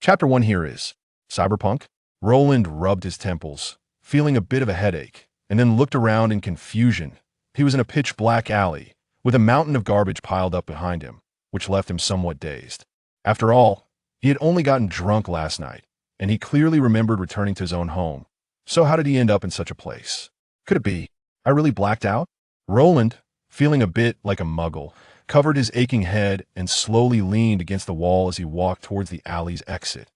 Chapter 1 here is Cyberpunk. Roland rubbed his temples, feeling a bit of a headache, and then looked around in confusion. He was in a pitch-black alley, with a mountain of garbage piled up behind him, which left him somewhat dazed. After all, he had only gotten drunk last night, and he clearly remembered returning to his own home. So how did he end up in such a place? Could it be I really blacked out? Roland, feeling a bit like a muggle, covered his aching head and slowly leaned against the wall as he walked towards the alley's exit.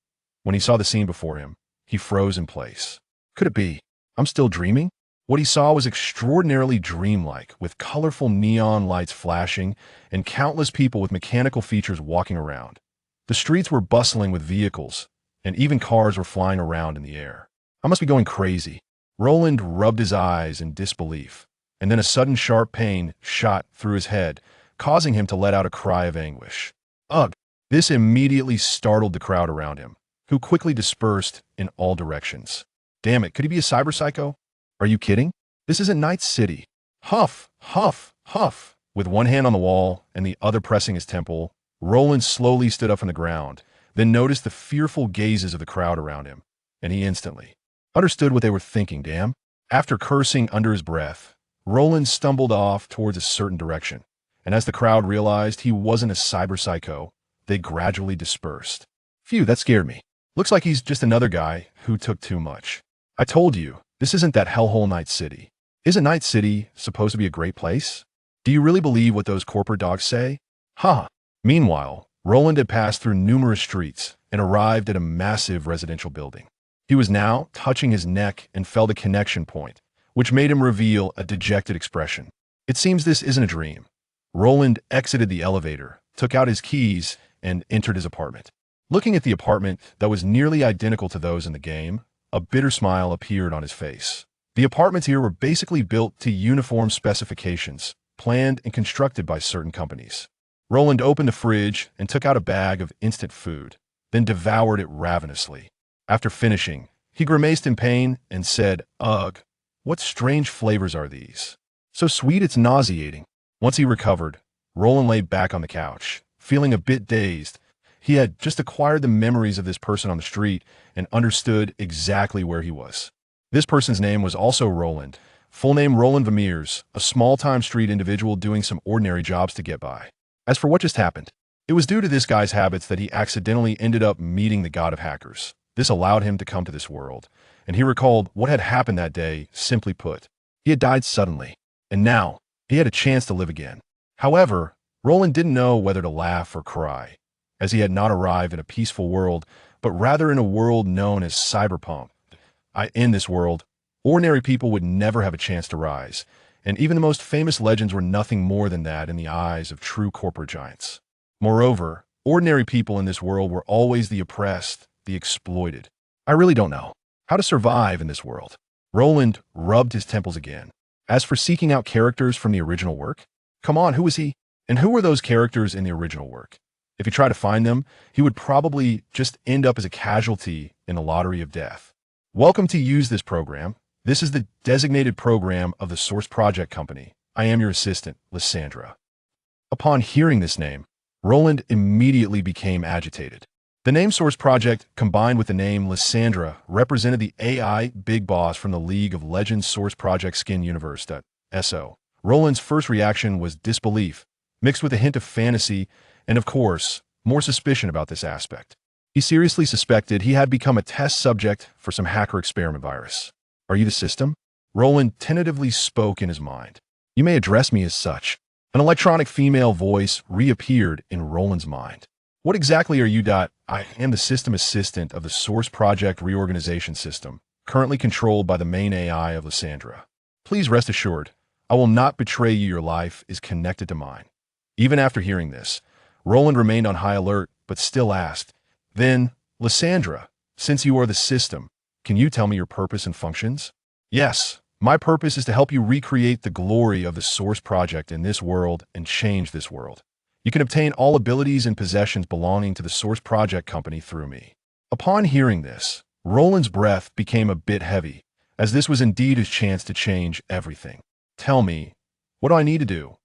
When he saw the scene before him, he froze in place. Could it be I'm still dreaming? What he saw was extraordinarily dreamlike, with colorful neon lights flashing and countless people with mechanical features walking around. The streets were bustling with vehicles, and even cars were flying around in the air. I must be going crazy. Roland rubbed his eyes in disbelief, and then a sudden sharp pain shot through his head, causing him to let out a cry of anguish. Ugh! This immediately startled the crowd around him, who quickly dispersed in all directions. Damn it, could he be a cyber psycho? Are you kidding? This isn't Night City. Huff, huff, huff. With one hand on the wall and the other pressing his temple, Roland slowly stood up from the ground, then noticed the fearful gazes of the crowd around him, and he instantly understood what they were thinking, damn. After cursing under his breath, Roland stumbled off towards a certain direction, and as the crowd realized he wasn't a cyber psycho, they gradually dispersed. Phew, that scared me. Looks like he's just another guy who took too much. I told you, this isn't that hellhole Night City. Isn't Night City supposed to be a great place? Do you really believe what those corporate dogs say? Ha! Meanwhile, Roland had passed through numerous streets and arrived at a massive residential building. He was now touching his neck and felt a connection point, which made him reveal a dejected expression. It seems this isn't a dream. Roland exited the elevator, took out his keys, and entered his apartment. Looking at the apartment that was nearly identical to those in the game, a bitter smile appeared on his face. The apartments here were basically built to uniform specifications, planned and constructed by certain companies. Roland opened the fridge and took out a bag of instant food, then devoured it ravenously. After finishing, he grimaced in pain and said, "Ugh, what strange flavors are these? So sweet it's nauseating." Once he recovered, Roland lay back on the couch, feeling a bit dazed. He had just acquired the memories of this person on the street and understood exactly where he was. This person's name was also Roland, full name Roland Vermeers, a small-time street individual doing some ordinary jobs to get by. As for what just happened, it was due to this guy's habits that he accidentally ended up meeting the god of hackers. This allowed him to come to this world, and he recalled what had happened that day. Simply put, he had died suddenly, and now he had a chance to live again. However, Roland didn't know whether to laugh or cry, as he had not arrived in a peaceful world, but rather in a world known as Cyberpunk. In this world, ordinary people would never have a chance to rise, and even the most famous legends were nothing more than that in the eyes of true corporate giants. Moreover, ordinary people in this world were always the oppressed, the exploited. I really don't know how to survive in this world. Roland rubbed his temples again. As for seeking out characters from the original work, come on, who was he? And who were those characters in the original work? If he tried to find them, he would probably just end up as a casualty in the lottery of death. Welcome to Use This program. This is the designated program of the Source Project Company. I am your assistant, Lysandra. Upon hearing this name, Roland immediately became agitated. The name Source Project, combined with the name Lysandra, represented the AI big boss from the League of Legends Source Project Skin Universe.So. Roland's first reaction was disbelief, mixed with a hint of fantasy, and of course, more suspicion about this aspect. He seriously suspected he had become a test subject for some hacker experiment virus. Are you the system? Roland tentatively spoke in his mind. You may address me as such. An electronic female voice reappeared in Roland's mind. What exactly are you? I am the system assistant of the Source Project Reorganization System, currently controlled by the main AI of Lysandra. Please rest assured, I will not betray you. Your life is connected to mine. Even after hearing this, Roland remained on high alert, but still asked, "Then, Lysandra, since you are the system, can you tell me your purpose and functions?" "Yes, my purpose is to help you recreate the glory of the Source Project in this world and change this world. You can obtain all abilities and possessions belonging to the Source Project Company through me." Upon hearing this, Roland's breath became a bit heavy, as this was indeed his chance to change everything. "Tell me, what do I need to do?"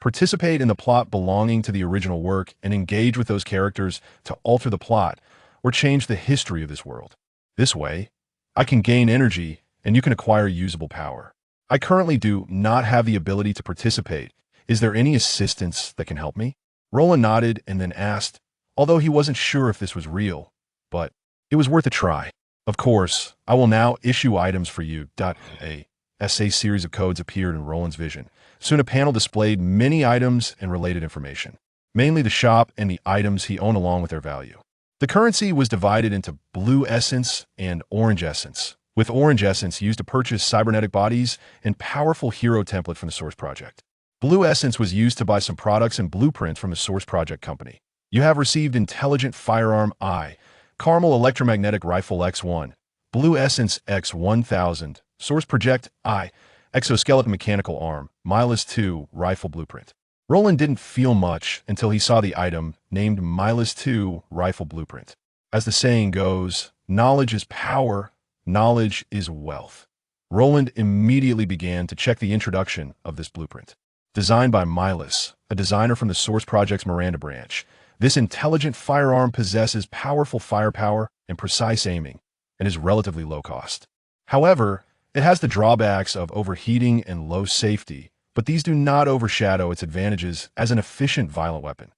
"Participate in the plot belonging to the original work and engage with those characters to alter the plot. or change the history of this world. This way, I can gain energy and you can acquire usable power. I currently do not have the ability to participate. Is there any assistance that can help me? Roland nodded and then asked, although he wasn't sure if this was real, but it was worth a try. Of course, I will now issue items for you. A SA series of codes appeared in Roland's vision. Soon a panel displayed many items and related information, mainly the shop and the items he owned along with their value. The currency was divided into blue essence and orange essence, with orange essence used to purchase cybernetic bodies and powerful hero template from the source project. Blue essence was used to buy some products and blueprints from the source project company. You have received intelligent firearm I, caramel electromagnetic rifle X1, blue essence X1000, source project I, exoskeleton mechanical arm, Milas 2 rifle blueprint. Roland didn't feel much until he saw the item named Milas 2 rifle blueprint. As the saying goes, knowledge is power, knowledge is wealth. Roland immediately began to check the introduction of this blueprint. Designed by Milas, a designer from the source project's Miranda branch, this intelligent firearm possesses powerful firepower and precise aiming, and is relatively low cost. However, it has the drawbacks of overheating and low safety, but these do not overshadow its advantages as an efficient violent weapon.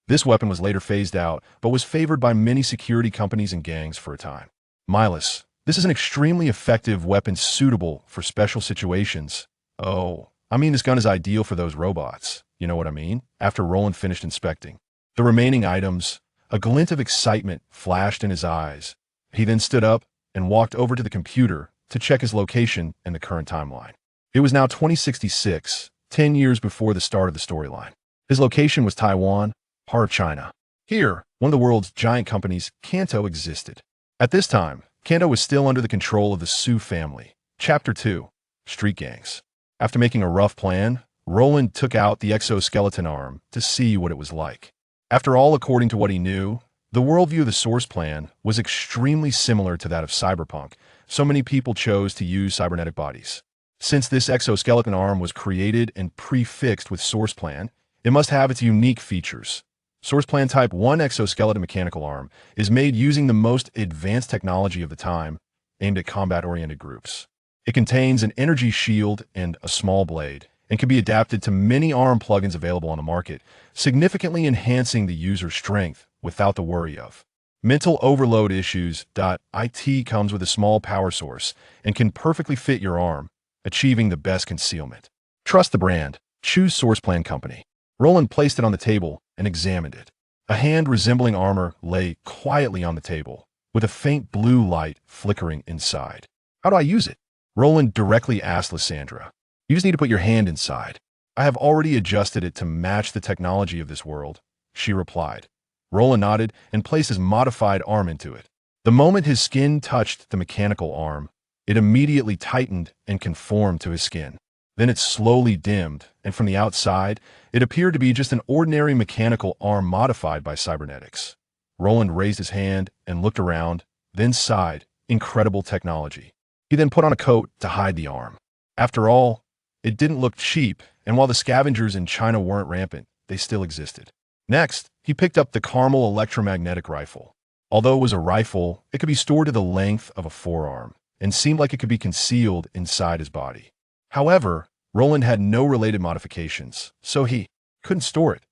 This weapon was later phased out, but was favored by many security companies and gangs for a time. Milas, this is an extremely effective weapon suitable for special situations. Oh, I mean this gun is ideal for those robots. You know what I mean? After Roland finished inspecting the remaining items, a glint of excitement flashed in his eyes. He then stood up and walked over to the computer to check his location and the current timeline. It was now 2066, 10 years before the start of the storyline. His location was Taiwan, part of China. Here, one of the world's giant companies, Kanto, existed. At this time, Kanto was still under the control of the Su family. Chapter 2, Street Gangs. After making a rough plan, Roland took out the exoskeleton arm to see what it was like. After all, according to what he knew, the worldview of the source plan was extremely similar to that of Cyberpunk, so many people chose to use cybernetic bodies. Since this exoskeleton arm was created and prefixed with source plan, it must have its unique features. Source plan Type 1 exoskeleton mechanical arm is made using the most advanced technology of the time, aimed at combat-oriented groups. It contains an energy shield and a small blade, and can be adapted to many arm plugins available on the market, significantly enhancing the user's strength without the worry of mental overload issues. It comes with a small power source and can perfectly fit your arm, achieving the best concealment. Trust the brand. Choose Source Plan Company. Roland placed it on the table and examined it. A hand resembling armor lay quietly on the table, with a faint blue light flickering inside. How do I use it? Roland directly asked Lysandra. You just need to put your hand inside. I have already adjusted it to match the technology of this world, she replied. Roland nodded and placed his modified arm into it. The moment his skin touched the mechanical arm, it immediately tightened and conformed to his skin. Then it slowly dimmed, and from the outside, it appeared to be just an ordinary mechanical arm modified by cybernetics. Roland raised his hand and looked around, then sighed. Incredible technology. He then put on a coat to hide the arm. After all, it didn't look cheap, and while the scavengers in China weren't rampant, they still existed. Next, he picked up the caramel electromagnetic rifle. Although it was a rifle, it could be stored to the length of a forearm, and seemed like it could be concealed inside his body. However, Roland had no related modifications, so he couldn't store it.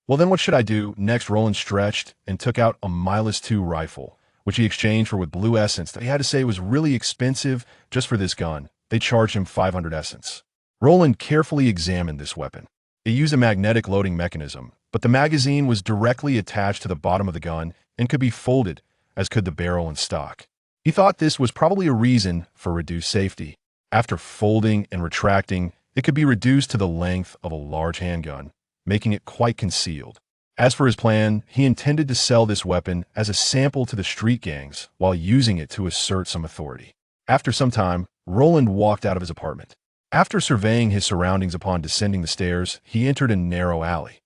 Well, then what should I do? Next, Roland stretched and took out a Milas 2 rifle, which he exchanged for with blue essence that he had to say was really expensive just for this gun. They charged him 500 essence. Roland carefully examined this weapon. It used a magnetic loading mechanism, but the magazine was directly attached to the bottom of the gun and could be folded, as could the barrel and stock. He thought this was probably a reason for reduced safety. After folding and retracting, it could be reduced to the length of a large handgun, making it quite concealed. As for his plan, he intended to sell this weapon as a sample to the street gangs while using it to assert some authority. After some time, Roland walked out of his apartment. After surveying his surroundings upon descending the stairs, he entered a narrow alley.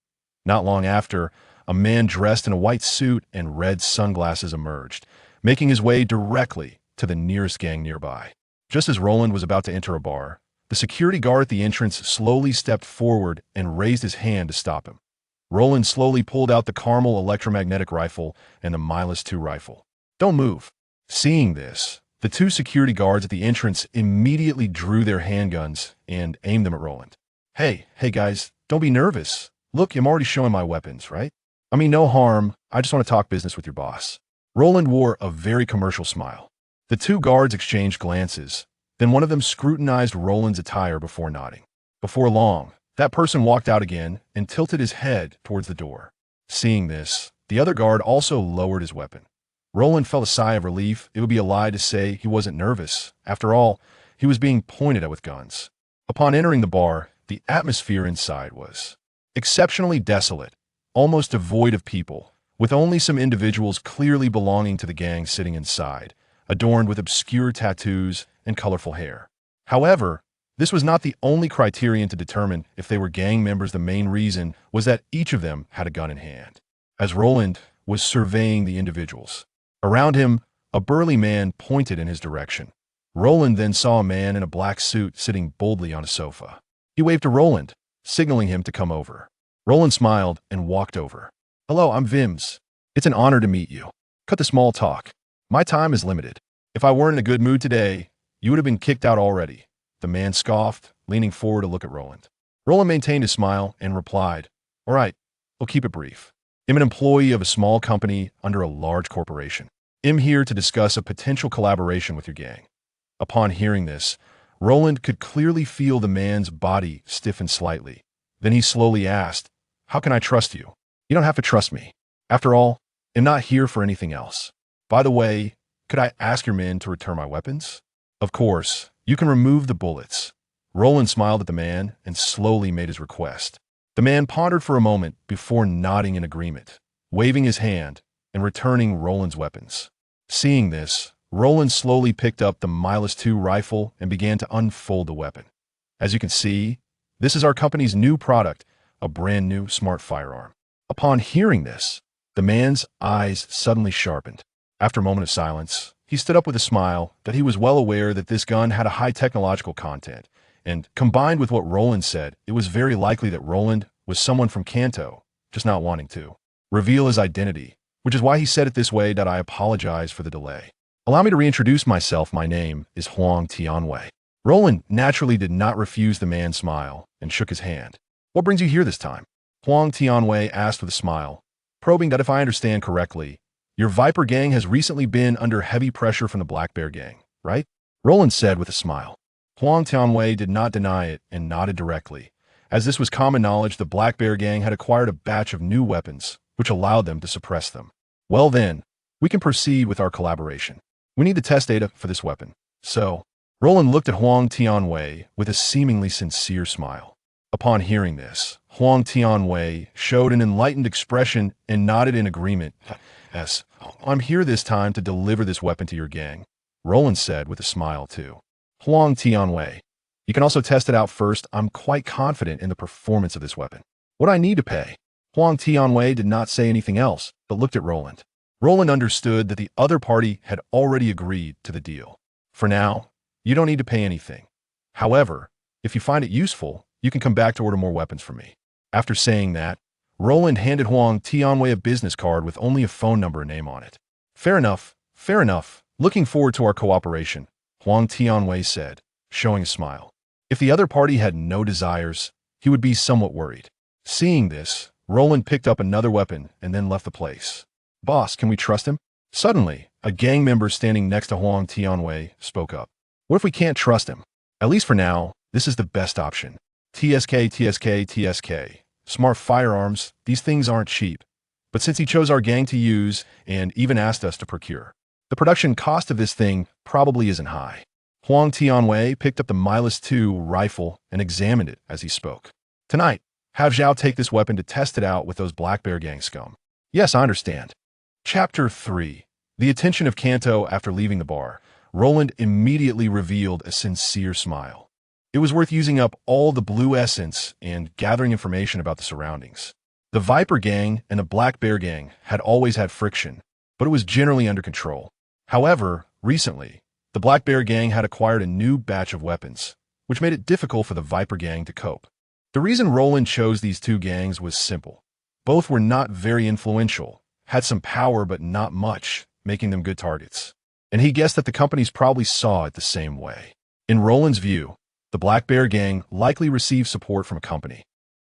Not long after, a man dressed in a white suit and red sunglasses emerged, making his way directly to the nearest gang nearby. Just as Roland was about to enter a bar, the security guard at the entrance slowly stepped forward and raised his hand to stop him. Roland slowly pulled out the caramel electromagnetic rifle and the Milas 2 rifle. Don't move. Seeing this, the two security guards at the entrance immediately drew their handguns and aimed them at Roland. Hey guys, don't be nervous. Look, I'm already showing my weapons, right? I mean, no harm. I just want to talk business with your boss. Roland wore a very commercial smile. The two guards exchanged glances. Then one of them scrutinized Roland's attire before nodding. Before long, that person walked out again and tilted his head towards the door. Seeing this, the other guard also lowered his weapon. Roland felt a sigh of relief. It would be a lie to say he wasn't nervous. After all, he was being pointed at with guns. Upon entering the bar, the atmosphere inside was exceptionally desolate, almost devoid of people, with only some individuals clearly belonging to the gang sitting inside, adorned with obscure tattoos and colorful hair. However, this was not the only criterion to determine if they were gang members. The main reason was that each of them had a gun in hand. As Roland was surveying the individuals, around him, a burly man pointed in his direction. Roland then saw a man in a black suit sitting boldly on a sofa. He waved to Roland, signaling him to come over. Roland smiled and walked over. Hello, I'm Vims. It's an honor to meet you. Cut the small talk. My time is limited. If I weren't in a good mood today, you would have been kicked out already. The man scoffed, leaning forward to look at Roland. Roland maintained his smile and replied, All right, we'll keep it brief. I'm an employee of a small company under a large corporation. I'm here to discuss a potential collaboration with your gang. Upon hearing this, Roland could clearly feel the man's body stiffen slightly. Then he slowly asked, How can I trust you? You don't have to trust me. After all, I'm not here for anything else. By the way, could I ask your men to return my weapons? Of course, you can remove the bullets. Roland smiled at the man and slowly made his request. The man pondered for a moment before nodding in agreement, waving his hand and returning Roland's weapons. Seeing this, Roland slowly picked up the -2 rifle and began to unfold the weapon. As you can see, this is our company's new product, a brand new smart firearm. Upon hearing this, the man's eyes suddenly sharpened. After a moment of silence, he stood up with a smile that he was well aware that this gun had a high technological content, and combined with what Roland said, it was very likely that Roland was someone from Kanto, just not wanting to reveal his identity, which is why he said it this way. That I apologize for the delay. Allow me to reintroduce myself. My name is Huang Tianwei. Roland naturally did not refuse the man's smile and shook his hand. What brings you here this time? Huang Tianwei asked with a smile, probing that if I understand correctly, your Viper gang has recently been under heavy pressure from the Black Bear gang, right? Roland said with a smile. Huang Tianwei did not deny it and nodded directly. As this was common knowledge, the Black Bear gang had acquired a batch of new weapons, which allowed them to suppress them. Well then, we can proceed with our collaboration. We need the test data for this weapon. So, Roland looked at Huang Tianwei with a seemingly sincere smile. Upon hearing this, Huang Tianwei showed an enlightened expression and nodded in agreement. Yes, I'm here this time to deliver this weapon to your gang, Roland said with a smile too. Huang Tianwei, you can also test it out first. I'm quite confident in the performance of this weapon. What do I need to pay? Huang Tianwei did not say anything else, but looked at Roland. Roland understood that the other party had already agreed to the deal. For now, you don't need to pay anything. However, if you find it useful, you can come back to order more weapons from me. After saying that, Roland handed Huang Tianwei a business card with only a phone number and name on it. Fair enough, fair enough. Looking forward to our cooperation, Huang Tianwei said, showing a smile. If the other party had no desires, he would be somewhat worried. Seeing this, Roland picked up another weapon and then left the place. Boss, can we trust him? Suddenly, a gang member standing next to Huang Tianwei spoke up. What if we can't trust him? At least for now, this is the best option. TSK. Smart firearms, these things aren't cheap. But since he chose our gang to use and even asked us to procure, the production cost of this thing probably isn't high. Huang Tianwei picked up the -2 rifle and examined it as he spoke. Tonight, have Zhao take this weapon to test it out with those Black Bear gang scum. Yes, I understand. Chapter 3. The attention of Kanto after leaving the bar. Roland immediately revealed a sincere smile. It was worth using up all the blue essence and gathering information about the surroundings. The Viper gang and the Black Bear gang had always had friction, but it was generally under control. However, recently, the Black Bear gang had acquired a new batch of weapons, which made it difficult for the Viper gang to cope. The reason Roland chose these two gangs was simple. Both were not very influential, had some power but not much, making them good targets. And he guessed that the companies probably saw it the same way. In Roland's view, the Black Bear Gang likely received support from a company.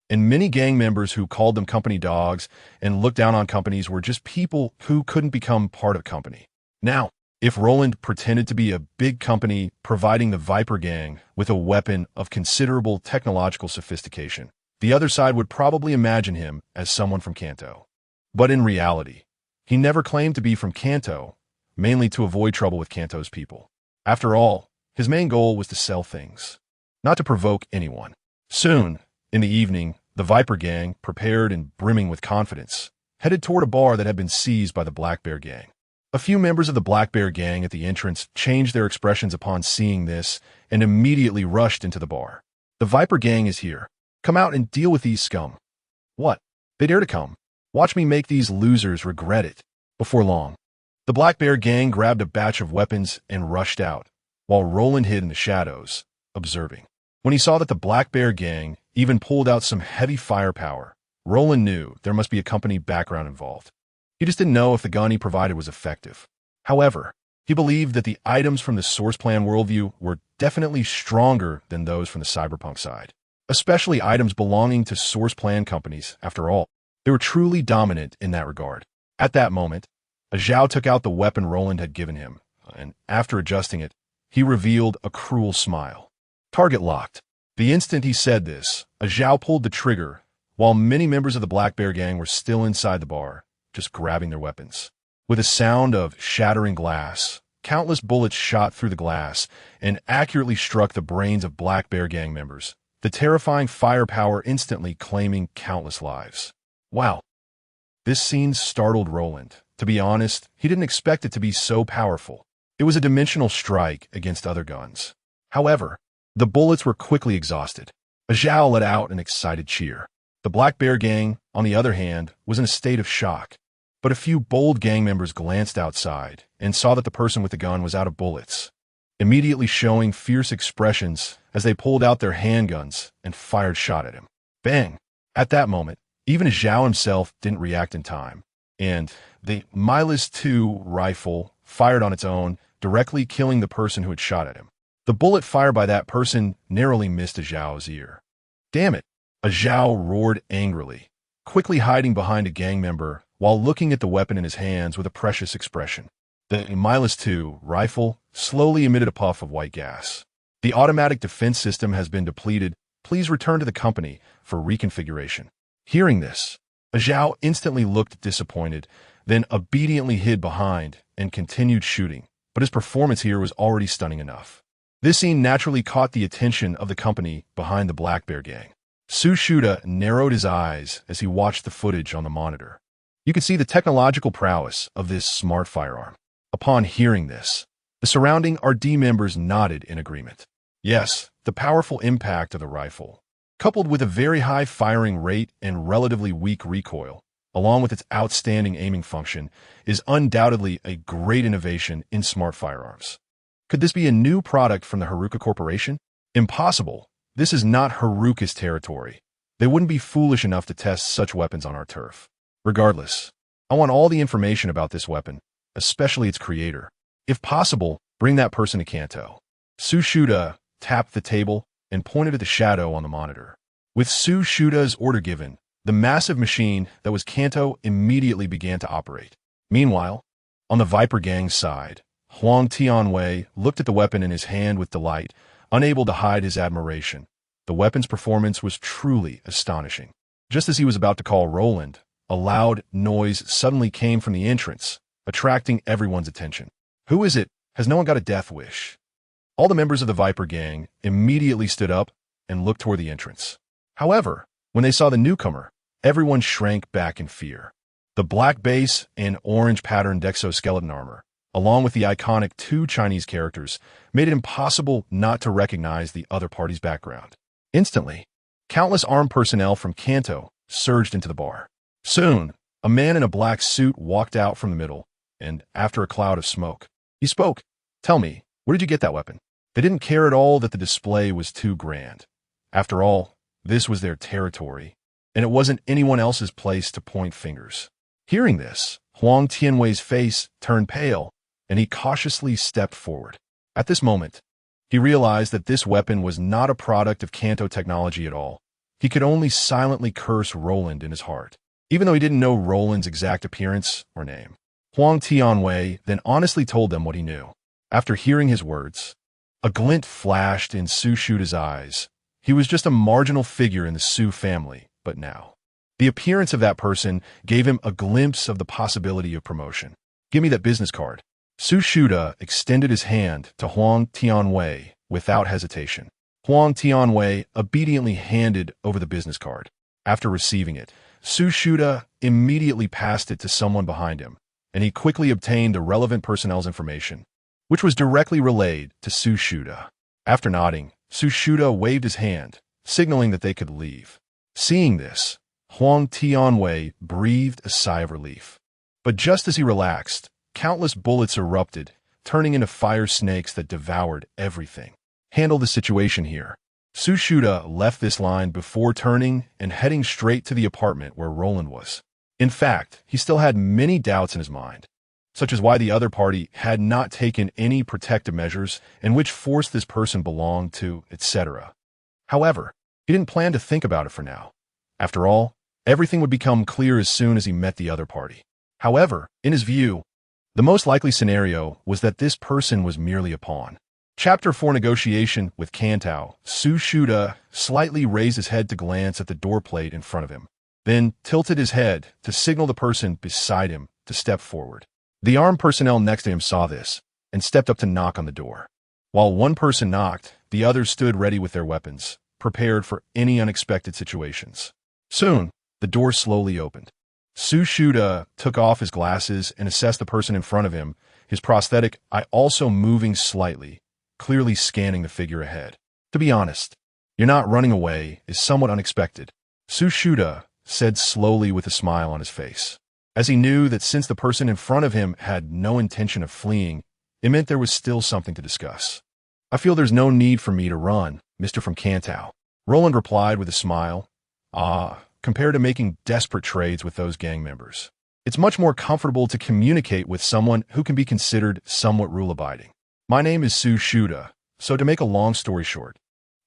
And many gang members who called them company dogs and looked down on companies were just people who couldn't become part of a company. Now, if Roland pretended to be a big company providing the Viper Gang with a weapon of considerable technological sophistication, the other side would probably imagine him as someone from Kanto. But in reality, he never claimed to be from Kanto, mainly to avoid trouble with Kanto's people. After all, his main goal was to sell things, not to provoke anyone. Soon, in the evening, the Viper Gang, prepared and brimming with confidence, headed toward a bar that had been seized by the Black Bear Gang. A few members of the Black Bear Gang at the entrance changed their expressions upon seeing this and immediately rushed into the bar. The Viper Gang is here. Come out and deal with these scum. What? They dare to come. Watch me make these losers regret it. Before long, the Black Bear Gang grabbed a batch of weapons and rushed out, while Roland hid in the shadows, observing. When he saw that the Black Bear Gang even pulled out some heavy firepower, Roland knew there must be a company background involved. He just didn't know if the gun he provided was effective. However, he believed that the items from the Source Plan worldview were definitely stronger than those from the Cyberpunk side, especially items belonging to Source Plan companies. After all, they were truly dominant in that regard. At that moment, Zhao took out the weapon Roland had given him, and after adjusting it, he revealed a cruel smile. Target locked. The instant he said this, Zhao pulled the trigger, while many members of the Black Bear Gang were still inside the bar, just grabbing their weapons. With a sound of shattering glass, countless bullets shot through the glass and accurately struck the brains of Black Bear Gang members, the terrifying firepower instantly claiming countless lives. Wow. This scene startled Roland. To be honest, he didn't expect it to be so powerful. It was a dimensional strike against other guns. However, the bullets were quickly exhausted. Zhao let out an excited cheer. The Black Bear Gang, on the other hand, was in a state of shock. But a few bold gang members glanced outside and saw that the person with the gun was out of bullets, immediately showing fierce expressions as they pulled out their handguns and fired shot at him. Bang! At that moment, even Zhao himself didn't react in time, and the dazzling rifle fired on its own, directly killing the person who had shot at him. The bullet fired by that person narrowly missed Zhao's ear. Damn it! Zhao roared angrily, quickly hiding behind a gang member while looking at the weapon in his hands with a precious expression. The dazzling rifle slowly emitted a puff of white gas. The automatic defense system has been depleted. Please return to the company for reconfiguration. Hearing this, Zhao instantly looked disappointed, then obediently hid behind and continued shooting, but his performance here was already stunning enough. This scene naturally caught the attention of the company behind the Black Bear Gang. Sushuda narrowed his eyes as he watched the footage on the monitor. You could see the technological prowess of this smart firearm. Upon hearing this, the surrounding RD members nodded in agreement. Yes, the powerful impact of the rifle, coupled with a very high firing rate and relatively weak recoil, along with its outstanding aiming function, is undoubtedly a great innovation in smart firearms. Could this be a new product from the Haruka Corporation? Impossible. This is not Haruka's territory. They wouldn't be foolish enough to test such weapons on our turf. Regardless, I want all the information about this weapon, especially its creator. If possible, bring that person to Kanto. Sushuda tapped the table and pointed at the shadow on the monitor. With Sushuda's order given, the massive machine that was Kanto immediately began to operate. Meanwhile, on the Viper Gang's side, Huang Tianwei looked at the weapon in his hand with delight, unable to hide his admiration. The weapon's performance was truly astonishing. Just as he was about to call Roland, a loud noise suddenly came from the entrance, attracting everyone's attention. Who is it? Has no one got a death wish? All the members of the Viper Gang immediately stood up and looked toward the entrance. However, when they saw the newcomer, everyone shrank back in fear. The black base and orange-patterned exoskeleton armor, along with the iconic two Chinese characters, made it impossible not to recognize the other party's background. Instantly, countless armed personnel from Kanto surged into the bar. Soon, a man in a black suit walked out from the middle, and after a cloud of smoke, he spoke. Tell me, where did you get that weapon? They didn't care at all that the display was too grand. After all, this was their territory, and it wasn't anyone else's place to point fingers. Hearing this, Huang Tianwei's face turned pale, and he cautiously stepped forward. At this moment, he realized that this weapon was not a product of Kanto technology at all. He could only silently curse Roland in his heart, even though he didn't know Roland's exact appearance or name. Huang Tianwei then honestly told them what he knew. After hearing his words, a glint flashed in Su Shuda's eyes. He was just a marginal figure in the Su family, but now, the appearance of that person gave him a glimpse of the possibility of promotion. "Give me that business card." Su Shuda extended his hand to Huang Tianwei without hesitation. Huang Tianwei obediently handed over the business card. After receiving it, Su Shuda immediately passed it to someone behind him, and he quickly obtained the relevant personnel's information, which was directly relayed to Su Shuda. After nodding, Su Shuda waved his hand, signaling that they could leave. Seeing this, Huang Tianwei breathed a sigh of relief. But just as he relaxed, countless bullets erupted, turning into fire snakes that devoured everything. "Handle the situation here." Su Shuda left this line before turning and heading straight to the apartment where Roland was. In fact, he still had many doubts in his mind, such as why the other party had not taken any protective measures and which force this person belonged to, etc. However, he didn't plan to think about it for now. After all, everything would become clear as soon as he met the other party. However, in his view, the most likely scenario was that this person was merely a pawn. Chapter 4 Negotiation with Kanto. Su Shuda slightly raised his head to glance at the door plate in front of him, then tilted his head to signal the person beside him to step forward. The armed personnel next to him saw this and stepped up to knock on the door. While one person knocked, the others stood ready with their weapons, prepared for any unexpected situations. Soon, the door slowly opened. Su Shuda took off his glasses and assessed the person in front of him, his prosthetic eye also moving slightly, clearly scanning the figure ahead. "To be honest, you're not running away is somewhat unexpected," Su Shuda said slowly with a smile on his face, as he knew that since the person in front of him had no intention of fleeing, it meant there was still something to discuss. "I feel there's no need for me to run, Mr. from Kanto," Roland replied with a smile. Compared to making desperate trades with those gang members, it's much more comfortable to communicate with someone who can be considered somewhat rule-abiding. "My name is Su Shuda, so to make a long story short,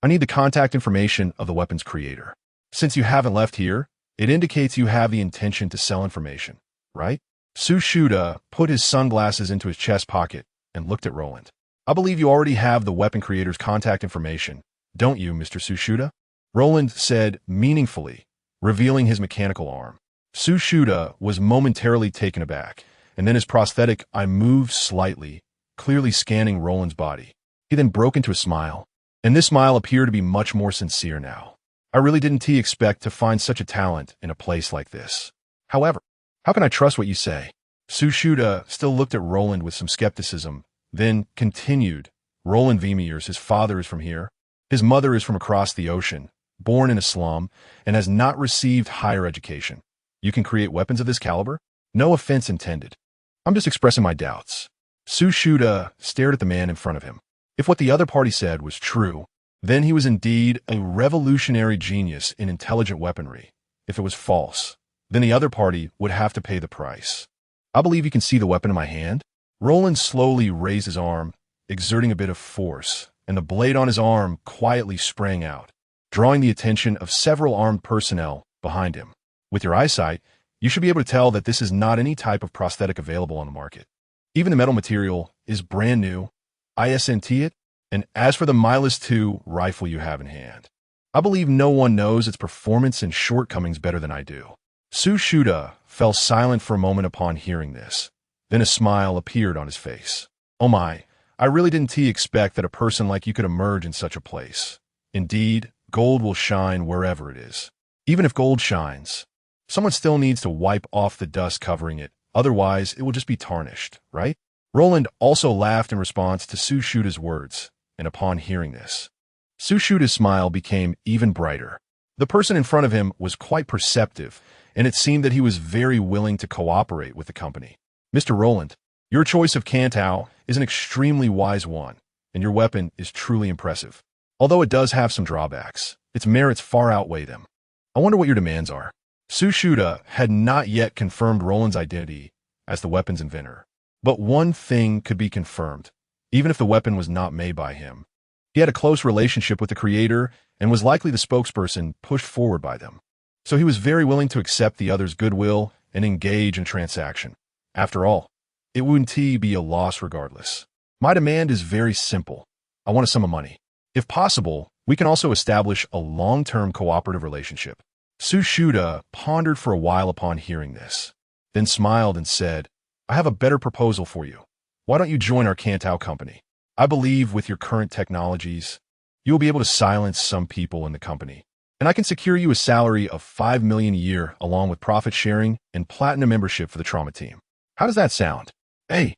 I need the contact information of the weapon's creator. Since you haven't left here, it indicates you have the intention to sell information, right?" Su Shuda put his sunglasses into his chest pocket and looked at Roland. "I believe you already have the weapon creator's contact information, don't you, Mr. Su Shuda?" Roland said meaningfully, revealing his mechanical arm. Su Shuda was momentarily taken aback, and then his prosthetic eye moved slightly, clearly scanning Roland's body. He then broke into a smile, and this smile appeared to be much more sincere now. "I really didn't expect to find such a talent in a place like this. However, how can I trust what you say?" Su Shuda still looked at Roland with some skepticism, then continued. "Roland Vimiers, his father is from here. His mother is from across the ocean, born in a slum, and has not received higher education. You can create weapons of this caliber? No offense intended. I'm just expressing my doubts." Su Shuda stared at the man in front of him. If what the other party said was true, then he was indeed a revolutionary genius in intelligent weaponry. If it was false, then the other party would have to pay the price. "I believe you can see the weapon in my hand." Roland slowly raised his arm, exerting a bit of force, and the blade on his arm quietly sprang out, drawing the attention of several armed personnel behind him. "With your eyesight, you should be able to tell that this is not any type of prosthetic available on the market. Even the metal material is brand new. ISNT it, and as for the Milas 2 rifle you have in hand, I believe no one knows its performance and shortcomings better than I do." Su Shuda fell silent for a moment upon hearing this. Then a smile appeared on his face. "Oh my, I really didn't expect that a person like you could emerge in such a place. Indeed, gold will shine wherever it is. Even if gold shines, someone still needs to wipe off the dust covering it, otherwise it will just be tarnished, right?" Roland also laughed in response to Su Shuda's words, and upon hearing this, Su Shuda's smile became even brighter. The person in front of him was quite perceptive, and it seemed that he was very willing to cooperate with the company. "Mr. Roland, your choice of Kanto is an extremely wise one, and your weapon is truly impressive. Although it does have some drawbacks, its merits far outweigh them. I wonder what your demands are." Su Shuda had not yet confirmed Roland's identity as the weapon's inventor. But one thing could be confirmed, even if the weapon was not made by him. He had a close relationship with the creator and was likely the spokesperson pushed forward by them. So he was very willing to accept the other's goodwill and engage in transaction. After all, it wouldn't be a loss regardless. My demand is very simple. I want a sum of money. If possible, we can also establish a long-term cooperative relationship. Tsushita pondered for a while upon hearing this, then smiled and said, I have a better proposal for you. Why don't you join our Kantao company? I believe with your current technologies, you will be able to silence some people in the company. And I can secure you a salary of $5 million a year along with profit sharing and platinum membership for the trauma team. How does that sound? Hey,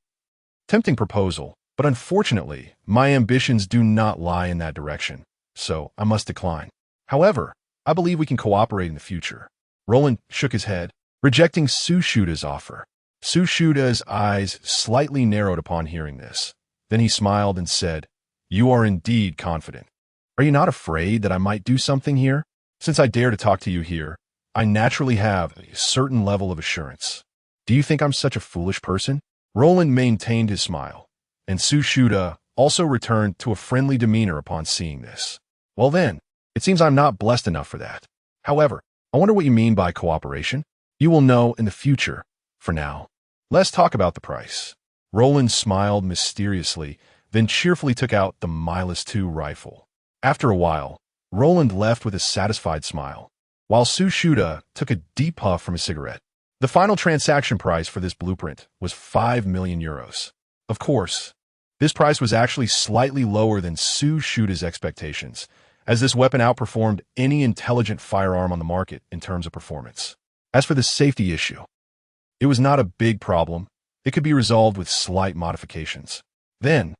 tempting proposal, but unfortunately, my ambitions do not lie in that direction, so I must decline. However, I believe we can cooperate in the future. Roland shook his head, rejecting Tsushita's offer. Tsushita's eyes slightly narrowed upon hearing this. Then he smiled and said, You are indeed confident. Are you not afraid that I might do something here? Since I dare to talk to you here, I naturally have a certain level of assurance. Do you think I'm such a foolish person? Roland maintained his smile, and Tsushita also returned to a friendly demeanor upon seeing this. Well then, it seems I'm not blessed enough for that. However, I wonder what you mean by cooperation. You will know in the future. For now, let's talk about the price. Roland smiled mysteriously, then cheerfully took out the Milas II rifle. After a while, Roland left with a satisfied smile, while Tsushita took a deep puff from his cigarette. The final transaction price for this blueprint was 5 million euros. Of course, this price was actually slightly lower than Tsushita's expectations, as this weapon outperformed any intelligent firearm on the market in terms of performance. As for the safety issue, it was not a big problem. It could be resolved with slight modifications. Then,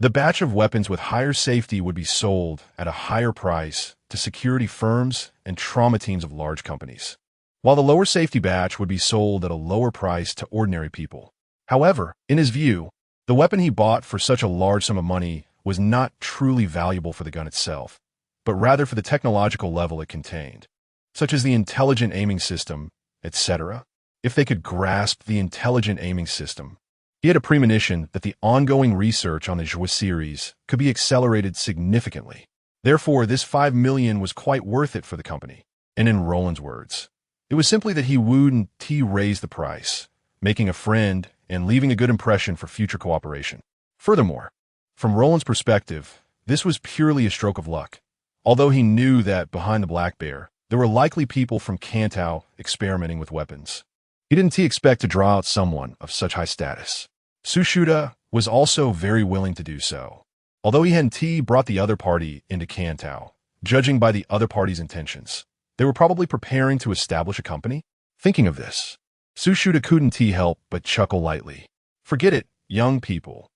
the batch of weapons with higher safety would be sold at a higher price to security firms and trauma teams of large companies, while the lower safety batch would be sold at a lower price to ordinary people. However, in his view, the weapon he bought for such a large sum of money was not truly valuable for the gun itself, but rather for the technological level it contained, such as the intelligent aiming system, etc. If they could grasp the intelligent aiming system, he had a premonition that the ongoing research on the Joie series could be accelerated significantly. Therefore, this 5 million was quite worth it for the company. And in Roland's words, it was simply that he wouldn't raise the price, making a friend and leaving a good impression for future cooperation. Furthermore, from Roland's perspective, this was purely a stroke of luck. Although he knew that behind the Black Bear, there were likely people from Kantao experimenting with weapons. He didn't expect to draw out someone of such high status. Tsushita was also very willing to do so. Although he hadn't brought the other party into Kantao, judging by the other party's intentions, they were probably preparing to establish a company. Thinking of this, Tsushita couldn't help but chuckle lightly. Forget it, young people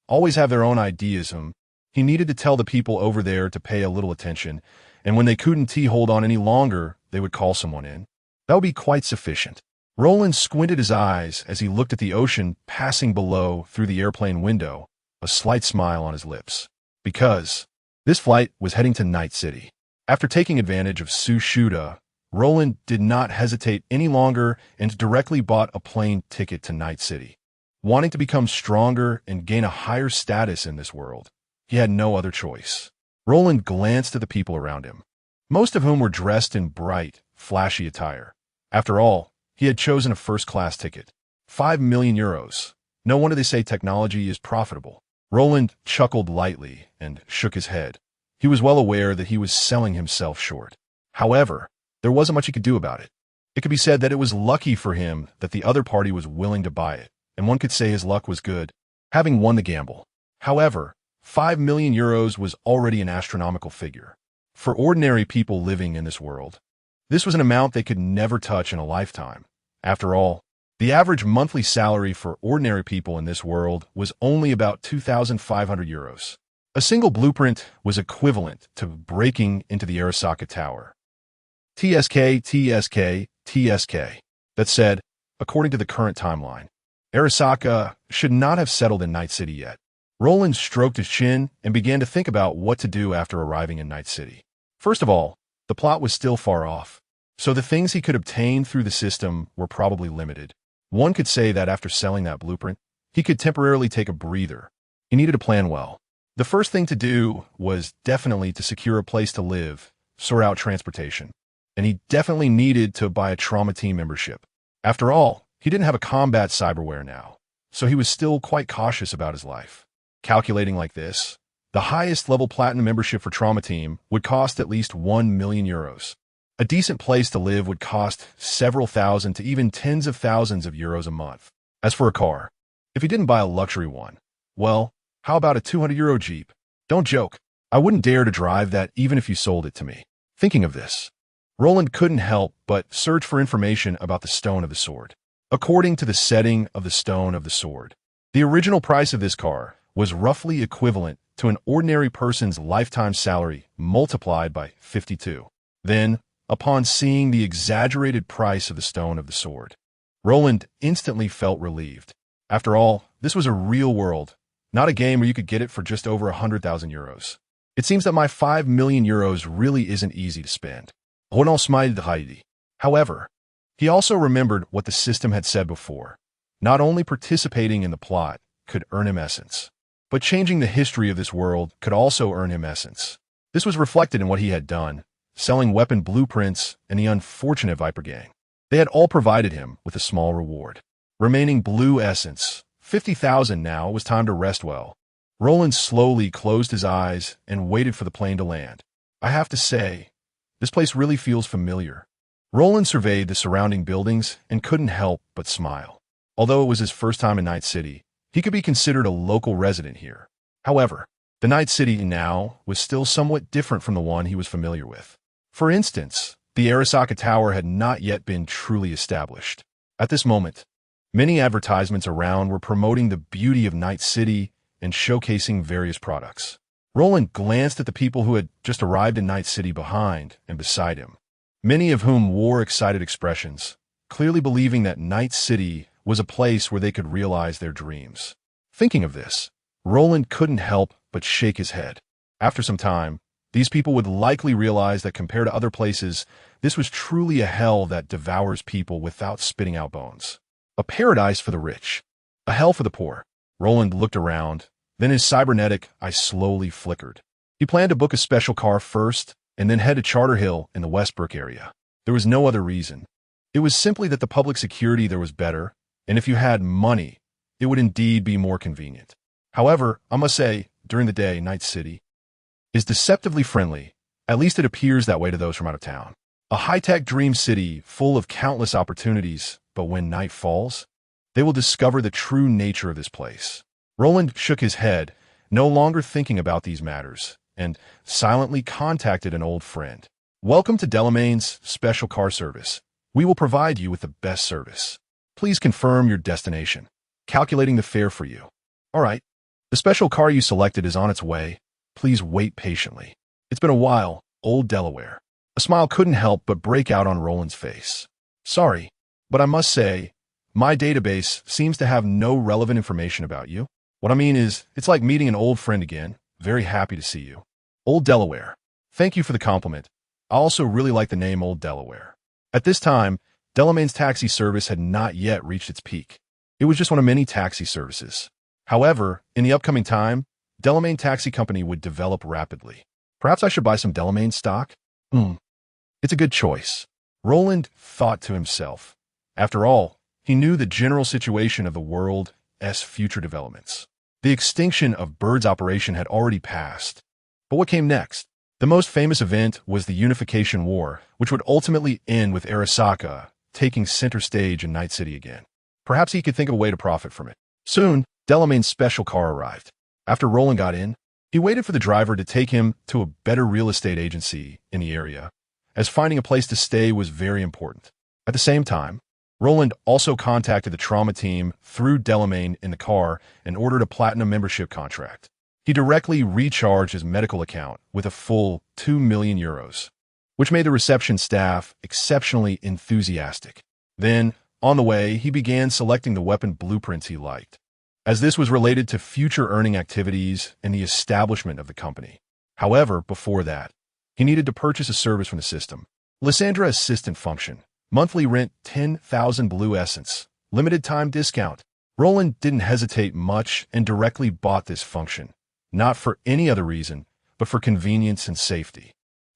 always have their own ideas. He needed to tell the people over there to pay a little attention, and when they couldn't hold on any longer, they would call someone in. That would be quite sufficient. Roland squinted his eyes as he looked at the ocean passing below through the airplane window, a slight smile on his lips. Because this flight was heading to Night City. After taking advantage of Tsushita, Roland did not hesitate any longer and directly bought a plane ticket to Night City. Wanting to become stronger and gain a higher status in this world, he had no other choice. Roland glanced at the people around him, most of whom were dressed in bright, flashy attire. After all, he had chosen a first-class ticket. 5 million euros. No wonder they say technology is profitable. Roland chuckled lightly and shook his head. He was well aware that he was selling himself short. However, there wasn't much he could do about it. It could be said that it was lucky for him that the other party was willing to buy it, and one could say his luck was good, having won the gamble. However, 5 million euros was already an astronomical figure. For ordinary people living in this world, this was an amount they could never touch in a lifetime. After all, the average monthly salary for ordinary people in this world was only about 2,500 euros. A single blueprint was equivalent to breaking into the Arasaka Tower. TSK. That said, according to the current timeline, Arasaka should not have settled in Night City yet. Roland stroked his chin and began to think about what to do after arriving in Night City. First of all, the plot was still far off, so the things he could obtain through the system were probably limited. One could say that after selling that blueprint, he could temporarily take a breather. He needed to plan well. The first thing to do was definitely to secure a place to live, sort out transportation. And he definitely needed to buy a trauma team membership. After all, he didn't have a combat cyberware now, so he was still quite cautious about his life. Calculating like this, the highest level platinum membership for trauma team would cost at least 1 million euros. A decent place to live would cost several thousand to even tens of thousands of euros a month. As for a car, if he didn't buy a luxury one, well, how about a 200 euro Jeep? Don't joke. I wouldn't dare to drive that even if you sold it to me. Thinking of this, Roland couldn't help but search for information about the Stone of the Sword. According to the setting of the Stone of the Sword, the original price of this car was roughly equivalent to an ordinary person's lifetime salary multiplied by 52. Then, upon seeing the exaggerated price of the Stone of the Sword, Roland instantly felt relieved. After all, this was a real world, not a game where you could get it for just over 100,000 euros. It seems that my 5 million euros really isn't easy to spend. Roland smiled Heidi. However, he also remembered what the system had said before. Not only participating in the plot could earn him essence, but changing the history of this world could also earn him essence. This was reflected in what he had done, selling weapon blueprints and the unfortunate Viper gang. They had all provided him with a small reward. Remaining blue essence, 50,000 now. It was time to rest well. Roland slowly closed his eyes and waited for the plane to land. I have to say, this place really feels familiar. Roland surveyed the surrounding buildings and couldn't help but smile. Although it was his first time in Night City, he could be considered a local resident here. However, the Night City now was still somewhat different from the one he was familiar with. For instance, the Arasaka Tower had not yet been truly established. At this moment, many advertisements around were promoting the beauty of Night City and showcasing various products. Roland glanced at the people who had just arrived in Night City behind and beside him, many of whom wore excited expressions, clearly believing that Night City was a place where they could realize their dreams. Thinking of this, Roland couldn't help but shake his head. After some time, these people would likely realize that compared to other places, this was truly a hell that devours people without spitting out bones. A paradise for the rich, a hell for the poor. Roland looked around, then his cybernetic eye slowly flickered. He planned to book a special car first, and then head to Charter Hill in the Westbrook area. There was no other reason. It was simply that the public security there was better, and if you had money, it would indeed be more convenient. However, I must say, during the day, Night City is deceptively friendly. At least it appears that way to those from out of town. A high-tech dream city full of countless opportunities, but when night falls, they will discover the true nature of this place. Roland shook his head, no longer thinking about these matters, and silently contacted an old friend. Welcome to Delamain's special car service. We will provide you with the best service. Please confirm your destination. Calculating the fare for you. All right. The special car you selected is on its way. Please wait patiently. It's been a while, old Delaware. A smile couldn't help but break out on Roland's face. Sorry, but I must say, my database seems to have no relevant information about you. What I mean is, it's like meeting an old friend again. Very happy to see you. Old Delaware. Thank you for the compliment. I also really like the name Old Delaware. At this time, Delamain's taxi service had not yet reached its peak. It was just one of many taxi services. However, in the upcoming time, Delamain Taxi Company would develop rapidly. Perhaps I should buy some Delamain stock? It's a good choice. Roland thought to himself. After all, he knew the general situation of the world's future developments. The extinction of Bird's operation had already passed. But what came next? The most famous event was the Unification War, which would ultimately end with Arasaka taking center stage in Night City again. Perhaps he could think of a way to profit from it. Soon, Delamain's special car arrived. After Roland got in, he waited for the driver to take him to a better real estate agency in the area, as finding a place to stay was very important. At the same time, Roland also contacted the trauma team through Delamain in the car and ordered a platinum membership contract. He directly recharged his medical account with a full 2 million euros, which made the reception staff exceptionally enthusiastic. Then, on the way, he began selecting the weapon blueprints he liked, as this was related to future earning activities and the establishment of the company. However, before that, he needed to purchase a service from the system. Lysandra Assistant Function. Monthly rent 10,000 blue essence. Limited time discount. Roland didn't hesitate much and directly bought this function, not for any other reason, but for convenience and safety.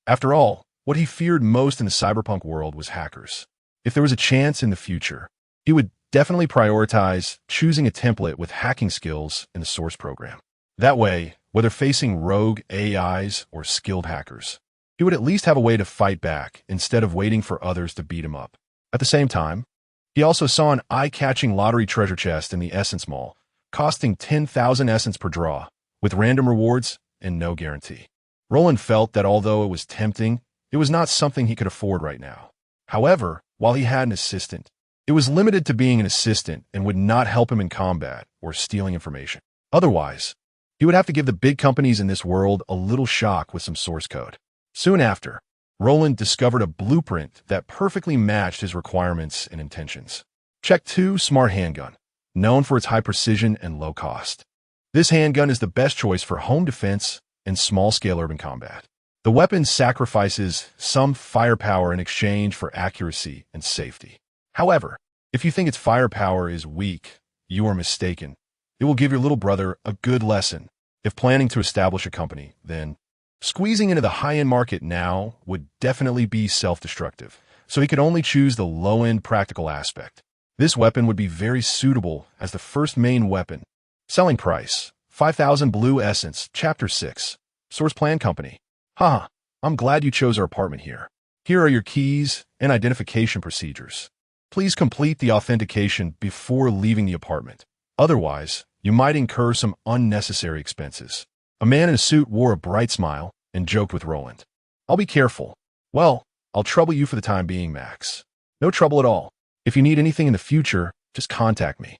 After all, what he feared most in the cyberpunk world was hackers. If there was a chance in the future, he would definitely prioritize choosing a template with hacking skills in the source program. That way, whether facing rogue AIs or skilled hackers, he would at least have a way to fight back instead of waiting for others to beat him up. At the same time, he also saw an eye-catching lottery treasure chest in the Essence Mall, costing 10,000 essence per draw, with random rewards and no guarantee. Roland felt that although it was tempting, it was not something he could afford right now. However, while he had an assistant, it was limited to being an assistant and would not help him in combat or stealing information. Otherwise, he would have to give the big companies in this world a little shock with some source code. Soon after, Roland discovered a blueprint that perfectly matched his requirements and intentions. Check 2 Smart Handgun, known for its high precision and low cost. This handgun is the best choice for home defense and small-scale urban combat. The weapon sacrifices some firepower in exchange for accuracy and safety. However, if you think its firepower is weak, you are mistaken. It will give your little brother a good lesson. If planning to establish a company, then squeezing into the high-end market now would definitely be self-destructive, so he could only choose the low-end practical aspect. This weapon would be very suitable as the first main weapon. Selling price, 5,000 blue essence, Chapter 6. Source Plan Company. Haha, I'm glad you chose our apartment here. Here are your keys and identification procedures. Please complete the authentication before leaving the apartment. Otherwise, you might incur some unnecessary expenses. A man in a suit wore a bright smile and joked with Roland. I'll be careful. Well, I'll trouble you for the time being, Max. No trouble at all. If you need anything in the future, just contact me.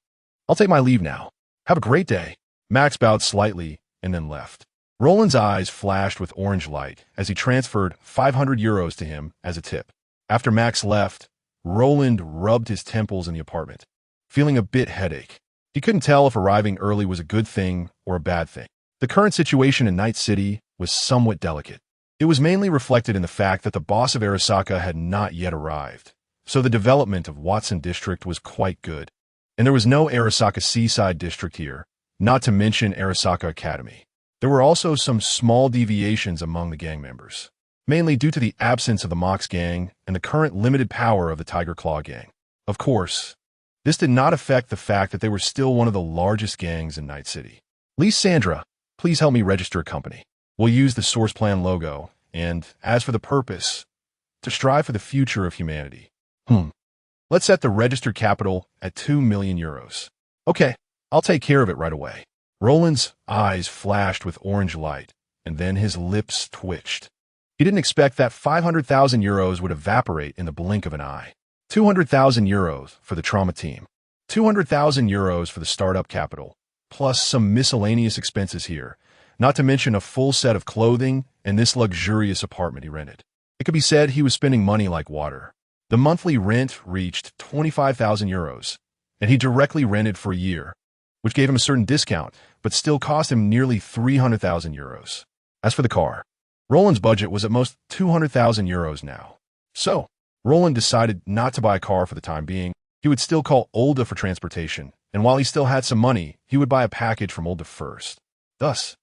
I'll take my leave now. Have a great day. Max bowed slightly and then left. Roland's eyes flashed with orange light as he transferred 500 euros to him as a tip. After Max left, Roland rubbed his temples in the apartment, feeling a bit headache. He couldn't tell if arriving early was a good thing or a bad thing. The current situation in Night City was somewhat delicate. It was mainly reflected in the fact that the boss of Arasaka had not yet arrived, so the development of Watson District was quite good. And there was no Arasaka Seaside District here, not to mention Arasaka Academy. There were also some small deviations among the gang members, mainly due to the absence of the Mox gang and the current limited power of the Tiger Claw gang. Of course, this did not affect the fact that they were still one of the largest gangs in Night City. Sandra, please help me register a company. We'll use the Source Plan logo, and as for the purpose, to strive for the future of humanity. Let's set the registered capital at 2 million euros. Okay, I'll take care of it right away. Roland's eyes flashed with orange light, and then his lips twitched. He didn't expect that 500,000 euros would evaporate in the blink of an eye. 200,000 euros for the trauma team. 200,000 euros for the startup capital, plus some miscellaneous expenses here, not to mention a full set of clothing and this luxurious apartment he rented. It could be said he was spending money like water. The monthly rent reached 25,000 euros, and he directly rented for a year, which gave him a certain discount, but still cost him nearly 300,000 euros. As for the car, Roland's budget was at most 200,000 euros now. So, Roland decided not to buy a car for the time being. He would still call Olda for transportation, and while he still had some money, he would buy a package from Olda first. Thus,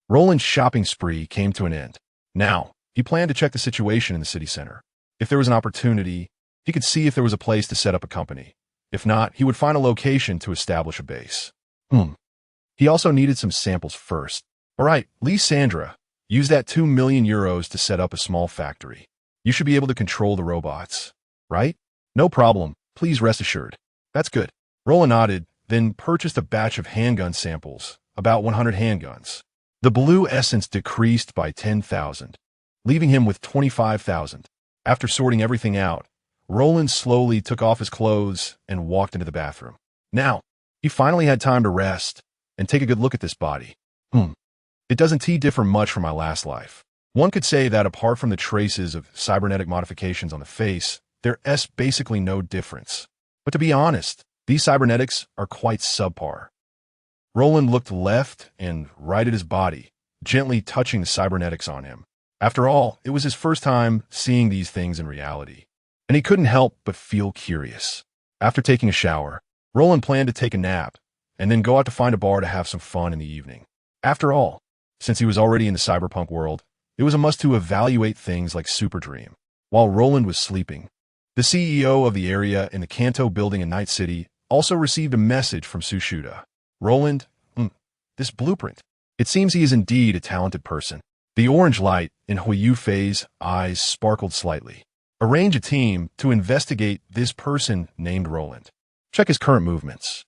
Roland's shopping spree came to an end. Now, he planned to check the situation in the city center. If there was an opportunity, he could see if there was a place to set up a company. If not, he would find a location to establish a base. He also needed some samples first. All right, Sandra, use that 2 million euros to set up a small factory. You should be able to control the robots, right? No problem. Please rest assured. That's good. Roland nodded, then purchased a batch of handgun samples, about 100 handguns. The blue essence decreased by 10,000, leaving him with 25,000. After sorting everything out, Roland slowly took off his clothes and walked into the bathroom. Now, he finally had time to rest and take a good look at this body. It doesn't differ much from my last life. One could say that apart from the traces of cybernetic modifications on the face, there's basically no difference. But to be honest, these cybernetics are quite subpar. Roland looked left and right at his body, gently touching the cybernetics on him. After all, it was his first time seeing these things in reality, and he couldn't help but feel curious. After taking a shower, Roland planned to take a nap and then go out to find a bar to have some fun in the evening. After all, since he was already in the cyberpunk world, it was a must to evaluate things like Superdream. While Roland was sleeping, the CEO of the area in the Kanto building in Night City also received a message from Sushuda. Roland, this blueprint. It seems he is indeed a talented person. The orange light in Huiyufei's eyes sparkled slightly. Arrange a team to investigate this person named Roland. Check his current movements.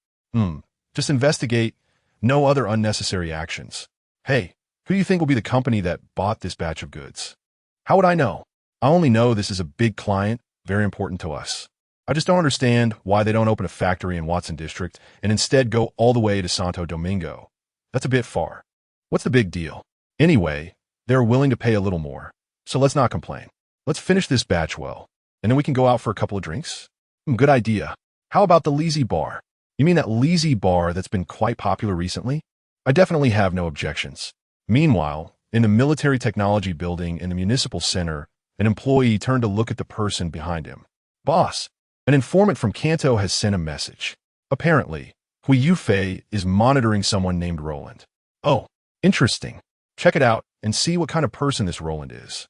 Just investigate. No other unnecessary actions. Hey, who do you think will be the company that bought this batch of goods? How would I know? I only know this is a big client, very important to us. I just don't understand why they don't open a factory in Watson District and instead go all the way to Santo Domingo. That's a bit far. What's the big deal? Anyway, they're willing to pay a little more, so let's not complain. Let's finish this batch well, and then we can go out for a couple of drinks. Good idea. How about the Lazy Bar? You mean that Lazy Bar that's been quite popular recently? I definitely have no objections. Meanwhile, in the military technology building in the municipal center, an employee turned to look at the person behind him. Boss, an informant from Kanto has sent a message. Apparently, Huiyufei is monitoring someone named Roland. Oh, interesting. Check it out and see what kind of person this Roland is.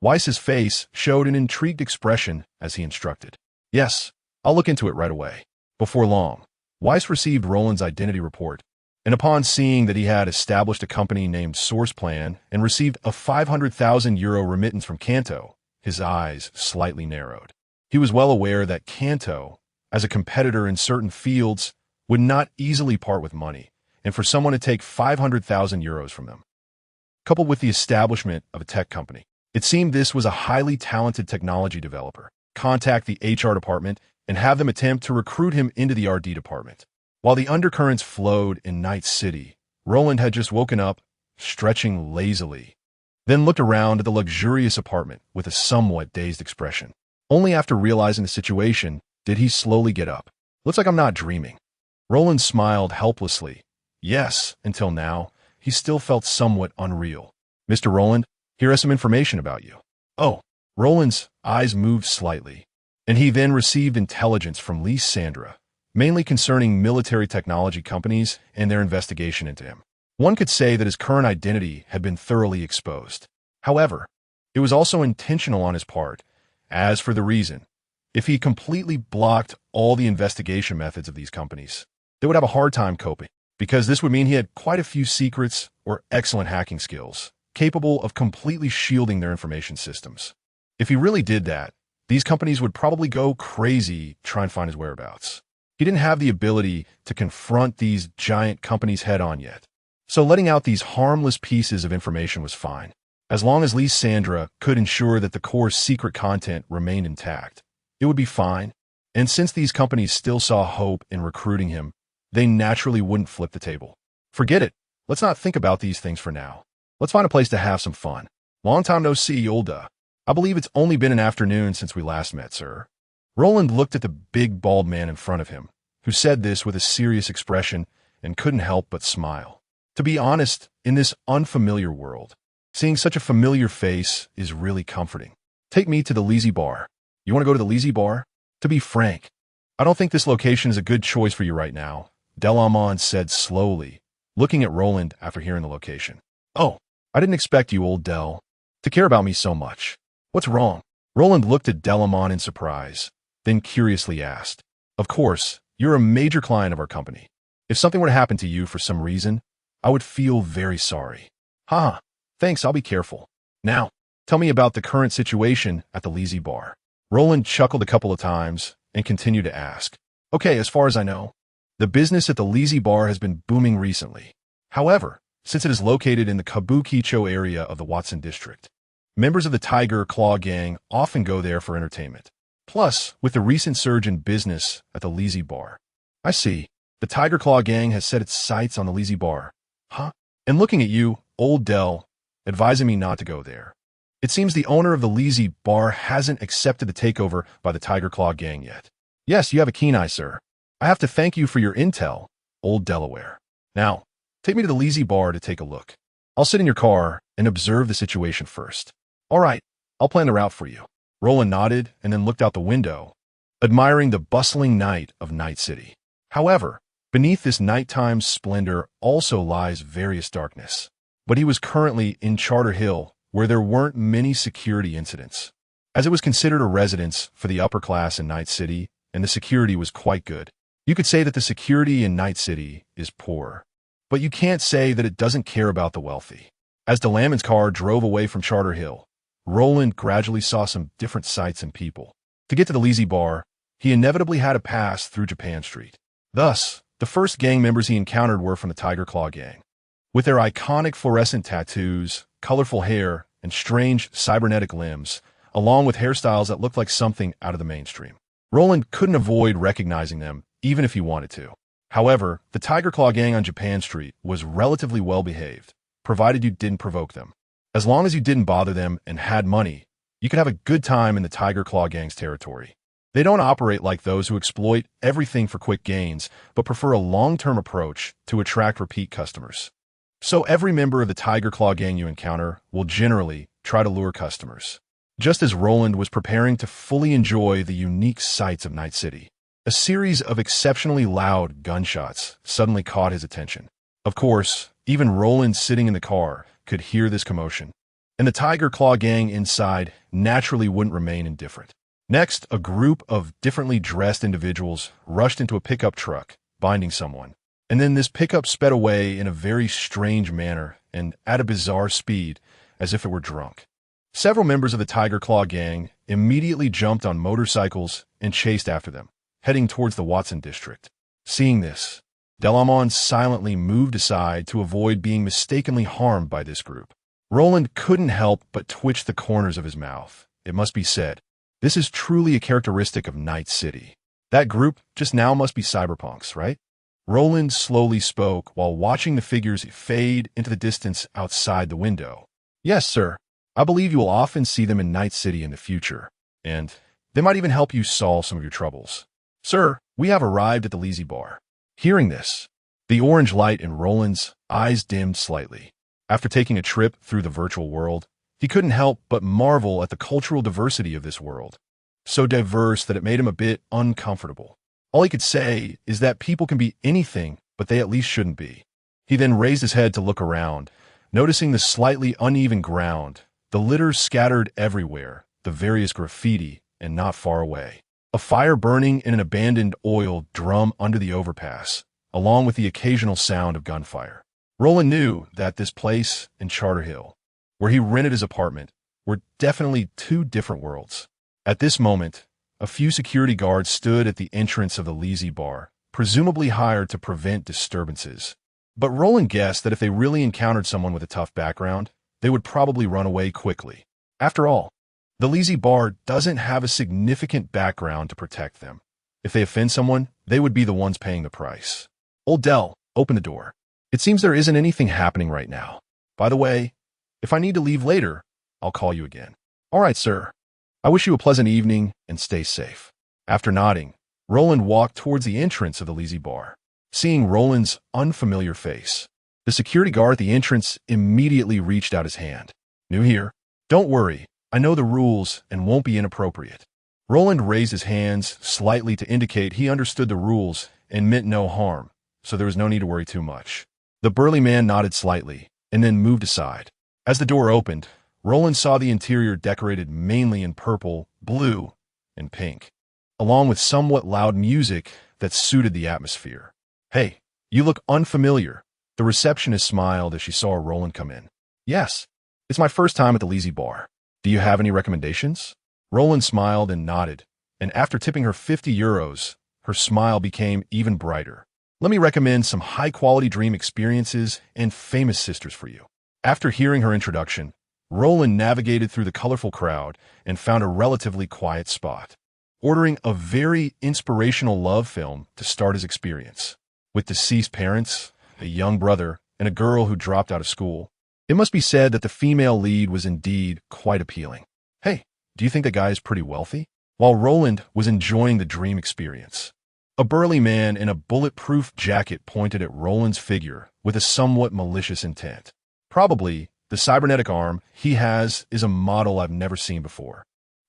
Weiss's face showed an intrigued expression as he instructed. Yes, I'll look into it right away. Before long, Weiss received Roland's identity report, and upon seeing that he had established a company named Source Plan and received a 500,000 euro remittance from Kanto, his eyes slightly narrowed. He was well aware that Kanto, as a competitor in certain fields, would not easily part with money, and for someone to take 500,000 euros from them, coupled with the establishment of a tech company, it seemed this was a highly talented technology developer. Contact the HR department and have them attempt to recruit him into the RD department. While the undercurrents flowed in Night City, Roland had just woken up, stretching lazily, then looked around at the luxurious apartment with a somewhat dazed expression. Only after realizing the situation did he slowly get up. Looks like I'm not dreaming. Roland smiled helplessly. Yes, until now, he still felt somewhat unreal. Mr. Roland, here is some information about you. Oh, Roland's eyes moved slightly, and he then received intelligence from Lysandra, mainly concerning military technology companies and their investigation into him. One could say that his current identity had been thoroughly exposed. However, it was also intentional on his part. As for the reason, if he completely blocked all the investigation methods of these companies, they would have a hard time coping, because this would mean he had quite a few secrets or excellent hacking skills, capable of completely shielding their information systems. If he really did that, these companies would probably go crazy trying to find his whereabouts. He didn't have the ability to confront these giant companies head-on yet, so letting out these harmless pieces of information was fine, as long as Lysandra could ensure that the core's secret content remained intact. It would be fine, and since these companies still saw hope in recruiting him, they naturally wouldn't flip the table. Forget it. Let's not think about these things for now. Let's find a place to have some fun. Long time no see, old-a. I believe it's only been an afternoon since we last met, sir. Roland looked at the big bald man in front of him, who said this with a serious expression and couldn't help but smile. To be honest, in this unfamiliar world, seeing such a familiar face is really comforting. Take me to the Lazy Bar. You want to go to the Lazy Bar? To be frank, I don't think this location is a good choice for you right now, Delamon said slowly, looking at Roland after hearing the location. Oh, I didn't expect you, old Del, to care about me so much. What's wrong? Roland looked at Delamon in surprise, then curiously asked. Of course, you're a major client of our company. If something were to happen to you for some reason, I would feel very sorry. Haha, thanks, I'll be careful. Now, tell me about the current situation at the Lazy Bar. Roland chuckled a couple of times and continued to ask. Okay, as far as I know, the business at the Lazy Bar has been booming recently. However, since it is located in the Kabukicho area of the Watson District, members of the Tiger Claw Gang often go there for entertainment. Plus, with the recent surge in business at the Lazy Bar. I see. The Tiger Claw Gang has set its sights on the Lazy Bar. Huh? And looking at you, old Del, advising me not to go there. It seems the owner of the Lazy Bar hasn't accepted the takeover by the Tiger Claw Gang yet. Yes, you have a keen eye, sir. I have to thank you for your intel, old Delaware. Now, take me to the Lazy Bar to take a look. I'll sit in your car and observe the situation first. All right, I'll plan the route for you. Roland nodded and then looked out the window, admiring the bustling night of Night City. However, beneath this nighttime splendor also lies various darkness. But he was currently in Charter Hill, where there weren't many security incidents, as it was considered a residence for the upper class in Night City, and the security was quite good. You could say that the security in Night City is poor, but you can't say that it doesn't care about the wealthy. As DeLamon's car drove away from Charter Hill, Roland gradually saw some different sights and people. To get to the Lazy Bar, he inevitably had to pass through Japan Street. Thus, the first gang members he encountered were from the Tiger Claw gang. With their iconic fluorescent tattoos, colorful hair, and strange cybernetic limbs, along with hairstyles that looked like something out of the mainstream. Roland couldn't avoid recognizing them, even if he wanted to. However, the Tiger Claw gang on Japan Street was relatively well-behaved, provided you didn't provoke them. As long as you didn't bother them and had money, you could have a good time in the Tiger Claw gang's territory. They don't operate like those who exploit everything for quick gains, but prefer a long-term approach to attract repeat customers. So every member of the Tiger Claw gang you encounter will generally try to lure customers. Just as Roland was preparing to fully enjoy the unique sights of Night City, a series of exceptionally loud gunshots suddenly caught his attention. Of course, even Roland sitting in the car could hear this commotion, and the Tiger Claw gang inside naturally wouldn't remain indifferent. Next, a group of differently dressed individuals rushed into a pickup truck, binding someone. And then this pickup sped away in a very strange manner and at a bizarre speed, as if it were drunk. Several members of the Tiger Claw gang immediately jumped on motorcycles and chased after them, heading towards the Watson district. Seeing this, Delamon silently moved aside to avoid being mistakenly harmed by this group. Roland couldn't help but twitch the corners of his mouth. It must be said, this is truly a characteristic of Night City. That group just now must be cyberpunks, right? Roland slowly spoke while watching the figures fade into the distance outside the window. Yes, sir. I believe you will often see them in Night City in the future, and they might even help you solve some of your troubles. Sir, we have arrived at the Lazy Bar. Hearing this, the orange light in Roland's eyes dimmed slightly. After taking a trip through the virtual world, he couldn't help but marvel at the cultural diversity of this world. So diverse that it made him a bit uncomfortable. All he could say is that people can be anything, but they at least shouldn't be. He then raised his head to look around, noticing the slightly uneven ground, the litter scattered everywhere, the various graffiti, and not far away. A fire burning in an abandoned oil drum under the overpass, along with the occasional sound of gunfire. Roland knew that this place and Charter Hill, where he rented his apartment, were definitely two different worlds. At this moment, a few security guards stood at the entrance of the Lazy Bar, presumably hired to prevent disturbances. But Roland guessed that if they really encountered someone with a tough background, they would probably run away quickly. After all, the Lazy Bar doesn't have a significant background to protect them. If they offend someone, they would be the ones paying the price. Old Dell, open the door. It seems there isn't anything happening right now. By the way, if I need to leave later, I'll call you again. All right, sir. I wish you a pleasant evening and stay safe. After nodding, Roland walked towards the entrance of the Lazy Bar. Seeing Roland's unfamiliar face, the security guard at the entrance immediately reached out his hand. New here? Don't worry, I know the rules and won't be inappropriate. Roland raised his hands slightly to indicate he understood the rules and meant no harm, so there was no need to worry too much. The burly man nodded slightly and then moved aside. As the door opened, Roland saw the interior decorated mainly in purple, blue, and pink, along with somewhat loud music that suited the atmosphere. Hey, you look unfamiliar. The receptionist smiled as she saw Roland come in. Yes, it's my first time at the Lazy Bar. Do you have any recommendations? Roland smiled and nodded, and after tipping her 50 euros, her smile became even brighter. Let me recommend some high-quality dream experiences and famous sisters for you. After hearing her introduction, Roland navigated through the colorful crowd and found a relatively quiet spot, ordering a very inspirational love film to start his experience. With deceased parents, a young brother, and a girl who dropped out of school, it must be said that the female lead was indeed quite appealing. Hey, do you think the guy is pretty wealthy? While Roland was enjoying the dream experience, a burly man in a bulletproof jacket pointed at Roland's figure with a somewhat malicious intent. Probably, the cybernetic arm he has is a model I've never seen before,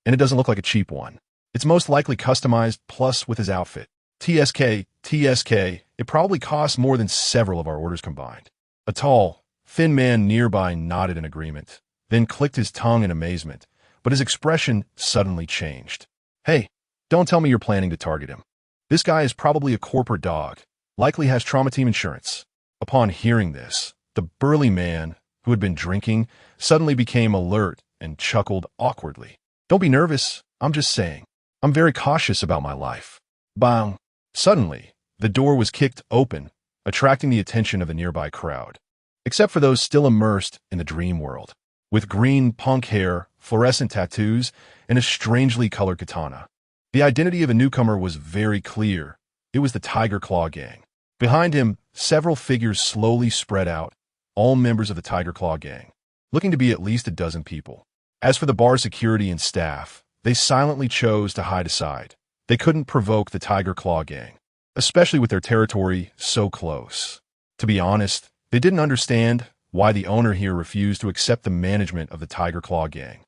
and it doesn't look like a cheap one. It's most likely customized plus with his outfit. TSK, TSK, it probably costs more than several of our orders combined. A tall, thin man nearby nodded in agreement, then clicked his tongue in amazement, but his expression suddenly changed. Hey, don't tell me you're planning to target him. This guy is probably a corporate dog, likely has trauma team insurance. Upon hearing this, the burly man, who had been drinking, suddenly became alert and chuckled awkwardly. Don't be nervous, I'm just saying. I'm very cautious about my life. Bang! Suddenly, the door was kicked open, attracting the attention of the nearby crowd, except for those still immersed in the dream world, with green punk hair, fluorescent tattoos, and a strangely colored katana. The identity of a newcomer was very clear. It was the Tiger Claw Gang. Behind him, several figures slowly spread out, all members of the Tiger Claw Gang, looking to be at least a dozen people. As for the bar security and staff, they silently chose to hide aside. They couldn't provoke the Tiger Claw Gang, especially with their territory so close. To be honest, they didn't understand why the owner here refused to accept the management of the Tiger Claw Gang,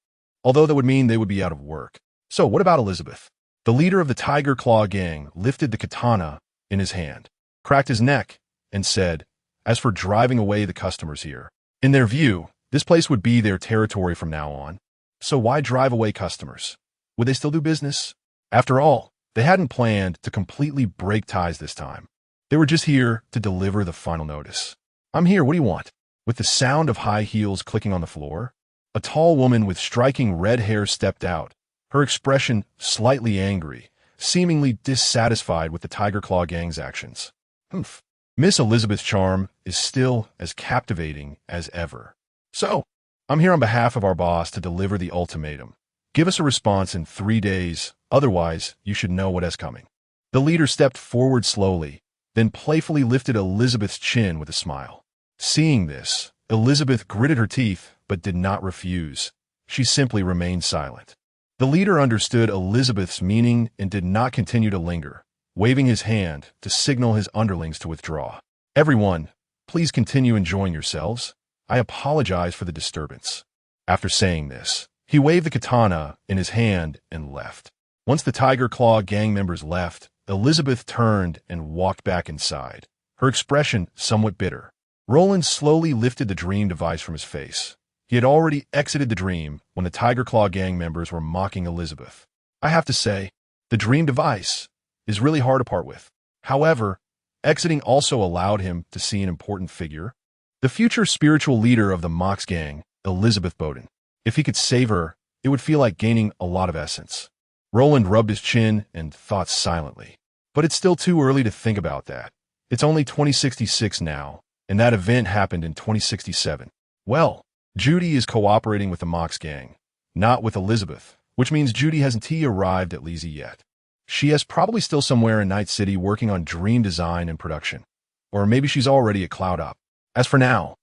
although that would mean they would be out of work. So what about Elizabeth? The leader of the Tiger Claw Gang lifted the katana in his hand, cracked his neck, and said, as for driving away the customers here, in their view, this place would be their territory from now on. So why drive away customers? Would they still do business? After all, they hadn't planned to completely break ties this time. They were just here to deliver the final notice. I'm here, what do you want? With the sound of high heels clicking on the floor, a tall woman with striking red hair stepped out, her expression slightly angry, seemingly dissatisfied with the Tiger Claw Gang's actions. Humph. Miss Elizabeth's charm is still as captivating as ever. So, I'm here on behalf of our boss to deliver the ultimatum. Give us a response in 3 days, otherwise you should know what is coming. The leader stepped forward slowly, then playfully lifted Elizabeth's chin with a smile. Seeing this, Elizabeth gritted her teeth but did not refuse. She simply remained silent. The leader understood Elizabeth's meaning and did not continue to linger, waving his hand to signal his underlings to withdraw. Everyone, please continue enjoying yourselves. I apologize for the disturbance. After saying this, he waved the katana in his hand and left. Once the Tiger Claw Gang members left, Elizabeth turned and walked back inside, her expression somewhat bitter. Roland slowly lifted the dream device from his face. He had already exited the dream when the Tiger Claw Gang members were mocking Elizabeth. I have to say, the dream device is really hard to part with. However, exiting also allowed him to see an important figure, the future spiritual leader of the Mox Gang, Elizabeth Bowden. If he could save her, it would feel like gaining a lot of essence. Roland rubbed his chin and thought silently. But it's still too early to think about that. It's only 2066 now, and that event happened in 2067. Well, Judy is cooperating with the Mox Gang, not with Elizabeth, which means Judy hasn't arrived at Lizzie yet. She is probably still somewhere in Night City working on dream design and production. Or maybe she's already at Cloud Up. As for now,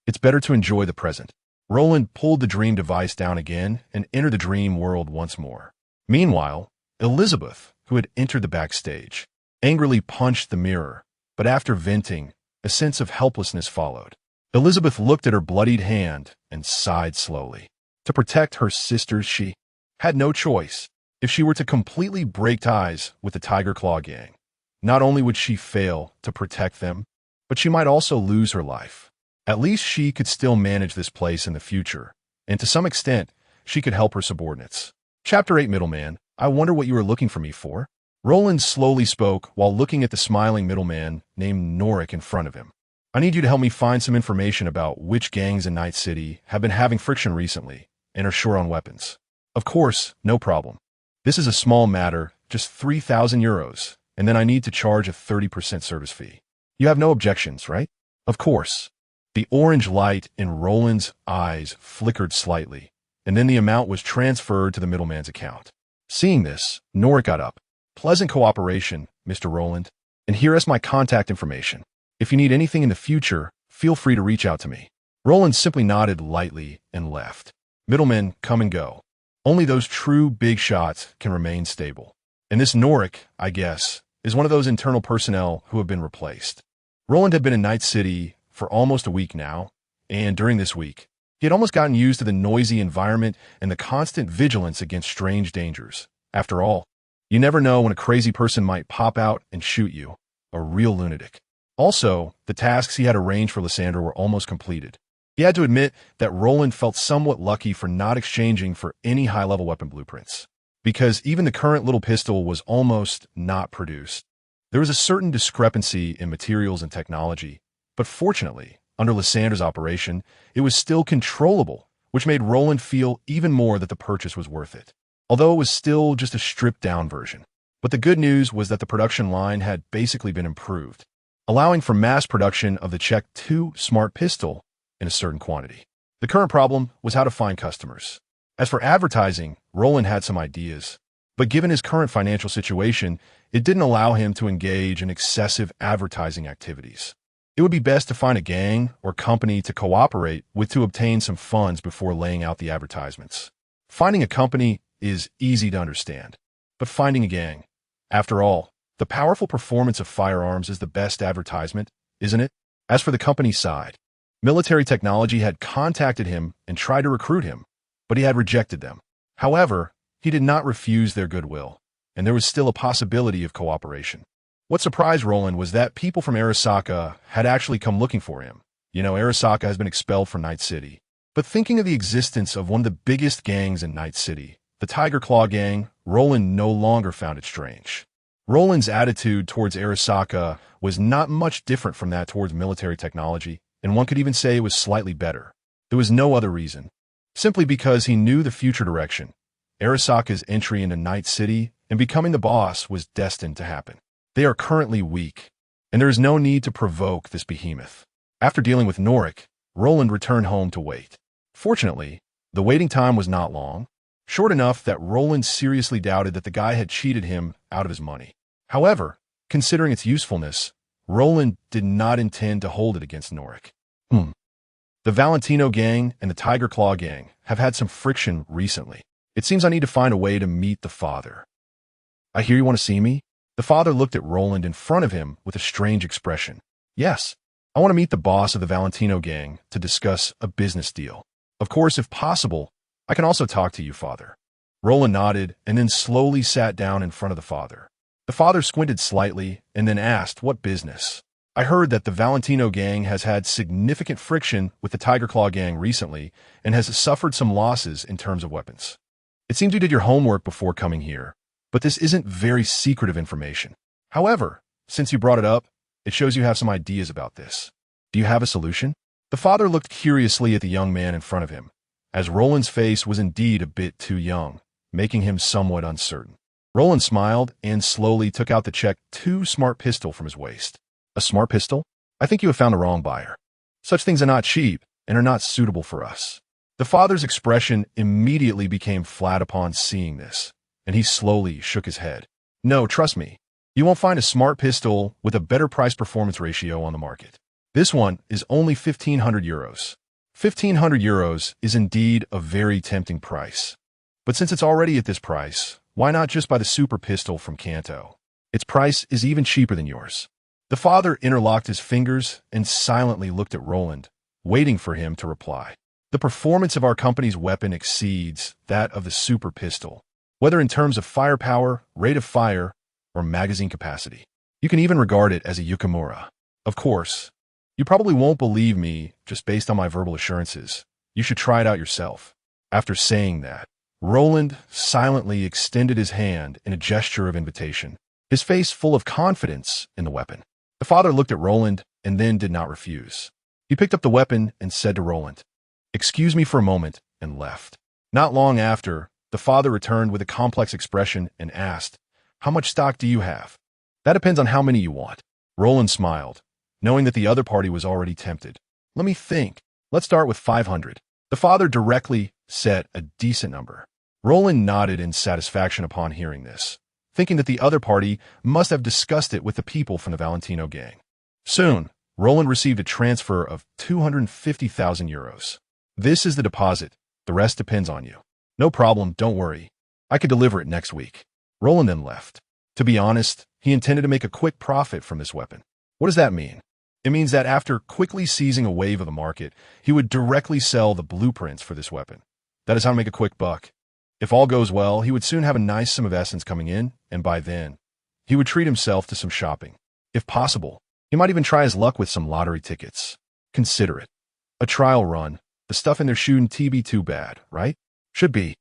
it's better to enjoy the present. Roland pulled the dream device down again and entered the dream world once more. Meanwhile, Elizabeth, who had entered the backstage, angrily punched the mirror, but after venting, a sense of helplessness followed. Elizabeth looked at her bloodied hand and sighed slowly. To protect her sisters, she had no choice. If she were to completely break ties with the Tiger Claw Gang, not only would she fail to protect them, but she might also lose her life. At least she could still manage this place in the future, and to some extent, she could help her subordinates. Chapter 8 Middleman, I wonder what you were looking for me for? Roland slowly spoke while looking at the smiling middleman named Norik in front of him. I need you to help me find some information about which gangs in Night City have been having friction recently and are short on weapons. Of course, no problem. This is a small matter, just 3,000 euros, and then I need to charge a 30% service fee. You have no objections, right? Of course. The orange light in Roland's eyes flickered slightly, and then the amount was transferred to the middleman's account. Seeing this, Norik got up. Pleasant cooperation, Mr. Roland, and here is my contact information. If you need anything in the future, feel free to reach out to me. Roland simply nodded lightly and left. Middlemen come and go. Only those true big shots can remain stable. And this Norik, I guess, is one of those internal personnel who have been replaced. Roland had been in Night City for almost a week now, and during this week, he had almost gotten used to the noisy environment and the constant vigilance against strange dangers. After all, you never know when a crazy person might pop out and shoot you. a real lunatic. Also, the tasks he had arranged for Lysandra were almost completed. He had to admit that Roland felt somewhat lucky for not exchanging for any high-level weapon blueprints, because even the current little pistol was almost not produced. There was a certain discrepancy in materials and technology, but fortunately, under Lysandra's operation, it was still controllable, which made Roland feel even more that the purchase was worth it, although it was still just a stripped-down version. But the good news was that the production line had basically been improved, allowing for mass production of the Czech 2 smart pistol in a certain quantity. The current problem was how to find customers. As for advertising, Roland had some ideas, but given his current financial situation, it didn't allow him to engage in excessive advertising activities. It would be best to find a gang or company to cooperate with to obtain some funds before laying out the advertisements. Finding a company is easy to understand, but finding a gang, after all, the powerful performance of firearms is the best advertisement, isn't it? As for the company's side, military technology had contacted him and tried to recruit him, but he had rejected them. However, he did not refuse their goodwill, and there was still a possibility of cooperation. What surprised Roland was that people from Arasaka had actually come looking for him. Arasaka has been expelled from Night City. But thinking of the existence of one of the biggest gangs in Night City, the Tiger Claw Gang, Roland no longer found it strange. Roland's attitude towards Arasaka was not much different from that towards military technology, and one could even say it was slightly better. There was no other reason. Simply because he knew the future direction. Arasaka's entry into Night City and becoming the boss was destined to happen. They are currently weak, and there is no need to provoke this behemoth. After dealing with Norik, Roland returned home to wait. Fortunately, the waiting time was not long, short enough that Roland seriously doubted that the guy had cheated him out of his money. However, considering its usefulness, Roland did not intend to hold it against Norik. The Valentino gang and the Tiger Claw gang have had some friction recently. It seems I need to find a way to meet the father. I hear you want to see me? The father looked at Roland in front of him with a strange expression. Yes, I want to meet the boss of the Valentino gang to discuss a business deal. Of course, if possible, I can also talk to you, father. Roland nodded and then slowly sat down in front of the father. The father squinted slightly and then asked, "What business?" I heard that the Valentino gang has had significant friction with the Tiger Claw gang recently and has suffered some losses in terms of weapons. It seems you did your homework before coming here, but this isn't very secretive information. However, since you brought it up, it shows you have some ideas about this. Do you have a solution? The father looked curiously at the young man in front of him, as Roland's face was indeed a bit too young, making him somewhat uncertain. Roland smiled and slowly took out the Czech 2 smart pistol from his waist. A smart pistol? I think you have found the wrong buyer. Such things are not cheap and are not suitable for us. The father's expression immediately became flat upon seeing this, and he slowly shook his head. No, trust me, you won't find a smart pistol with a better price-performance ratio on the market. This one is only 1,500 euros. 1,500 euros is indeed a very tempting price. But since it's already at this price, why not just buy the super pistol from Kanto? Its price is even cheaper than yours. The father interlocked his fingers and silently looked at Roland, waiting for him to reply. The performance of our company's weapon exceeds that of the super pistol, whether in terms of firepower, rate of fire, or magazine capacity. You can even regard it as a Yukimura. Of course, you probably won't believe me just based on my verbal assurances. You should try it out yourself. After saying that, Roland silently extended his hand in a gesture of invitation, his face full of confidence in the weapon. The father looked at Roland and then did not refuse. He picked up the weapon and said to Roland, "Excuse me for a moment," and left. Not long after, the father returned with a complex expression and asked, "How much stock do you have?" "That depends on how many you want." Roland smiled, knowing that the other party was already tempted. "Let me think. Let's start with 500. The father directly set a decent number. Roland nodded in satisfaction upon hearing this, thinking that the other party must have discussed it with the people from the Valentino gang. Soon, Roland received a transfer of 250,000 euros. "This is the deposit. The rest depends on you." "No problem, don't worry. I could deliver it next week." Roland then left. To be honest, he intended to make a quick profit from this weapon. What does that mean? It means that after quickly seizing a wave of the market, he would directly sell the blueprints for this weapon. That is how to make a quick buck. If all goes well, he would soon have a nice sum of essence coming in, and by then, he would treat himself to some shopping. If possible, he might even try his luck with some lottery tickets. Consider it. A trial run. The stuff in there shouldn't be too bad, right? Should be.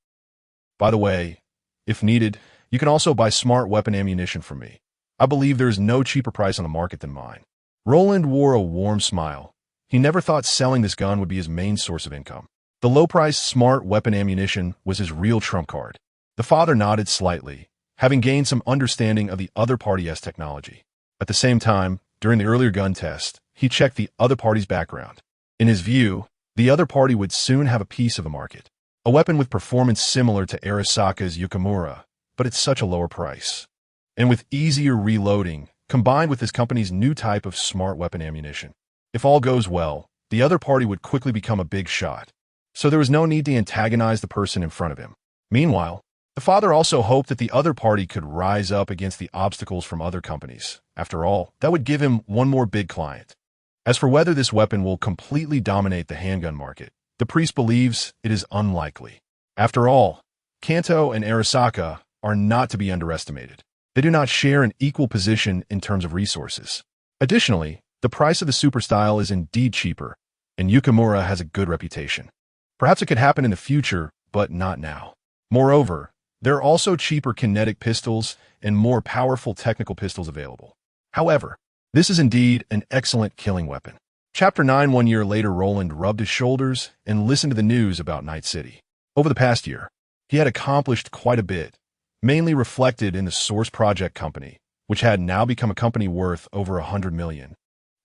By the way, if needed, you can also buy smart weapon ammunition from me. I believe there is no cheaper price on the market than mine. Roland wore a warm smile. He never thought selling this gun would be his main source of income. The low-priced smart weapon ammunition was his real trump card. The father nodded slightly, having gained some understanding of the other party's technology. At the same time, during the earlier gun test, he checked the other party's background. In his view, the other party would soon have a piece of the market. A weapon with performance similar to Arasaka's Yukimura, but at such a lower price. And with easier reloading, combined with his company's new type of smart weapon ammunition. If all goes well, the other party would quickly become a big shot. So there was no need to antagonize the person in front of him. Meanwhile, the father also hoped that the other party could rise up against the obstacles from other companies. After all, that would give him one more big client. As for whether this weapon will completely dominate the handgun market, the priest believes it is unlikely. After all, Kanto and Arasaka are not to be underestimated. They do not share an equal position in terms of resources. Additionally, the price of the super style is indeed cheaper, and Yukimura has a good reputation. Perhaps it could happen in the future, but not now. Moreover, there are also cheaper kinetic pistols and more powerful technical pistols available. However, this is indeed an excellent killing weapon. Chapter 9. 1 year later, Roland rubbed his shoulders and listened to the news about Night City. Over the past year, he had accomplished quite a bit, mainly reflected in the Source Project Company, which had now become a company worth over $100 million,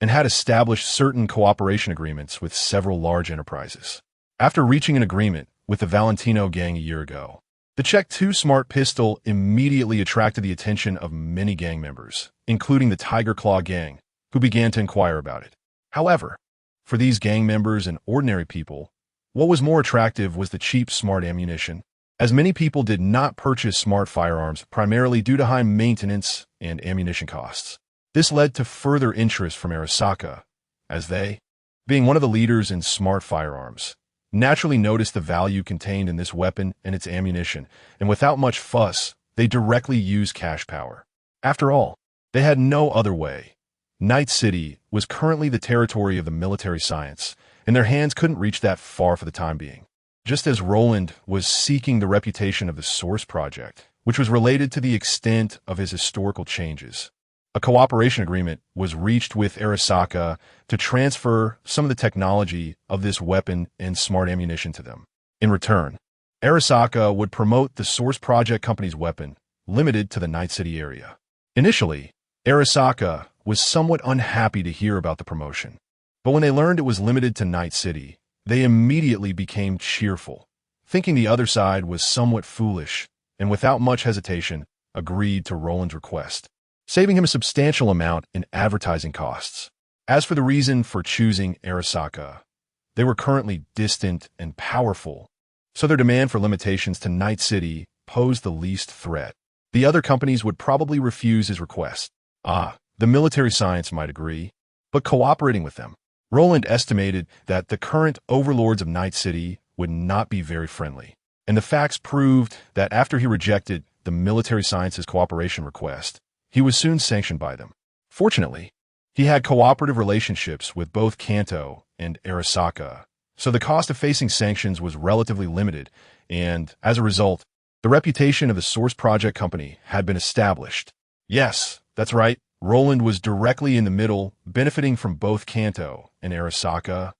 and had established certain cooperation agreements with several large enterprises. After reaching an agreement with the Valentino gang a year ago, the Czech 2 Smart pistol immediately attracted the attention of many gang members, including the Tiger Claw gang, who began to inquire about it. However, for these gang members and ordinary people, what was more attractive was the cheap smart ammunition, as many people did not purchase smart firearms primarily due to high maintenance and ammunition costs. This led to further interest from Arasaka, as they, being one of the leaders in smart firearms, naturally noticed the value contained in this weapon and its ammunition, and without much fuss, they directly used cash power. After all, they had no other way. Night City was currently the territory of the military science, and their hands couldn't reach that far for the time being. Just as Roland was seeking the reputation of the Source Project, which was related to the extent of his historical changes, a cooperation agreement was reached with Arasaka to transfer some of the technology of this weapon and smart ammunition to them. In return, Arasaka would promote the Source Project Company's weapon, limited to the Night City area. Initially, Arasaka was somewhat unhappy to hear about the promotion, but when they learned it was limited to Night City, they immediately became cheerful, thinking the other side was somewhat foolish, and without much hesitation, agreed to Roland's request, saving him a substantial amount in advertising costs. As for the reason for choosing Arasaka, they were currently distant and powerful, so their demand for limitations to Night City posed the least threat. The other companies would probably refuse his request. The military science might agree, but cooperating with them, Roland estimated that the current overlords of Night City would not be very friendly, and the facts proved that after he rejected the military science's cooperation request, he was soon sanctioned by them. Fortunately, he had cooperative relationships with both Kanto and Arasaka, so the cost of facing sanctions was relatively limited, and, as a result, the reputation of the Source Project Company had been established. Yes, that's right. Roland was directly in the middle, benefiting from both Kanto and Arasaka,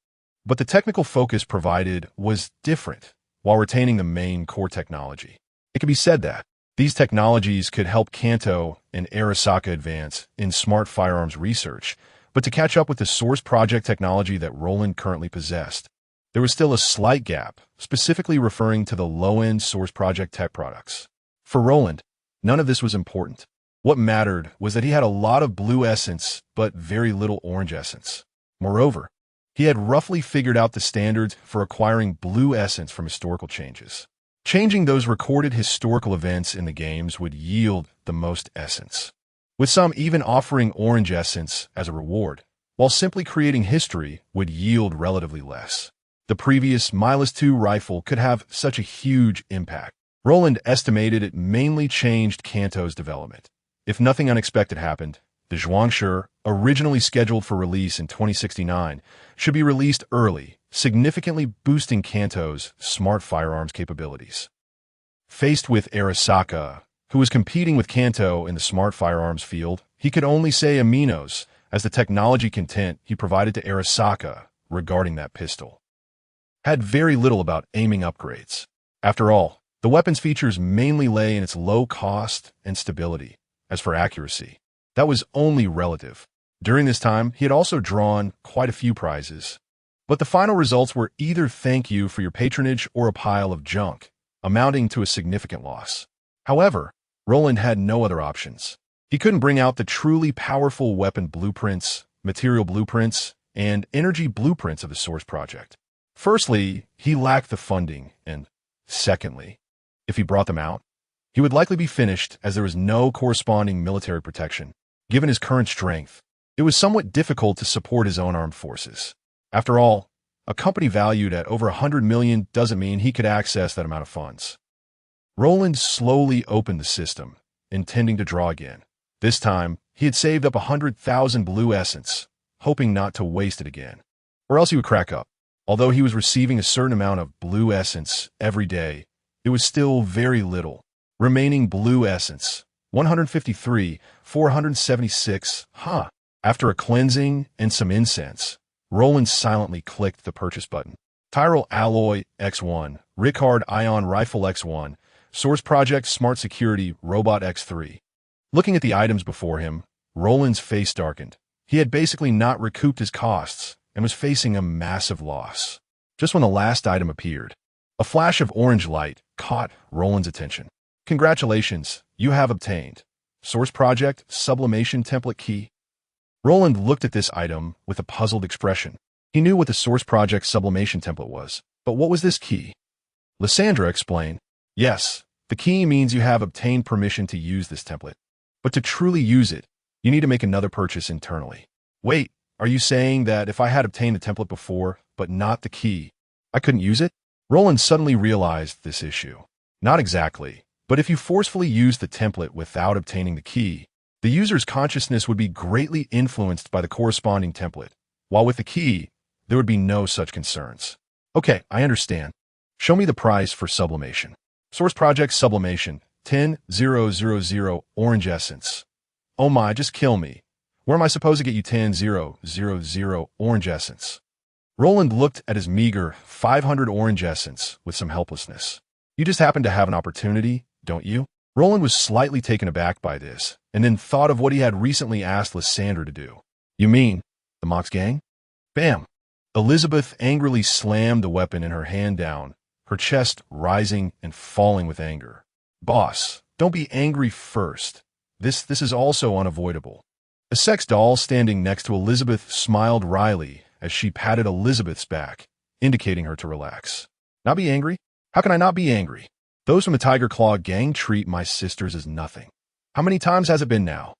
but the technical focus provided was different, while retaining the main core technology. It could be said that these technologies could help Kanto and Arasaka advance in smart firearms research, but to catch up with the Source Project technology that Roland currently possessed, there was still a slight gap, specifically referring to the low-end Source Project tech products. For Roland, none of this was important. What mattered was that he had a lot of blue essence, but very little orange essence. Moreover, he had roughly figured out the standards for acquiring blue essence from historical changes. Changing those recorded historical events in the games would yield the most essence, with some even offering orange essence as a reward, while simply creating history would yield relatively less. The previous Milas II rifle could have such a huge impact. Roland estimated it mainly changed Kanto's development. If nothing unexpected happened, The Zhuangshi, originally scheduled for release in 2069, should be released early, significantly boosting Kanto's smart firearms capabilities. Faced with Arasaka, who was competing with Kanto in the smart firearms field, he could only say aminos as the technology content he provided to Arasaka regarding that pistol had very little about aiming upgrades. After all, the weapon's features mainly lay in its low cost and stability. As for accuracy, that was only relative. During this time, he had also drawn quite a few prizes. But the final results were either thank you for your patronage or a pile of junk, amounting to a significant loss. However, Roland had no other options. He couldn't bring out the truly powerful weapon blueprints, material blueprints, and energy blueprints of the source project. Firstly, he lacked the funding, and secondly, if he brought them out, he would likely be finished as there was no corresponding military protection. Given his current strength, it was somewhat difficult to support his own armed forces. After all, a company valued at over 100 million doesn't mean he could access that amount of funds. Roland slowly opened the system, intending to draw again. This time, he had saved up 100,000 blue essence, hoping not to waste it again, or else he would crack up. Although he was receiving a certain amount of blue essence every day, it was still very little. Remaining blue essence, 153, 476, After a cleansing and some incense, Roland silently clicked the purchase button. Tyrol Alloy X1, Ricard Ion Rifle X1, Source Project Smart Security Robot X3. Looking at the items before him, Roland's face darkened. He had basically not recouped his costs and was facing a massive loss. Just when the last item appeared, a flash of orange light caught Roland's attention. Congratulations, you have obtained Source Project Sublimation Template Key. Roland looked at this item with a puzzled expression. He knew what the Source Project Sublimation Template was, but what was this key? Lysandra explained, yes, the key means you have obtained permission to use this template. But to truly use it, you need to make another purchase internally. Wait, are you saying that if I had obtained the template before, but not the key, I couldn't use it? Roland suddenly realized this issue. Not exactly, but if you forcefully use the template without obtaining the key, the user's consciousness would be greatly influenced by the corresponding template, while with the key, there would be no such concerns. Okay, I understand. Show me the price for sublimation. Source Project Sublimation, 10,000 orange essence. Oh my, just kill me. Where am I supposed to get you 10,000 orange essence? Roland looked at his meager 500 orange essence with some helplessness. You just happen to have an opportunity, don't you? Roland was slightly taken aback by this, and then thought of what he had recently asked Lysandra to do. You mean, the Mox gang? Bam! Elizabeth angrily slammed the weapon in her hand down, her chest rising and falling with anger. Boss, don't be angry first. This is also unavoidable. A sex doll standing next to Elizabeth smiled wryly as she patted Elizabeth's back, indicating her to relax. Not be angry? How can I not be angry? Those from the Tiger Claw gang treat my sisters as nothing. How many times has it been now?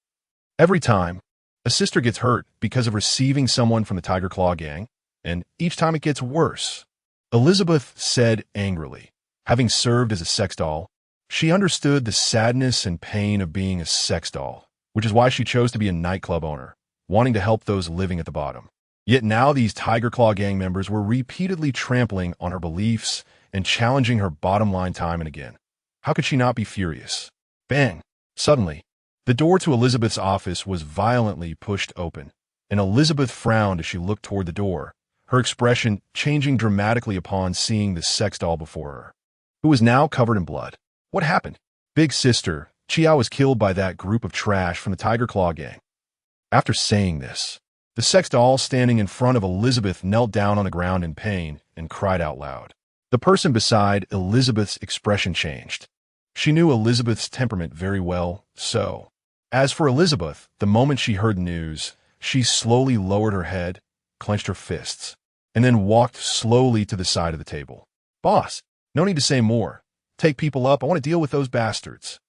Every time. A sister gets hurt because of receiving someone from the Tiger Claw gang, and each time it gets worse. Elizabeth said angrily. Having served as a sex doll, she understood the sadness and pain of being a sex doll, which is why she chose to be a nightclub owner, wanting to help those living at the bottom. Yet now these Tiger Claw gang members were repeatedly trampling on her beliefs and challenging her bottom line time and again. How could she not be furious? Bang! Suddenly, the door to Elizabeth's office was violently pushed open, and Elizabeth frowned as she looked toward the door, her expression changing dramatically upon seeing the sex doll before her, who was now covered in blood. What happened? Big sister, Chiao was killed by that group of trash from the Tiger Claw gang. After saying this, the sex doll standing in front of Elizabeth knelt down on the ground in pain and cried out loud. The person beside Elizabeth's expression changed. She knew Elizabeth's temperament very well, so. As for Elizabeth, the moment she heard the news, she slowly lowered her head, clenched her fists, and then walked slowly to the side of the table. Boss, no need to say more. Take people up, I want to deal with those bastards.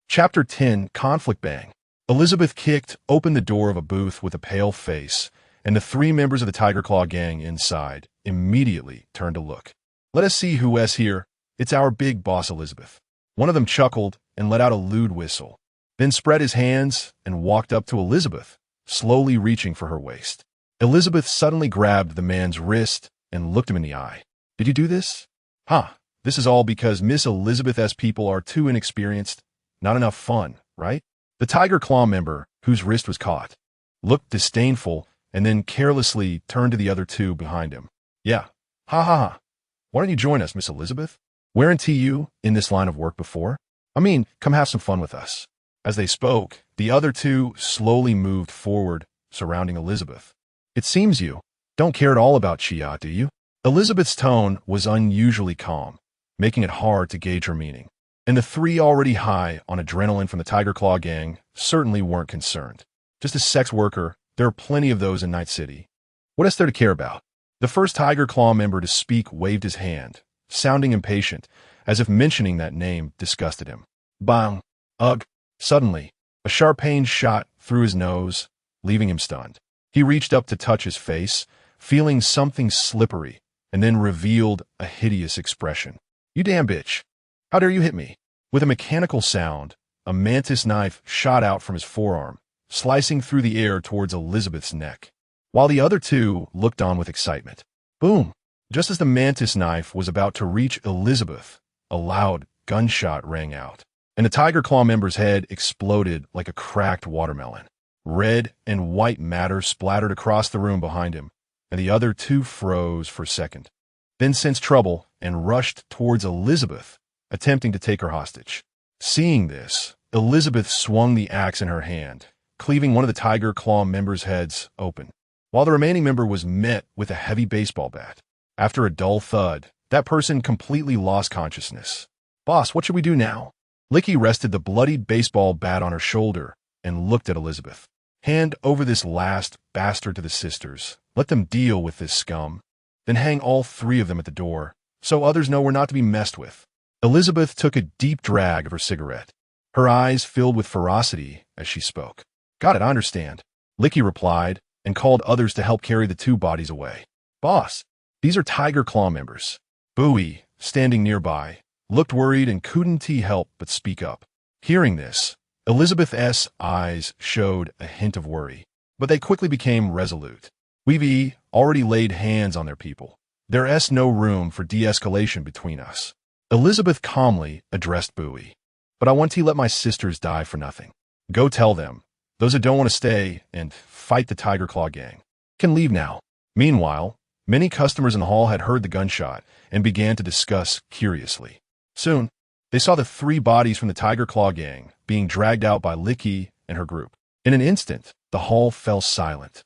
Chapter 10, Conflict Bang. Elizabeth kicked open the door of a booth with a pale face, and the three members of the Tiger Claw gang inside immediately turned to look. Let us see who's here. It's our big boss, Elizabeth. One of them chuckled and let out a lewd whistle, then spread his hands and walked up to Elizabeth, slowly reaching for her waist. Elizabeth suddenly grabbed the man's wrist and looked him in the eye. "Did you do this?" "Huh. This is all because Miss Elizabeth's people are too inexperienced. Not enough fun, right?" The Tiger Claw member, whose wrist was caught, looked disdainful and then carelessly turned to the other two behind him. "Yeah. Ha ha ha. Why don't you join us, Miss Elizabeth? Weren't you in this line of work before? I mean, come have some fun with us." As they spoke, the other two slowly moved forward, surrounding Elizabeth. "It seems you don't care at all about Chia, do you?" Elizabeth's tone was unusually calm, making it hard to gauge her meaning. And the three already high on adrenaline from the Tiger Claw gang certainly weren't concerned. Just a sex worker, there are plenty of those in Night City. What is there to care about? The first Tiger Claw member to speak waved his hand, sounding impatient, as if mentioning that name disgusted him. Bang! Ugh! Suddenly, a sharp pain shot through his nose, leaving him stunned. He reached up to touch his face, feeling something slippery, and then revealed a hideous expression. "You damn bitch! How dare you hit me?" With a mechanical sound, a mantis knife shot out from his forearm, slicing through the air towards Elizabeth's neck, while the other two looked on with excitement. Boom! Just as the mantis knife was about to reach Elizabeth, a loud gunshot rang out, and the Tiger Claw member's head exploded like a cracked watermelon. Red and white matter splattered across the room behind him, and the other two froze for a second, then sensed trouble and rushed towards Elizabeth, attempting to take her hostage. Seeing this, Elizabeth swung the axe in her hand, cleaving one of the Tiger Claw members' heads open, while the remaining member was met with a heavy baseball bat. After a dull thud, that person completely lost consciousness. "Boss, what should we do now?" Licky rested the bloodied baseball bat on her shoulder and looked at Elizabeth. "Hand over this last bastard to the sisters. Let them deal with this scum. Then hang all three of them at the door, so others know we're not to be messed with." Elizabeth took a deep drag of her cigarette. Her eyes filled with ferocity as she spoke. "Got it, I understand," Licky replied, and called others to help carry the two bodies away. "Boss, these are Tiger Claw members." Bowie, standing nearby, looked worried and couldn't help but speak up. Hearing this, Elizabeth's eyes showed a hint of worry, but they quickly became resolute. "We've already laid hands on their people. There's no room for de-escalation between us." Elizabeth calmly addressed Bowie. "But I want to let my sisters die for nothing. Go tell them, those who don't want to stay and fight the Tiger Claw gang can leave now." Meanwhile, many customers in the hall had heard the gunshot and began to discuss curiously. Soon, they saw the three bodies from the Tiger Claw gang being dragged out by Licky and her group. In an instant, the hall fell silent,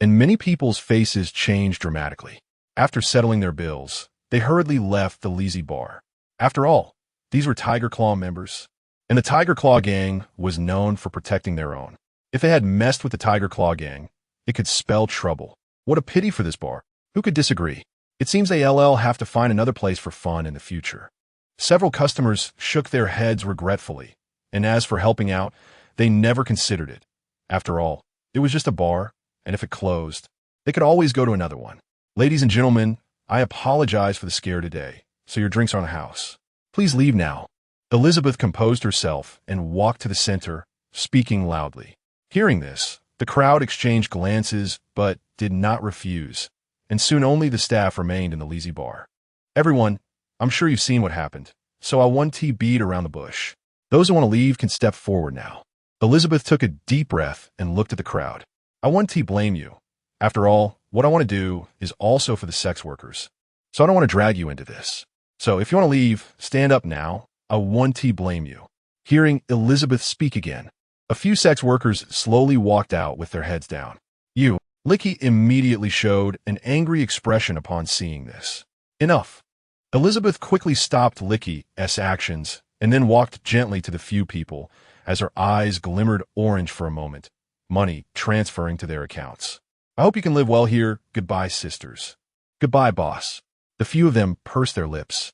and many people's faces changed dramatically. After settling their bills, they hurriedly left the Lazy Bar. After all, these were Tiger Claw members, and the Tiger Claw gang was known for protecting their own. If they had messed with the Tiger Claw gang, it could spell trouble. What a pity for this bar. Who could disagree? It seems they'll have to find another place for fun in the future. Several customers shook their heads regretfully, and as for helping out, they never considered it. After all, it was just a bar, and if it closed, they could always go to another one. "Ladies and gentlemen, I apologize for the scare today, so your drinks are on the house. Please leave now." Elizabeth composed herself and walked to the center, speaking loudly. Hearing this, the crowd exchanged glances but did not refuse, and soon only the staff remained in the Lazy Bar. "Everyone, I'm sure you've seen what happened, so I won't beat around the bush. Those who want to leave can step forward now." Elizabeth took a deep breath and looked at the crowd. "I won't blame you. After all, what I want to do is also for the sex workers, so I don't want to drag you into this. So if you want to leave, stand up now. I won't blame you." Hearing Elizabeth speak again, a few sex workers slowly walked out with their heads down. Licky immediately showed an angry expression upon seeing this. "Enough." Elizabeth quickly stopped Licky's actions and then walked gently to the few people as her eyes glimmered orange for a moment, money transferring to their accounts. "I hope you can live well here. Goodbye, sisters." "Goodbye, boss." The few of them pursed their lips,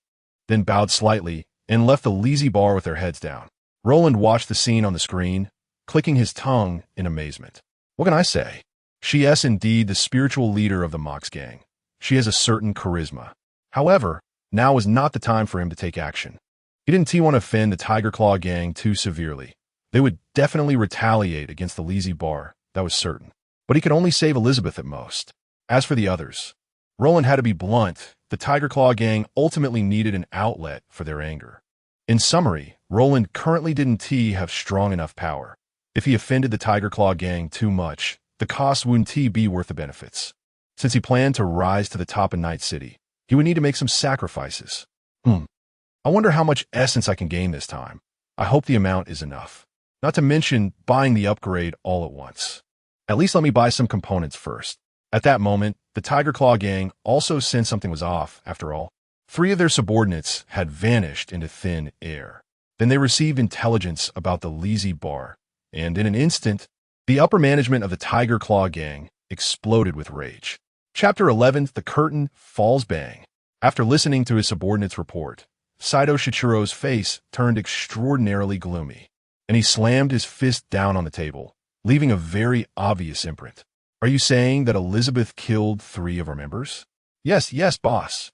then bowed slightly and left the Lazy Bar with their heads down. Roland watched the scene on the screen, clicking his tongue in amazement. What can I say? She is indeed the spiritual leader of the Mox gang. She has a certain charisma. However, now was not the time for him to take action. He didn't want to offend the Tiger Claw gang too severely. They would definitely retaliate against the Lazy Bar that was certain. But he could only save Elizabeth at most. As for the others, Roland had to be blunt. The Tiger Claw gang ultimately needed an outlet for their anger. In summary, Roland currently didn't have strong enough power. If he offended the Tiger Claw gang too much, the cost wouldn't be worth the benefits. Since he planned to rise to the top of Night City, he would need to make some sacrifices. I wonder how much essence I can gain this time. I hope the amount is enough. Not to mention buying the upgrade all at once. At least let me buy some components first. At that moment, the Tiger Claw gang also sensed something was off, after all. 3 of their subordinates had vanished into thin air. Then they received intelligence about the Lazy Bar, and in an instant, the upper management of the Tiger Claw gang exploded with rage. Chapter 11, The Curtain Falls Bang. After listening to his subordinate's report, Saito Shichiro's face turned extraordinarily gloomy, and he slammed his fist down on the table, leaving a very obvious imprint. Are you saying that Elizabeth killed 3 of our members? Yes, boss.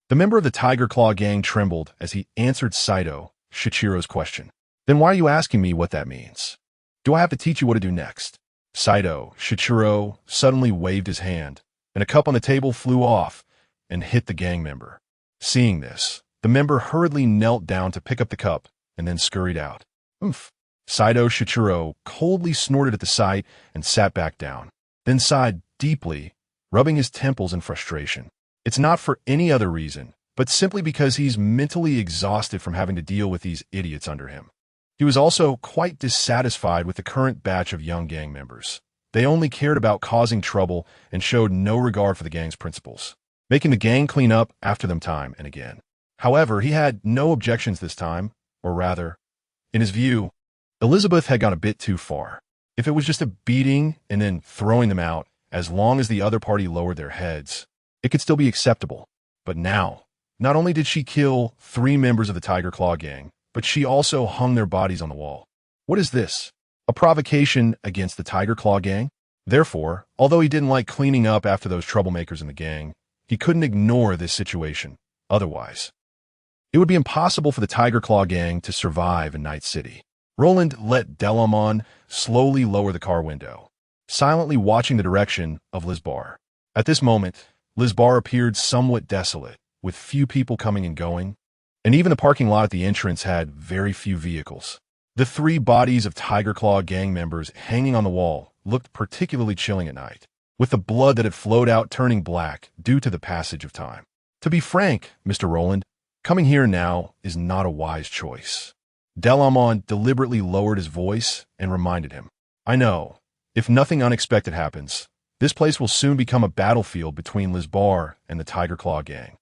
The member of the Tiger Claw gang trembled as he answered Saito Shichiro's question. Then why are you asking me what that means? Do I have to teach you what to do next? Saito Shichiro suddenly waved his hand, and a cup on the table flew off and hit the gang member. Seeing this, the member hurriedly knelt down to pick up the cup and then scurried out. Oomph. Saito Shichiro coldly snorted at the sight and sat back down, then sighed deeply, rubbing his temples in frustration. It's not for any other reason, but simply because he's mentally exhausted from having to deal with these idiots under him. He was also quite dissatisfied with the current batch of young gang members. They only cared about causing trouble and showed no regard for the gang's principles, making the gang clean up after them time and again. However, he had no objections this time, or rather, in his view, Elizabeth had gone a bit too far. If it was just a beating and then throwing them out, as long as the other party lowered their heads, it could still be acceptable. But now, not only did she kill 3 members of the Tiger Claw gang, but she also hung their bodies on the wall. What is this? A provocation against the Tiger Claw gang? Therefore, although he didn't like cleaning up after those troublemakers in the gang, he couldn't ignore this situation. Otherwise, it would be impossible for the Tiger Claw gang to survive in Night City. Roland let Delamon slowly lower the car window, silently watching the direction of Lizbar. At this moment, Lizbar appeared somewhat desolate, with few people coming and going, and even the parking lot at the entrance had very few vehicles. The 3 bodies of Tiger Claw gang members hanging on the wall looked particularly chilling at night, with the blood that had flowed out turning black due to the passage of time. To be frank, Mr. Roland, coming here now is not a wise choice. Delamon deliberately lowered his voice and reminded him. I know, if nothing unexpected happens, this place will soon become a battlefield between Lizbar and the Tiger Claw gang.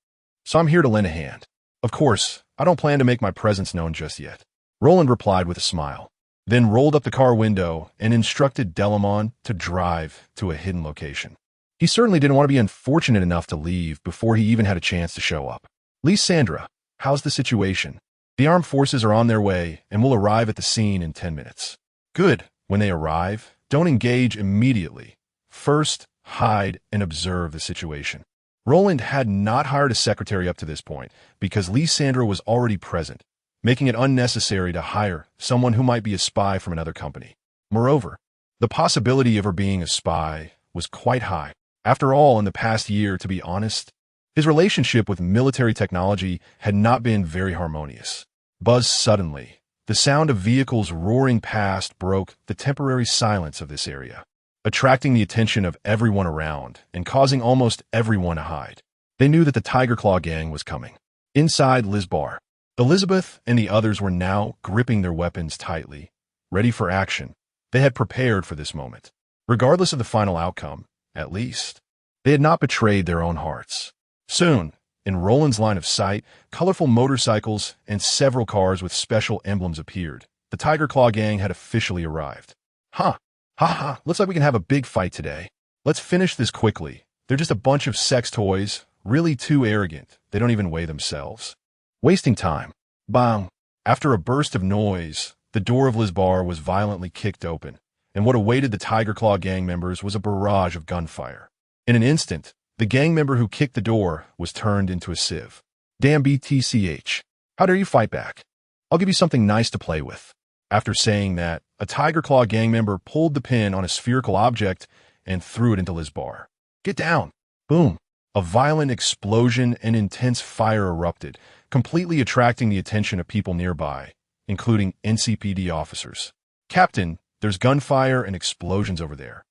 So I'm here to lend a hand. Of course, I don't plan to make my presence known just yet. Roland replied with a smile, then rolled up the car window and instructed Delamon to drive to a hidden location. He certainly didn't want to be unfortunate enough to leave before he even had a chance to show up. Lysandra, how's the situation? The armed forces are on their way and will arrive at the scene in 10 minutes. Good. When they arrive, don't engage immediately. First, hide and observe the situation. Roland had not hired a secretary up to this point because Lysandra was already present, making it unnecessary to hire someone who might be a spy from another company. Moreover, the possibility of her being a spy was quite high. After all, in the past year, to be honest, his relationship with military technology had not been very harmonious. Buzz suddenly. The sound of vehicles roaring past broke the temporary silence of this area, attracting the attention of everyone around and causing almost everyone to hide. They knew that the Tiger Claw gang was coming. Inside Lizbar, Elizabeth and the others were now gripping their weapons tightly, ready for action. They had prepared for this moment. Regardless of the final outcome, at least, they had not betrayed their own hearts. Soon, in Roland's line of sight, colorful motorcycles and several cars with special emblems appeared. The Tiger Claw gang had officially arrived. Looks like we can have a big fight today. Let's finish this quickly. They're just a bunch of sex toys, really too arrogant. They don't even weigh themselves. Wasting time. Bang! After a burst of noise, the door of Lizbar was violently kicked open, and what awaited the Tiger Claw gang members was a barrage of gunfire. In an instant, the gang member who kicked the door was turned into a sieve. Damn BTCH. How dare you fight back? I'll give you something nice to play with. After saying that, a Tiger Claw gang member pulled the pin on a spherical object and threw it into Liz's bar. "Get down!" Boom! A violent explosion and intense fire erupted, completely attracting the attention of people nearby, including NCPD officers. "Captain, there's gunfire and explosions over there.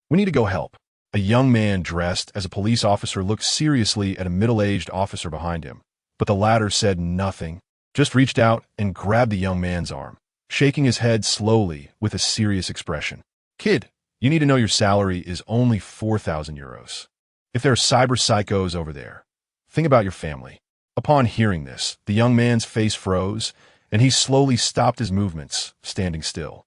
We need to go help." A young man dressed as a police officer looked seriously at a middle-aged officer behind him, but the latter said nothing, just reached out and grabbed the young man's arm, shaking his head slowly with a serious expression. "Kid, you need to know your salary is only 4,000 euros. If there are cyber psychos over there, think about your family." Upon hearing this, the young man's face froze, and he slowly stopped his movements, standing still.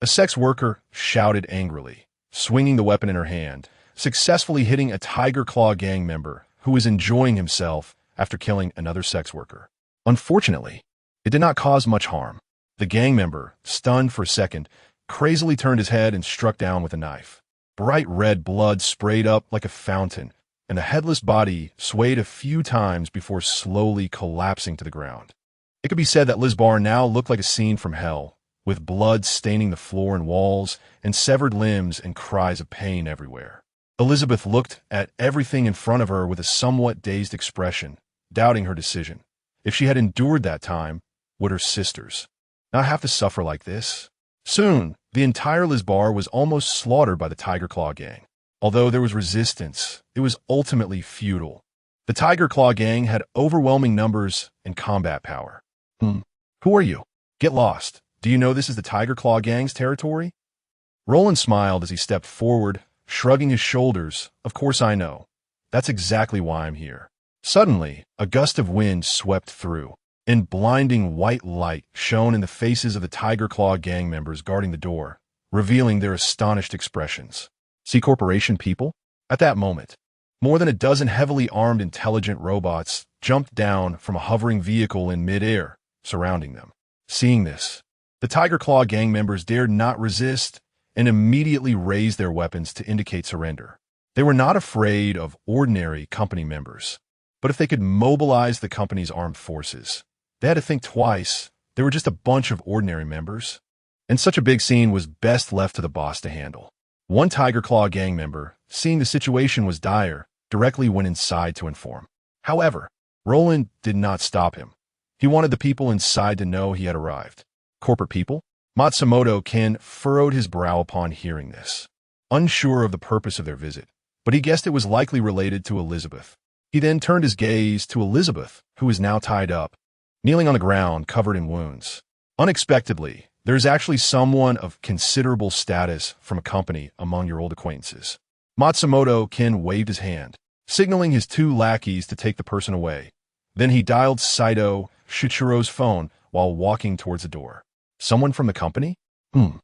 A sex worker shouted angrily, swinging the weapon in her hand, successfully hitting a Tiger Claw gang member who was enjoying himself after killing another sex worker. Unfortunately, it did not cause much harm. The gang member, stunned for a second, crazily turned his head and struck down with a knife. Bright red blood sprayed up like a fountain, and the headless body swayed a few times before slowly collapsing to the ground. It could be said that Liz's bar now looked like a scene from hell, with blood staining the floor and walls, and severed limbs and cries of pain everywhere. Elizabeth looked at everything in front of her with a somewhat dazed expression, doubting her decision. If she had endured that time, would her sisters not have to suffer like this? Soon, the entire Liz bar was almost slaughtered by the Tiger Claw gang. Although there was resistance, it was ultimately futile. The Tiger Claw gang had overwhelming numbers and combat power. Who are you? Get lost. Do you know this is the Tiger Claw gang's territory? Roland smiled as he stepped forward, shrugging his shoulders. Of course I know. That's exactly why I'm here. Suddenly, a gust of wind swept through, and blinding white light shone in the faces of the Tiger Claw gang members guarding the door, revealing their astonished expressions. See Corporation people? At that moment, more than a dozen heavily armed intelligent robots jumped down from a hovering vehicle in midair, surrounding them. Seeing this, the Tiger Claw gang members dared not resist and immediately raised their weapons to indicate surrender. They were not afraid of ordinary company members, but if they could mobilize the company's armed forces, they had to think twice. They were just a bunch of ordinary members, and such a big scene was best left to the boss to handle. One Tiger Claw gang member, seeing the situation was dire, directly went inside to inform. However, Roland did not stop him. He wanted the people inside to know he had arrived. Corporate people? Matsumoto-kin furrowed his brow upon hearing this, unsure of the purpose of their visit, but he guessed it was likely related to Elizabeth. He then turned his gaze to Elizabeth, who was now tied up, kneeling on the ground, covered in wounds. Unexpectedly, there is actually someone of considerable status from a company among your old acquaintances. Matsumoto-kin waved his hand, signaling his two lackeys to take the person away. Then he dialed Saito Shichiro's phone while walking towards the door. Someone from the company? You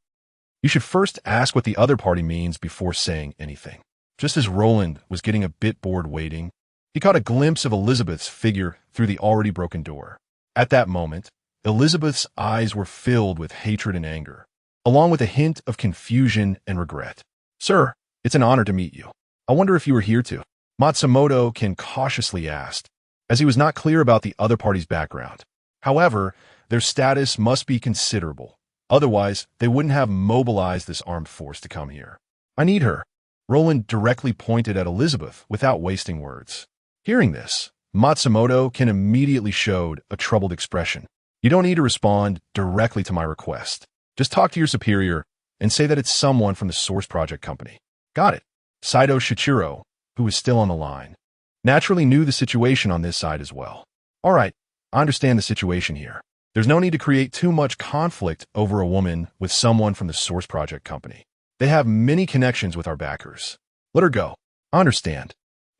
should first ask what the other party means before saying anything. Just as Roland was getting a bit bored waiting, he caught a glimpse of Elizabeth's figure through the already broken door. At that moment, Elizabeth's eyes were filled with hatred and anger, along with a hint of confusion and regret. "Sir, it's an honor to meet you. I wonder if you were here too?" Matsumoto-kin cautiously asked, as he was not clear about the other party's background. However, their status must be considerable. Otherwise, they wouldn't have mobilized this armed force to come here. "I need her." Roland directly pointed at Elizabeth without wasting words. Hearing this, Matsumoto-kin immediately showed a troubled expression. "You don't need to respond directly to my request. Just talk to your superior and say that it's someone from the Source Project company." "Got it." Saito Shichiro, who was still on the line, naturally knew the situation on this side as well. "All right, I understand the situation here. There's no need to create too much conflict over a woman with someone from the Source Project company. They have many connections with our backers. Let her go." "I understand."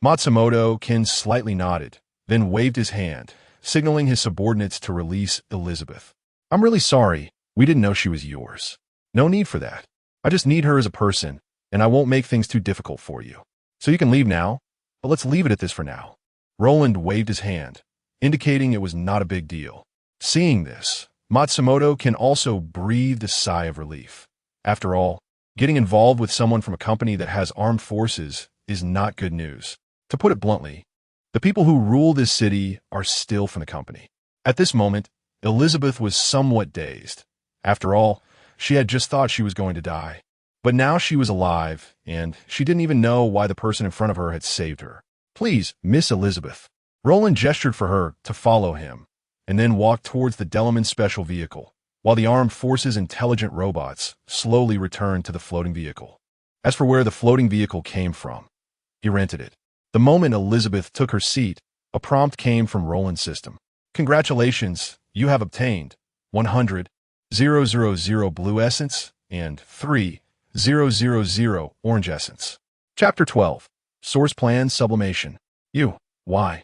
Matsumoto-kin slightly nodded, then waved his hand, signaling his subordinates to release Elizabeth. "I'm really sorry. We didn't know she was yours." "No need for that. I just need her as a person, and I won't make things too difficult for you. So you can leave now, but let's leave it at this for now." Roland waved his hand, indicating it was not a big deal. Seeing this, Matsumoto-kin also breathed a sigh of relief. After all, getting involved with someone from a company that has armed forces is not good news. To put it bluntly, the people who rule this city are still from the company. At this moment, Elizabeth was somewhat dazed. After all, She had just thought she was going to die. But now she was alive, and she didn't even know why the person in front of her had saved her. "Please, Miss Elizabeth." Roland gestured for her to follow him, and then walked towards the Delamain special vehicle, while the armed forces' intelligent robots slowly returned to the floating vehicle. As for where the floating vehicle came from, he rented it. The moment Elizabeth took her seat, a prompt came from Roland's system. "Congratulations, you have obtained 100,000 blue essence and 3,000 orange essence." Chapter 12. Source Plan Sublimation. "You. Why?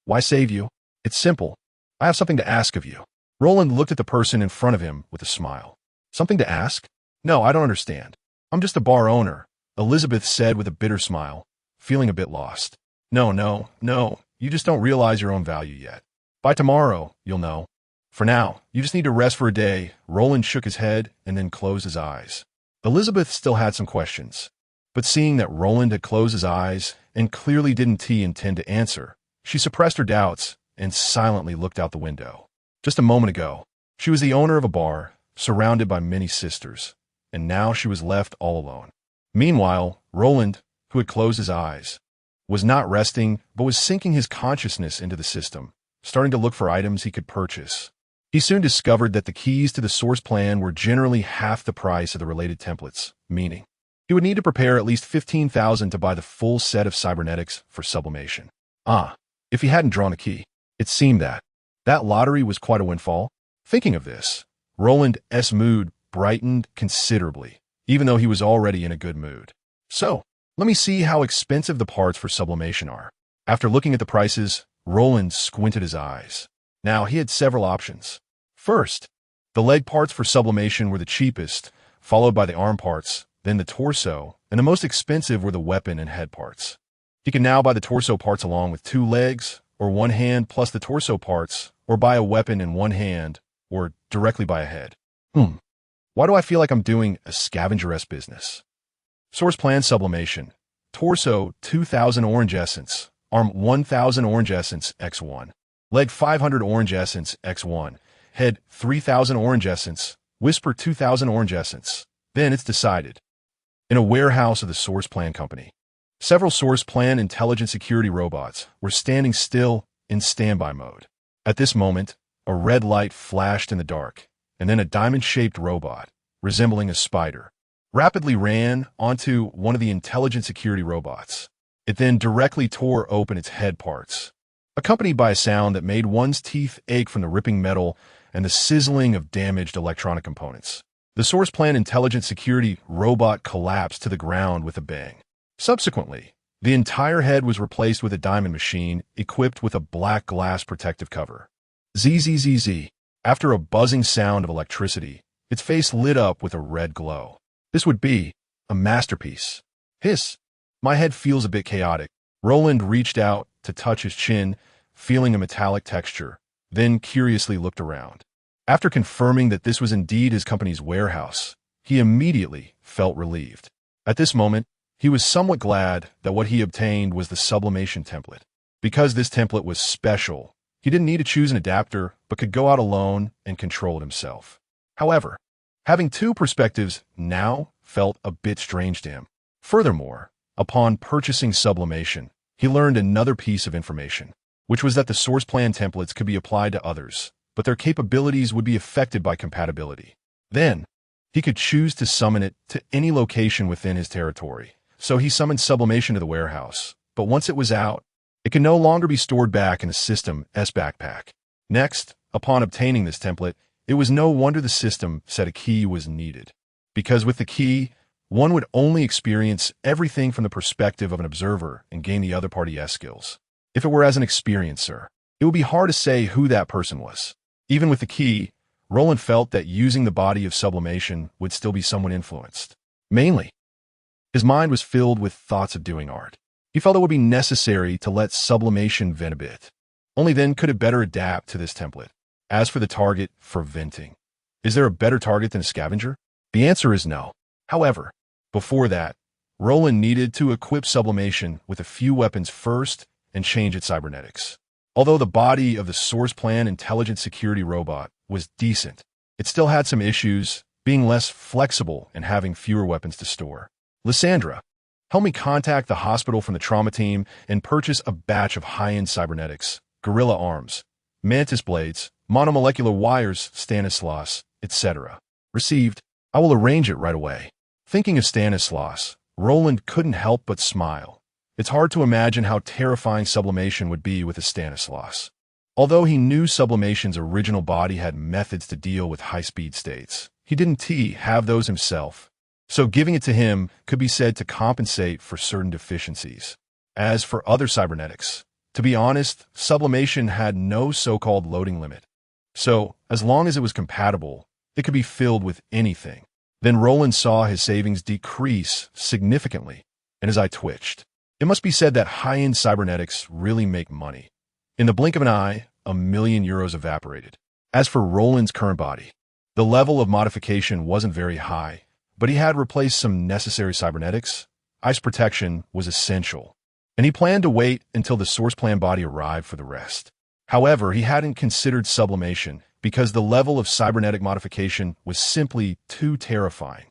Why save you? It's simple. I have something to ask of you." Roland looked at the person in front of him with a smile. "Something to ask? No, I don't understand. I'm just a bar owner," Elizabeth said with a bitter smile, feeling a bit lost. No, you just don't realize your own value yet. By tomorrow, you'll know. For now, you just need to rest for a day." Roland shook his head and then closed his eyes. Elizabeth still had some questions, but seeing that Roland had closed his eyes and clearly didn't intend to answer, she suppressed her doubts and silently looked out the window. Just a moment ago, she was the owner of a bar, surrounded by many sisters, and now she was left all alone. Meanwhile, Roland, who had closed his eyes, was not resting but was sinking his consciousness into the system, starting to look for items he could purchase. He soon discovered that the keys to the source plan were generally half the price of the related templates, meaning he would need to prepare at least 15,000 to buy the full set of cybernetics for sublimation. If he hadn't drawn a key. It seemed that lottery was quite a windfall. Thinking of this, Roland's mood brightened considerably, even though he was already in a good mood. "So, let me see how expensive the parts for sublimation are." After looking at the prices, Roland squinted his eyes. Now, he had several options. First, the leg parts for sublimation were the cheapest, followed by the arm parts, then the torso, and the most expensive were the weapon and head parts. He could now buy the torso parts along with 2 legs, or 1 hand plus the torso parts, or buy a weapon in 1 hand, or directly buy a head. Why do I feel like I'm doing a scavenger-esque business? Source plan sublimation. Torso 2,000 orange essence. Arm 1,000 orange essence x1. Leg 500 orange essence x1. Head 3,000 orange essence. Whisper 2,000 orange essence. Then it's decided. In a warehouse of the Source Plan Company, several Source Plan intelligent security robots were standing still in standby mode. At this moment, a red light flashed in the dark, and then a diamond-shaped robot, resembling a spider, rapidly ran onto one of the intelligent security robots. It then directly tore open its head parts, accompanied by a sound that made one's teeth ache from the ripping metal and the sizzling of damaged electronic components. The Source Plan intelligent security robot collapsed to the ground with a bang. Subsequently, the entire head was replaced with a diamond machine equipped with a black glass protective cover. Zzz. After a buzzing sound of electricity, its face lit up with a red glow. This would be a masterpiece. Hiss. My head feels a bit chaotic. Roland reached out to touch his chin, feeling a metallic texture, then curiously looked around. After confirming that this was indeed his company's warehouse, he immediately felt relieved. At this moment, he was somewhat glad that what he obtained was the sublimation template. Because this template was special, he didn't need to choose an adapter, but could go out alone and control it himself. However, having 2 perspectives now felt a bit strange to him. Furthermore, upon purchasing sublimation, he learned another piece of information, which was that the source plan templates could be applied to others, but their capabilities would be affected by compatibility. Then, he could choose to summon it to any location within his territory. So he summoned sublimation to the warehouse, but once it was out, it could no longer be stored back in the system's backpack. Next, upon obtaining this template, it was no wonder the system said a key was needed. Because with the key, one would only experience everything from the perspective of an observer and gain the other party's skills. If it were as an experiencer, it would be hard to say who that person was. Even with the key, Roland felt that using the body of sublimation would still be somewhat influenced. Mainly, his mind was filled with thoughts of doing art. He felt it would be necessary to let sublimation vent a bit. Only then could it better adapt to this template. As for the target for venting, is there a better target than a scavenger? The answer is no. However, before that, Roland needed to equip sublimation with a few weapons first and change its cybernetics. Although the body of the source plan intelligent security robot was decent, it still had some issues being less flexible and having fewer weapons to store. Lysandra, help me contact the hospital from the trauma team and purchase a batch of high-end cybernetics, gorilla arms, mantis blades, monomolecular wires, Stanislas, etc. Received. I will arrange it right away. Thinking of Stanislas, Roland couldn't help but smile. It's hard to imagine how terrifying sublimation would be with a Stanislas. Although he knew sublimation's original body had methods to deal with high-speed states, he didn't have those himself. So giving it to him could be said to compensate for certain deficiencies. As for other cybernetics, to be honest, sublimation had no so-called loading limit. So, as long as it was compatible, it could be filled with anything. Then Roland saw his savings decrease significantly, and his eye twitched. It must be said that high-end cybernetics really make money. In the blink of an eye, €1,000,000 evaporated. As for Roland's current body, the level of modification wasn't very high, but he had replaced some necessary cybernetics. Ice protection was essential, and he planned to wait until the source plan body arrived for the rest. However, he hadn't considered sublimation because the level of cybernetic modification was simply too terrifying.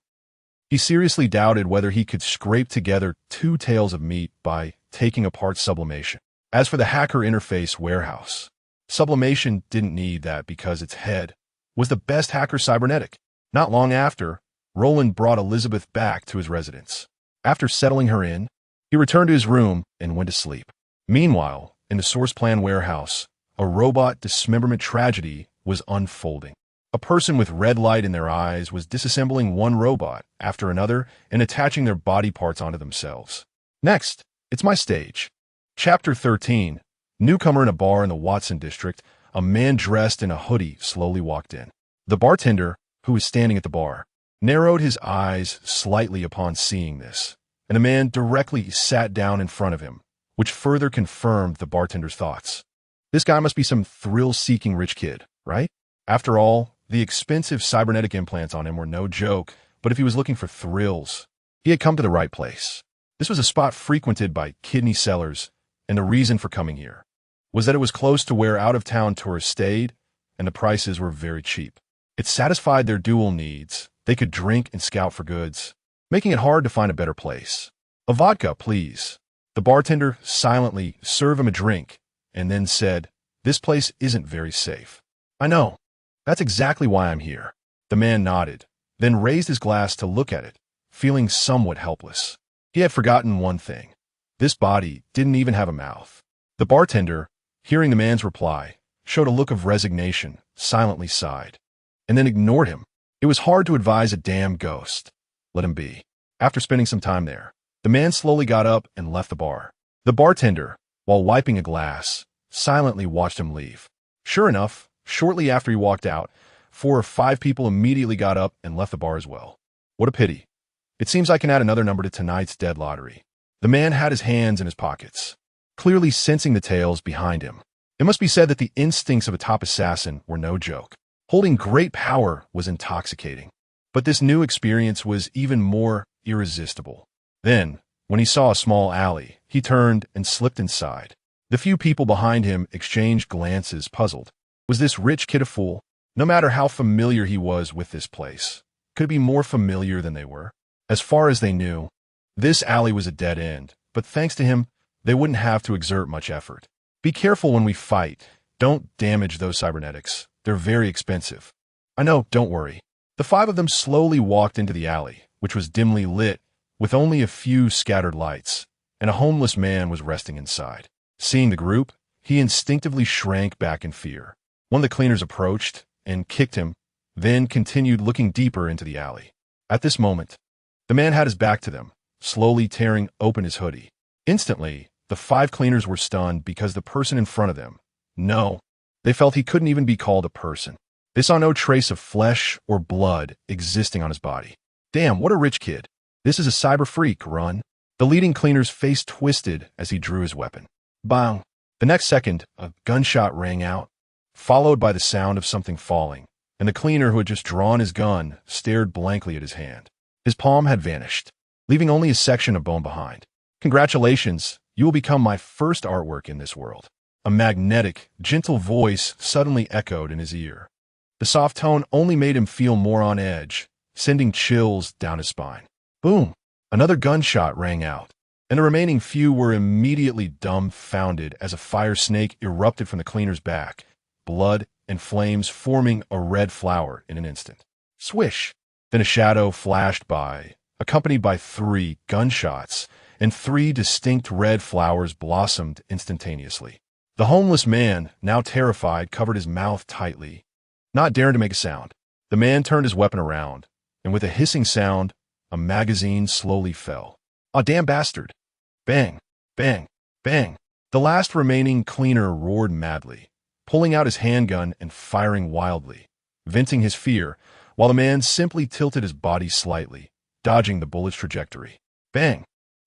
He seriously doubted whether he could scrape together 2 tails of meat by taking apart sublimation. As for the hacker interface warehouse, sublimation didn't need that because its head was the best hacker cybernetic. Not long after, Roland brought Elizabeth back to his residence. After settling her in, he returned to his room and went to sleep. Meanwhile, in the source plan warehouse, a robot dismemberment tragedy was unfolding. A person with red light in their eyes was disassembling one robot after another and attaching their body parts onto themselves. Next, it's my stage. Chapter 13. Newcomer in a bar in the Watson district, a man dressed in a hoodie slowly walked in. The bartender, who was standing at the bar, narrowed his eyes slightly upon seeing this, and a man directly sat down in front of him, which further confirmed the bartender's thoughts. This guy must be some thrill-seeking rich kid, right? After all, the expensive cybernetic implants on him were no joke, but if he was looking for thrills, he had come to the right place. This was a spot frequented by kidney sellers, and the reason for coming here was that it was close to where out-of-town tourists stayed, and the prices were very cheap. It satisfied their dual needs. They could drink and scout for goods, making it hard to find a better place. A vodka, please. The bartender silently served him a drink, and then said, "This place isn't very safe." "I know. That's exactly why I'm here." The man nodded, then raised his glass to look at it, feeling somewhat helpless. He had forgotten one thing. This body didn't even have a mouth. The bartender, hearing the man's reply, showed a look of resignation, silently sighed, and then ignored him. It was hard to advise a damn ghost. Let him be. After spending some time there, the man slowly got up and left the bar. The bartender, while wiping a glass, silently watched him leave. Sure enough, shortly after he walked out, 4 or 5 people immediately got up and left the bar as well. What a pity. It seems I can add another number to tonight's dead lottery. The man had his hands in his pockets, clearly sensing the tales behind him. It must be said that the instincts of a top assassin were no joke. Holding great power was intoxicating, but this new experience was even more irresistible. Then, when he saw a small alley, he turned and slipped inside. The few people behind him exchanged glances, puzzled. Was this rich kid a fool? No matter how familiar he was with this place, could it be more familiar than they were? As far as they knew, this alley was a dead end, but thanks to him, they wouldn't have to exert much effort. Be careful when we fight. Don't damage those cybernetics. They're very expensive. I know, don't worry. The 5 of them slowly walked into the alley, which was dimly lit, with only a few scattered lights, and a homeless man was resting inside. Seeing the group, he instinctively shrank back in fear. One of the cleaners approached and kicked him, then continued looking deeper into the alley. At this moment, the man had his back to them, slowly tearing open his hoodie. Instantly, the 5 cleaners were stunned because the person in front of them, no, they felt he couldn't even be called a person. They saw no trace of flesh or blood existing on his body. Damn, what a rich kid. This is a cyber freak, run. The leading cleaner's face twisted as he drew his weapon. Bang! The next second, a gunshot rang out, followed by the sound of something falling, and the cleaner who had just drawn his gun stared blankly at his hand. His palm had vanished, leaving only a section of bone behind. Congratulations, you will become my first artwork in this world. A magnetic, gentle voice suddenly echoed in his ear. The soft tone only made him feel more on edge, sending chills down his spine. Boom! Another gunshot rang out, and the remaining few were immediately dumbfounded as a fire snake erupted from the cleaner's back, blood and flames forming a red flower in an instant. Swish! Then a shadow flashed by, accompanied by 3 gunshots, and 3 distinct red flowers blossomed instantaneously. The homeless man, now terrified, covered his mouth tightly, not daring to make a sound. The man turned his weapon around, and with a hissing sound, a magazine slowly fell. "Aw, damn bastard!" Bang! Bang! Bang! The last remaining cleaner roared madly, pulling out his handgun and firing wildly, venting his fear, while the man simply tilted his body slightly, dodging the bullet's trajectory. Bang!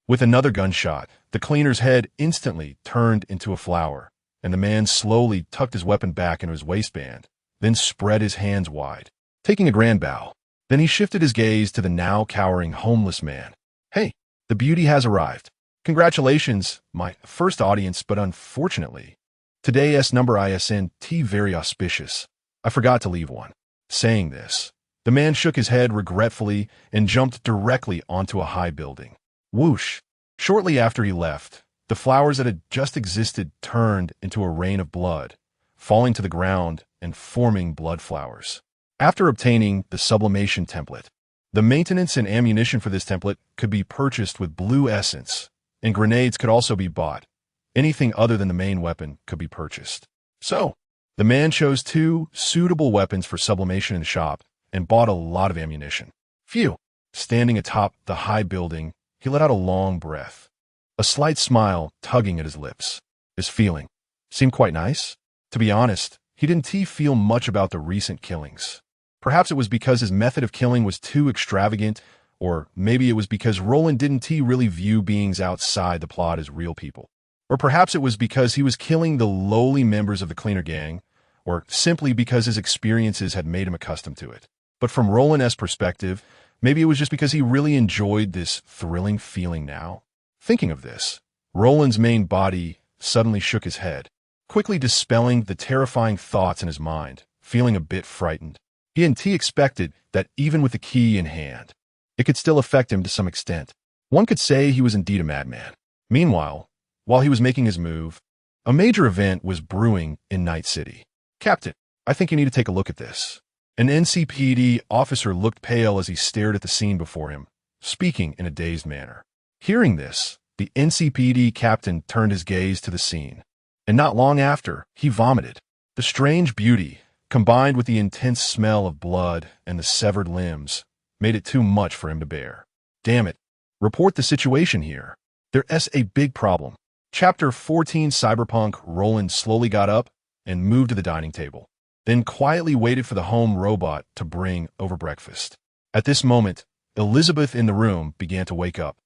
With another gunshot, the cleaner's head instantly turned into a flower, and the man slowly tucked his weapon back into his waistband, then spread his hands wide, taking a grand bow. Then he shifted his gaze to the now cowering homeless man. "Hey, the beauty has arrived. Congratulations, my first audience, but unfortunately, today's number isn't very auspicious. I forgot to leave one." Saying this, the man shook his head regretfully and jumped directly onto a high building. Whoosh! Shortly after he left, the flowers that had just existed turned into a rain of blood, falling to the ground and forming blood flowers. After obtaining the sublimation template, the maintenance and ammunition for this template could be purchased with blue essence, and grenades could also be bought. Anything other than the main weapon could be purchased. So, the man chose 2 suitable weapons for sublimation in the shop and bought a lot of ammunition. Phew! Standing atop the high building, he let out a long breath, a slight smile tugging at his lips. His feeling seemed quite nice. To be honest, he didn't feel much about the recent killings. Perhaps it was because his method of killing was too extravagant, or maybe it was because Roland didn't really view beings outside the plot as real people. Or perhaps it was because he was killing the lowly members of the cleaner gang, or simply because his experiences had made him accustomed to it. But from Roland's perspective, maybe it was just because he really enjoyed this thrilling feeling now. Thinking of this, Roland's main body suddenly shook his head, quickly dispelling the terrifying thoughts in his mind, feeling a bit frightened. He hadn't expected that even with the key in hand, it could still affect him to some extent. One could say he was indeed a madman. Meanwhile, while he was making his move, a major event was brewing in Night City. "Captain, I think you need to take a look at this." An NCPD officer looked pale as he stared at the scene before him, speaking in a dazed manner. Hearing this, the NCPD captain turned his gaze to the scene, and not long after, he vomited. The strange beauty, combined with the intense smell of blood and the severed limbs, made it too much for him to bear. "Damn it. Report the situation here. There's a big problem." Chapter 14 Cyberpunk. Roland slowly got up and moved to the dining table, then quietly waited for the home robot to bring over breakfast. At this moment, Elizabeth in the room began to wake up,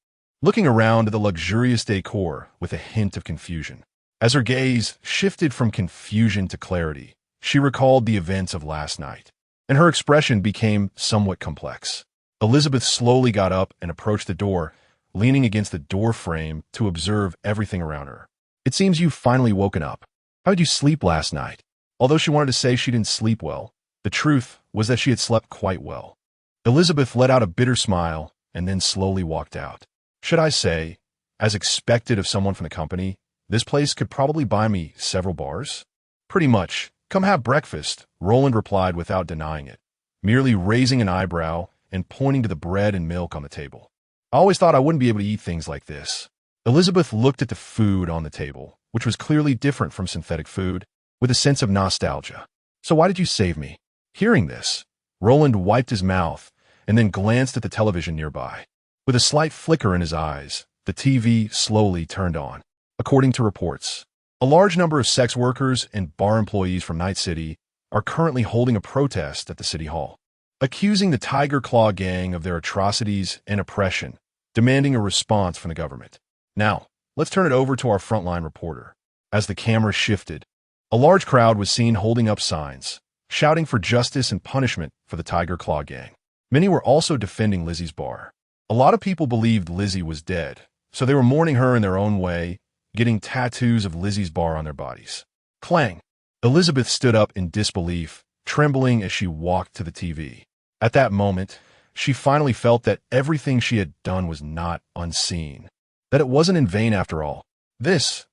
looking around at the luxurious decor with a hint of confusion. As her gaze shifted from confusion to clarity, she recalled the events of last night, and her expression became somewhat complex. Elizabeth slowly got up and approached the door, leaning against the door frame to observe everything around her. "It seems you've finally woken up. How did you sleep last night?" Although she wanted to say she didn't sleep well, the truth was that she had slept quite well. Elizabeth let out a bitter smile and then slowly walked out. Should I say, as expected of someone from the company, this place could probably buy me several bars? "Pretty much. Come have breakfast," Roland replied without denying it, merely raising an eyebrow and pointing to the bread and milk on the table. "I always thought I wouldn't be able to eat things like this." Elizabeth looked at the food on the table, which was clearly different from synthetic food, with a sense of nostalgia. "So why did you save me?" Hearing this, Roland wiped his mouth and then glanced at the television nearby. With a slight flicker in his eyes, the TV slowly turned on. According to reports, a large number of sex workers and bar employees from Night City are currently holding a protest at the city hall, accusing the Tiger Claw gang of their atrocities and oppression, demanding a response from the government. Now, let's turn it over to our frontline reporter. As the camera shifted, a large crowd was seen holding up signs, shouting for justice and punishment for the Tiger Claw gang. Many were also defending Lizzie's bar. A lot of people believed Lizzie was dead, so they were mourning her in their own way, getting tattoos of Lizzie's bar on their bodies. Clang! Elizabeth stood up in disbelief, trembling as she walked to the TV. At that moment, She finally felt that everything she had done was not unseen, that it wasn't in vain after all. This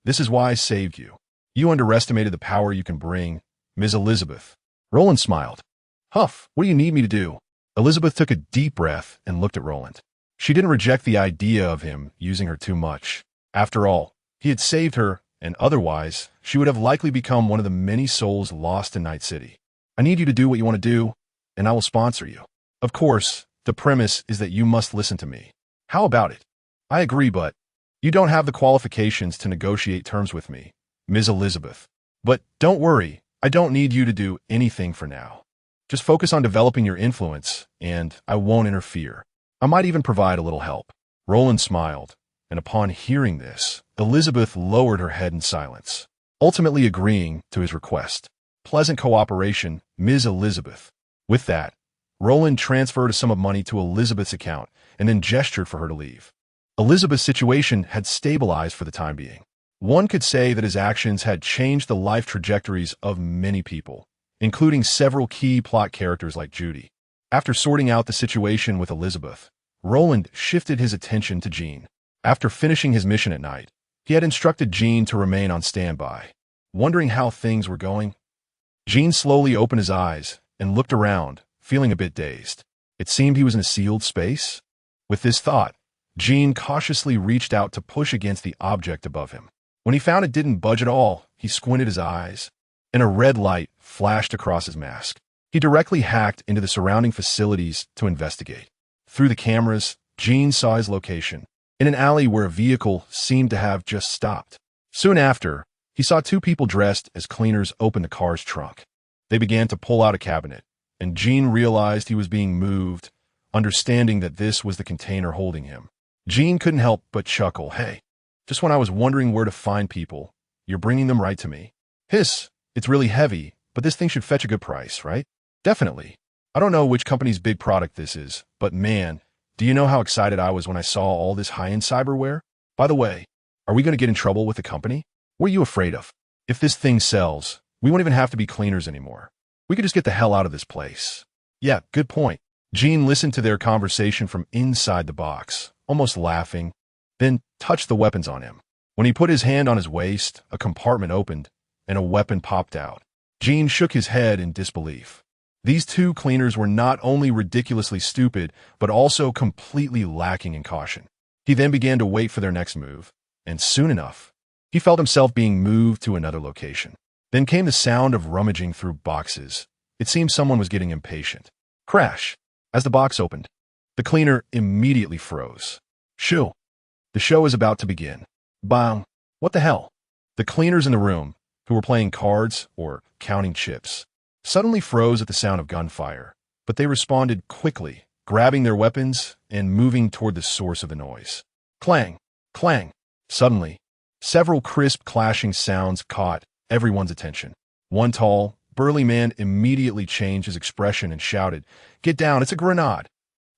is why I saved you. You underestimated the power you can bring, Ms. Elizabeth. Roland smiled. Huff, what do you need me to do? Elizabeth took a deep breath and looked at Roland. She didn't reject the idea of him using her too much. After all, he had saved her, and otherwise, she would have likely become one of the many souls lost in Night City. I need you to do what you want to do, and I will sponsor you. Of course, the premise is that you must listen to me. How about it? I agree, but you don't have the qualifications to negotiate terms with me, Ms. Elizabeth. But don't worry, I don't need you to do anything for now. Just focus on developing your influence, and I won't interfere. I might even provide a little help. Roland smiled, and upon hearing this, Elizabeth lowered her head in silence, ultimately agreeing to his request. Pleasant cooperation, Ms. Elizabeth. With that, Roland transferred a sum of money to Elizabeth's account and then gestured for her to leave. Elizabeth's situation had stabilized for the time being. One could say that his actions had changed the life trajectories of many people, including several key plot characters like Judy. After sorting out the situation with Elizabeth, Roland shifted his attention to Jean. After finishing his mission at night, he had instructed Jean to remain on standby. Wondering how things were going, Jean slowly opened his eyes and looked around, feeling a bit dazed. It seemed he was in a sealed space. With this thought, Jean cautiously reached out to push against the object above him. When he found it didn't budge at all, he squinted his eyes, and a red light flashed across his mask. He directly hacked into the surrounding facilities to investigate. Through the cameras, Jean saw his location, in an alley where a vehicle seemed to have just stopped. Soon after, he saw two people dressed as cleaners open the car's trunk. They began to pull out a cabinet, and Jean realized he was being moved, understanding that this was the container holding him. Jean couldn't help but chuckle. Hey, just when I was wondering where to find people, you're bringing them right to me. Hiss, it's really heavy, but this thing should fetch a good price, right? Definitely. I don't know which company's big product this is, but man, do you know how excited I was when I saw all this high-end cyberware? By the way, are we going to get in trouble with the company? What are you afraid of? If this thing sells, we won't even have to be cleaners anymore. We could just get the hell out of this place. Yeah, good point. Jean listened to their conversation from inside the box, almost laughing, then touched the weapons on him. When he put his hand on his waist, a compartment opened, and a weapon popped out. Jean shook his head in disbelief. These two cleaners were not only ridiculously stupid, but also completely lacking in caution. He then began to wait for their next move, and soon enough, he felt himself being moved to another location. Then came the sound of rummaging through boxes. It seemed someone was getting impatient. Crash! As the box opened, the cleaner immediately froze. Shoo! The show is about to begin. Bang! What the hell? The cleaners in the room, who were playing cards or counting chips, suddenly froze at the sound of gunfire, but they responded quickly, grabbing their weapons and moving toward the source of the noise. Clang! Clang! Suddenly, several crisp clashing sounds caught everyone's attention. One tall, burly man immediately changed his expression and shouted, "Get down, it's a grenade!"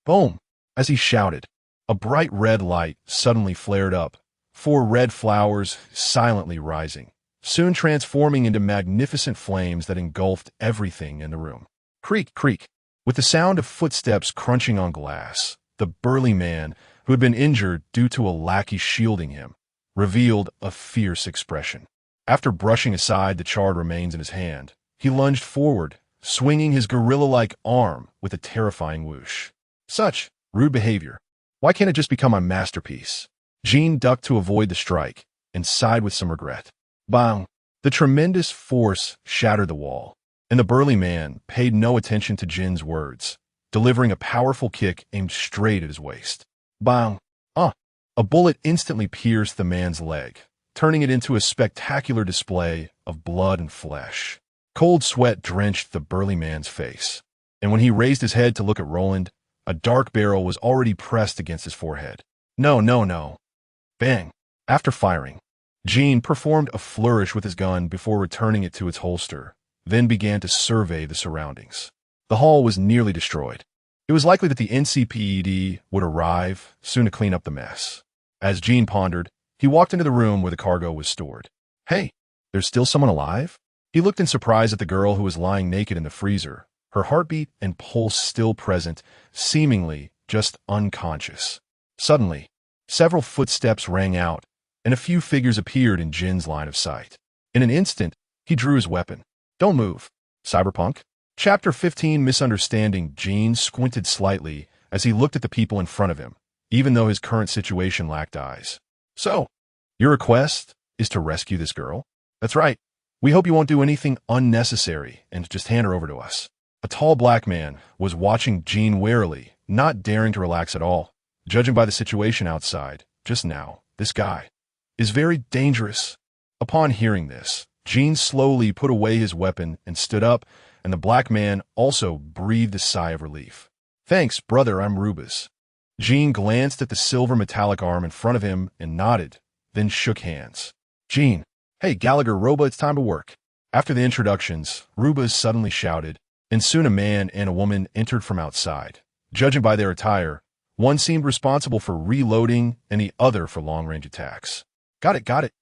Boom! As he shouted, a bright red light suddenly flared up, 4 red flowers silently rising, soon transforming into magnificent flames that engulfed everything in the room. Creak, creak. With the sound of footsteps crunching on glass, the burly man, who had been injured due to a lackey shielding him, revealed a fierce expression. After brushing aside the charred remains in his hand, he lunged forward, swinging his gorilla-like arm with a terrifying whoosh. Such rude behavior. Why can't it just become my masterpiece? Jean ducked to avoid the strike and sighed with some regret. Bang! The tremendous force shattered the wall, and the burly man paid no attention to Jin's words, delivering a powerful kick aimed straight at his waist. Bang! A bullet instantly pierced the man's leg, turning it into a spectacular display of blood and flesh. Cold sweat drenched the burly man's face, and when he raised his head to look at Roland, a dark barrel was already pressed against his forehead. No, no, no. Bang! After firing, Jean performed a flourish with his gun before returning it to its holster, then began to survey the surroundings. The hall was nearly destroyed. It was likely that the NCPED would arrive soon to clean up the mess. As Jean pondered, he walked into the room where the cargo was stored. Hey, there's still someone alive? He looked in surprise at the girl who was lying naked in the freezer, her heartbeat and pulse still present, seemingly just unconscious. Suddenly, several footsteps rang out, and a few figures appeared in Jin's line of sight. In an instant, he drew his weapon. "Don't move. Cyberpunk?" Chapter 15 Misunderstanding. Jin squinted slightly as he looked at the people in front of him, even though his current situation lacked eyes. "So, your request is to rescue this girl?" "That's right. We hope you won't do anything unnecessary and just hand her over to us." A tall black man was watching Jin warily, not daring to relax at all. Judging by the situation outside, just now, this guy is very dangerous. Upon hearing this, Jin slowly put away his weapon and stood up, and the black man also breathed a sigh of relief. "Thanks, brother, I'm Rubas." Jin glanced at the silver metallic arm in front of him and nodded, then shook hands. "Jin, hey, Gallagher, Roba, it's time to work." After the introductions, Rubas suddenly shouted, and soon a man and a woman entered from outside. Judging by their attire, one seemed responsible for reloading and the other for long-range attacks. Got it, got it.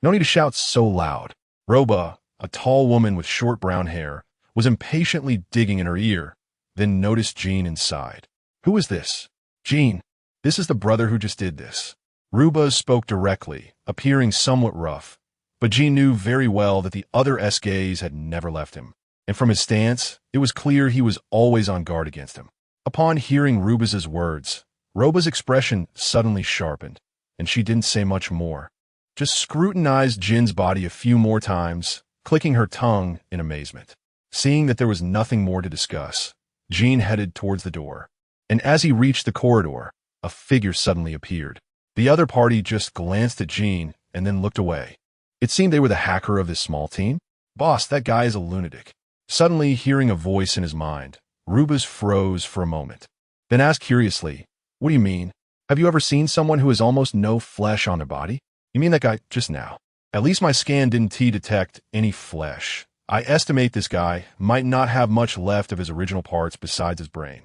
No need to shout so loud." Roba, a tall woman with short brown hair, was impatiently digging in her ear, then noticed Jin inside. "Who is this?" "Jin, this is the brother who just did this." Ruba spoke directly, appearing somewhat rough, but Jin knew very well that the other SGAs had never left him, and from his stance, it was clear he was always on guard against him. Upon hearing Rubas's words, Roba's expression suddenly sharpened, and she didn't say much more, just scrutinized Jin's body a few more times, clicking her tongue in amazement. Seeing that there was nothing more to discuss, Jin headed towards the door, and as he reached the corridor, a figure suddenly appeared. The other party just glanced at Jin and then looked away. It seemed they were the hacker of this small team. "Boss, that guy is a lunatic." Suddenly hearing a voice in his mind, Rubas froze for a moment, then asked curiously, "What do you mean? Have you ever seen someone who has almost no flesh on their body?" "You mean that guy just now?" "At least my scan didn't detect any flesh. I estimate this guy might not have much left of his original parts besides his brain."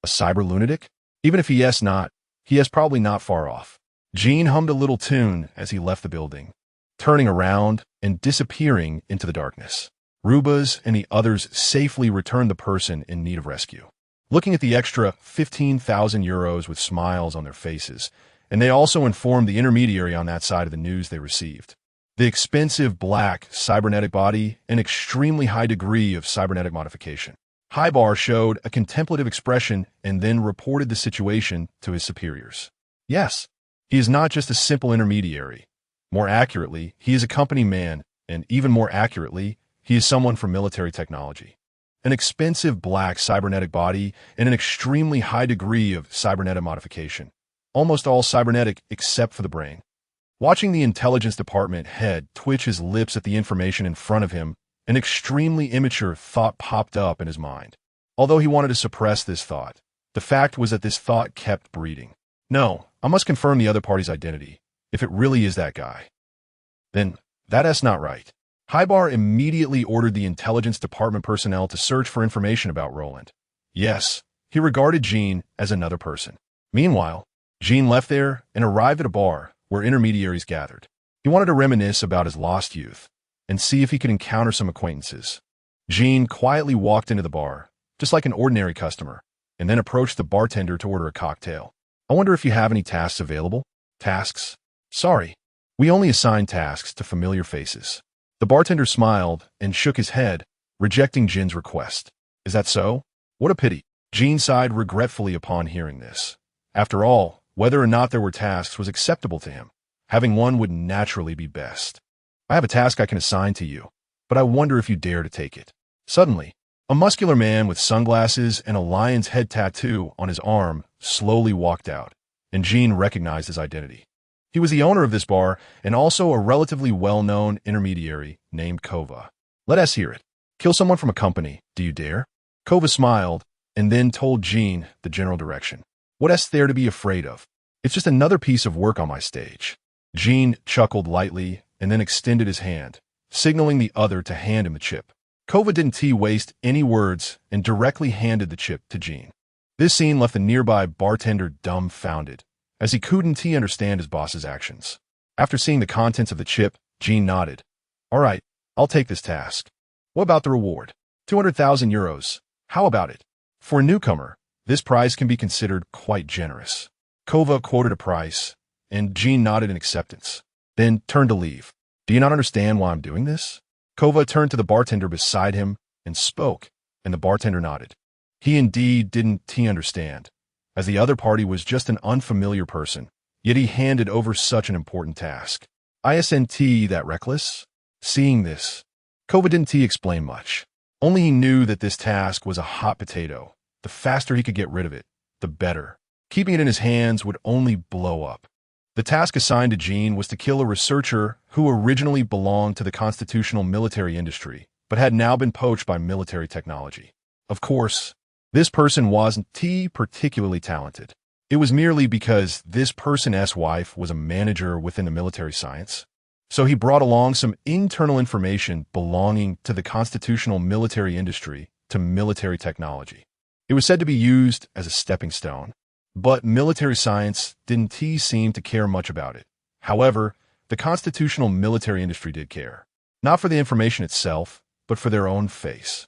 "A cyber lunatic? Even if he is not, he is probably not far off." Jin hummed a little tune as he left the building, turning around and disappearing into the darkness. Rubas and the others safely returned the person in need of rescue, looking at the extra 15,000 euros with smiles on their faces, and they also informed the intermediary on that side of the news they received. The expensive black cybernetic body, an extremely high degree of cybernetic modification. Hybar showed a contemplative expression and then reported the situation to his superiors. Yes, he is not just a simple intermediary. More accurately, he is a company man, and even more accurately, he is someone from military technology. An expensive black cybernetic body and an extremely high degree of cybernetic modification. Almost all cybernetic except for the brain. Watching the intelligence department head twitch his lips at the information in front of him, an extremely immature thought popped up in his mind. Although he wanted to suppress this thought, the fact was that this thought kept breeding. "No, I must confirm the other party's identity. If it really is that guy, then that's not right." Hybar immediately ordered the intelligence department personnel to search for information about Roland. Yes, he regarded Jin as another person. Meanwhile, Jin left there and arrived at a bar where intermediaries gathered. He wanted to reminisce about his lost youth and see if he could encounter some acquaintances. Jin quietly walked into the bar, just like an ordinary customer, and then approached the bartender to order a cocktail. "I wonder if you have any tasks available?" "Tasks? Sorry, we only assign tasks to familiar faces." The bartender smiled and shook his head, rejecting Jin's request. "Is that so? What a pity." Jin sighed regretfully upon hearing this. After all, whether or not there were tasks was acceptable to him. Having one would naturally be best. "I have a task I can assign to you, but I wonder if you dare to take it." Suddenly, a muscular man with sunglasses and a lion's head tattoo on his arm slowly walked out, and Jin recognized his identity. He was the owner of this bar and also a relatively well-known intermediary named Kova. "Let us hear it. Kill someone from a company. Do you dare?" Kova smiled and then told Jin the general direction. "What is there to be afraid of? It's just another piece of work on my stage." Jin chuckled lightly and then extended his hand, signaling the other to hand him the chip. Kova didn't waste any words and directly handed the chip to Jin. This scene left the nearby bartender dumbfounded, as he couldn't understand his boss's actions. After seeing the contents of the chip, Jin nodded. "All right, I'll take this task. What about the reward?" 200,000 euros. How about it? For a newcomer, this price can be considered quite generous. Kova quoted a price, and Jean nodded in acceptance, then turned to leave. Do you not understand why I'm doing this? Kova turned to the bartender beside him and spoke, and the bartender nodded. He indeed didn't understand, as the other party was just an unfamiliar person, yet he handed over such an important task. Isn't that reckless? Seeing this, Kova didn't explain much. Only he knew that this task was a hot potato. The faster he could get rid of it, the better. Keeping it in his hands would only blow up. The task assigned to Jean was to kill a researcher who originally belonged to the constitutional military industry, but had now been poached by military technology. Of course, this person wasn't particularly talented. It was merely because this person's wife was a manager within the military science. So he brought along some internal information belonging to the constitutional military industry to military technology. It was said to be used as a stepping stone, but military science didn't seem to care much about it. However, the constitutional military industry did care, not for the information itself, but for their own face.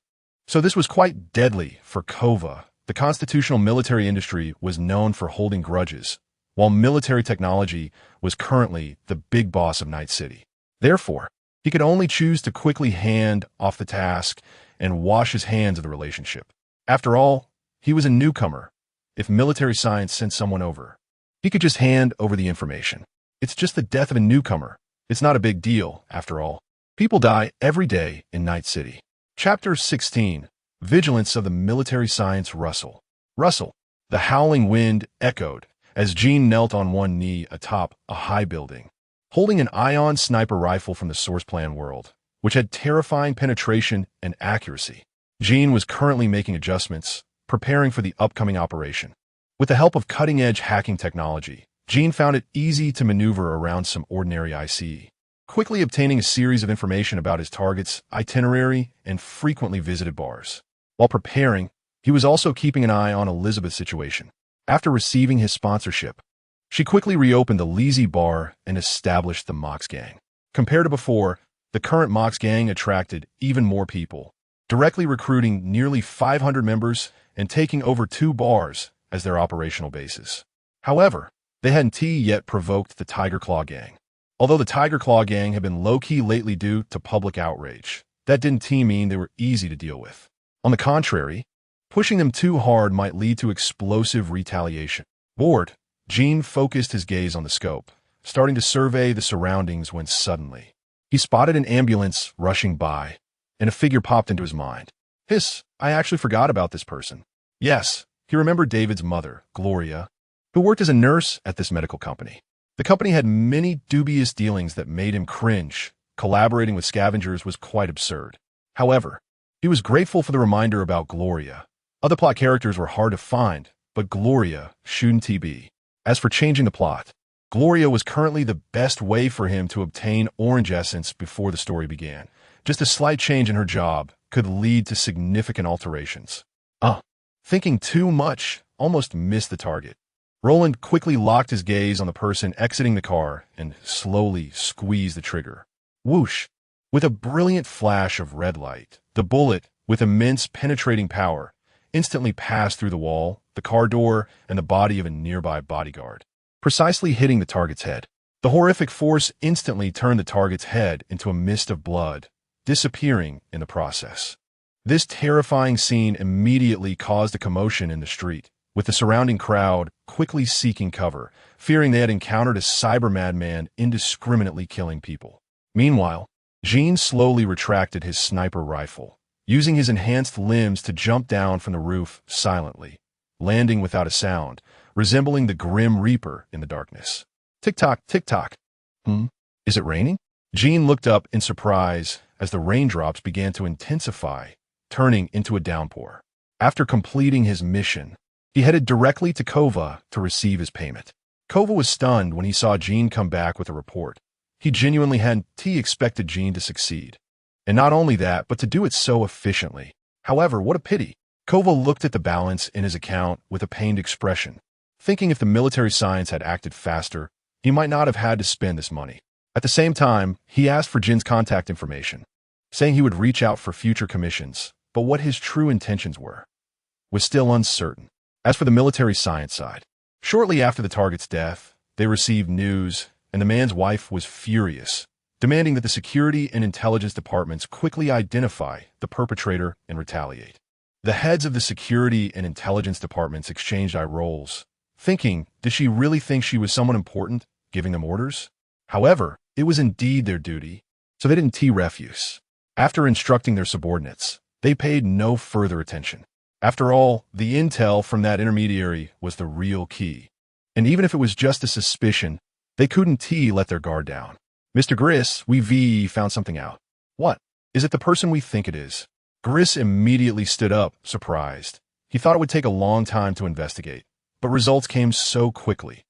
So this was quite deadly for Kova. The constitutional military industry was known for holding grudges, while military technology was currently the big boss of Night City. Therefore, he could only choose to quickly hand off the task and wash his hands of the relationship. After all, he was a newcomer. If military science sent someone over, he could just hand over the information. It's just the death of a newcomer. It's not a big deal, after all. People die every day in Night City. Chapter 16. Vigilance of the Military Science Rustle. Rustle. The howling wind echoed as Jean knelt on one knee atop a high building, holding an ion sniper rifle from the source plan world, which had terrifying penetration and accuracy. Jean was currently making adjustments, preparing for the upcoming operation. With the help of cutting-edge hacking technology, Jean found it easy to maneuver around some ordinary ICE, quickly obtaining a series of information about his target's itinerary and frequently visited bars. While preparing, he was also keeping an eye on Elizabeth's situation. After receiving his sponsorship, she quickly reopened the Leezy bar and established the Mox Gang. Compared to before, the current Mox Gang attracted even more people, directly recruiting nearly 500 members and taking over 2 bars as their operational bases. However, they hadn't yet provoked the Tiger Claw Gang. Although the Tiger Claw Gang had been low-key lately due to public outrage, that didn't mean they were easy to deal with. On the contrary, pushing them too hard might lead to explosive retaliation. Bored, Jean focused his gaze on the scope, starting to survey the surroundings when suddenly he spotted an ambulance rushing by, and a figure popped into his mind. I actually forgot about this person. Yes, he remembered David's mother, Gloria, who worked as a nurse at this medical company. The company had many dubious dealings that made him cringe. Collaborating with scavengers was quite absurd. However, he was grateful for the reminder about Gloria. Other plot characters were hard to find, but Gloria shouldn't be. As for changing the plot, Gloria was currently the best way for him to obtain orange essence before the story began. Just a slight change in her job could lead to significant alterations. Thinking too much, almost missed the target. Roland quickly locked his gaze on the person exiting the car and slowly squeezed the trigger. Whoosh! With a brilliant flash of red light, the bullet, with immense penetrating power, instantly passed through the wall, the car door, and the body of a nearby bodyguard, precisely hitting the target's head. The horrific force instantly turned the target's head into a mist of blood, disappearing in the process. This terrifying scene immediately caused a commotion in the street, with the surrounding crowd quickly seeking cover, fearing they had encountered a cyber madman indiscriminately killing people. Meanwhile, Jean slowly retracted his sniper rifle, using his enhanced limbs to jump down from the roof silently, landing without a sound, resembling the Grim Reaper in the darkness. Tick-tock, tick-tock. Is it raining? Jean looked up in surprise as the raindrops began to intensify, turning into a downpour. After completing his mission, he headed directly to Kova to receive his payment. Kova was stunned when he saw Jean come back with a report. He genuinely hadn't expected Jean to succeed. And not only that, but to do it so efficiently. However, what a pity. Kova looked at the balance in his account with a pained expression, thinking if the military science had acted faster, he might not have had to spend this money. At the same time, he asked for Jin's contact information, saying he would reach out for future commissions, but what his true intentions were. was still uncertain. As for the military science side, shortly after the target's death, they received news, and the man's wife was furious, demanding that the security and intelligence departments quickly identify the perpetrator and retaliate. The heads of the security and intelligence departments exchanged eye rolls, thinking, did she really think she was someone important, giving them orders? However, it was indeed their duty, so they didn't refuse. After instructing their subordinates, they paid no further attention. After all, the intel from that intermediary was the real key. And even if it was just a suspicion, they couldn't let their guard down. Mr. Griss, we found something out. What? Is it the person we think it is? Griss immediately stood up, surprised. He thought it would take a long time to investigate, but results came so quickly.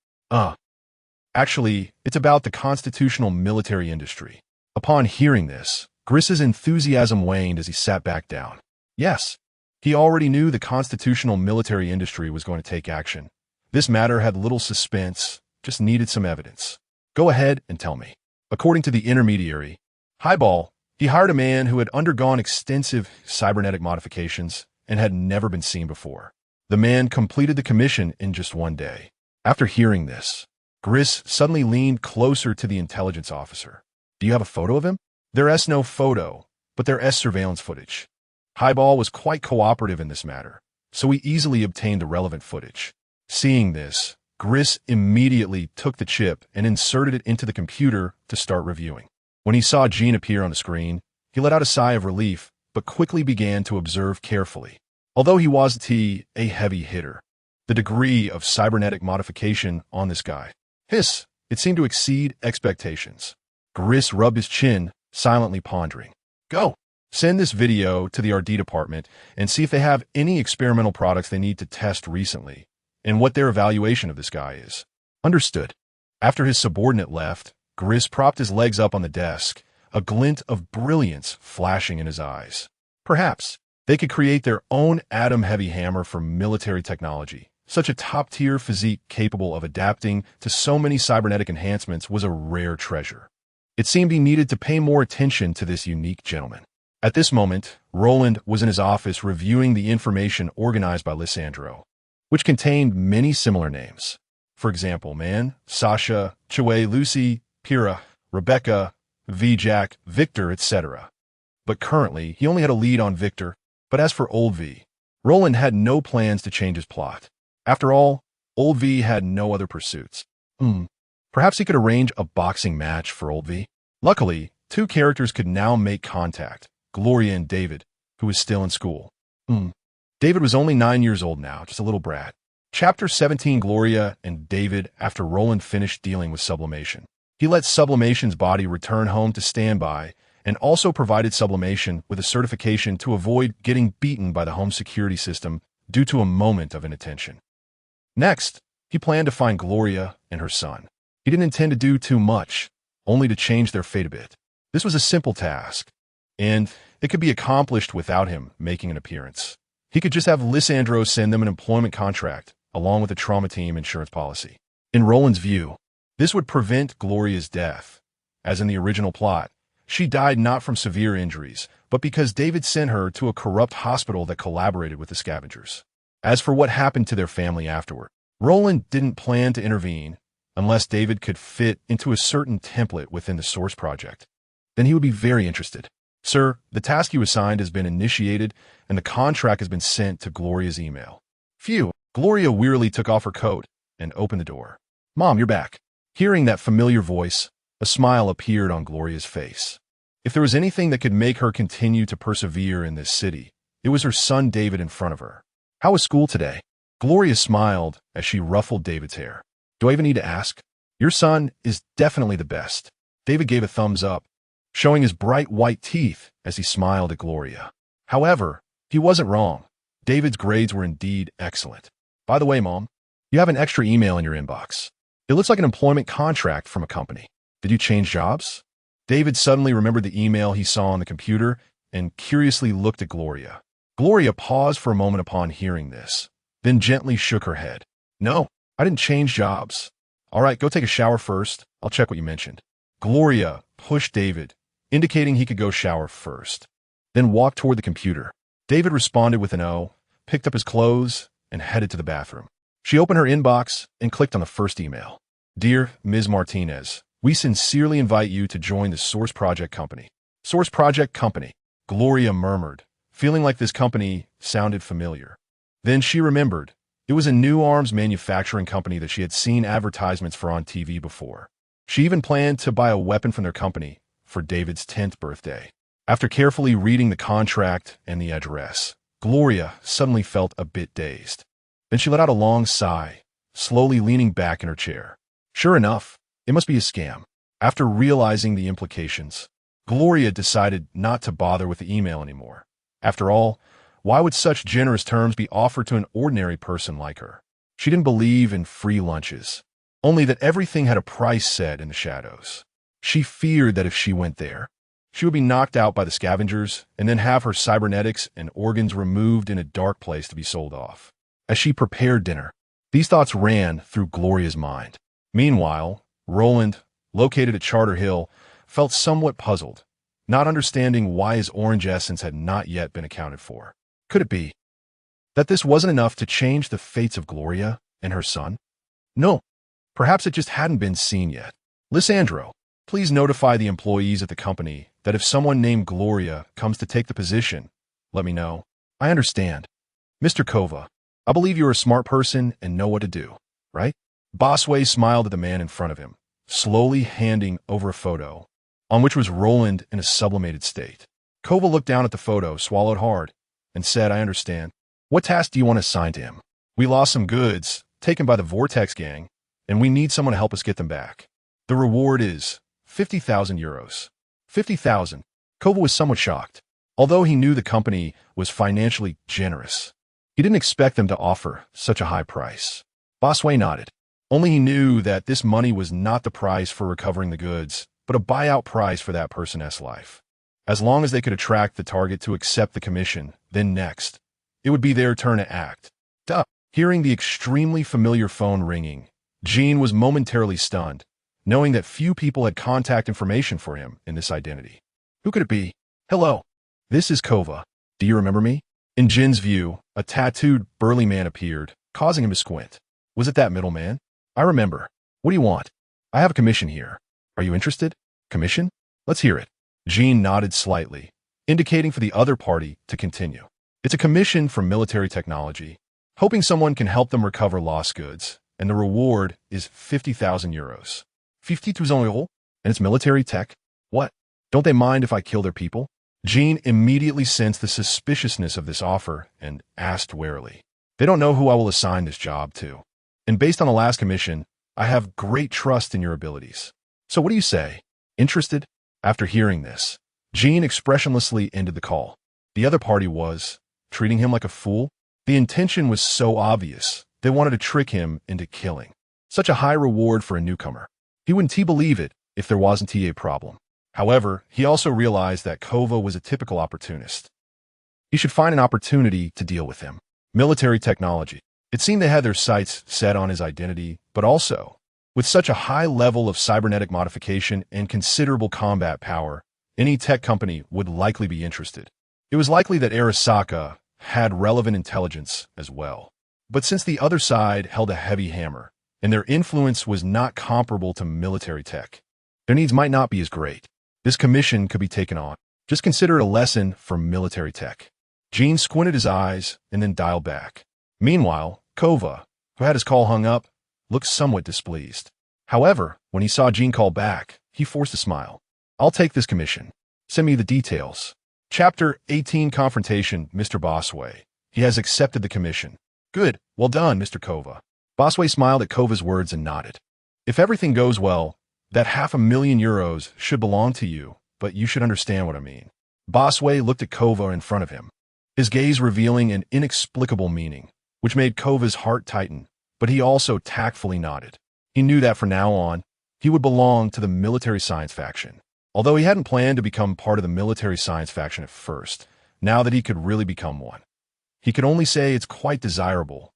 Actually, it's about the constitutional military industry. Upon hearing this, Griss's enthusiasm waned as he sat back down. Yes, he already knew the constitutional military industry was going to take action. This matter had little suspense, just needed some evidence. Go ahead and tell me. According to the intermediary, Highball, he hired a man who had undergone extensive cybernetic modifications and had never been seen before. The man completed the commission in just one day. After hearing this, Griss suddenly leaned closer to the intelligence officer. Do you have a photo of him? There's no photo, but there's surveillance footage. Highball was quite cooperative in this matter, so he easily obtained the relevant footage. Seeing this, Griss immediately took the chip and inserted it into the computer to start reviewing. When he saw Jean appear on the screen, he let out a sigh of relief, but quickly began to observe carefully. Although he was a heavy hitter, the degree of cybernetic modification on this guy, it seemed to exceed expectations. Griss rubbed his chin, silently pondering. Go! Send this video to the R&D department and see if they have any experimental products they need to test recently, and what their evaluation of this guy is. Understood. After his subordinate left, Griss propped his legs up on the desk, a glint of brilliance flashing in his eyes. Perhaps they could create their own atom-heavy hammer for military technology. Such a top-tier physique capable of adapting to so many cybernetic enhancements was a rare treasure. It seemed he needed to pay more attention to this unique gentleman. At this moment, Roland was in his office reviewing the information organized by Lissandro, which contained many similar names. For example, Man, Sasha, Chue, Lucy, Pira, Rebecca, V-Jack, Victor, etc. But currently, he only had a lead on Victor, but as for Old V, Roland had no plans to change his plot. After all, Old V had no other pursuits. Perhaps he could arrange a boxing match for Old V. Luckily, two characters could now make contact, Gloria and David, who was still in school. David was only 9 years old now, just a little brat. Chapter 17, Gloria and David after Roland finished dealing with sublimation. He let Sublimation's body return home to standby and also provided Sublimation with a certification to avoid getting beaten by the home security system due to a moment of inattention. Next, he planned to find Gloria and her son. He didn't intend to do too much, only to change their fate a bit. This was a simple task, and it could be accomplished without him making an appearance. He could just have Lissandro send them an employment contract, along with a trauma team insurance policy. In Roland's view, this would prevent Gloria's death. As in the original plot, she died not from severe injuries, but because David sent her to a corrupt hospital that collaborated with the scavengers. As for what happened to their family afterward, Roland didn't plan to intervene unless David could fit into a certain template within the source project. Then he would be very interested. Sir, the task you assigned has been initiated, and the contract has been sent to Gloria's email. Phew. Gloria wearily took off her coat and opened the door. Mom, you're back. Hearing that familiar voice, a smile appeared on Gloria's face. If there was anything that could make her continue to persevere in this city, it was her son David in front of her. How was school today? Gloria smiled as she ruffled David's hair. Do I even need to ask? Your son is definitely the best. David gave a thumbs up, showing his bright white teeth as he smiled at Gloria. However, he wasn't wrong. David's grades were indeed excellent. By the way, Mom, you have an extra email in your inbox. It looks like an employment contract from a company. Did you change jobs? David suddenly remembered the email he saw on the computer and curiously looked at Gloria. Gloria paused for a moment upon hearing this, then gently shook her head. No, I didn't change jobs. All right, go take a shower first. I'll check what you mentioned. Gloria pushed David, indicating he could go shower first, then walked toward the computer. David responded with an O, picked up his clothes, and headed to the bathroom. She opened her inbox and clicked on the first email. Dear Ms. Martinez, we sincerely invite you to join the Source Project Company. Source Project Company, Gloria murmured, feeling like this company sounded familiar. Then she remembered. It was a new arms manufacturing company that she had seen advertisements for on TV before. She even planned to buy a weapon from their company for David's 10th birthday. After carefully reading the contract and the address, Gloria suddenly felt a bit dazed. Then she let out a long sigh, slowly leaning back in her chair. Sure enough, it must be a scam. After realizing the implications, Gloria decided not to bother with the email anymore. After all, why would such generous terms be offered to an ordinary person like her? She didn't believe in free lunches, only that everything had a price set in the shadows. She feared that if she went there, she would be knocked out by the scavengers and then have her cybernetics and organs removed in a dark place to be sold off. As she prepared dinner, these thoughts ran through Gloria's mind. Meanwhile, Roland, located at Charter Hill, felt somewhat puzzled, not understanding why his orange essence had not yet been accounted for. Could it be that this wasn't enough to change the fates of Gloria and her son? No, perhaps it just hadn't been seen yet. Lissandro, please notify the employees at the company that if someone named Gloria comes to take the position, let me know. I understand. Mr. Kova, I believe you're a smart person and know what to do, right? Bosway smiled at the man in front of him, slowly handing over a photo, on which was Roland in a sublimated state. Kova looked down at the photo, swallowed hard, and said, I understand. What task do you want assigned to him? We lost some goods, taken by the Vortex gang, and we need someone to help us get them back. The reward is 50,000 euros. 50,000. Kova was somewhat shocked. Although he knew the company was financially generous, he didn't expect them to offer such a high price. Bosway nodded. Only he knew that this money was not the price for recovering the goods, but a buyout price for that person's life. As long as they could attract the target to accept the commission, then next, it would be their turn to act. Duh. Hearing the extremely familiar phone ringing, Jean was momentarily stunned, knowing that few people had contact information for him in this identity. Who could it be? Hello. This is Kova. Do you remember me? In Jin's view, a tattooed, burly man appeared, causing him to squint. Was it that middleman? I remember. What do you want? I have a commission here. Are you interested? Commission? Let's hear it. Jean nodded slightly, indicating for the other party to continue. It's a commission for military technology, hoping someone can help them recover lost goods, and the reward is 50,000 euros. 50,000 euros? And it's military tech? What? Don't they mind if I kill their people? Jean immediately sensed the suspiciousness of this offer and asked warily. They don't know who I will assign this job to. And based on the last commission, I have great trust in your abilities. So what do you say? Interested? After hearing this, Jean expressionlessly ended the call. The other party was treating him like a fool. The intention was so obvious. They wanted to trick him into killing. Such a high reward for a newcomer. He wouldn't believe it if there wasn't a problem. However, he also realized that Kova was a typical opportunist. He should find an opportunity to deal with him. Military technology. It seemed they had their sights set on his identity, but also, with such a high level of cybernetic modification and considerable combat power, any tech company would likely be interested. It was likely that Arasaka had relevant intelligence as well. But since the other side held a heavy hammer, and their influence was not comparable to military tech, their needs might not be as great. This commission could be taken on. Just consider it a lesson for military tech. Jean squinted his eyes and then dialed back. Meanwhile, Kova, who had his call hung up, looked somewhat displeased. However, when he saw Jean call back, he forced a smile. I'll take this commission. Send me the details. Chapter 18 Confrontation, Mr. Bosway. He has accepted the commission. Good. Well done, Mr. Kova. Bosway smiled at Kova's words and nodded. If everything goes well, that 500,000 euros should belong to you, but you should understand what I mean. Bosway looked at Kova in front of him, his gaze revealing an inexplicable meaning, which made Kova's heart tighten, but he also tactfully nodded. He knew that from now on, he would belong to the military science faction. Although he hadn't planned to become part of the military science faction at first, now that he could really become one, he could only say it's quite desirable.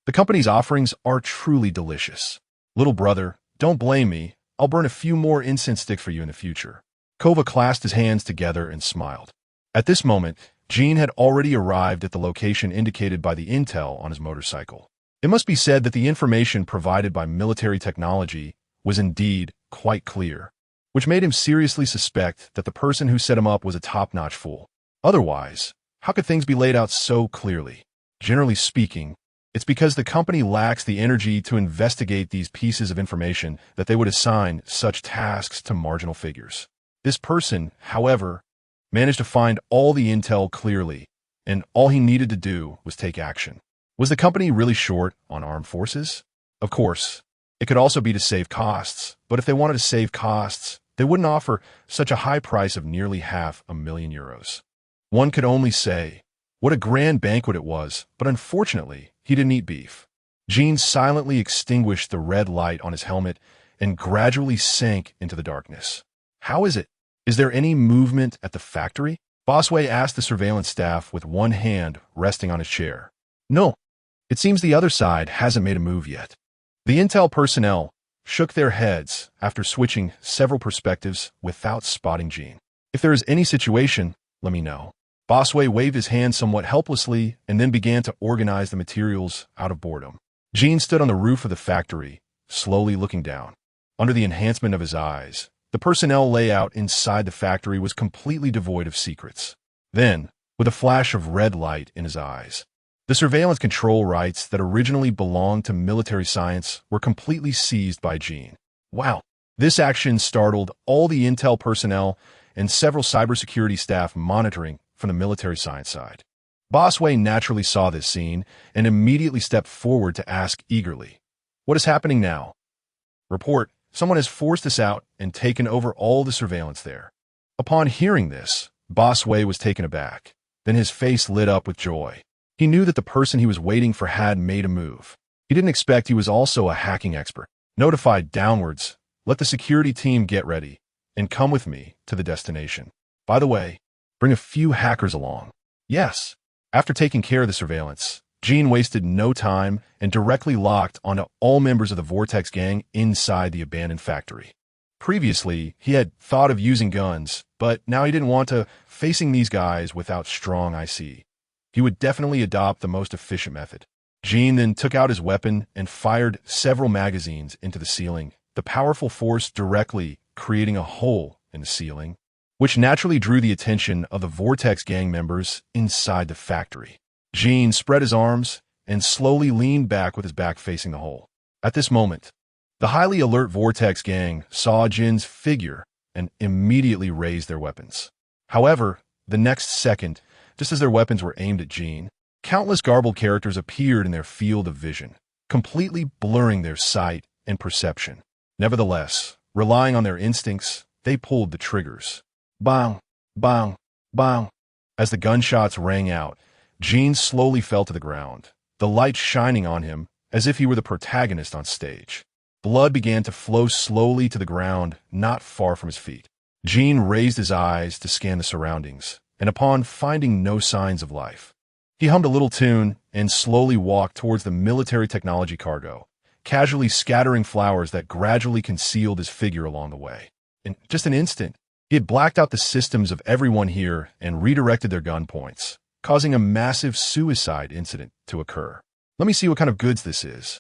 The company's offerings are truly delicious. Little brother, don't blame me. I'll burn a few more incense sticks for you in the future. Kova clasped his hands together and smiled. At this moment, Gene had already arrived at the location indicated by the intel on his motorcycle. It must be said that the information provided by military technology was indeed quite clear, which made him seriously suspect that the person who set him up was a top-notch fool. Otherwise, how could things be laid out so clearly? Generally speaking, it's because the company lacks the energy to investigate these pieces of information that they would assign such tasks to marginal figures. This person, however, managed to find all the intel clearly, and all he needed to do was take action. Was the company really short on armed forces? Of course, it could also be to save costs, but if they wanted to save costs, they wouldn't offer such a high price of nearly €500,000. One could only say, what a grand banquet it was, but unfortunately, he didn't eat beef. Gene silently extinguished the red light on his helmet and gradually sank into the darkness. How is it? Is there any movement at the factory? Bosway asked the surveillance staff with one hand resting on his chair. No, it seems the other side hasn't made a move yet. The intel personnel shook their heads after switching several perspectives without spotting Gene. If there is any situation, let me know. Bosway waved his hand somewhat helplessly and then began to organize the materials out of boredom. Gene stood on the roof of the factory, slowly looking down. Under the enhancement of his eyes, the personnel layout inside the factory was completely devoid of secrets. Then, with a flash of red light in his eyes, the surveillance control rights that originally belonged to military science were completely seized by Gene. Wow! This action startled all the intel personnel and several cybersecurity staff monitoring from the military science side. Bosway naturally saw this scene and immediately stepped forward to ask eagerly, "What is happening now?" "Report, someone has forced us out and taken over all the surveillance there." Upon hearing this, Bosway was taken aback. Then his face lit up with joy. He knew that the person he was waiting for had made a move. He didn't expect he was also a hacking expert. Notified downwards, "Let the security team get ready and come with me to the destination. By the way, bring a few hackers along." Yes. After taking care of the surveillance, Gene wasted no time and directly locked onto all members of the Vortex gang inside the abandoned factory. Previously, he had thought of using guns, but now he didn't want to facing these guys without strong IC. He would definitely adopt the most efficient method. Gene then took out his weapon and fired several magazines into the ceiling, the powerful force directly creating a hole in the ceiling, which naturally drew the attention of the Vortex gang members inside the factory. Gene spread his arms and slowly leaned back with his back facing the hole. At this moment, the highly alert Vortex gang saw Gene's figure and immediately raised their weapons. However, the next second, just as their weapons were aimed at Gene, countless garbled characters appeared in their field of vision, completely blurring their sight and perception. Nevertheless, relying on their instincts, they pulled the triggers. Bang, bang, bang. As the gunshots rang out, Gene slowly fell to the ground, the light shining on him as if he were the protagonist on stage. Blood began to flow slowly to the ground not far from his feet. Gene raised his eyes to scan the surroundings, and upon finding no signs of life, he hummed a little tune and slowly walked towards the military technology cargo, casually scattering flowers that gradually concealed his figure along the way. In just an instant, he had blacked out the systems of everyone here and redirected their gun points, causing a massive suicide incident to occur. Let me see what kind of goods this is.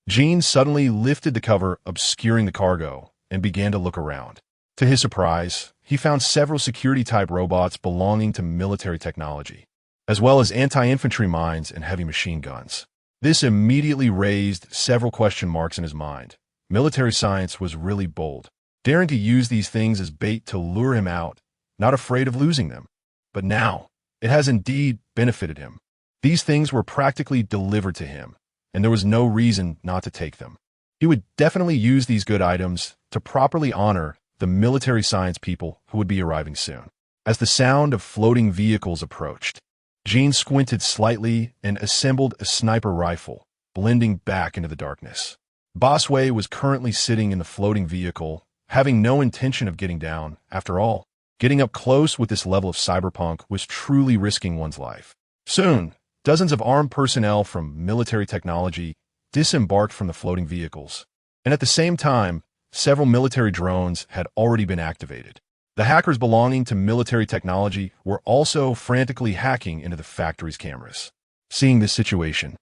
Gene suddenly lifted the cover obscuring the cargo and began to look around. To his surprise, he found several security-type robots belonging to military technology, as well as anti-infantry mines and heavy machine guns. This immediately raised several question marks in his mind. Military science was really bold, daring to use these things as bait to lure him out, not afraid of losing them. But now, it has indeed benefited him. These things were practically delivered to him, and there was no reason not to take them. He would definitely use these good items to properly honor the military science people who would be arriving soon. As the sound of floating vehicles approached, Gene squinted slightly and assembled a sniper rifle, blending back into the darkness. Bosway was currently sitting in the floating vehicle, having no intention of getting down. After all, getting up close with this level of cyberpunk was truly risking one's life. Soon, dozens of armed personnel from military technology disembarked from the floating vehicles, and at the same time, several military drones had already been activated. The hackers belonging to military technology were also frantically hacking into the factory's cameras. Seeing this situation,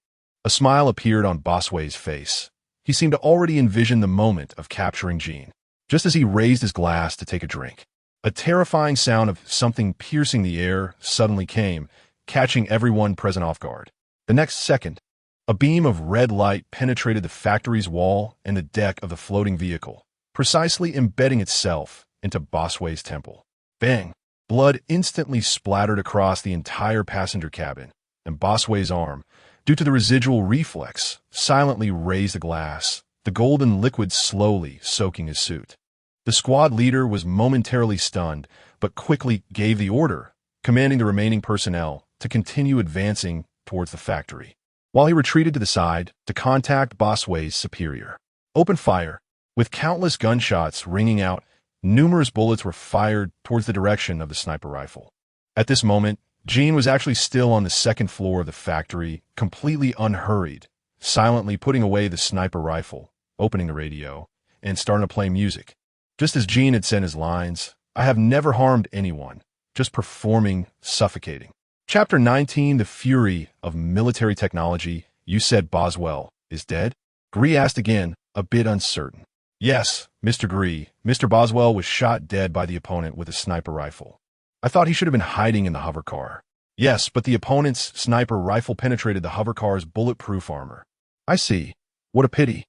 a smile appeared on Bosway's face. He seemed to already envision the moment of capturing Jean. Just as he raised his glass to take a drink, a terrifying sound of something piercing the air suddenly came, catching everyone present off guard. The next second, a beam of red light penetrated the factory's wall and the deck of the floating vehicle, precisely embedding itself into Bosway's temple. Bang! Blood instantly splattered across the entire passenger cabin, and Bosway's arm, due to the residual reflex, silently raised the glass, the golden liquid slowly soaking his suit. The squad leader was momentarily stunned, but quickly gave the order, commanding the remaining personnel to continue advancing towards the factory, while he retreated to the side to contact Bosway's superior. Open fire. With countless gunshots ringing out, numerous bullets were fired towards the direction of the sniper rifle. At this moment, Jean was actually still on the second floor of the factory, completely unhurried, silently putting away the sniper rifle, opening the radio, and starting to play music. Just as Jean had said his lines, "I have never harmed anyone, just performing, suffocating." Chapter 19, The Fury of Military Technology. You said Boswell is dead? Gree asked again, a bit uncertain. Yes, Mr. Gree. Mr. Boswell was shot dead by the opponent with a sniper rifle. I thought he should have been hiding in the hover car. Yes, but the opponent's sniper rifle penetrated the hover car's bulletproof armor. I see. What a pity.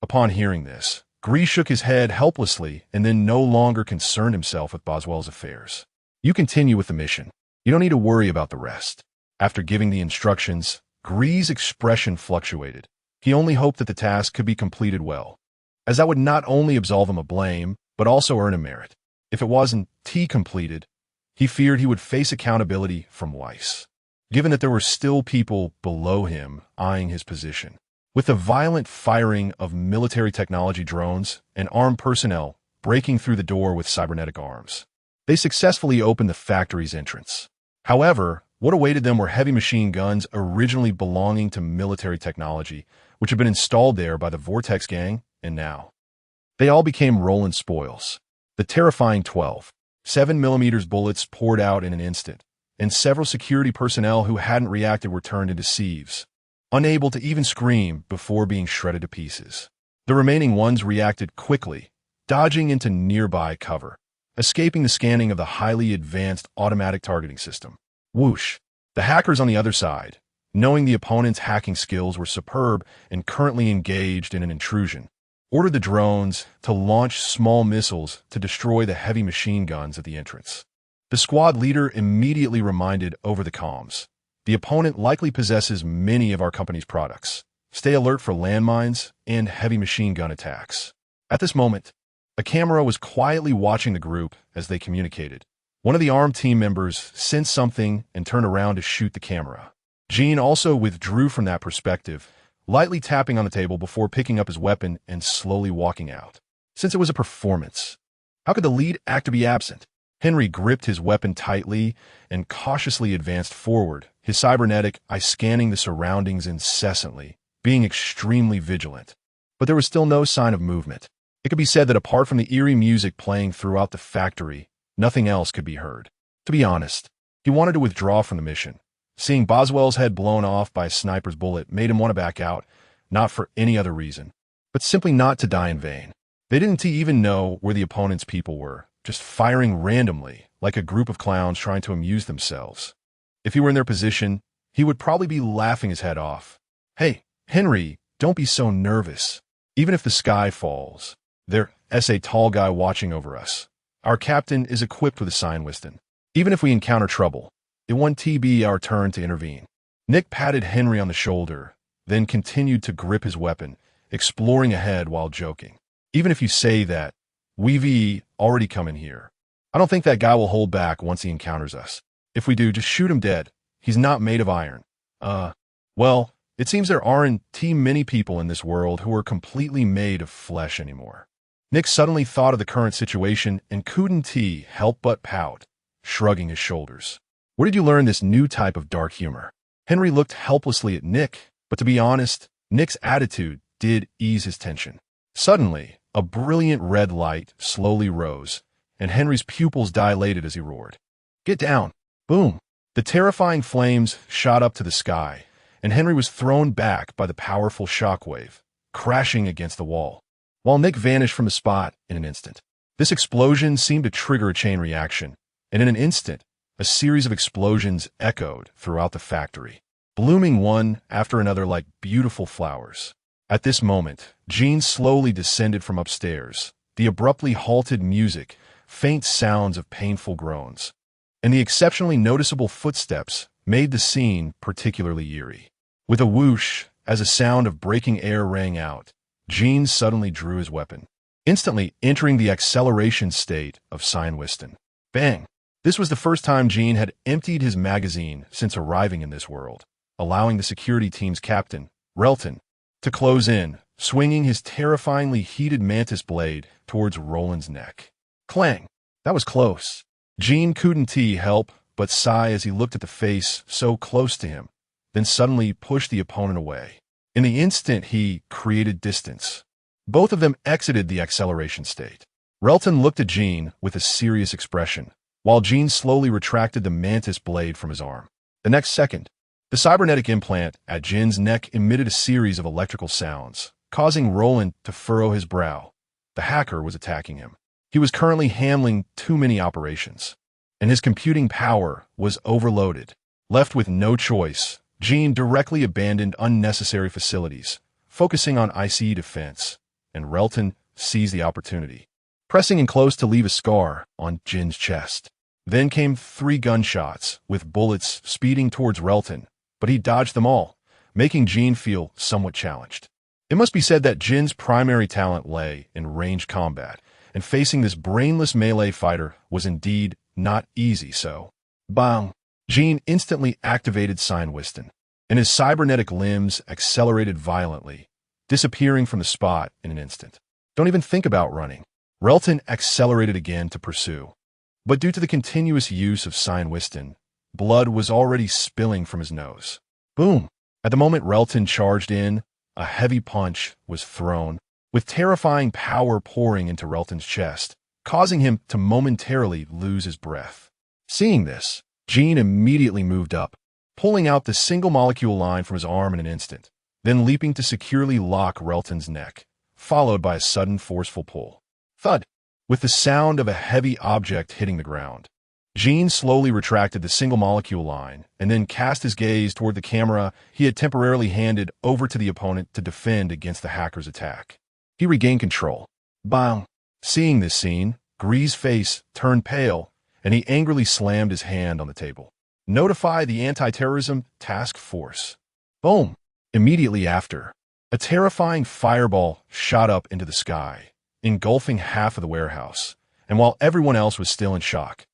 Upon hearing this, Gree shook his head helplessly and then no longer concerned himself with Boswell's affairs. You continue with the mission. You don't need to worry about the rest. After giving the instructions, Gree's expression fluctuated. He only hoped that the task could be completed well, as that would not only absolve him of blame, but also earn him merit. If it wasn't completed, he feared he would face accountability from Weiss, given that there were still people below him eyeing his position. With the violent firing of military technology drones and armed personnel breaking through the door with cybernetic arms, they successfully opened the factory's entrance. However, what awaited them were heavy machine guns originally belonging to military technology, which had been installed there by the Vortex gang, and now they all became Roland spoils. The terrifying 12.7mm bullets poured out in an instant, and several security personnel who hadn't reacted were turned into sieves, unable to even scream before being shredded to pieces. The remaining ones reacted quickly, dodging into nearby cover, escaping the scanning of the highly advanced automatic targeting system. Whoosh! The hackers on the other side, knowing the opponent's hacking skills were superb and currently engaged in an intrusion, ordered the drones to launch small missiles to destroy the heavy machine guns at the entrance. The squad leader immediately reminded over the comms, "The opponent likely possesses many of our company's products. Stay alert for landmines and heavy machine gun attacks." At this moment, a camera was quietly watching the group as they communicated. One of the armed team members sensed something and turned around to shoot the camera. Jean also withdrew from that perspective, lightly tapping on the table before picking up his weapon and slowly walking out. Since it was a performance, how could the lead actor be absent? Henry gripped his weapon tightly and cautiously advanced forward, his cybernetic eye scanning the surroundings incessantly, being extremely vigilant. But there was still no sign of movement. It could be said that apart from the eerie music playing throughout the factory, nothing else could be heard. To be honest, he wanted to withdraw from the mission. Seeing Boswell's head blown off by a sniper's bullet made him want to back out, not for any other reason, but simply not to die in vain. They didn't even know where the opponent's people were, just firing randomly, like a group of clowns trying to amuse themselves. If he were in their position, he would probably be laughing his head off. "Hey, Henry, don't be so nervous. Even if the sky falls, there's a tall guy watching over us. Our captain is equipped with a sign wisdom. Even if we encounter trouble, it won't be our turn to intervene." Nick patted Henry on the shoulder, then continued to grip his weapon, exploring ahead while joking. "Even if you say that, we've already come in here. I don't think that guy will hold back once he encounters us. If we do, just shoot him dead. He's not made of iron." Well, it seems there aren't many people in this world who are completely made of flesh anymore. Nick suddenly thought of the current situation and couldn't help but pout, shrugging his shoulders. "Where did you learn this new type of dark humor?" Henry looked helplessly at Nick, but to be honest, Nick's attitude did ease his tension. Suddenly, a brilliant red light slowly rose, and Henry's pupils dilated as he roared. "Get down!" Boom! The terrifying flames shot up to the sky, and Henry was thrown back by the powerful shockwave, crashing against the wall, while Nick vanished from the spot in an instant. This explosion seemed to trigger a chain reaction, and in an instant, a series of explosions echoed throughout the factory, blooming one after another like beautiful flowers. At this moment, Jean slowly descended from upstairs, the abruptly halted music, faint sounds of painful groans, and the exceptionally noticeable footsteps made the scene particularly eerie. With a whoosh, as a sound of breaking air rang out, Jean suddenly drew his weapon, instantly entering the acceleration state of Synopsis. Bang! This was the first time Jean had emptied his magazine since arriving in this world, allowing the security team's captain, Roland, to close in, swinging his terrifyingly heated mantis blade towards Roland's neck. Clang! That was close. Jean couldn't help but sigh as he looked at the face so close to him, then suddenly pushed the opponent away. In the instant he created distance, both of them exited the acceleration state. Roland looked at Jean with a serious expression, while Jean slowly retracted the mantis blade from his arm. The next second, the cybernetic implant at Jean's neck emitted a series of electrical sounds, causing Roland to furrow his brow. The hacker was attacking him. He was currently handling too many operations, and his computing power was overloaded. Left with no choice, Jean directly abandoned unnecessary facilities, focusing on ICE defense, and Roland seized the opportunity, pressing in close to leave a scar on Jean's chest. Then came 3 gunshots, with bullets speeding towards Roland, but he dodged them all, making Jean feel somewhat challenged. It must be said that Jean's primary talent lay in range combat, and facing this brainless melee fighter was indeed not easy, so bang! Jean instantly activated Synopsis, and his cybernetic limbs accelerated violently, disappearing from the spot in an instant. Don't even think about running. Roland accelerated again to pursue, but due to the continuous use of Synopsis, blood was already spilling from his nose. Boom! At the moment Roland charged in, a heavy punch was thrown, with terrifying power pouring into Roland's chest, causing him to momentarily lose his breath. Seeing this, Jean immediately moved up, pulling out the single-molecule line from his arm in an instant, then leaping to securely lock Roland's neck, followed by a sudden forceful pull. Thud! With the sound of a heavy object hitting the ground, Jean slowly retracted the single-molecule line and then cast his gaze toward the camera he had temporarily handed over to the opponent to defend against the hacker's attack. He regained control. Bang! Seeing this scene, Gree's face turned pale, and he angrily slammed his hand on the table. Notify the Anti-Terrorism Task Force. Boom! Immediately after, a terrifying fireball shot up into the sky, engulfing half of the warehouse, and while everyone else was still in shock,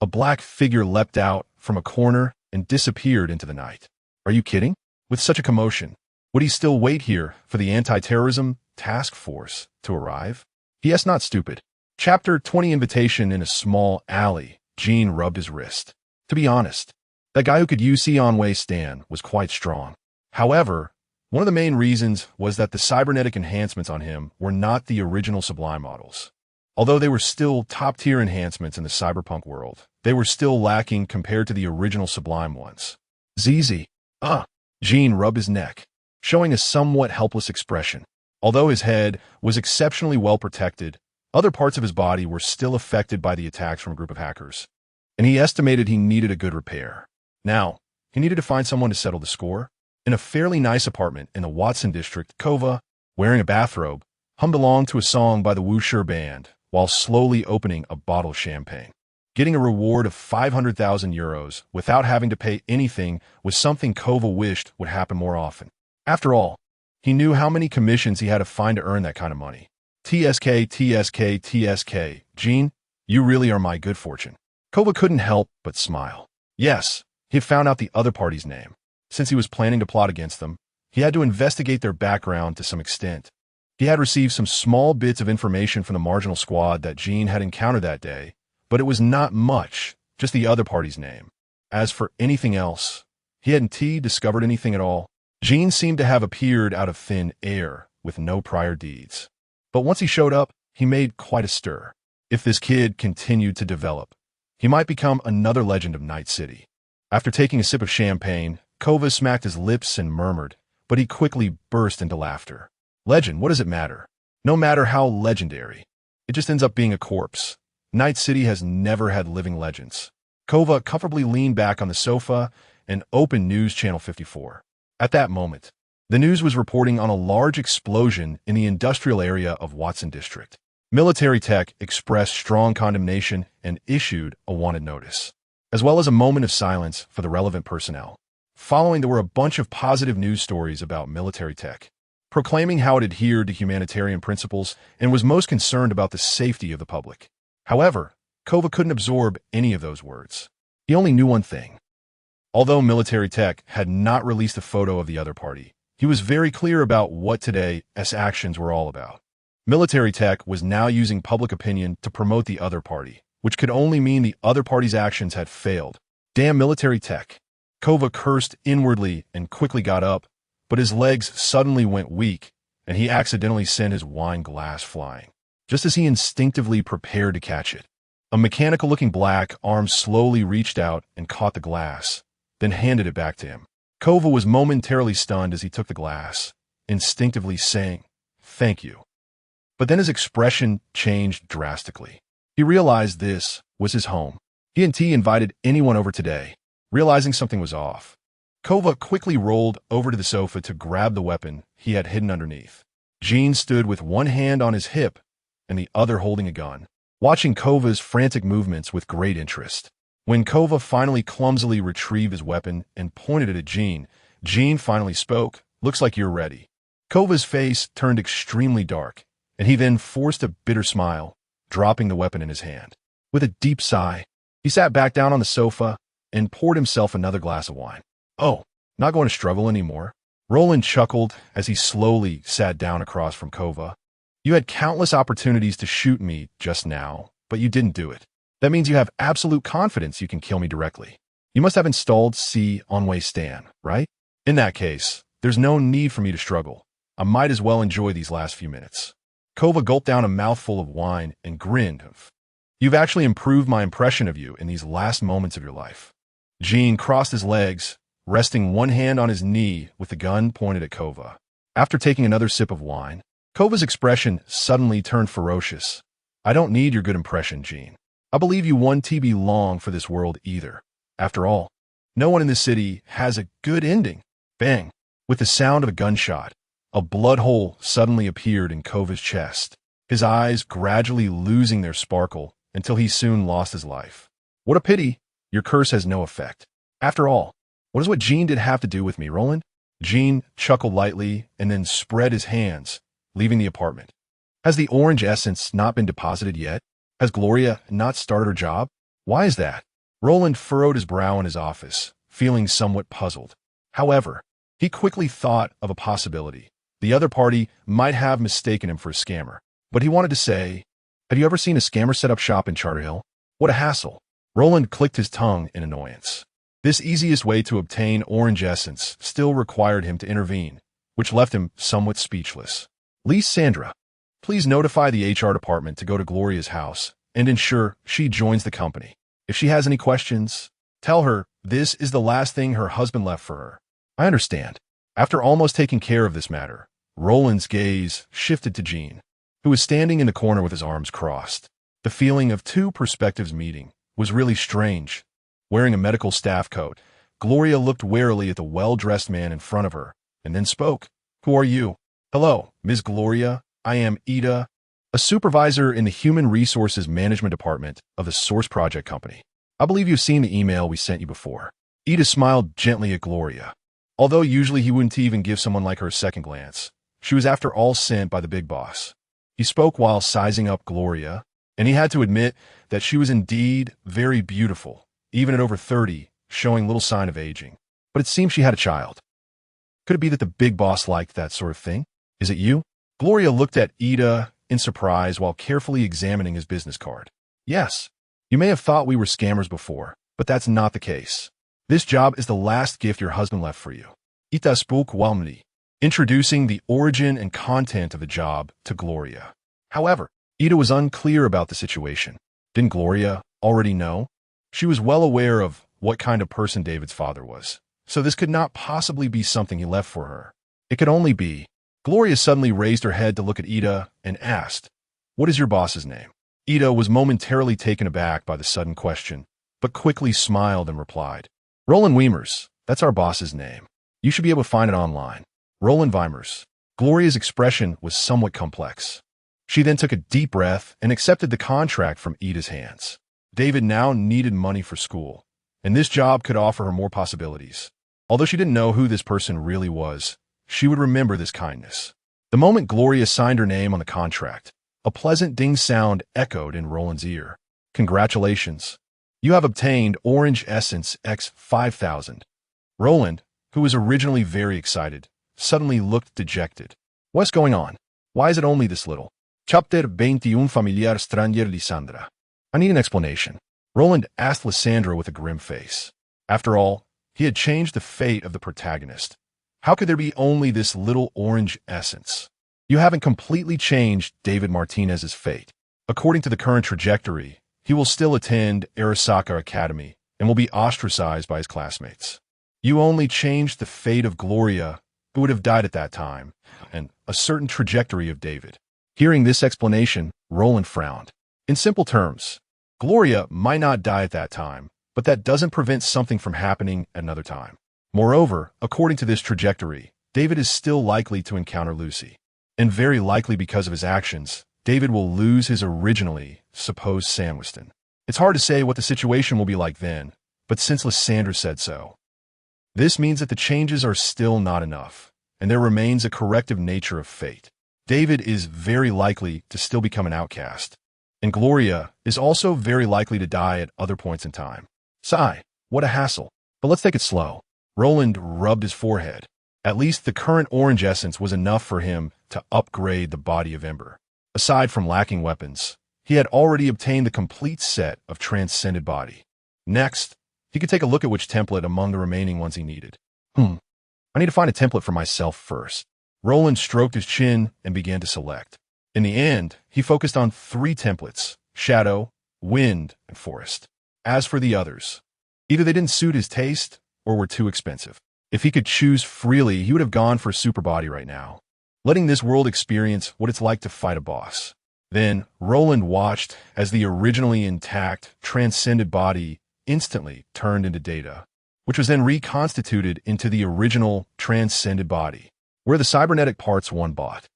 a black figure leapt out from a corner and disappeared into the night. Are you kidding? With such a commotion, would he still wait here for the Anti-Terrorism Task Force to arrive? Yes, not stupid. Chapter 20 Invitation in a small alley. Jean rubbed his wrist. To be honest, that guy who could use Onway Stan was quite strong. However, one of the main reasons was that the cybernetic enhancements on him were not the original Sublime models. Although they were still top-tier enhancements in the Cyberpunk world, they were still lacking compared to the original Sublime ones. ZZ. Jean rubbed his neck, showing a somewhat helpless expression. Although his head was exceptionally well protected, other parts of his body were still affected by the attacks from a group of hackers, and he estimated he needed a good repair. Now, he needed to find someone to settle the score. In a fairly nice apartment in the Watson district, Kova, wearing a bathrobe, hummed along to a song by the Wuxia band while slowly opening a bottle of champagne. Getting a reward of 500,000 euros without having to pay anything was something Kova wished would happen more often. After all, he knew how many commissions he had to find to earn that kind of money. TSK, TSK, TSK. Jean, you really are my good fortune. Kova couldn't help but smile. Yes, he had found out the other party's name. Since he was planning to plot against them, he had to investigate their background to some extent. He had received some small bits of information from the marginal squad that Jean had encountered that day, but it was not much, just the other party's name. As for anything else, he hadn't discovered anything at all. Jean seemed to have appeared out of thin air with no prior deeds. But once he showed up, he made quite a stir. If this kid continued to develop, he might become another legend of Night City. After taking a sip of champagne, Kova smacked his lips and murmured, but he quickly burst into laughter. Legend, what does it matter? No matter how legendary, it just ends up being a corpse. Night City has never had living legends. Kova comfortably leaned back on the sofa and opened News Channel 54. At that moment, the news was reporting on a large explosion in the industrial area of Watson District. Military Tech expressed strong condemnation and issued a wanted notice, as well as a moment of silence for the relevant personnel. Following, there were a bunch of positive news stories about Military Tech, proclaiming how it adhered to humanitarian principles and was most concerned about the safety of the public. However, Kova couldn't absorb any of those words. He only knew one thing. Although Military Tech had not released a photo of the other party, he was very clear about what today's actions were all about. Military Tech was now using public opinion to promote the other party, which could only mean the other party's actions had failed. Damn Military Tech. Kova cursed inwardly and quickly got up, but his legs suddenly went weak, and he accidentally sent his wine glass flying, just as he instinctively prepared to catch it. A mechanical-looking black arm slowly reached out and caught the glass, then handed it back to him. Kova was momentarily stunned as he took the glass, instinctively saying, "Thank you." But then his expression changed drastically. He realized this was his home. He and T invited anyone over today. Realizing something was off, Kova quickly rolled over to the sofa to grab the weapon he had hidden underneath. Jean stood with one hand on his hip and the other holding a gun, watching Kova's frantic movements with great interest. When Kova finally clumsily retrieved his weapon and pointed it at Jean, Jean finally spoke, "Looks like you're ready." Kova's face turned extremely dark, and he then forced a bitter smile, dropping the weapon in his hand. With a deep sigh, he sat back down on the sofa and poured himself another glass of wine. "Oh, not going to struggle anymore?" Roland chuckled as he slowly sat down across from Kova. "You had countless opportunities to shoot me just now, but you didn't do it. That means you have absolute confidence you can kill me directly. You must have installed C on-way Stan, right? In that case, there's no need for me to struggle. I might as well enjoy these last few minutes." Kova gulped down a mouthful of wine and grinned. "You've actually improved my impression of you in these last moments of your life." Jean crossed his legs, resting one hand on his knee with the gun pointed at Kova. After taking another sip of wine, Kova's expression suddenly turned ferocious. "I don't need your good impression, Jean. I believe you won't be long for this world either. After all, no one in this city has a good ending." Bang! With the sound of a gunshot, a blood hole suddenly appeared in Kova's chest, his eyes gradually losing their sparkle until he soon lost his life. "What a pity. Your curse has no effect. After all, what does what Jean did have to do with me, Roland?" Jean chuckled lightly and then spread his hands, leaving the apartment. "Has the orange essence not been deposited yet? Has Gloria not started her job? Why is that?" Roland furrowed his brow in his office, feeling somewhat puzzled. However, he quickly thought of a possibility. The other party might have mistaken him for a scammer, but he wanted to say, "Have you ever seen a scammer set up shop in Charter Hill? What a hassle." Roland clicked his tongue in annoyance. This easiest way to obtain orange essence still required him to intervene, which left him somewhat speechless. "Sandra, please notify the HR department to go to Gloria's house and ensure she joins the company. If she has any questions, tell her this is the last thing her husband left for her." "I understand." After almost taking care of this matter, Roland's gaze shifted to Jean, who was standing in the corner with his arms crossed. The feeling of two perspectives meeting was really strange. Wearing a medical staff coat, Gloria looked warily at the well-dressed man in front of her and then spoke. "Who are you?" "Hello, Ms. Gloria. I am Ida, a supervisor in the Human Resources Management Department of the Source Project Company. I believe you've seen the email we sent you before." Ida smiled gently at Gloria. Although usually he wouldn't even give someone like her a second glance, she was after all sent by the big boss. He spoke while sizing up Gloria, and he had to admit that she was indeed very beautiful, even at over 30, showing little sign of aging. But it seemed she had a child. Could it be that the big boss liked that sort of thing? "Is it you?" Gloria looked at Ida in surprise while carefully examining his business card. "Yes. You may have thought we were scammers before, but that's not the case. This job is the last gift your husband left for you." Ita spoke warmly, introducing the origin and content of the job to Gloria. However, Ida was unclear about the situation. Didn't Gloria already know? She was well aware of what kind of person David's father was, so this could not possibly be something he left for her. It could only be. Gloria suddenly raised her head to look at Ida and asked, "What is your boss's name?" Ida was momentarily taken aback by the sudden question, but quickly smiled and replied, "Roland Weimers, that's our boss's name. You should be able to find it online. Roland Weimers." Gloria's expression was somewhat complex. She then took a deep breath and accepted the contract from Ida's hands. David now needed money for school, and this job could offer her more possibilities. Although she didn't know who this person really was, she would remember this kindness. The moment Gloria signed her name on the contract, a pleasant ding sound echoed in Roland's ear. "Congratulations. You have obtained Orange Essence X 5000. Roland, who was originally very excited, suddenly looked dejected. "What's going on? Why is it only this little?" Chapter 21 Familiar Stranger Lysandra. "I need an explanation," Roland asked Lysandra with a grim face. After all, he had changed the fate of the protagonist. How could there be only this little orange essence? "You haven't completely changed David Martinez's fate. According to the current trajectory, he will still attend Arasaka Academy and will be ostracized by his classmates. You only changed the fate of Gloria, who would have died at that time, and a certain trajectory of David." Hearing this explanation, Roland frowned. In simple terms, Gloria might not die at that time, but that doesn't prevent something from happening at another time. Moreover, according to this trajectory, David is still likely to encounter Lucy. And very likely because of his actions, David will lose his originally supposed Samwiston. It's hard to say what the situation will be like then, but since Lysandra said so, this means that the changes are still not enough, and there remains a corrective nature of fate. David is very likely to still become an outcast, and Gloria is also very likely to die at other points in time. Sigh, what a hassle. But let's take it slow. Roland rubbed his forehead. At least the current orange essence was enough for him to upgrade the body of Ember. Aside from lacking weapons, he had already obtained the complete set of transcended body. Next, he could take a look at which template among the remaining ones he needed. I need to find a template for myself first. Roland stroked his chin and began to select. In the end, he focused on 3 templates: Shadow, Wind, and Forest. As for the others, either they didn't suit his taste or were too expensive. If he could choose freely, he would have gone for a super body right now, letting this world experience what it's like to fight a boss. Then, Roland watched as the originally intact, transcended body instantly turned into data, which was then reconstituted into the original transcended body, where the cybernetic parts one bought.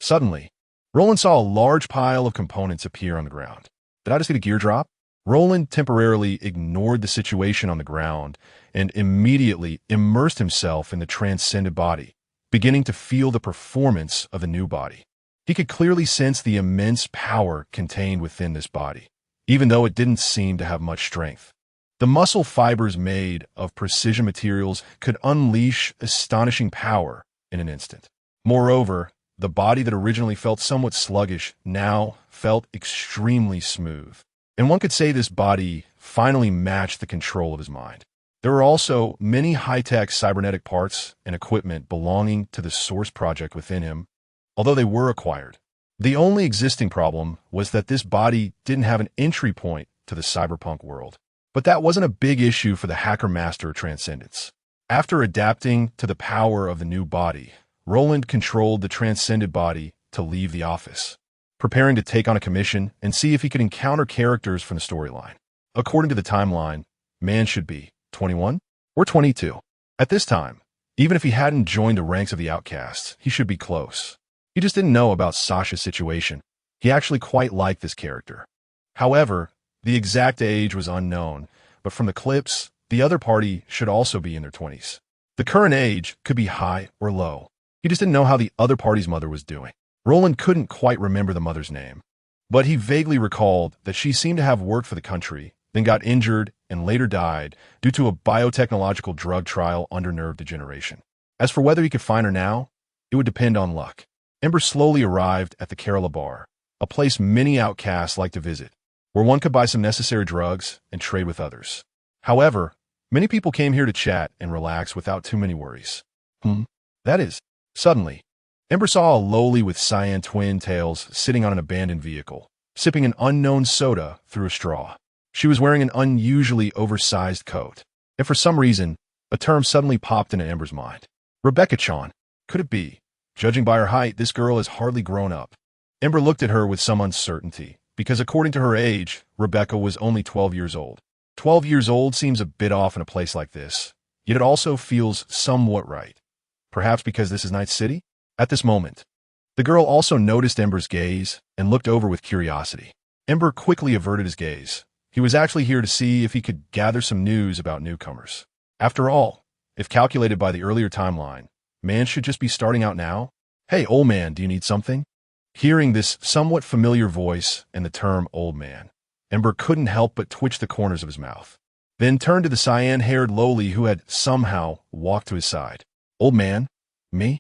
Suddenly, Roland saw a large pile of components appear on the ground. Did I just get a gear drop? Roland temporarily ignored the situation on the ground and immediately immersed himself in the transcended body, beginning to feel the performance of the new body. He could clearly sense the immense power contained within this body, even though it didn't seem to have much strength. The muscle fibers made of precision materials could unleash astonishing power in an instant. Moreover, the body that originally felt somewhat sluggish now felt extremely smooth. And one could say this body finally matched the control of his mind. There were also many high-tech cybernetic parts and equipment belonging to the source project within him, although they were acquired. The only existing problem was that this body didn't have an entry point to the cyberpunk world. But that wasn't a big issue for the Hacker Master of Transcendence. After adapting to the power of the new body, Roland controlled the transcended body to leave the office, preparing to take on a commission and see if he could encounter characters from the storyline. According to the timeline, man should be 21 or 22. At this time, even if he hadn't joined the ranks of the outcasts, he should be close. He just didn't know about Sasha's situation. He actually quite liked this character. However, the exact age was unknown, but from the clips, the other party should also be in their 20s. The current age could be high or low. He just didn't know how the other party's mother was doing. Roland couldn't quite remember the mother's name, but he vaguely recalled that she seemed to have worked for the country, then got injured and later died due to a biotechnological drug trial under nerve degeneration. As for whether he could find her now, it would depend on luck. Ember slowly arrived at the Kerala Bar, a place many outcasts like to visit, where one could buy some necessary drugs and trade with others. However, many people came here to chat and relax without too many worries. That is, suddenly, Ember saw a lowly with cyan twin tails sitting on an abandoned vehicle, sipping an unknown soda through a straw. She was wearing an unusually oversized coat, and for some reason, a term suddenly popped into Ember's mind. Rebecca-chan. Could it be? Judging by her height, this girl is hardly grown up. Ember looked at her with some uncertainty, because according to her age, Rebecca was only 12 years old. 12 years old seems a bit off in a place like this, yet it also feels somewhat right. Perhaps because this is Night City? At this moment, the girl also noticed Ember's gaze and looked over with curiosity. Ember quickly averted his gaze. He was actually here to see if he could gather some news about newcomers. After all, if calculated by the earlier timeline, man should just be starting out now. Hey, old man, do you need something? Hearing this somewhat familiar voice and the term old man, Ember couldn't help but twitch the corners of his mouth, then turned to the cyan-haired lowly who had somehow walked to his side. Old man? Me?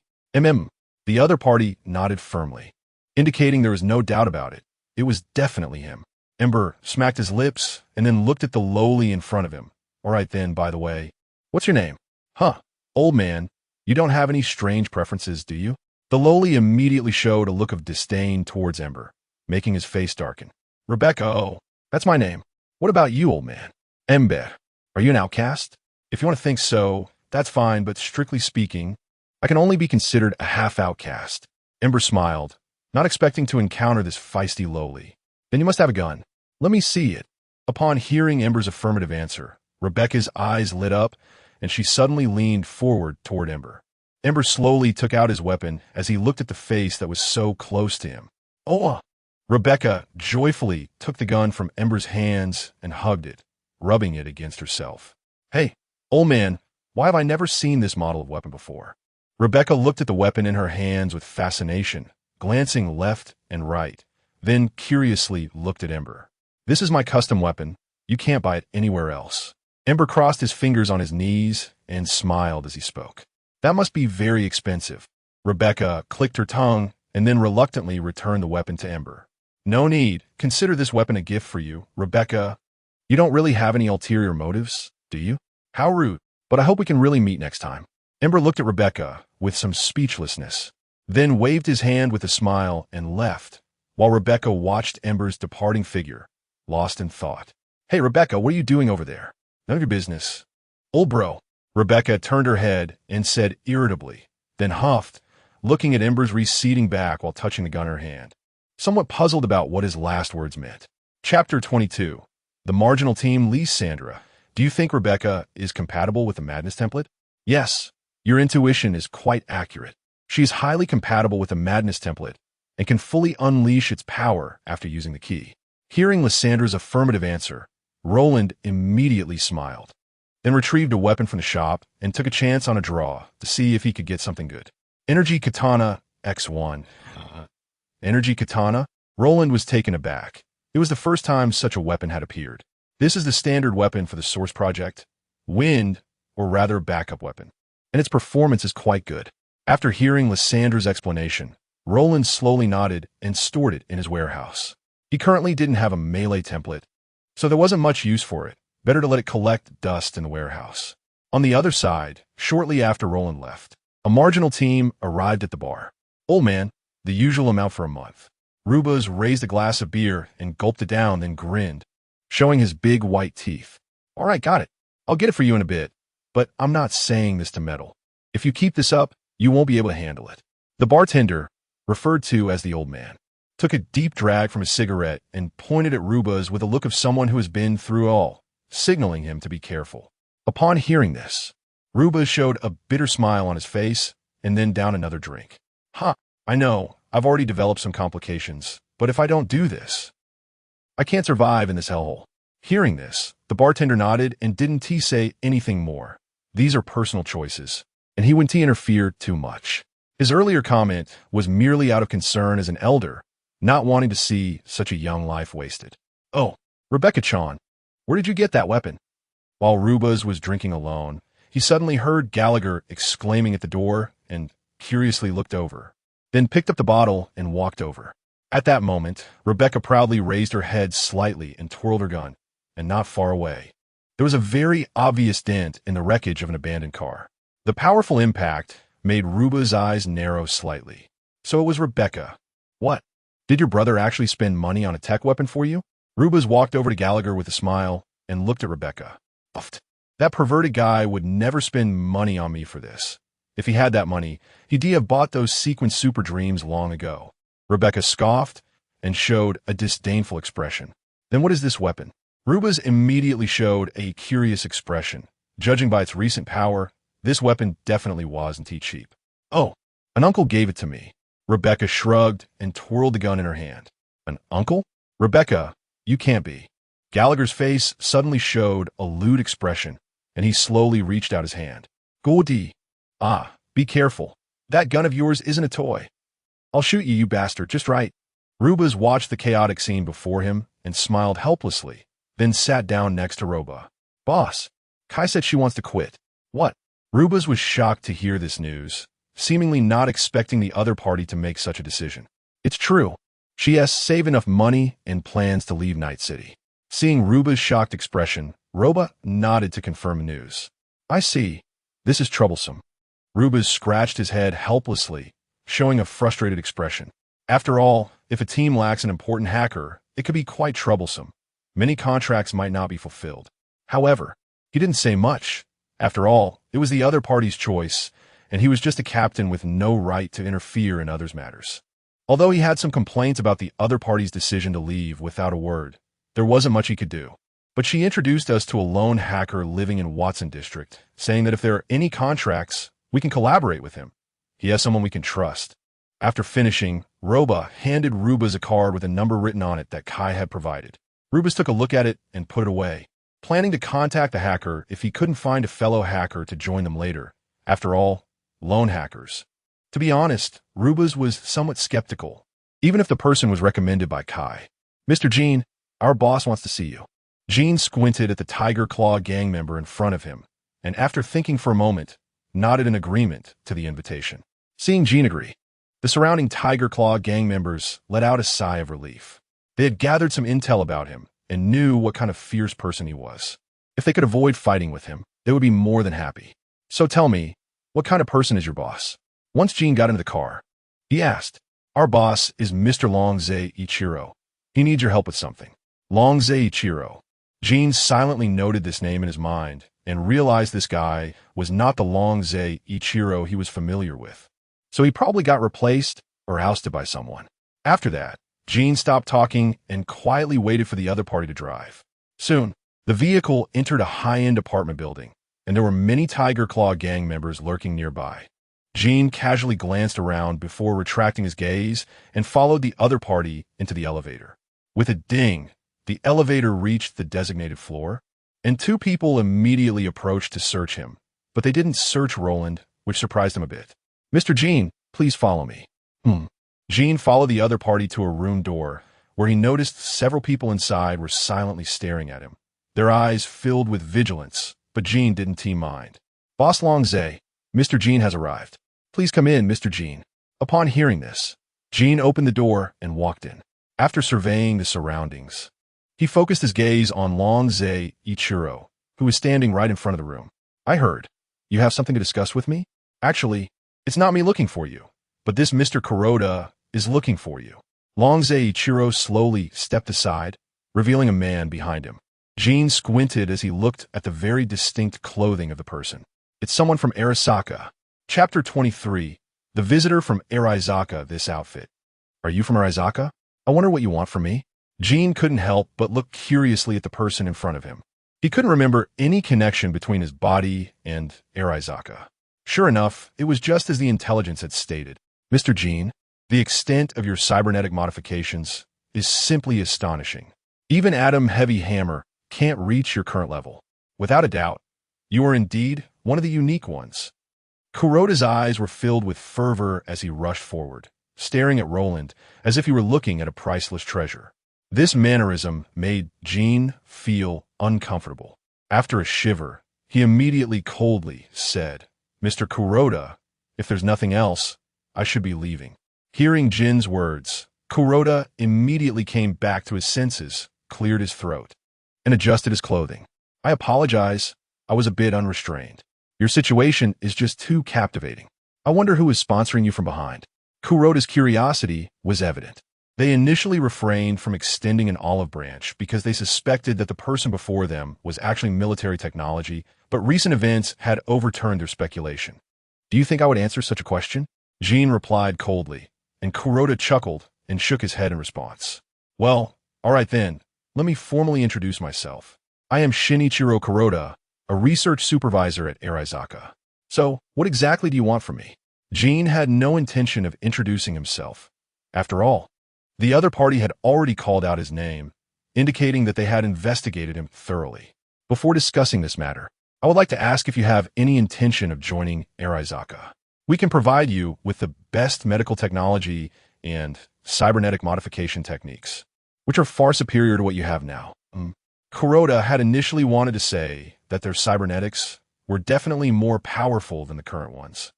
The other party nodded firmly, indicating there was no doubt about it. It was definitely him. Ember smacked his lips and then looked at the lowly in front of him. All right then, by the way. What's your name? Huh, old man, you don't have any strange preferences, do you? The lowly immediately showed a look of disdain towards Ember, making his face darken. Rebecca, oh, that's my name. What about you, old man? Ember, are you an outcast? If you want to think so, that's fine, but strictly speaking, I can only be considered a half-outcast. Ember smiled, not expecting to encounter this feisty lowly. Then you must have a gun. Let me see it. Upon hearing Ember's affirmative answer, Rebecca's eyes lit up, and she suddenly leaned forward toward Ember. Ember slowly took out his weapon as he looked at the face that was so close to him. Oh! Rebecca joyfully took the gun from Ember's hands and hugged it, rubbing it against herself. Hey, old man, why have I never seen this model of weapon before? Rebecca looked at the weapon in her hands with fascination, glancing left and right, then curiously looked at Ember. This is my custom weapon. You can't buy it anywhere else. Ember crossed his fingers on his knees and smiled as he spoke. That must be very expensive. Rebecca clicked her tongue and then reluctantly returned the weapon to Ember. No need. Consider this weapon a gift for you, Rebecca. You don't really have any ulterior motives, do you? How rude. But I hope we can really meet next time. Ember looked at Rebecca with some speechlessness, then waved his hand with a smile and left, while Rebecca watched Ember's departing figure, lost in thought. Hey, Rebecca, what are you doing over there? None of your business. Old bro. Rebecca turned her head and said irritably, then huffed, looking at Ember's receding back while touching the gun in her hand, somewhat puzzled about what his last words meant. Chapter 22. The marginal team Lysandra. Do you think Rebecca is compatible with the Madness template? Yes. Your intuition is quite accurate. She is highly compatible with the Madness template and can fully unleash its power after using the key. Hearing Lysandra's affirmative answer, Roland immediately smiled, then retrieved a weapon from the shop and took a chance on a draw to see if he could get something good. Energy Katana X1. Energy Katana? Roland was taken aback. It was the first time such a weapon had appeared. This is the standard weapon for the Source Project, Wind, or rather backup weapon, and its performance is quite good. After hearing Lysandra's explanation, Roland slowly nodded and stored it in his warehouse. He currently didn't have a melee template, so there wasn't much use for it. Better to let it collect dust in the warehouse. On the other side, shortly after Roland left, a marginal team arrived at the bar. Old man, the usual amount for a month. Rubas raised a glass of beer and gulped it down, then grinned, showing his big white teeth. All right, got it. I'll get it for you in a bit, but I'm not saying this to meddle. If you keep this up, you won't be able to handle it. The bartender, referred to as the old man, took a deep drag from his cigarette and pointed at Rubas with a look of someone who has been through all, signaling him to be careful. Upon hearing this, Rubas showed a bitter smile on his face and then downed another drink. I know, I've already developed some complications, but if I don't do this, I can't survive in this hellhole. Hearing this, the bartender nodded and didn't say anything more. These are personal choices, and he wouldn't interfere too much. His earlier comment was merely out of concern as an elder, not wanting to see such a young life wasted. Oh, Rebecca-chan, where did you get that weapon? While Rubas was drinking alone, he suddenly heard Gallagher exclaiming at the door and curiously looked over, then picked up the bottle and walked over. At that moment, Rebecca proudly raised her head slightly and twirled her gun, and not far away, there was a very obvious dent in the wreckage of an abandoned car. The powerful impact made Ruba's eyes narrow slightly. So it was Rebecca. What? Did your brother actually spend money on a tech weapon for you? Rubas walked over to Gallagher with a smile and looked at Rebecca. Uffed. That perverted guy would never spend money on me for this. If he had that money, he'd have bought those sequin super dreams long ago. Rebecca scoffed and showed a disdainful expression. Then what is this weapon? Rubas immediately showed a curious expression. Judging by its recent power, this weapon definitely wasn't cheap. Oh, an uncle gave it to me. Rebecca shrugged and twirled the gun in her hand. An uncle? Rebecca, you can't be. Gallagher's face suddenly showed a lewd expression, and he slowly reached out his hand. Goldie. Ah, be careful. That gun of yours isn't a toy. I'll shoot you, you bastard, just right. Rubas watched the chaotic scene before him and smiled helplessly, then sat down next to Roba. Boss, Kai said she wants to quit. What? Rubas was shocked to hear this news, seemingly not expecting the other party to make such a decision. It's true. She has saved enough money and plans to leave Night City. Seeing Ruba's shocked expression, Roba nodded to confirm the news. I see. This is troublesome. Rubas scratched his head helplessly, showing a frustrated expression. After all, if a team lacks an important hacker, it could be quite troublesome. Many contracts might not be fulfilled. However, he didn't say much. After all, it was the other party's choice, and he was just a captain with no right to interfere in others' matters. Although he had some complaints about the other party's decision to leave without a word, there wasn't much he could do. But she introduced us to a lone hacker living in Watson District, saying that if there are any contracts, we can collaborate with him. He has someone we can trust. After finishing, Roba handed Rubas a card with a number written on it that Kai had provided. Rubas took a look at it and put it away, planning to contact the hacker if he couldn't find a fellow hacker to join them later. After all, lone hackers. To be honest, Rubas was somewhat skeptical, even if the person was recommended by Kai. Mr. Jean, our boss wants to see you. Jean squinted at the Tiger Claw gang member in front of him, and after thinking for a moment, nodded in agreement to the invitation. Seeing Jean agree, the surrounding Tiger Claw gang members let out a sigh of relief. They had gathered some intel about him and knew what kind of fierce person he was. If they could avoid fighting with him, they would be more than happy. So tell me, what kind of person is your boss? Once Jean got into the car, he asked, Our boss is Mr. Longze Ichiro. He needs your help with something. Longze Ichiro. Jean silently noted this name in his mind and realized this guy was not the Longze Ichiro he was familiar with. So he probably got replaced or ousted by someone. After that, Jean stopped talking and quietly waited for the other party to drive. Soon, the vehicle entered a high-end apartment building, and there were many Tiger Claw gang members lurking nearby. Jean casually glanced around before retracting his gaze and followed the other party into the elevator. With a ding, the elevator reached the designated floor, and two people immediately approached to search him, but they didn't search Roland, which surprised him a bit. Mr. Jean, please follow me. Jean followed the other party to a room door, where he noticed several people inside were silently staring at him. Their eyes filled with vigilance, but Jean didn't mind. Boss Longze, Mr. Jean has arrived. Please come in, Mr. Jean. Upon hearing this, Jean opened the door and walked in. After surveying the surroundings, he focused his gaze on Longze Ichiro, who was standing right in front of the room. I heard. You have something to discuss with me? Actually, it's not me looking for you, but this Mr. Kuroda is looking for you. Longze Ichiro slowly stepped aside, revealing a man behind him. Jean squinted as he looked at the very distinct clothing of the person. It's someone from Arasaka. Chapter 23. The visitor from Arasaka, this outfit. Are you from Arasaka? I wonder what you want from me? Jean couldn't help but look curiously at the person in front of him. He couldn't remember any connection between his body and Arasaka. Sure enough, it was just as the intelligence had stated. Mr. Jean, the extent of your cybernetic modifications is simply astonishing. Even Atom Heavy Hammer can't reach your current level. Without a doubt, you are indeed one of the unique ones. Kuroda's eyes were filled with fervor as he rushed forward, staring at Roland as if he were looking at a priceless treasure. This mannerism made Jean feel uncomfortable. After a shiver, he immediately coldly said, Mr. Kuroda, if there's nothing else, I should be leaving. Hearing Jin's words, Kuroda immediately came back to his senses, cleared his throat, and adjusted his clothing. I apologize. I was a bit unrestrained. Your situation is just too captivating. I wonder who is sponsoring you from behind. Kuroda's curiosity was evident. They initially refrained from extending an olive branch because they suspected that the person before them was actually military technology, but recent events had overturned their speculation. Do you think I would answer such a question? Jean replied coldly, and Kuroda chuckled and shook his head in response. Well, all right then, let me formally introduce myself. I am Shinichiro Kuroda, a research supervisor at Arasaka. So, what exactly do you want from me? Jean had no intention of introducing himself. After all, the other party had already called out his name, indicating that they had investigated him thoroughly. Before discussing this matter, I would like to ask if you have any intention of joining Arasaka. We can provide you with the best medical technology and cybernetic modification techniques, which are far superior to what you have now. Kuroda had initially wanted to say that their cybernetics were definitely more powerful than the current ones.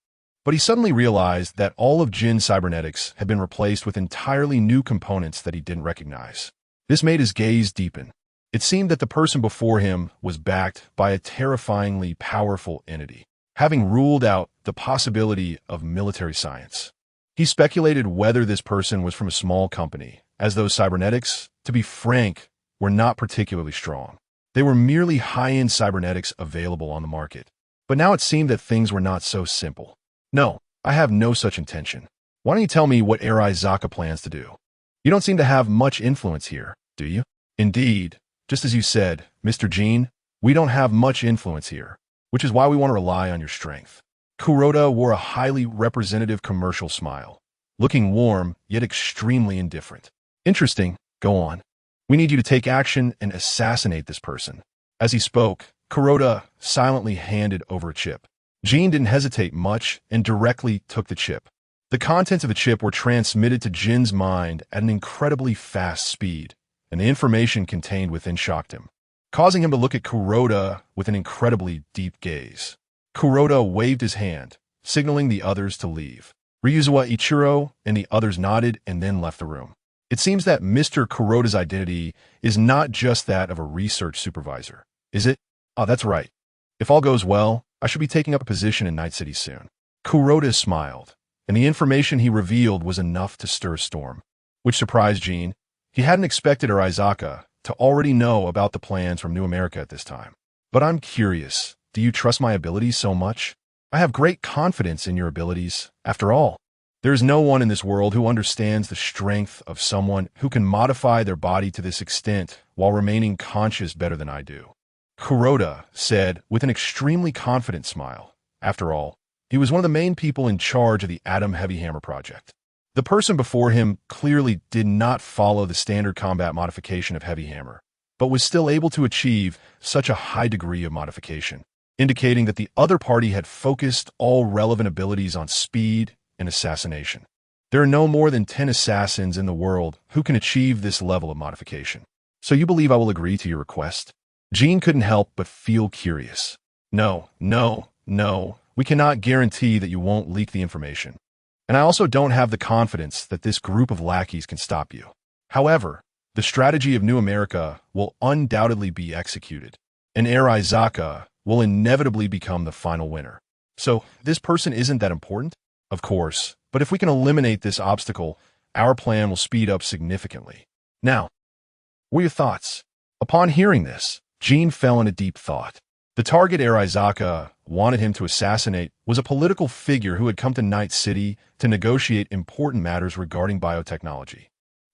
But he suddenly realized that all of Jin's cybernetics had been replaced with entirely new components that he didn't recognize. This made his gaze deepen. It seemed that the person before him was backed by a terrifyingly powerful entity, having ruled out the possibility of military science. He speculated whether this person was from a small company, as those cybernetics, to be frank, were not particularly strong. They were merely high-end cybernetics available on the market. But now it seemed that things were not so simple. No, I have no such intention. Why don't you tell me what Arasaka plans to do? You don't seem to have much influence here, do you? Indeed, just as you said, Mr. Jean, we don't have much influence here, which is why we want to rely on your strength. Kuroda wore a highly representative commercial smile, looking warm yet extremely indifferent. Interesting, go on. We need you to take action and assassinate this person. As he spoke, Kuroda silently handed over a chip. Jean didn't hesitate much and directly took the chip. The contents of the chip were transmitted to Jin's mind at an incredibly fast speed, and the information contained within shocked him, causing him to look at Kuroda with an incredibly deep gaze. Kuroda waved his hand, signaling the others to leave. Ryuzawa Ichiro and the others nodded and then left the room. It seems that Mr. Kuroda's identity is not just that of a research supervisor, is it? Oh, that's right. If all goes well, I should be taking up a position in Night City soon. Kuroda smiled, and the information he revealed was enough to stir a storm, which surprised Jean. He hadn't expected Arasaka to already know about the plans from New America at this time. But I'm curious, do you trust my abilities so much? I have great confidence in your abilities. After all, there is no one in this world who understands the strength of someone who can modify their body to this extent while remaining conscious better than I do. Kuroda said with an extremely confident smile. After all, he was one of the main people in charge of the Atom Heavy Hammer project. The person before him clearly did not follow the standard combat modification of Heavy Hammer, but was still able to achieve such a high degree of modification, indicating that the other party had focused all relevant abilities on speed and assassination. There are no more than 10 assassins in the world who can achieve this level of modification. So you believe I will agree to your request? Jean couldn't help but feel curious. No, we cannot guarantee that you won't leak the information. And I also don't have the confidence that this group of lackeys can stop you. However, the strategy of New America will undoubtedly be executed, and Arasaka will inevitably become the final winner. So, this person isn't that important? Of course, but if we can eliminate this obstacle, our plan will speed up significantly. Now, what are your thoughts? Upon hearing this, Jean fell in a deep thought. The target Arasaka wanted him to assassinate was a political figure who had come to Night City to negotiate important matters regarding biotechnology.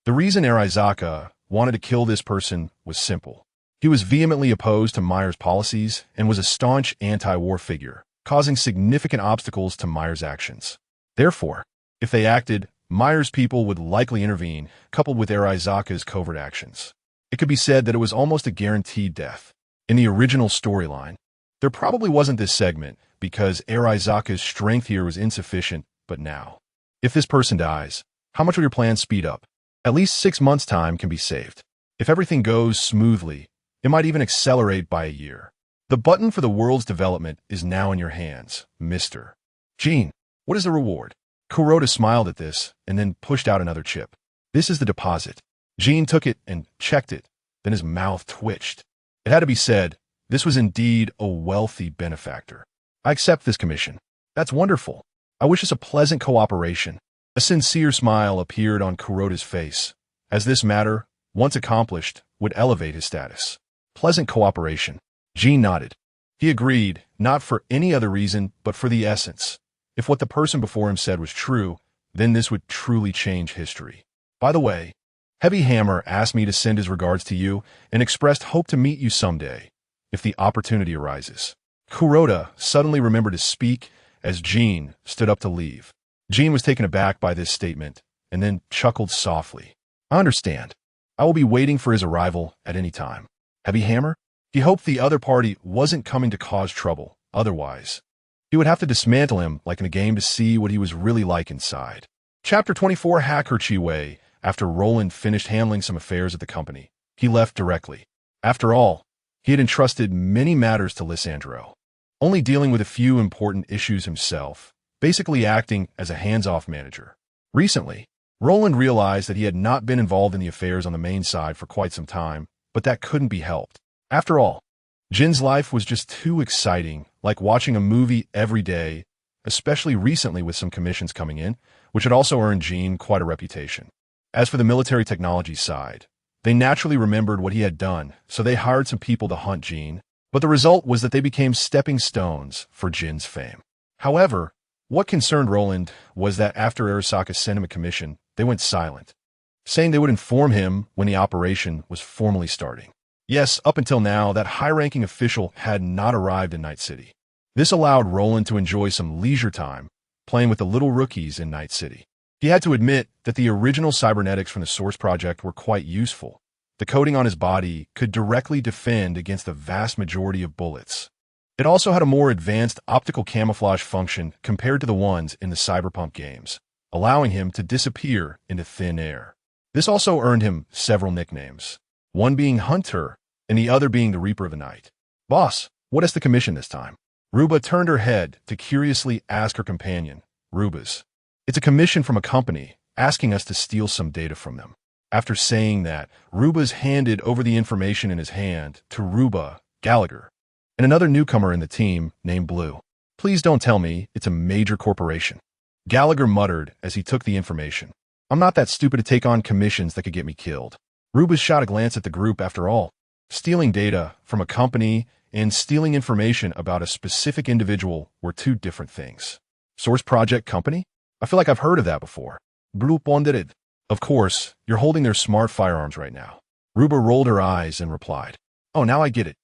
The reason Arasaka wanted to kill this person was simple. He was vehemently opposed to Meyer's policies and was a staunch anti-war figure, causing significant obstacles to Meyer's actions. Therefore, if they acted, Meyer's people would likely intervene, coupled with Arasaka's covert actions. It could be said that it was almost a guaranteed death. In the original storyline, there probably wasn't this segment because Arasaka's strength here was insufficient, but now, if this person dies, how much will your plan speed up? At least 6 months' time can be saved. If everything goes smoothly, it might even accelerate by a year. The button for the world's development is now in your hands, Mr. Jean, what is the reward? Kuroda smiled at this and then pushed out another chip. This is the deposit. Jean took it and checked it, then his mouth twitched. It had to be said, this was indeed a wealthy benefactor. I accept this commission. That's wonderful. I wish us a pleasant cooperation. A sincere smile appeared on Kuroda's face, as this matter, once accomplished, would elevate his status. Pleasant cooperation. Jean nodded. He agreed, not for any other reason, but for the essence. If what the person before him said was true, then this would truly change history. By the way, Heavy Hammer asked me to send his regards to you and expressed hope to meet you someday, if the opportunity arises. Kuroda suddenly remembered to speak as Jean stood up to leave. Jean was taken aback by this statement and then chuckled softly. I understand. I will be waiting for his arrival at any time. Heavy Hammer? He hoped the other party wasn't coming to cause trouble. Otherwise, he would have to dismantle him like in a game to see what he was really like inside. Chapter 24 Hacker Chiwei. After Roland finished handling some affairs at the company, he left directly. After all, he had entrusted many matters to Lissandro, only dealing with a few important issues himself, basically acting as a hands-off manager. Recently, Roland realized that he had not been involved in the affairs on the main side for quite some time, but that couldn't be helped. After all, Jin's life was just too exciting, like watching a movie every day, especially recently with some commissions coming in, which had also earned Jin quite a reputation. As for the military technology side, they naturally remembered what he had done, so they hired some people to hunt Jin, but the result was that they became stepping stones for Jin's fame. However, what concerned Roland was that after Arasaka sent him a commission, they went silent, saying they would inform him when the operation was formally starting. Yes, up until now, that high-ranking official had not arrived in Night City. This allowed Roland to enjoy some leisure time, playing with the little rookies in Night City. He had to admit that the original cybernetics from the Source project were quite useful. The coating on his body could directly defend against the vast majority of bullets. It also had a more advanced optical camouflage function compared to the ones in the Cyberpunk games, allowing him to disappear into thin air. This also earned him several nicknames, one being Hunter and the other being the Reaper of the Night. Boss, what is the commission this time? Ruba turned her head to curiously ask her companion, Ruba's. It's a commission from a company, asking us to steal some data from them. After saying that, Ruba's handed over the information in his hand to Ruba, Gallagher, and another newcomer in the team named Blue. Please don't tell me it's a major corporation. Gallagher muttered as he took the information. I'm not that stupid to take on commissions that could get me killed. Ruba shot a glance at the group after all. Stealing data from a company and stealing information about a specific individual were two different things. Source Project Company? I feel like I've heard of that before. Blue pondered. Of course, you're holding their smart firearms right now. Ruba rolled her eyes and replied, Oh, now I get it.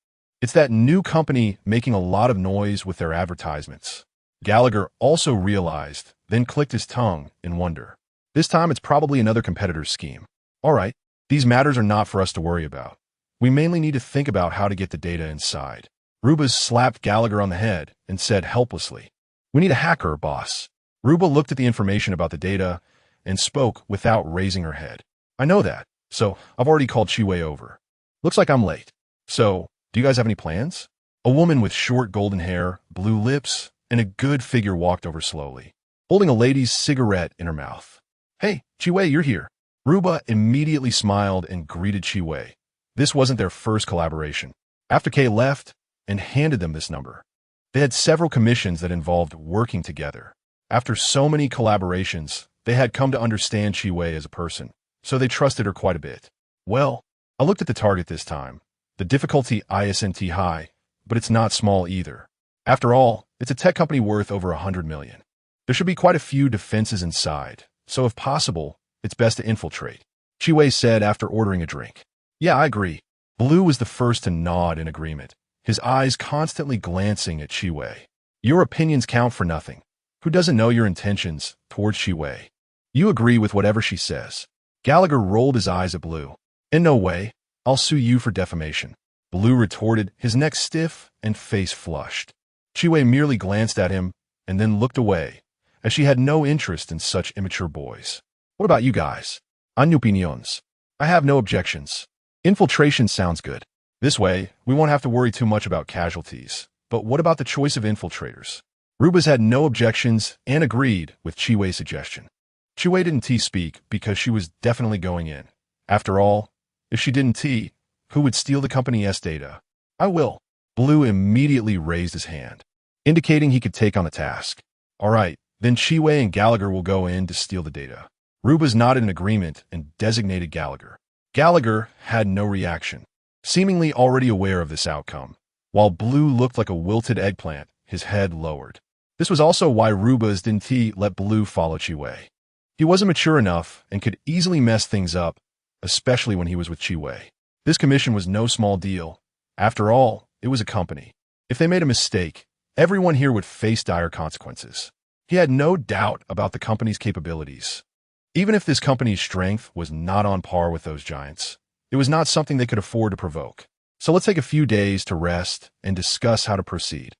It's that new company making a lot of noise with their advertisements. Gallagher also realized, then clicked his tongue in wonder. This time it's probably another competitor's scheme. All right, these matters are not for us to worry about. We mainly need to think about how to get the data inside. Ruba slapped Gallagher on the head and said helplessly, We need a hacker, boss. Ruba looked at the information about the data and spoke without raising her head. I know that, so I've already called Chiwei over. Looks like I'm late. So, do you guys have any plans? A woman with short golden hair, blue lips, and a good figure walked over slowly, holding a lady's cigarette in her mouth. Hey, Chiwei, you're here. Ruba immediately smiled and greeted Chiwei. This wasn't their first collaboration. After Kay left and handed them this number, they had several commissions that involved working together. After so many collaborations, they had come to understand Chiwei as a person, so they trusted her quite a bit. Well, I looked at the target this time. The difficulty ISNT high, but it's not small either. After all, it's a tech company worth over 100 million. There should be quite a few defenses inside, so if possible, it's best to infiltrate, Chiwei said after ordering a drink. Yeah, I agree. Blue was the first to nod in agreement, his eyes constantly glancing at Chiwei. Your opinions count for nothing. Who doesn't know your intentions towards Chiwei? You agree with whatever she says. Gallagher rolled his eyes at Blue. In no way. I'll sue you for defamation. Blue retorted, his neck stiff and face flushed. Chiwei merely glanced at him and then looked away, as she had no interest in such immature boys. What about you guys? On opinions. I have no objections. Infiltration sounds good. This way, we won't have to worry too much about casualties. But what about the choice of infiltrators? Rubas had no objections and agreed with Chiwei's suggestion. Chiwei didn't speak because she was definitely going in. After all, if she didn't, who would steal the company's data? I will. Blue immediately raised his hand, indicating he could take on the task. All right, Then Chiwei and Gallagher will go in to steal the data. Rubas nodded in agreement and designated Gallagher. Gallagher had no reaction, seemingly already aware of this outcome, while Blue looked like a wilted eggplant, his head lowered. This was also why Rubas didn't let Blue follow Chiwei. He wasn't mature enough and could easily mess things up, especially when he was with Chiwei. This commission was no small deal. After all, it was a company. If they made a mistake, everyone here would face dire consequences. He had no doubt about the company's capabilities. Even if this company's strength was not on par with those giants, it was not something they could afford to provoke. So let's take a few days to rest and discuss how to proceed.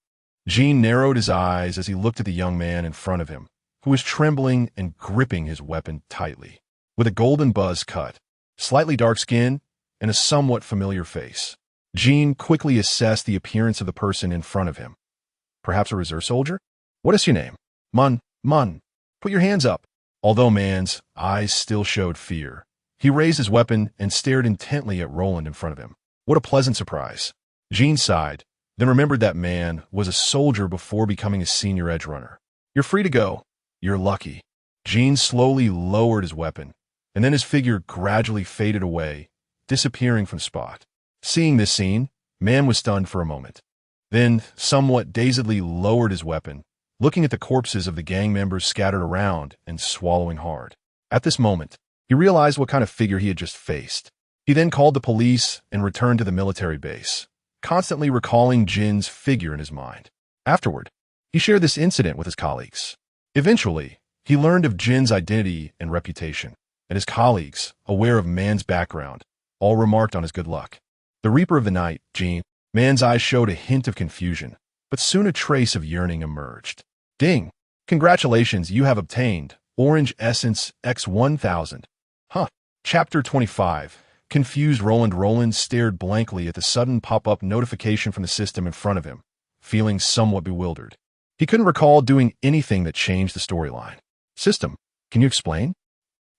Jean narrowed his eyes as he looked at the young man in front of him, who was trembling and gripping his weapon tightly. With a golden buzz cut, slightly dark skin, and a somewhat familiar face, Jean quickly assessed the appearance of the person in front of him. Perhaps a reserve soldier? What is your name? Mun. Put your hands up. Although Man's eyes still showed fear, he raised his weapon and stared intently at Roland in front of him. What a pleasant surprise. Jean sighed, then remembered that Man was a soldier before becoming a senior edge runner. You're free to go. You're lucky. Jean slowly lowered his weapon, and then his figure gradually faded away, disappearing from the spot. Seeing this scene, Man was stunned for a moment. Then, somewhat dazedly lowered his weapon, looking at the corpses of the gang members scattered around and swallowing hard. At this moment, he realized what kind of figure he had just faced. He then called the police and returned to the military base, constantly recalling Jin's figure in his mind. Afterward, he shared this incident with his colleagues. Eventually, he learned of Jin's identity and reputation, and his colleagues, aware of Man's background, all remarked on his good luck. The Reaper of the Night, Jin. Man's eyes showed a hint of confusion, but soon a trace of yearning emerged. Ding! Congratulations, you have obtained Orange Essence X1000. Huh. Chapter 25. Confused Roland stared blankly at the sudden pop-up notification from the system in front of him, feeling somewhat bewildered. He couldn't recall doing anything that changed the storyline. System, can you explain?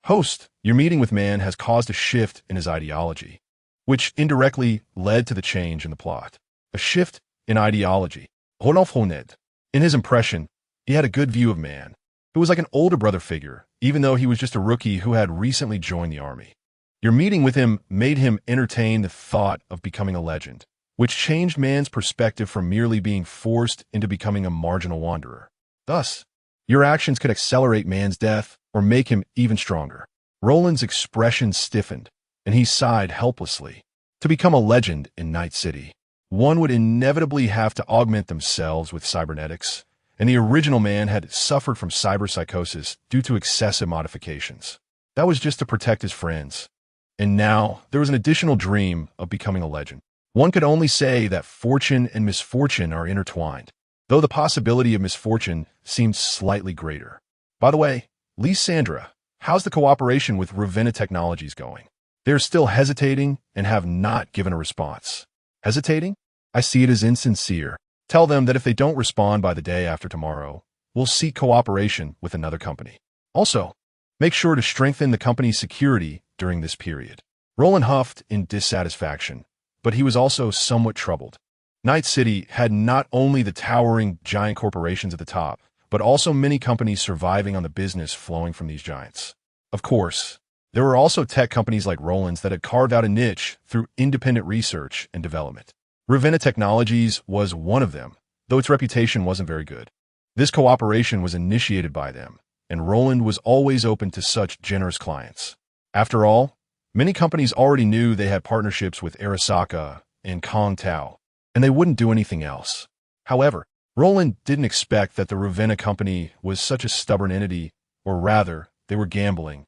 Host, your meeting with Man has caused a shift in his ideology, which indirectly led to the change in the plot. A shift in ideology. In his impression, he had a good view of Man, who was like an older brother figure, even though he was just a rookie who had recently joined the army. Your meeting with him made him entertain the thought of becoming a legend, which changed Man's perspective from merely being forced into becoming a marginal wanderer. Thus, your actions could accelerate Man's death or make him even stronger. Roland's expression stiffened, and he sighed helplessly. To become a legend in Night City, one would inevitably have to augment themselves with cybernetics, and the original Man had suffered from cyberpsychosis due to excessive modifications. That was just to protect his friends. And now, there was an additional dream of becoming a legend. One could only say that fortune and misfortune are intertwined, though the possibility of misfortune seemed slightly greater. By the way, Lysandra, how's the cooperation with Ravenna Technologies going? They're still hesitating and have not given a response. Hesitating? I see it as insincere. Tell them that if they don't respond by the day after tomorrow, we'll seek cooperation with another company. Also, make sure to strengthen the company's security during this period. Roland huffed in dissatisfaction, but he was also somewhat troubled. Night City had not only the towering giant corporations at the top, but also many companies surviving on the business flowing from these giants. Of course, there were also tech companies like Roland's that had carved out a niche through independent research and development. Ravenna Technologies was one of them, though its reputation wasn't very good. This cooperation was initiated by them, and Roland was always open to such generous clients. After all, many companies already knew they had partnerships with Arasaka and Kong Tao, and they wouldn't do anything else. However, Roland didn't expect that the Ravenna company was such a stubborn entity, or rather, they were gambling,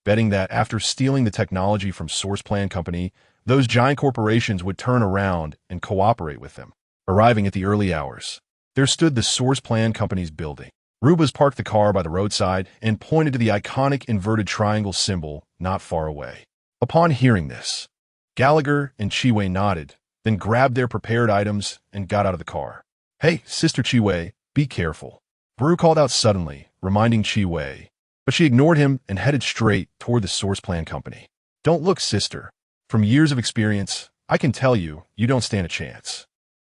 betting that after stealing the technology from Source Plan Company, those giant corporations would turn around and cooperate with them. Arriving at the early hours, there stood the Source Plan Company's building. Rubas parked the car by the roadside and pointed to the iconic inverted triangle symbol not far away. Upon hearing this, Gallagher and Chiwei nodded, then grabbed their prepared items and got out of the car. Hey, Sister Chiwei, be careful. Brew called out suddenly, reminding Chiwei, but she ignored him and headed straight toward the Source Plan Company. Don't look, sister. From years of experience, I can tell you, you don't stand a chance.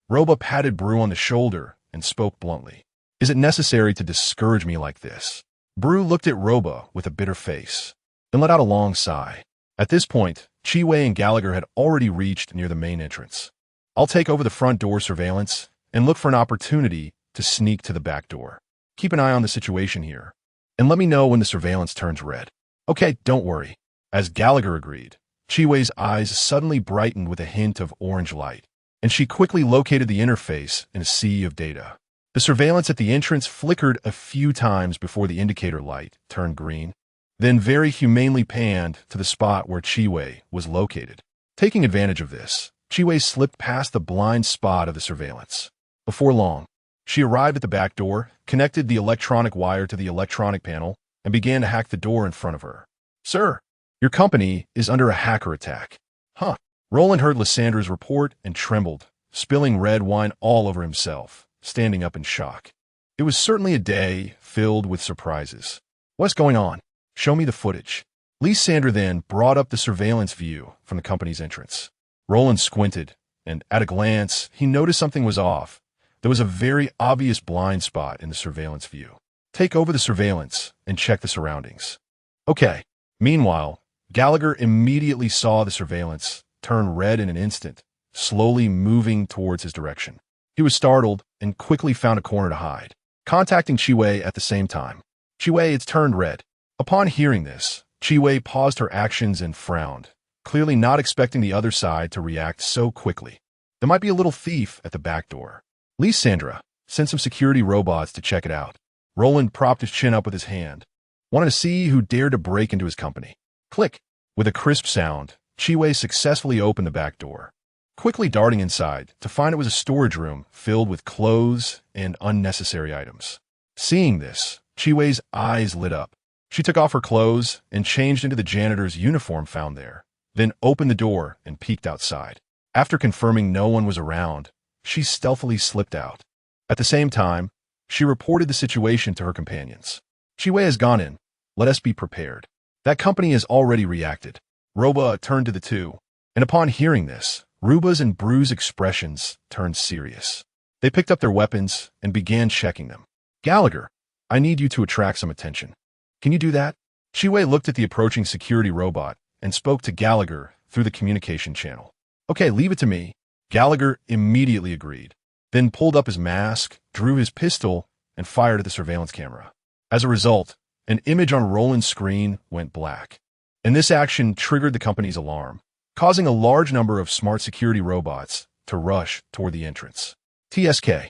Roba patted Brew on the shoulder and spoke bluntly. Is it necessary to discourage me like this? Brew looked at Roba with a bitter face, then let out a long sigh. At this point, Chiwei and Gallagher had already reached near the main entrance. I'll take over the front door surveillance and look for an opportunity to sneak to the back door. Keep an eye on the situation here, and let me know when the surveillance turns red. Okay, don't worry. As Gallagher agreed, Chiwei's eyes suddenly brightened with a hint of orange light, and she quickly located the interface in a sea of data. The surveillance at the entrance flickered a few times before the indicator light turned green, then very humanely panned to the spot where Chiwei was located. Taking advantage of this, Chiwei slipped past the blind spot of the surveillance. Before long, she arrived at the back door, connected the electronic wire to the electronic panel, and began to hack the door in front of her. Sir, your company is under a hacker attack. Huh. Roland heard Lysandra's report and trembled, spilling red wine all over himself, standing up in shock. It was certainly a day filled with surprises. What's going on? Show me the footage. Lysandra then brought up the surveillance view from the company's entrance. Roland squinted, and at a glance, he noticed something was off. There was a very obvious blind spot in the surveillance view. Take over the surveillance and check the surroundings. Okay. Meanwhile, Gallagher immediately saw the surveillance turn red in an instant, slowly moving towards his direction. He was startled and quickly found a corner to hide, contacting Chiwei at the same time. Chiwei, it's turned red. Upon hearing this, Chiwei paused her actions and frowned, clearly not expecting the other side to react so quickly. There might be a little thief at the back door. Lysandra, send some security robots to check it out. Roland propped his chin up with his hand, wanted to see who dared to break into his company. Click. With a crisp sound, Chiwei successfully opened the back door, quickly darting inside to find it was a storage room filled with clothes and unnecessary items. Seeing this, Chiwei's eyes lit up. She took off her clothes and changed into the janitor's uniform found there, then opened the door and peeked outside. After confirming no one was around, she stealthily slipped out. At the same time, she reported the situation to her companions. Chiwei has gone in. Let us be prepared. That company has already reacted. Roba turned to the two, and upon hearing this, Ruba's and Brew's expressions turned serious. They picked up their weapons and began checking them. Gallagher, I need you to attract some attention. Can you do that? Chiwei looked at the approaching security robot and spoke to Gallagher through the communication channel. Okay, leave it to me. Gallagher immediately agreed, then pulled up his mask, drew his pistol, and fired at the surveillance camera. As a result, an image on Roland's screen went black, and this action triggered the company's alarm, causing a large number of smart security robots to rush toward the entrance. TSK.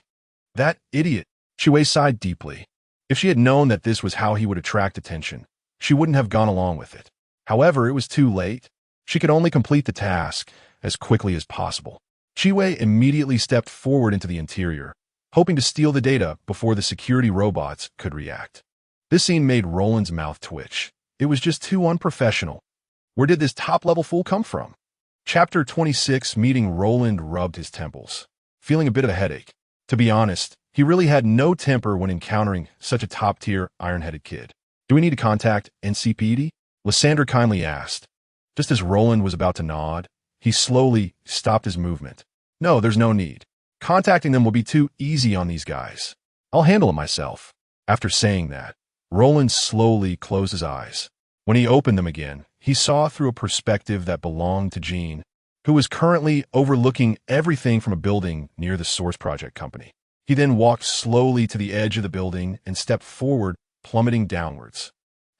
That idiot. Chiwei sighed deeply. If she had known that this was how he would attract attention, she wouldn't have gone along with it. However, it was too late. She could only complete the task as quickly as possible. Chiwei immediately stepped forward into the interior, hoping to steal the data before the security robots could react. This scene made Roland's mouth twitch. It was just too unprofessional. Where did this top-level fool come from? Chapter 26, Meeting Roland rubbed his temples, feeling a bit of a headache. To be honest, he really had no temper when encountering such a top-tier, iron-headed kid. Do we need to contact NCPD? Lysandra kindly asked. Just as Roland was about to nod, he slowly stopped his movement. No, there's no need. Contacting them will be too easy on these guys. I'll handle it myself. After saying that, Roland slowly closed his eyes. When he opened them again, he saw through a perspective that belonged to Jean, who was currently overlooking everything from a building near the Source Project company. He then walked slowly to the edge of the building and stepped forward, plummeting downwards.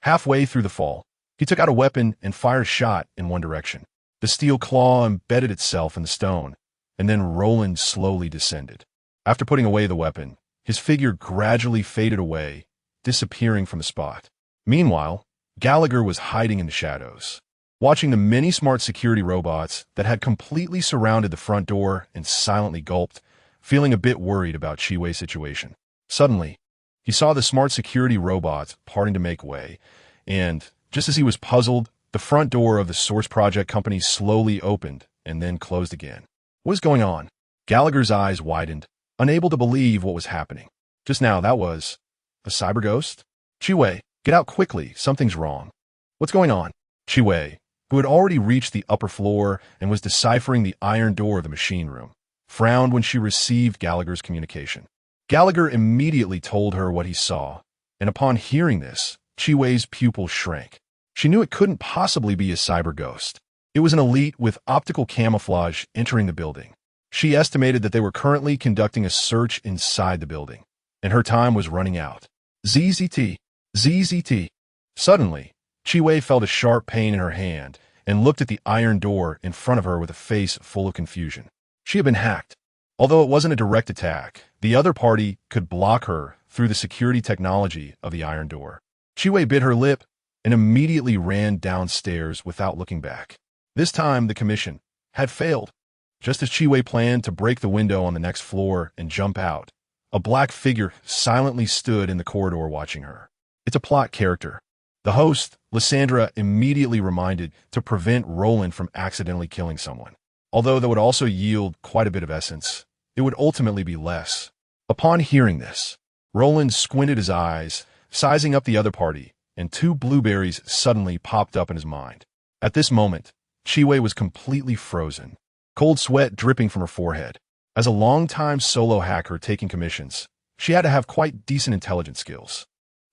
Halfway through the fall, he took out a weapon and fired a shot in one direction. The steel claw embedded itself in the stone, and then Roland slowly descended. After putting away the weapon, his figure gradually faded away, disappearing from the spot. Meanwhile, Gallagher was hiding in the shadows, watching the many smart security robots that had completely surrounded the front door and silently gulped, feeling a bit worried about Chiwei's situation. Suddenly, he saw the smart security robots parting to make way, and, just as he was puzzled, the front door of the Source Project company slowly opened and then closed again. What is going on? Gallagher's eyes widened, unable to believe what was happening. Just now, that was a cyber ghost? Chiwei, get out quickly. Something's wrong. What's going on? Chiwei, who had already reached the upper floor and was deciphering the iron door of the machine room, frowned when she received Gallagher's communication. Gallagher immediately told her what he saw, and upon hearing this, Chi-Wei's pupils shrank. She knew it couldn't possibly be a cyber ghost. It was an elite with optical camouflage entering the building. She estimated that they were currently conducting a search inside the building, and her time was running out. ZZT. ZZT. Suddenly, Chi-Wei felt a sharp pain in her hand and looked at the iron door in front of her with a face full of confusion. She had been hacked. Although it wasn't a direct attack, the other party could block her through the security technology of the iron door. Chi-Wei bit her lip and immediately ran downstairs without looking back. This time, the commission had failed. Just as Chi-Wei planned to break the window on the next floor and jump out, a black figure silently stood in the corridor watching her. It's a plot character. The host, Lysandra, immediately reminded to prevent Roland from accidentally killing someone. Although that would also yield quite a bit of essence, it would ultimately be less. Upon hearing this, Roland squinted his eyes, sizing up the other party, and 2 blueberries suddenly popped up in his mind. At this moment, Chi-Wei was completely frozen, cold sweat dripping from her forehead. As a long-time solo hacker taking commissions, she had to have quite decent intelligence skills.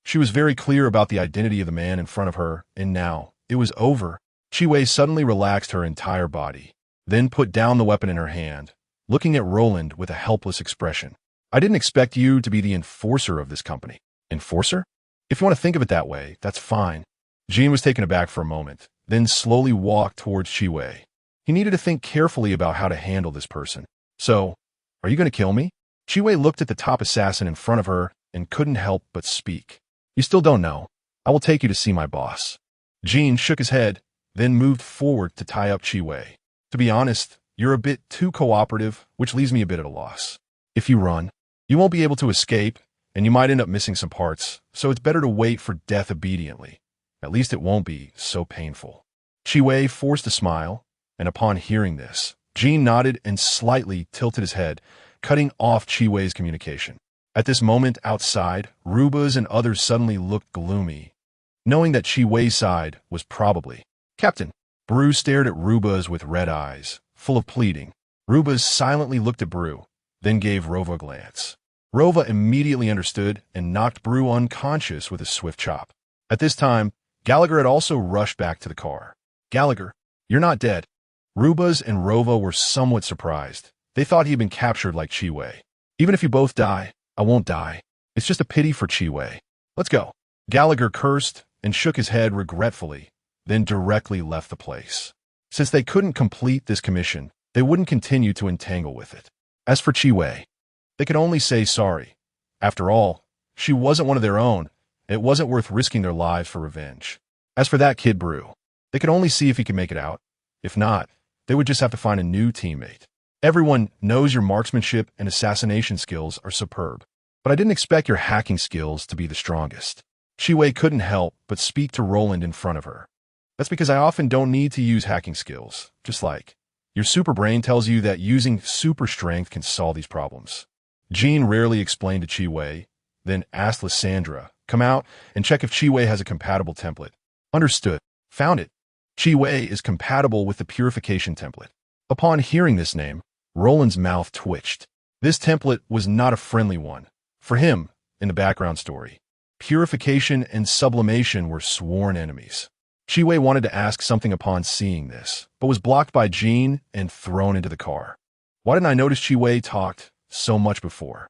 She was very clear about the identity of the man in front of her, and now, it was over. Chi-Wei suddenly relaxed her entire body, then put down the weapon in her hand, looking at Roland with a helpless expression. I didn't expect you to be the enforcer of this company. Enforcer? If you want to think of it that way, that's fine. Jean was taken aback for a moment, then slowly walked towards Chi-Wei. He needed to think carefully about how to handle this person. So, are you going to kill me? Chi-Wei looked at the top assassin in front of her and couldn't help but speak. You still don't know. I will take you to see my boss. Jean shook his head, then moved forward to tie up Chi-Wei. To be honest, you're a bit too cooperative, which leaves me a bit at a loss. If you run, you won't be able to escape, and you might end up missing some parts, so it's better to wait for death obediently. At least it won't be so painful. Chi-Wei forced a smile, and upon hearing this, Jean nodded and slightly tilted his head, cutting off Chi-Wei's communication. At this moment outside, Rubas and others suddenly looked gloomy, knowing that Chi-Wei's side was probably Captain. Bru stared at Rubas with red eyes, full of pleading. Rubas silently looked at Bru, then gave Rova a glance. Rova immediately understood and knocked Bru unconscious with a swift chop. At this time, Gallagher had also rushed back to the car. Gallagher, you're not dead. Rubas and Rova were somewhat surprised. They thought he had been captured like Chi-Wei. Even if you both die, I won't die. It's just a pity for Chi-Wei. Let's go. Gallagher cursed and shook his head regretfully, then directly left the place. Since they couldn't complete this commission, they wouldn't continue to entangle with it. As for Chi-Wei, they could only say sorry. After all, she wasn't one of their own. It wasn't worth risking their lives for revenge. As for that kid Bru, they could only see if he could make it out. If not, they would just have to find a new teammate. Everyone knows your marksmanship and assassination skills are superb, but I didn't expect your hacking skills to be the strongest. Chi-Wei couldn't help but speak to Roland in front of her. That's because I often don't need to use hacking skills, just like your super brain tells you that using super strength can solve these problems. Jean rarely explained to Chi-Wei, then asked Lysandra, come out and check if Chi-Wei has a compatible template. Understood. Found it. Chi-Wei is compatible with the purification template. Upon hearing this name, Roland's mouth twitched. This template was not a friendly one. For him, in the background story, purification and sublimation were sworn enemies. Chi-Wei wanted to ask something upon seeing this, but was blocked by Jean and thrown into the car. Why didn't I notice Chi-Wei talked so much before?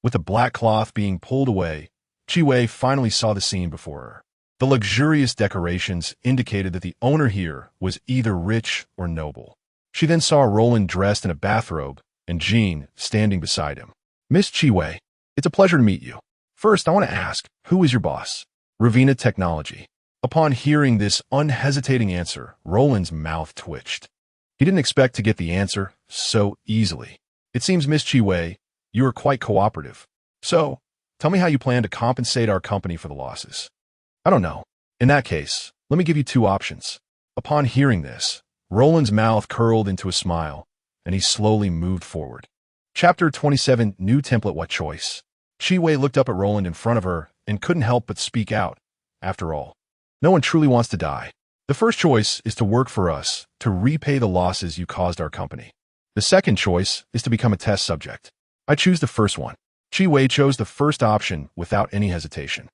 With the black cloth being pulled away, Chi-Wei finally saw the scene before her. The luxurious decorations indicated that the owner here was either rich or noble. She then saw Roland dressed in a bathrobe and Jean standing beside him. Miss Chi-Wei, it's a pleasure to meet you. First, I want to ask, who is your boss? Ravina Technology. Upon hearing this unhesitating answer, Roland's mouth twitched. He didn't expect to get the answer so easily. It seems, Miss Chi-Wei, you are quite cooperative. So, tell me how you plan to compensate our company for the losses. I don't know. In that case, let me give you 2 options. Upon hearing this, Roland's mouth curled into a smile, and he slowly moved forward. Chapter 27, New Template. What choice? Chi-Wei looked up at Roland in front of her and couldn't help but speak out. After all, no one truly wants to die. The first choice is to work for us to repay the losses you caused our company. The second choice is to become a test subject. I choose the first one. Chi Wei chose the first option without any hesitation.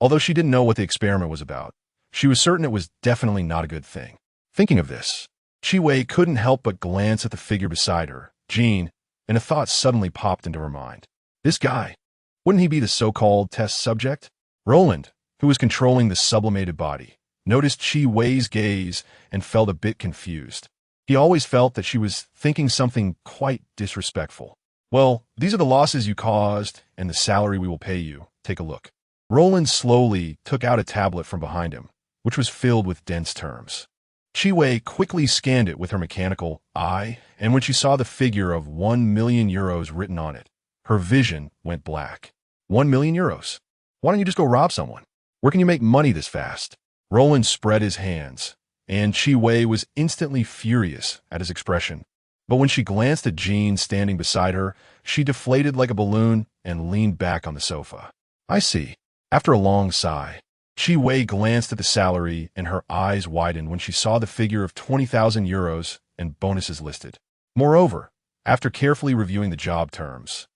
Although she didn't know what the experiment was about, she was certain it was definitely not a good thing. Thinking of this, Chi Wei couldn't help but glance at the figure beside her, Jean, and a thought suddenly popped into her mind. This guy, wouldn't he be the so-called test subject? Roland, who was controlling the sublimated body, noticed Chi Wei's gaze and felt a bit confused. He always felt that she was thinking something quite disrespectful. Well, these are the losses you caused and the salary we will pay you. Take a look. Roland slowly took out a tablet from behind him, which was filled with dense terms. Chi Wei quickly scanned it with her mechanical eye, and when she saw the figure of 1 million euros written on it, her vision went black. 1 million euros? Why don't you just go rob someone? Where can you make money this fast? Roland spread his hands, and Chi Wei was instantly furious at his expression. But when she glanced at Jean standing beside her, she deflated like a balloon and leaned back on the sofa. I see. After a long sigh, Chi Wei glanced at the salary and her eyes widened when she saw the figure of 20,000 euros and bonuses listed. Moreover, after carefully reviewing the job terms,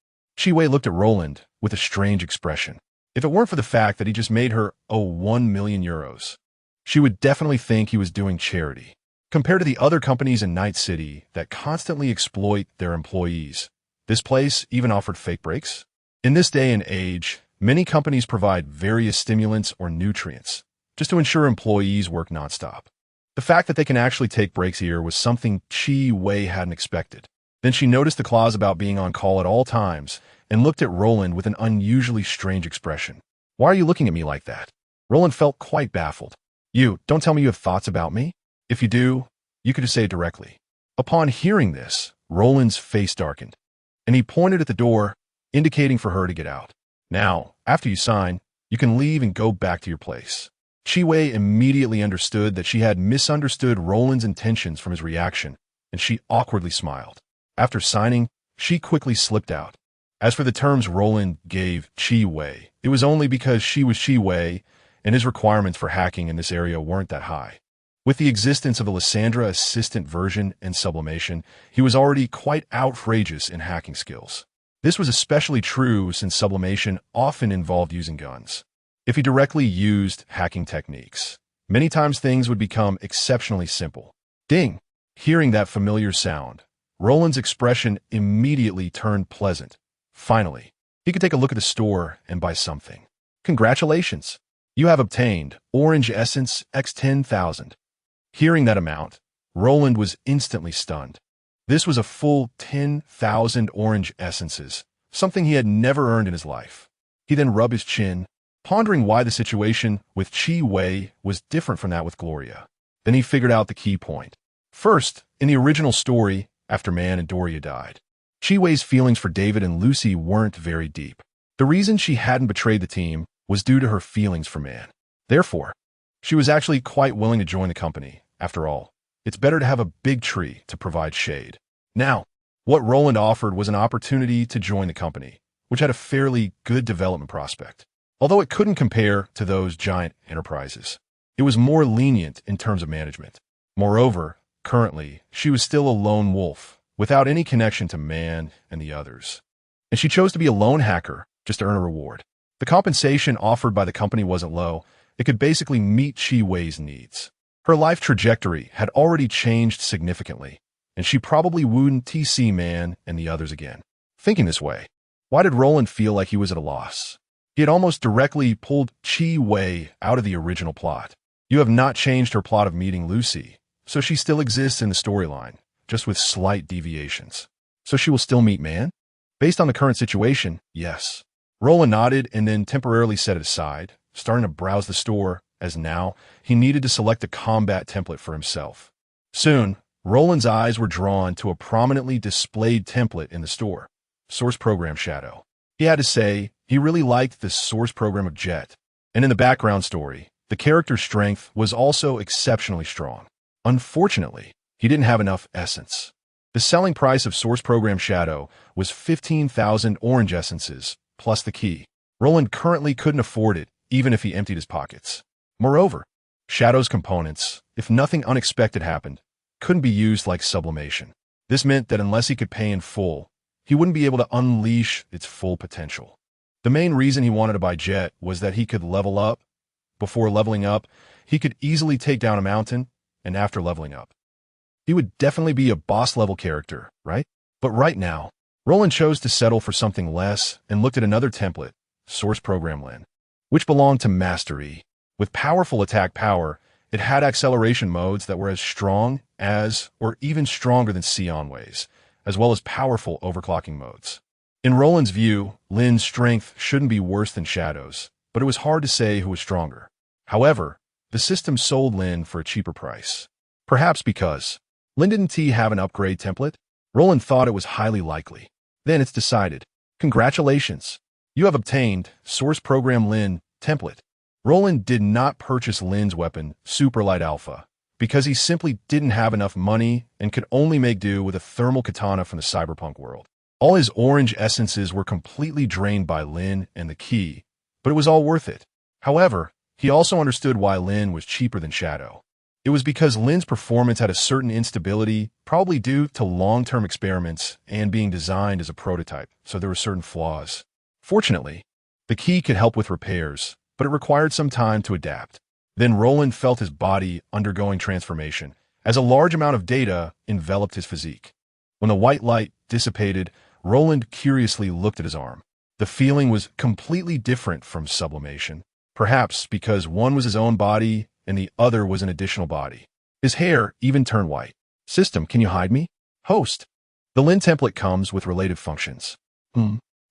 Chi Wei looked at Roland with a strange expression. If it weren't for the fact that he just made her owe 1 million euros, she would definitely think he was doing charity. Compared to the other companies in Night City that constantly exploit their employees, this place even offered fake breaks. In this day and age, many companies provide various stimulants or nutrients just to ensure employees work nonstop. The fact that they can actually take breaks here was something Chi Wei hadn't expected. Then she noticed the clause about being on call at all times and looked at Roland with an unusually strange expression. Why are you looking at me like that? Roland felt quite baffled. You, don't tell me you have thoughts about me? If you do, you could just say it directly. Upon hearing this, Roland's face darkened, and he pointed at the door, indicating for her to get out. Now, after you sign, you can leave and go back to your place. Chi Wei immediately understood that she had misunderstood Roland's intentions from his reaction, and she awkwardly smiled. After signing, she quickly slipped out. As for the terms Roland gave Chi Wei, it was only because she was Chi Wei, and his requirements for hacking in this area weren't that high. With the existence of a Lysandra assistant version and sublimation, he was already quite outrageous in hacking skills. This was especially true since sublimation often involved using guns. If he directly used hacking techniques, many times things would become exceptionally simple. Ding! Hearing that familiar sound, Roland's expression immediately turned pleasant. Finally, he could take a look at the store and buy something. Congratulations! You have obtained Orange Essence X 10,000. Hearing that amount, Roland was instantly stunned. This was a full 10,000 orange essences, something he had never earned in his life. He then rubbed his chin, pondering why the situation with Chi Wei was different from that with Gloria. Then he figured out the key point. First, in the original story, after Man and Doria died, Chi Wei's feelings for David and Lucy weren't very deep. The reason she hadn't betrayed the team was due to her feelings for Man. Therefore, she was actually quite willing to join the company. After all, it's better to have a big tree to provide shade. Now, what Roland offered was an opportunity to join the company, which had a fairly good development prospect. Although it couldn't compare to those giant enterprises, it was more lenient in terms of management. Moreover, currently, she was still a lone wolf, without any connection to Man and the others. And she chose to be a lone hacker just to earn a reward. The compensation offered by the company wasn't low. It could basically meet Chi Wei's needs. Her life trajectory had already changed significantly, and she probably wouldn't see Man and the others again. Thinking this way, why did Roland feel like he was at a loss? He had almost directly pulled Chi Wei out of the original plot. You have not changed her plot of meeting Lucy, so she still exists in the storyline, just with slight deviations. So she will still meet Man? Based on the current situation, yes. Roland nodded and then temporarily set it aside, starting to browse the store, as now he needed to select a combat template for himself. Soon, Roland's eyes were drawn to a prominently displayed template in the store, Source Program Shadow. He had to say, he really liked the source program of Jet, and in the background story, the character's strength was also exceptionally strong. Unfortunately, he didn't have enough essence. The selling price of Source Program Shadow was 15,000 orange essences, plus the key. Roland currently couldn't afford it, even if he emptied his pockets. Moreover, Shadow's components, if nothing unexpected happened, couldn't be used like sublimation. This meant that unless he could pay in full, he wouldn't be able to unleash its full potential. The main reason he wanted to buy Jet was that he could level up. Before leveling up, he could easily take down a mountain, and after leveling up, he would definitely be a boss-level character, right? But right now, Roland chose to settle for something less and looked at another template, Source Program Lin, which belonged to Master E. With powerful attack power, it had acceleration modes that were as strong as, or even stronger than Sionway's, as well as powerful overclocking modes. In Roland's view, Lin's strength shouldn't be worse than Shadow's, but it was hard to say who was stronger. However, the system sold Lin for a cheaper price. Perhaps because Lin didn't have an upgrade template? Roland thought it was highly likely. Then it's decided. Congratulations! You have obtained Source Program Lin template. Roland did not purchase Lin's weapon, Super Light Alpha, because he simply didn't have enough money and could only make do with a thermal katana from the Cyberpunk world. All his orange essences were completely drained by Lin and the key, but it was all worth it. However, he also understood why Lin was cheaper than Shadow. It was because Lin's performance had a certain instability, probably due to long-term experiments and being designed as a prototype, so there were certain flaws. Fortunately, the key could help with repairs, but it required some time to adapt. Then Roland felt his body undergoing transformation, as a large amount of data enveloped his physique. When the white light dissipated, Roland curiously looked at his arm. The feeling was completely different from sublimation, perhaps because one was his own body and the other was an additional body. His hair even turned white. System, can you hide me? Host. The Lin template comes with related functions.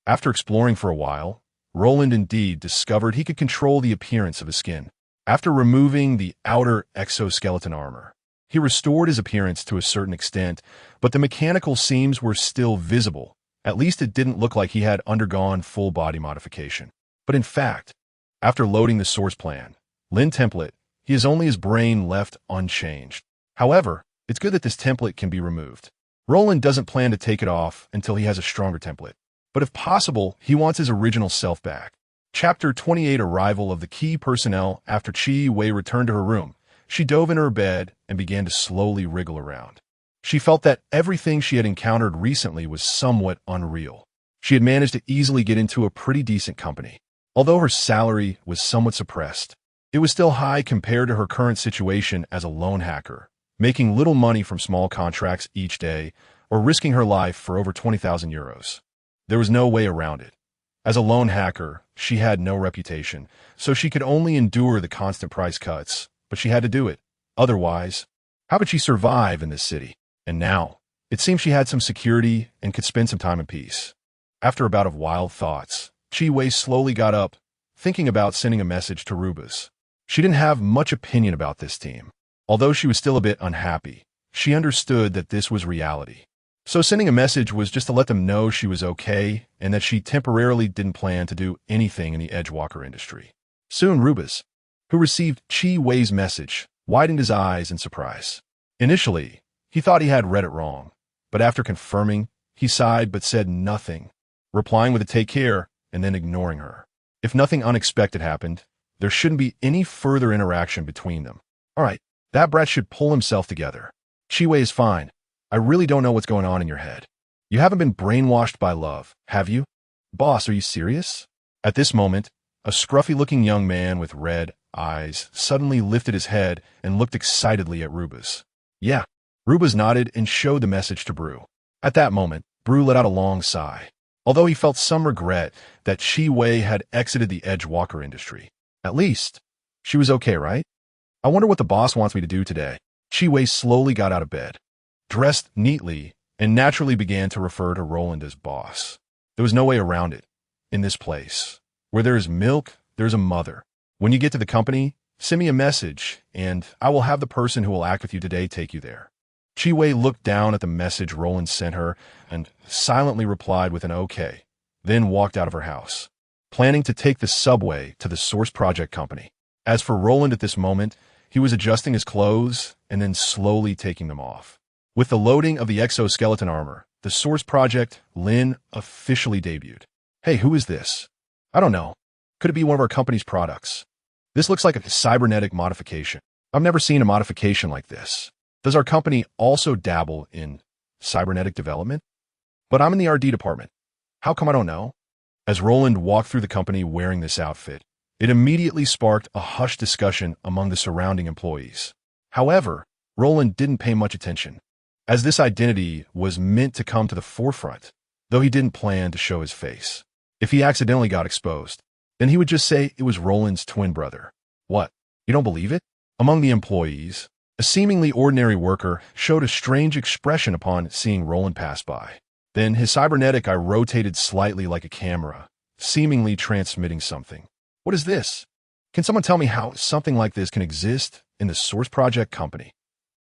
After exploring for a while, Roland indeed discovered he could control the appearance of his skin. After removing the outer exoskeleton armor, he restored his appearance to a certain extent, but the mechanical seams were still visible. At least it didn't look like he had undergone full body modification. But in fact, after loading the source plan, Lin template, he has only his brain left unchanged. However, it's good that this template can be removed. Roland doesn't plan to take it off until he has a stronger template. But if possible, he wants his original self back. Chapter 28 Arrival of the Key Personnel. After Chi Wei returned to her room, she dove into her bed and began to slowly wriggle around. She felt that everything she had encountered recently was somewhat unreal. She had managed to easily get into a pretty decent company. Although her salary was somewhat suppressed, it was still high compared to her current situation as a lone hacker, making little money from small contracts each day or risking her life for over 20,000 euros. There was no way around it. As a lone hacker, she had no reputation, so she could only endure the constant price cuts, but she had to do it. Otherwise, how could she survive in this city? And now, it seemed she had some security and could spend some time in peace. After a bout of wild thoughts, Chi Wei slowly got up, thinking about sending a message to Rubas. She didn't have much opinion about this team. Although she was still a bit unhappy, she understood that this was reality. So sending a message was just to let them know she was okay and that she temporarily didn't plan to do anything in the Edgewalker industry. Soon Rubas, who received Chi Wei's message, widened his eyes in surprise. Initially, he thought he had read it wrong, but after confirming, he sighed but said nothing, replying with a take care and then ignoring her. If nothing unexpected happened, there shouldn't be any further interaction between them. All right, that brat should pull himself together. Chi Wei is fine. I really don't know what's going on in your head. You haven't been brainwashed by love, have you? Boss, are you serious? At this moment, a scruffy-looking young man with red eyes suddenly lifted his head and looked excitedly at Rubas. Yeah. Rubas nodded and showed the message to Brew. At that moment, Brew let out a long sigh, although he felt some regret that Chi Wei had exited the Edgewalker industry. At least, she was okay, right? I wonder what the boss wants me to do today. Chi Wei slowly got out of bed, dressed neatly, and naturally began to refer to Roland as boss. There was no way around it. In this place, where there is milk, there's a mother. When you get to the company, send me a message, and I will have the person who will act with you today take you there. Chi Wei looked down at the message Roland sent her and silently replied with an okay, then walked out of her house, planning to take the subway to the Source Project company. As for Roland at this moment, he was adjusting his clothes and then slowly taking them off. With the loading of the exoskeleton armor, the Source Project Lin officially debuted. Hey, who is this? I don't know. Could it be one of our company's products? This looks like a cybernetic modification. I've never seen a modification like this. Does our company also dabble in cybernetic development? But I'm in the RD department. How come I don't know? As Roland walked through the company wearing this outfit, it immediately sparked a hushed discussion among the surrounding employees. However, Roland didn't pay much attention, as this identity was meant to come to the forefront, though he didn't plan to show his face. If he accidentally got exposed, then he would just say it was Roland's twin brother. What? You don't believe it? Among the employees, a seemingly ordinary worker showed a strange expression upon seeing Roland pass by. Then his cybernetic eye rotated slightly like a camera, seemingly transmitting something. What is this? Can someone tell me how something like this can exist in the Source Project company?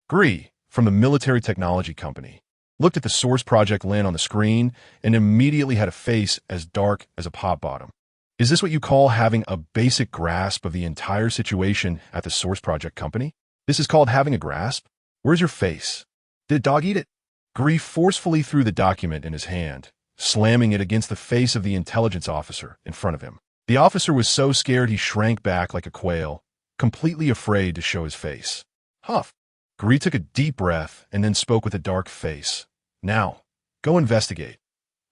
Gree, from the military technology company, looked at the Source Project LAN on the screen and immediately had a face as dark as a pot bottom. Is this what you call having a basic grasp of the entire situation at the Source Project company? This is called having a grasp? Where's your face? Did a dog eat it? Gree forcefully threw the document in his hand, slamming it against the face of the intelligence officer in front of him. The officer was so scared he shrank back like a quail, completely afraid to show his face. Huff. Gree took a deep breath and then spoke with a dark face. Now, go investigate.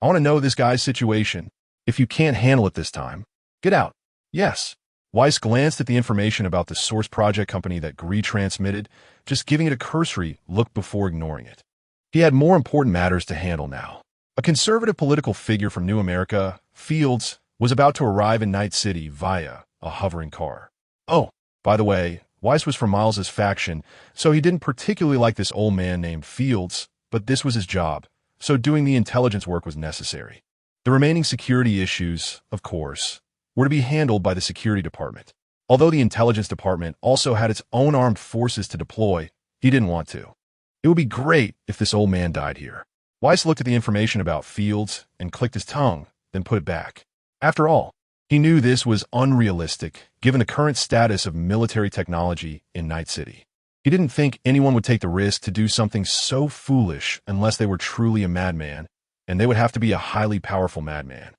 I want to know this guy's situation. If you can't handle it this time, get out. Yes. Weiss glanced at the information about the Source Project company that Gree transmitted, just giving it a cursory look before ignoring it. He had more important matters to handle now. A conservative political figure from New America, Fields, was about to arrive in Night City via a hovering car. Oh, by the way, Weiss was from Miles's faction, so he didn't particularly like this old man named Fields, but this was his job, so doing the intelligence work was necessary. The remaining security issues, of course, were to be handled by the security department. Although the intelligence department also had its own armed forces to deploy, he didn't want to. It would be great if this old man died here. Weiss looked at the information about Fields and clicked his tongue, then put it back. After all, he knew this was unrealistic given the current status of military technology in Night City. He didn't think anyone would take the risk to do something so foolish unless they were truly a madman, and they would have to be a highly powerful madman.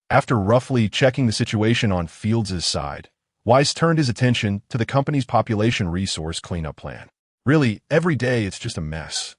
After roughly checking the situation on Fields' side, Weiss turned his attention to the company's population resource cleanup plan. Really, every day it's just a mess.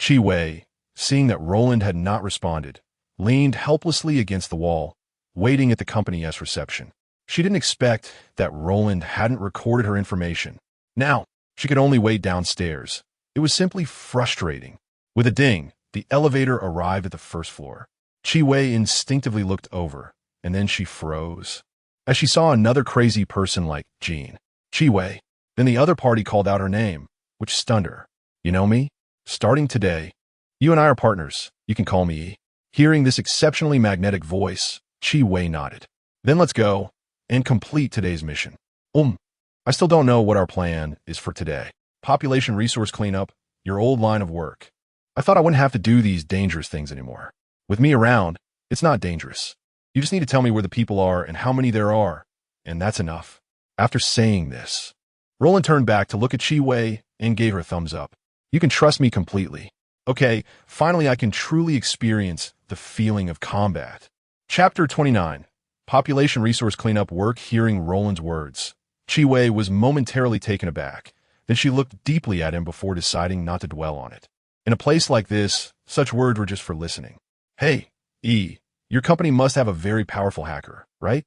Chi Wei, seeing that Roland had not responded, leaned helplessly against the wall, waiting at the company's reception. She didn't expect that Roland hadn't recorded her information. Now, she could only wait downstairs. It was simply frustrating. With a ding, the elevator arrived at the first floor. Chi Wei instinctively looked over, and then she froze, as she saw another crazy person like Jean. Chi Wei. Then the other party called out her name, which stunned her. You know me? Starting today, you and I are partners. You can call me E. Hearing this exceptionally magnetic voice, Chi Wei nodded. Then let's go and complete today's mission. I still don't know what our plan is for today. Population resource cleanup, your old line of work. I thought I wouldn't have to do these dangerous things anymore. With me around, it's not dangerous. You just need to tell me where the people are and how many there are, and that's enough. After saying this, Roland turned back to look at Chi Wei and gave her a thumbs up. You can trust me completely. Okay, finally I can truly experience the feeling of combat. Chapter 29. Population Resource Cleanup Work. Hearing Roland's words, Chi Wei was momentarily taken aback. Then she looked deeply at him before deciding not to dwell on it. In a place like this, such words were just for listening. Hey, E, your company must have a very powerful hacker, right?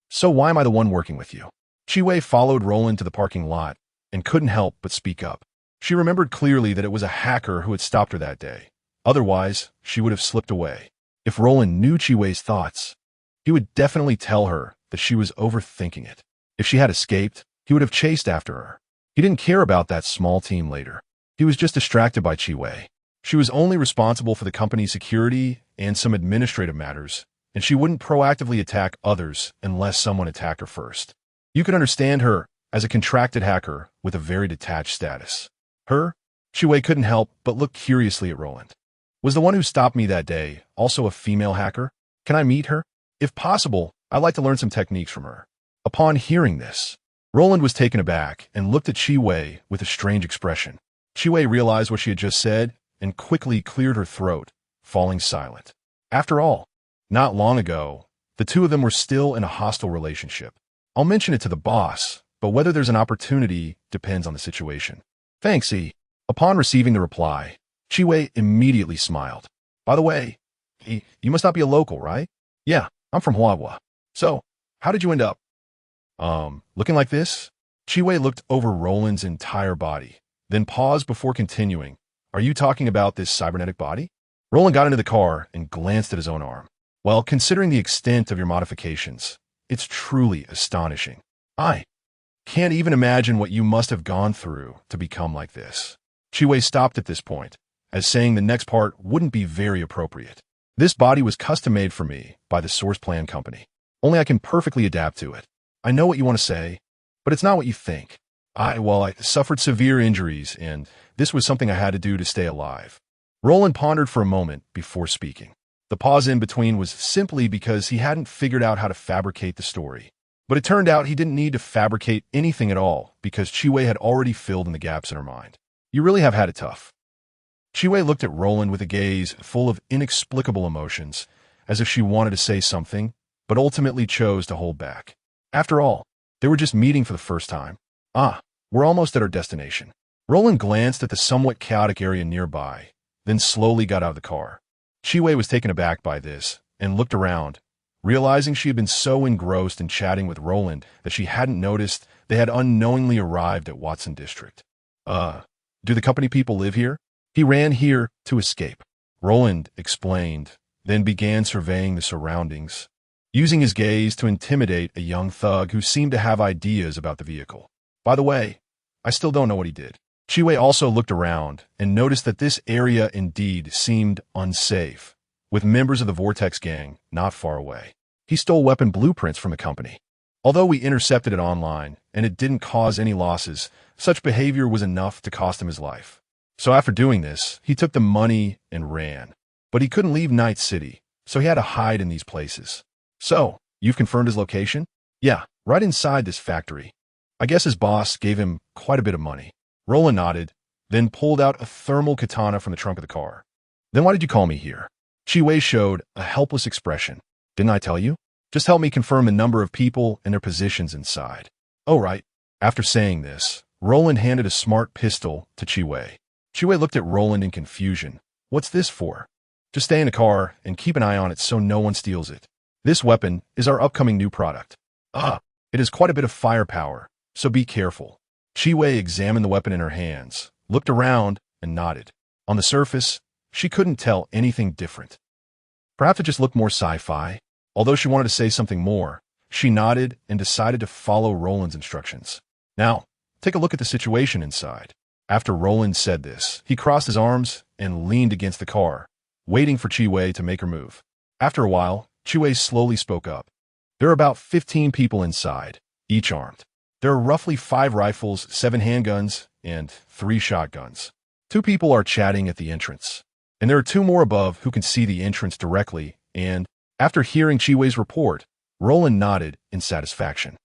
So why am I the one working with you? Chi Wei followed Roland to the parking lot and couldn't help but speak up. She remembered clearly that it was a hacker who had stopped her that day. Otherwise, she would have slipped away. If Roland knew Chi Wei's thoughts, he would definitely tell her that she was overthinking it. If she had escaped, he would have chased after her. He didn't care about that small team later. He was just distracted by Chi Wei. She was only responsible for the company's security and some administrative matters, and she wouldn't proactively attack others unless someone attacked her first. You could understand her as a contracted hacker with a very detached status. Her? Chi Wei couldn't help but look curiously at Roland. Was the one who stopped me that day also a female hacker? Can I meet her? If possible, I'd like to learn some techniques from her. Upon hearing this, Roland was taken aback and looked at Chi Wei with a strange expression. Chi Wei realized what she had just said and quickly cleared her throat, falling silent. After all, not long ago, the two of them were still in a hostile relationship. I'll mention it to the boss, but whether there's an opportunity depends on the situation. Thanks, E. Upon receiving the reply, Chi Wei immediately smiled. By the way, You must not be a local, right? Yeah, I'm from Huahua. So, how did you end up, looking like this? Chiwei looked over Roland's entire body, then paused before continuing. Are you talking about this cybernetic body? Roland got into the car and glanced at his own arm. Well, considering the extent of your modifications, it's truly astonishing. I can't even imagine what you must have gone through to become like this. Chiwei stopped at this point, as saying the next part wouldn't be very appropriate. This body was custom-made for me by the Source Plan Company. Only I can perfectly adapt to it. I know what you want to say, but it's not what you think. I suffered severe injuries, and this was something I had to do to stay alive. Roland pondered for a moment before speaking. The pause in between was simply because he hadn't figured out how to fabricate the story. But it turned out he didn't need to fabricate anything at all because Chiwei had already filled in the gaps in her mind. You really have had it tough. Chiwei looked at Roland with a gaze full of inexplicable emotions, as if she wanted to say something, but ultimately chose to hold back. After all, they were just meeting for the first time. We're almost at our destination. Roland glanced at the somewhat chaotic area nearby, then slowly got out of the car. Chiwei was taken aback by this and looked around, realizing she had been so engrossed in chatting with Roland that she hadn't noticed they had unknowingly arrived at Watson District. Do the company people live here? He ran here to escape. Roland explained, then began surveying the surroundings, using his gaze to intimidate a young thug who seemed to have ideas about the vehicle. By the way, I still don't know what he did. Chiwei also looked around and noticed that this area indeed seemed unsafe, with members of the Vortex gang not far away. He stole weapon blueprints from the company. Although we intercepted it online and it didn't cause any losses, such behavior was enough to cost him his life. So after doing this, he took the money and ran. But he couldn't leave Night City, so he had to hide in these places. So, you've confirmed his location? Yeah, right inside this factory. I guess his boss gave him quite a bit of money. Roland nodded, then pulled out a thermal katana from the trunk of the car. Then why did you call me here? Chiwei showed a helpless expression. Didn't I tell you? Just help me confirm the number of people and their positions inside. Oh, right. After saying this, Roland handed a smart pistol to Chiwei. Chiwei looked at Roland in confusion. What's this for? Just stay in the car and keep an eye on it so no one steals it. This weapon is our upcoming new product. It has quite a bit of firepower, so be careful. Chiwei examined the weapon in her hands, looked around, and nodded. On the surface, she couldn't tell anything different. Perhaps it just looked more sci-fi. Although she wanted to say something more, she nodded and decided to follow Roland's instructions. Now, take a look at the situation inside. After Roland said this, he crossed his arms and leaned against the car, waiting for Chiwei to make her move. After a while, Chiwei slowly spoke up. There are about 15 people inside, each armed. There are roughly 5 rifles, 7 handguns, and 3 shotguns. 2 people are chatting at the entrance, and there are 2 more above who can see the entrance directly, and after hearing Chiwei's report, Roland nodded in satisfaction.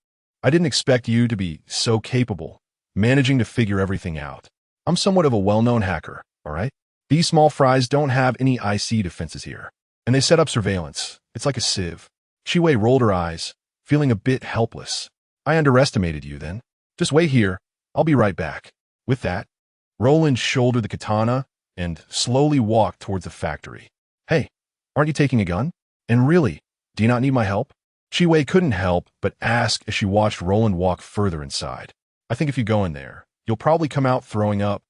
I didn't expect you to be so capable, managing to figure everything out. I'm somewhat of a well-known hacker, all right? These small fries don't have any IC defenses here, and they set up surveillance. It's like a sieve. Chiwei rolled her eyes, feeling a bit helpless. I underestimated you then. Just wait here. I'll be right back. With that, Roland shouldered the katana and slowly walked towards the factory. Hey, aren't you taking a gun? And really, do you not need my help? Chiwei couldn't help but ask as she watched Roland walk further inside. I think if you go in there, you'll probably come out throwing up.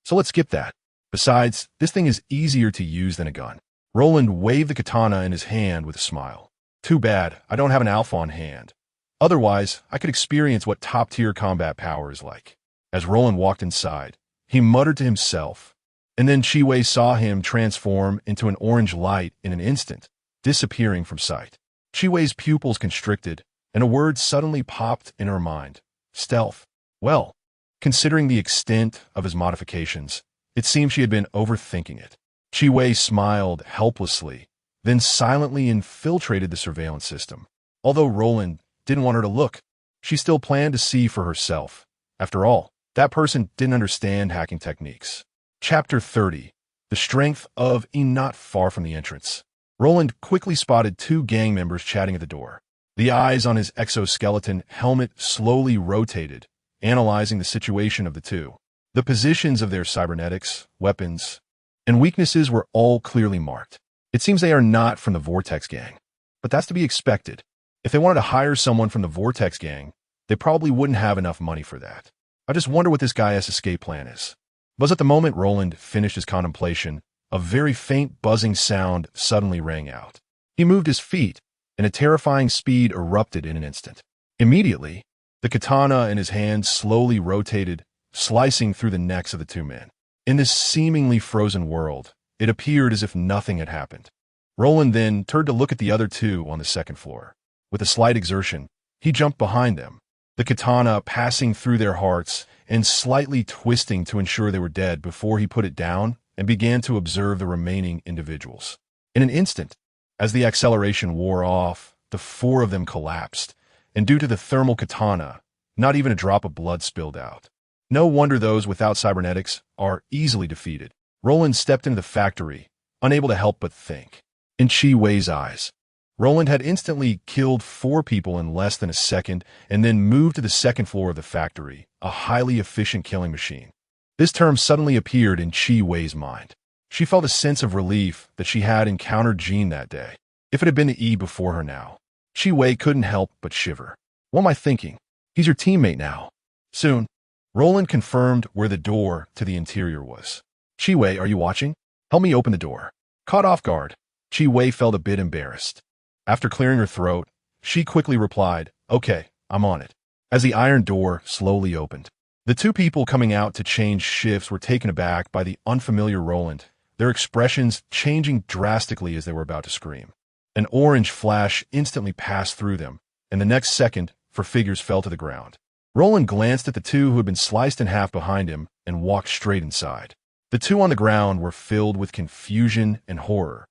So let's skip that. Besides, this thing is easier to use than a gun. Roland waved the katana in his hand with a smile. Too bad, I don't have an alpha on hand. Otherwise, I could experience what top-tier combat power is like. As Roland walked inside, he muttered to himself, and then Chiwei saw him transform into an orange light in an instant, disappearing from sight. Chiwei's pupils constricted, and a word suddenly popped in her mind. Stealth. Well, considering the extent of his modifications, it seemed she had been overthinking it. Chiwei smiled helplessly, then silently infiltrated the surveillance system. Although Roland didn't want her to look, she still planned to see for herself. After all, that person didn't understand hacking techniques. Chapter 30. The Strength of a Not Far from the Entrance. Roland quickly spotted 2 gang members chatting at the door. The eyes on his exoskeleton helmet slowly rotated, analyzing the situation of the 2. The positions of their cybernetics, weapons, and weaknesses were all clearly marked. It seems they are not from the Vortex gang. But that's to be expected. If they wanted to hire someone from the Vortex gang, they probably wouldn't have enough money for that. I just wonder what this guy's escape plan is. But at the moment Roland finished his contemplation, a very faint buzzing sound suddenly rang out. He moved his feet, and a terrifying speed erupted in an instant. Immediately, the katana in his hand slowly rotated, slicing through the necks of the two men. In this seemingly frozen world, it appeared as if nothing had happened. Roland then turned to look at the other two on the second floor. With a slight exertion, he jumped behind them, the katana passing through their hearts and slightly twisting to ensure they were dead before he put it down and began to observe the remaining individuals. In an instant, as the acceleration wore off, the four of them collapsed, and due to the thermal katana, not even a drop of blood spilled out. No wonder those without cybernetics are easily defeated. Roland stepped into the factory, unable to help but think. In Chi Wei's eyes, Roland had instantly killed 4 people in less than a second and then moved to the second floor of the factory, a highly efficient killing machine. This term suddenly appeared in Chi Wei's mind. She felt a sense of relief that she had encountered Jean that day. If it had been the E before her now, Chi Wei couldn't help but shiver. What am I thinking? He's your teammate now. Soon, Roland confirmed where the door to the interior was. Chi Wei, are you watching? Help me open the door. Caught off guard, Chi Wei felt a bit embarrassed. After clearing her throat, she quickly replied, okay, I'm on it. As the iron door slowly opened, the 2 people coming out to change shifts were taken aback by the unfamiliar Roland, their expressions changing drastically as they were about to scream. An orange flash instantly passed through them, and the next second, 4 figures fell to the ground. Roland glanced at the 2 who had been sliced in half behind him and walked straight inside. The 2 on the ground were filled with confusion and horror,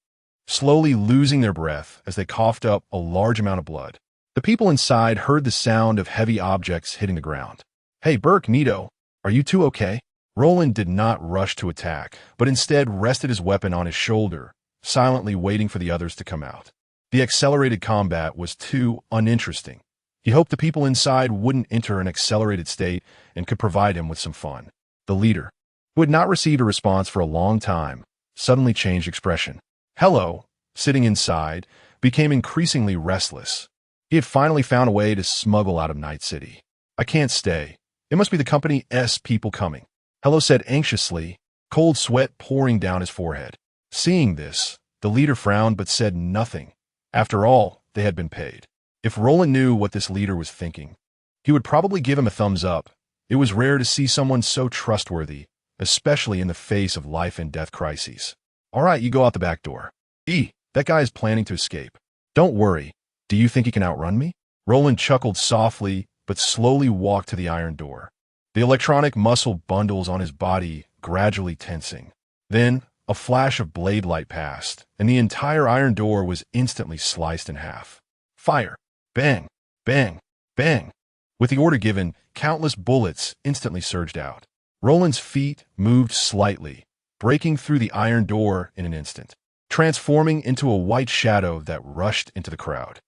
slowly losing their breath as they coughed up a large amount of blood. The people inside heard the sound of heavy objects hitting the ground. Hey, Burke, Nito, are you 2 okay? Roland did not rush to attack, but instead rested his weapon on his shoulder, silently waiting for the others to come out. The accelerated combat was too uninteresting. He hoped the people inside wouldn't enter an accelerated state and could provide him with some fun. The leader, who had not received a response for a long time, suddenly changed expression. Hello, sitting inside, became increasingly restless. He had finally found a way to smuggle out of Night City. I can't stay. It must be the company's people coming. Hello said anxiously, cold sweat pouring down his forehead. Seeing this, the leader frowned but said nothing. After all, they had been paid. If Roland knew what this leader was thinking, he would probably give him a thumbs up. It was rare to see someone so trustworthy, especially in the face of life and death crises. All right, you go out the back door. That guy is planning to escape. Don't worry. Do you think he can outrun me? Roland chuckled softly, but slowly walked to the iron door, the electronic muscle bundles on his body gradually tensing. Then, a flash of blade light passed, and the entire iron door was instantly sliced in half. Fire! Bang! Bang! Bang! With the order given, countless bullets instantly surged out. Roland's feet moved slightly, breaking through the iron door in an instant, transforming into a white shadow that rushed into the crowd.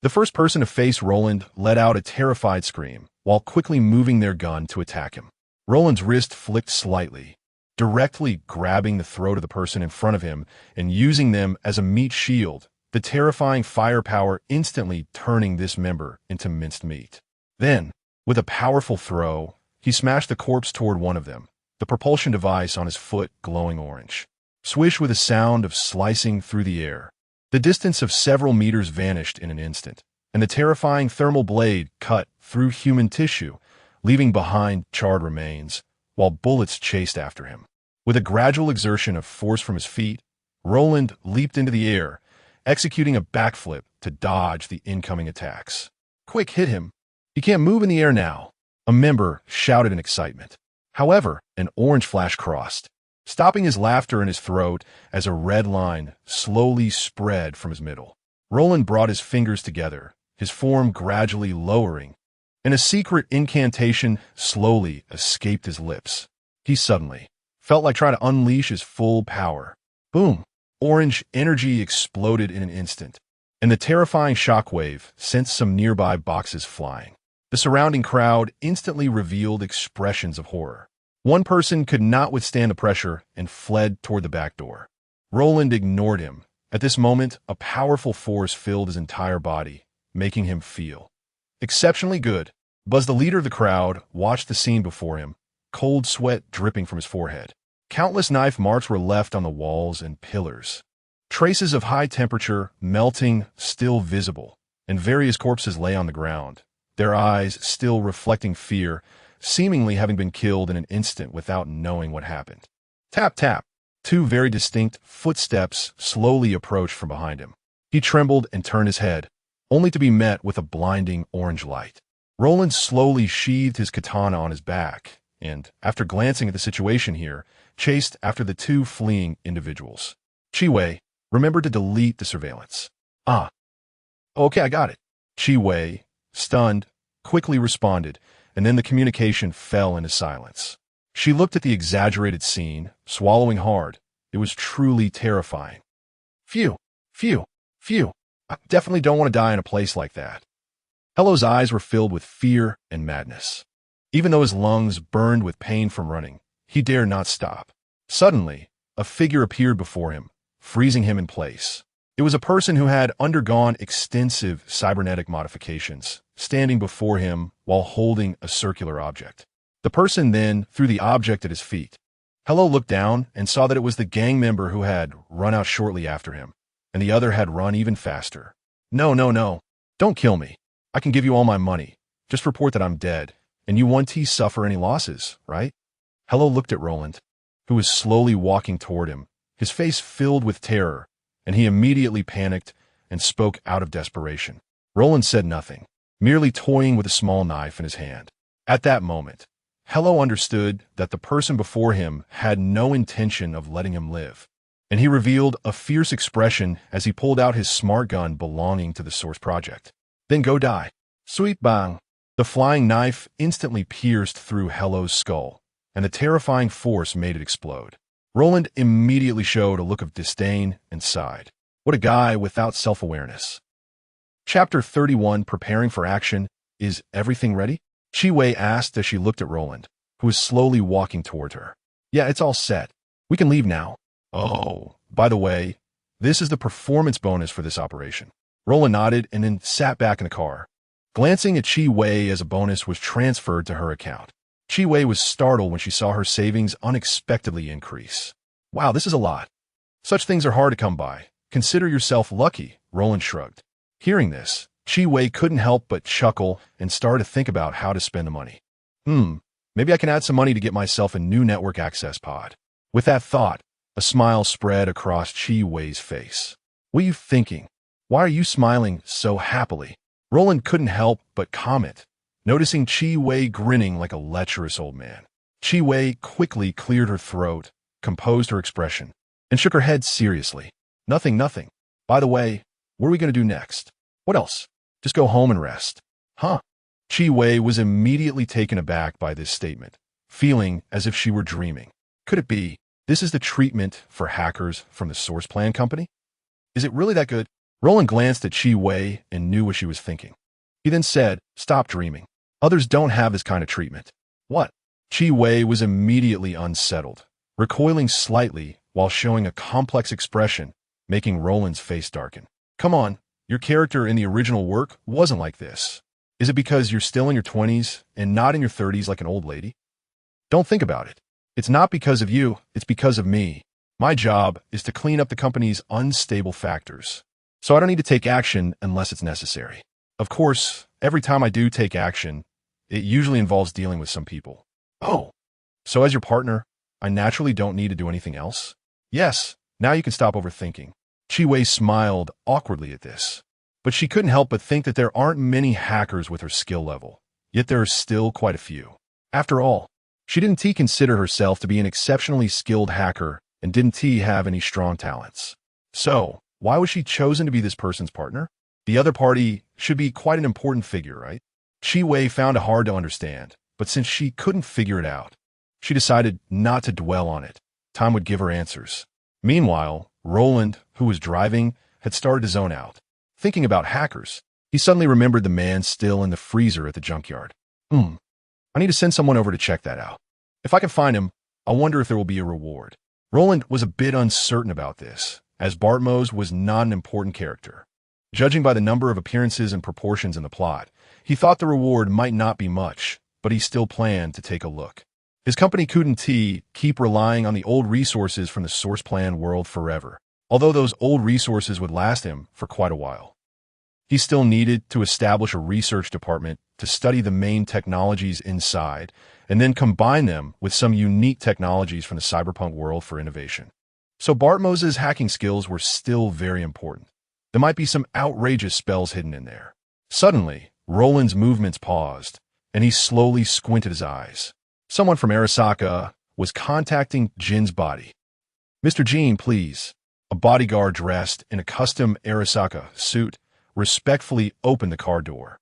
The first person to face Roland let out a terrified scream, while quickly moving their gun to attack him. Roland's wrist flicked slightly, directly grabbing the throat of the person in front of him and using them as a meat shield, the terrifying firepower instantly turning this member into minced meat. Then, with a powerful throw, he smashed the corpse toward one of them, the propulsion device on his foot glowing orange. Swish with a sound of slicing through the air. The distance of several meters vanished in an instant, and the terrifying thermal blade cut through human tissue, leaving behind charred remains, while bullets chased after him. With a gradual exertion of force from his feet, Roland leaped into the air, executing a backflip to dodge the incoming attacks. Quick, hit him. He can't move in the air now, a member shouted in excitement. However, an orange flash crossed, stopping his laughter in his throat as a red line slowly spread from his middle. Roland brought his fingers together, his form gradually lowering, and a secret incantation slowly escaped his lips. He suddenly felt like trying to unleash his full power. Boom! Orange energy exploded in an instant, and the terrifying shockwave sent some nearby boxes flying. The surrounding crowd instantly revealed expressions of horror. One person could not withstand the pressure and fled toward the back door. Roland ignored him. At this moment, a powerful force filled his entire body, making him feel exceptionally good. Buzz, the leader of the crowd, watched the scene before him, cold sweat dripping from his forehead. Countless knife marks were left on the walls and pillars. Traces of high temperature, melting, still visible, and various corpses lay on the ground, their eyes still reflecting fear, seemingly having been killed in an instant without knowing what happened. Tap, tap. Two very distinct footsteps slowly approached from behind him. He trembled and turned his head, only to be met with a blinding orange light. Roland slowly sheathed his katana on his back, and, after glancing at the situation here, chased after the two fleeing individuals. Chi-Wei, remember to delete the surveillance. Ah. Okay, I got it. Chi-Wei, stunned, quickly responded, and then the communication fell into silence. She looked at the exaggerated scene, swallowing hard. It was truly terrifying. Phew. I definitely don't want to die in a place like that. Hello's eyes were filled with fear and madness. Even though his lungs burned with pain from running, he dared not stop. Suddenly, a figure appeared before him, freezing him in place. It was a person who had undergone extensive cybernetic modifications, standing before him while holding a circular object. The person then threw the object at his feet. Hello looked down and saw that it was the gang member who had run out shortly after him, and the other had run even faster. No. Don't kill me. I can give you all my money. Just report that I'm dead, and you won't suffer any losses, right? Hello looked at Roland, who was slowly walking toward him, his face filled with terror, and he immediately panicked and spoke out of desperation. Roland said nothing, merely toying with a small knife in his hand. At that moment, Hello understood that the person before him had no intention of letting him live, and he revealed a fierce expression as he pulled out his smart gun belonging to the Source Project. Then go die. Sweet bang. The flying knife instantly pierced through Hello's skull, and the terrifying force made it explode. Roland immediately showed a look of disdain and sighed. What a guy without self-awareness. Chapter 31, Preparing for Action. Is everything ready? Chi-Wei asked as she looked at Roland, who was slowly walking toward her. Yeah, it's all set. We can leave now. Oh, by the way, this is the performance bonus for this operation. Roland nodded and then sat back in the car. Glancing at Chi-Wei as a bonus was transferred to her account. Chi-Wei was startled when she saw her savings unexpectedly increase. Wow, this is a lot. Such things are hard to come by. Consider yourself lucky, Roland shrugged. Hearing this, Chi-Wei couldn't help but chuckle and started to think about how to spend the money. Maybe I can add some money to get myself a new network access pod. With that thought, a smile spread across Chi-Wei's face. What are you thinking? Why are you smiling so happily? Roland couldn't help but comment, noticing Chi-Wei grinning like a lecherous old man. Chi-Wei quickly cleared her throat, composed her expression, and shook her head seriously. Nothing. By the way, what are we going to do next? What else? Just go home and rest. Huh? Chi-Wei was immediately taken aback by this statement, feeling as if she were dreaming. Could it be, this is the treatment for hackers from the Source Plan Company? Is it really that good? Roland glanced at Chi-Wei and knew what she was thinking. He then said, stop dreaming. Others don't have this kind of treatment. What? Chi-Wei was immediately unsettled, recoiling slightly while showing a complex expression, making Roland's face darken. Come on. Your character in the original work wasn't like this. Is it because you're still in your 20s and not in your 30s like an old lady? Don't think about it. It's not because of you, it's because of me. My job is to clean up the company's unstable factors, so I don't need to take action unless it's necessary. Of course, every time I do take action, it usually involves dealing with some people. Oh, so as your partner, I naturally don't need to do anything else? Yes, now you can stop overthinking. Chi-Wei smiled awkwardly at this, but she couldn't help but think that there aren't many hackers with her skill level, yet there are still quite a few. After all, she didn't consider herself to be an exceptionally skilled hacker and didn't have any strong talents. So, why was she chosen to be this person's partner? The other party should be quite an important figure, right? Chi-Wei found it hard to understand, but since she couldn't figure it out, she decided not to dwell on it. Time would give her answers. Meanwhile, Roland, who was driving, had started to zone out. Thinking about hackers, he suddenly remembered the man still in the freezer at the junkyard. I need to send someone over to check that out. If I can find him, I wonder if there will be a reward. Roland was a bit uncertain about this, as Bartmos was not an important character. Judging by the number of appearances and proportions in the plot, he thought the reward might not be much, but he still planned to take a look. His company couldn't keep relying on the old resources from the source plan world forever, although those old resources would last him for quite a while. He still needed to establish a research department to study the main technologies inside, and then combine them with some unique technologies from the cyberpunk world for innovation. So Bartmos's hacking skills were still very important. There might be some outrageous spells hidden in there. Suddenly, Roland's movements paused, and he slowly squinted his eyes. Someone from Arasaka was contacting Jin's body. "Mr. Jin, please." A bodyguard dressed in a custom Arasaka suit respectfully opened the car door.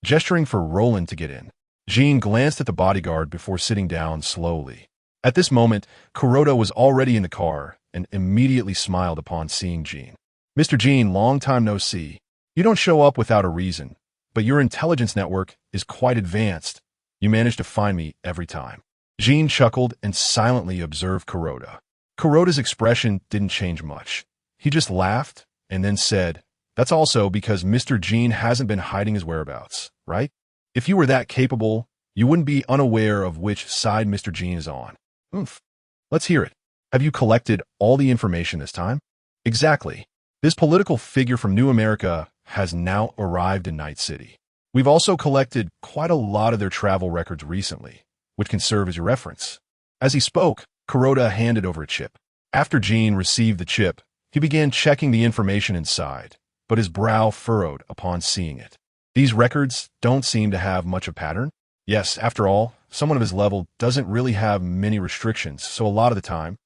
Gesturing for Roland to get in, Jin glanced at the bodyguard before sitting down slowly. At this moment, Kuroda was already in the car and immediately smiled upon seeing Jin. "Mr. Jin, long time no see. You don't show up without a reason, but your intelligence network is quite advanced. You manage to find me every time." Jin chuckled and silently observed Kuroda. Kuroda's expression didn't change much. He just laughed and then said, "That's also because Mr. Jin hasn't been hiding his whereabouts, right? If you were that capable, you wouldn't be unaware of which side Mr. Jin is on." "Oomph. Let's hear it. Have you collected all the information this time?" "Exactly. This political figure from New America has now arrived in Night City. We've also collected quite a lot of their travel records recently, which can serve as your reference." As he spoke, Kuroda handed over a chip. After Jin received the chip, he began checking the information inside, but his brow furrowed upon seeing it. These records don't seem to have much of a pattern. Yes, after all, someone of his level doesn't really have many restrictions, so a lot of the time,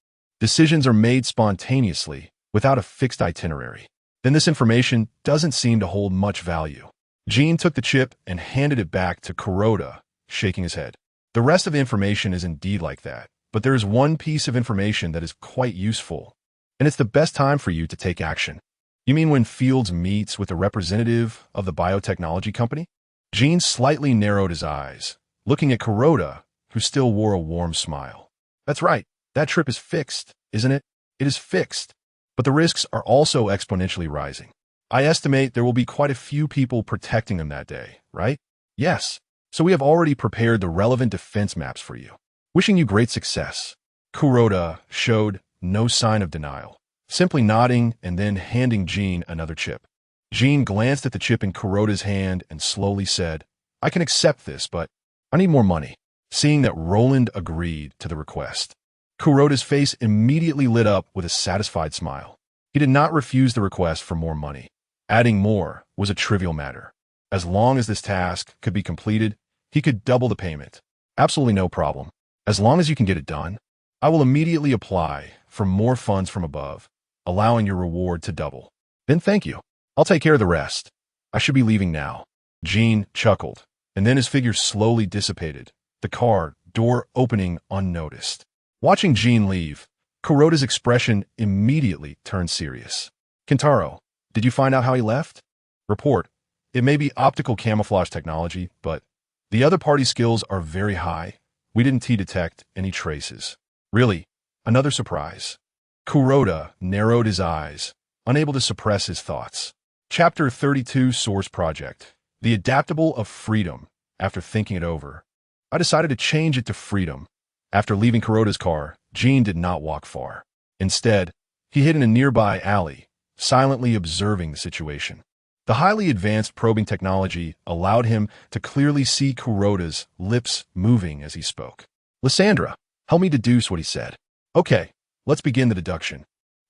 decisions are made spontaneously, without a fixed itinerary. Then this information doesn't seem to hold much value. Jin took the chip and handed it back to Kuroda, shaking his head. "The rest of the information is indeed like that, but there is one piece of information that is quite useful, and it's the best time for you to take action." "You mean when Fields meets with a representative of the biotechnology company?" Jin slightly narrowed his eyes, looking at Kuroda, who still wore a warm smile. "That's right. That trip is fixed, isn't it?" "It is fixed, but the risks are also exponentially rising. I estimate there will be quite a few people protecting them that day, right?" "Yes. So we have already prepared the relevant defense maps for you. Wishing you great success." Kuroda showed no sign of denial, simply nodding and then handing Jin another chip. Jin glanced at the chip in Kuroda's hand and slowly said, "I can accept this, but I need more money." Seeing that Roland agreed to the request, Kuroda's face immediately lit up with a satisfied smile. He did not refuse the request for more money. Adding more was a trivial matter. As long as this task could be completed, he could double the payment. "Absolutely no problem. As long as you can get it done, I will immediately apply for more funds from above, allowing your reward to double." "Then thank you. I'll take care of the rest. I should be leaving now." Jin chuckled, and then his figure slowly dissipated, the car door opening unnoticed. Watching Jin leave, Kuroda's expression immediately turned serious. "Kentaro, did you find out how he left?" "Report. It may be optical camouflage technology, but the other party's skills are very high. We didn't detect any traces." "Really? Another surprise." Kuroda narrowed his eyes, unable to suppress his thoughts. Chapter 32 Source Project. The Adaptable of Freedom. After thinking it over, I decided to change it to freedom. After leaving Kuroda's car, Jin did not walk far. Instead, he hid in a nearby alley, silently observing the situation. The highly advanced probing technology allowed him to clearly see Kuroda's lips moving as he spoke. "Lysandra, help me deduce what he said." "Okay, let's begin the deduction.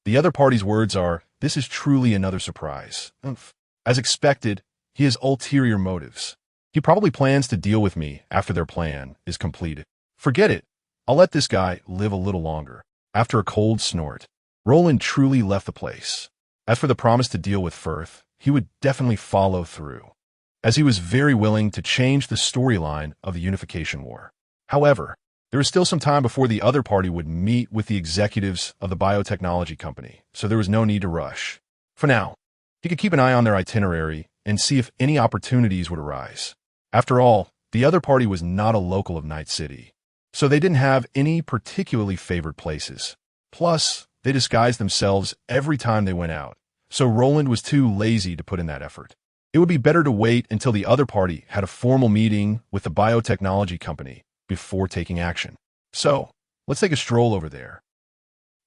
The other party's words are, 'This is truly another surprise.' Oomph. As expected, he has ulterior motives. He probably plans to deal with me after their plan is completed. Forget it. I'll let this guy live a little longer." After a cold snort, Roland truly left the place. As for the promise to deal with Firth, he would definitely follow through, as he was very willing to change the storyline of the Unification War. However, there was still some time before the other party would meet with the executives of the biotechnology company, so there was no need to rush. For now, he could keep an eye on their itinerary and see if any opportunities would arise. After all, the other party was not a local of Night City, so they didn't have any particularly favored places. Plus, they disguised themselves every time they went out, so Roland was too lazy to put in that effort. It would be better to wait until the other party had a formal meeting with the biotechnology company before taking action. So, let's take a stroll over there.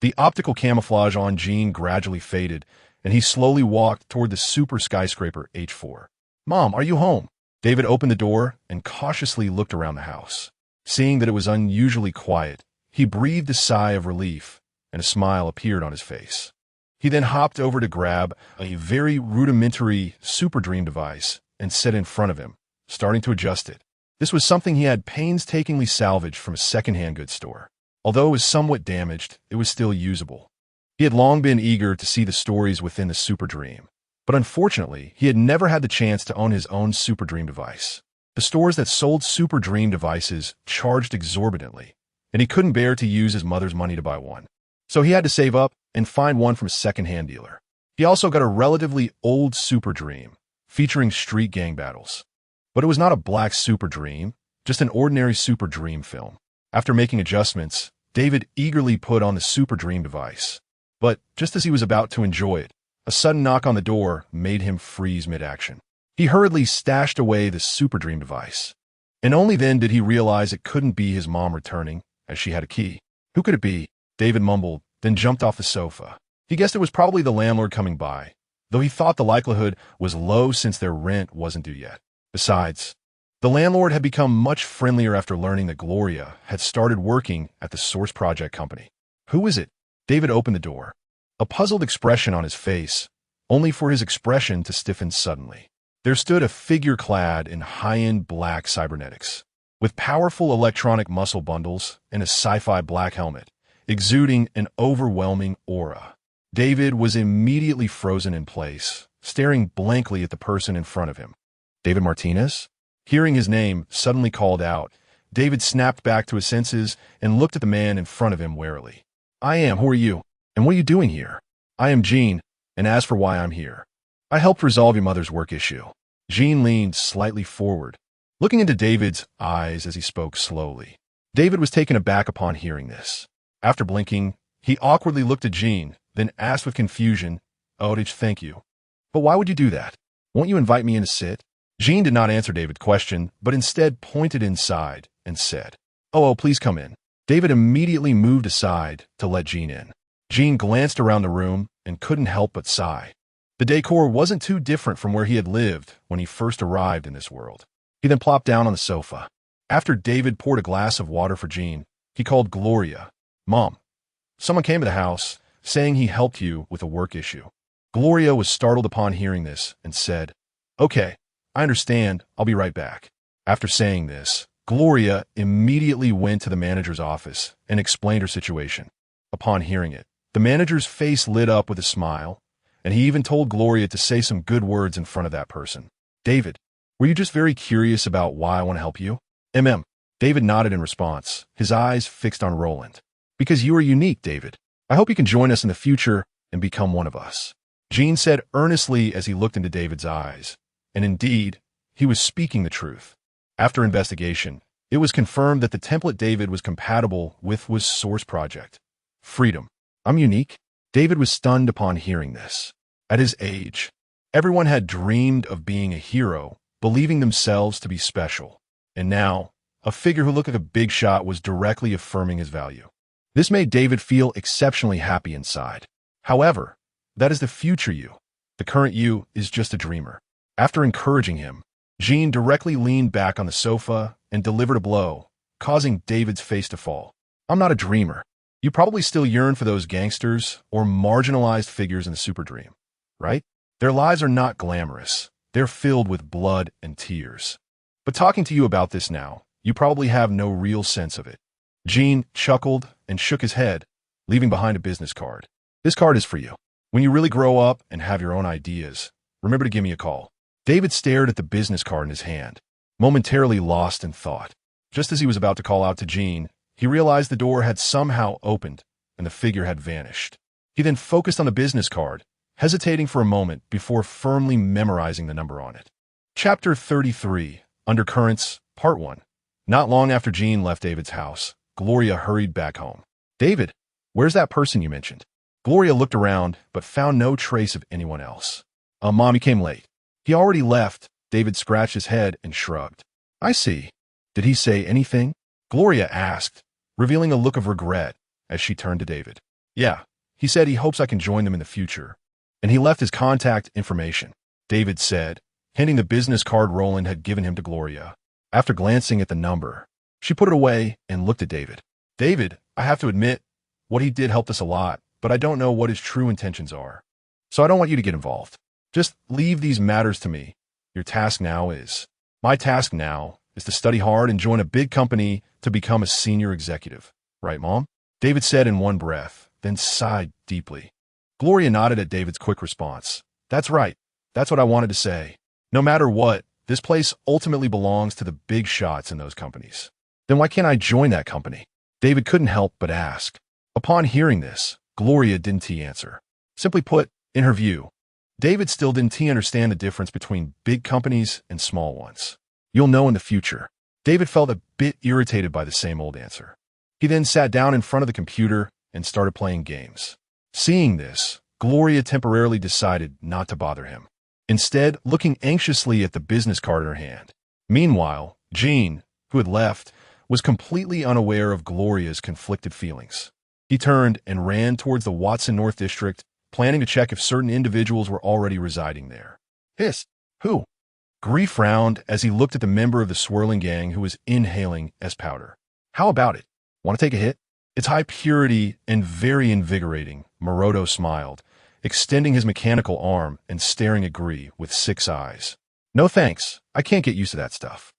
The optical camouflage on Gene gradually faded, and he slowly walked toward the super skyscraper H4. Mom, are you home? David opened the door and cautiously looked around the house. Seeing that it was unusually quiet, he breathed a sigh of relief, and a smile appeared on his face. He then hopped over to grab a very rudimentary Super Dream device and set it in front of him, starting to adjust it. This was something he had painstakingly salvaged from a second-hand goods store. Although it was somewhat damaged, it was still usable. He had long been eager to see the stories within the Super Dream, but unfortunately, he had never had the chance to own his own Super Dream device. The stores that sold Super Dream devices charged exorbitantly, and he couldn't bear to use his mother's money to buy one. So he had to save up and find one from a second-hand dealer. He also got a relatively old Super Dream, featuring street gang battles. But it was not a black Super Dream, just an ordinary Super Dream film. After making adjustments, David eagerly put on the Super Dream device. But just as he was about to enjoy it, a sudden knock on the door made him freeze mid-action. He hurriedly stashed away the Super Dream device. And only then did he realize it couldn't be his mom returning, as she had a key. Who could it be? David mumbled, then jumped off the sofa. He guessed it was probably the landlord coming by, though he thought the likelihood was low since their rent wasn't due yet. Besides, the landlord had become much friendlier after learning that Gloria had started working at the Source Project company. Who is it? David opened the door, a puzzled expression on his face, only for his expression to stiffen suddenly. There stood a figure clad in high-end black cybernetics, with powerful electronic muscle bundles and a sci-fi black helmet, exuding an overwhelming aura. David was immediately frozen in place, staring blankly at the person in front of him. David Martinez? Hearing his name suddenly called out, David snapped back to his senses and looked at the man in front of him warily. I am. Who are you? And what are you doing here? I am Gene, and as for why I'm here, I helped resolve your mother's work issue. Gene leaned slightly forward, looking into David's eyes as he spoke slowly. David was taken aback upon hearing this. After blinking, he awkwardly looked at Gene, then asked with confusion, Oh, thank you. But why would you do that? Won't you invite me in to sit? Gene did not answer David's question, but instead pointed inside and said, Oh, please come in. David immediately moved aside to let Gene in. Gene glanced around the room and couldn't help but sigh. The decor wasn't too different from where he had lived when he first arrived in this world. He then plopped down on the sofa. After David poured a glass of water for Gene, he called Gloria. Mom, someone came to the house saying he helped you with a work issue. Gloria was startled upon hearing this and said, Okay, I understand. I'll be right back. After saying this, Gloria immediately went to the manager's office and explained her situation. Upon hearing it, the manager's face lit up with a smile, and he even told Gloria to say some good words in front of that person. David, were you just very curious about why I want to help you? David nodded in response, his eyes fixed on Roland. Because you are unique, David. I hope you can join us in the future and become one of us. Gene said earnestly as he looked into David's eyes. And indeed, he was speaking the truth. After investigation, it was confirmed that the template David was compatible with was Source Project. Freedom. I'm unique? David was stunned upon hearing this. At his age, everyone had dreamed of being a hero, believing themselves to be special. And now, a figure who looked like a big shot was directly affirming his value. This made David feel exceptionally happy inside. However, that is the future you. The current you is just a dreamer. After encouraging him, Gene directly leaned back on the sofa and delivered a blow, causing David's face to fall. I'm not a dreamer. You probably still yearn for those gangsters or marginalized figures in the Super Dream, right? Their lives are not glamorous. They're filled with blood and tears. But talking to you about this now, you probably have no real sense of it. Gene chuckled and shook his head, leaving behind a business card. This card is for you. When you really grow up and have your own ideas, remember to give me a call. David stared at the business card in his hand, momentarily lost in thought. Just as he was about to call out to Gene, he realized the door had somehow opened and the figure had vanished. He then focused on the business card, hesitating for a moment before firmly memorizing the number on it. Chapter 33, Undercurrents, Part 1. Not long after Gene left David's house, Gloria hurried back home. David, Where's that person you mentioned? Gloria looked around, but found no trace of anyone else. Mom, he came late. He already left. David scratched his head and shrugged. I see. Did he say anything? Gloria asked, revealing a look of regret as she turned to David. Yeah, he said he hopes I can join them in the future. And he left his contact information, David said, handing the business card Roland had given him to Gloria. After glancing at the number, she put it away and looked at David. David, I have to admit, what he did helped us a lot, but I don't know what his true intentions are. So I don't want you to get involved. Just leave these matters to me. My task now is to study hard and join a big company to become a senior executive. Right, Mom? David said in one breath, then sighed deeply. Gloria nodded at David's quick response. That's right. That's what I wanted to say. No matter what, this place ultimately belongs to the big shots in those companies. Then why can't I join that company? David couldn't help but ask. Upon hearing this, Gloria didn't answer. Simply put, in her view, David still didn't understand the difference between big companies and small ones. You'll know in the future. David felt a bit irritated by the same old answer. He then sat down in front of the computer and started playing games. Seeing this, Gloria temporarily decided not to bother him, instead looking anxiously at the business card in her hand. Meanwhile, Jean, who had left, was completely unaware of Gloria's conflicted feelings. He turned and ran towards the Watson North District, planning to check if certain individuals were already residing there. Hiss! Who? Gree frowned as he looked at the member of the swirling gang who was inhaling S-powder. How about it? Want to take a hit? It's high purity and very invigorating, Morodo smiled, extending his mechanical arm and staring at Gree with 6 eyes. No thanks, I can't get used to that stuff.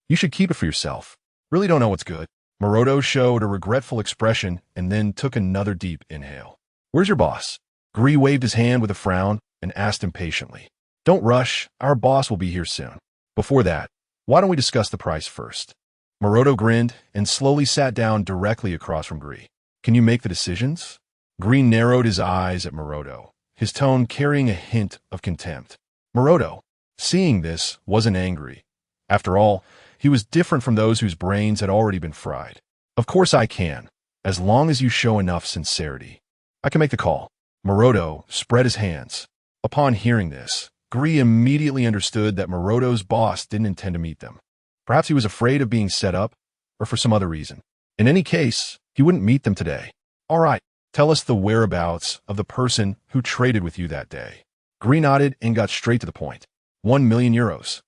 You should keep it for yourself. Really don't know what's good. Morodo showed a regretful expression and then took another deep inhale. Where's your boss? Gree waved his hand with a frown and asked impatiently. Don't rush, our boss will be here soon. Before that, why don't we discuss the price first? Morodo grinned and slowly sat down directly across from Gree. Can you make the decisions? Gree narrowed his eyes at Morodo, his tone carrying a hint of contempt. Morodo, seeing this, wasn't angry. After all, he was different from those whose brains had already been fried. Of course I can, as long as you show enough sincerity. I can make the call. Morodo spread his hands. Upon hearing this, Gree immediately understood that Morodo's boss didn't intend to meet them. Perhaps he was afraid of being set up, or for some other reason. In any case, he wouldn't meet them today. All right, tell us the whereabouts of the person who traded with you that day. Gree nodded and got straight to the point. 1 million euros.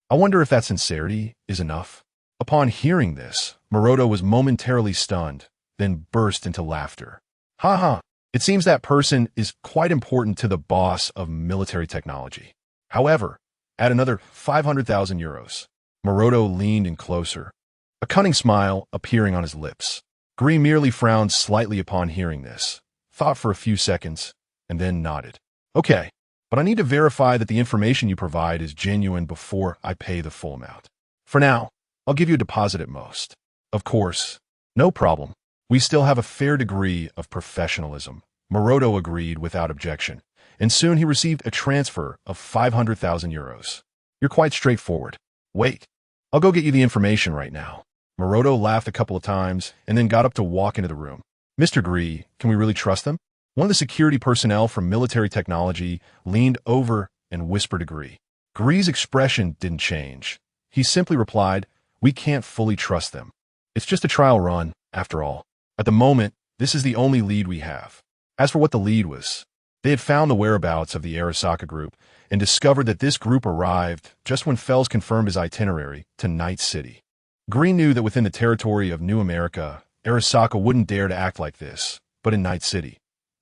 I wonder if that sincerity is enough. Upon hearing this, Morodo was momentarily stunned, then burst into laughter. Ha ha. It seems that person is quite important to the boss of military technology. However, add another 500,000 euros. Morodo leaned in closer, a cunning smile appearing on his lips. Gree merely frowned slightly upon hearing this, thought for a few seconds, and then nodded. Okay, but I need to verify that the information you provide is genuine before I pay the full amount. For now, I'll give you a deposit at most. Of course, no problem. We still have a fair degree of professionalism. Morodo agreed without objection, and soon he received a transfer of 500,000 euros. You're quite straightforward. Wait, I'll go get you the information right now. Morodo laughed a couple of times and then got up to walk into the room. Mr. Gree, can we really trust them? One of the security personnel from military technology leaned over and whispered to Gree. Gree's expression didn't change. He simply replied, we can't fully trust them. It's just a trial run, after all. At the moment, this is the only lead we have. As for what the lead was, they had found the whereabouts of the Arasaka group and discovered that this group arrived just when Fells confirmed his itinerary to Night City. Gree knew that within the territory of New America, Arasaka wouldn't dare to act like this, but in Night City,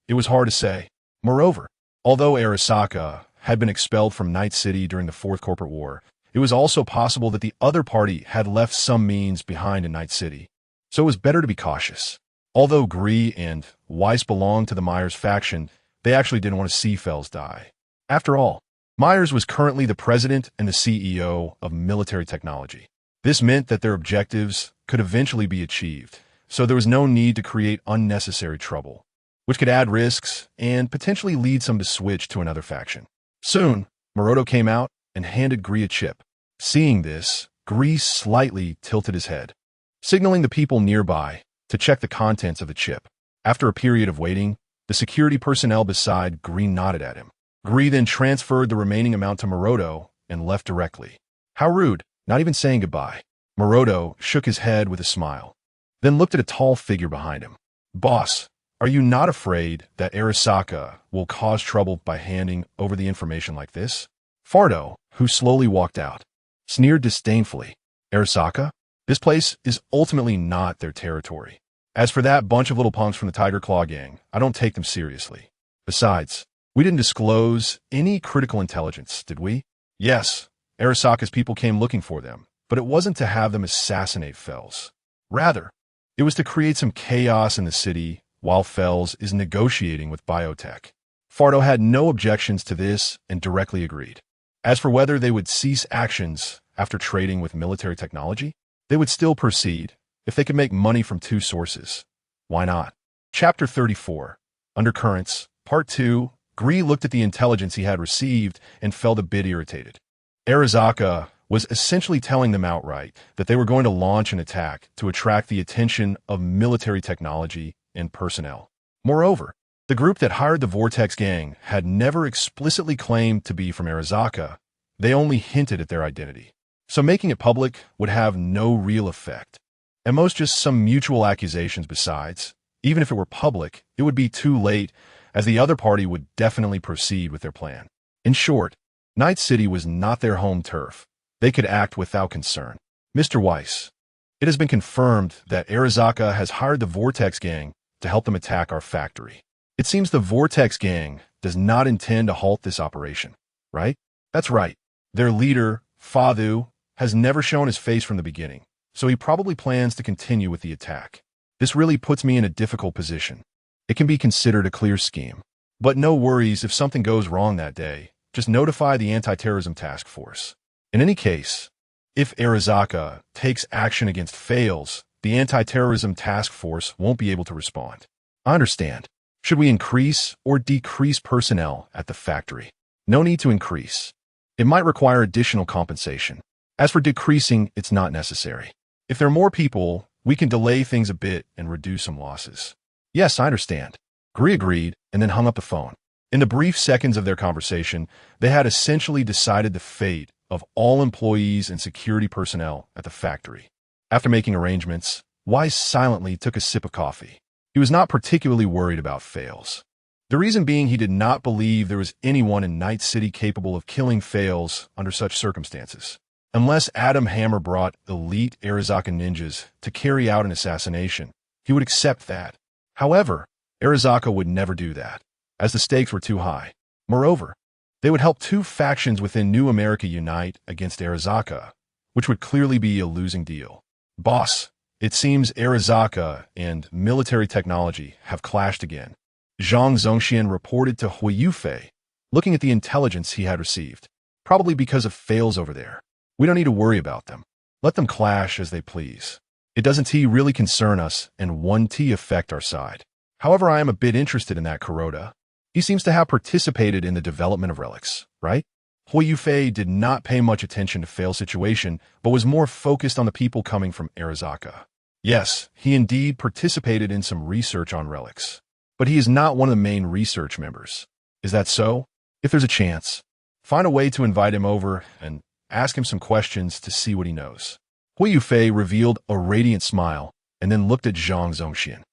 it was hard to say. Moreover, although Arasaka had been expelled from Night City during the Fourth Corporate War, it was also possible that the other party had left some means behind in Night City. So it was better to be cautious. Although Gree and Weiss belonged to the Myers faction, they actually didn't want to see Fells die. After all, Myers was currently the president and the CEO of military technology. This meant that their objectives could eventually be achieved, so there was no need to create unnecessary trouble, which could add risks and potentially lead some to switch to another faction. Soon, Morodo came out and handed Gree a chip. Seeing this, Gree slightly tilted his head, signaling the people nearby to check the contents of the chip. After a period of waiting, the security personnel beside Gree nodded at him. Gree then transferred the remaining amount to Morodo and left directly. How rude, not even saying goodbye. Morodo shook his head with a smile, then looked at a tall figure behind him. Boss, are you not afraid that Arasaka will cause trouble by handing over the information like this? Fardo, who slowly walked out, sneered disdainfully. Arasaka? This place is ultimately not their territory. As for that bunch of little punks from the Tiger Claw gang, I don't take them seriously. Besides, we didn't disclose any critical intelligence, did we? Yes, Arasaka's people came looking for them, but it wasn't to have them assassinate Fells. Rather, it was to create some chaos in the city while Fells is negotiating with biotech. Fardo had no objections to this and directly agreed. As for whether they would cease actions after trading with military technology, they would still proceed if they could make money from two sources. Why not? Chapter 34, Undercurrents, Part 2. Gree looked at the intelligence he had received and felt a bit irritated. Arasaka was essentially telling them outright that they were going to launch an attack to attract the attention of military technology and personnel. Moreover, the group that hired the Vortex gang had never explicitly claimed to be from Arasaka. They only hinted at their identity. So making it public would have no real effect. At most just some mutual accusations besides. Even if it were public, it would be too late, as the other party would definitely proceed with their plan. In short, Night City was not their home turf. They could act without concern. Mr. Weiss, it has been confirmed that Arasaka has hired the Vortex gang to help them attack our factory. It seems the Vortex gang does not intend to halt this operation, right? That's right. Their leader, Fadu, has never shown his face from the beginning, so he probably plans to continue with the attack. This really puts me in a difficult position. It can be considered a clear scheme. But no worries if something goes wrong that day. Just notify the anti-terrorism task force. In any case, if Arasaka takes action against Fails, the anti-terrorism task force won't be able to respond. I understand. Should we increase or decrease personnel at the factory? No need to increase. It might require additional compensation. As for decreasing, it's not necessary. If there are more people, we can delay things a bit and reduce some losses. Yes, I understand. Gree agreed and then hung up the phone. In the brief seconds of their conversation, they had essentially decided the fate of all employees and security personnel at the factory. After making arrangements, Weiss silently took a sip of coffee. He was not particularly worried about Fails. The reason being he did not believe there was anyone in Night City capable of killing Fails under such circumstances. Unless Adam Hammer brought elite Arasaka ninjas to carry out an assassination, he would accept that. However, Arasaka would never do that, as the stakes were too high. Moreover, they would help two factions within New America unite against Arasaka, which would clearly be a losing deal. Boss, it seems Arasaka and military technology have clashed again. Zhang Zongxian reported to Hui Yufei, looking at the intelligence he had received. Probably because of Fails over there. We don't need to worry about them. Let them clash as they please. It doesn't really concern us and 1T affect our side. However, I am a bit interested in that Kuroda. He seems to have participated in the development of relics, right? Hui Yufei did not pay much attention to Fail's situation, but was more focused on the people coming from Arasaka. Yes, he indeed participated in some research on relics. But he is not one of the main research members. Is that so? If there's a chance, find a way to invite him over and ask him some questions to see what he knows. Hui Yufei revealed a radiant smile and then looked at Zhang Zongxian.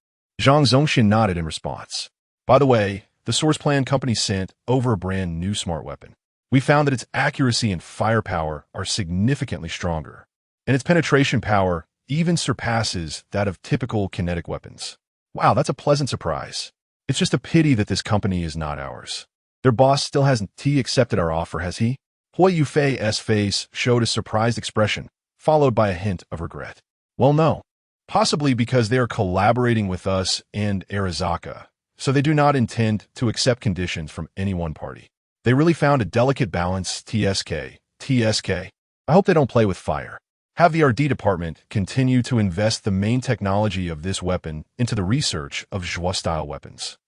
Zhang Zongxian nodded in response. By the way, the Source Plan Company sent over a brand new smart weapon. We found that its accuracy and firepower are significantly stronger, and its penetration power even surpasses that of typical kinetic weapons. Wow, that's a pleasant surprise. It's just a pity that this company is not ours. Their boss still hasn't accepted our offer, has he? Hui Yufei's face showed a surprised expression, followed by a hint of regret. Well, no. Possibly because they are collaborating with us and Arasaka, so they do not intend to accept conditions from any one party. They really found a delicate balance, TSK. I hope they don't play with fire. Have the RD department continue to invest the main technology of this weapon into the research of Zhua-style weapons.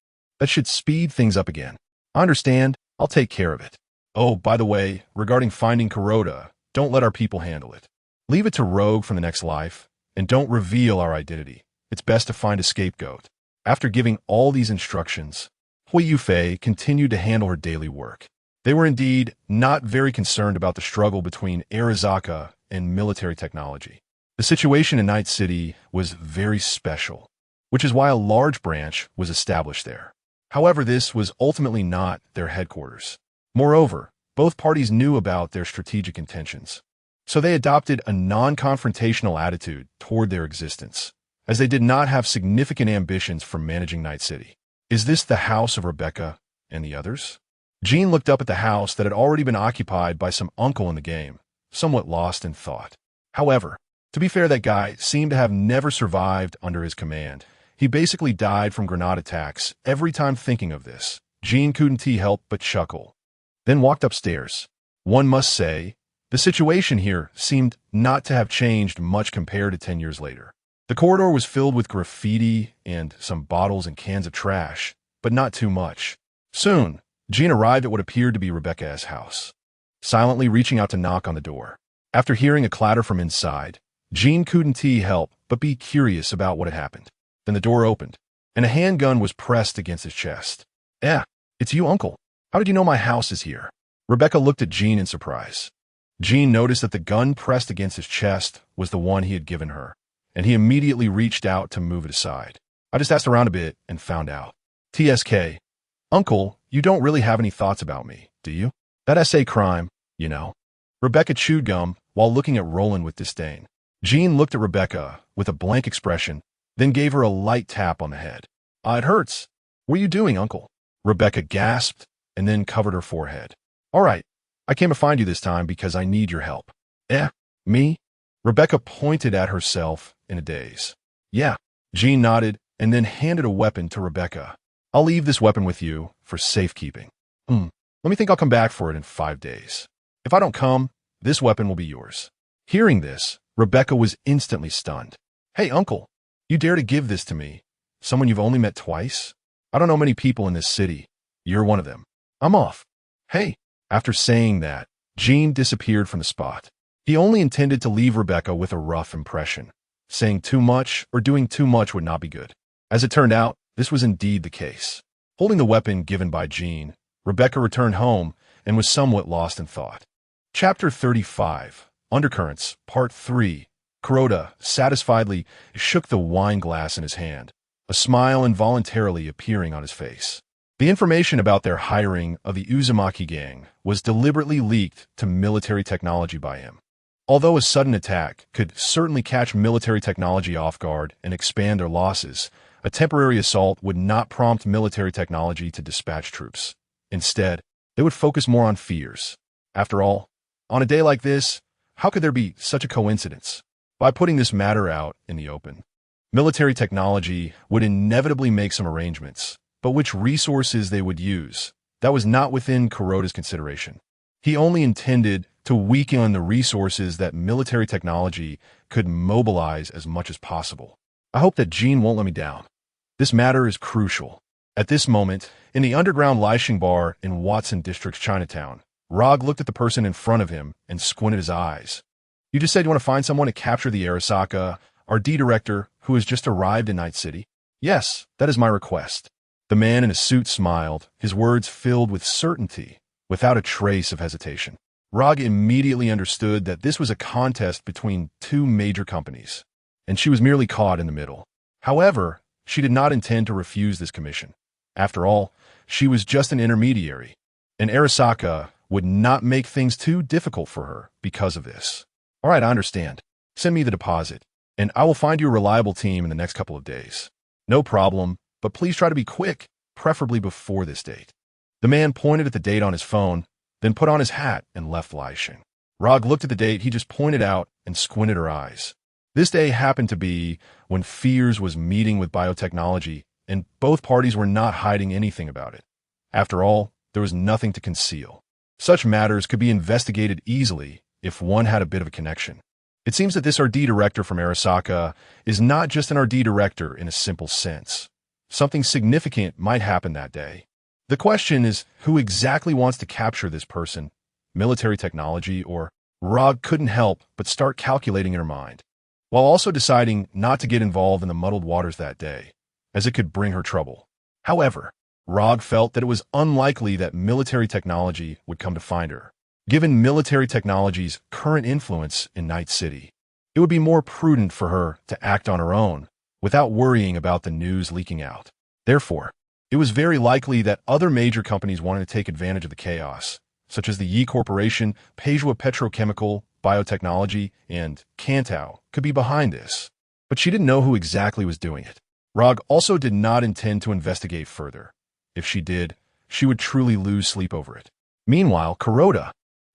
That should speed things up again. I understand. I'll take care of it. Oh, by the way, regarding finding Kuroda, don't let our people handle it. Leave it to Rogue from the next life, and don't reveal our identity. It's best to find a scapegoat. After giving all these instructions, Hui Yufei continued to handle her daily work. They were indeed not very concerned about the struggle between Arasaka and military technology. The situation in Night City was very special, which is why a large branch was established there. However, this was ultimately not their headquarters. Moreover, both parties knew about their strategic intentions, so they adopted a non-confrontational attitude toward their existence, as they did not have significant ambitions for managing Night City. Is this the house of Rebecca and the others? Jean looked up at the house that had already been occupied by some uncle in the game, somewhat lost in thought. However, to be fair, that guy seemed to have never survived under his command. He basically died from grenade attacks. Every time thinking of this, Jean couldn't help but chuckle, then walked upstairs. One must say, the situation here seemed not to have changed much compared to 10 years later. The corridor was filled with graffiti and some bottles and cans of trash, but not too much. Soon, Jean arrived at what appeared to be Rebecca's house, silently reaching out to knock on the door. After hearing a clatter from inside, Jean couldn't help but be curious about what had happened. Then the door opened, and a handgun was pressed against his chest. It's you, Uncle. How did you know my house is here? Rebecca looked at Jean in surprise. Jean noticed that the gun pressed against his chest was the one he had given her, and he immediately reached out to move it aside. I just asked around a bit and found out. TSK. Uncle, you don't really have any thoughts about me, do you? That SA crime, you know. Rebecca chewed gum while looking at Roland with disdain. Jean looked at Rebecca with a blank expression, then gave her a light tap on the head. It hurts. What are you doing, Uncle? Rebecca gasped and then covered her forehead. All right, I came to find you this time because I need your help. Me? Rebecca pointed at herself in a daze. Yeah. Jean nodded and then handed a weapon to Rebecca. I'll leave this weapon with you for safekeeping. Let me think. I'll come back for it in 5 days. If I don't come, this weapon will be yours. Hearing this, Rebecca was instantly stunned. Hey, Uncle, you dare to give this to me? Someone you've only met twice? I don't know many people in this city. You're one of them. I'm off. Hey. After saying that, Jean disappeared from the spot. He only intended to leave Rebecca with a rough impression. Saying too much or doing too much would not be good. As it turned out, this was indeed the case. Holding the weapon given by Jean, Rebecca returned home and was somewhat lost in thought. Chapter 35, Undercurrents, Part 3. Kuroda satisfiedly shook the wine glass in his hand, a smile involuntarily appearing on his face. The information about their hiring of the Uzumaki gang was deliberately leaked to military technology by him. Although a sudden attack could certainly catch military technology off guard and expand their losses, a temporary assault would not prompt military technology to dispatch troops. Instead, they would focus more on fears. After all, on a day like this, how could there be such a coincidence? By putting this matter out in the open, military technology would inevitably make some arrangements, but which resources they would use, that was not within Kuroda's consideration. He only intended to weaken the resources that military technology could mobilize as much as possible. I hope that Jean won't let me down. This matter is crucial. At this moment, in the underground Lishing bar in Watson District's Chinatown, Rog looked at the person in front of him and squinted his eyes. You just said you want to find someone to capture the Arasaka, our D director, who has just arrived in Night City? Yes, that is my request. The man in a suit smiled, his words filled with certainty, without a trace of hesitation. Rog immediately understood that this was a contest between two major companies, and she was merely caught in the middle. However, she did not intend to refuse this commission. After all, she was just an intermediary, and Arasaka would not make things too difficult for her because of this. All right, I understand. Send me the deposit, and I will find you a reliable team in the next couple of days. No problem, but please try to be quick, preferably before this date. The man pointed at the date on his phone, then put on his hat and left Lishing. Rog looked at the date he just pointed out and squinted her eyes. This day happened to be when Fears was meeting with biotechnology, and both parties were not hiding anything about it. After all, there was nothing to conceal. Such matters could be investigated easily if one had a bit of a connection. It seems that this RD director from Arasaka is not just an RD director in a simple sense. Something significant might happen that day. The question is, who exactly wants to capture this person? Military technology, or... Rog couldn't help but start calculating in her mind. While also deciding not to get involved in the muddled waters that day, as it could bring her trouble. However, Rog felt that it was unlikely that military technology would come to find her. Given military technology's current influence in Night City, it would be more prudent for her to act on her own without worrying about the news leaking out. Therefore, it was very likely that other major companies wanted to take advantage of the chaos, such as the Yi Corporation, Pajua Petrochemical, Biotechnology, and Cantao, could be behind this. But she didn't know who exactly was doing it. Rog also did not intend to investigate further. If she did, she would truly lose sleep over it. Meanwhile, Kuroda,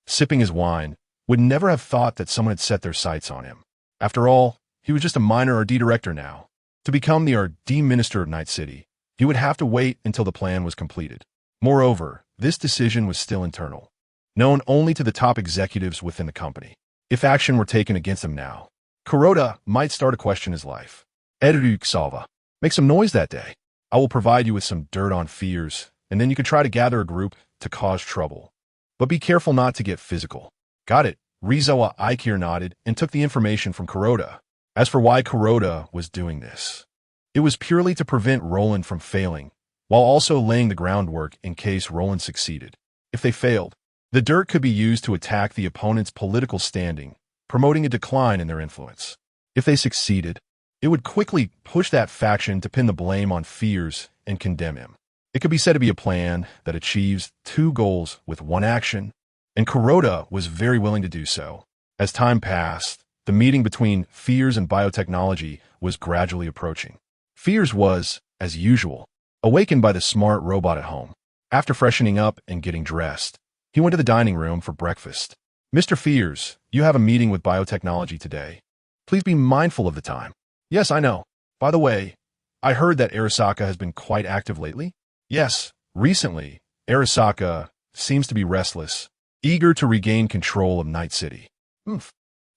sipping his wine, would never have thought that someone had set their sights on him. After all, he was just a minor RD director now. To become the RD minister of Night City, he would have to wait until the plan was completed. Moreover, this decision was still internal, known only to the top executives within the company. If action were taken against him now, Kuroda might start to question his life. Edruk Salva, make some noise that day. I will provide you with some dirt on fears, and then you can try to gather a group to cause trouble. But be careful not to get physical. Got it. Rizawa Aikir nodded and took the information from Kuroda. As for why Kuroda was doing this, it was purely to prevent Roland from failing, while also laying the groundwork in case Roland succeeded. If they failed, the dirt could be used to attack the opponent's political standing, promoting a decline in their influence. If they succeeded, it would quickly push that faction to pin the blame on fears and condemn him. It could be said to be a plan that achieves two goals with one action, and Kuroda was very willing to do so. As time passed, the meeting between Fears and Biotechnology was gradually approaching. Fears was, as usual, awakened by the smart robot at home. After freshening up and getting dressed, he went to the dining room for breakfast. Mr. Fears, you have a meeting with Biotechnology today. Please be mindful of the time. Yes, I know. By the way, I heard that Arasaka has been quite active lately. Yes, recently, Arasaka seems to be restless, eager to regain control of Night City.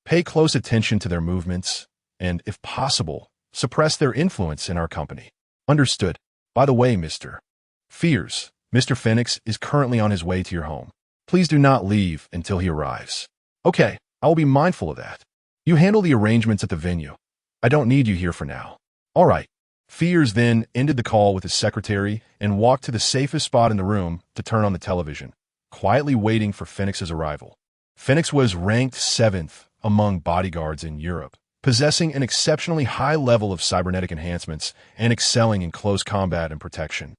Pay close attention to their movements, and, if possible, suppress their influence in our company. Understood. By the way, Mr. Fears, Mr. Phoenix is currently on his way to your home. Please do not leave until he arrives. Okay, I will be mindful of that. You handle the arrangements at the venue. I don't need you here for now. All right. Fears then ended the call with his secretary and walked to the safest spot in the room to turn on the television, quietly waiting for Phoenix's arrival. Phoenix was ranked 7th among bodyguards in Europe, possessing an exceptionally high level of cybernetic enhancements and excelling in close combat and protection,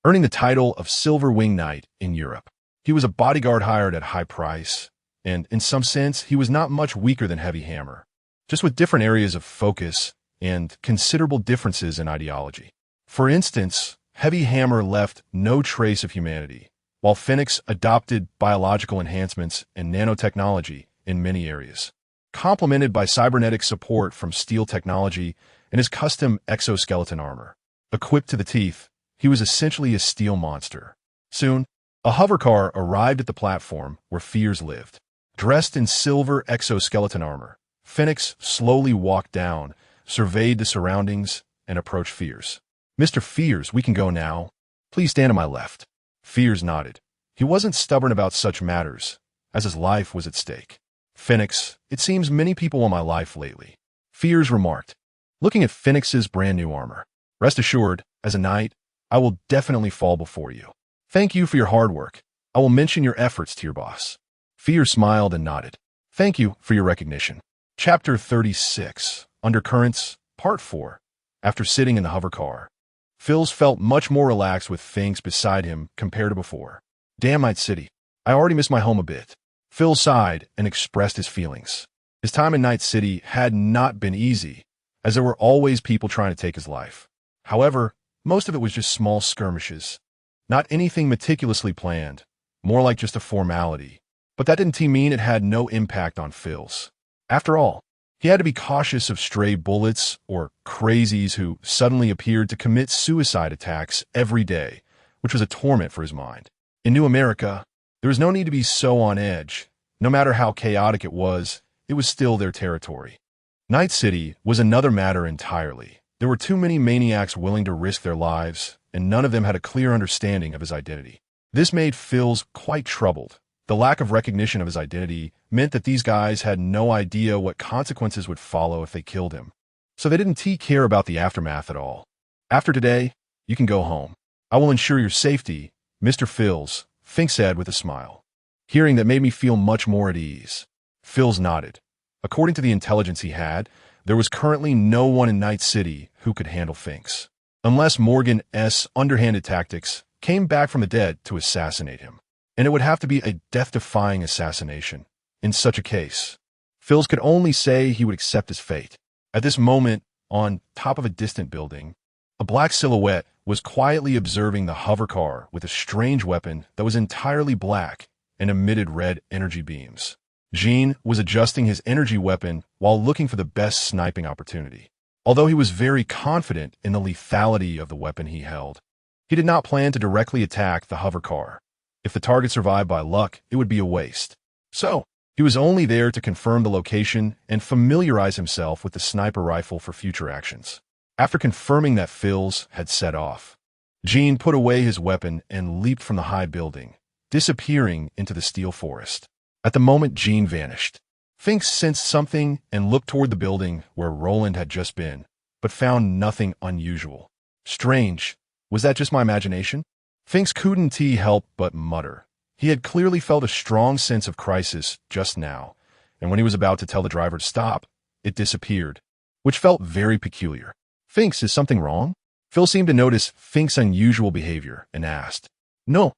earning the title of Silver Wing Knight in Europe. He was a bodyguard hired at high price, and in some sense, he was not much weaker than Heavy Hammer, just with different areas of focus and considerable differences in ideology. For instance, Heavy Hammer left no trace of humanity, while Phoenix adopted biological enhancements and nanotechnology in many areas, complemented by cybernetic support from steel technology and his custom exoskeleton armor. Equipped to the teeth, he was essentially a steel monster. Soon, a hovercar arrived at the platform where Fears lived. Dressed in silver exoskeleton armor, Phoenix slowly walked down, surveyed the surroundings, and approached Fears. Mr. Fears, we can go now. Please stand to my left. Fears nodded. He wasn't stubborn about such matters, as his life was at stake. Phoenix, it seems many people want my life lately. Fears remarked, looking at Phoenix's brand new armor. Rest assured, as a knight, I will definitely fall before you. Thank you for your hard work. I will mention your efforts to your boss. Fears smiled and nodded. Thank you for your recognition. Chapter 36, Undercurrents, Part 4. After sitting in the hovercar, Phils felt much more relaxed with Finks beside him compared to before. Damn Night City. I already miss my home a bit. Phil sighed and expressed his feelings. His time in Night City had not been easy, as there were always people trying to take his life. However, most of it was just small skirmishes. Not anything meticulously planned, more like just a formality. But that didn't mean it had no impact on Phil's. After all, he had to be cautious of stray bullets or crazies who suddenly appeared to commit suicide attacks every day, which was a torment for his mind. In New America, there was no need to be so on edge. No matter how chaotic it was still their territory. Night City was another matter entirely. There were too many maniacs willing to risk their lives, and none of them had a clear understanding of his identity. This made Phils quite troubled. The lack of recognition of his identity meant that these guys had no idea what consequences would follow if they killed him. So they didn't care about the aftermath at all. After today, you can go home. I will ensure your safety, Mr. Phils, Fink said with a smile. Hearing that made me feel much more at ease. Phils nodded. According to the intelligence he had, there was currently no one in Night City who could handle Finks, unless Morgan's underhanded tactics came back from the dead to assassinate him. And it would have to be a death-defying assassination. In such a case, Phils could only say he would accept his fate. At this moment, on top of a distant building, a black silhouette was quietly observing the hover car with a strange weapon that was entirely black and emitted red energy beams. Jean was adjusting his energy weapon while looking for the best sniping opportunity. Although he was very confident in the lethality of the weapon he held, he did not plan to directly attack the hover car. If the target survived by luck, it would be a waste. So, he was only there to confirm the location and familiarize himself with the sniper rifle for future actions. After confirming that Phils had set off, Jean put away his weapon and leaped from the high building, disappearing into the steel forest. At the moment Jean vanished, Fink sensed something and looked toward the building where Roland had just been, but found nothing unusual. Strange. Was that just my imagination? Finks couldn't help but mutter. He had clearly felt a strong sense of crisis just now, and when he was about to tell the driver to stop, it disappeared, which felt very peculiar. Finks, is something wrong? Phil seemed to notice Fink's unusual behavior and asked. No,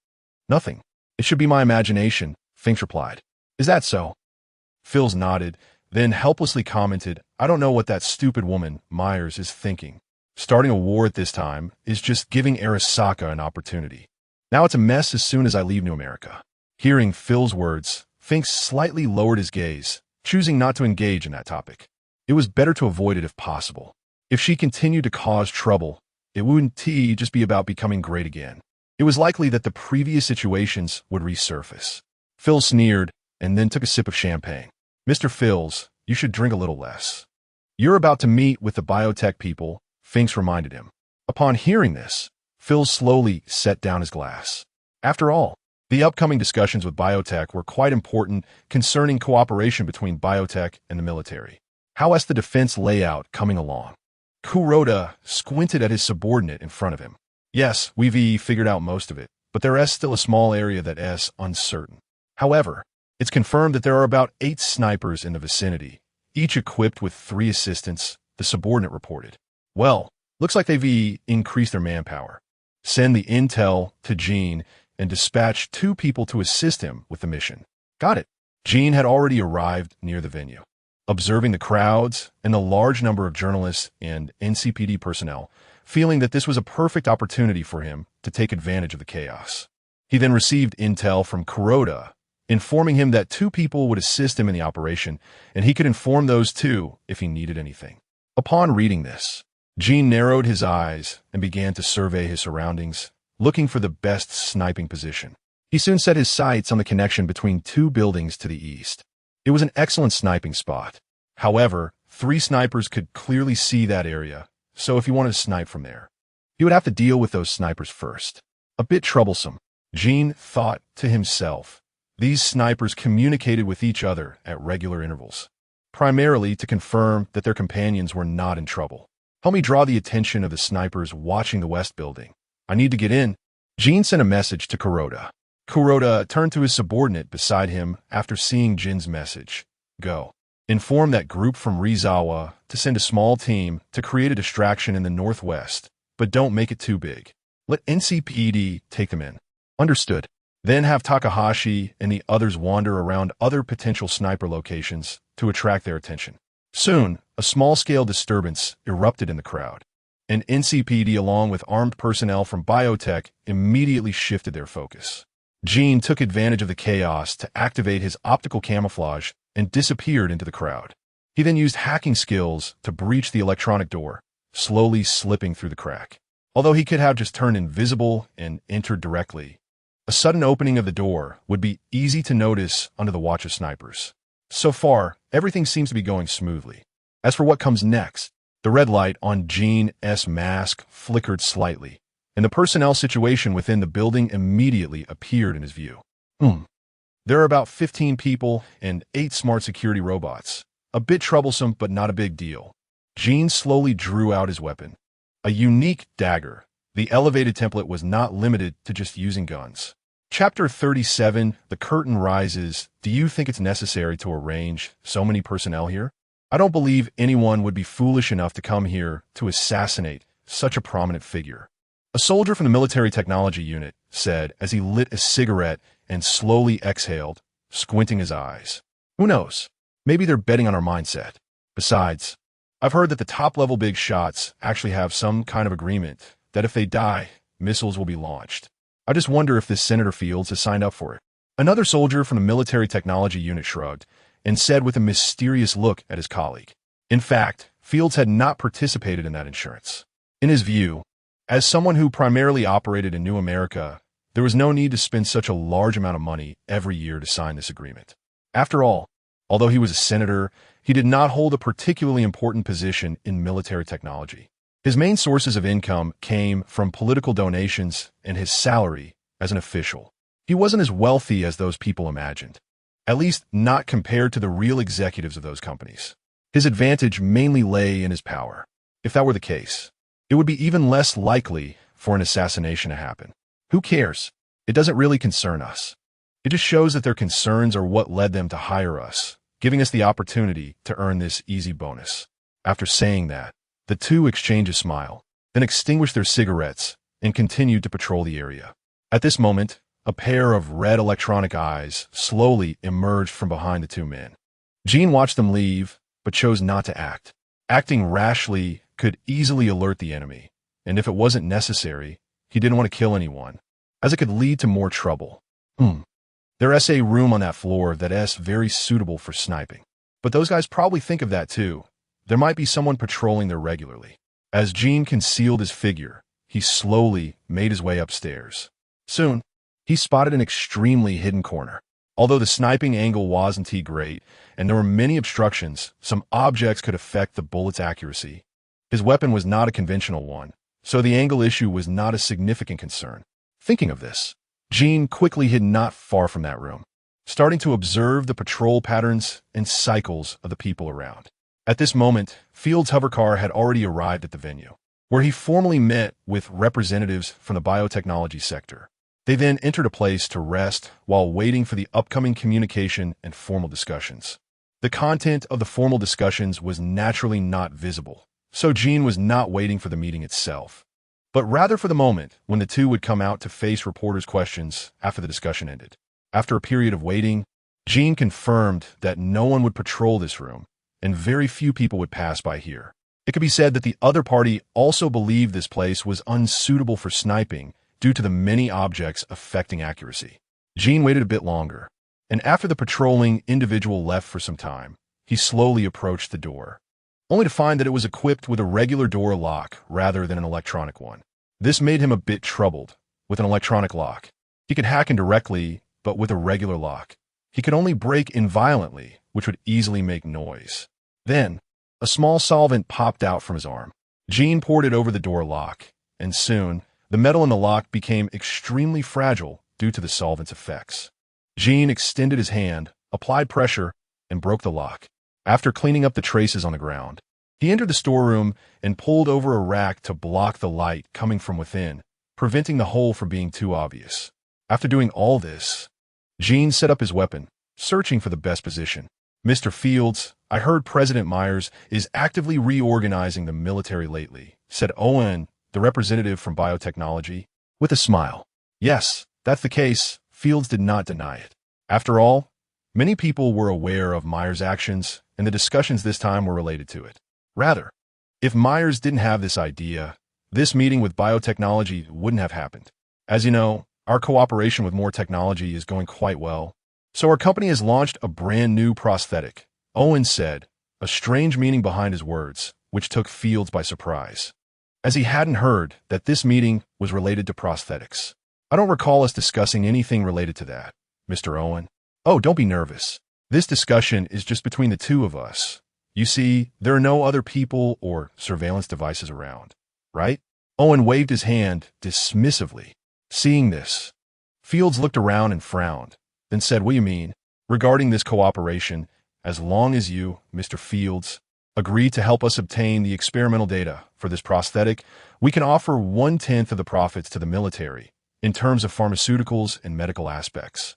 nothing. It should be my imagination, Finks replied. Is that so? Phils nodded, then helplessly commented, I don't know what that stupid woman, Myers, is thinking. Starting a war at this time is just giving Arasaka an opportunity. Now it's a mess as soon as I leave New America. Hearing Phil's words, Fink slightly lowered his gaze, choosing not to engage in that topic. It was better to avoid it if possible. If she continued to cause trouble, it wouldn't just be about becoming great again. It was likely that the previous situations would resurface. Phil sneered and then took a sip of champagne. Mr. Phils, you should drink a little less. You're about to meet with the biotech people, Finks reminded him. Upon hearing this, Phil slowly set down his glass. After all, the upcoming discussions with biotech were quite important concerning cooperation between biotech and the military. How is the defense layout coming along? Kuroda squinted at his subordinate in front of him. Yes, we've figured out most of it, but there is still a small area that is uncertain. However, it's confirmed that there are about 8 snipers in the vicinity, each equipped with 3 assistants, the subordinate reported. Well, looks like they've increased their manpower. Send the intel to Jean and dispatch 2 people to assist him with the mission. Got it. Jean had already arrived near the venue. Observing the crowds and the large number of journalists and NCPD personnel, feeling that this was a perfect opportunity for him to take advantage of the chaos. He then received intel from Kuroda, informing him that 2 people would assist him in the operation, and he could inform those 2 if he needed anything. Upon reading this, Jean narrowed his eyes and began to survey his surroundings, looking for the best sniping position. He soon set his sights on the connection between 2 buildings to the east. It was an excellent sniping spot. However, 3 snipers could clearly see that area, so if he wanted to snipe from there, he would have to deal with those snipers first. A bit troublesome, Jean thought to himself. These snipers communicated with each other at regular intervals, primarily to confirm that their companions were not in trouble. Help me draw the attention of the snipers watching the west building. I need to get in. Jean sent a message to Kuroda. Kuroda turned to his subordinate beside him after seeing Jin's message. Go. Inform that group from Rizawa to send a small team to create a distraction in the northwest, but don't make it too big. Let NCPD take them in. Understood. Then have Takahashi and the others wander around other potential sniper locations to attract their attention. Soon, a small-scale disturbance erupted in the crowd, and NCPD along with armed personnel from biotech immediately shifted their focus. Jean took advantage of the chaos to activate his optical camouflage and disappeared into the crowd. He then used hacking skills to breach the electronic door, slowly slipping through the crack. Although he could have just turned invisible and entered directly, a sudden opening of the door would be easy to notice under the watch of snipers. So far, everything seems to be going smoothly. As for what comes next, the red light on Jean's mask flickered slightly, and the personnel situation within the building immediately appeared in his view. There are about 15 people and 8 smart security robots. A bit troublesome, but not a big deal. Jean slowly drew out his weapon. A unique dagger. The elevated template was not limited to just using guns. Chapter 37, The Curtain Rises. Do you think it's necessary to arrange so many personnel here? I don't believe anyone would be foolish enough to come here to assassinate such a prominent figure. A soldier from the military technology unit said as he lit a cigarette and slowly exhaled, squinting his eyes. Who knows? Maybe they're betting on our mindset. Besides, I've heard that the top-level big shots actually have some kind of agreement that if they die, missiles will be launched. I just wonder if this Senator Fields has signed up for it. Another soldier from the military technology unit shrugged and said with a mysterious look at his colleague. In fact, Fields had not participated in that insurance. In his view, as someone who primarily operated in New America, there was no need to spend such a large amount of money every year to sign this agreement. After all, although he was a senator, he did not hold a particularly important position in military technology. His main sources of income came from political donations and his salary as an official. He wasn't as wealthy as those people imagined, at least not compared to the real executives of those companies. His advantage mainly lay in his power. If that were the case, it would be even less likely for an assassination to happen. Who cares? It doesn't really concern us. It just shows that their concerns are what led them to hire us, giving us the opportunity to earn this easy bonus. After saying that, the two exchanged a smile, then extinguished their cigarettes and continued to patrol the area. At this moment, a pair of red electronic eyes slowly emerged from behind the two men. Gene watched them leave, but chose not to act. Acting rashly could easily alert the enemy, and if it wasn't necessary, he didn't want to kill anyone, as it could lead to more trouble. There's a room on that floor that's very suitable for sniping. But those guys probably think of that too. There might be someone patrolling there regularly. As Gene concealed his figure, he slowly made his way upstairs. Soon, he spotted an extremely hidden corner. Although the sniping angle wasn't great, and there were many obstructions, some objects could affect the bullet's accuracy. His weapon was not a conventional one, so the angle issue was not a significant concern. Thinking of this, Gene quickly hid not far from that room, starting to observe the patrol patterns and cycles of the people around. At this moment, Fields' hovercar had already arrived at the venue, where he formally met with representatives from the biotechnology sector. They then entered a place to rest while waiting for the upcoming communication and formal discussions. The content of the formal discussions was naturally not visible, so Gene was not waiting for the meeting itself, but rather for the moment when the two would come out to face reporters' questions after the discussion ended. After a period of waiting, Gene confirmed that no one would patrol this room, and very few people would pass by here. It could be said that the other party also believed this place was unsuitable for sniping due to the many objects affecting accuracy. Gene waited a bit longer, and after the patrolling individual left for some time, he slowly approached the door, only to find that it was equipped with a regular door lock rather than an electronic one. This made him a bit troubled. With an electronic lock, he could hack in directly, but with a regular lock, he could only break in violently, which would easily make noise. Then, a small solvent popped out from his arm. Gene poured it over the door lock, and soon, the metal in the lock became extremely fragile due to the solvent's effects. Gene extended his hand, applied pressure, and broke the lock. After cleaning up the traces on the ground, he entered the storeroom and pulled over a rack to block the light coming from within, preventing the hole from being too obvious. After doing all this, Gene set up his weapon, searching for the best position. Mr. Fields, I heard President Myers is actively reorganizing the military lately, said Owen, the representative from biotechnology, with a smile. Yes, that's the case. Fields did not deny it. After all, many people were aware of Myers' actions, and the discussions this time were related to it. Rather, if Myers didn't have this idea, this meeting with biotechnology wouldn't have happened. As you know, our cooperation with more technology is going quite well. So our company has launched a brand new prosthetic, Owen said, a strange meaning behind his words, which took Fields by surprise, as he hadn't heard that this meeting was related to prosthetics. I don't recall us discussing anything related to that, Mr. Owen. Oh, don't be nervous. This discussion is just between the two of us. You see, there are no other people or surveillance devices around, right? Owen waved his hand dismissively. Seeing this, Fields looked around and frowned, then said, "What do you mean? Regarding this cooperation, as long as you, Mr. Fields, agree to help us obtain the experimental data for this prosthetic, we can offer 1/10 of the profits to the military in terms of pharmaceuticals and medical aspects.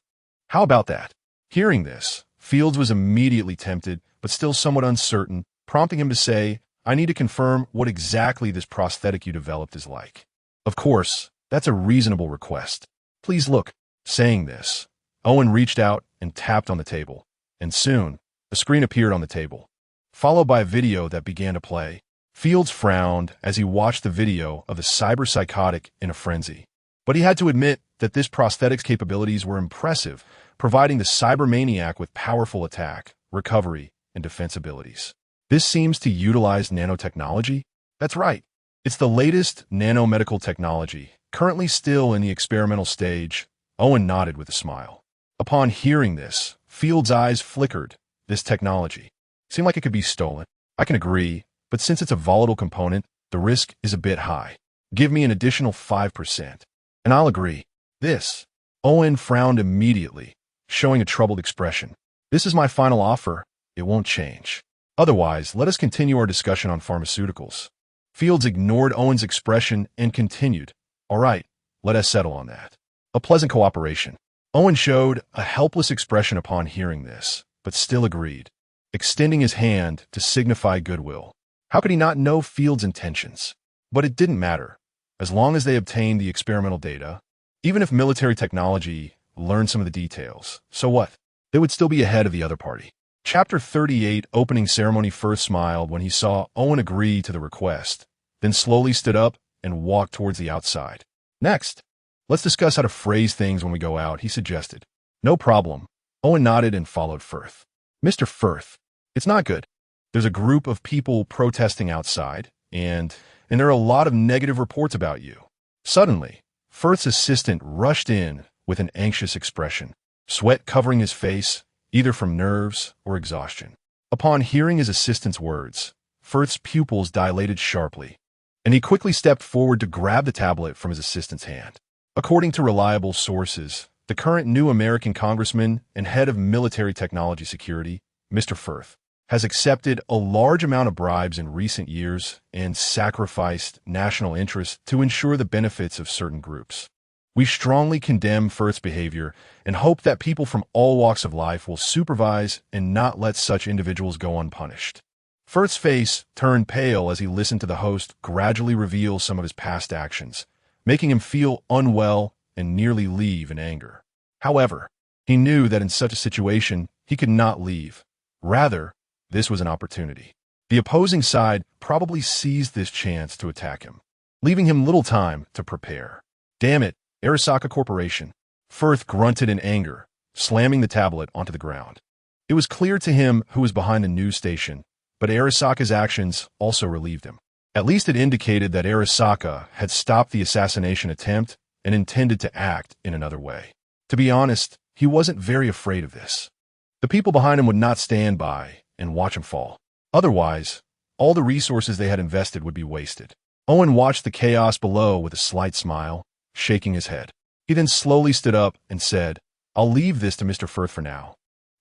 How about that? Hearing this, Fields was immediately tempted, but still somewhat uncertain, prompting him to say, I need to confirm what exactly this prosthetic you developed is like. Of course, that's a reasonable request. Please look. Saying this, Owen reached out and tapped on the table, and soon, a screen appeared on the table, followed by a video that began to play. Fields frowned as he watched the video of the cyber-psychotic in a frenzy. But he had to admit that this prosthetic's capabilities were impressive, providing the cybermaniac with powerful attack, recovery, and defense abilities. This seems to utilize nanotechnology? That's right. It's the latest nanomedical technology, currently still in the experimental stage. Owen nodded with a smile. Upon hearing this, Fields' eyes flickered. This technology seemed like it could be stolen. I can agree, but since it's a volatile component, the risk is a bit high. Give me an additional 5%, and I'll agree. This. Owen frowned immediately, showing a troubled expression. This is my final offer. It won't change. Otherwise, let us continue our discussion on pharmaceuticals. Fields ignored Owen's expression and continued. All right, let us settle on that. A pleasant cooperation. Owen showed a helpless expression upon hearing this, but still agreed, extending his hand to signify goodwill. How could he not know Fields' intentions? But it didn't matter. As long as they obtained the experimental data, even if military technology learned some of the details, so what? They would still be ahead of the other party. Chapter 38 opening ceremony. Firth smiled when he saw Owen agree to the request, then slowly stood up and walked towards the outside. Next, let's discuss how to phrase things when we go out, he suggested. No problem. Owen nodded and followed Firth. Mr. Firth, it's not good. There's a group of people protesting outside, and there are a lot of negative reports about you. Suddenly, Firth's assistant rushed in with an anxious expression, sweat covering his face, either from nerves or exhaustion. Upon hearing his assistant's words, Firth's pupils dilated sharply, and he quickly stepped forward to grab the tablet from his assistant's hand. According to reliable sources, the current new American congressman and head of military technology security, Mr. Firth, has accepted a large amount of bribes in recent years and sacrificed national interests to ensure the benefits of certain groups. We strongly condemn Firth's behavior and hope that people from all walks of life will supervise and not let such individuals go unpunished. Firth's face turned pale as he listened to the host gradually reveal some of his past actions, making him feel unwell and nearly leave in anger. However, he knew that in such a situation, he could not leave. Rather, this was an opportunity. The opposing side probably seized this chance to attack him, leaving him little time to prepare. Damn it, Arasaka Corporation. Firth grunted in anger, slamming the tablet onto the ground. It was clear to him who was behind the news station, but Arasaka's actions also relieved him. At least it indicated that Arasaka had stopped the assassination attempt and intended to act in another way. To be honest, he wasn't very afraid of this. The people behind him would not stand by and watch him fall. Otherwise, all the resources they had invested would be wasted. Owen watched the chaos below with a slight smile, shaking his head. He then slowly stood up and said, I'll leave this to Mr. Firth for now.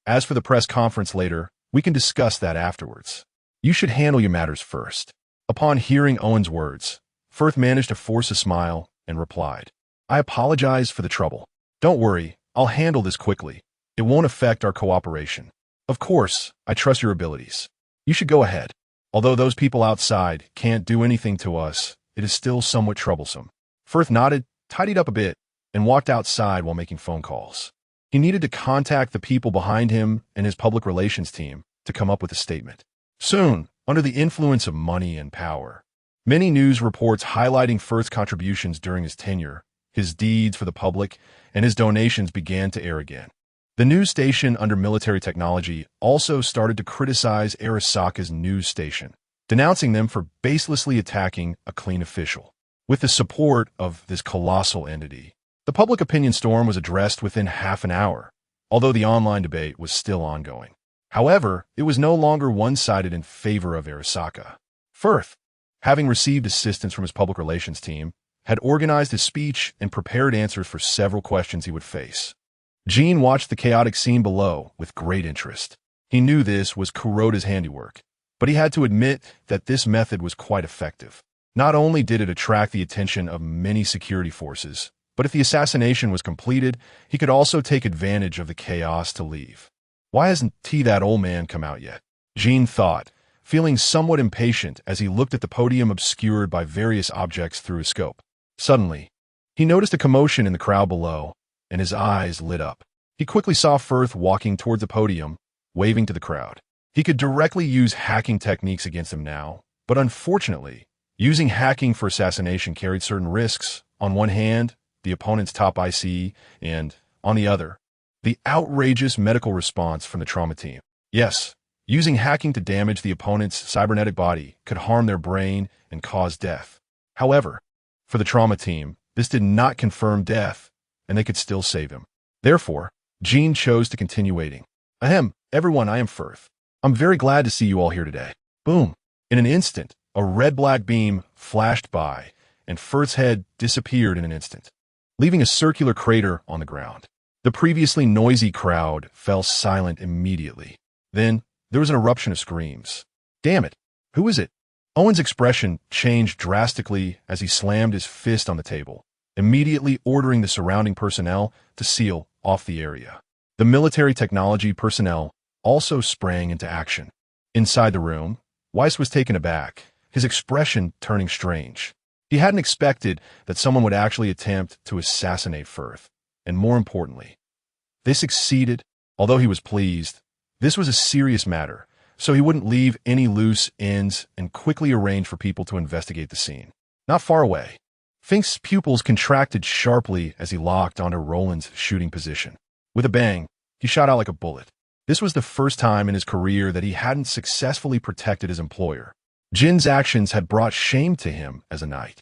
As for the press conference later, we can discuss that afterwards. You should handle your matters first. Upon hearing Owen's words, Firth managed to force a smile and replied, I apologize for the trouble. Don't worry, I'll handle this quickly. It won't affect our cooperation. Of course, I trust your abilities. You should go ahead. Although those people outside can't do anything to us, it is still somewhat troublesome. Firth nodded, tidied up a bit, and walked outside while making phone calls. He needed to contact the people behind him and his public relations team to come up with a statement. Soon, under the influence of money and power, many news reports highlighting Firth's contributions during his tenure, his deeds for the public, and his donations began to air again. The news station under military technology also started to criticize Arasaka's news station, denouncing them for baselessly attacking a clean official. With the support of this colossal entity, the public opinion storm was addressed within half an hour, although the online debate was still ongoing. However, it was no longer one-sided in favor of Arasaka. Firth, having received assistance from his public relations team, had organized his speech and prepared answers for several questions he would face. Gene watched the chaotic scene below with great interest. He knew this was Kuroda's handiwork, But he had to admit that this method was quite effective. Not only did it attract the attention of many security forces, but if the assassination was completed, he could also take advantage of the chaos to leave. Why hasn't that old man come out yet? Jean thought, feeling somewhat impatient as he looked at the podium obscured by various objects through his scope. Suddenly, he noticed a commotion in the crowd below, and his eyes lit up. He quickly saw Firth walking towards the podium, waving to the crowd. He could directly use hacking techniques against him now, but unfortunately, using hacking for assassination carried certain risks. On one hand, the opponent's top IC, and, on the other, the outrageous medical response from the trauma team. Yes, using hacking to damage the opponent's cybernetic body could harm their brain and cause death. However, for the trauma team, this did not confirm death, and they could still save him. Therefore, Jean chose to continue waiting. Ahem, everyone, I am Firth. I'm very glad to see you all here today. Boom. In an instant, a red-black beam flashed by, and Firth's head disappeared in an instant, leaving a circular crater on the ground. The previously noisy crowd fell silent immediately. Then, there was an eruption of screams. Damn it! Who is it? Owen's expression changed drastically as he slammed his fist on the table, immediately ordering the surrounding personnel to seal off the area. The military technology personnel also sprang into action. Inside the room, Weiss was taken aback, his expression turning strange. He hadn't expected that someone would actually attempt to assassinate Firth, and more importantly, they succeeded. Although he was pleased, this was a serious matter, so he wouldn't leave any loose ends and quickly arranged for people to investigate the scene. Not far away, Fink's pupils contracted sharply as he locked onto Roland's shooting position. With a bang, he shot out like a bullet. This was the first time in his career that he hadn't successfully protected his employer. Jin's actions had brought shame to him as a knight.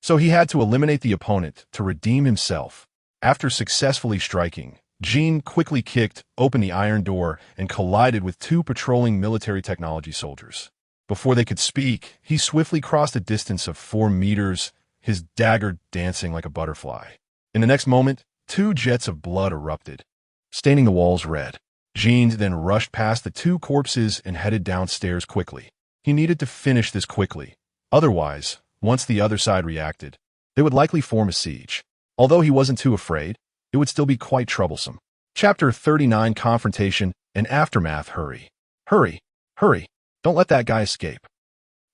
So he had to eliminate the opponent to redeem himself. After successfully striking, Jin quickly kicked open the iron door and collided with two patrolling military technology soldiers. Before they could speak, he swiftly crossed a distance of 4 meters, his dagger dancing like a butterfly. In the next moment, 2 jets of blood erupted, staining the walls red. Jean then rushed past the 2 corpses and headed downstairs quickly. He needed to finish this quickly. Otherwise, once the other side reacted, they would likely form a siege. Although he wasn't too afraid, it would still be quite troublesome. Chapter 39 Confrontation and Aftermath. Hurry. Hurry. Hurry. Don't let that guy escape.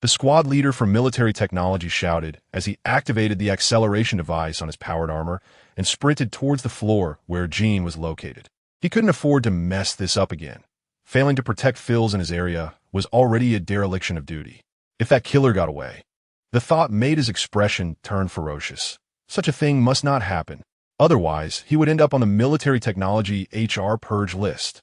The squad leader from military technology shouted as he activated the acceleration device on his powered armor and sprinted towards the floor where Jean was located. He couldn't afford to mess this up again. Failing to protect Phils in his area was already a dereliction of duty. If that killer got away, the thought made his expression turn ferocious. Such a thing must not happen. Otherwise, he would end up on the military technology HR purge list.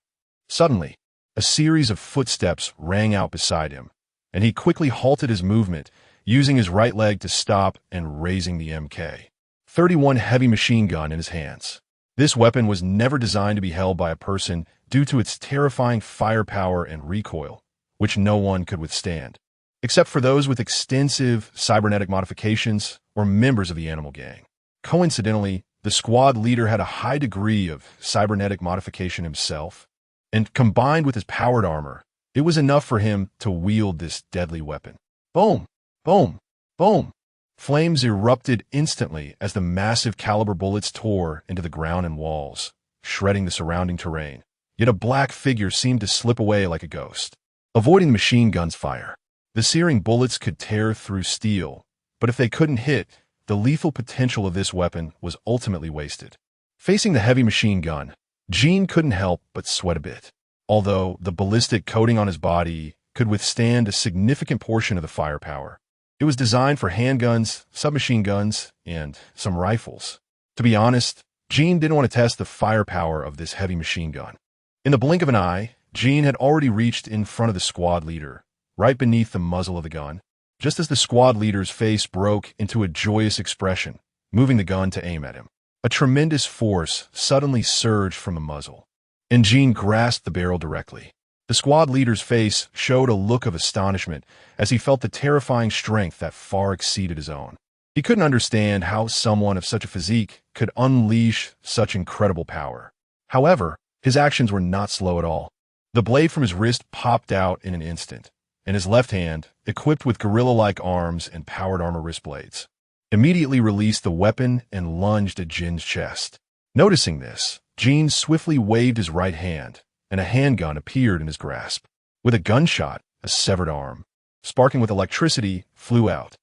Suddenly, a series of footsteps rang out beside him, and he quickly halted his movement, using his right leg to stop and raising the Mk.31 heavy machine gun in his hands. This weapon was never designed to be held by a person due to its terrifying firepower and recoil, which no one could withstand, except for those with extensive cybernetic modifications or members of the animal gang. Coincidentally, the squad leader had a high degree of cybernetic modification himself, and combined with his powered armor, it was enough for him to wield this deadly weapon. Boom! Boom! Boom! Flames erupted instantly as the massive caliber bullets tore into the ground and walls, shredding the surrounding terrain. Yet a black figure seemed to slip away like a ghost, avoiding the machine gun's fire. The searing bullets could tear through steel, but if they couldn't hit, the lethal potential of this weapon was ultimately wasted. Facing the heavy machine gun, Jean couldn't help but sweat a bit. Although the ballistic coating on his body could withstand a significant portion of the firepower, it was designed for handguns, submachine guns, and some rifles. To be honest, Jean didn't want to test the firepower of this heavy machine gun. In the blink of an eye, Jean had already reached in front of the squad leader, right beneath the muzzle of the gun, just as the squad leader's face broke into a joyous expression, moving the gun to aim at him. A tremendous force suddenly surged from the muzzle, and Jean grasped the barrel directly. The squad leader's face showed a look of astonishment as he felt the terrifying strength that far exceeded his own. He couldn't understand how someone of such a physique could unleash such incredible power. However, his actions were not slow at all. The blade from his wrist popped out in an instant, and his left hand, equipped with gorilla-like arms and powered armor wrist blades, immediately released the weapon and lunged at Jin's chest. Noticing this, Jin swiftly waved his right hand, and a handgun appeared in his grasp. With a gunshot, a severed arm, sparking with electricity, flew out.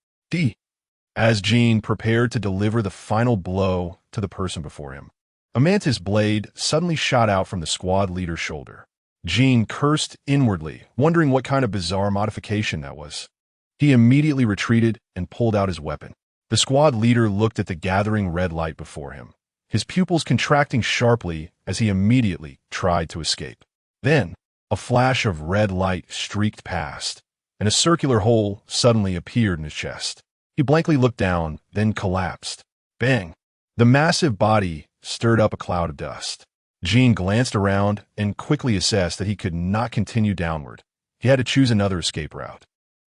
As Jin prepared to deliver the final blow to the person before him, a mantis blade suddenly shot out from the squad leader's shoulder. Jin cursed inwardly, wondering what kind of bizarre modification that was. He immediately retreated and pulled out his weapon. The squad leader looked at the gathering red light before him, his pupils contracting sharply as he immediately tried to escape. Then, a flash of red light streaked past, and a circular hole suddenly appeared in his chest. He blankly looked down, then collapsed. Bang! The massive body stirred up a cloud of dust. Jin glanced around and quickly assessed that he could not continue downward. He had to choose another escape route.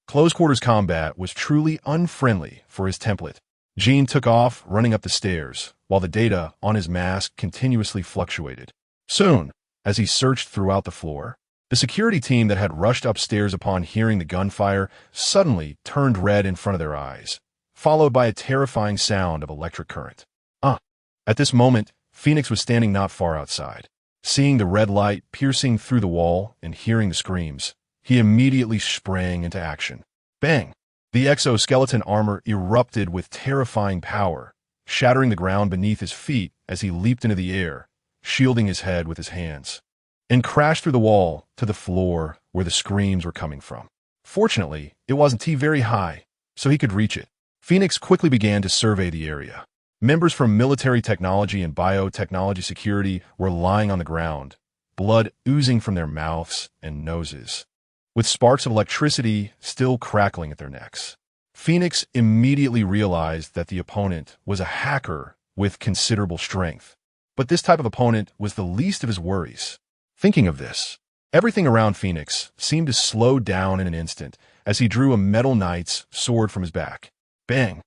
Close quarters combat was truly unfriendly for his template. Jin took off, running up the stairs, while the data on his mask continuously fluctuated. Soon, as he searched throughout the floor, the security team that had rushed upstairs upon hearing the gunfire suddenly turned red in front of their eyes, followed by a terrifying sound of electric current. At this moment, Phoenix was standing not far outside. Seeing the red light piercing through the wall and hearing the screams, he immediately sprang into action. Bang! The exoskeleton armor erupted with terrifying power, shattering the ground beneath his feet as he leaped into the air, shielding his head with his hands, and crashed through the wall to the floor where the screams were coming from. Fortunately, it wasn't very high, so he could reach it. Phoenix quickly began to survey the area. Members from military technology and biotechnology security were lying on the ground, blood oozing from their mouths and noses, with sparks of electricity still crackling at their necks. Phoenix immediately realized that the opponent was a hacker with considerable strength, but this type of opponent was the least of his worries. Thinking of this, everything around Phoenix seemed to slow down in an instant as he drew a metal knight's sword from his back. Bang!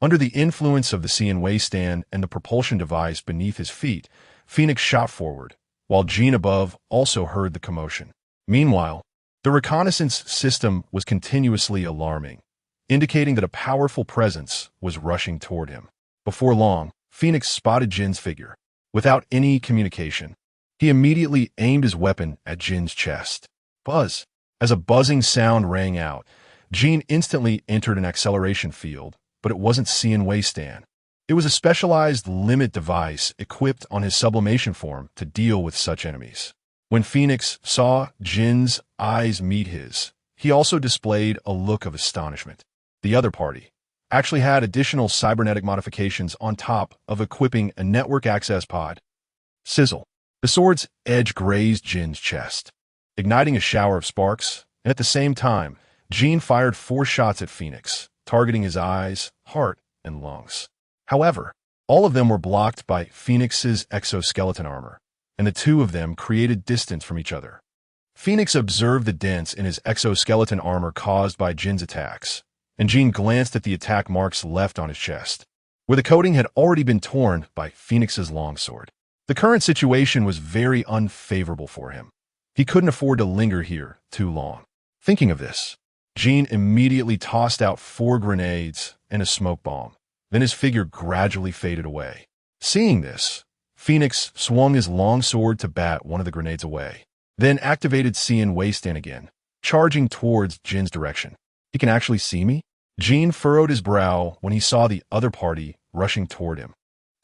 Under the influence of the CORPO stand and the propulsion device beneath his feet, Phoenix shot forward, while Jin above also heard the commotion. Meanwhile, the reconnaissance system was continuously alarming, indicating that a powerful presence was rushing toward him. Before long, Phoenix spotted Jin's figure. Without any communication, he immediately aimed his weapon at Jin's chest. Buzz! As a buzzing sound rang out, Jin instantly entered an acceleration field, but it wasn't CORPO stand. It was a specialized limit device equipped on his sublimation form to deal with such enemies. When Phoenix saw Jin's eyes meet his, he also displayed a look of astonishment. The other party actually had additional cybernetic modifications on top of equipping a network access pod. Sizzle. The sword's edge grazed Jin's chest, igniting a shower of sparks, and at the same time, Jin fired 4 shots at Phoenix, targeting his eyes, heart, and lungs. However, all of them were blocked by Phoenix's exoskeleton armor, and the two of them created distance from each other. Phoenix observed the dents in his exoskeleton armor caused by Jin's attacks, and Jin glanced at the attack marks left on his chest, where the coating had already been torn by Phoenix's longsword. The current situation was very unfavorable for him. He couldn't afford to linger here too long. Thinking of this, Jin immediately tossed out 4 grenades and a smoke bomb. Then his figure gradually faded away. Seeing this, Phoenix swung his longsword to bat one of the grenades away, then activated CORPO stand again, charging towards Jin's direction. He can actually see me? Jin furrowed his brow when he saw the other party rushing toward him.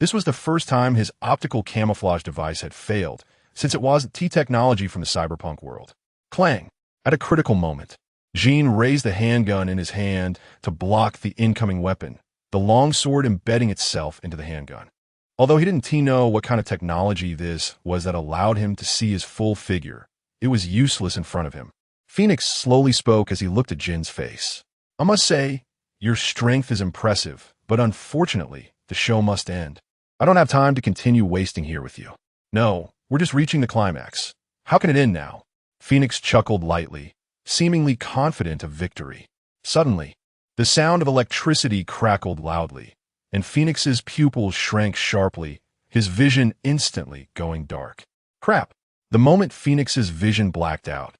This was the first time his optical camouflage device had failed, since it wasn't technology from the Cyberpunk world. Clang! At a critical moment, Jin raised the handgun in his hand to block the incoming weapon, the longsword embedding itself into the handgun. Although he didn't know what kind of technology this was that allowed him to see his full figure, it was useless in front of him. Phoenix slowly spoke as he looked at Jin's face. I must say, your strength is impressive, but unfortunately, the show must end. I don't have time to continue wasting here with you. No, we're just reaching the climax. How can it end now? Phoenix chuckled lightly, seemingly confident of victory. Suddenly, the sound of electricity crackled loudly, and Phoenix's pupils shrank sharply, his vision instantly going dark. Crap! The moment Phoenix's vision blacked out,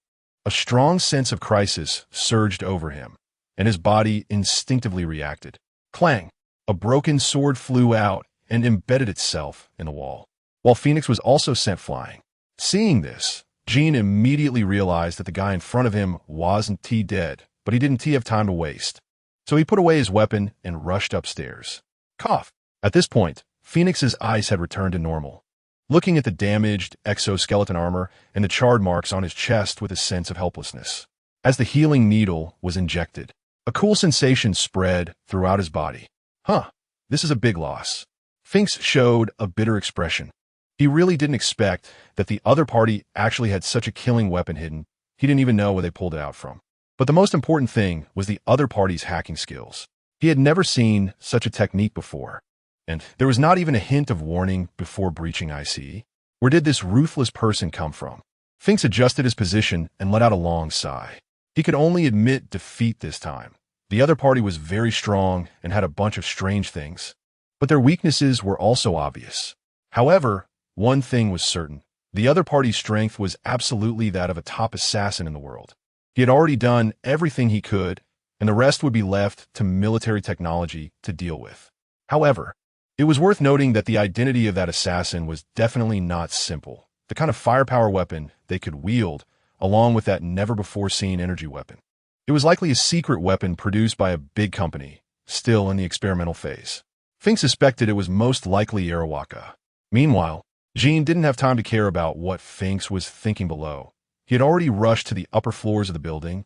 A strong sense of crisis surged over him, and his body instinctively reacted. Clang! A broken sword flew out and embedded itself in the wall, while Phoenix was also sent flying. Seeing this, Jean immediately realized that the guy in front of him wasn't dead, but he didn't have time to waste. So he put away his weapon and rushed upstairs. Cough! At this point, Phoenix's eyes had returned to normal, looking at the damaged exoskeleton armor and the charred marks on his chest with a sense of helplessness. As the healing needle was injected, a cool sensation spread throughout his body. This is a big loss. Phoenix showed a bitter expression. He really didn't expect that the other party actually had such a killing weapon hidden. He didn't even know where they pulled it out from. But the most important thing was the other party's hacking skills. He had never seen such a technique before, and there was not even a hint of warning before breaching IC. Where did this ruthless person come from? Phoenix adjusted his position and let out a long sigh. He could only admit defeat this time. The other party was very strong and had a bunch of strange things, but their weaknesses were also obvious. However, one thing was certain. The other party's strength was absolutely that of a top assassin in the world. He had already done everything he could, and the rest would be left to military technology to deal with. However, it was worth noting that the identity of that assassin was definitely not simple. The kind of firepower weapon they could wield, along with that never-before-seen energy weapon. It was likely a secret weapon produced by a big company, still in the experimental phase. Fink suspected it was most likely Arasaka. Meanwhile, Jean didn't have time to care about what Finks was thinking below. He had already rushed to the upper floors of the building,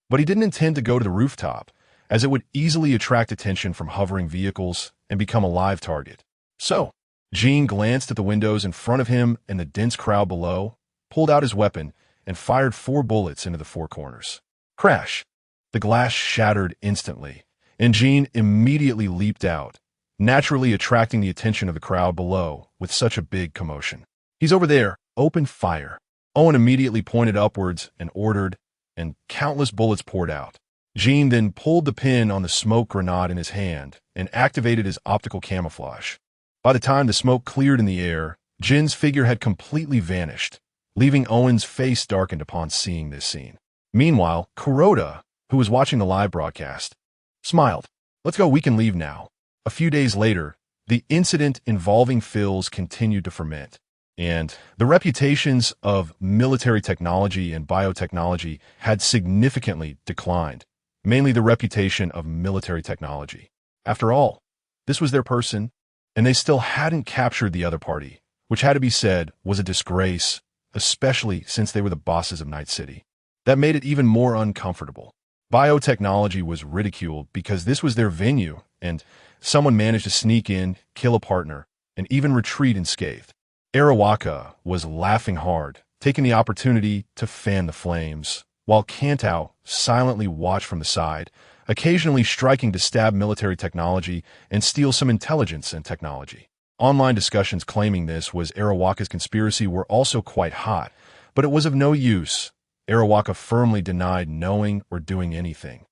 but he didn't intend to go to the rooftop, as it would easily attract attention from hovering vehicles and become a live target. So, Jean glanced at the windows in front of him and the dense crowd below, pulled out his weapon, and fired 4 bullets into the 4 corners. Crash! The glass shattered instantly, and Jean immediately leaped out, naturally attracting the attention of the crowd below with such a big commotion. He's over there, open fire. Owen immediately pointed upwards and ordered, and countless bullets poured out. Jean then pulled the pin on the smoke grenade in his hand and activated his optical camouflage. By the time the smoke cleared in the air, Jin's figure had completely vanished, leaving Owen's face darkened upon seeing this scene. Meanwhile, Kuroda, who was watching the live broadcast, smiled. Let's go, we can leave now. A few days later, the incident involving Phil's continued to ferment, and the reputations of military technology and biotechnology had significantly declined, mainly the reputation of military technology. After all, this was their person, and they still hadn't captured the other party, which had to be said was a disgrace, especially since they were the bosses of Night City. That made it even more uncomfortable. Biotechnology was ridiculed because this was their venue, and someone managed to sneak in, kill a partner, and even retreat unscathed. Arasaka was laughing hard, taking the opportunity to fan the flames, while Kantao silently watched from the side, occasionally striking to stab military technology and steal some intelligence and technology. Online discussions claiming this was Arasaka's conspiracy were also quite hot, but it was of no use. Arasaka firmly denied knowing or doing anything,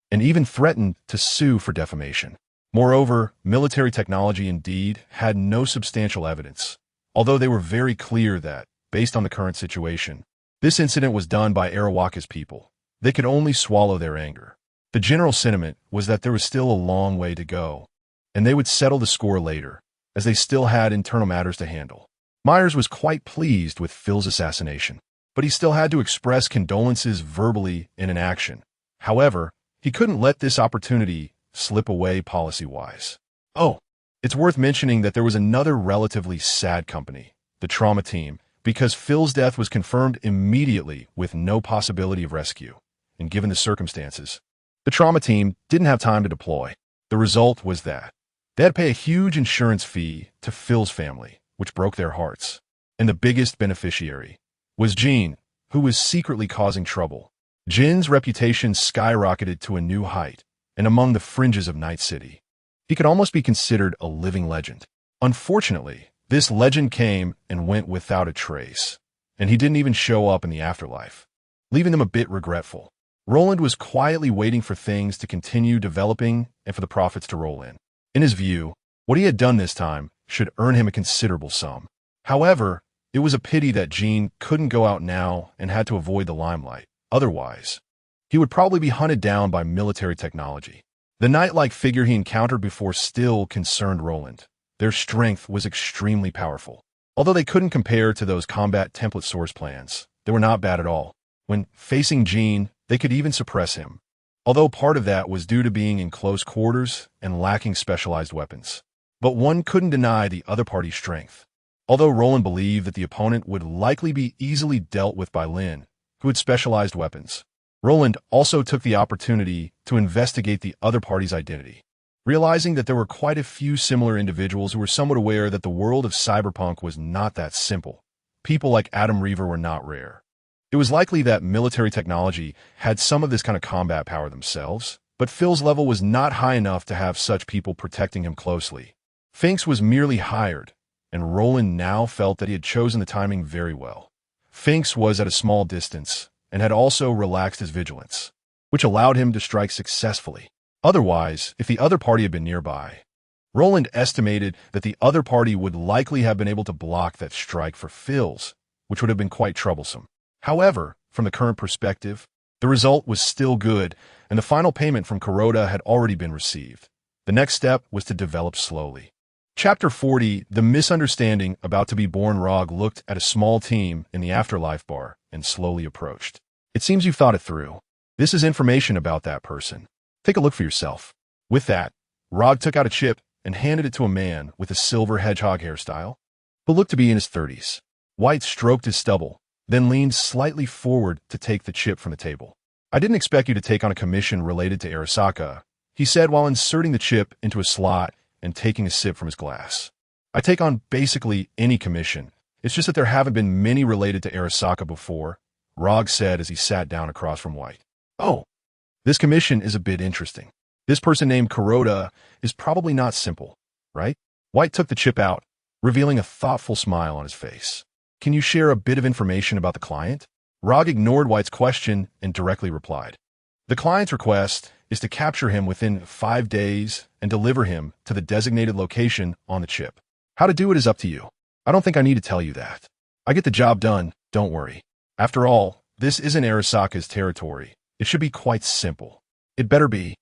and even threatened to sue for defamation. Moreover, military technology indeed had no substantial evidence, although they were very clear that, based on the current situation, this incident was done by Arasaka's people. They could only swallow their anger. The general sentiment was that there was still a long way to go, and they would settle the score later, as they still had internal matters to handle. Myers was quite pleased with Phil's assassination, but he still had to express condolences verbally and in action. However, he couldn't let this opportunity slip away policy-wise. Oh, it's worth mentioning that there was another relatively sad company, the trauma team, because Phil's death was confirmed immediately with no possibility of rescue, and given the circumstances, the trauma team didn't have time to deploy. The result was that they had to pay a huge insurance fee to Phil's family, which broke their hearts. And the biggest beneficiary was Jean, who was secretly causing trouble. Jin's reputation skyrocketed to a new height, and among the fringes of Night City, he could almost be considered a living legend. Unfortunately, this legend came and went without a trace, and he didn't even show up in the afterlife, leaving them a bit regretful. Roland was quietly waiting for things to continue developing and for the profits to roll in. In his view, what he had done this time should earn him a considerable sum. However, it was a pity that Jean couldn't go out now and had to avoid the limelight. Otherwise, he would probably be hunted down by military technology. The knight-like figure he encountered before still concerned Roland. Their strength was extremely powerful. Although they couldn't compare to those combat template source plans, they were not bad at all. When facing Jean, they could even suppress him. Although part of that was due to being in close quarters and lacking specialized weapons. But one couldn't deny the other party's strength. Although Roland believed that the opponent would likely be easily dealt with by Lin, who had specialized weapons, Roland also took the opportunity to investigate the other party's identity. Realizing that there were quite a few similar individuals who were somewhat aware that the world of Cyberpunk was not that simple. People like Adam Reaver were not rare. It was likely that military technology had some of this kind of combat power themselves, but Phil's level was not high enough to have such people protecting him closely. Finks was merely hired, and Roland now felt that he had chosen the timing very well. Finks was at a small distance, and had also relaxed his vigilance, which allowed him to strike successfully. Otherwise, if the other party had been nearby, Roland estimated that the other party would likely have been able to block that strike for Phil's, which would have been quite troublesome. However, from the current perspective, the result was still good, and the final payment from Kuroda had already been received. The next step was to develop slowly. Chapter 40, The Misunderstanding. About to be born. Rog looked at a small team in the afterlife bar and slowly approached. It seems you've thought it through. This is information about that person. Take a look for yourself. With that, Rog took out a chip and handed it to a man with a silver hedgehog hairstyle, who looked to be in his 30s. White stroked his stubble, then leaned slightly forward to take the chip from the table. I didn't expect you to take on a commission related to Arasaka, he said while inserting the chip into a slot and taking a sip from his glass. I take on basically any commission. It's just that there haven't been many related to Arasaka before, Rog said as he sat down across from White. Oh. This commission is a bit interesting. This person named Kuroda is probably not simple, right? White took the chip out, revealing a thoughtful smile on his face. Can you share a bit of information about the client? Rog ignored White's question and directly replied. The client's request is to capture him within 5 days and deliver him to the designated location on the chip. How to do it is up to you. I don't think I need to tell you that. I get the job done, don't worry. After all, this isn't Arasaka's territory. It should be quite simple. It better be.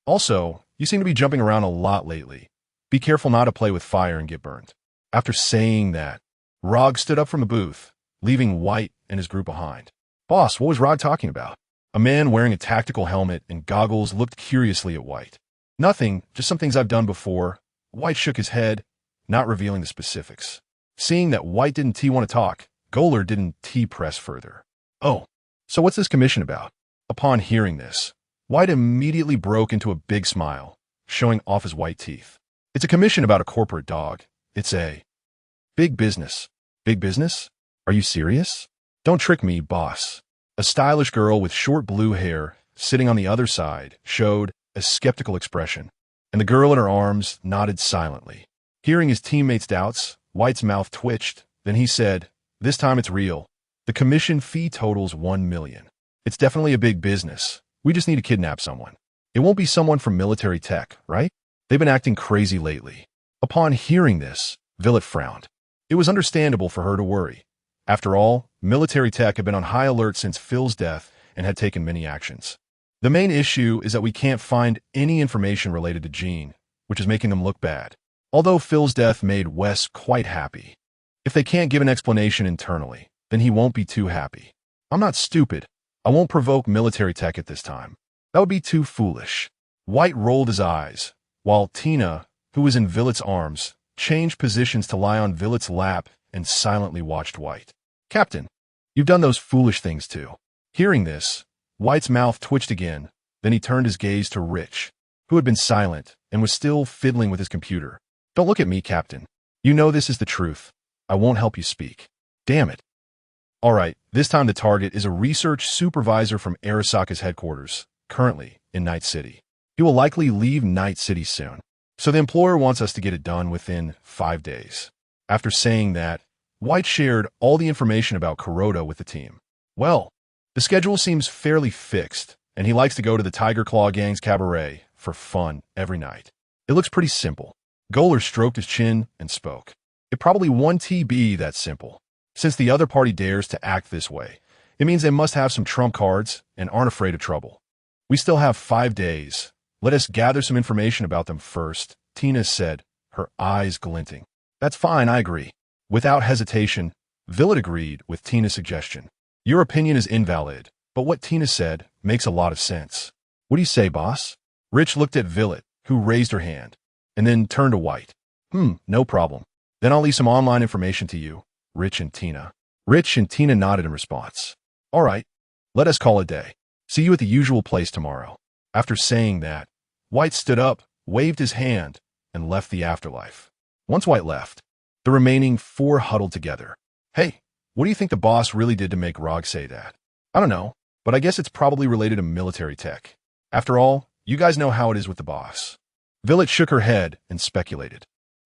Also, you seem to be jumping around a lot lately. Be careful not to play with fire and get burned. After saying that, Rog stood up from the booth, leaving White and his group behind. Boss, what was Rog talking about? A man wearing a tactical helmet and goggles looked curiously at White. Nothing, just some things I've done before. White shook his head, not revealing the specifics. Seeing that White didn't want to talk, Goler didn't press further. Oh, so what's this commission about? Upon hearing this, White immediately broke into a big smile, showing off his white teeth. It's a commission about a corporate dog. It's a big business. Big business? Are you serious? Don't trick me, boss. A stylish girl with short blue hair, sitting on the other side, showed a skeptical expression, and the girl in her arms nodded silently. Hearing his teammates' doubts, White's mouth twitched. Then he said, "This time it's real. The commission fee totals 1 million. It's definitely a big business. We just need to kidnap someone. It won't be someone from military tech, right? They've been acting crazy lately." Upon hearing this, Villet frowned. It was understandable for her to worry. After all, military tech had been on high alert since Phil's death and had taken many actions. The main issue is that we can't find any information related to Jean, which is making them look bad. Although Phil's death made Wes quite happy. If they can't give an explanation internally, then he won't be too happy. I'm not stupid. I won't provoke military tech at this time. That would be too foolish. White rolled his eyes, while Tina, who was in Villet's arms, changed positions to lie on Villet's lap and silently watched White. Captain, you've done those foolish things too. Hearing this, White's mouth twitched again, then he turned his gaze to Rich, who had been silent and was still fiddling with his computer. Don't look at me, Captain. You know this is the truth. I won't help you speak. Damn it. All right, this time the target is a research supervisor from Arasaka's headquarters, currently in Night City. He will likely leave Night City soon, so the employer wants us to get it done within 5 days. After saying that, White shared all the information about Kuroda with the team. Well, the schedule seems fairly fixed, and he likes to go to the Tiger Claw Gang's cabaret for fun every night. It looks pretty simple. Goler stroked his chin and spoke. It probably won't be that simple. Since the other party dares to act this way, It means they must have some trump cards and aren't afraid of trouble. We still have 5 days. Let us gather some information about them first, Tina said, her eyes glinting. That's fine, I agree. Without hesitation, Villet agreed with Tina's suggestion. Your opinion is invalid, but what Tina said makes a lot of sense. What do you say, boss? Rich looked at Villet, who raised her hand, and then turned to White. No problem. Then I'll leave some online information to you, Rich and Tina. Rich and Tina nodded in response. All right, let us call it a day. See you at the usual place tomorrow. After saying that, White stood up, waved his hand, and left the afterlife. Once White left, the remaining 4 huddled together. Hey, what do you think the boss really did to make Rog say that? I don't know, but I guess it's probably related to military tech. After all, you guys know how it is with the boss. Villet shook her head and speculated.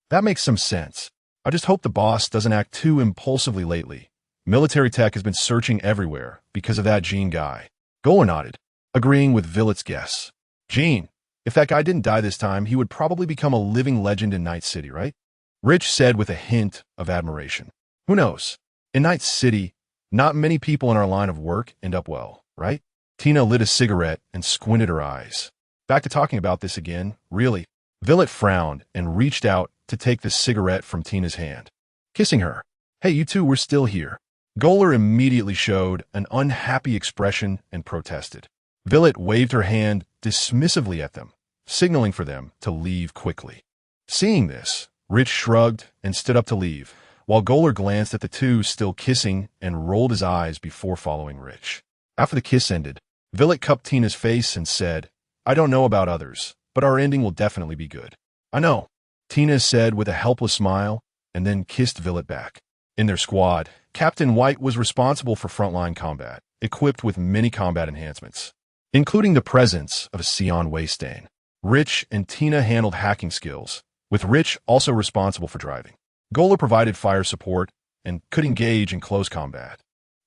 That makes some sense. I just hope the boss doesn't act too impulsively lately. Military tech has been searching everywhere because of that Gene guy. Goler nodded, agreeing with Villet's guess. Gene, if that guy didn't die this time, he would probably become a living legend in Night City, right? Rich said with a hint of admiration. Who knows? In Night City, not many people in our line of work end up well, right? Tina lit a cigarette and squinted her eyes. Back to talking about this again, really. Villet frowned and reached out to take the cigarette from Tina's hand, kissing her. Hey, you two were still here. Goler immediately showed an unhappy expression and protested. Villet waved her hand dismissively at them, signaling for them to leave quickly. Seeing this, Rich shrugged and stood up to leave, while Goler glanced at the two still kissing and rolled his eyes before following Rich. After the kiss ended, Villet cupped Tina's face and said, I don't know about others, but our ending will definitely be good. I know, Tina said with a helpless smile, and then kissed Villet back. In their squad, Captain White was responsible for frontline combat, equipped with many combat enhancements, including the presence of a Sion Waystain. Rich and Tina handled hacking skills, with Rich also responsible for driving. Goler provided fire support and could engage in close combat,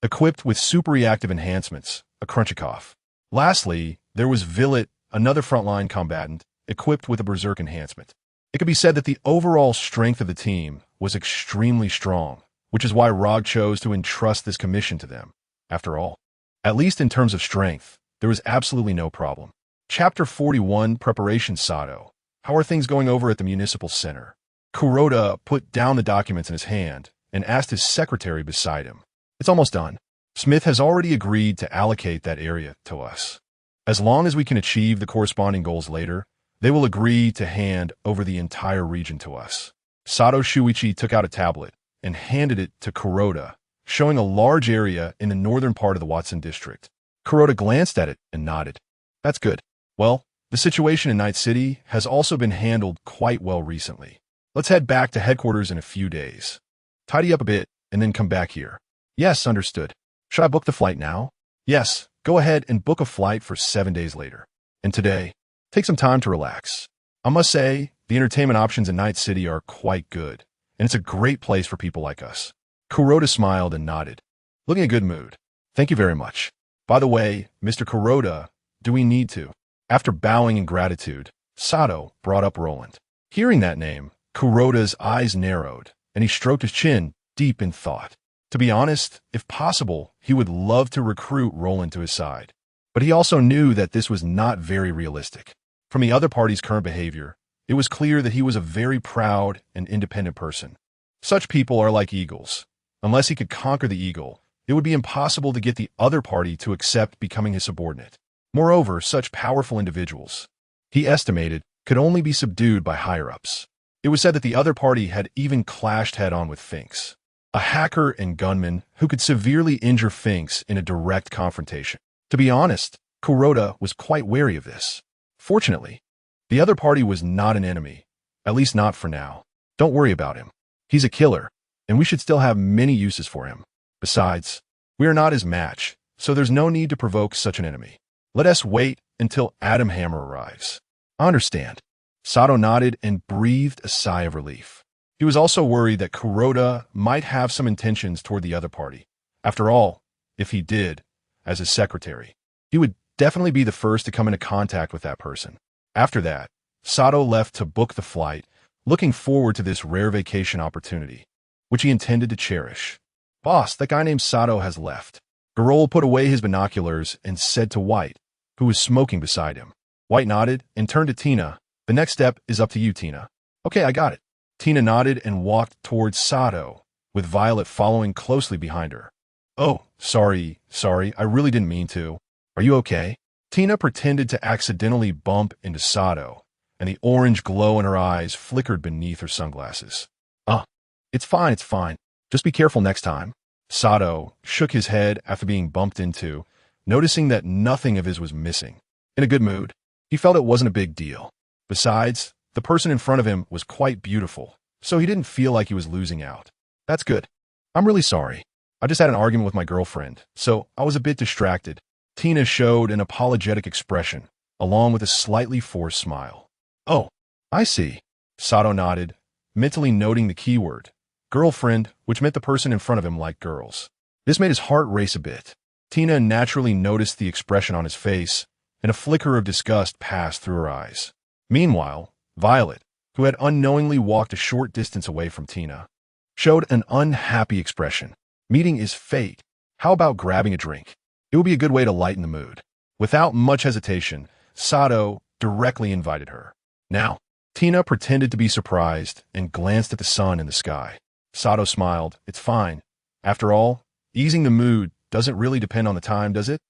equipped with super reactive enhancements, a Crunchikoff. Lastly, there was Villet, another frontline combatant, equipped with a Berserk enhancement. It could be said that the overall strength of the team was extremely strong, which is why Rog chose to entrust this commission to them. After all, at least in terms of strength, there was absolutely no problem. Chapter 41, Preparation Sato. How are things going over at the Municipal Center? Kuroda put down the documents in his hand and asked his secretary beside him. It's almost done. Smith has already agreed to allocate that area to us. As long as we can achieve the corresponding goals later, they will agree to hand over the entire region to us. Sato Shuichi took out a tablet and handed it to Kuroda, showing a large area in the northern part of the Watson district. Kuroda glanced at it and nodded. That's good. Well, the situation in Night City has also been handled quite well recently. Let's head back to headquarters in a few days. Tidy up a bit and then come back here. Yes, understood. Should I book the flight now? Yes, go ahead and book a flight for 7 days later. And today, take some time to relax. I must say, the entertainment options in Night City are quite good, and it's a great place for people like us. Kuroda smiled and nodded, looking in a good mood. Thank you very much. By the way, Mr. Kuroda, do we need to? After bowing in gratitude, Sato brought up Roland. Hearing that name, Kuroda's eyes narrowed, and he stroked his chin, deep in thought. To be honest, if possible, he would love to recruit Roland to his side. But he also knew that this was not very realistic. From the other party's current behavior, it was clear that he was a very proud and independent person. Such people are like eagles. Unless he could conquer the eagle, it would be impossible to get the other party to accept becoming his subordinate. Moreover, such powerful individuals, he estimated, could only be subdued by higher-ups. It was said that the other party had even clashed head-on with Finks, a hacker and gunman who could severely injure Finks in a direct confrontation. To be honest, Kuroda was quite wary of this. Fortunately, the other party was not an enemy, at least not for now. Don't worry about him. He's a killer, and we should still have many uses for him. Besides, we are not his match, so there's no need to provoke such an enemy. Let us wait until Adam Hammer arrives. I understand. Sato nodded and breathed a sigh of relief. He was also worried that Kuroda might have some intentions toward the other party. After all, if he did, as his secretary, he would definitely be the first to come into contact with that person. After that, Sato left to book the flight, looking forward to this rare vacation opportunity, which he intended to cherish. Boss, that guy named Sato has left. Roland put away his binoculars and said to White, who was smoking beside him. White nodded and turned to Tina. The next step is up to you, Tina. Okay, I got it. Tina nodded and walked towards Sato, with Violet following closely behind her. Oh, sorry, I really didn't mean to. Are you okay? Tina pretended to accidentally bump into Sato, and the orange glow in her eyes flickered beneath her sunglasses. It's fine. Just be careful next time. Sato shook his head after being bumped into, noticing that nothing of his was missing. In a good mood, he felt it wasn't a big deal. Besides, the person in front of him was quite beautiful, so he didn't feel like he was losing out. That's good. I'm really sorry. I just had an argument with my girlfriend, so I was a bit distracted. Tina showed an apologetic expression, along with a slightly forced smile. Oh, I see. Sato nodded, mentally noting the keyword, girlfriend, which meant the person in front of him liked girls. This made his heart race a bit. Tina naturally noticed the expression on his face, and a flicker of disgust passed through her eyes. Meanwhile, Violet, who had unknowingly walked a short distance away from Tina, showed an unhappy expression. Meeting is fate. How about grabbing a drink? It would be a good way to lighten the mood. Without much hesitation, Sato directly invited her. Now, Tina pretended to be surprised and glanced at the sun in the sky. Sato smiled. It's fine. After all, easing the mood doesn't really depend on the time, does it?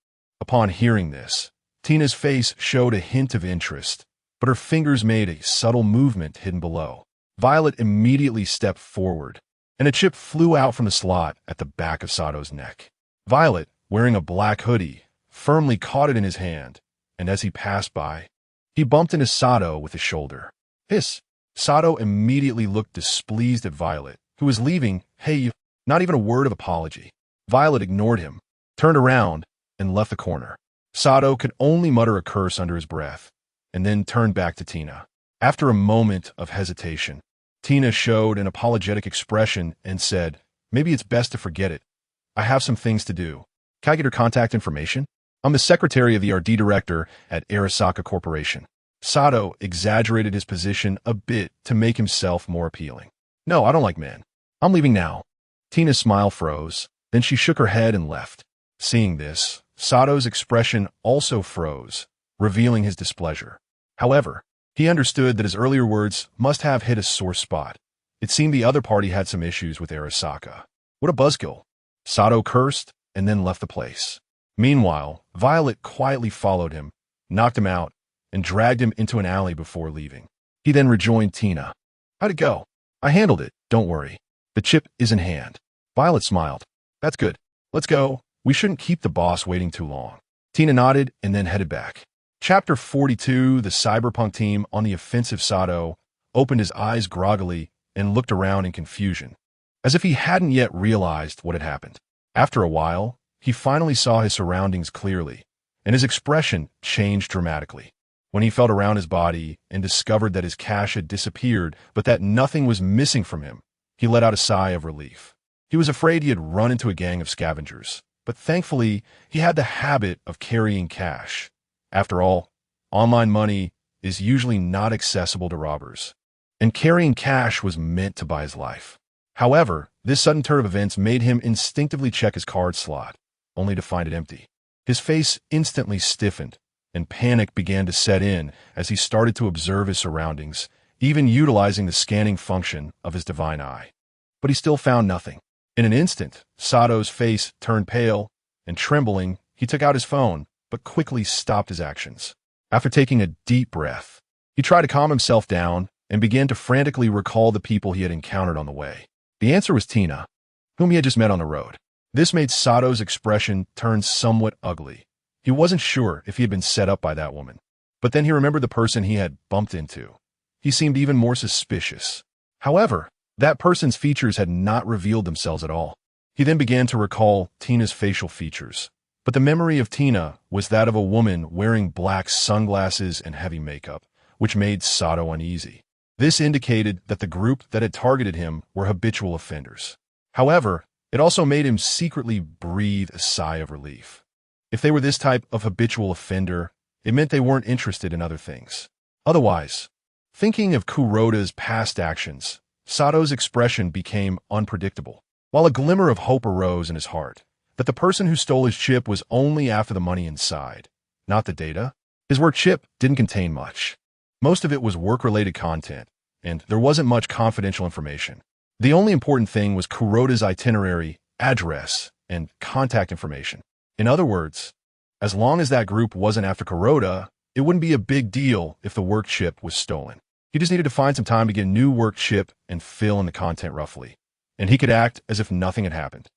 Upon hearing this, Tina's face showed a hint of interest, but her fingers made a subtle movement hidden below. Violet immediately stepped forward, and a chip flew out from the slot at the back of Sato's neck. Violet, wearing a black hoodie, firmly caught it in his hand, and as he passed by, he bumped into Sato with his shoulder. Hiss! Sato immediately looked displeased at Violet, who was leaving. Hey, not even a word of apology. Violet ignored him, turned around, and left the corner. Sato could only mutter a curse under his breath, and then turned back to Tina. After a moment of hesitation, Tina showed an apologetic expression and said, maybe it's best to forget it. I have some things to do. Can I get her contact information? I'm the secretary of the R&D director at Arasaka Corporation. Sato exaggerated his position a bit to make himself more appealing. No, I don't like men. I'm leaving now. Tina's smile froze, then she shook her head and left. Seeing this, Sato's expression also froze, revealing his displeasure. However, he understood that his earlier words must have hit a sore spot. It seemed the other party had some issues with Arasaka. What a buzzkill. Sato cursed and then left the place. Meanwhile, Violet quietly followed him, knocked him out, and dragged him into an alley before leaving. He then rejoined Tina. How'd it go? I handled it, don't worry. The chip is in hand. Violet smiled. That's good. Let's go. We shouldn't keep the boss waiting too long. Tina nodded and then headed back. Chapter 42, the Cyberpunk team on the offensive. Sato opened his eyes groggily and looked around in confusion, as if he hadn't yet realized what had happened. After a while, he finally saw his surroundings clearly, and his expression changed dramatically. When he felt around his body and discovered that his cash had disappeared but that nothing was missing from him, he let out a sigh of relief. He was afraid he had run into a gang of scavengers, but thankfully he had the habit of carrying cash. After all, online money is usually not accessible to robbers, and carrying cash was meant to buy his life. However, this sudden turn of events made him instinctively check his card slot, only to find it empty. His face instantly stiffened, and panic began to set in as he started to observe his surroundings, even utilizing the scanning function of his divine eye. But he still found nothing. In an instant, Sato's face turned pale, and trembling, he took out his phone, but quickly stopped his actions. After taking a deep breath, he tried to calm himself down and began to frantically recall the people he had encountered on the way. The answer was Tina, whom he had just met on the road. This made Sato's expression turn somewhat ugly. He wasn't sure if he had been set up by that woman, but then he remembered the person he had bumped into. He seemed even more suspicious. However, that person's features had not revealed themselves at all. He then began to recall Tina's facial features, but the memory of Tina was that of a woman wearing black sunglasses and heavy makeup, which made Sato uneasy. This indicated that the group that had targeted him were habitual offenders. However, it also made him secretly breathe a sigh of relief. If they were this type of habitual offender, it meant they weren't interested in other things. Otherwise, thinking of Kuroda's past actions, Sato's expression became unpredictable. While a glimmer of hope arose in his heart, that the person who stole his chip was only after the money inside, not the data. His work chip didn't contain much. Most of it was work-related content, and there wasn't much confidential information. The only important thing was Kuroda's itinerary, address, and contact information. In other words, as long as that group wasn't after Kuroda, it wouldn't be a big deal if the work chip was stolen. He just needed to find some time to get a new work chip and fill in the content roughly, and he could act as if nothing had happened.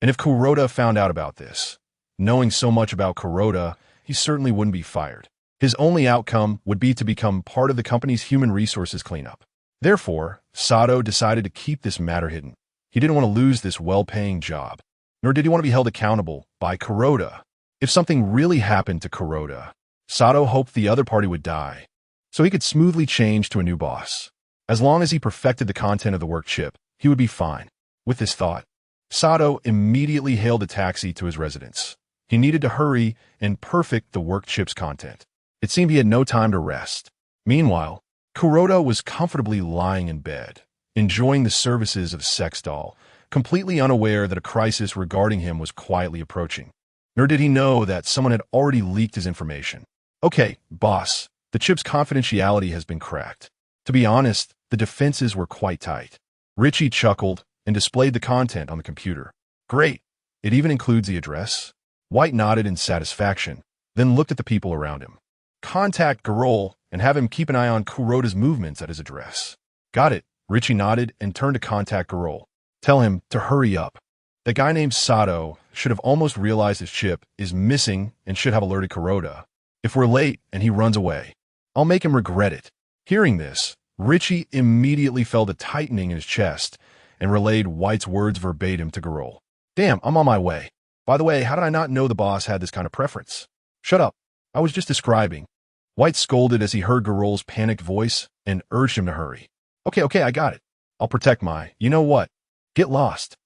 And if Kuroda found out about this, knowing so much about Kuroda, he certainly wouldn't be fired. His only outcome would be to become part of the company's human resources cleanup. Therefore, Sato decided to keep this matter hidden. He didn't want to lose this well-paying job, nor did he want to be held accountable by Kuroda. If something really happened to Kuroda, Sato hoped the other party would die, so he could smoothly change to a new boss. As long as he perfected the content of the work chip, he would be fine. With this thought, Sato immediately hailed a taxi to his residence. He needed to hurry and perfect the work chip's content. It seemed he had no time to rest. Meanwhile, Kuroda was comfortably lying in bed, enjoying the services of a sex doll, completely unaware that a crisis regarding him was quietly approaching. Nor did he know that someone had already leaked his information. Okay, boss, the chip's confidentiality has been cracked. To be honest, the defenses were quite tight. Richie chuckled and displayed the content on the computer. Great. It even includes the address. White nodded in satisfaction, then looked at the people around him. Contact Garol and have him keep an eye on Kuroda's movements at his address. Got it. Richie nodded and turned to contact Garol. Tell him to hurry up. The guy named Sato should have almost realized his chip is missing and should have alerted Kuroda. If we're late and he runs away, I'll make him regret it. Hearing this, Richie immediately felt a tightening in his chest and relayed White's words verbatim to Garol. Damn, I'm on my way. By the way, how did I not know the boss had this kind of preference? Shut up. I was just describing. White scolded as he heard Garol's panicked voice and urged him to hurry. Okay, I got it. I'll protect my, you know what? Get lost.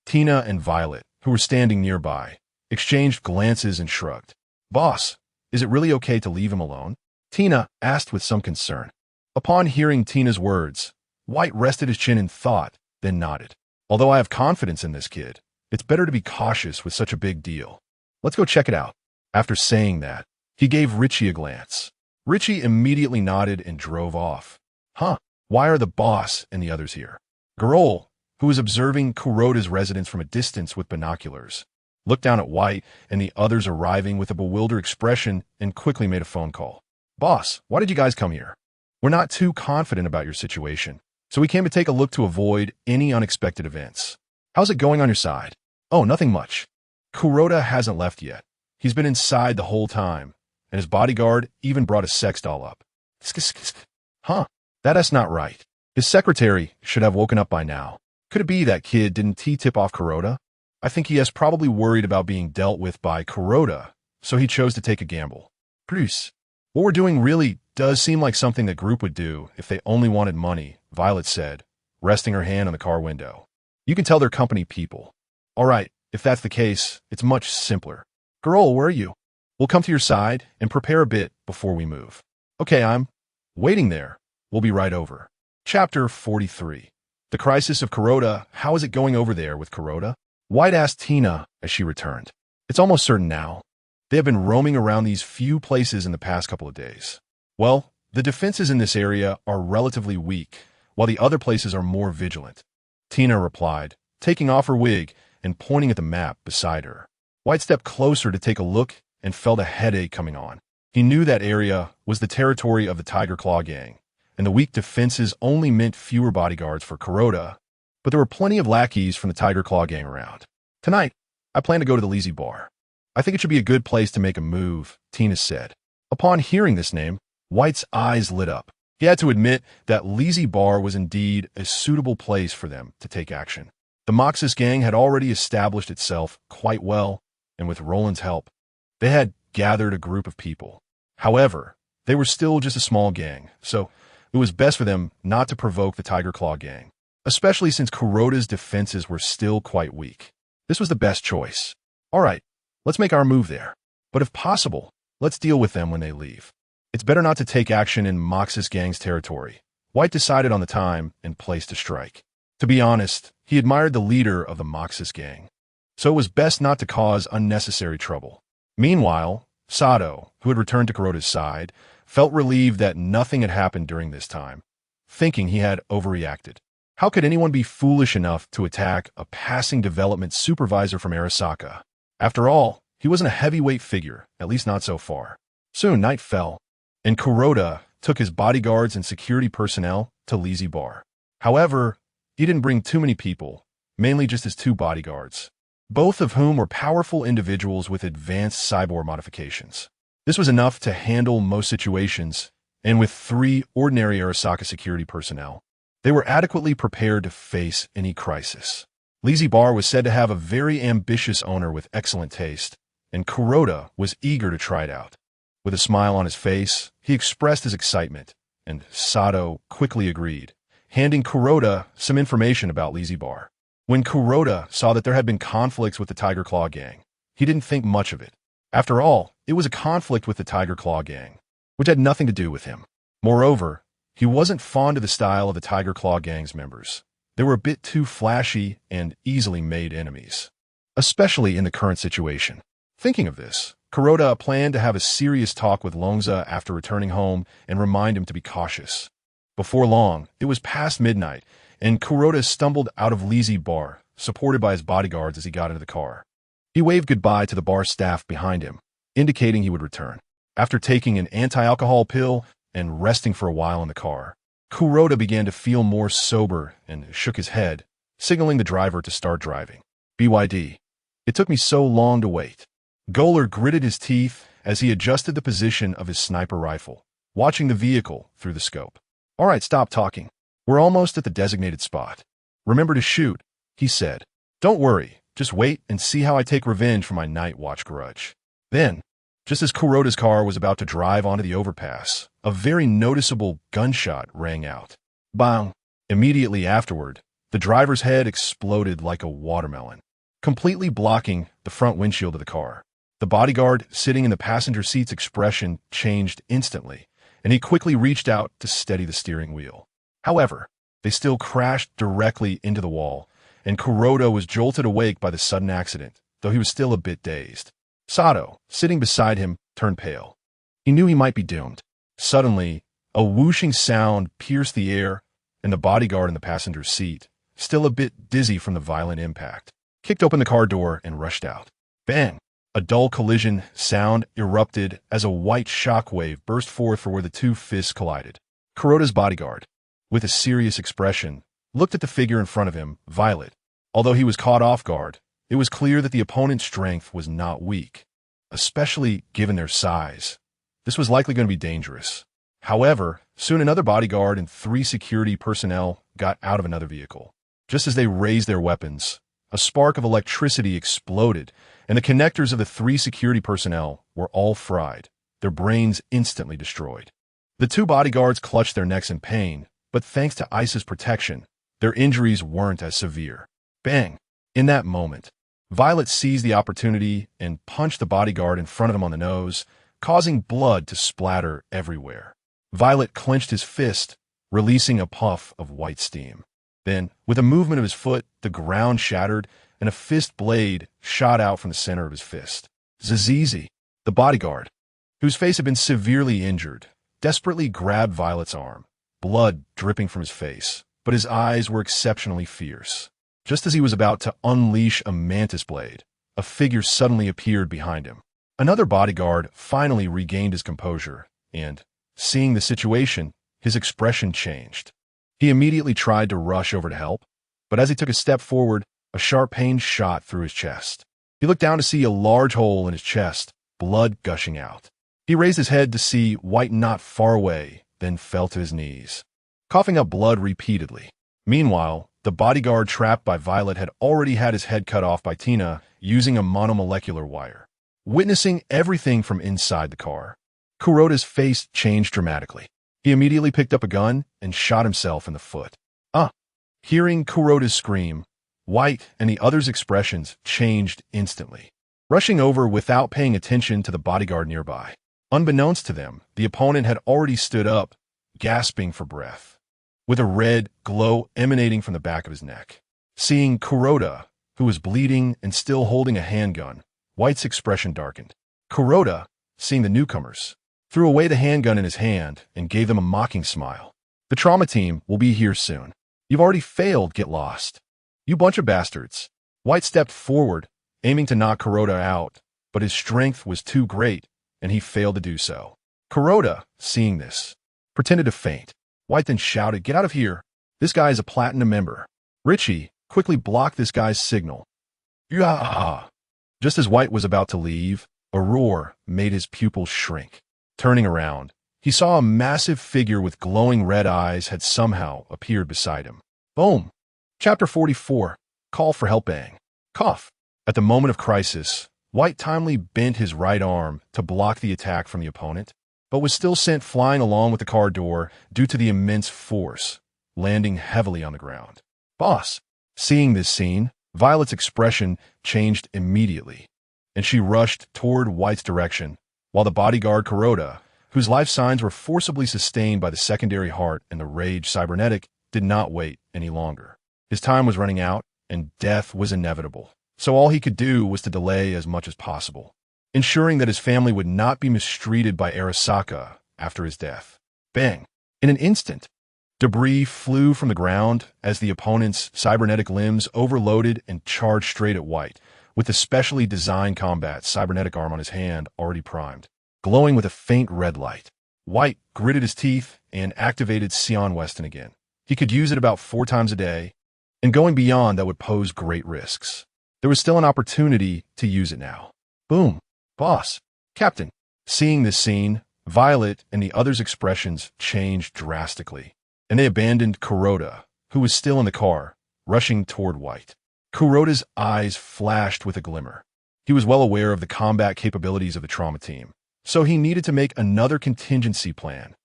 Tina and Violet, who were standing nearby, exchanged glances and shrugged. Boss, is it really okay to leave him alone? Tina asked with some concern. Upon hearing Tina's words, White rested his chin in thought, then nodded. Although I have confidence in this kid, it's better to be cautious with such a big deal. Let's go check it out. After saying that, he gave Richie a glance. Richie immediately nodded and drove off. Huh, why are the boss and the others here? Garol, who was observing Kuroda's residence from a distance with binoculars, looked down at White and the others arriving with a bewildered expression and quickly made a phone call. Boss, why did you guys come here? We're not too confident about your situation, so we came to take a look to avoid any unexpected events. How's it going on your side? Oh, nothing much. Kuroda hasn't left yet. He's been inside the whole time, and his bodyguard even brought a sex doll up. Huh, that's not right. His secretary should have woken up by now. Could it be that kid didn't tip off Kuroda? I think he is probably worried about being dealt with by Kuroda, so he chose to take a gamble. Plus, what we're doing really does seem like something the group would do if they only wanted money, Violet said, resting her hand on the car window. You can tell they're company people. All right, if that's the case, it's much simpler. Garol, where are you? We'll come to your side and prepare a bit before we move. Okay, I'm waiting there. We'll be right over. Chapter 43. The crisis of Kuroda. How is it going over there with Kuroda? White asked Tina as she returned. It's almost certain now. They have been roaming around these few places in the past couple of days. Well, the defenses in this area are relatively weak, while the other places are more vigilant. Tina replied, taking off her wig and pointing at the map beside her. White stepped closer to take a look and felt a headache coming on. He knew that area was the territory of the Tiger Claw gang, and the weak defenses only meant fewer bodyguards for Kuroda, but there were plenty of lackeys from the Tiger Claw gang around. Tonight, I plan to go to the Lazy Bar. I think it should be a good place to make a move, Tina said. Upon hearing this name, White's eyes lit up. He had to admit that Lazy Bar was indeed a suitable place for them to take action. The Moxus gang had already established itself quite well, and with Roland's help, they had gathered a group of people. However, they were still just a small gang, so it was best for them not to provoke the Tiger Claw gang, especially since Kuroda's defenses were still quite weak. This was the best choice. All right, let's make our move there. But if possible, let's deal with them when they leave. It's better not to take action in Moxus gang's territory. White decided on the time and place to strike. To be honest, he admired the leader of the Moxus gang. so it was best not to cause unnecessary trouble. Meanwhile, Sato, who had returned to Kuroda's side, felt relieved that nothing had happened during this time, thinking he had overreacted. How could anyone be foolish enough to attack a passing development supervisor from Arasaka? After all, he wasn't a heavyweight figure, at least not so far. Soon night fell, and Kuroda took his bodyguards and security personnel to Lazy Bar. However, he didn't bring too many people, mainly just his 2 bodyguards, both of whom were powerful individuals with advanced cyborg modifications. This was enough to handle most situations, and with 3 ordinary Arasaka security personnel, they were adequately prepared to face any crisis. Lazy Bar was said to have a very ambitious owner with excellent taste, and Kuroda was eager to try it out. With a smile on his face, he expressed his excitement, and Sato quickly agreed, handing Kuroda some information about Lazy Bar. When Kuroda saw that there had been conflicts with the Tiger Claw gang, he didn't think much of it. After all, it was a conflict with the Tiger Claw gang, which had nothing to do with him. Moreover, he wasn't fond of the style of the Tiger Claw gang's members. They were a bit too flashy and easily made enemies, especially in the current situation. Thinking of this, Kuroda planned to have a serious talk with Longza after returning home and remind him to be cautious. Before long, it was past midnight, and Kuroda stumbled out of Lazy Bar, supported by his bodyguards as he got into the car. He waved goodbye to the bar staff behind him, indicating he would return. After taking an anti-alcohol pill and resting for a while in the car, Kuroda began to feel more sober and shook his head, signaling the driver to start driving. BYD. It took me so long to wait. Goler gritted his teeth as he adjusted the position of his sniper rifle, watching the vehicle through the scope. All right, stop talking. We're almost at the designated spot. Remember to shoot, he said. Don't worry, just wait and see how I take revenge for my night watch grudge. Then, just as Kuroda's car was about to drive onto the overpass, a very noticeable gunshot rang out. Bang! Immediately afterward, the driver's head exploded like a watermelon, completely blocking the front windshield of the car. The bodyguard sitting in the passenger seat's expression changed instantly, and he quickly reached out to steady the steering wheel. However, they still crashed directly into the wall, and Kuroda was jolted awake by the sudden accident, though he was still a bit dazed. Sato, sitting beside him, turned pale. He knew he might be doomed. Suddenly, a whooshing sound pierced the air, and the bodyguard in the passenger's seat, still a bit dizzy from the violent impact, kicked open the car door and rushed out. Bang! A dull collision sound erupted as a white shockwave burst forth from where the 2 fists collided. Kuroda's bodyguard, with a serious expression, looked at the figure in front of him, Violet. Although he was caught off guard, it was clear that the opponent's strength was not weak, especially given their size. This was likely going to be dangerous. However, soon another bodyguard and 3 security personnel got out of another vehicle. Just as they raised their weapons, a spark of electricity exploded, and the connectors of the 3 security personnel were all fried, their brains instantly destroyed. The 2 bodyguards clutched their necks in pain, but thanks to Ice's protection, their injuries weren't as severe. Bang! In that moment, Violet seized the opportunity and punched the bodyguard in front of him on the nose, causing blood to splatter everywhere. Violet clenched his fist, releasing a puff of white steam. Then, with a movement of his foot, the ground shattered, and a fist blade shot out from the center of his fist. Zazizi, the bodyguard, whose face had been severely injured, desperately grabbed Violet's arm, blood dripping from his face, but his eyes were exceptionally fierce. Just as he was about to unleash a mantis blade, a figure suddenly appeared behind him. Another bodyguard finally regained his composure, and, seeing the situation, his expression changed. He immediately tried to rush over to help, but as he took a step forward, a sharp pain shot through his chest. He looked down to see a large hole in his chest, blood gushing out. He raised his head to see White not far away, then fell to his knees, coughing up blood repeatedly. Meanwhile, the bodyguard trapped by Violet had already had his head cut off by Tina using a monomolecular wire. Witnessing everything from inside the car, Kuroda's face changed dramatically. He immediately picked up a gun and shot himself in the foot. Hearing Kuroda's scream, White and the others' expressions changed instantly, rushing over without paying attention to the bodyguard nearby. Unbeknownst to them, the opponent had already stood up, gasping for breath, with a red glow emanating from the back of his neck. Seeing Kuroda, who was bleeding and still holding a handgun. White's expression darkened. Kuroda, seeing the newcomers, threw away the handgun in his hand and gave them a mocking smile. The trauma team will be here soon. You've already failed, get lost. You bunch of bastards. White stepped forward, aiming to knock Kuroda out, but his strength was too great, and he failed to do so. Kuroda, seeing this, pretended to faint. White then shouted, "Get out of here. This guy is a platinum member." Richie quickly blocked this guy's signal. Yah! Just as White was about to leave, a roar made his pupils shrink. Turning around, he saw a massive figure with glowing red eyes had somehow appeared beside him. Boom! Chapter 44. Call for help. Bang. Cough. At the moment of crisis, White timely bent his right arm to block the attack from the opponent, but was still sent flying along with the car door due to the immense force, landing heavily on the ground. Boss. Seeing this scene, Violet's expression changed immediately, and she rushed toward White's direction, while the bodyguard Kuroda, whose life signs were forcibly sustained by the secondary heart and the rage cybernetic, did not wait any longer. His time was running out, and death was inevitable, so all he could do was to delay as much as possible, ensuring that his family would not be mistreated by Arasaka after his death. Bang! In an instant, debris flew from the ground as the opponent's cybernetic limbs overloaded and charged straight at White, with the specially designed combat cybernetic arm on his hand already primed, glowing with a faint red light. White gritted his teeth and activated Sion Weston again. He could use it about 4 times a day, and going beyond that would pose great risks. There was still an opportunity to use it now. Boom. Boss. Captain. Seeing this scene, Violet and the others' expressions changed drastically, and they abandoned Kuroda, who was still in the car, rushing toward White. Kuroda's eyes flashed with a glimmer. He was well aware of the combat capabilities of the trauma team, so he needed to make another contingency plan.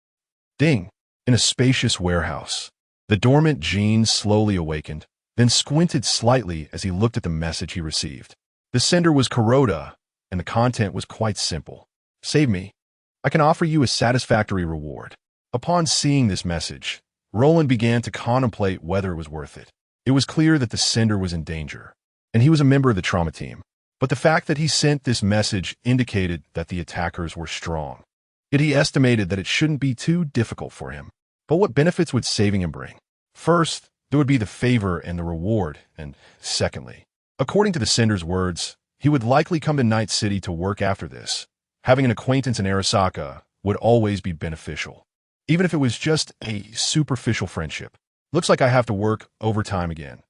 Ding! In a spacious warehouse, the dormant gene slowly awakened, then squinted slightly as he looked at the message he received. The sender was Kuroda, and the content was quite simple. Save me. I can offer you a satisfactory reward. Upon seeing this message, Roland began to contemplate whether it was worth it. It was clear that the sender was in danger, and he was a member of the trauma team. But the fact that he sent this message indicated that the attackers were strong. Yet he estimated that it shouldn't be too difficult for him. But what benefits would saving him bring? First, there would be the favor and the reward, and secondly, according to the sender's words, he would likely come to Night City to work after this. Having an acquaintance in Arasaka would always be beneficial, even if it was just a superficial friendship. Looks like I have to work overtime again.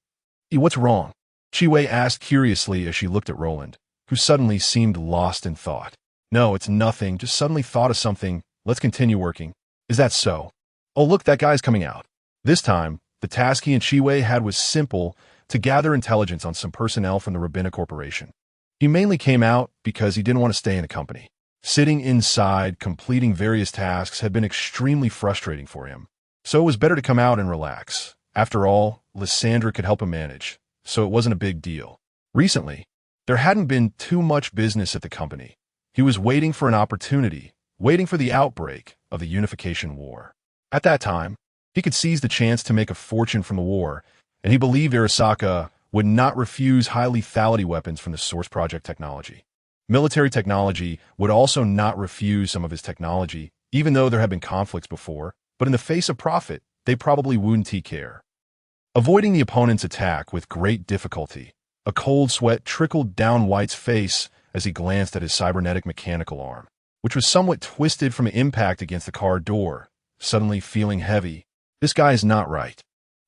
What's wrong? Chiwei asked curiously as she looked at Roland, who suddenly seemed lost in thought. No, it's nothing, just suddenly thought of something. Let's continue working. Is that so? Oh look, that guy's coming out. This time, the task he and Chiwei had was simple: to gather intelligence on some personnel from the Rabina Corporation. He mainly came out because he didn't want to stay in the company. Sitting inside, completing various tasks had been extremely frustrating for him. So it was better to come out and relax. After all, Lysandra could help him manage, so it wasn't a big deal. Recently, there hadn't been too much business at the company. He was waiting for an opportunity, waiting for the outbreak of the Unification War. At that time, he could seize the chance to make a fortune from the war, and he believed Arasaka would not refuse high lethality weapons from the Source Project technology. Military technology would also not refuse some of his technology, even though there had been conflicts before, but in the face of profit, they probably wouldn't care. Avoiding the opponent's attack with great difficulty, a cold sweat trickled down White's face as he glanced at his cybernetic mechanical arm, which was somewhat twisted from impact against the car door, suddenly feeling heavy. This guy is not right.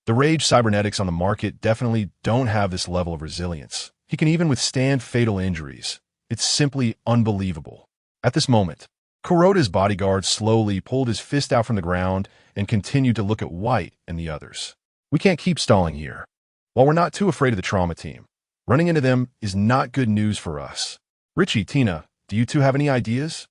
The rage cybernetics on the market definitely don't have this level of resilience. He can even withstand fatal injuries. It's simply unbelievable. At this moment, Kuroda's bodyguard slowly pulled his fist out from the ground and continued to look at White and the others. We can't keep stalling here. While we're not too afraid of the trauma team, running into them is not good news for us. Richie, Tina, do you two have any ideas?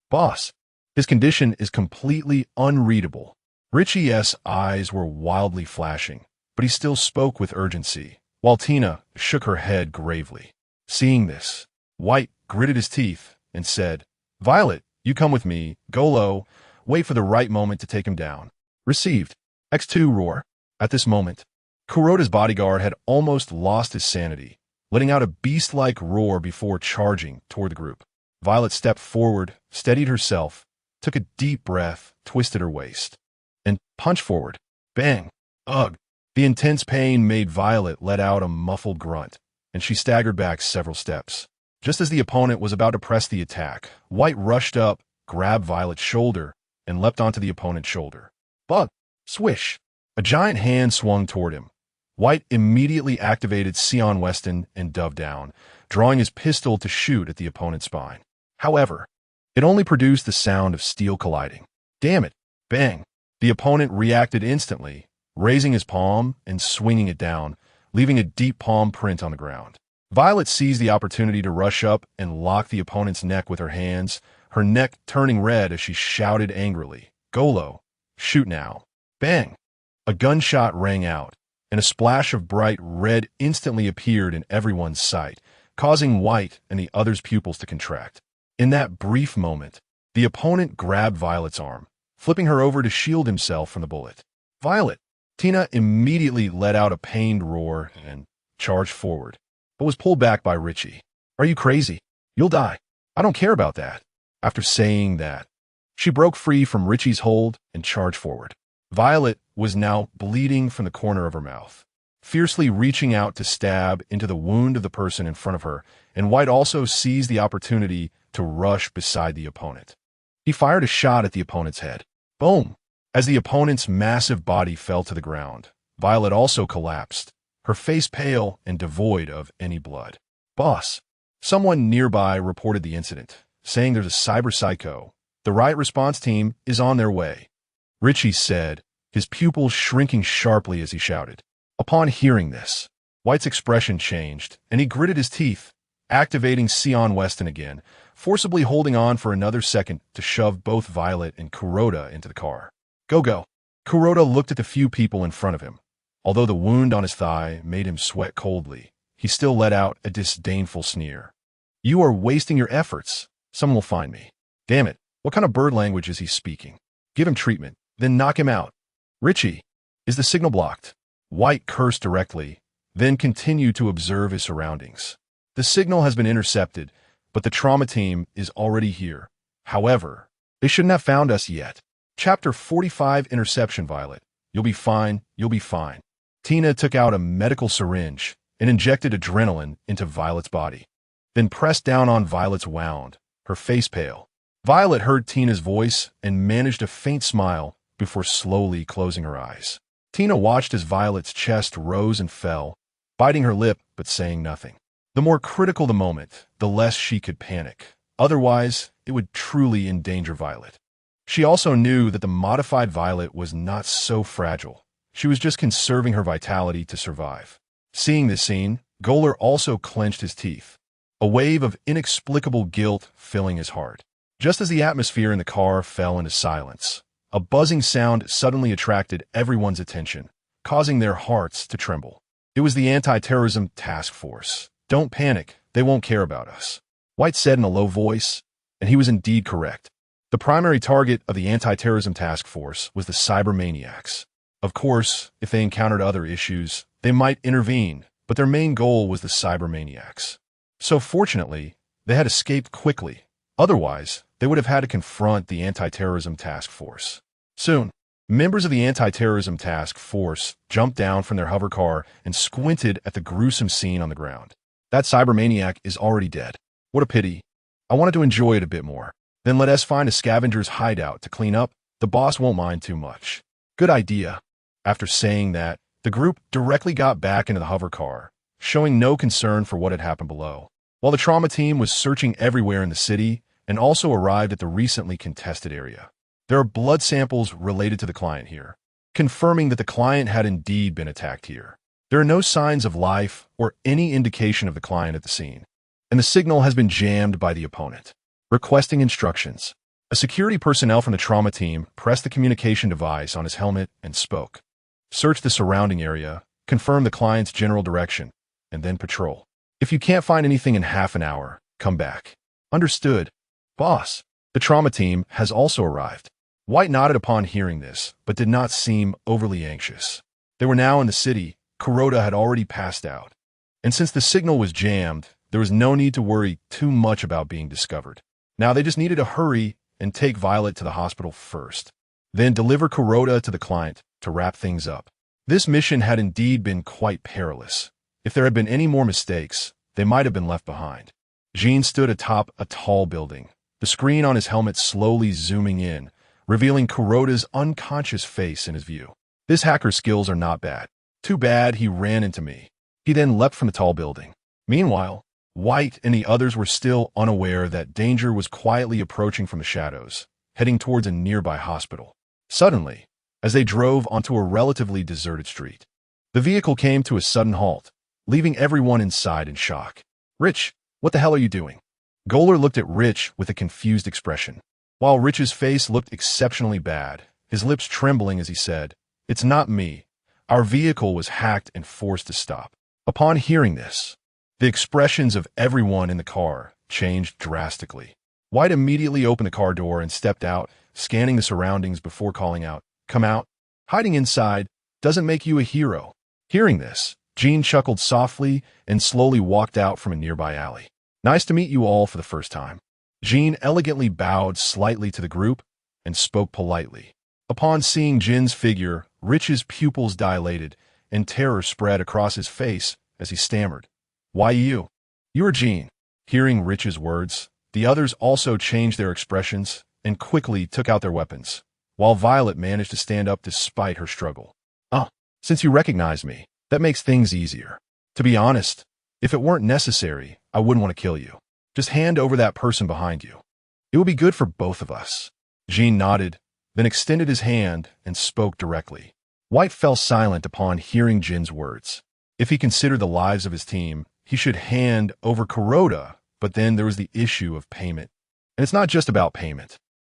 Boss, his condition is completely unreadable. Richie's eyes were wildly flashing, but he still spoke with urgency, while Tina shook her head gravely. Seeing this, White gritted his teeth and said, Violet, you come with me, go low, wait for the right moment to take him down. Received. X2 roar. At this moment, Kuroda's bodyguard had almost lost his sanity, letting out a beast-like roar before charging toward the group. Violet stepped forward, steadied herself, took a deep breath, twisted her waist, and punched forward. Bang! Ugh! The intense pain made Violet let out a muffled grunt, and she staggered back several steps. Just as the opponent was about to press the attack, White rushed up, grabbed Violet's shoulder, and leapt onto the opponent's shoulder. Bug! Swish! A giant hand swung toward him. White immediately activated Sion Weston and dove down, drawing his pistol to shoot at the opponent's spine. However, it only produced the sound of steel colliding. Damn it! Bang! The opponent reacted instantly, raising his palm and swinging it down, leaving a deep palm print on the ground. Violet seized the opportunity to rush up and lock the opponent's neck with her hands, her neck turning red as she shouted angrily, "Golo! Shoot now!" Bang! A gunshot rang out, and a splash of bright red instantly appeared in everyone's sight, causing White and the other's pupils to contract. In that brief moment, the opponent grabbed Violet's arm, flipping her over to shield himself from the bullet. Violet! Tina immediately let out a pained roar and charged forward, but was pulled back by Richie. "Are you crazy? You'll die. I don't care about that." After saying that, she broke free from Richie's hold and charged forward. Violet was now bleeding from the corner of her mouth, fiercely reaching out to stab into the wound of the person in front of her, and White also seized the opportunity to rush beside the opponent. He fired a shot at the opponent's head. Boom! As the opponent's massive body fell to the ground, Violet also collapsed, her face pale and devoid of any blood. "Boss!" Someone nearby reported the incident, saying there's a cyber psycho. The riot response team is on their way. Richie said, his pupils shrinking sharply as he shouted. Upon hearing this, White's expression changed, and he gritted his teeth, activating Sion Weston again, forcibly holding on for another second to shove both Violet and Kuroda into the car. Go. Kuroda looked at the few people in front of him. Although the wound on his thigh made him sweat coldly, he still let out a disdainful sneer. "You are wasting your efforts. Someone will find me." "Damn it, what kind of bird language is he speaking? Give him treatment, then knock him out." "Richie, is the signal blocked?" White cursed directly, then continued to observe his surroundings. "The signal has been intercepted, but the trauma team is already here. However, they shouldn't have found us yet." Chapter 45 Interception. Violet. You'll be fine, you'll be fine. Tina took out a medical syringe and injected adrenaline into Violet's body, then pressed down on Violet's wound, her face pale. Violet heard Tina's voice and managed a faint smile before slowly closing her eyes. Tina watched as Violet's chest rose and fell, biting her lip but saying nothing. The more critical the moment, the less she could panic. Otherwise, it would truly endanger Violet. She also knew that the modified Violet was not so fragile. She was just conserving her vitality to survive. Seeing this scene, Goler also clenched his teeth, a wave of inexplicable guilt filling his heart. Just as the atmosphere in the car fell into silence, a buzzing sound suddenly attracted everyone's attention, causing their hearts to tremble. It was the anti-terrorism task force. "Don't panic, they won't care about us," White said in a low voice, and he was indeed correct. The primary target of the anti-terrorism task force was the cybermaniacs. Of course, if they encountered other issues, they might intervene, but their main goal was the cybermaniacs. So fortunately, they had escaped quickly. Otherwise, they would have had to confront the anti-terrorism task force. Soon, members of the anti-terrorism task force jumped down from their hover car and squinted at the gruesome scene on the ground. "That cybermaniac is already dead. What a pity. I wanted to enjoy it a bit more. Then let us find a scavenger's hideout to clean up. The boss won't mind too much." "Good idea." After saying that, the group directly got back into the hover car, showing no concern for what had happened below. While the trauma team was searching everywhere in the city and also arrived at the recently contested area. There are blood samples related to the client here, confirming that the client had indeed been attacked here. There are no signs of life or any indication of the client at the scene, and the signal has been jammed by the opponent. Requesting instructions. A security personnel from the trauma team pressed the communication device on his helmet and spoke. "Search the surrounding area, confirm the client's general direction, and then patrol. If you can't find anything in half an hour, come back." "Understood, boss." The trauma team has also arrived. White nodded upon hearing this, but did not seem overly anxious. They were now in the city. Kuroda had already passed out. And since the signal was jammed, there was no need to worry too much about being discovered. Now they just needed to hurry and take Violet to the hospital first, then deliver Kuroda to the client to wrap things up. This mission had indeed been quite perilous. If there had been any more mistakes, they might have been left behind. Jean stood atop a tall building, the screen on his helmet slowly zooming in, revealing Kuroda's unconscious face in his view. This hacker's skills are not bad. Too bad he ran into me. He then leapt from the tall building. Meanwhile, White and the others were still unaware that danger was quietly approaching from the shadows, heading towards a nearby hospital. Suddenly, as they drove onto a relatively deserted street, the vehicle came to a sudden halt, leaving everyone inside in shock. "Rich, what the hell are you doing?" Goler looked at Rich with a confused expression. While Rich's face looked exceptionally bad, his lips trembling as he said, "It's not me. Our vehicle was hacked and forced to stop." Upon hearing this, the expressions of everyone in the car changed drastically. White immediately opened the car door and stepped out, scanning the surroundings before calling out, "Come out. Hiding inside doesn't make you a hero." Hearing this, Jean chuckled softly and slowly walked out from a nearby alley. "Nice to meet you all for the first time." Jean elegantly bowed slightly to the group and spoke politely. Upon seeing Jin's figure, Rich's pupils dilated and terror spread across his face as he stammered, "Why you?" "You are Jean." Hearing Rich's words, the others also changed their expressions and quickly took out their weapons, while Violet managed to stand up despite her struggle. "Oh, since you recognize me, that makes things easier. To be honest, if it weren't necessary, I wouldn't want to kill you. Just hand over that person behind you. It will be good for both of us." Jean nodded, then extended his hand and spoke directly. White fell silent upon hearing Jin's words. If he considered the lives of his team, he should hand over Kuroda, but then there was the issue of payment. And it's not just about payment.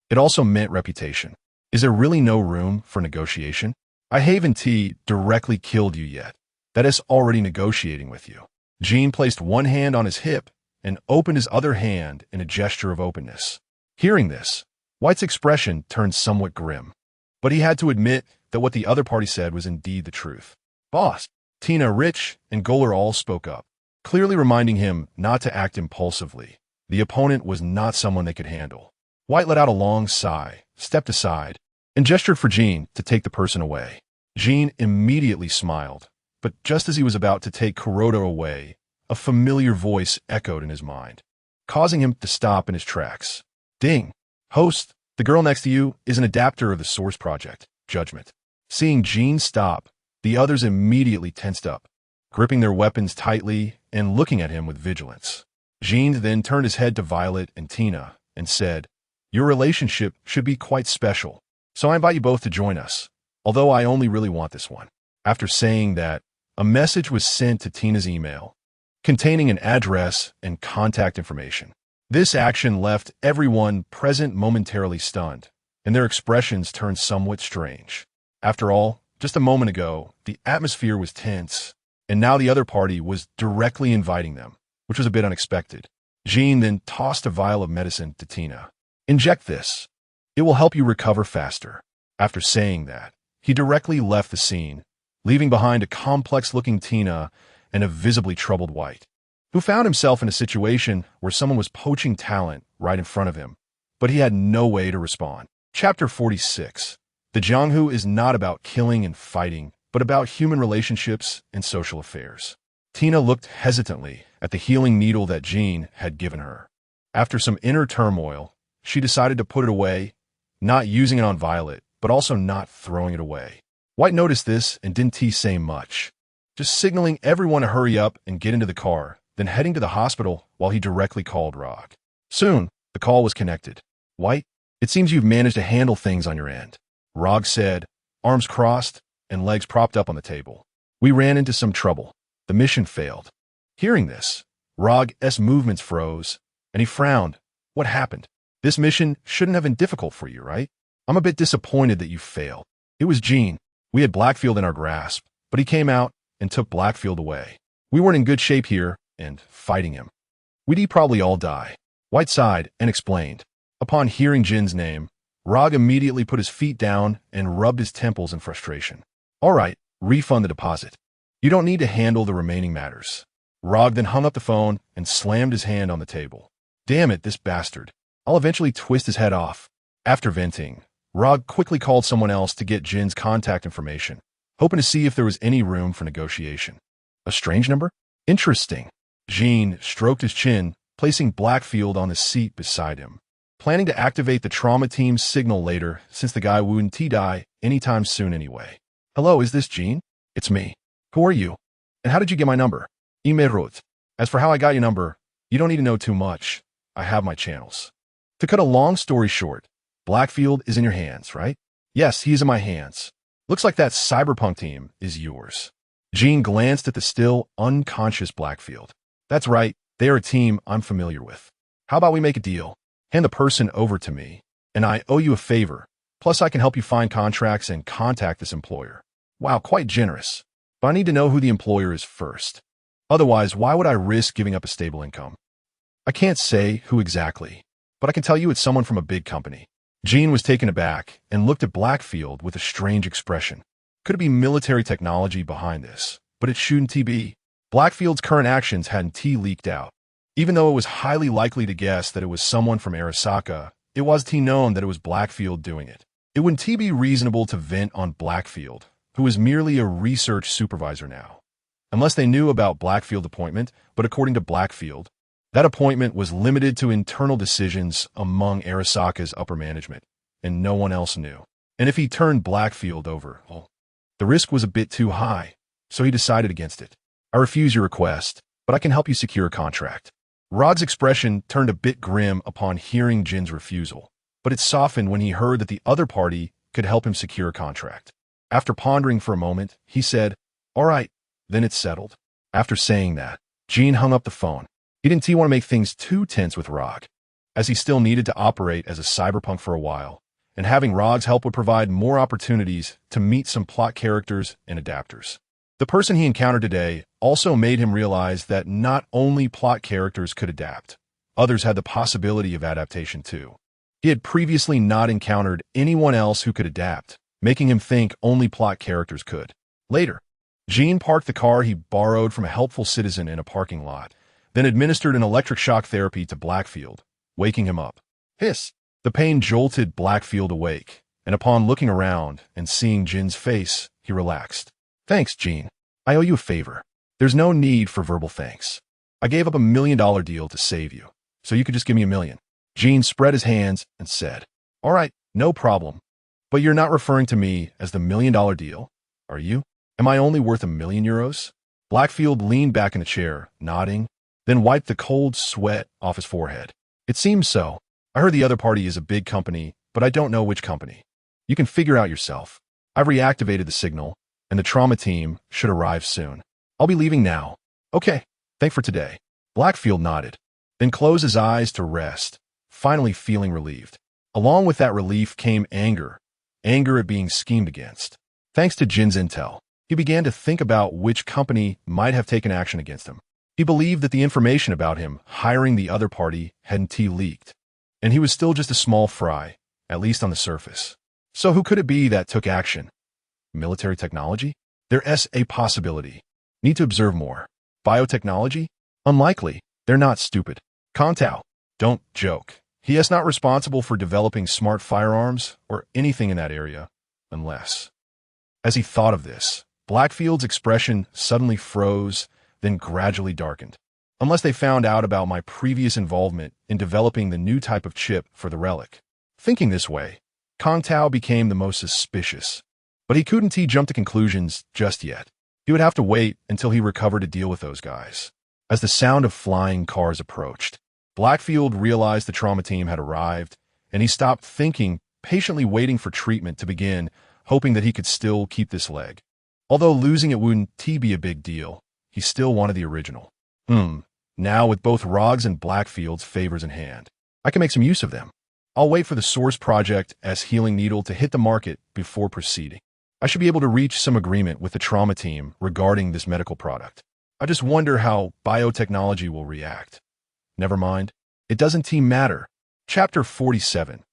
It also meant reputation. Is there really no room for negotiation? I haven't directly killed you yet. That is already negotiating with you. Jean placed one hand on his hip and opened his other hand in a gesture of openness. Hearing this, White's expression turned somewhat grim. But he had to admit that what the other party said was indeed the truth. "Boss." Tina, Rich, and Goler all spoke up, clearly reminding him not to act impulsively. The opponent was not someone they could handle. White let out a long sigh, stepped aside, and gestured for Jean to take the person away. Jean immediately smiled, but just as he was about to take Kuroda away, a familiar voice echoed in his mind, causing him to stop in his tracks. "Ding! Host, the girl next to you is an adapter of the Source Project, Judgment." Seeing Jean stop, the others immediately tensed up, gripping their weapons tightly and looking at him with vigilance. Jean then turned his head to Violet and Tina and said, "Your relationship should be quite special, so I invite you both to join us, although I only really want this one." After saying that, a message was sent to Tina's email, containing an address and contact information. This action left everyone present momentarily stunned, and their expressions turned somewhat strange. After all, just a moment ago, the atmosphere was tense, and now the other party was directly inviting them, which was a bit unexpected. Jean then tossed a vial of medicine to Tina. "Inject this. It will help you recover faster." After saying that, he directly left the scene, leaving behind a complex-looking Tina and a visibly troubled White, who found himself in a situation where someone was poaching talent right in front of him, but he had no way to respond. Chapter 46. The Jianghu is not about killing and fighting, but about human relationships and social affairs. Tina looked hesitantly at the healing needle that Jean had given her. After some inner turmoil, she decided to put it away, not using it on Violet, but also not throwing it away. White noticed this and didn't say much, just signaling everyone to hurry up and get into the car, then heading to the hospital while he directly called Rog. Soon, the call was connected. "White, it seems you've managed to handle things on your end," Rog said, arms crossed and legs propped up on the table. "We ran into some trouble. The mission failed." Hearing this, Rog's movements froze, and he frowned. "What happened? This mission shouldn't have been difficult for you, right? I'm a bit disappointed that you failed." "It was Jean. We had Blackfield in our grasp, but he came out and took Blackfield away. We weren't in good shape here, and fighting him, we'd probably all die." White sighed and explained. Upon hearing Jin's name, Rog immediately put his feet down and rubbed his temples in frustration. "All right, refund the deposit. You don't need to handle the remaining matters." Rog then hung up the phone and slammed his hand on the table. Damn it, this bastard. I'll eventually twist his head off. After venting, Rog quickly called someone else to get Jin's contact information, hoping to see if there was any room for negotiation. A strange number? Interesting. Jin stroked his chin, placing Blackfield on the seat beside him, planning to activate the trauma team's signal later since the guy wouldn't die anytime soon anyway. Hello, is this Jin? It's me. Who are you? And how did you get my number? Imerut. As for how I got your number, you don't need to know too much. I have my channels. To cut a long story short, Blackfield is in your hands, right? Yes, he is in my hands. Looks like that Cyberpunk team is yours. Jin glanced at the still unconscious Blackfield. That's right, they are a team I'm familiar with. How about we make a deal? Hand the person over to me, and I owe you a favor. Plus, I can help you find contracts and contact this employer. Wow, quite generous. But I need to know who the employer is first. Otherwise, why would I risk giving up a stable income? I can't say who exactly, but I can tell you it's someone from a big company. Jin was taken aback and looked at Blackfield with a strange expression. Could it be military technology behind this? But it shouldn't be. Blackfield's current actions hadn't leaked out. Even though it was highly likely to guess that it was someone from Arasaka, it was known that it was Blackfield doing it. It wouldn't be reasonable to vent on Blackfield, who is merely a research supervisor now. Unless they knew about Blackfield's appointment, but according to Blackfield, that appointment was limited to internal decisions among Arasaka's upper management, and no one else knew. And if he turned Blackfield over, well, the risk was a bit too high, so he decided against it. I refuse your request, but I can help you secure a contract. Rod's expression turned a bit grim upon hearing Jin's refusal, but it softened when he heard that the other party could help him secure a contract. After pondering for a moment, he said, "All right, then it's settled." After saying that, Jin hung up the phone. He didn't want to make things too tense with Rog, as he still needed to operate as a cyberpunk for a while, and having Rog's help would provide more opportunities to meet some plot characters and adapters. The person he encountered today also made him realize that not only plot characters could adapt, others had the possibility of adaptation too. He had previously not encountered anyone else who could adapt, making him think only plot characters could. Later, Jin parked the car he borrowed from a helpful citizen in a parking lot, then administered an electric shock therapy to Blackfield, waking him up. Hiss! The pain jolted Blackfield awake, and upon looking around and seeing Jin's face, he relaxed. Thanks, Jin. I owe you a favor. There's no need for verbal thanks. I gave up $1 million deal to save you, so you could just give me $1 million. Jin spread his hands and said, "All right, no problem. But you're not referring to me as the $1 million deal, are you? Am I only worth €1 million? Blackfield leaned back in the chair, nodding, then wiped the cold sweat off his forehead. It seems so. I heard the other party is a big company, but I don't know which company. You can figure out yourself. I've reactivated the signal, and the trauma team should arrive soon. I'll be leaving now." "Okay, thanks for today." Blackfield nodded, then closed his eyes to rest, finally feeling relieved. Along with that relief came anger at being schemed against. Thanks to Jin's intel, he began to think about which company might have taken action against him. He believed that the information about him hiring the other party hadn't leaked, and he was still just a small fry, at least on the surface. So who could it be that took action? Military technology? There's a possibility. Need to observe more. Biotechnology? Unlikely. They're not stupid. Kontao? Don't joke. He is not responsible for developing smart firearms or anything in that area, unless... As he thought of this, Blackfield's expression suddenly froze, then gradually darkened. Unless they found out about my previous involvement in developing the new type of chip for the relic. Thinking this way, Kontao became the most suspicious. But he couldn't jump to conclusions just yet. He would have to wait until he recovered to deal with those guys. As the sound of flying cars approached, Blackfield realized the trauma team had arrived, and he stopped thinking, patiently waiting for treatment to begin, hoping that he could still keep this leg. Although losing it wouldn't be a big deal, he still wanted the original. Now with both Rog's and Blackfield's favors in hand, I can make some use of them. I'll wait for the Source Project as Healing Needle to hit the market before proceeding. I should be able to reach some agreement with the trauma team regarding this medical product. I just wonder how biotechnology will react. Never mind. It doesn't matter. Chapter 47.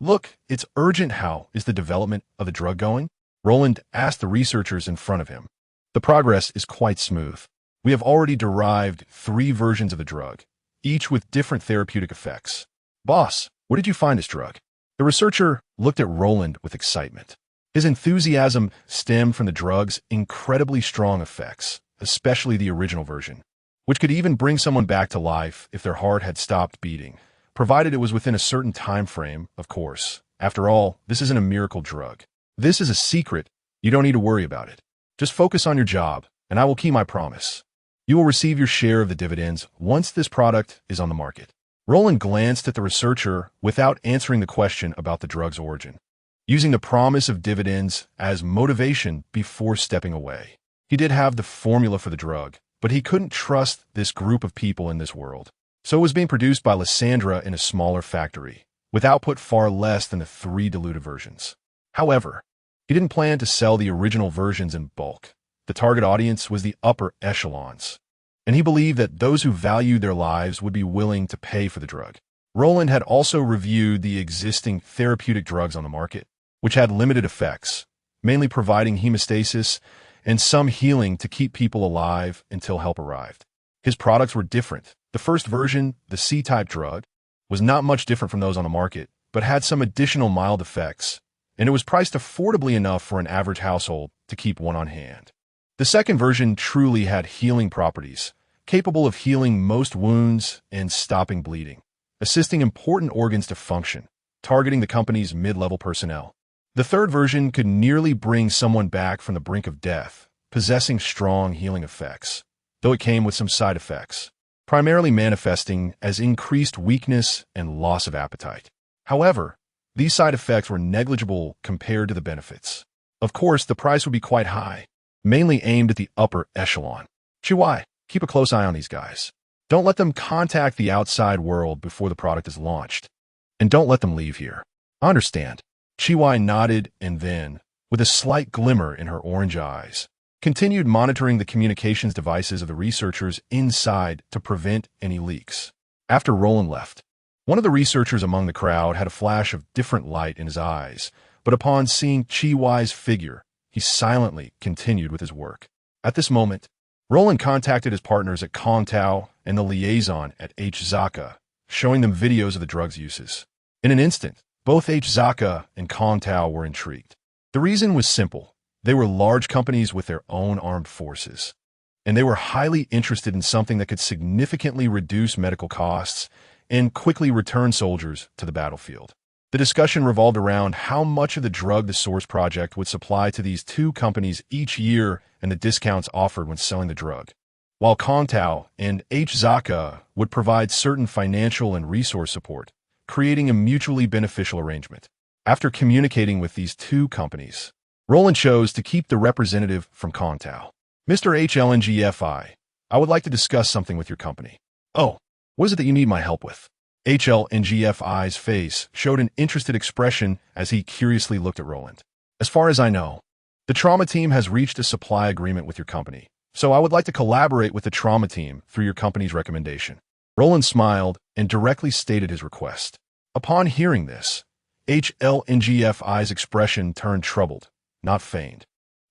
Look, it's urgent. How is the development of the drug going? Roland asked the researchers in front of him. The progress is quite smooth. We have already derived 3 versions of the drug, each with different therapeutic effects. Boss, where did you find this drug? The researcher looked at Roland with excitement. His enthusiasm stemmed from the drug's incredibly strong effects, especially the original version, which could even bring someone back to life if their heart had stopped beating, provided it was within a certain time frame, of course. After all, this isn't a miracle drug. This is a secret. You don't need to worry about it. Just focus on your job, and I will keep my promise. You will receive your share of the dividends once this product is on the market. Roland glanced at the researcher without answering the question about the drug's origin, using the promise of dividends as motivation before stepping away. He did have the formula for the drug, but he couldn't trust this group of people in this world. So it was being produced by Lysandra in a smaller factory, with output far less than the 3 diluted versions. However, he didn't plan to sell the original versions in bulk. The target audience was the upper echelons, and he believed that those who valued their lives would be willing to pay for the drug. Roland had also reviewed the existing therapeutic drugs on the market, which had limited effects, mainly providing hemostasis and some healing to keep people alive until help arrived. His products were different. The first version, the C-type drug, was not much different from those on the market, but had some additional mild effects, and it was priced affordably enough for an average household to keep one on hand. The second version truly had healing properties, capable of healing most wounds and stopping bleeding, assisting important organs to function, targeting the company's mid-level personnel. The third version could nearly bring someone back from the brink of death, possessing strong healing effects, though it came with some side effects, primarily manifesting as increased weakness and loss of appetite. However, these side effects were negligible compared to the benefits. Of course, the price would be quite high, mainly aimed at the upper echelon. Chihuahua, keep a close eye on these guys. Don't let them contact the outside world before the product is launched. And don't let them leave here. I understand. Chihuahua nodded and then, with a slight glimmer in her orange eyes, continued monitoring the communications devices of the researchers inside to prevent any leaks. After Roland left, one of the researchers among the crowd had a flash of different light in his eyes, but upon seeing Chihuahua's figure, he silently continued with his work. At this moment, Roland contacted his partners at CORPO and the liaison at Arasaka, showing them videos of the drug's uses. In an instant, both Arasaka and CORPO were intrigued. The reason was simple. They were large companies with their own armed forces, and they were highly interested in something that could significantly reduce medical costs and quickly return soldiers to the battlefield. The discussion revolved around how much of the drug the Source project would supply to these 2 companies each year and the discounts offered when selling the drug, while CORPO and Arasaka would provide certain financial and resource support, creating a mutually beneficial arrangement. After communicating with these 2 companies, Roland chose to keep the representative from CORPO. Mr. HLNGFI, I would like to discuss something with your company. Oh, what is it that you need my help with? HLNGFI's face showed an interested expression as he curiously looked at Roland. As far as I know, the trauma team has reached a supply agreement with your company, so I would like to collaborate with the trauma team through your company's recommendation. Roland smiled and directly stated his request. Upon hearing this, HLNGFI's expression turned troubled, not feigned,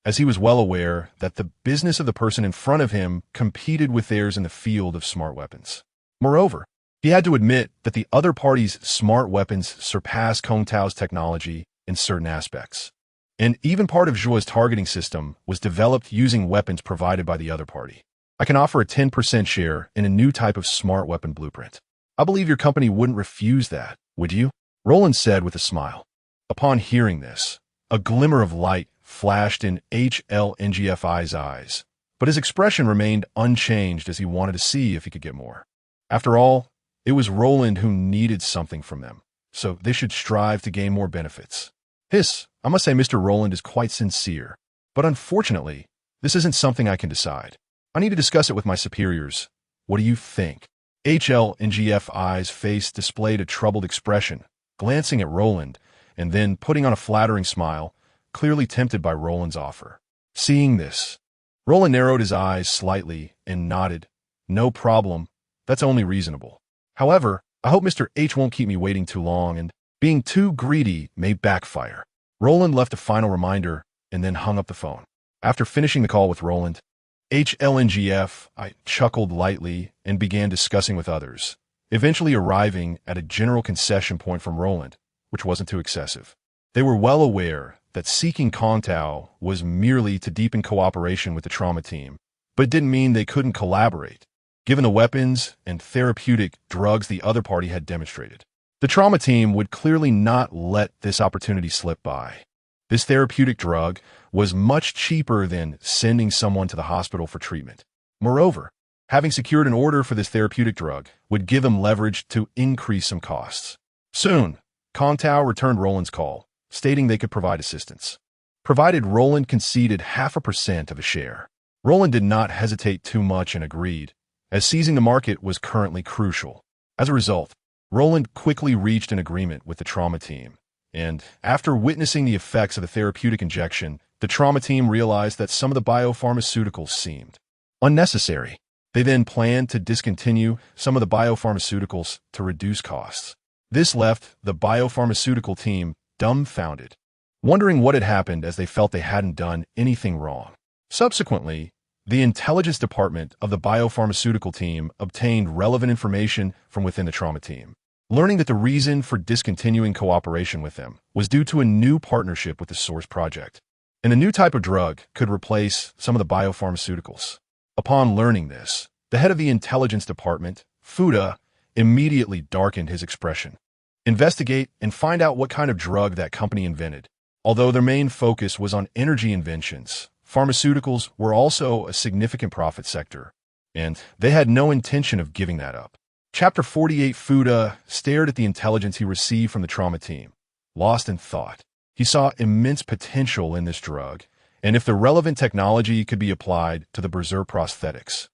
as he was well aware that the business of the person in front of him competed with theirs in the field of smart weapons. Moreover, he had to admit that the other party's smart weapons surpassed CORPO's technology in certain aspects, and even part of Joa's targeting system was developed using weapons provided by the other party. I can offer a 10% share in a new type of smart weapon blueprint. I believe your company wouldn't refuse that, would you? Roland said with a smile. Upon hearing this, a glimmer of light flashed in HLNGFI's eyes, but his expression remained unchanged as he wanted to see if he could get more. After all, it was Roland who needed something from them, so they should strive to gain more benefits. I must say Mr. Roland is quite sincere, but unfortunately, this isn't something I can decide. I need to discuss it with my superiors. What do you think? HLNGFI's face displayed a troubled expression, glancing at Roland, and then putting on a flattering smile, clearly tempted by Roland's offer. Seeing this, Roland narrowed his eyes slightly and nodded. No problem. That's only reasonable. However, I hope Mr. H won't keep me waiting too long, and being too greedy may backfire. Roland left a final reminder and then hung up the phone. After finishing the call with Roland, HLNGF, I chuckled lightly and began discussing with others, eventually arriving at a general concession point from Roland, which wasn't too excessive. They were well aware that seeking Kontao was merely to deepen cooperation with the trauma team, but it didn't mean they couldn't collaborate, given the weapons and therapeutic drugs the other party had demonstrated. The trauma team would clearly not let this opportunity slip by. This therapeutic drug was much cheaper than sending someone to the hospital for treatment. Moreover, having secured an order for this therapeutic drug would give them leverage to increase some costs. Soon, Kontao returned Roland's call, stating they could provide assistance, provided Roland conceded 0.5% of a share. Roland did not hesitate too much and agreed, as seizing the market was currently crucial. As a result, Roland quickly reached an agreement with the trauma team, and after witnessing the effects of the therapeutic injection, the trauma team realized that some of the biopharmaceuticals seemed unnecessary. They then planned to discontinue some of the biopharmaceuticals to reduce costs. This left the biopharmaceutical team dumbfounded, wondering what had happened as they felt they hadn't done anything wrong. Subsequently, the intelligence department of the biopharmaceutical team obtained relevant information from within the trauma team, learning that the reason for discontinuing cooperation with them was due to a new partnership with the Source Project, and a new type of drug could replace some of the biopharmaceuticals. Upon learning this, the head of the intelligence department, Fuda, immediately darkened his expression. Investigate and find out what kind of drug that company invented. Although their main focus was on energy inventions, pharmaceuticals were also a significant profit sector, and they had no intention of giving that up. Chapter 48. Fuda stared at the intelligence he received from the trauma team, lost in thought. He saw immense potential in this drug, and if the relevant technology could be applied to the Berserk prosthetics.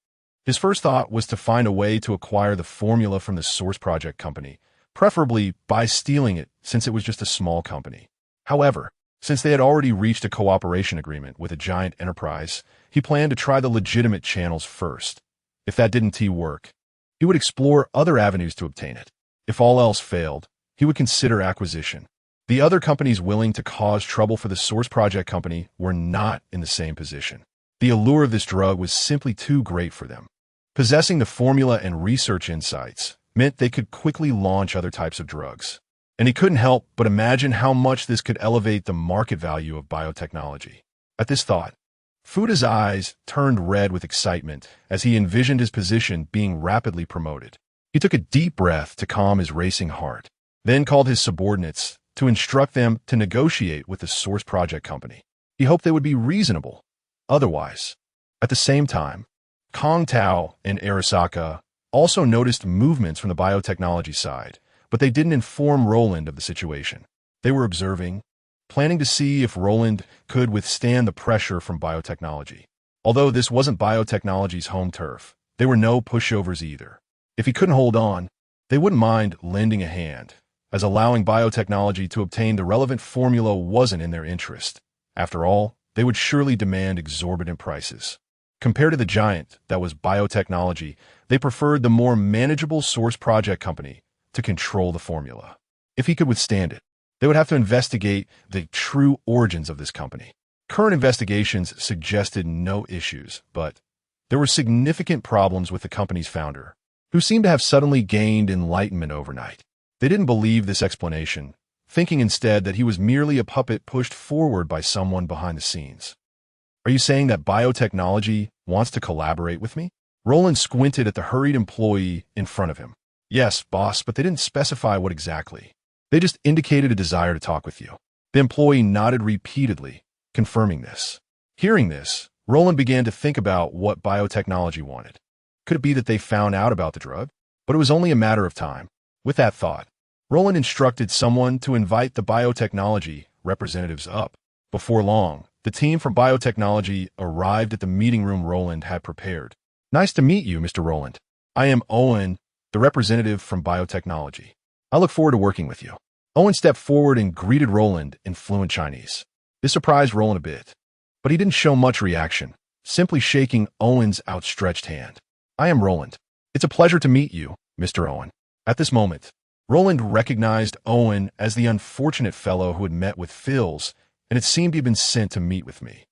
His first thought was to find a way to acquire the formula from the Source Project company, preferably by stealing it since it was just a small company. However, since they had already reached a cooperation agreement with a giant enterprise, he planned to try the legitimate channels first. If that didn't work, he would explore other avenues to obtain it. If all else failed, he would consider acquisition. The other companies willing to cause trouble for the Source Project company were not in the same position. The allure of this drug was simply too great for them. Possessing the formula and research insights meant they could quickly launch other types of drugs. And he couldn't help but imagine how much this could elevate the market value of biotechnology. At this thought, Fuda's eyes turned red with excitement as he envisioned his position being rapidly promoted. He took a deep breath to calm his racing heart, then called his subordinates to instruct them to negotiate with the Source Project company. He hoped they would be reasonable. Otherwise, at the same time, Kontao and Arasaka also noticed movements from the biotechnology side, but they didn't inform Roland of the situation. They were observing, planning to see if Roland could withstand the pressure from biotechnology. Although this wasn't biotechnology's home turf, they were no pushovers either. If he couldn't hold on, they wouldn't mind lending a hand, as allowing biotechnology to obtain the relevant formula wasn't in their interest. After all, they would surely demand exorbitant prices. Compared to the giant that was biotechnology, they preferred the more manageable Source Project company to control the formula. If he could withstand it, they would have to investigate the true origins of this company. Current investigations suggested no issues, but there were significant problems with the company's founder, who seemed to have suddenly gained enlightenment overnight. They didn't believe this explanation, thinking instead that he was merely a puppet pushed forward by someone behind the scenes. Are you saying that biotechnology wants to collaborate with me? Roland squinted at the hurried employee in front of him. Yes, boss, but they didn't specify what exactly. They just indicated a desire to talk with you. The employee nodded repeatedly, confirming this. Hearing this, Roland began to think about what biotechnology wanted. Could it be that they found out about the drug? But it was only a matter of time. With that thought, Roland instructed someone to invite the biotechnology representatives up. Before long, the team from biotechnology arrived at the meeting room Roland had prepared. Nice to meet you, Mr. Roland. I am Owen, the representative from biotechnology. I look forward to working with you. Owen stepped forward and greeted Roland in fluent Chinese. This surprised Roland a bit, but he didn't show much reaction, simply shaking Owen's outstretched hand. I am Roland. It's a pleasure to meet you, Mr. Owen. At this moment, Roland recognized Owen as the unfortunate fellow who had met with Phil's, and it seemed he had been sent to meet with me.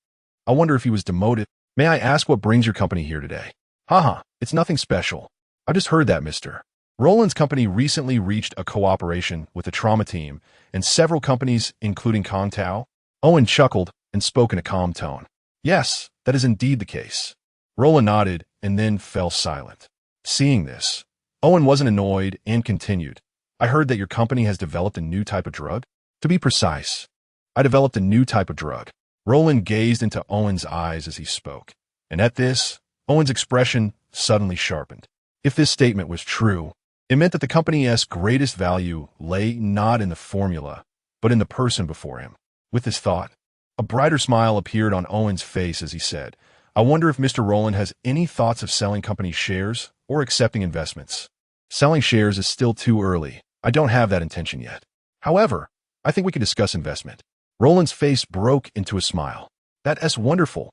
I wonder if he was demoted. May I ask what brings your company here today? Haha, it's nothing special. I just heard that, mister. Roland's company recently reached a cooperation with the trauma team and several companies, including Kongtao. Owen chuckled and spoke in a calm tone. Yes, that is indeed the case. Roland nodded and then fell silent. Seeing this, Owen wasn't annoyed and continued. I heard that your company has developed a new type of drug? To be precise, I developed a new type of drug. Roland gazed into Owen's eyes as he spoke, and at this, Owen's expression suddenly sharpened. If this statement was true, it meant that the company's greatest value lay not in the formula, but in the person before him. With this thought, a brighter smile appeared on Owen's face as he said, I wonder if Mr. Roland has any thoughts of selling company shares or accepting investments. Selling shares is still too early. I don't have that intention yet. However, I think we can discuss investment. Roland's face broke into a smile. That's wonderful.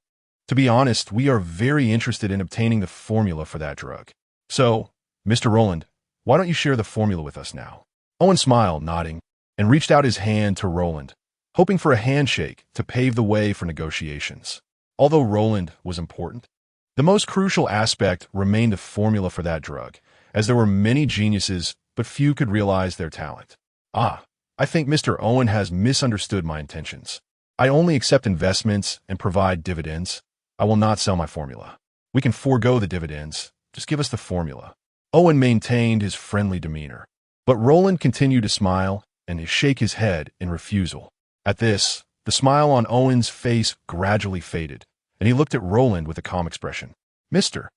To be honest, we are very interested in obtaining the formula for that drug. So, Mr. Roland, why don't you share the formula with us now? Owen smiled, nodding, and reached out his hand to Roland, hoping for a handshake to pave the way for negotiations. Although Roland was important, the most crucial aspect remained the formula for that drug, as there were many geniuses, but few could realize their talent. I think Mr. Owen has misunderstood my intentions. I only accept investments and provide dividends. I will not sell my formula. We can forego the dividends. Just give us the formula. Owen maintained his friendly demeanor, but Roland continued to smile and shake his head in refusal. At this, the smile on Owen's face gradually faded, and he looked at Roland with a calm expression. Mr.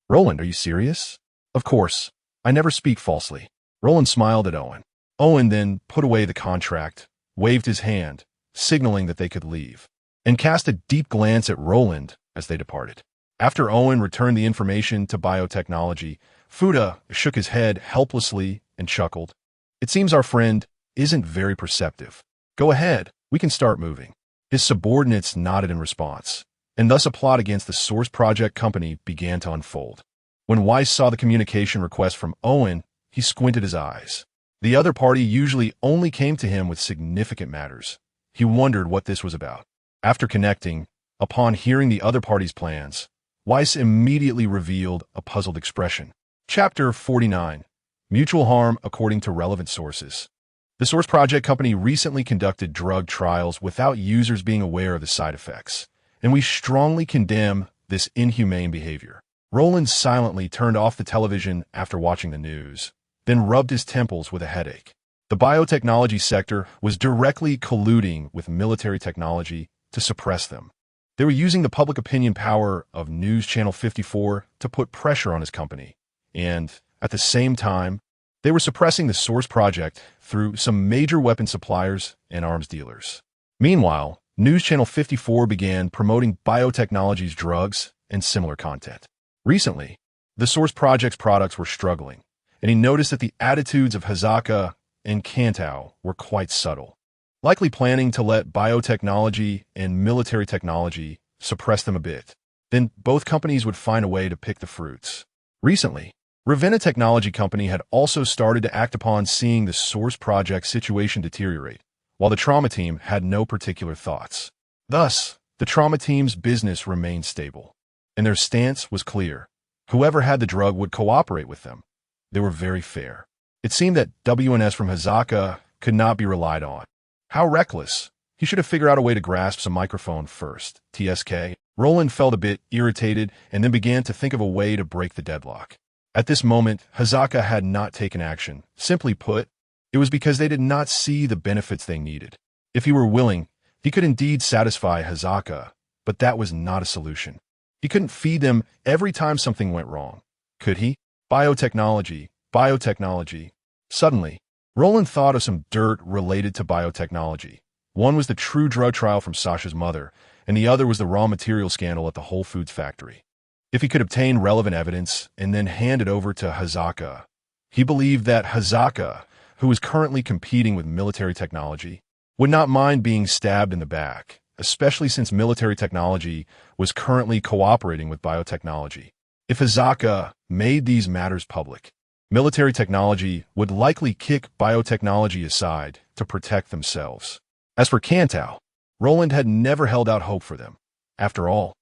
Roland, are you serious? Of course. I never speak falsely. Roland smiled at Owen. Owen then put away the contract, waved his hand, signaling that they could leave, and cast a deep glance at Roland as they departed. After Owen returned the information to biotechnology, Fuda shook his head helplessly and chuckled. It seems our friend isn't very perceptive. Go ahead, we can start moving. His subordinates nodded in response, and thus a plot against the Source Project company began to unfold. When Weiss saw the communication request from Owen, he squinted his eyes. The other party usually only came to him with significant matters. He wondered what this was about. After connecting, upon hearing the other party's plans, Weiss immediately revealed a puzzled expression. Chapter 49. Mutual Harm According to Relevant Sources. The Source Project company recently conducted drug trials without users being aware of the side effects, and we strongly condemn this inhumane behavior. Roland silently turned off the television after watching the news, then rubbed his temples with a headache. The biotechnology sector was directly colluding with military technology to suppress them. They were using the public opinion power of News Channel 54 to put pressure on his company, and, at the same time, they were suppressing the Source Project through some major weapon suppliers and arms dealers. Meanwhile, News Channel 54 began promoting biotechnology's drugs and similar content. Recently, the Source Project's products were struggling, and he noticed that the attitudes of Arasaka and Kongtao were quite subtle, likely planning to let biotechnology and military technology suppress them a bit. Then both companies would find a way to pick the fruits. Recently, Ravenna Technology Company had also started to act upon seeing the Source Project situation deteriorate, while the trauma team had no particular thoughts. Thus, the trauma team's business remained stable, and their stance was clear. Whoever had the drug would cooperate with them. They were very fair. It seemed that WNS from Arasaka could not be relied on. How reckless. He should have figured out a way to grasp some microphone first. TSK. Roland felt a bit irritated and then began to think of a way to break the deadlock. At this moment, Arasaka had not taken action. Simply put, it was because they did not see the benefits they needed. If he were willing, he could indeed satisfy Arasaka, but that was not a solution. He couldn't feed them every time something went wrong. Could he? Biotechnology. Suddenly, Roland thought of some dirt related to biotechnology. One was the true drug trial from Sasha's mother, and the other was the raw material scandal at the Whole Foods factory. If he could obtain relevant evidence and then hand it over to Arasaka, he believed that Arasaka, who was currently competing with military technology, would not mind being stabbed in the back, especially since military technology was currently cooperating with biotechnology. If Arasaka made these matters public, military technology would likely kick biotechnology aside to protect themselves. As for Kongtao, Roland had never held out hope for them. After all,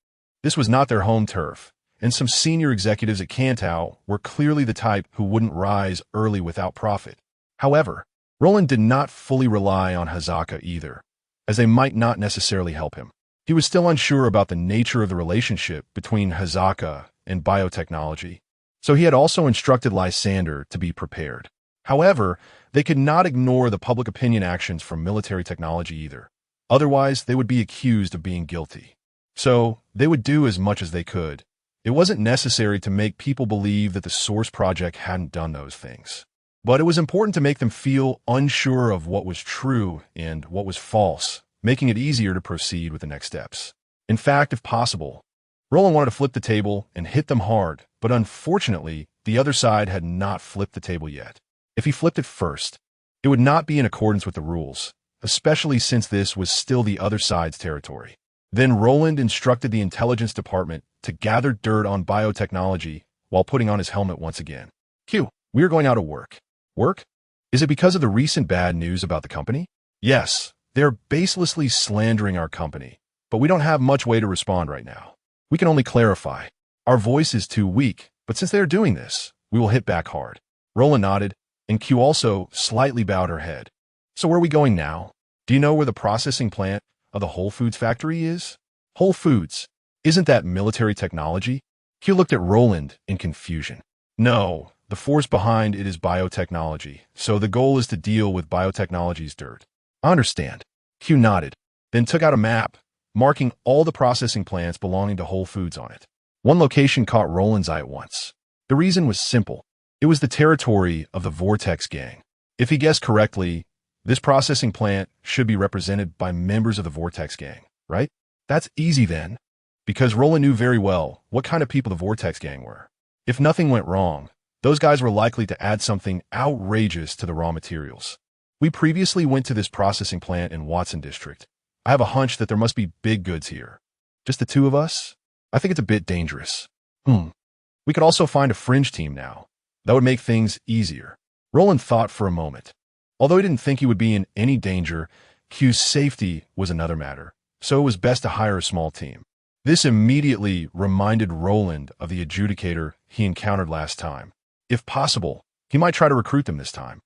This was not their home turf, and some senior executives at Kanto were clearly the type who wouldn't rise early without profit. However, Roland did not fully rely on Arasaka either, as they might not necessarily help him. He was still unsure about the nature of the relationship between Arasaka and biotechnology, so he had also instructed Lysander to be prepared. However, they could not ignore the public opinion actions from military technology either. Otherwise, they would be accused of being guilty. So, they would do as much as they could. It wasn't necessary to make people believe that the Source Project hadn't done those things. But it was important to make them feel unsure of what was true and what was false, making it easier to proceed with the next steps. In fact, if possible, Roland wanted to flip the table and hit them hard, but unfortunately, the other side had not flipped the table yet. If he flipped it first, it would not be in accordance with the rules, especially since this was still the other side's territory. Then Roland instructed the intelligence department to gather dirt on biotechnology while putting on his helmet once again. Q, we are going out of work. Work? Is it because of the recent bad news about the company? Yes, they're baselessly slandering our company, but we don't have much way to respond right now. We can only clarify. Our voice is too weak, but since they are doing this, we will hit back hard. Roland nodded, and Q also slightly bowed her head. So where are we going now? Do you know where the processing plant of the Whole Foods factory is? Whole Foods? Isn't that military technology? Q looked at Roland in confusion. No, the force behind it is biotechnology, so the goal is to deal with biotechnology's dirt. I understand. Q nodded, then took out a map, marking all the processing plants belonging to Whole Foods on it. One location caught Roland's eye at once. The reason was simple. It was the territory of the Vortex Gang. If he guessed correctly, this processing plant should be represented by members of the Vortex Gang, right? That's easy then, because Roland knew very well what kind of people the Vortex Gang were. If nothing went wrong, those guys were likely to add something outrageous to the raw materials. We previously went to this processing plant in Watson District. I have a hunch that there must be big goods here. Just the two of us? I think it's a bit dangerous. We could also find a fringe team now. That would make things easier. Roland thought for a moment. Although he didn't think he would be in any danger, Q's safety was another matter, so it was best to hire a small team. This immediately reminded Roland of the adjudicator he encountered last time. If possible, he might try to recruit them this time.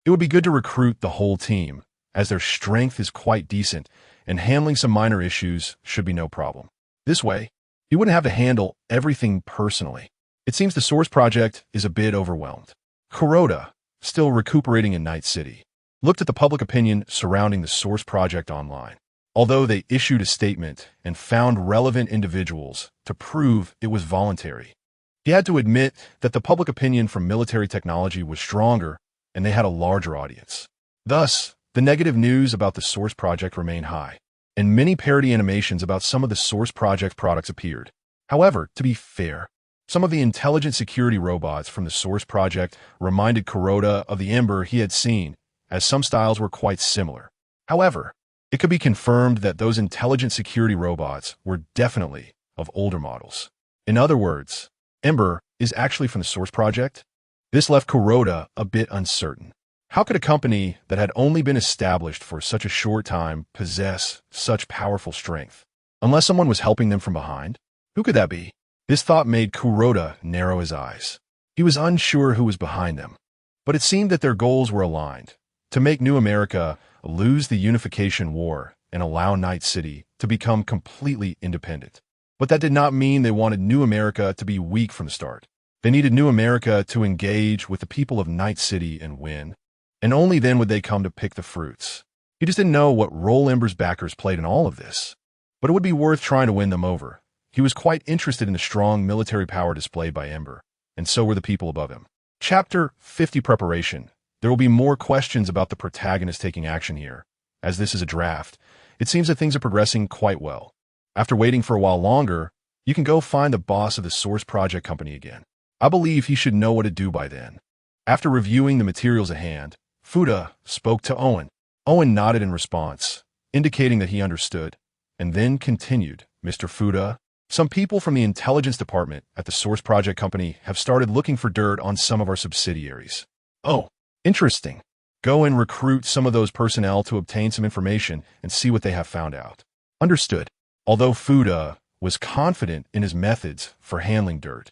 It would be good to recruit the whole team, as their strength is quite decent, and handling some minor issues should be no problem. This way, he wouldn't have to handle everything personally. It seems the Source Project is a bit overwhelmed. Kuroda, still recuperating in Night City, looked at the public opinion surrounding the Source Project online. Although they issued a statement and found relevant individuals to prove it was voluntary, he had to admit that the public opinion from military technology was stronger and they had a larger audience. Thus, the negative news about the Source Project remained high, and many parody animations about some of the Source Project products appeared. However, to be fair, some of the intelligent security robots from the Source Project reminded Kuroda of the Ember he had seen, as some styles were quite similar. However, it could be confirmed that those intelligent security robots were definitely of older models. In other words, Ember is actually from the Source Project? This left Kuroda a bit uncertain. How could a company that had only been established for such a short time possess such powerful strength? Unless someone was helping them from behind? Who could that be? This thought made Kuroda narrow his eyes. He was unsure who was behind them, but it seemed that their goals were aligned, to make New America lose the unification war and allow Night City to become completely independent. But that did not mean they wanted New America to be weak from the start. They needed New America to engage with the people of Night City and win, and only then would they come to pick the fruits. He just didn't know what role Ember's backers played in all of this, but it would be worth trying to win them over. He was quite interested in the strong military power displayed by Ember, and so were the people above him. Chapter 50 Preparation. There will be more questions about the protagonist taking action here. As this is a draft, it seems that things are progressing quite well. After waiting for a while longer, you can go find the boss of the Source Project company again. I believe he should know what to do by then. After reviewing the materials at hand, Fuda spoke to Owen. Owen nodded in response, indicating that he understood, and then continued. Mr. Fuda, some people from the intelligence department at the Source Project company have started looking for dirt on some of our subsidiaries. Oh, interesting. Go and recruit some of those personnel to obtain some information and see what they have found out. Understood. Although Fuda was confident in his methods for handling dirt.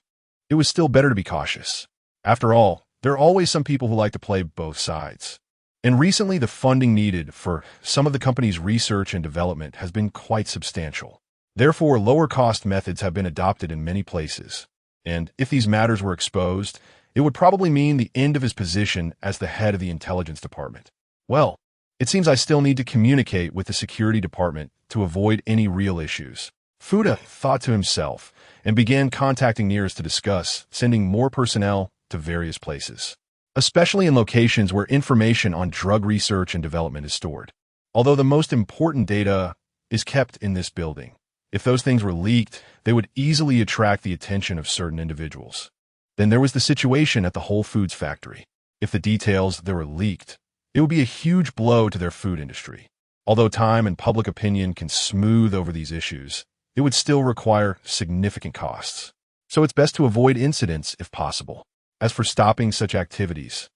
It was still better to be cautious. After all, there are always some people who like to play both sides. And recently, the funding needed for some of the company's research and development has been quite substantial. Therefore, lower-cost methods have been adopted in many places. And if these matters were exposed, it would probably mean the end of his position as the head of the intelligence department. Well, it seems I still need to communicate with the security department to avoid any real issues. Fuda thought to himself and began contacting nearest to discuss sending more personnel to various places, especially in locations where information on drug research and development is stored. Although the most important data is kept in this building, if those things were leaked, they would easily attract the attention of certain individuals. Then there was the situation at the Whole Foods factory. If the details there were leaked, it would be a huge blow to their food industry. Although time and public opinion can smooth over these issues, it would still require significant costs. So it's best to avoid incidents if possible. As for stopping such activities,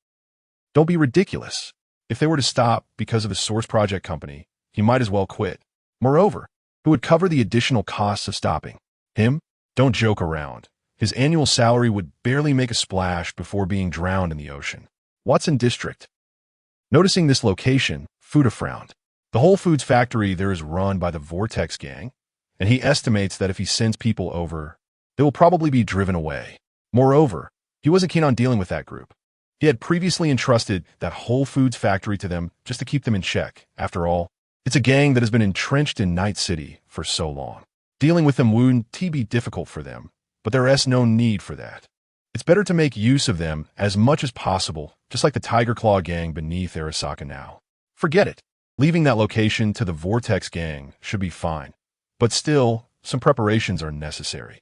don't be ridiculous. If they were to stop because of a source project company, he might as well quit. Moreover, who would cover the additional costs of stopping? Him? Don't joke around. His annual salary would barely make a splash before being drowned in the ocean. Watson District. Noticing this location, Fuda frowned. The Whole Foods factory there is run by the Vortex gang, and he estimates that if he sends people over, they will probably be driven away. Moreover, he wasn't keen on dealing with that group. He had previously entrusted that Whole Foods factory to them just to keep them in check. After all, it's a gang that has been entrenched in Night City for so long. Dealing with them wouldn't be difficult for them, but there is no need for that. It's better to make use of them as much as possible, just like the Tiger Claw gang beneath Arasaka now. Forget it. Leaving that location to the Vortex gang should be fine, but still, some preparations are necessary.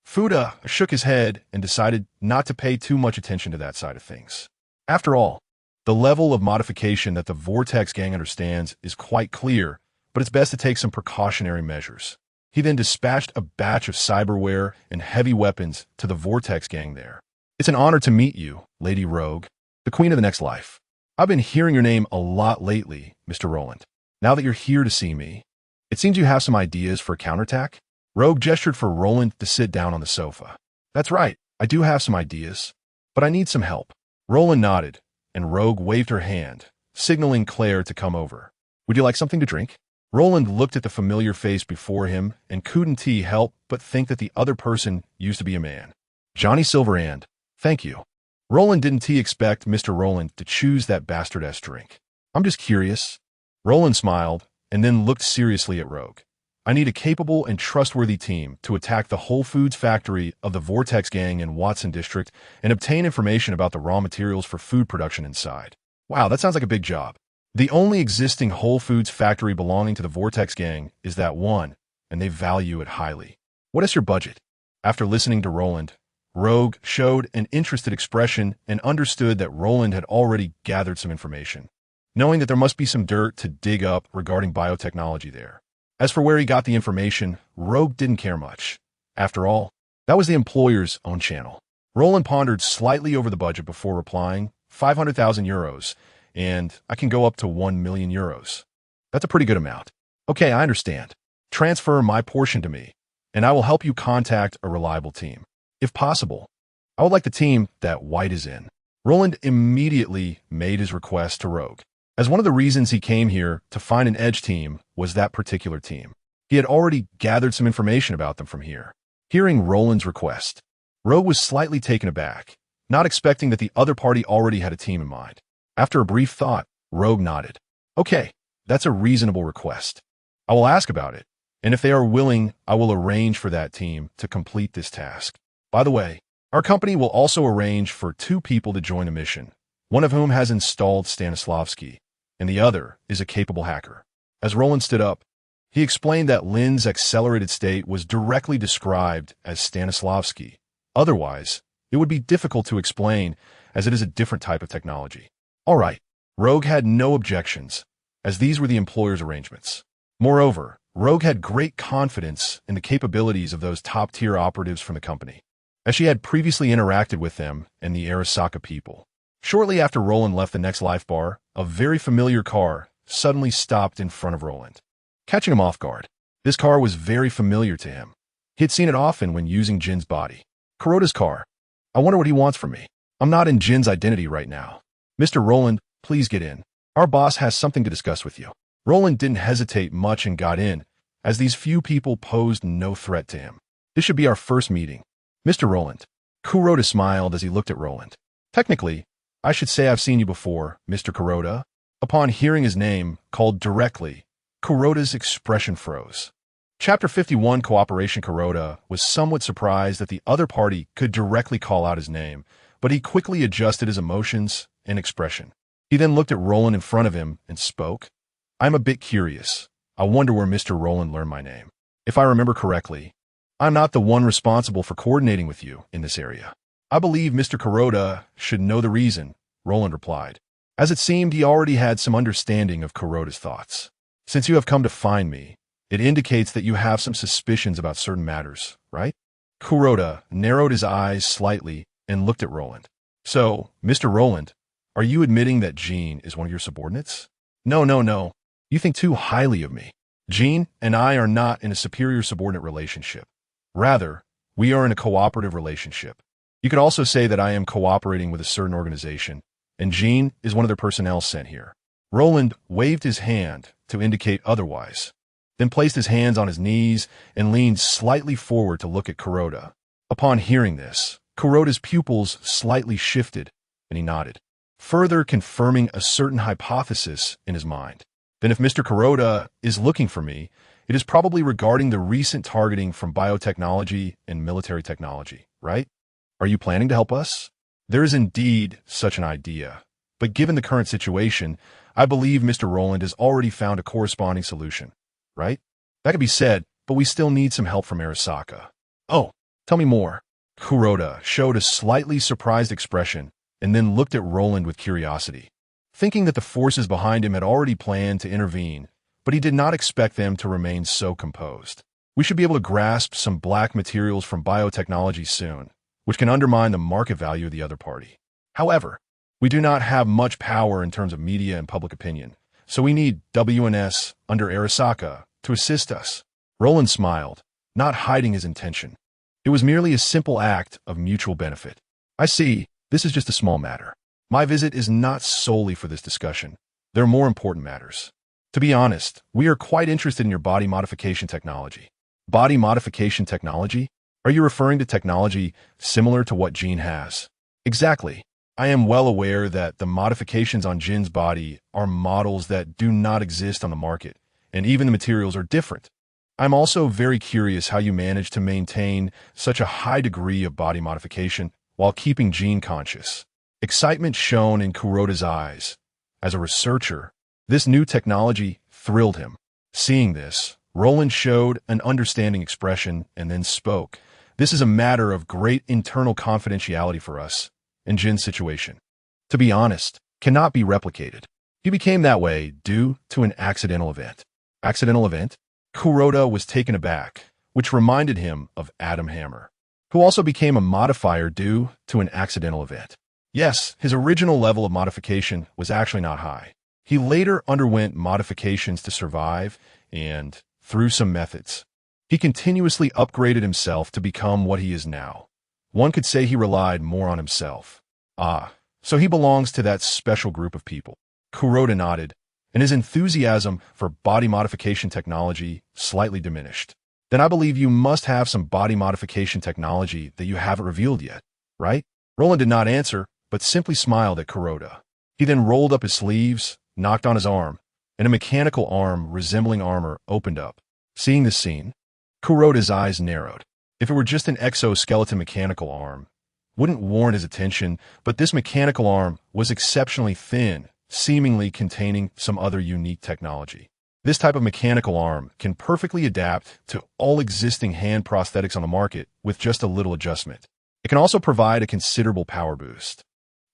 Fuda shook his head and decided not to pay too much attention to that side of things. After all, the level of modification that the Vortex gang understands is quite clear, but it's best to take some precautionary measures. He then dispatched a batch of cyberware and heavy weapons to the Vortex gang there. It's an honor to meet you, Lady Rogue, the Queen of the Next Life. I've been hearing your name a lot lately, Mr. Roland. Now that you're here to see me, it seems you have some ideas for a counterattack? Rogue gestured for Roland to sit down on the sofa. That's right, I do have some ideas, but I need some help. Roland nodded, and Rogue waved her hand, signaling Claire to come over. Would you like something to drink? Roland looked at the familiar face before him and couldn't help but think that the other person used to be a man. Johnny Silverhand, thank you. Roland didn't expect Mr. Roland to choose that bastard-ass drink. I'm just curious. Roland smiled and then looked seriously at Rogue. I need a capable and trustworthy team to attack the Whole Foods factory of the Vortex gang in Watson District and obtain information about the raw materials for food production inside. Wow, that sounds like a big job. The only existing Whole Foods factory belonging to the Vortex gang is that one, and they value it highly. What is your budget? After listening to Roland, Rogue showed an interested expression and understood that Roland had already gathered some information, knowing that there must be some dirt to dig up regarding biotechnology there. As for where he got the information, Rogue didn't care much. After all, that was the employer's own channel. Roland pondered slightly over the budget before replying, 500,000 euros, and I can go up to 1 million euros. That's a pretty good amount. Okay, I understand. Transfer my portion to me, and I will help you contact a reliable team. If possible, I would like the team that White is in. Roland immediately made his request to Rogue, as one of the reasons he came here to find an edge team was that particular team. He had already gathered some information about them from here. Hearing Roland's request, Rogue was slightly taken aback, not expecting that the other party already had a team in mind. After a brief thought, Rogue nodded. Okay, that's a reasonable request. I will ask about it, and if they are willing, I will arrange for that team to complete this task. By the way, our company will also arrange for 2 people to join a mission, one of whom has installed Stanislavski, and the other is a capable hacker. As Roland stood up, he explained that Lin's accelerated state was directly described as Stanislavski. Otherwise, it would be difficult to explain, as it is a different type of technology. All right, Rogue had no objections, as these were the employer's arrangements. Moreover, Rogue had great confidence in the capabilities of those top-tier operatives from the company, as she had previously interacted with them and the Arasaka people. Shortly after Roland left the Next Life bar, a very familiar car suddenly stopped in front of Roland, catching him off guard. This car was very familiar to him, He had seen it often when using Jin's body. Kuroda's car. I wonder what he wants from me. I'm not in Jin's identity right now. Mr. Roland, please get in. Our boss has something to discuss with you. Roland didn't hesitate much and got in, as these few people posed no threat to him. This should be our first meeting. Mr. Roland. Kuroda smiled as he looked at Roland. Technically, I should say I've seen you before, Mr. Kuroda. Upon hearing his name called directly, Kuroda's expression froze. Chapter 51 Cooperation. Kuroda was somewhat surprised that the other party could directly call out his name, but he quickly adjusted his emotions and expression. He then looked at Roland in front of him and spoke. I'm a bit curious. I wonder where Mr. Roland learned my name. If I remember correctly, I'm not the one responsible for coordinating with you in this area. I believe Mr. Kuroda should know the reason, Roland replied, as it seemed he already had some understanding of Kuroda's thoughts. Since you have come to find me, it indicates that you have some suspicions about certain matters, right? Kuroda narrowed his eyes slightly and looked at Roland. So, Mr. Roland, are you admitting that Jean is one of your subordinates? No. You think too highly of me. Jean and I are not in a superior-subordinate relationship. Rather, we are in a cooperative relationship. You could also say that I am cooperating with a certain organization, and Jean is one of their personnel sent here. Roland waved his hand to indicate otherwise, then placed his hands on his knees and leaned slightly forward to look at Kuroda. Upon hearing this, Kuroda's pupils slightly shifted, and he nodded, further confirming a certain hypothesis in his mind. Then if Mr. Kuroda is looking for me, it is probably regarding the recent targeting from biotechnology and military technology, right? Are you planning to help us? There is indeed such an idea, but given the current situation, I believe Mr. Roland has already found a corresponding solution, right? That could be said, but we still need some help from Arasaka. Oh, tell me more. Kuroda showed a slightly surprised expression and then looked at Roland with curiosity, thinking that the forces behind him had already planned to intervene, but he did not expect them to remain so composed. We should be able to grasp some black materials from biotechnology soon, which can undermine the market value of the other party. However, we do not have much power in terms of media and public opinion, so we need WNS under Arasaka to assist us. Roland smiled, not hiding his intention. It was merely a simple act of mutual benefit. I see, this is just a small matter. My visit is not solely for this discussion. There are more important matters. To be honest, we are quite interested in your body modification technology. Body modification technology? Are you referring to technology similar to what Jean has? Exactly. I am well aware that the modifications on Jin's body are models that do not exist on the market, and even the materials are different. I'm also very curious how you manage to maintain such a high degree of body modification while keeping Jean conscious. Excitement shone in Kuroda's eyes. As a researcher, this new technology thrilled him. Seeing this, Roland showed an understanding expression and then spoke. This is a matter of great internal confidentiality for us, and Jin's situation, to be honest, cannot be replicated. He became that way due to an accidental event. Accidental event? Kuroda was taken aback, which reminded him of Adam Hammer, who also became a modifier due to an accidental event. Yes, his original level of modification was actually not high. He later underwent modifications to survive and, through some methods, he continuously upgraded himself to become what he is now. One could say he relied more on himself. So he belongs to that special group of people. Kuroda nodded, and his enthusiasm for body modification technology slightly diminished. Then I believe you must have some body modification technology that you haven't revealed yet, right? Roland did not answer, but simply smiled at Kuroda. He then rolled up his sleeves, knocked on his arm, and a mechanical arm resembling armor opened up. Seeing this scene, Kuroda's eyes narrowed. If it were just an exoskeleton mechanical arm, wouldn't warrant his attention, but this mechanical arm was exceptionally thin, seemingly containing some other unique technology. This type of mechanical arm can perfectly adapt to all existing hand prosthetics on the market with just a little adjustment. It can also provide a considerable power boost.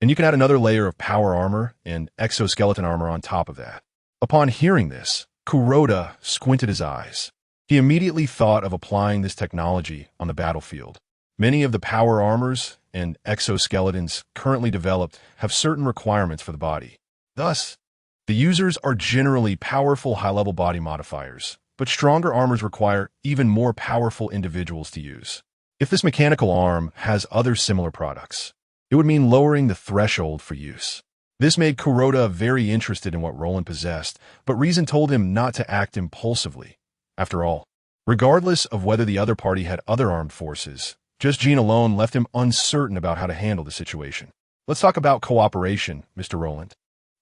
And you can add another layer of power armor and exoskeleton armor on top of that. Upon hearing this, Kuroda squinted his eyes. He immediately thought of applying this technology on the battlefield. Many of the power armors and exoskeletons currently developed have certain requirements for the body. Thus, the users are generally powerful high-level body modifiers, but stronger armors require even more powerful individuals to use. If this mechanical arm has other similar products, it would mean lowering the threshold for use. This made Kuroda very interested in what Roland possessed, but reason told him not to act impulsively. After all, regardless of whether the other party had other armed forces, just Jean alone left him uncertain about how to handle the situation. Let's talk about cooperation, Mr. Roland.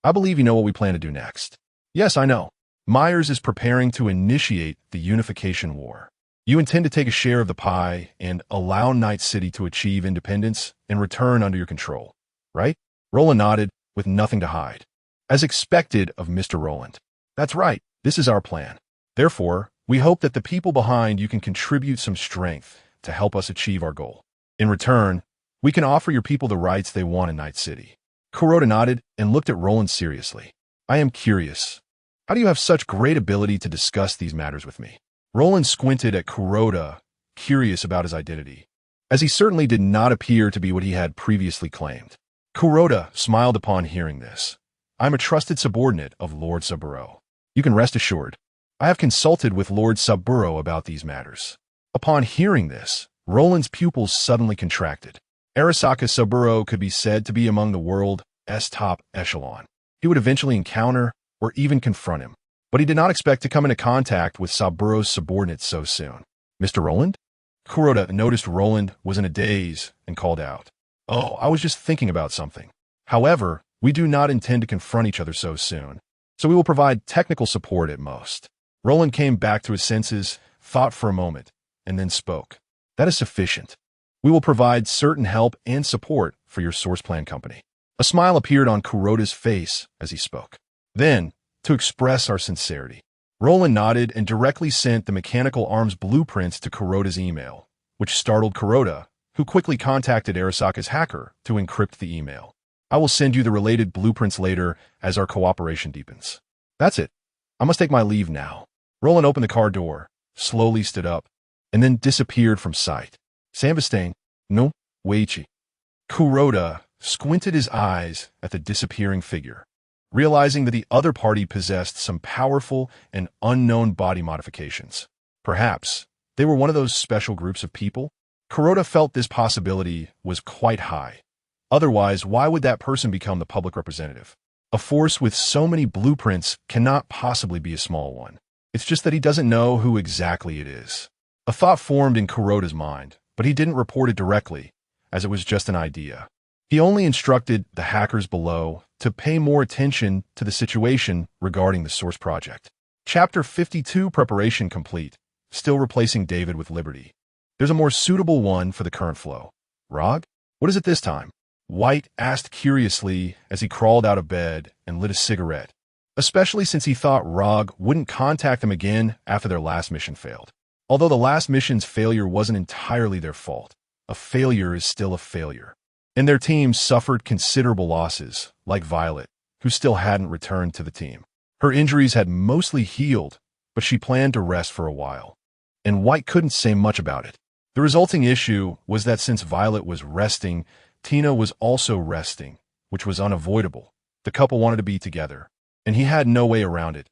I believe you know what we plan to do next. Yes, I know. Myers is preparing to initiate the unification war. You intend to take a share of the pie and allow Night City to achieve independence and return under your control, right? Roland nodded, with nothing to hide. As expected of Mr. Roland. That's right, this is our plan. Therefore, we hope that the people behind you can contribute some strength to help us achieve our goal. In return, we can offer your people the rights they want in Night City. Kuroda nodded and looked at Roland seriously. I am curious. How do you have such great ability to discuss these matters with me? Roland squinted at Kuroda, curious about his identity, as he certainly did not appear to be what he had previously claimed. Kuroda smiled upon hearing this. I'm a trusted subordinate of Lord Saburo. You can rest assured. I have consulted with Lord Saburo about these matters. Upon hearing this, Roland's pupils suddenly contracted. Arasaka Saburo could be said to be among the world's top echelon. He would eventually encounter or even confront him, but he did not expect to come into contact with Saburo's subordinates so soon. Mr. Roland? Kuroda noticed Roland was in a daze and called out. Oh, I was just thinking about something. However, we do not intend to confront each other so soon, so we will provide technical support at most. Roland came back to his senses, thought for a moment, and then spoke. That is sufficient. We will provide certain help and support for your source plan company. A smile appeared on Kuroda's face as he spoke. Then, to express our sincerity, Roland nodded and directly sent the mechanical arms blueprints to Kuroda's email, which startled Kuroda, who quickly contacted Arasaka's hacker to encrypt the email. I will send you the related blueprints later as our cooperation deepens. That's it. I must take my leave now. Roland opened the car door, slowly stood up, and then disappeared from sight. Sanvestain, no, Weichi. Kuroda squinted his eyes at the disappearing figure, realizing that the other party possessed some powerful and unknown body modifications. Perhaps they were one of those special groups of people? Kuroda felt this possibility was quite high. Otherwise, why would that person become the public representative? A force with so many blueprints cannot possibly be a small one. It's just that he doesn't know who exactly it is. A thought formed in Kuroda's mind, but he didn't report it directly, as it was just an idea. He only instructed the hackers below to pay more attention to the situation regarding the source project. Chapter 52 Preparation complete. Still replacing David with Liberty. There's a more suitable one for the current flow. Rog? What is it this time? White asked curiously as he crawled out of bed and lit a cigarette, especially since he thought Rog wouldn't contact them again after their last mission failed. Although the last mission's failure wasn't entirely their fault, a failure is still a failure. And their team suffered considerable losses, like Violet, who still hadn't returned to the team. Her injuries had mostly healed, but she planned to rest for a while. And White couldn't say much about it. The resulting issue was that since Violet was resting, Tina was also resting, which was unavoidable. The couple wanted to be together, and he had no way around it.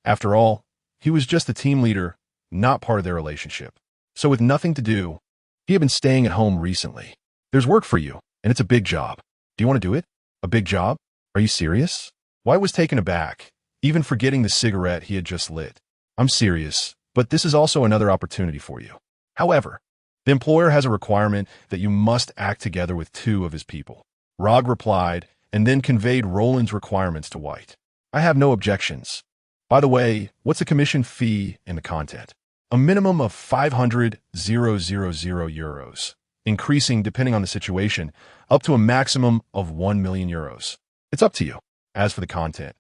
After all, he was just the team leader, not part of their relationship. So with nothing to do, he had been staying at home recently. There's work for you, and it's a big job. Do you want to do it? A big job? Are you serious? White was taken aback, even forgetting the cigarette he had just lit. I'm serious, but this is also another opportunity for you. However, the employer has a requirement that you must act together with 2 of his people. Rog replied, and then conveyed Roland's requirements to White. I have no objections. By the way, what's the commission fee in the content? A minimum of 500,000 euros, increasing depending on the situation, up to a maximum of 1 million euros. It's up to you. As for the content,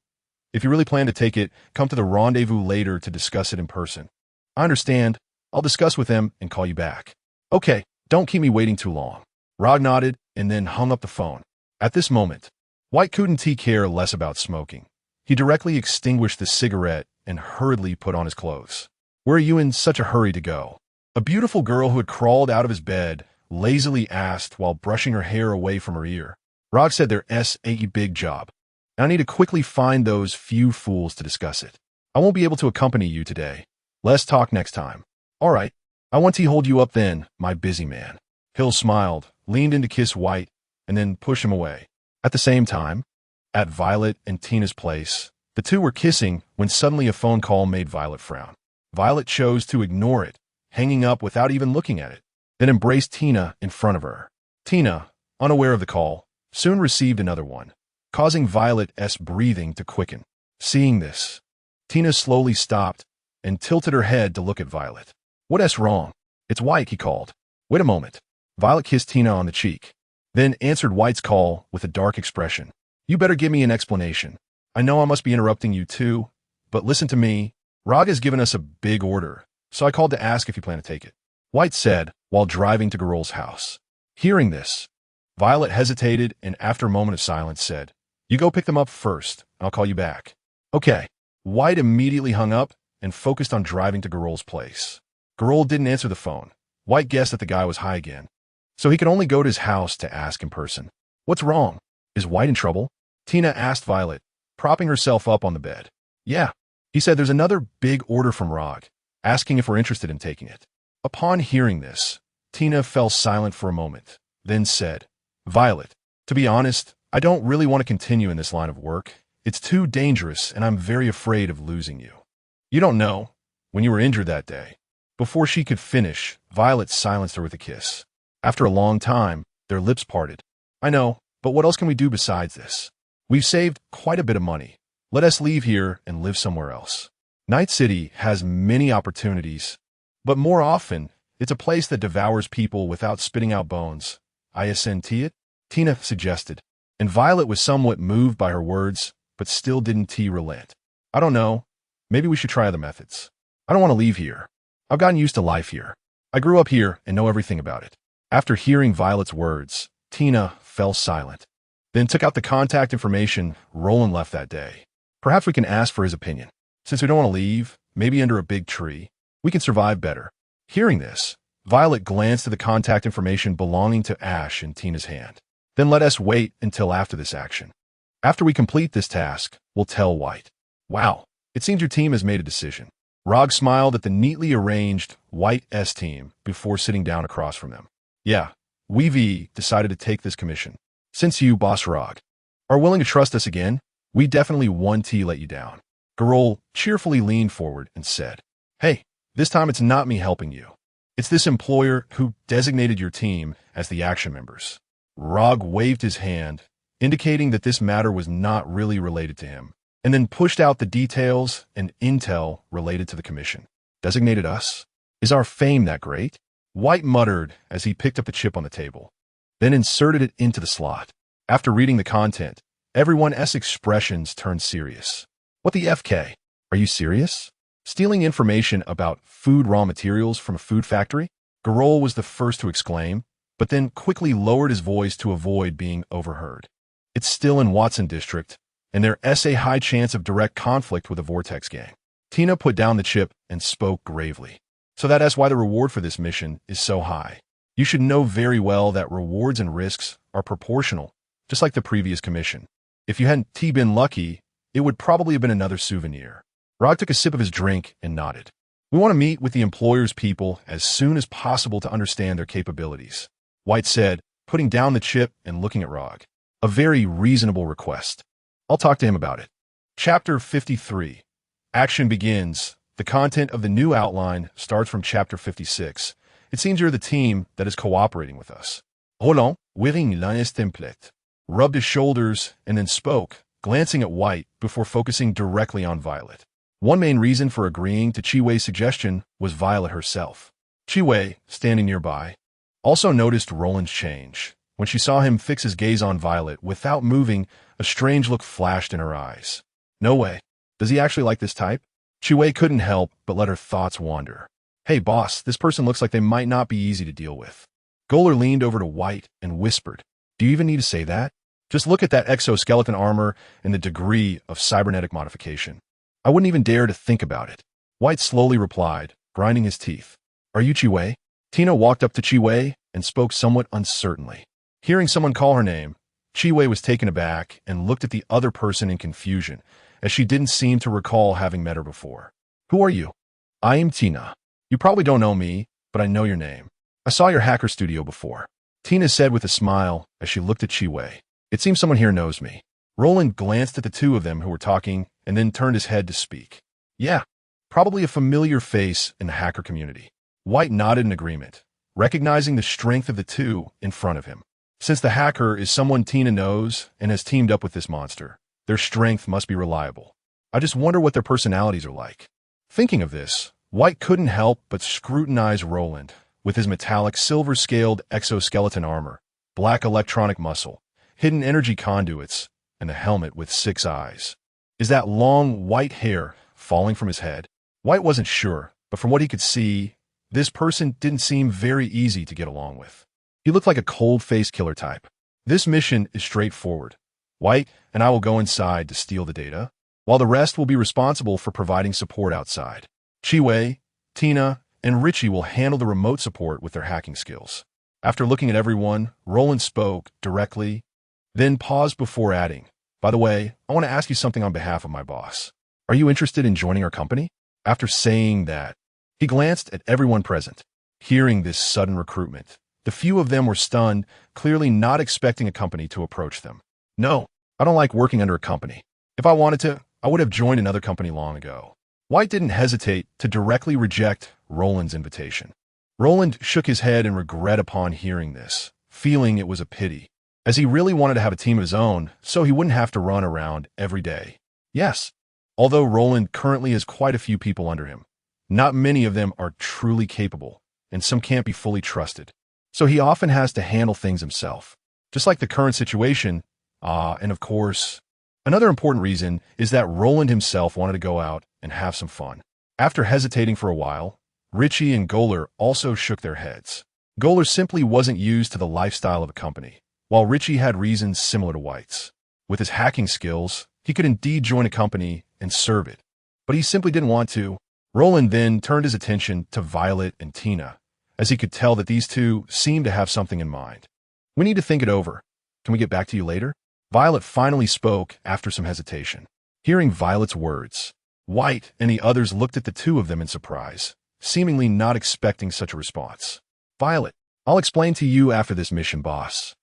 if you really plan to take it, come to the rendezvous later to discuss it in person. I understand. I'll discuss with them and call you back. Okay, don't keep me waiting too long. Rog nodded and then hung up the phone. At this moment, White couldn't care less about smoking. He directly extinguished the cigarette and hurriedly put on his clothes. Where are you in such a hurry to go? A beautiful girl who had crawled out of his bed lazily asked while brushing her hair away from her ear. Rog said there's a big job, and I need to quickly find those few fools to discuss it. I won't be able to accompany you today. Let's talk next time. All right. I want to hold you up then, my busy man. Hill smiled, leaned in to kiss White, and then push him away. At the same time, at Violet and Tina's place, the two were kissing when suddenly a phone call made Violet frown. Violet chose to ignore it, hanging up without even looking at it, then embraced Tina in front of her. Tina, unaware of the call, soon received another one, causing Violet's breathing to quicken. Seeing this, Tina slowly stopped and tilted her head to look at Violet. "What's wrong?" "It's White," he called. "Wait a moment." Violet kissed Tina on the cheek, then answered White's call with a dark expression. "You better give me an explanation. I know I must be interrupting you too, but listen to me. Rog has given us a big order, so I called to ask if you plan to take it," White said while driving to Garol's house. Hearing this, Violet hesitated and after a moment of silence said, "You go pick them up first, and I'll call you back." "Okay." White immediately hung up and focused on driving to Garol's place. Garol didn't answer the phone. White guessed that the guy was high again, so he could only go to his house to ask in person. "What's wrong? Is White in trouble?" Tina asked Violet, propping herself up on the bed. "Yeah." He said there's another big order from Rog, asking if we're interested in taking it. Upon hearing this, Tina fell silent for a moment, then said, "Violet, to be honest, I don't really want to continue in this line of work. It's too dangerous and I'm very afraid of losing you. You don't know, when you were injured that day." Before she could finish, Violet silenced her with a kiss. After a long time, their lips parted. "I know, but what else can we do besides this? We've saved quite a bit of money. Let us leave here and live somewhere else. Night City has many opportunities, but more often, it's a place that devours people without spitting out bones. Isn't it?" Tina suggested, and Violet was somewhat moved by her words, but still didn't relent. "I don't know. Maybe we should try other methods. I don't want to leave here. I've gotten used to life here. I grew up here and know everything about it." After hearing Violet's words, Tina fell silent, then took out the contact information Roland left that day. "Perhaps we can ask for his opinion. Since we don't want to leave, maybe under a big tree, we can survive better." Hearing this, Violet glanced at the contact information belonging to Ash in Tina's hand. "Then let us wait until after this action. After we complete this task, we'll tell White." "Wow, it seems your team has made a decision." Rog smiled at the neatly arranged White team before sitting down across from them. "Yeah, we've decided to take this commission. Since you, Boss Rog, are willing to trust us again, we definitely want to let you down." Garol cheerfully leaned forward and said, "Hey, this time it's not me helping you. It's this employer who designated your team as the action members." Rog waved his hand, indicating that this matter was not really related to him, and then pushed out the details and intel related to the commission. "Designated us? Is our fame that great?" White muttered as he picked up the chip on the table, then inserted it into the slot. After reading the content, everyone's expressions turned serious. "What the FK? Are you serious? Stealing information about food raw materials from a food factory?" Garol was the first to exclaim, but then quickly lowered his voice to avoid being overheard. "It's still in Watson District, and there's a high chance of direct conflict with the Vortex gang." Tina put down the chip and spoke gravely. "So that's why the reward for this mission is so high. You should know very well that rewards and risks are proportional, just like the previous commission. If you hadn't been lucky, it would probably have been another souvenir." Rog took a sip of his drink and nodded. "We want to meet with the employer's people as soon as possible to understand their capabilities," White said, putting down the chip and looking at Rog. "A very reasonable request. I'll talk to him about it." Chapter 53. Action begins. The content of the new outline starts from Chapter 56. It seems you're the team that is cooperating with us. Roland, wearing l'un template, rubbed his shoulders and then spoke, glancing at White before focusing directly on Violet. One main reason for agreeing to Chiwe's suggestion was Violet herself. Chiwe, standing nearby, also noticed Roland's change. When she saw him fix his gaze on Violet without moving, a strange look flashed in her eyes. "No way. Does he actually like this type?" Chiwe couldn't help but let her thoughts wander. "Hey boss, this person looks like they might not be easy to deal with." Goler leaned over to White and whispered, "Do you even need to say that? Just look at that exoskeleton armor and the degree of cybernetic modification. I wouldn't even dare to think about it." White slowly replied, grinding his teeth. "Are you Chiwe?" Tina walked up to Chiwe and spoke somewhat uncertainly. Hearing someone call her name, Chiwe was taken aback and looked at the other person in confusion, as she didn't seem to recall having met her before. "Who are you?" I am Tina. You probably don't know me, but I know your name. I saw your hacker studio before. Tina said with a smile as she looked at Chiwei. It seems someone here knows me. Roland glanced at the two of them who were talking and then turned his head to speak. Yeah, probably a familiar face in the hacker community. White nodded in agreement, recognizing the strength of the two in front of him. Since the hacker is someone Tina knows and has teamed up with this monster, their strength must be reliable. I just wonder what their personalities are like. Thinking of this, White couldn't help but scrutinize Roland with his metallic silver-scaled exoskeleton armor, black electronic muscle, hidden energy conduits, and the helmet with 6 eyes. Is that long white hair falling from his head? White wasn't sure, but from what he could see, this person didn't seem very easy to get along with. He looked like a cold-faced killer type. This mission is straightforward. White and I will go inside to steal the data, while the rest will be responsible for providing support outside. Chiwei, Tina, and Richie will handle the remote support with their hacking skills. After looking at everyone, Roland spoke directly, then paused before adding, by the way, I want to ask you something on behalf of my boss. Are you interested in joining our company? After saying that, he glanced at everyone present. Hearing this sudden recruitment, the few of them were stunned, clearly not expecting a company to approach them. No, I don't like working under a company. If I wanted to, I would have joined another company long ago. White didn't hesitate to directly reject Roland's invitation. Roland shook his head in regret upon hearing this, feeling it was a pity, as he really wanted to have a team of his own so he wouldn't have to run around every day. Yes, although Roland currently has quite a few people under him, not many of them are truly capable, and some can't be fully trusted. So he often has to handle things himself, just like the current situation. And of course, another important reason is that Roland himself wanted to go out and have some fun. After hesitating for a while, Richie and Goler also shook their heads. Goler simply wasn't used to the lifestyle of a company, while Richie had reasons similar to White's. With his hacking skills, he could indeed join a company and serve it, but he simply didn't want to. Roland then turned his attention to Violet and Tina, as he could tell that these two seemed to have something in mind. We need to think it over. Can we get back to you later? Violet finally spoke after some hesitation. Hearing Violet's words, White and the others looked at the two of them in surprise, seemingly not expecting such a response. Violet, I'll explain to you after this mission, boss.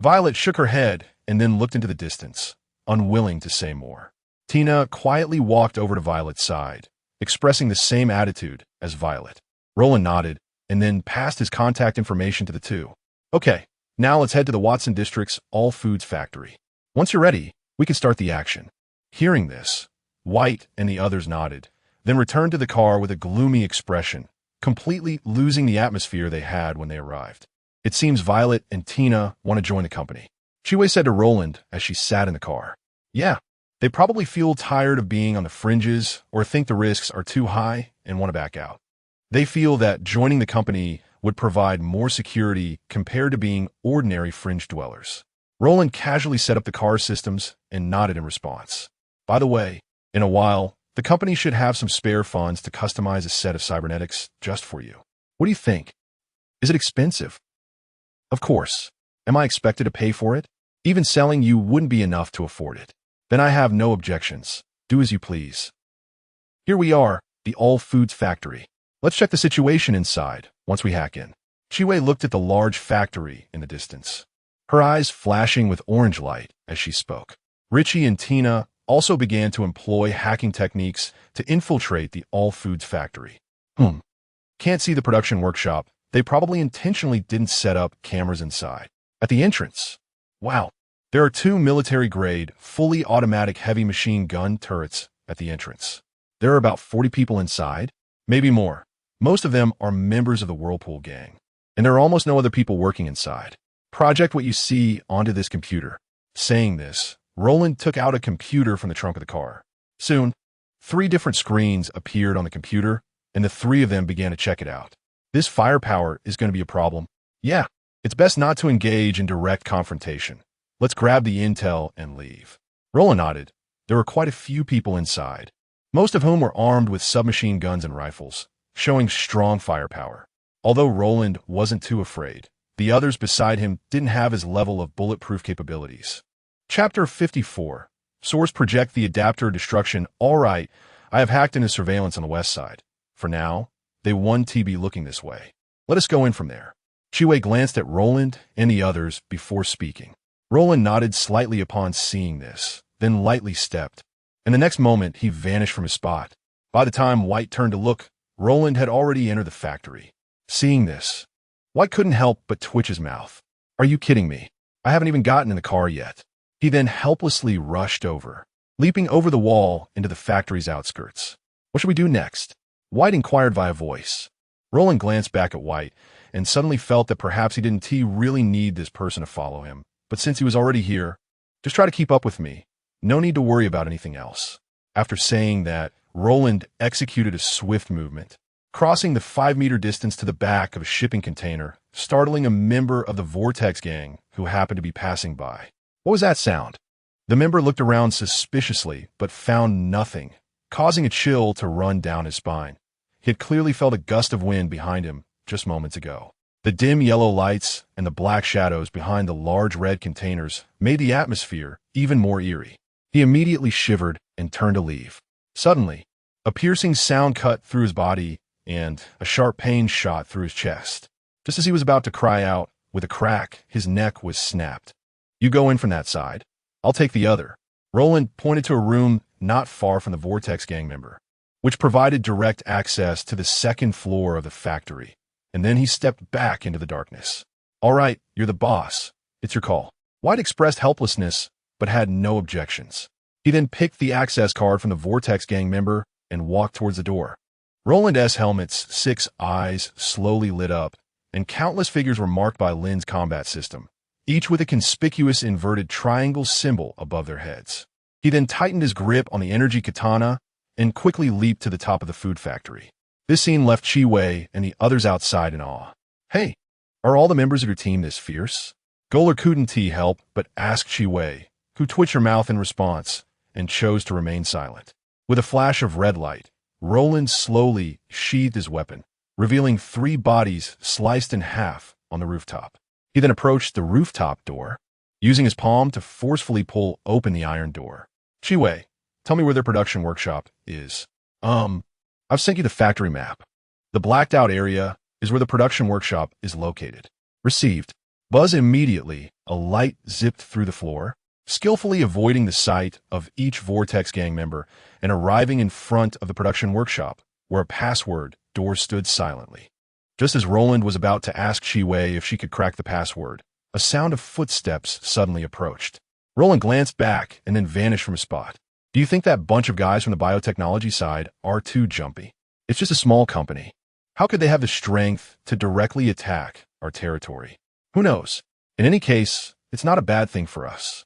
Violet shook her head and then looked into the distance, unwilling to say more. Tina quietly walked over to Violet's side, expressing the same attitude as Violet. Roland nodded and then passed his contact information to the two. Okay, now let's head to the Watson District's All Foods factory. Once you're ready, we can start the action. Hearing this, White and the others nodded, then returned to the car with a gloomy expression, completely losing the atmosphere they had when they arrived. It seems Violet and Tina want to join the company. Chiwei said to Roland as she sat in the car. Yeah, they probably feel tired of being on the fringes or think the risks are too high and want to back out. They feel that joining the company would provide more security compared to being ordinary fringe dwellers. Roland casually set up the car systems and nodded in response. By the way, in a while, the company should have some spare funds to customize a set of cybernetics just for you. What do you think? Is it expensive? Of course. Am I expected to pay for it? Even selling you wouldn't be enough to afford it. Then I have no objections. Do as you please. Here we are, the All Foods factory. Let's check the situation inside once we hack in. Chiwei looked at the large factory in the distance, her eyes flashing with orange light as she spoke. Richie and Tina also began to employ hacking techniques to infiltrate the All Foods factory. Can't see the production workshop. They probably intentionally didn't set up cameras inside. At the entrance, wow, there are 2 military-grade, fully automatic heavy machine gun turrets at the entrance. There are about 40 people inside, maybe more. Most of them are members of the Whirlpool gang, and there are almost no other people working inside. Project what you see onto this computer. Saying this, Roland took out a computer from the trunk of the car. Soon, 3 different screens appeared on the computer, and the 3 of them began to check it out. This firepower is going to be a problem. Yeah, it's best not to engage in direct confrontation. Let's grab the intel and leave. Roland nodded. There were quite a few people inside, most of whom were armed with submachine guns and rifles, showing strong firepower. Although Roland wasn't too afraid, the others beside him didn't have his level of bulletproof capabilities. Chapter 54. Source project the adapter destruction. All right, I have hacked into surveillance on the west side. For now, they want to be looking this way. Let us go in from there. Chiwei glanced at Roland and the others before speaking. Roland nodded slightly upon seeing this, then lightly stepped. And the next moment, he vanished from his spot. By the time White turned to look, Roland had already entered the factory. Seeing this, White couldn't help but twitch his mouth. Are you kidding me? I haven't even gotten in the car yet. He then helplessly rushed over, leaping over the wall into the factory's outskirts. What should we do next? White inquired via voice. Roland glanced back at White and suddenly felt that perhaps he didn't really need this person to follow him. But since he was already here, just try to keep up with me. No need to worry about anything else. After saying that, Roland executed a swift movement, crossing the 5-meter distance to the back of a shipping container, startling a member of the Vortex gang who happened to be passing by. What was that sound? The member looked around suspiciously, but found nothing, causing a chill to run down his spine. He had clearly felt a gust of wind behind him just moments ago. The dim yellow lights and the black shadows behind the large red containers made the atmosphere even more eerie. He immediately shivered and turned to leave. Suddenly, a piercing sound cut through his body and a sharp pain shot through his chest. Just as he was about to cry out, with a crack, his neck was snapped. You go in from that side. I'll take the other. Roland pointed to a room not far from the Vortex gang member, which provided direct access to the second floor of the factory. And then he stepped back into the darkness. All right, you're the boss. It's your call. White expressed helplessness, but had no objections. He then picked the access card from the Vortex gang member and walked towards the door. Roland's helmet's 6 eyes slowly lit up, and countless figures were marked by Lin's combat system, each with a conspicuous inverted triangle symbol above their heads. He then tightened his grip on the energy katana and quickly leaped to the top of the food factory. This scene left Chiwei and the others outside in awe. Hey, are all the members of your team this fierce? Goler couldn't help but ask Chiwei, who twitched her mouth in response and chose to remain silent. With a flash of red light, Roland slowly sheathed his weapon, revealing 3 bodies sliced in half on the rooftop. He then approached the rooftop door, using his palm to forcefully pull open the iron door. Chiwei, tell me where their production workshop is. I've sent you the factory map. The blacked out area is where the production workshop is located. Received. Buzz immediately, a light zipped through the floor, skillfully avoiding the sight of each Vortex gang member and arriving in front of the production workshop, where a password door stood silently. Just as Roland was about to ask Chiwei if she could crack the password, a sound of footsteps suddenly approached. Roland glanced back and then vanished from his spot. Do you think that bunch of guys from the biotechnology side are too jumpy? It's just a small company. How could they have the strength to directly attack our territory? Who knows? In any case, it's not a bad thing for us.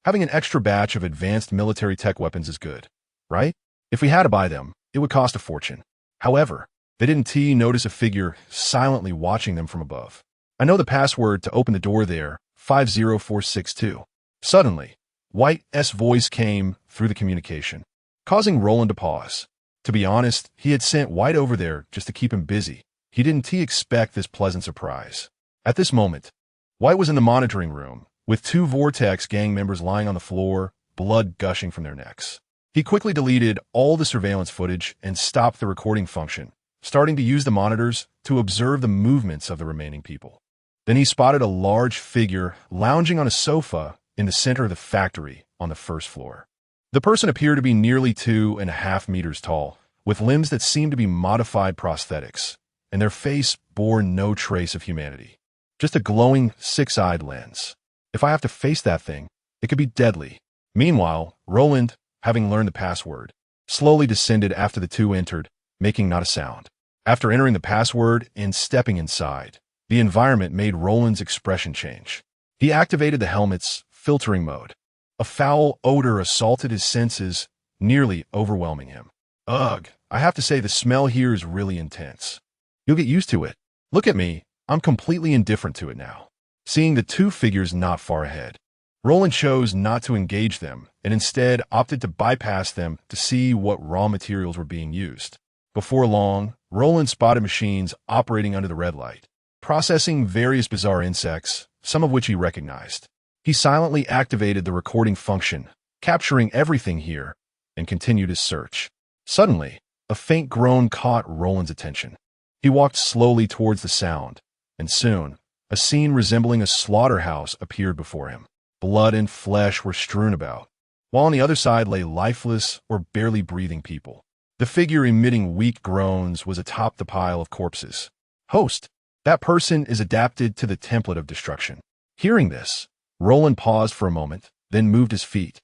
Having an extra batch of advanced military tech weapons is good, right? If we had to buy them, it would cost a fortune. However, they didn't notice a figure silently watching them from above. I know the password to open the door there, 50462. Suddenly, White's voice came through the communication, causing Roland to pause. To be honest, he had sent White over there just to keep him busy. He didn't expect this pleasant surprise. At this moment, White was in the monitoring room, with 2 Vortex gang members lying on the floor, blood gushing from their necks. He quickly deleted all the surveillance footage and stopped the recording function, starting to use the monitors to observe the movements of the remaining people. Then he spotted a large figure lounging on a sofa in the center of the factory on the first floor. The person appeared to be nearly 2.5 meters tall, with limbs that seemed to be modified prosthetics, and their face bore no trace of humanity. Just a glowing 6-eyed lens. If I have to face that thing, it could be deadly. Meanwhile, Roland, having learned the password, slowly descended after the 2 entered, making not a sound. After entering the password and stepping inside, the environment made Roland's expression change. He activated the helmet's filtering mode. A foul odor assaulted his senses, nearly overwhelming him. Ugh, I have to say the smell here is really intense. You'll get used to it. Look at me, I'm completely indifferent to it now. Seeing the 2 figures not far ahead, Roland chose not to engage them and instead opted to bypass them to see what raw materials were being used. Before long, Roland spotted machines operating under the red light, processing various bizarre insects, some of which he recognized. He silently activated the recording function, capturing everything here, and continued his search. Suddenly, A faint groan caught Roland's attention. He walked slowly towards the sound, and soon, a scene resembling a slaughterhouse appeared before him. Blood and flesh were strewn about, while on the other side lay lifeless or barely breathing people. The figure emitting weak groans was atop the pile of corpses. Host, that person is adapted to the template of destruction. Hearing this, Roland paused for a moment, then moved his feet,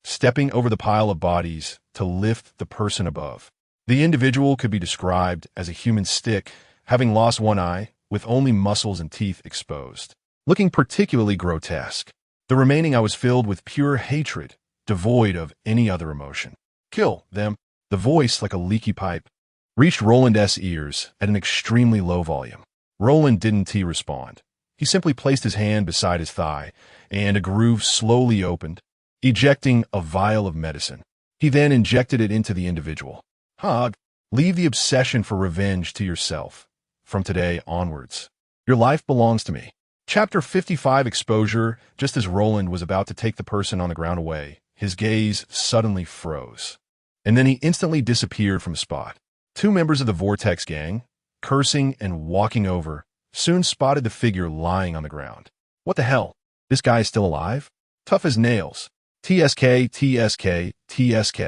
stepping over the pile of bodies to lift the person above. The individual could be described as a human stick, having lost one eye, with only muscles and teeth exposed, looking particularly grotesque. The remaining eye was filled with pure hatred, devoid of any other emotion. Kill them. The voice, like a leaky pipe, reached Roland's ears at an extremely low volume. Roland didn't respond. He simply placed his hand beside his thigh, and a groove slowly opened, ejecting a vial of medicine. He then injected it into the individual. Hog, leave the obsession for revenge to yourself. From today onwards, your life belongs to me. Chapter 55 Exposure. Just as Roland was about to take the person on the ground away, his gaze suddenly froze, and then he instantly disappeared from the spot. Two members of the Vortex gang, cursing and walking over, soon spotted the figure lying on the ground. What the hell? This guy is still alive? Tough as nails. TSK, TSK, TSK.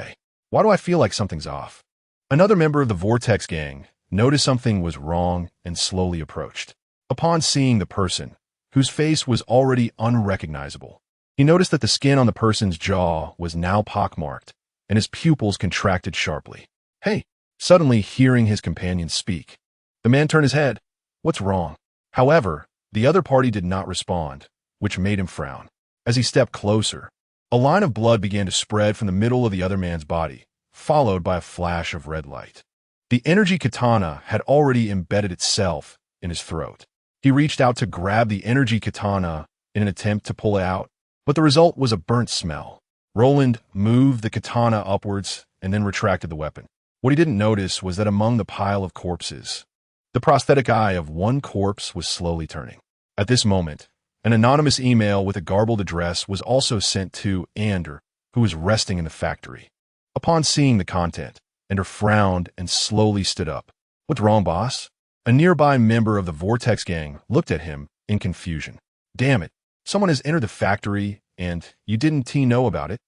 Why do I feel like something's off? Another member of the Vortex gang noticed something was wrong and slowly approached. Upon seeing the person, whose face was already unrecognizable, he noticed that the skin on the person's jaw was now pockmarked, and his pupils contracted sharply. Hey! Suddenly hearing his companion speak, the man turned his head. What's wrong? However, the other party did not respond, which made him frown. As he stepped closer, a line of blood began to spread from the middle of the other man's body, followed by a flash of red light. The energy katana had already embedded itself in his throat. He reached out to grab the energy katana in an attempt to pull it out, but the result was a burnt smell. Roland moved the katana upwards and then retracted the weapon. What he didn't notice was that among the pile of corpses, the prosthetic eye of one corpse was slowly turning. At this moment, an anonymous email with a garbled address was also sent to Ander, who was resting in the factory. Upon seeing the content, Ander frowned and slowly stood up. What's wrong, boss? A nearby member of the Vortex gang looked at him in confusion. Damn it, someone has entered the factory and you didn't know about it?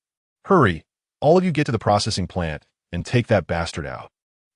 Hurry, all of you get to the processing plant and take that bastard out.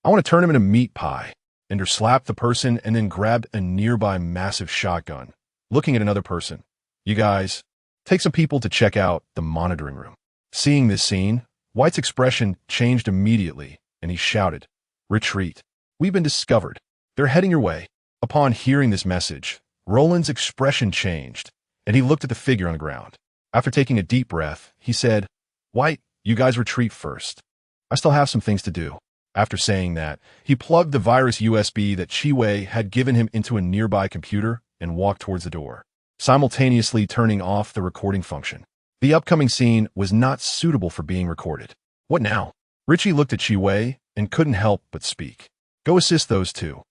I want to turn him into meat pie. Ender slapped the person and then grabbed a nearby massive shotgun, looking at another person. You guys, take some people to check out the monitoring room. Seeing this scene, White's expression changed immediately, and he shouted, Retreat. We've been discovered. They're heading your way. Upon hearing this message, Roland's expression changed, and he looked at the figure on the ground. After taking a deep breath, he said, White, you guys retreat first. I still have some things to do. After saying that, he plugged the virus USB that Chiwei had given him into a nearby computer and walked towards the door, simultaneously turning off the recording function. The upcoming scene was not suitable for being recorded. What now? Richie looked at Chiwei and couldn't help but speak. Go assist those two.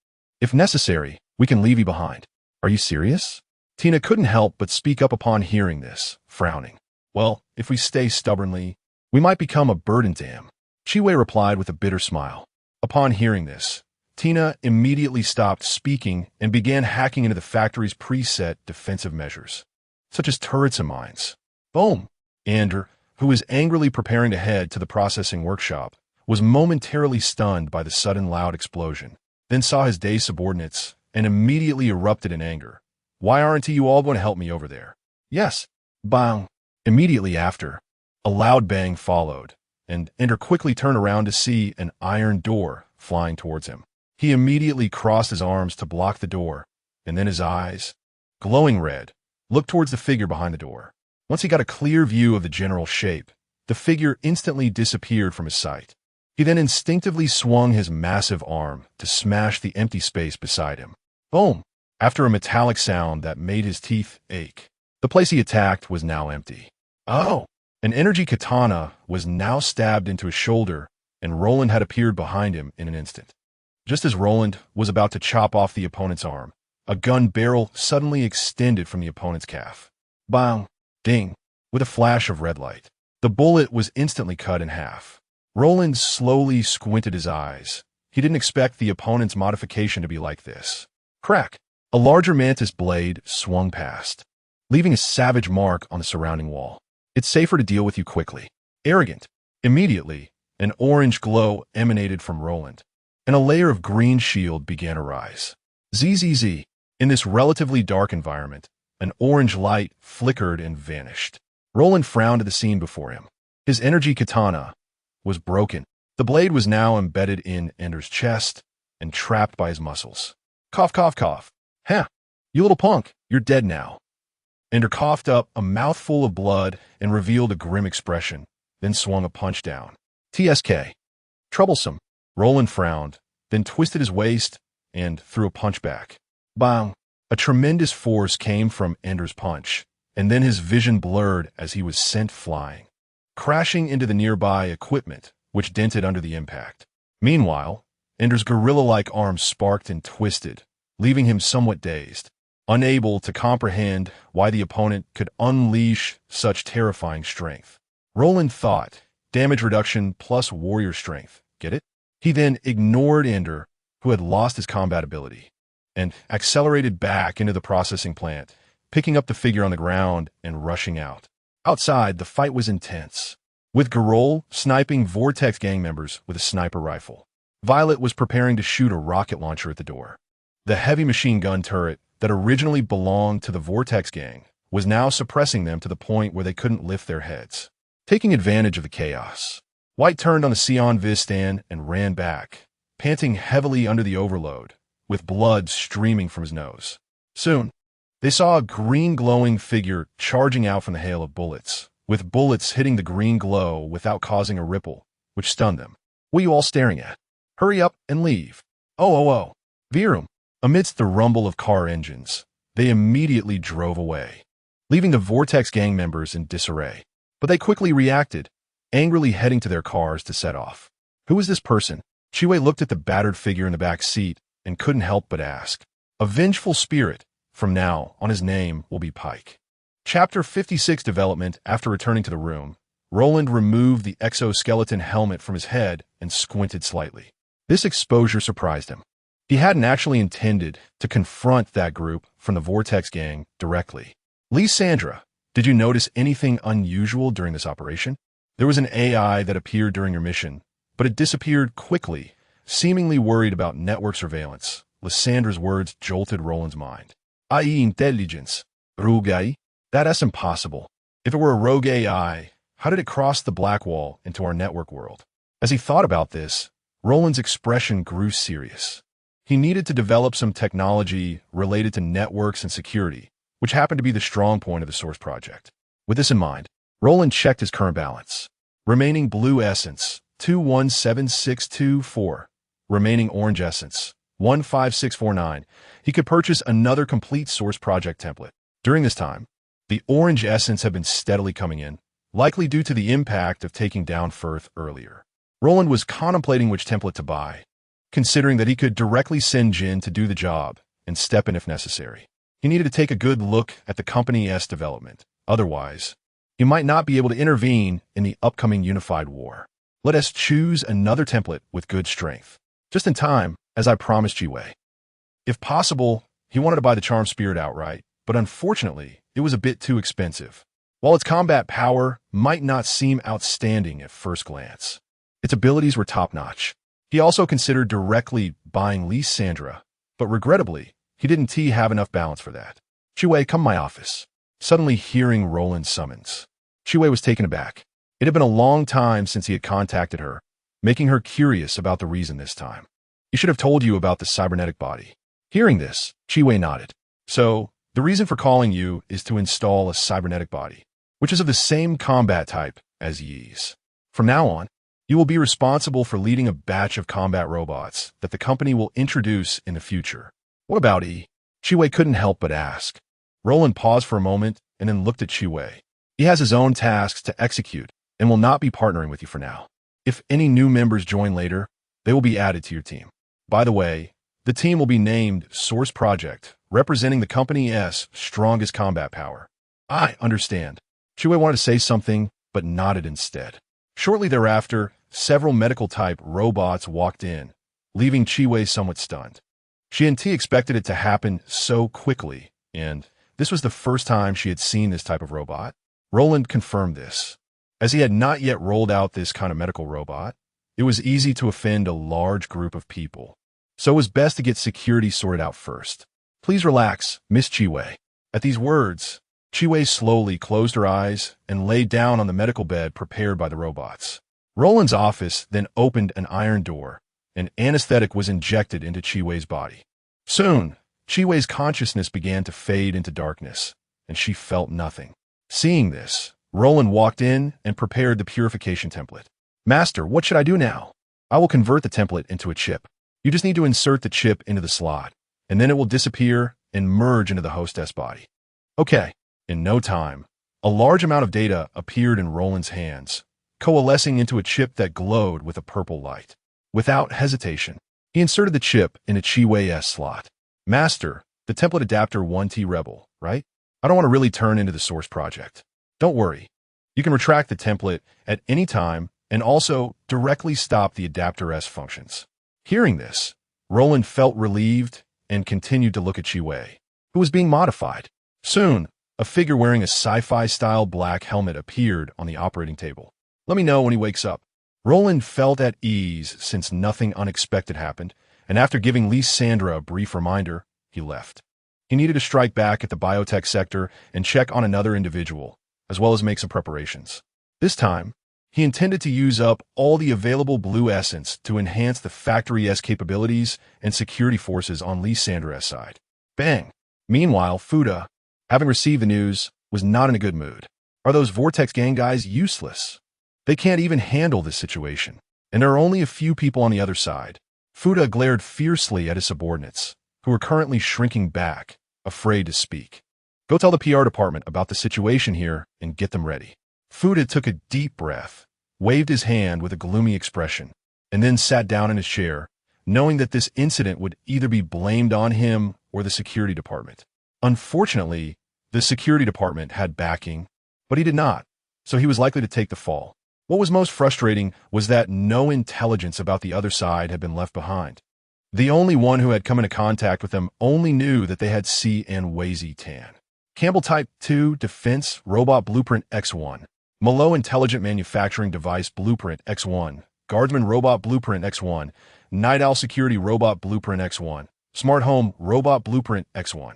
If necessary, we can leave you behind. Are you serious? Tina couldn't help but speak up upon hearing this, frowning. Well, if we stay stubbornly, we might become a burden to him. Chiwei replied with a bitter smile. Upon hearing this, Tina immediately stopped speaking and began hacking into the factory's preset defensive measures, such as turrets and mines. Boom! Ander, who was angrily preparing to head to the processing workshop, was momentarily stunned by the sudden loud explosion, then saw his day subordinates and immediately erupted in anger. Why aren't you all going to help me over there? Yes. Bang! Immediately after, a loud bang followed, and Ender quickly turned around to see an iron door flying towards him. He immediately crossed his arms to block the door, and then his eyes, glowing red, looked towards the figure behind the door. Once he got a clear view of the general shape, the figure instantly disappeared from his sight. He then instinctively swung his massive arm to smash the empty space beside him. Boom! After a metallic sound that made his teeth ache, the place he attacked was now empty. Oh! An energy katana was now stabbed into his shoulder, and Roland had appeared behind him in an instant. Just as Roland was about to chop off the opponent's arm, a gun barrel suddenly extended from the opponent's calf. Bang! Ding! With a flash of red light, the bullet was instantly cut in half. Roland slowly squinted his eyes, He didn't expect the opponent's modification to be like this. Crack! A larger mantis blade swung past, leaving a savage mark on the surrounding wall. It's safer to deal with you quickly. Arrogant. Immediately, an orange glow emanated from Roland, and a layer of green shield began to rise. ZZZ. In this relatively dark environment, an orange light flickered and vanished. Roland frowned at the scene before him. His energy katana was broken. The blade was now embedded in Ender's chest and trapped by his muscles. Cough, cough, cough. Huh, you little punk, you're dead now. Ender coughed up a mouthful of blood and revealed a grim expression, then swung a punch down. TSK. Troublesome. Roland frowned, then twisted his waist and threw a punch back. Bang! A tremendous force came from Ender's punch, and then his vision blurred as he was sent flying, crashing into the nearby equipment, which dented under the impact. Meanwhile, Ender's gorilla-like arms sparked and twisted, leaving him somewhat dazed, unable to comprehend why the opponent could unleash such terrifying strength. Roland thought, damage reduction plus warrior strength, get it? He then ignored Ender, who had lost his combat ability, and accelerated back into the processing plant, picking up the figure on the ground and rushing out. Outside, the fight was intense, with Garol sniping Vortex gang members with a sniper rifle. Violet was preparing to shoot a rocket launcher at the door. The heavy machine gun turret that originally belonged to the Vortex gang was now suppressing them to the point where they couldn't lift their heads. Taking advantage of the chaos, White turned on the Sion Viz stand and ran back, panting heavily under the overload, with blood streaming from his nose. Soon, they saw a green glowing figure charging out from the hail of bullets, with bullets hitting the green glow without causing a ripple, which stunned them. What are you all staring at? Hurry up and leave. Oh. Virum. Amidst the rumble of car engines, they immediately drove away, leaving the Vortex gang members in disarray. But they quickly reacted, angrily heading to their cars to set off. Who is this person? Chiwei looked at the battered figure in the back seat and couldn't help but ask. A vengeful spirit. From now on, his name will be Pike. Chapter 56 Development. After returning to the room, Roland removed the exoskeleton helmet from his head and squinted slightly. This exposure surprised him. He hadn't actually intended to confront that group from the Vortex gang directly. Lysandra, did you notice anything unusual during this operation? There was an AI that appeared during your mission, but it disappeared quickly, seemingly worried about network surveillance. Lysandra's words jolted Roland's mind. AI intelligence. Rogue AI? That's impossible. If it were a rogue AI, how did it cross the black wall into our network world? As he thought about this, Roland's expression grew serious. He needed to develop some technology related to networks and security, which happened to be the strong point of the Source project. With this in mind, Roland checked his current balance. Remaining blue essence, 217624. Remaining orange essence, 15649. He could purchase another complete Source project template. During this time, the orange essence had been steadily coming in, likely due to the impact of taking down Firth earlier. Roland was contemplating which template to buy, considering that he could directly send Jin to do the job and step in if necessary. He needed to take a good look at the company's development. Otherwise, he might not be able to intervene in the upcoming unified war. Let us choose another template with good strength. Just in time, as I promised Jiwei. If possible, he wanted to buy the Charm Spirit outright, but unfortunately, it was a bit too expensive. While its combat power might not seem outstanding at first glance, its abilities were top-notch. He also considered directly buying Lysandra, but regrettably, he didn't have enough balance for that. Chiwei, come to my office. Suddenly hearing Roland's summons, Chiwei was taken aback. It had been a long time since he had contacted her, making her curious about the reason this time. He should have told you about the cybernetic body. Hearing this, Chiwei nodded. So, the reason for calling you is to install a cybernetic body, which is of the same combat type as Yi's. From now on, you will be responsible for leading a batch of combat robots that the company will introduce in the future. What about E? Chiwei couldn't help but ask. Roland paused for a moment and then looked at Chiwei. He has his own tasks to execute and will not be partnering with you for now. If any new members join later, they will be added to your team. By the way, the team will be named Source Project, representing the company's strongest combat power. I understand. Chiwei wanted to say something, but nodded instead. Shortly thereafter, several medical-type robots walked in, leaving Chiwei somewhat stunned. She and T expected it to happen so quickly, and this was the first time she had seen this type of robot. Roland confirmed this. As he had not yet rolled out this kind of medical robot, it was easy to offend a large group of people. So it was best to get security sorted out first. Please relax, Miss Chiwei. At these words, Chiwei slowly closed her eyes and lay down on the medical bed prepared by the robots. Roland's office then opened an iron door, and anesthetic was injected into Chiwei's body. Soon, Chiwei's consciousness began to fade into darkness, and she felt nothing. Seeing this, Roland walked in and prepared the purification template. Master, what should I do now? I will convert the template into a chip. You just need to insert the chip into the slot, and then it will disappear and merge into the hostess body. Okay. In no time, a large amount of data appeared in Roland's hands, coalescing into a chip that glowed with a purple light. Without hesitation, he inserted the chip in a Chiwei's slot. Master, the template adapter 1T Rebel, right? I don't want to really turn into the source project. Don't worry. You can retract the template at any time and also directly stop the adapter S functions. Hearing this, Roland felt relieved and continued to look at Chiwei, who was being modified. Soon, a figure wearing a sci-fi-style black helmet appeared on the operating table. Let me know when he wakes up. Roland felt at ease since nothing unexpected happened, and after giving Lysandra a brief reminder, he left. He needed to strike back at the biotech sector and check on another individual, as well as make some preparations. This time, he intended to use up all the available blue essence to enhance the factory's capabilities and security forces on Lysandra's side. Bang! Meanwhile, Fuda, having received the news, was not in a good mood. Are those Vortex Gang guys useless? They can't even handle this situation, and there are only a few people on the other side. Fuda glared fiercely at his subordinates, who were currently shrinking back, afraid to speak. Go tell the PR department about the situation here and get them ready. Fuda took a deep breath, waved his hand with a gloomy expression, and then sat down in his chair, knowing that this incident would either be blamed on him or the security department. Unfortunately, the security department had backing, but he did not, so he was likely to take the fall. What was most frustrating was that no intelligence about the other side had been left behind. The only one who had come into contact with them only knew that they had C and Wazy Tan. Campbell Type 2 Defense Robot Blueprint X1, Malo Intelligent Manufacturing Device Blueprint X1, Guardsman Robot Blueprint X1, Night Owl Security Robot Blueprint X1, Smart Home Robot Blueprint X1.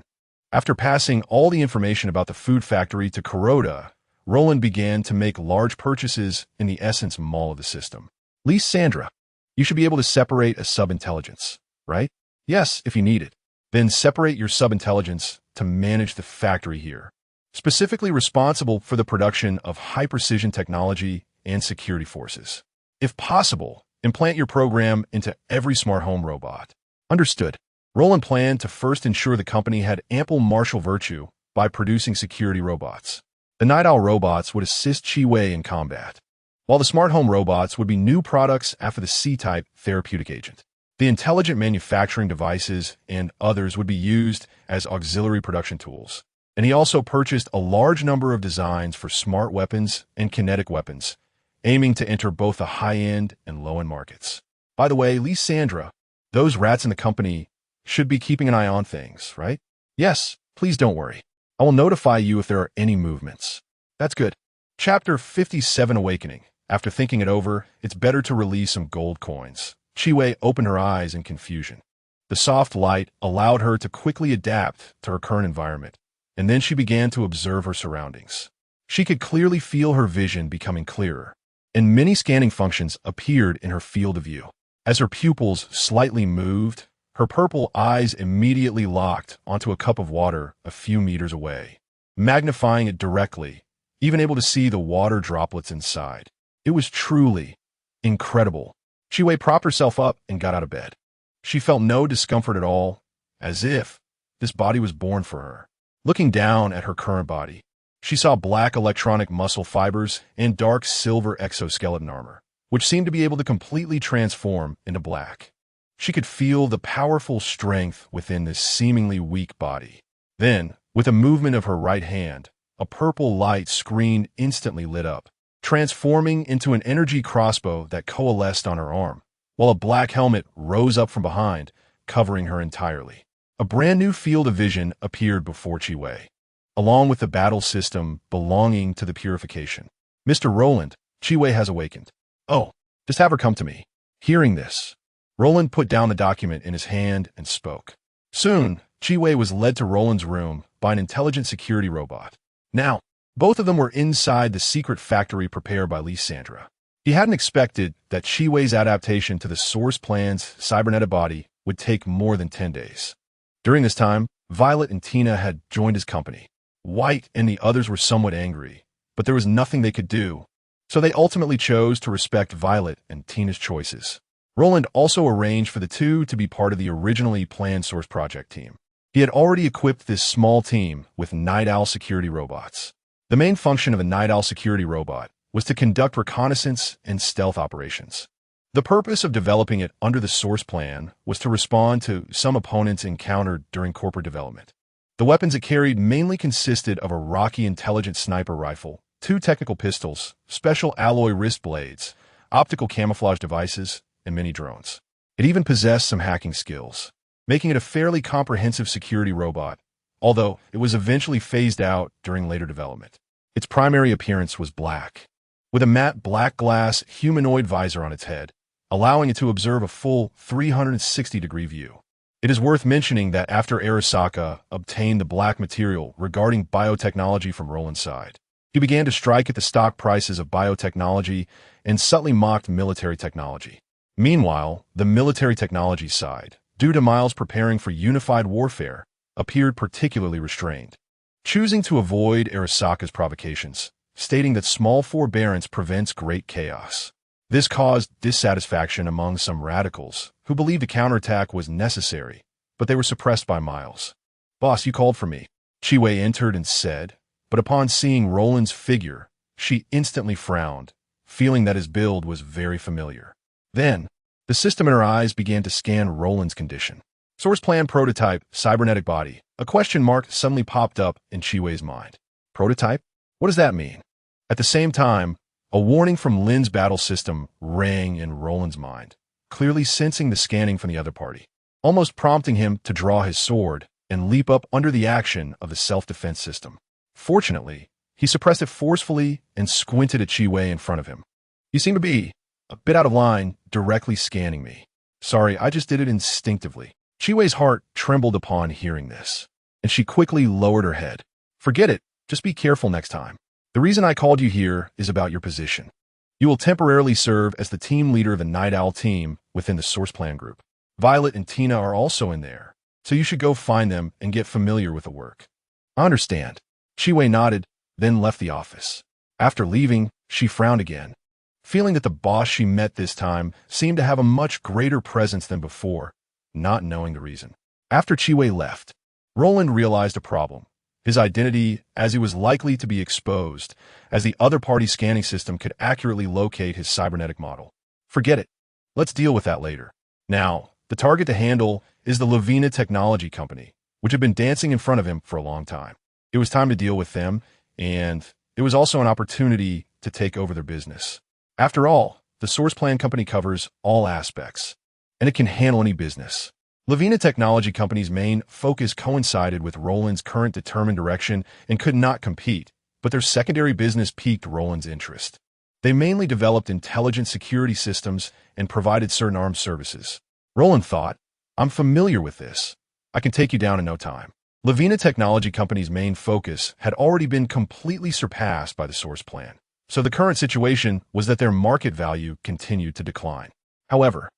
After passing all the information about the food factory to Kuroda, Roland began to make large purchases in the Essence Mall of the system. Lysandra, you should be able to separate a sub-intelligence, right? Yes, if you need it. Then separate your sub-intelligence to manage the factory here, specifically responsible for the production of high-precision technology and security forces. If possible, implant your program into every smart home robot. Understood. Roland planned to first ensure the company had ample martial virtue by producing security robots. The Night Owl robots would assist Chiwei in combat, while the smart home robots would be new products after the C-type therapeutic agent. The intelligent manufacturing devices and others would be used as auxiliary production tools. And he also purchased a large number of designs for smart weapons and kinetic weapons, aiming to enter both the high-end and low-end markets. By the way, Lysandra, those rats in the company should be keeping an eye on things, right? Yes, please don't worry. I will notify you if there are any movements. That's good. Chapter 57 Awakening. After thinking it over, it's better to release some gold coins. Chiwei opened her eyes in confusion. The soft light allowed her to quickly adapt to her current environment, and then she began to observe her surroundings. She could clearly feel her vision becoming clearer, and many scanning functions appeared in her field of view. As her pupils slightly moved, her purple eyes immediately locked onto a cup of water a few meters away, magnifying it directly, even able to see the water droplets inside. It was truly incredible. Chiwei propped herself up and got out of bed. She felt no discomfort at all, as if this body was born for her. Looking down at her current body, she saw black electronic muscle fibers and dark silver exoskeleton armor, which seemed to be able to completely transform into black. She could feel the powerful strength within this seemingly weak body. Then, with a movement of her right hand, a purple light screen instantly lit up, transforming into an energy crossbow that coalesced on her arm. while a black helmet rose up from behind, covering her entirely. A brand new field of vision appeared before Chi-Wei, along with the battle system belonging to the purification. Mr. Roland, Chi-Wei has awakened. Oh, just have her come to me. Hearing this, Roland put down the document in his hand and spoke. Soon, Chi-Wei was led to Roland's room by an intelligent security robot. Now, both of them were inside the secret factory prepared by Lysandra. He hadn't expected that Chi-Wei's adaptation to the source plan's cybernetic body would take more than 10 days. During this time, Violet and Tina had joined his company. White and the others were somewhat angry, but there was nothing they could do, so they ultimately chose to respect Violet and Tina's choices. Roland also arranged for the two to be part of the originally planned Source Project team. He had already equipped this small team with Night Owl security robots. The main function of a Night Owl security robot was to conduct reconnaissance and stealth operations. The purpose of developing it under the Source plan was to respond to some opponents encountered during corporate development. The weapons it carried mainly consisted of a Rocky intelligent sniper rifle, 2 technical pistols, special alloy wrist blades, optical camouflage devices, and mini drones. It even possessed some hacking skills, making it a fairly comprehensive security robot, although it was eventually phased out during later development. Its primary appearance was black, with a matte black glass humanoid visor on its head, allowing it to observe a full 360-degree view. It is worth mentioning that after Arasaka obtained the black material regarding biotechnology from Roland's side, he began to strike at the stock prices of biotechnology and subtly mocked military technology. Meanwhile, the military technology side, due to Miles preparing for unified warfare, appeared particularly restrained, choosing to avoid Arasaka's provocations, stating that small forbearance prevents great chaos. This caused dissatisfaction among some radicals who believed a counterattack was necessary, but they were suppressed by Miles. "Boss, you called for me," Chi-Wei entered and said, but upon seeing Roland's figure, she instantly frowned, feeling that his build was very familiar. Then, the system in her eyes began to scan Roland's condition. Source plan prototype, cybernetic body. A question mark suddenly popped up in Chi-Wei's mind. Prototype? What does that mean? At the same time, a warning from Lin's battle system rang in Roland's mind, clearly sensing the scanning from the other party, almost prompting him to draw his sword and leap up under the action of the self-defense system. Fortunately, he suppressed it forcefully and squinted at Chi-Wei in front of him. "You seem to be a bit out of line, directly scanning me. Sorry, I just did it instinctively." Chi-Wei's heart trembled upon hearing this, and she quickly lowered her head. "Forget it, just be careful next time. The reason I called you here is about your position. You will temporarily serve as the team leader of the Night Owl team within the Source Plan group. Violet and Tina are also in there, so you should go find them and get familiar with the work." "I understand." Chi-Wei nodded, then left the office. After leaving, she frowned again, feeling that the boss she met this time seemed to have a much greater presence than before, not knowing the reason. After Chi-Wei left, Roland realized a problem. His identity, as he was likely to be exposed, as the other party's scanning system could accurately locate his cybernetic model. Forget it. Let's deal with that later. Now, the target to handle is the Lavina Technology Company, which had been dancing in front of him for a long time. It was time to deal with them, and it was also an opportunity to take over their business. After all, the Source Plan Company covers all aspects, and it can handle any business. Lavina Technology Company's main focus coincided with Roland's current determined direction and could not compete, but their secondary business piqued Roland's interest. They mainly developed intelligent security systems and provided certain armed services. Roland thought, "I'm familiar with this. I can take you down in no time." Lavina Technology Company's main focus had already been completely surpassed by the Source Plan, so the current situation was that their market value continued to decline. However,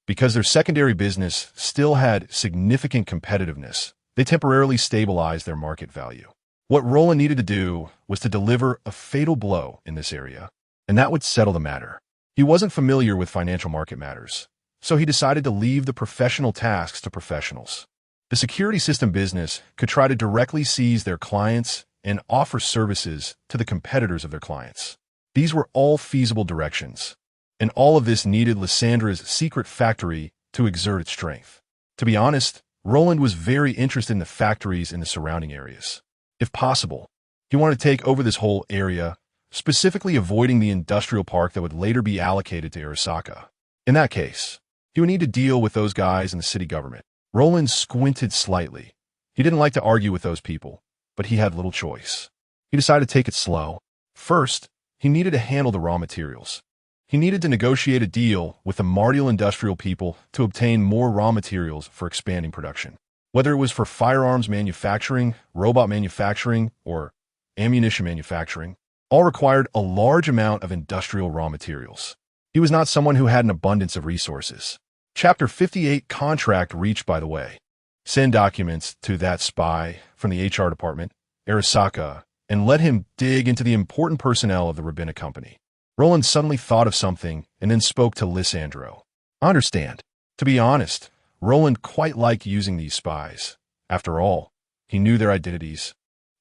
because their secondary business still had significant competitiveness, they temporarily stabilized their market value. What Roland needed to do was to deliver a fatal blow in this area, and that would settle the matter. He wasn't familiar with financial market matters, so he decided to leave the professional tasks to professionals. The security system business could try to directly seize their clients and offer services to the competitors of their clients. These were all feasible directions, and all of this needed Lysandra's secret factory to exert its strength. To be honest, Roland was very interested in the factories in the surrounding areas. If possible, he wanted to take over this whole area, specifically avoiding the industrial park that would later be allocated to Arasaka. In that case, He would need to deal with those guys in the city government. Roland squinted slightly. He didn't like to argue with those people, but he had little choice. He decided to take it slow. First, he needed to handle the raw materials. He needed to negotiate a deal with the Martial industrial people to obtain more raw materials for expanding production. Whether it was for firearms manufacturing, robot manufacturing, or ammunition manufacturing, all required a large amount of industrial raw materials. He was not someone who had an abundance of resources. Chapter 58 contract reached, by the way. Send documents to that spy from the HR department, Arasaka, and let him dig into the important personnel of the Rabina company. Roland suddenly thought of something and then spoke to Lysandro. I understand. To be honest, Roland quite liked using these spies. After all, he knew their identities.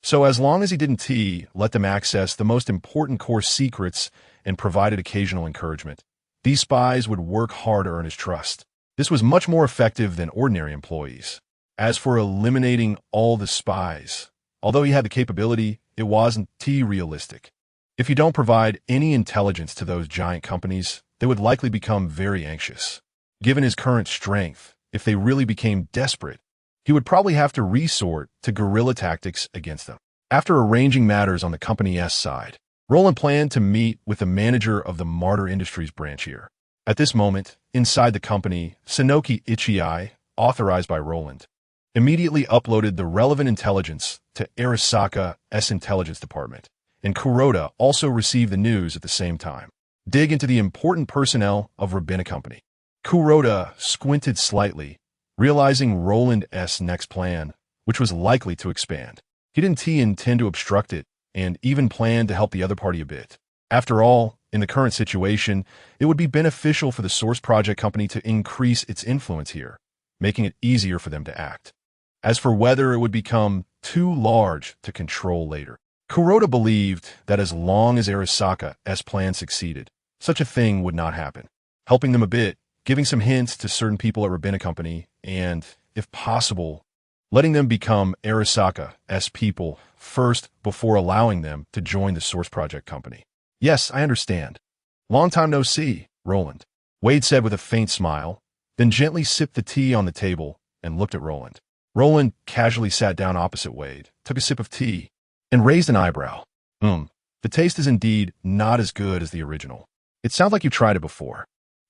So as long as he didn't let them access the most important core secrets and provided occasional encouragement, these spies would work hard to earn his trust. This was much more effective than ordinary employees. As for eliminating all the spies, although he had the capability, it wasn't realistic. If you don't provide any intelligence to those giant companies, they would likely become very anxious. Given his current strength, if they really became desperate, he would probably have to resort to guerrilla tactics against them. After arranging matters on the company's side, Roland planned to meet with the manager of the Martyr Industries branch here. At this moment, inside the company, Sonoki Ichii, authorized by Roland, immediately uploaded the relevant intelligence to Arasaka's intelligence department, and Kuroda also received the news at the same time. Dig into the important personnel of Rabina company. Kuroda squinted slightly, realizing Roland's next plan, which was likely to expand. He didn't intend to obstruct it, and even planned to help the other party a bit. After all, in the current situation, it would be beneficial for the Source Project company to increase its influence here, making it easier for them to act. As for whether it would become too large to control later, Kuroda believed that as long as Arasaka's plan succeeded, such a thing would not happen. Helping them a bit, giving some hints to certain people at Rabina company, and, if possible, letting them become Arasaka's people first before allowing them to join the Source Project company. Yes, I understand. Long time no see, Roland, Wade said with a faint smile, then gently sipped the tea on the table and looked at Roland. Roland casually sat down opposite Wade, took a sip of tea, and raised an eyebrow. The taste is indeed not as good as the original. It sounds like you tried it before.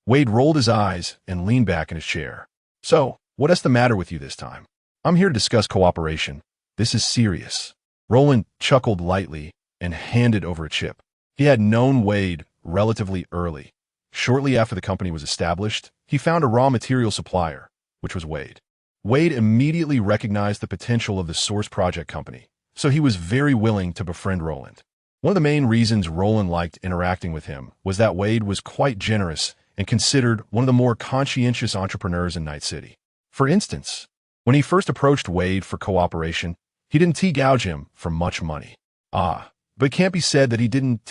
Wade rolled his eyes and leaned back in his chair. So, what's the matter with you this time? I'm here to discuss cooperation. This is serious. Roland chuckled lightly and handed over a chip. He had known Wade relatively early. Shortly after the company was established, he found a raw material supplier, which was Wade. Wade immediately recognized the potential of the Source Project company, so he was very willing to befriend Roland. One of the main reasons Roland liked interacting with him was that Wade was quite generous and considered one of the more conscientious entrepreneurs in Night City. For instance, when he first approached Wade for cooperation, he didn't gouge him for much money. But it can't be said that he didn't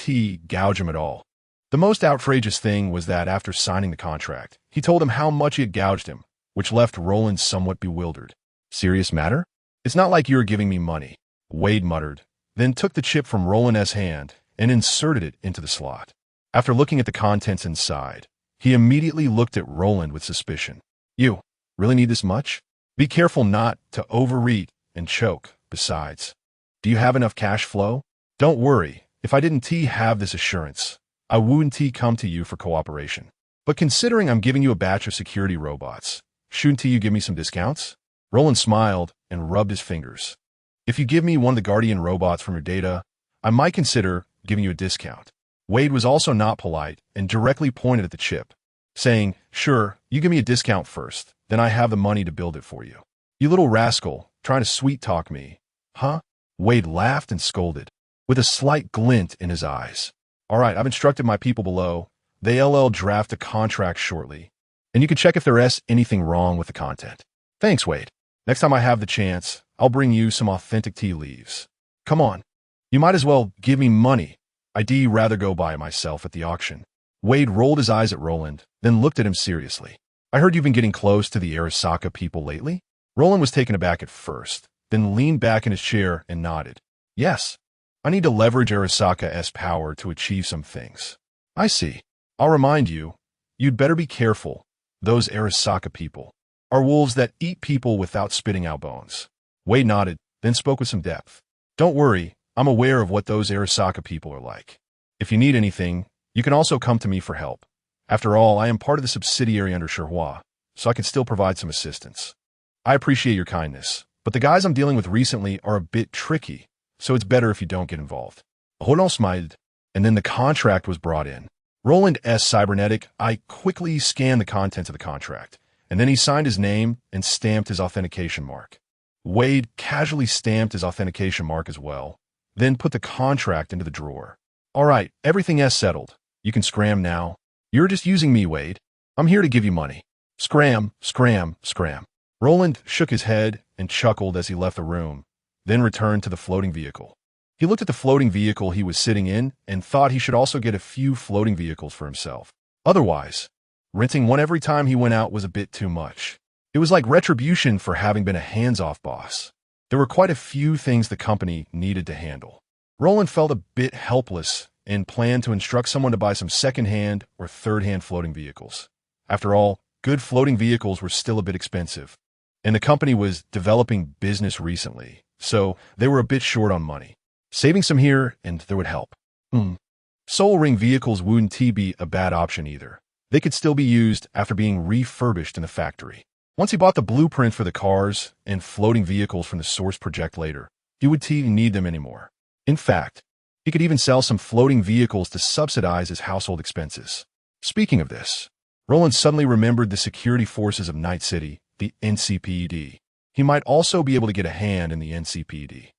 gouge him at all. The most outrageous thing was that after signing the contract, he told him how much he had gouged him, which left Roland somewhat bewildered. Serious matter? It's not like you're giving me money, Wade muttered, then took the chip from Roland's hand and inserted it into the slot. After looking at the contents inside, he immediately looked at Roland with suspicion. You really need this much? Be careful not to overeat and choke. Besides, do you have enough cash flow? Don't worry, if I didn't have this assurance, I wouldn't come to you for cooperation. But considering I'm giving you a batch of security robots, shouldn't you give me some discounts? Roland smiled and rubbed his fingers. If you give me one of the Guardian robots from your data, I might consider giving you a discount. Wade was also not polite and directly pointed at the chip, saying, sure, you give me a discount first, then I have the money to build it for you. You little rascal, trying to sweet-talk me. Huh? Wade laughed and scolded, with a slight glint in his eyes. All right, I've instructed my people below. They'll draft a contract shortly, and you can check if there's anything wrong with the content. Thanks, Wade. Next time I have the chance, I'll bring you some authentic tea leaves. Come on. You might as well give me money. I'd rather go buy it myself at the auction. Wade rolled his eyes at Roland, then looked at him seriously. I heard you've been getting close to the Arasaka people lately? Roland was taken aback at first, then leaned back in his chair and nodded. Yes. I need to leverage Arasaka's power to achieve some things. I see. I'll remind you, you'd better be careful. Those Arasaka people are wolves that eat people without spitting out bones. Wade nodded, then spoke with some depth. Don't worry, I'm aware of what those Arasaka people are like. If you need anything, you can also come to me for help. After all, I am part of the subsidiary under Sherhua, so I can still provide some assistance. I appreciate your kindness, but the guys I'm dealing with recently are a bit tricky, so it's better if you don't get involved. Roland smiled, and then the contract was brought in. Roland S. Cybernetic, I quickly scanned the contents of the contract, and then he signed his name and stamped his authentication mark. Wade casually stamped his authentication mark as well, then put the contract into the drawer. All right, everything is settled. You can scram now. You're just using me, Wade. I'm here to give you money. Scram, scram, scram. Roland shook his head and chuckled as he left the room, then returned to the floating vehicle. He looked at the floating vehicle he was sitting in and thought he should also get a few floating vehicles for himself. Otherwise, renting one every time he went out was a bit too much. It was like retribution for having been a hands-off boss. There were quite a few things the company needed to handle. Roland felt a bit helpless and planned to instruct someone to buy some second-hand or third-hand floating vehicles. After all, good floating vehicles were still a bit expensive, and the company was developing business recently, so they were a bit short on money. Saving some here and there would help. Soul Ring vehicles wouldn't be a bad option either. They could still be used after being refurbished in the factory. Once he bought the blueprint for the cars and floating vehicles from the source project later, he wouldn't need them anymore. In fact, he could even sell some floating vehicles to subsidize his household expenses. Speaking of this, Roland suddenly remembered the security forces of Night City, the NCPD. He might also be able to get a hand in the NCPD,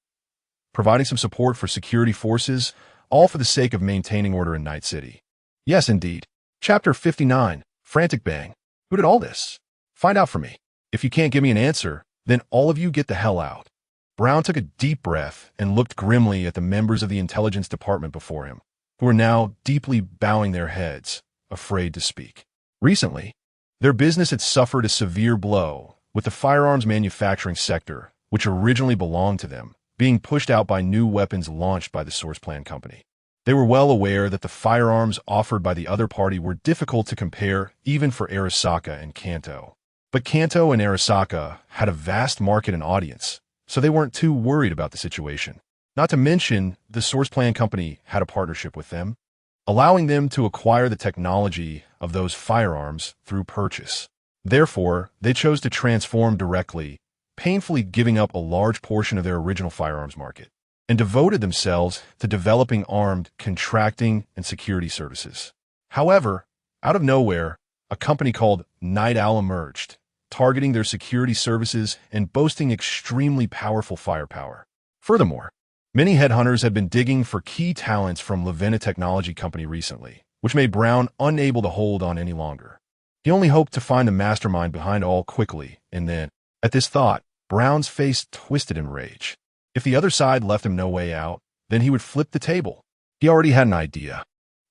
providing some support for security forces, all for the sake of maintaining order in Night City. Yes, indeed. Chapter 59, Frantic Bang. Who did all this? Find out for me. If you can't give me an answer, then all of you get the hell out. Brown took a deep breath and looked grimly at the members of the intelligence department before him, who were now deeply bowing their heads, afraid to speak. Recently, their business had suffered a severe blow, with the firearms manufacturing sector, which originally belonged to them, being pushed out by new weapons launched by the Source Plan Company. They were well aware that the firearms offered by the other party were difficult to compare even for Arasaka and Kanto. But Kanto and Arasaka had a vast market and audience, so they weren't too worried about the situation. Not to mention, the Source Plan Company had a partnership with them, allowing them to acquire the technology of those firearms through purchase. Therefore, they chose to transform directly, painfully giving up a large portion of their original firearms market, and devoted themselves to developing armed, contracting, and security services. However, out of nowhere, a company called Night Owl emerged, targeting their security services and boasting extremely powerful firepower. Furthermore, many headhunters had been digging for key talents from Levena Technology Company recently, which made Brown unable to hold on any longer. He only hoped to find the mastermind behind all quickly, and then, at this thought, Brown's face twisted in rage. If the other side left him no way out, then he would flip the table. He already had an idea.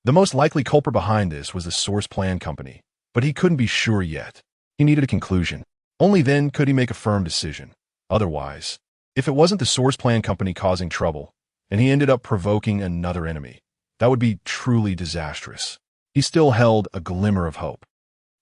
The most likely culprit behind this was the Source Plan Company, but he couldn't be sure yet. He needed a conclusion. Only then could he make a firm decision. Otherwise, if it wasn't the Source Plan Company causing trouble, and he ended up provoking another enemy, that would be truly disastrous. He still held a glimmer of hope.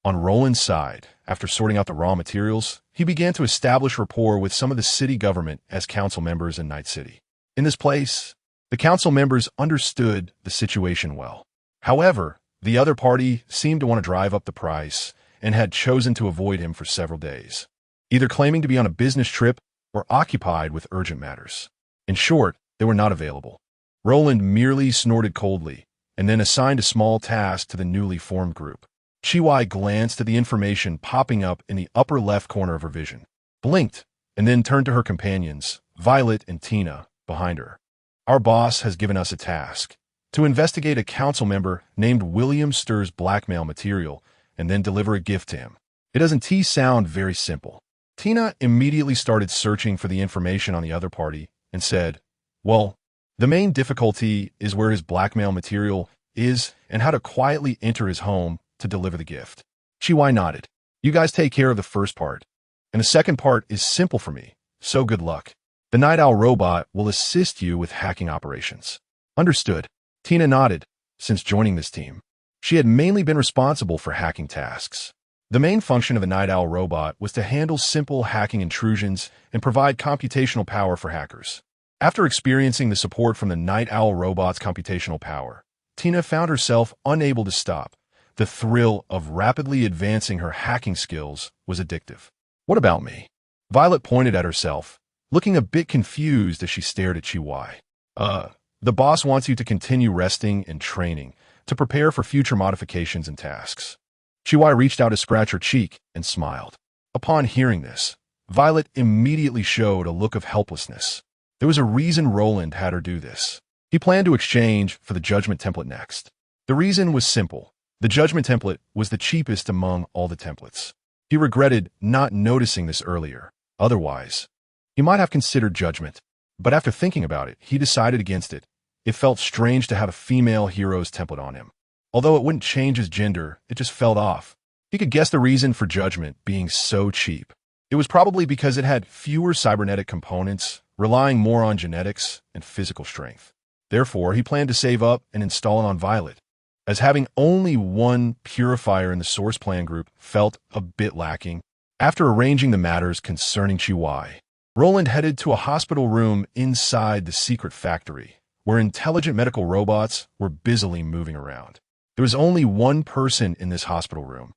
On Roland's side, after sorting out the raw materials, he began to establish rapport with some of the city government as council members in Night City. In this place, the council members understood the situation well. However, the other party seemed to want to drive up the price and had chosen to avoid him for several days, either claiming to be on a business trip or occupied with urgent matters. In short, they were not available. Roland merely snorted coldly and then assigned a small task to the newly formed group. Chiwai glanced at the information popping up in the upper left corner of her vision, blinked, and then turned to her companions, Violet and Tina, behind her. Our boss has given us a task to investigate a council member named William Stir's blackmail material and then deliver a gift to him. It doesn't sound very simple. Tina immediately started searching for the information on the other party and said, well, the main difficulty is where his blackmail material is and how to quietly enter his home to deliver the gift. Chiwai nodded. You guys take care of the first part, and the second part is simple for me, so good luck. The Night Owl robot will assist you with hacking operations. Understood. Tina nodded. Since joining this team, she had mainly been responsible for hacking tasks. The main function of the Night Owl robot was to handle simple hacking intrusions and provide computational power for hackers. After experiencing the support from the Night Owl robot's computational power, Tina found herself unable to stop. The thrill of rapidly advancing her hacking skills was addictive. What about me? Violet pointed at herself, looking a bit confused as she stared at Chihuai. The boss wants you to continue resting and training to prepare for future modifications and tasks. Chihuai reached out to scratch her cheek and smiled. Upon hearing this, Violet immediately showed a look of helplessness. There was a reason Roland had her do this. He planned to exchange for the Judgment template next. The reason was simple. The Judgment template was the cheapest among all the templates. He regretted not noticing this earlier. Otherwise, he might have considered Judgment. But after thinking about it, he decided against it. It felt strange to have a female hero's template on him. Although it wouldn't change his gender, it just felt off. He could guess the reason for Judgment being so cheap. It was probably because it had fewer cybernetic components, relying more on genetics and physical strength. Therefore, he planned to save up and install it on Violet, as having only one purifier in the source plan group felt a bit lacking. After arranging the matters concerning Chihuai, Roland headed to a hospital room inside the secret factory, where intelligent medical robots were busily moving around. There was only one person in this hospital room,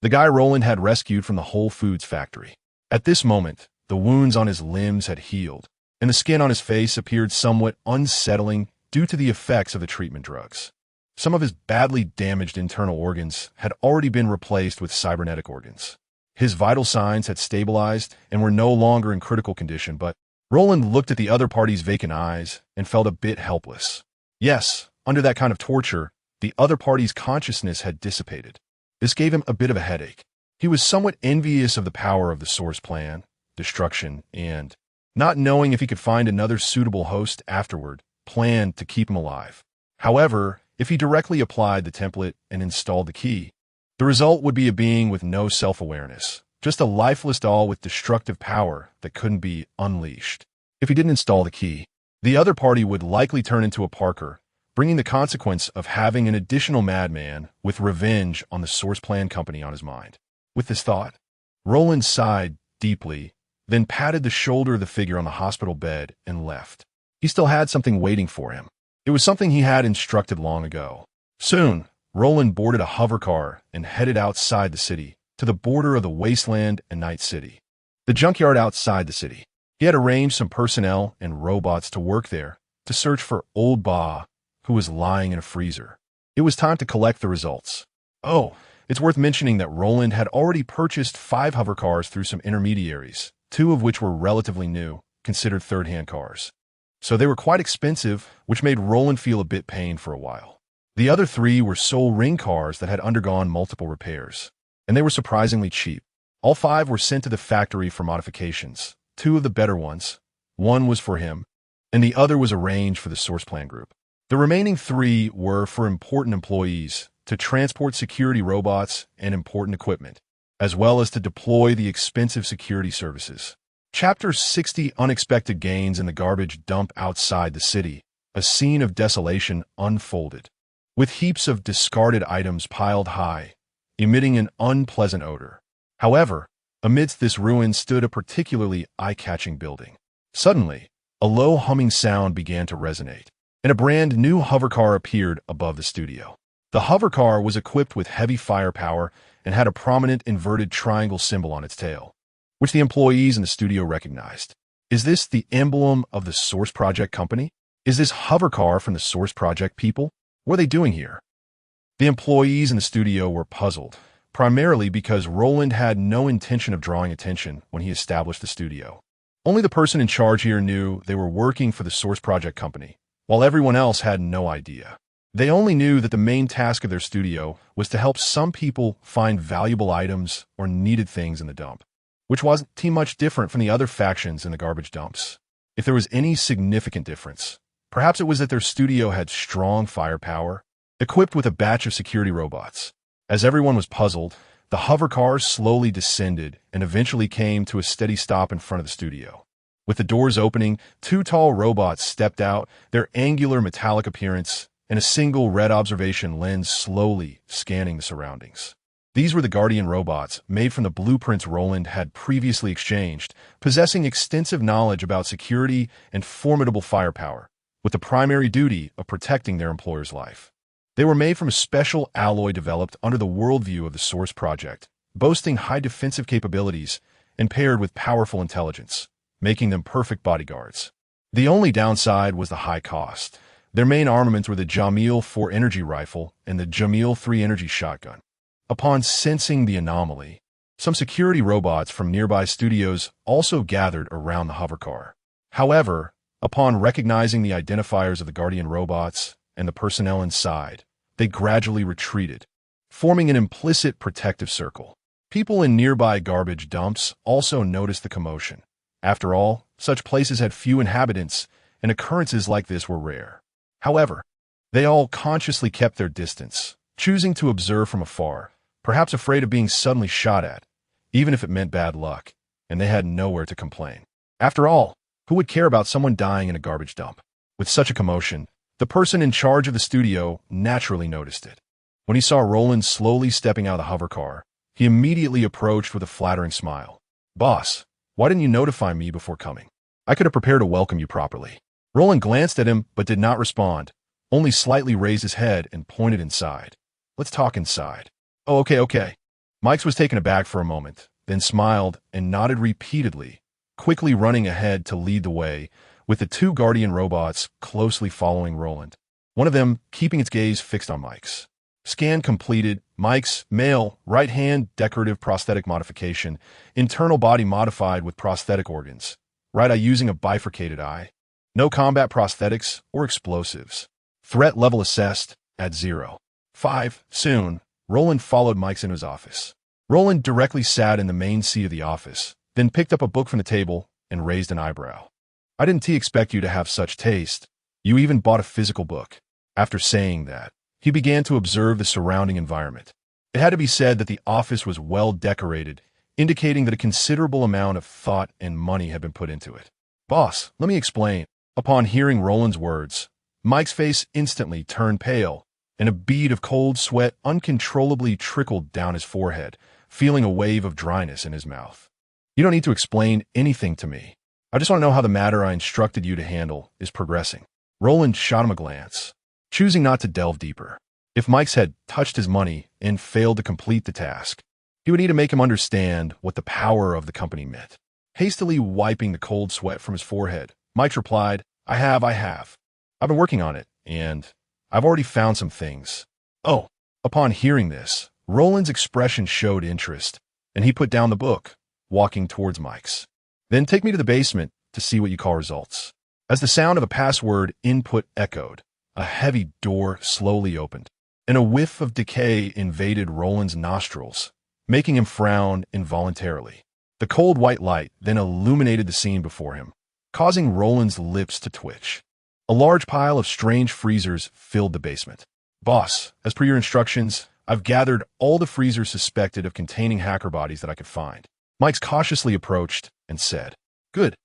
the guy Roland had rescued from the Whole Foods factory. At this moment, the wounds on his limbs had healed, and the skin on his face appeared somewhat unsettling due to the effects of the treatment drugs. Some of his badly damaged internal organs had already been replaced with cybernetic organs. His vital signs had stabilized and were no longer in critical condition, but Roland looked at the other party's vacant eyes and felt a bit helpless. Yes, under that kind of torture, the other party's consciousness had dissipated. This gave him a bit of a headache. He was somewhat envious of the power of the source plan, destruction, and, not knowing if he could find another suitable host afterward, planned to keep him alive. However, if he directly applied the template and installed the key, the result would be a being with no self-awareness, just a lifeless doll with destructive power that couldn't be unleashed. If he didn't install the key, the other party would likely turn into a Parker, bringing the consequence of having an additional madman with revenge on the source plan company on his mind. With this thought, Roland sighed deeply, then patted the shoulder of the figure on the hospital bed and left. He still had something waiting for him. It was something he had instructed long ago. Soon, Roland boarded a hover car and headed outside the city, to the border of the wasteland and Night City. The junkyard outside the city. He had arranged some personnel and robots to work there, to search for Old Ba, who was lying in a freezer. It was time to collect the results. Oh, it's worth mentioning that Roland had already purchased 5 hover cars through some intermediaries, 2 of which were relatively new, considered third-hand cars. So they were quite expensive, which made Roland feel a bit pained for a while. The other 3 were Soul Ring cars that had undergone multiple repairs, and they were surprisingly cheap. All 5 were sent to the factory for modifications, 2 of the better ones. 1 was for him, and the other was arranged for the source plan group. The remaining 3 were for important employees, to transport security robots and important equipment, as well as to deploy the expensive security services. Chapter 60: Unexpected Gains in the Garbage Dump Outside the City. A scene of desolation unfolded, with heaps of discarded items piled high, emitting an unpleasant odor. However, amidst this ruin stood a particularly eye-catching building. Suddenly, a low humming sound began to resonate, and a brand new hovercar appeared above the studio. The hovercar was equipped with heavy firepower and had a prominent inverted triangle symbol on its tail, which the employees in the studio recognized. Is this the emblem of the Source Project company? Is this hovercar from the Source Project people? What are they doing here? The employees in the studio were puzzled, primarily because Roland had no intention of drawing attention when he established the studio. Only the person in charge here knew they were working for the Source Project company, while everyone else had no idea. They only knew that the main task of their studio was to help some people find valuable items or needed things in the dump, which wasn't too much different from the other factions in the garbage dumps. If there was any significant difference, perhaps it was that their studio had strong firepower, equipped with a batch of security robots. As everyone was puzzled, the hovercar slowly descended and eventually came to a steady stop in front of the studio. With the doors opening, 2 tall robots stepped out, their angular metallic appearance and a single red observation lens slowly scanning the surroundings. These were the Guardian robots, made from the blueprints Roland had previously exchanged, possessing extensive knowledge about security and formidable firepower, with the primary duty of protecting their employer's life. They were made from a special alloy developed under the worldview of the Source Project, boasting high defensive capabilities and paired with powerful intelligence, making them perfect bodyguards. The only downside was the high cost. Their main armaments were the Jamil 4 energy rifle and the Jamil 3 energy shotgun. Upon sensing the anomaly, some security robots from nearby studios also gathered around the hovercar. However, upon recognizing the identifiers of the Guardian robots and the personnel inside, they gradually retreated, forming an implicit protective circle. People in nearby garbage dumps also noticed the commotion. After all, such places had few inhabitants, and occurrences like this were rare. However, they all consciously kept their distance, choosing to observe from afar, perhaps afraid of being suddenly shot at, even if it meant bad luck, and they had nowhere to complain. After all, who would care about someone dying in a garbage dump? With such a commotion, the person in charge of the studio naturally noticed it. When he saw Roland slowly stepping out of the hovercar, he immediately approached with a flattering smile. "Boss, why didn't you notify me before coming? I could have prepared to welcome you properly." Roland glanced at him but did not respond, only slightly raised his head and pointed inside. "Let's talk inside." "Oh, okay. Mike's was taken aback for a moment, then smiled and nodded repeatedly, quickly running ahead to lead the way, with the two Guardian robots closely following Roland, one of them keeping its gaze fixed on Mike's. Scan completed. Mike's male, right hand decorative prosthetic modification, internal body modified with prosthetic organs, right eye using a bifurcated eye. No combat prosthetics or explosives. Threat level assessed at 0. 5. Soon, Roland followed Mike's into his office. Roland directly sat in the main seat of the office, then picked up a book from the table and raised an eyebrow. "I didn't expect you to have such taste. You even bought a physical book." After saying that, he began to observe the surrounding environment. It had to be said that the office was well decorated, indicating that a considerable amount of thought and money had been put into it. "Boss, let me explain." Upon hearing Roland's words, Mike's face instantly turned pale, and a bead of cold sweat uncontrollably trickled down his forehead, feeling a wave of dryness in his mouth. "You don't need to explain anything to me. I just want to know how the matter I instructed you to handle is progressing." Roland shot him a glance, choosing not to delve deeper. If Mike's had touched his money and failed to complete the task, he would need to make him understand what the power of the company meant. Hastily wiping the cold sweat from his forehead, Mike replied, I have. I've been working on it, and I've already found some things." "Oh." Upon hearing this, Roland's expression showed interest, and he put down the book, walking towards Mike's. "Then take me to the basement to see what you call results." As the sound of a password input echoed, a heavy door slowly opened, and a whiff of decay invaded Roland's nostrils, making him frown involuntarily. The cold white light then illuminated the scene before him, causing Roland's lips to twitch. A large pile of strange freezers filled the basement. "Boss, as per your instructions, I've gathered all the freezers suspected of containing hacker bodies that I could find." Mike's cautiously approached and said, "Good.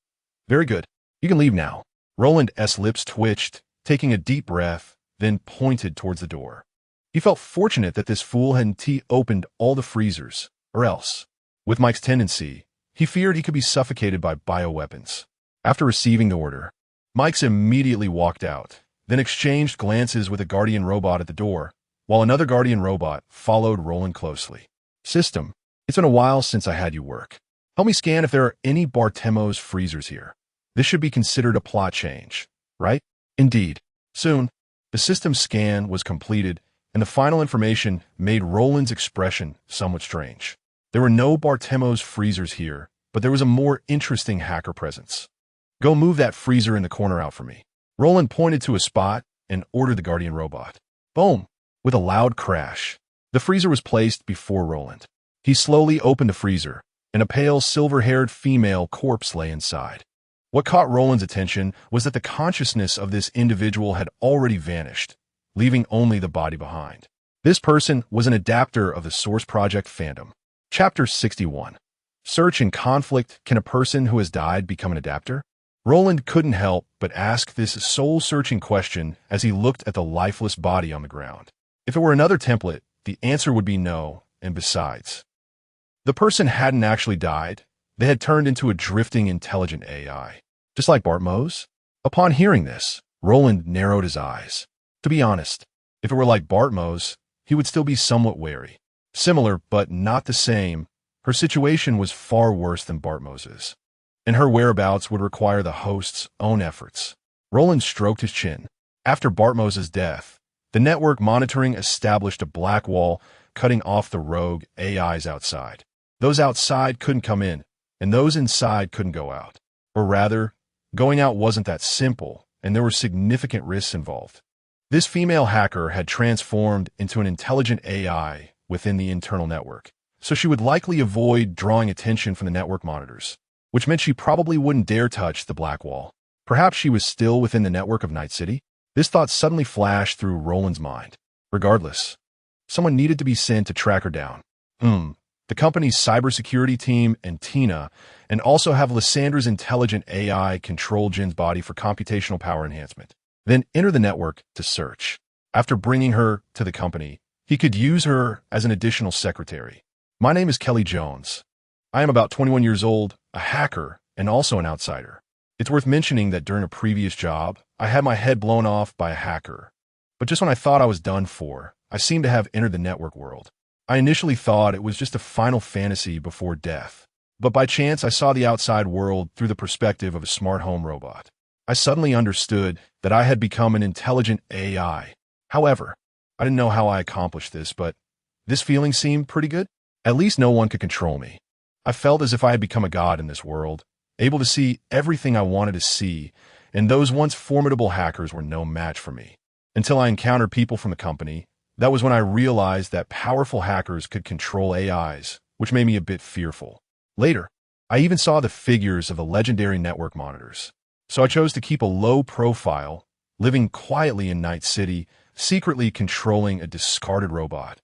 Very good. You can leave now." Roland's lips twitched, taking a deep breath, then pointed towards the door. He felt fortunate that this fool hadn't opened all the freezers, or else, with Mike's tendency, he feared he could be suffocated by bioweapons. After receiving the order, Mike's immediately walked out, then exchanged glances with a Guardian robot at the door, while another Guardian robot followed Roland closely. "System, it's been a while since I had you work. Help me scan if there are any Bartemo's freezers here. This should be considered a plot change, right?" "Indeed." Soon, the system scan was completed, and the final information made Roland's expression somewhat strange. There were no Bartemo's freezers here, but there was a more interesting hacker presence. "Go move that freezer in the corner out for me." Roland pointed to a spot and ordered the Guardian robot. Boom! With a loud crash, the freezer was placed before Roland. He slowly opened the freezer, and a pale, silver-haired female corpse lay inside. What caught Roland's attention was that the consciousness of this individual had already vanished, leaving only the body behind. This person was an adapter of the Source Project fandom. Chapter 61. Search and conflict. Can a person who has died become an adapter? Roland couldn't help but ask this soul-searching question as he looked at the lifeless body on the ground. If it were another template, the answer would be no, and besides, the person hadn't actually died. They had turned into a drifting intelligent AI, just like Bartmo's. Upon hearing this, Roland narrowed his eyes. To be honest, if it were like Bartmo's, he would still be somewhat wary. Similar, but not the same, her situation was far worse than Bartmo's, and her whereabouts would require the host's own efforts. Roland stroked his chin. After Bartmo's death, the network monitoring established a black wall cutting off the rogue AIs outside. Those outside couldn't come in, and those inside couldn't go out. Or rather, going out wasn't that simple, and there were significant risks involved. This female hacker had transformed into an intelligent AI within the internal network, so she would likely avoid drawing attention from the network monitors, which meant she probably wouldn't dare touch the black wall. Perhaps she was still within the network of Night City? This thought suddenly flashed through Roland's mind. Regardless, someone needed to be sent to track her down. The company's cybersecurity team and Tina, and also have Lyssandra's intelligent AI control Jin's body for computational power enhancement. Then enter the network to search. After bringing her to the company, he could use her as an additional secretary. My name is Kelly Jones. I am about 21 years old, a hacker, and also an outsider. It's worth mentioning that during a previous job, I had my head blown off by a hacker. But just when I thought I was done for, I seemed to have entered the network world. I initially thought it was just a final fantasy before death, but by chance I saw the outside world through the perspective of a smart home robot. I suddenly understood that I had become an intelligent AI. However, I didn't know how I accomplished this, but this feeling seemed pretty good. At least no one could control me. I felt as if I had become a god in this world, able to see everything I wanted to see, and those once formidable hackers were no match for me. Until I encountered people from the company, that was when I realized that powerful hackers could control AIs, which made me a bit fearful. Later, I even saw the figures of the legendary network monitors. So I chose to keep a low profile, living quietly in Night City, secretly controlling a discarded robot,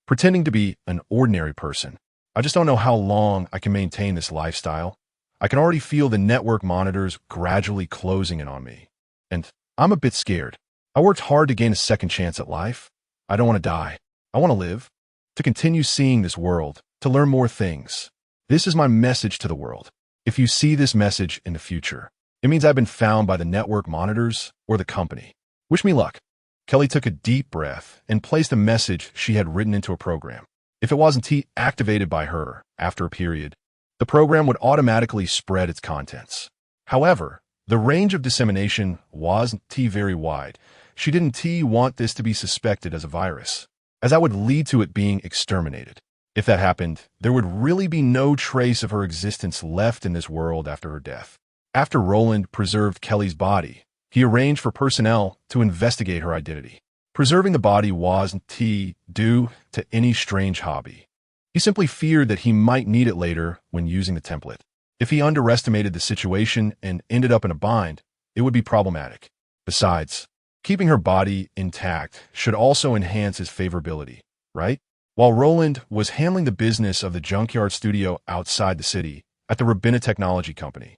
pretending to be an ordinary person. I just don't know how long I can maintain this lifestyle. I can already feel the network monitors gradually closing in on me. And I'm a bit scared. I worked hard to gain a second chance at life. I don't want to die. I want to live, to continue seeing this world, to learn more things. This is my message to the world. If you see this message in the future, it means I've been found by the network monitors or the company. Wish me luck. Kelly took a deep breath and placed a message she had written into a program. If it wasn't activated by her after a period, the program would automatically spread its contents. However, the range of dissemination wasn't very wide. She didn't want this to be suspected as a virus, as that would lead to it being exterminated. If that happened, there would really be no trace of her existence left in this world after her death. After Roland preserved Kelly's body, he arranged for personnel to investigate her identity. Preserving the body wasn't due to any strange hobby. He simply feared that he might need it later when using the template. If he underestimated the situation and ended up in a bind, it would be problematic. Besides, keeping her body intact should also enhance his favorability, right? While Roland was handling the business of the junkyard studio outside the city at the Rabina Technology Company,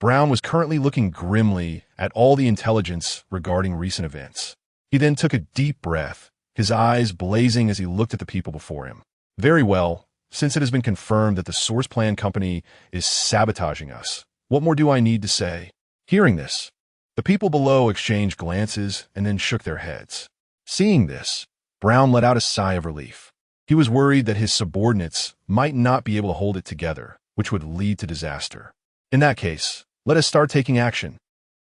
Brown was currently looking grimly at all the intelligence regarding recent events. He then took a deep breath, his eyes blazing as he looked at the people before him. Very well, since it has been confirmed that the Source Plan Company is sabotaging us, what more do I need to say? Hearing this, the people below exchanged glances and then shook their heads. Seeing this, Brown let out a sigh of relief. He was worried that his subordinates might not be able to hold it together, which would lead to disaster. In that case, let us start taking action.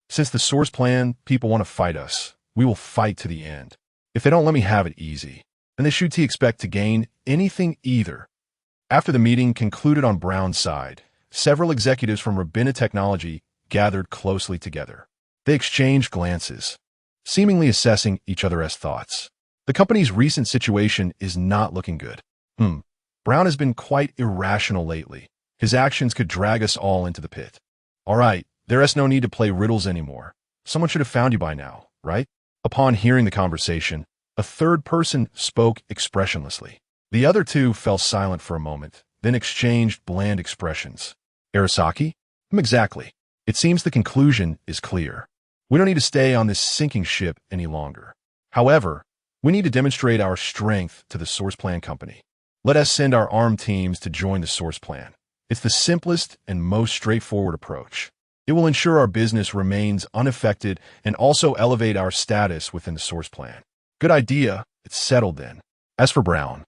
Since the Source Plan people want to fight us, we will fight to the end. If they don't let me have it easy, then they should expect to gain anything either. After the meeting concluded on Brown's side, several executives from Rabina Technology gathered closely together. They exchanged glances, seemingly assessing each other's thoughts. The company's recent situation is not looking good. Brown has been quite irrational lately. His actions could drag us all into the pit. All right, there is no need to play riddles anymore. Someone should have found you by now, right? Upon hearing the conversation, a third person spoke expressionlessly. The other two fell silent for a moment, then exchanged bland expressions. Arasaka? Exactly. It seems the conclusion is clear. We don't need to stay on this sinking ship any longer. However, we need to demonstrate our strength to the Source Plan Company. Let us send our armed teams to join the source plan. It's the simplest and most straightforward approach. It will ensure our business remains unaffected and also elevate our status within the source plan. Good idea. It's settled then. As for Brown,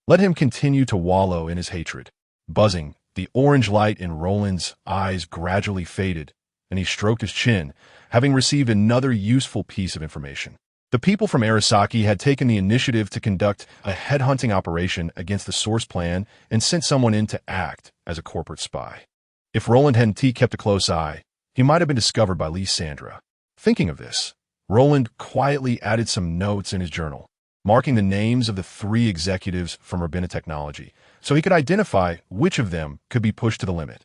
let him continue to wallow in his hatred. Buzzing, the orange light in Roland's eyes gradually faded, and he stroked his chin, having received another useful piece of information. The people from Arasaka had taken the initiative to conduct a headhunting operation against the source plan and sent someone in to act as a corporate spy. If Roland hadn't kept a close eye, he might have been discovered by Lysandra. Thinking of this, Roland quietly added some notes in his journal, marking the names of the 3 executives from Urbana Technology, so he could identify which of them could be pushed to the limit.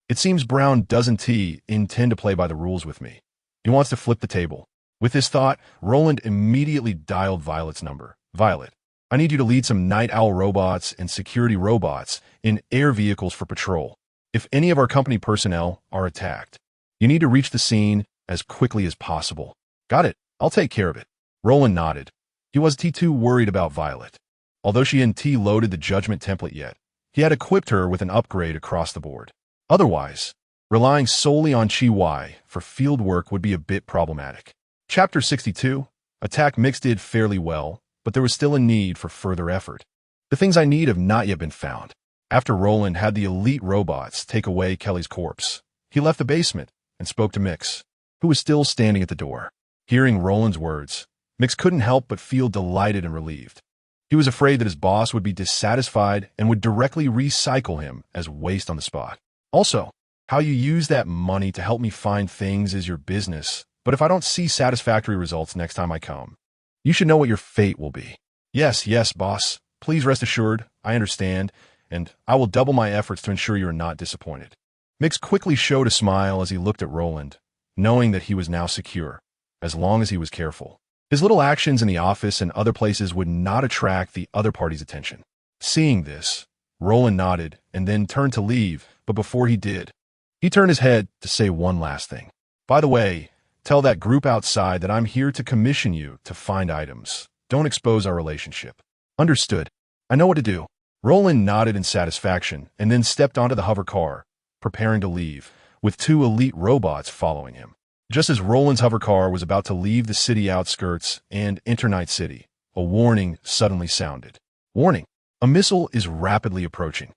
It seems Brown doesn't intend to play by the rules with me. He wants to flip the table. With this thought, Roland immediately dialed Violet's number. Violet, I need you to lead some night owl robots and security robots in air vehicles for patrol. If any of our company personnel are attacked, you need to reach the scene as quickly as possible. Got it. I'll take care of it. Roland nodded. He wasn't too worried about Violet. Although she hadn't loaded the judgment template yet, he had equipped her with an upgrade across the board. Otherwise, relying solely on Chi for field work would be a bit problematic. Chapter 62, Attack Mix did fairly well, but there was still a need for further effort. The things I need have not yet been found. After Roland had the elite robots take away Kelly's corpse, he left the basement and spoke to Mix, who was still standing at the door. Hearing Roland's words, Mix couldn't help but feel delighted and relieved. He was afraid that his boss would be dissatisfied and would directly recycle him as waste on the spot. Also, how you use that money to help me find things is your business, but if I don't see satisfactory results next time I come, you should know what your fate will be. Yes, boss. Please rest assured, I understand, and I will double my efforts to ensure you are not disappointed. Mix quickly showed a smile as he looked at Roland, knowing that he was now secure, as long as he was careful. His little actions in the office and other places would not attract the other party's attention. Seeing this, Roland nodded and then turned to leave, but before he did, he turned his head to say one last thing. By the way, tell that group outside that I'm here to commission you to find items. Don't expose our relationship. Understood. I know what to do. Roland nodded in satisfaction and then stepped onto the hover car, preparing to leave, with 2 elite robots following him. Just as Roland's hover car was about to leave the city outskirts and enter Night City, a warning suddenly sounded. Warning! A missile is rapidly approaching.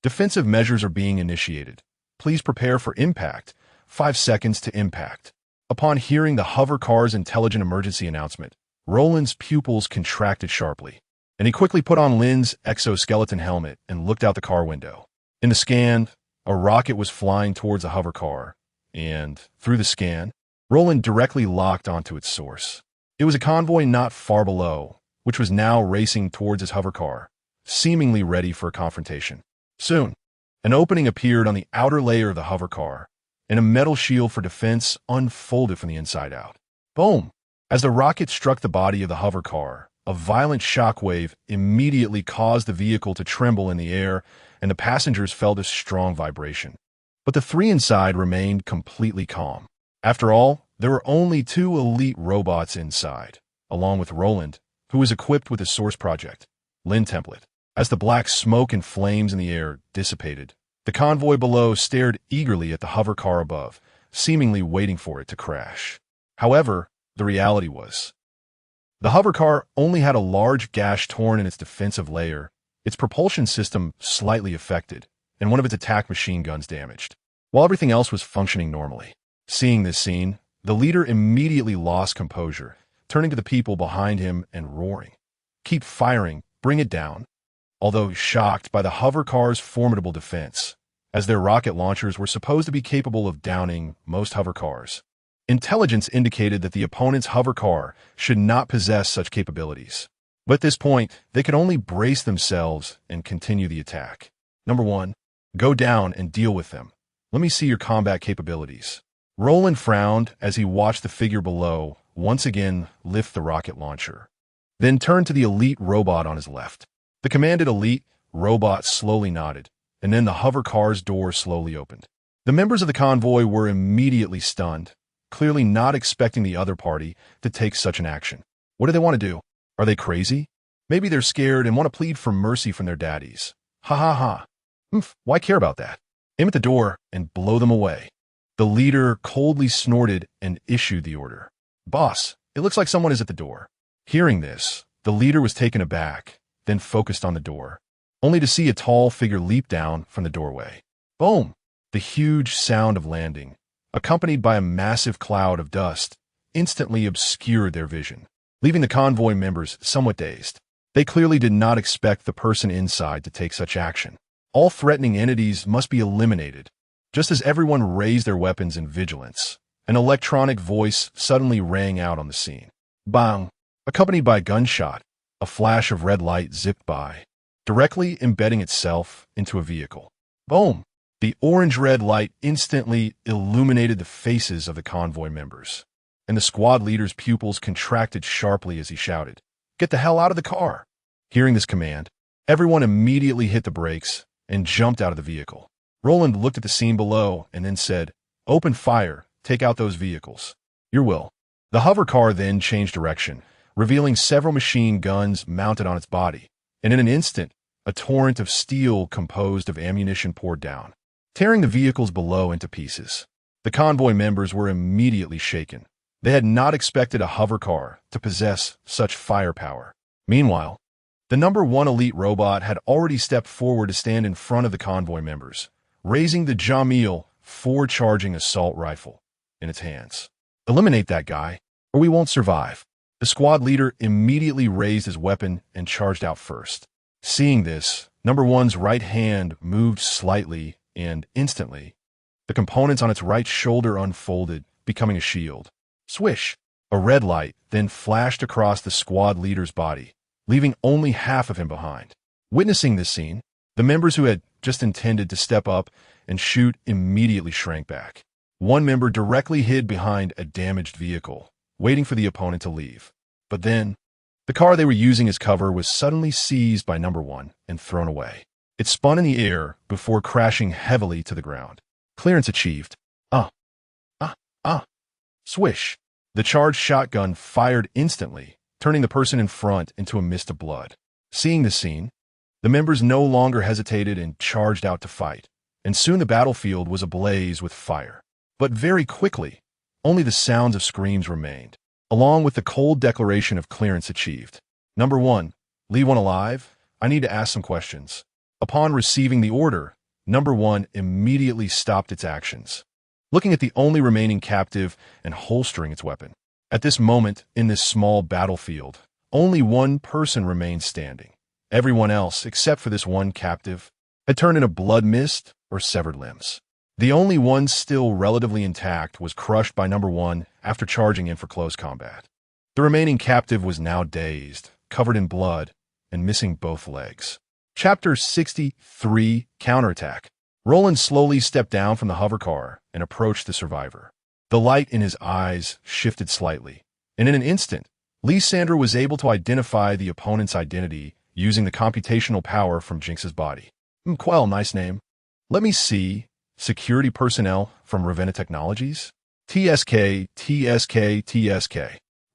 Defensive measures are being initiated. Please prepare for impact. 5 seconds to impact. Upon hearing the hover car's intelligent emergency announcement, Roland's pupils contracted sharply, and he quickly put on Lynn's exoskeleton helmet and looked out the car window. In the scan, a rocket was flying towards the hover car, and, through the scan, Roland directly locked onto its source. It was a convoy not far below, which was now racing towards his hover car, seemingly ready for a confrontation. Soon, an opening appeared on the outer layer of the hover car, and a metal shield for defense unfolded from the inside out. Boom! As the rocket struck the body of the hover car, a violent shockwave immediately caused the vehicle to tremble in the air, and the passengers felt a strong vibration. But the 3 inside remained completely calm. After all, there were only 2 elite robots inside, along with Roland, who was equipped with the source project, Lynn template. As the black smoke and flames in the air dissipated, the convoy below stared eagerly at the hover car above, seemingly waiting for it to crash. However, the reality was, the hover car only had a large gash torn in its defensive layer, its propulsion system slightly affected, and one of its attack machine guns damaged, while everything else was functioning normally. Seeing this scene, the leader immediately lost composure, turning to the people behind him and roaring, "Keep firing, bring it down." Although shocked by the hover car's formidable defense, as their rocket launchers were supposed to be capable of downing most hover cars, intelligence indicated that the opponent's hover car should not possess such capabilities. But at this point, they could only brace themselves and continue the attack. Number 1, go down and deal with them. Let me see your combat capabilities. Roland frowned as he watched the figure below once again lift the rocket launcher, then turned to the elite robot on his left. The commanded elite robot slowly nodded, and then the hover car's door slowly opened. The members of the convoy were immediately stunned, clearly not expecting the other party to take such an action. What do they want to do? Are they crazy? Maybe they're scared and want to plead for mercy from their daddies. Ha ha ha. Why care about that? Aim at the door and blow them away. The leader coldly snorted and issued the order. Boss, it looks like someone is at the door. Hearing this, the leader was taken aback, then focused on the door, only to see a tall figure leap down from the doorway. Boom! The huge sound of landing, accompanied by a massive cloud of dust, instantly obscured their vision, leaving the convoy members somewhat dazed. They clearly did not expect the person inside to take such action. All threatening entities must be eliminated. Just as everyone raised their weapons in vigilance, an electronic voice suddenly rang out on the scene. Bang! Accompanied by a gunshot, a flash of red light zipped by, directly embedding itself into a vehicle. Boom! The orange-red light instantly illuminated the faces of the convoy members, and the squad leader's pupils contracted sharply as he shouted, "Get the hell out of the car!" Hearing this command, everyone immediately hit the brakes and jumped out of the vehicle. Roland looked at the scene below and then said, "Open fire, take out those vehicles." "Your will." The hover car then changed direction, revealing several machine guns mounted on its body, and in an instant, a torrent of steel composed of ammunition poured down, tearing the vehicles below into pieces. The convoy members were immediately shaken. They had not expected a hover car to possess such firepower. Meanwhile, the number 1 elite robot had already stepped forward to stand in front of the convoy members, raising the Jamil 4-charging assault rifle in its hands. "Eliminate that guy, or we won't survive." The squad leader immediately raised his weapon and charged out first. Seeing this, number 1's right hand moved slightly, and instantly, the components on its right shoulder unfolded, becoming a shield. Swish! A red light then flashed across the squad leader's body, leaving only half of him behind. Witnessing this scene, the members who had just intended to step up and shoot immediately shrank back. One member directly hid behind a damaged vehicle, waiting for the opponent to leave. But then, the car they were using as cover was suddenly seized by number 1 and thrown away. It spun in the air before crashing heavily to the ground. Clearance achieved. Swish! The charged shotgun fired instantly, turning the person in front into a mist of blood. Seeing the scene, the members no longer hesitated and charged out to fight, and soon the battlefield was ablaze with fire. But very quickly, only the sounds of screams remained, along with the cold declaration of clearance achieved. Number 1, leave one alive. I need to ask some questions. Upon receiving the order, number 1 immediately stopped its actions, looking at the only remaining captive and holstering its weapon. At this moment, in this small battlefield, only one person remained standing. Everyone else, except for this one captive, had turned into blood mist or severed limbs. The only one still relatively intact was crushed by number 1 after charging in for close combat. The remaining captive was now dazed, covered in blood, and missing both legs. Chapter 63, Counterattack. Roland slowly stepped down from the hover car and approached the survivor. The light in his eyes shifted slightly, and in an instant, Lysandra was able to identify the opponent's identity using the computational power from Jinx's body. Quell, nice name. Let me see. Security personnel from Ravenna Technologies? TSK, TSK, TSK.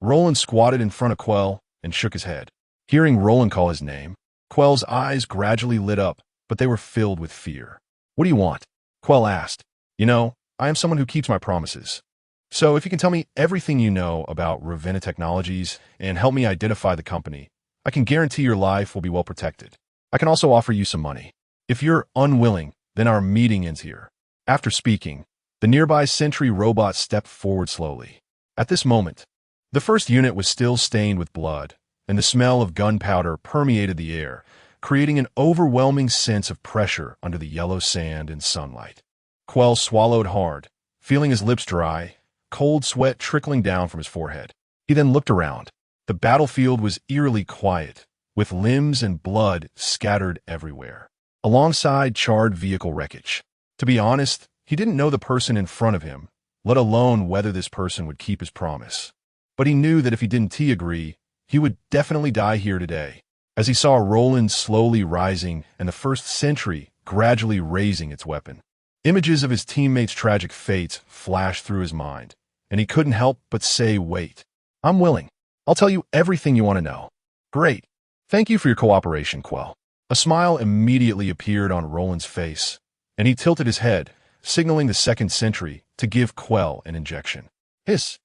Roland squatted in front of Quell and shook his head. Hearing Roland call his name, Quell's eyes gradually lit up, but they were filled with fear. "What do you want?" Quell asked. "You know, I am someone who keeps my promises. So if you can tell me everything you know about Ravenna Technologies and help me identify the company, I can guarantee your life will be well protected. I can also offer you some money. If you're unwilling, then our meeting ends here." After speaking, the nearby sentry robot stepped forward slowly. At this moment, the first unit was still stained with blood, and the smell of gunpowder permeated the air, creating an overwhelming sense of pressure under the yellow sand and sunlight. Quell swallowed hard, feeling his lips dry, cold sweat trickling down from his forehead. He then looked around. The battlefield was eerily quiet, with limbs and blood scattered everywhere, alongside charred vehicle wreckage. To be honest, he didn't know the person in front of him, let alone whether this person would keep his promise. But he knew that if he didn't agree, he would definitely die here today. As he saw Roland slowly rising and the first sentry gradually raising its weapon, images of his teammates' tragic fates flashed through his mind, and he couldn't help but say, "Wait. I'm willing. I'll tell you everything you want to know." "Great. Thank you for your cooperation, Quell. A smile immediately appeared on Roland's face, and he tilted his head, signaling the second sentry to give Quell an injection. Hiss.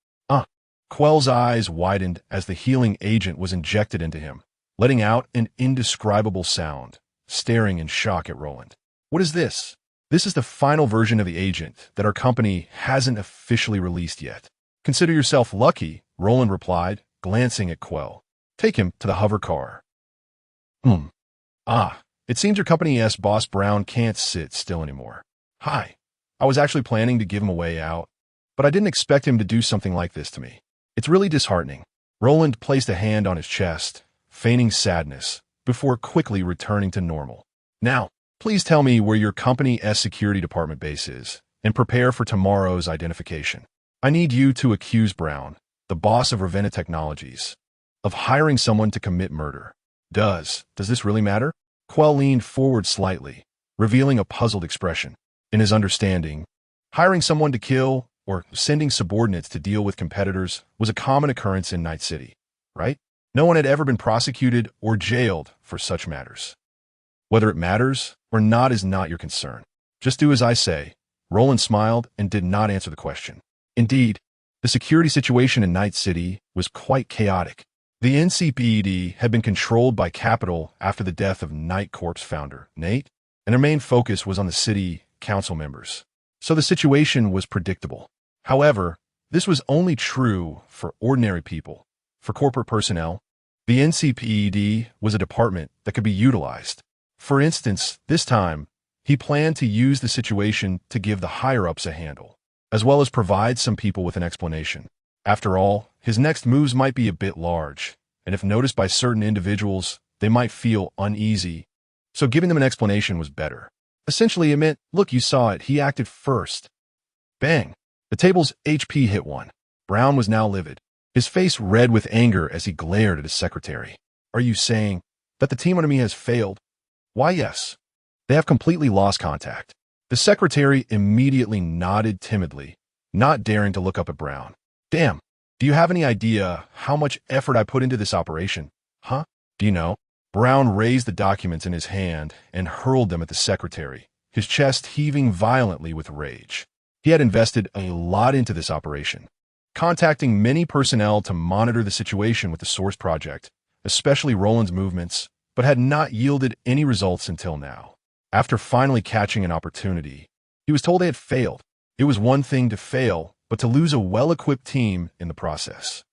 Quell's eyes widened as the healing agent was injected into him, letting out an indescribable sound, staring in shock at Roland. What is this? This is the final version of the agent that our company hasn't officially released yet. Consider yourself lucky, Roland replied, glancing at Quell. Take him to the hover car. It seems your company's boss Brown can't sit still anymore. Hi. I was actually planning to give him a way out, but I didn't expect him to do something like this to me. It's really disheartening. Roland placed a hand on his chest, feigning sadness, before quickly returning to normal. Now, please tell me where your company's security department base is, and prepare for tomorrow's identification. I need you to accuse Brown, the boss of Ravenna Technologies, of hiring someone to commit murder. Does this really matter? Quell leaned forward slightly, revealing a puzzled expression. In his understanding, hiring someone to kill or sending subordinates to deal with competitors was a common occurrence in Night City, right? No one had ever been prosecuted or jailed for such matters. Whether it matters or not is not your concern. Just do as I say. Roland smiled and did not answer the question. Indeed, the security situation in Night City was quite chaotic. The NCPD had been controlled by Capital after the death of Night Corp's founder, Nate, and their main focus was on the city council members. So the situation was predictable. However, this was only true for ordinary people. For corporate personnel, the NCPD was a department that could be utilized. For instance, this time, he planned to use the situation to give the higher-ups a handle, as well as provide some people with an explanation. After all, his next moves might be a bit large, and if noticed by certain individuals, they might feel uneasy. So giving them an explanation was better. Essentially, it meant, look, you saw it, he acted first. Bang! The table's HP hit one. Brown was now livid, his face red with anger as he glared at his secretary. Are you saying that the team under me has failed? Why, yes. They have completely lost contact. The secretary immediately nodded timidly, not daring to look up at Brown. Damn, do you have any idea how much effort I put into this operation? Huh? Do you know? Brown raised the documents in his hand and hurled them at the secretary, his chest heaving violently with rage. He had invested a lot into this operation, contacting many personnel to monitor the situation with the Source Project, especially Roland's movements, but had not yielded any results until now. After finally catching an opportunity, he was told they had failed. It was one thing to fail, but to lose a well-equipped team in the process.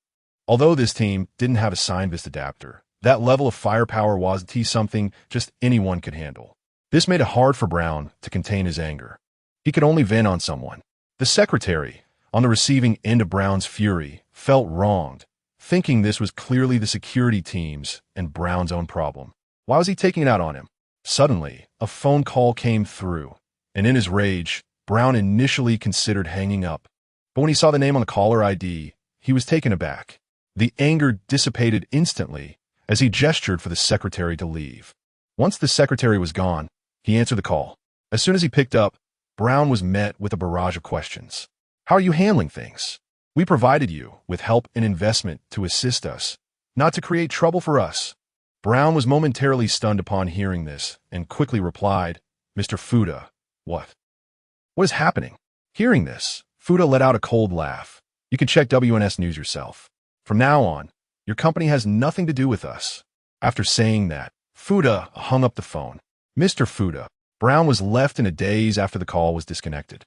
Although this team didn't have a Synopsis adapter, that level of firepower wasn't something just anyone could handle. This made it hard for Brown to contain his anger. He could only vent on someone. The secretary, on the receiving end of Brown's fury, felt wronged, thinking this was clearly the security team's and Brown's own problem. Why was he taking it out on him? Suddenly, a phone call came through, and in his rage, Brown initially considered hanging up. But when he saw the name on the caller ID, he was taken aback. The anger dissipated instantly as he gestured for the secretary to leave. Once the secretary was gone, he answered the call. As soon as he picked up, Brown was met with a barrage of questions. How are you handling things? We provided you with help and investment to assist us, not to create trouble for us. Brown was momentarily stunned upon hearing this and quickly replied, Mr. Fuda, what? What is happening? Hearing this, Fuda let out a cold laugh. You can check WNS News yourself. From now on, your company has nothing to do with us. After saying that, Fuda hung up the phone. Mr. Fuda, Brown was left in a daze after the call was disconnected.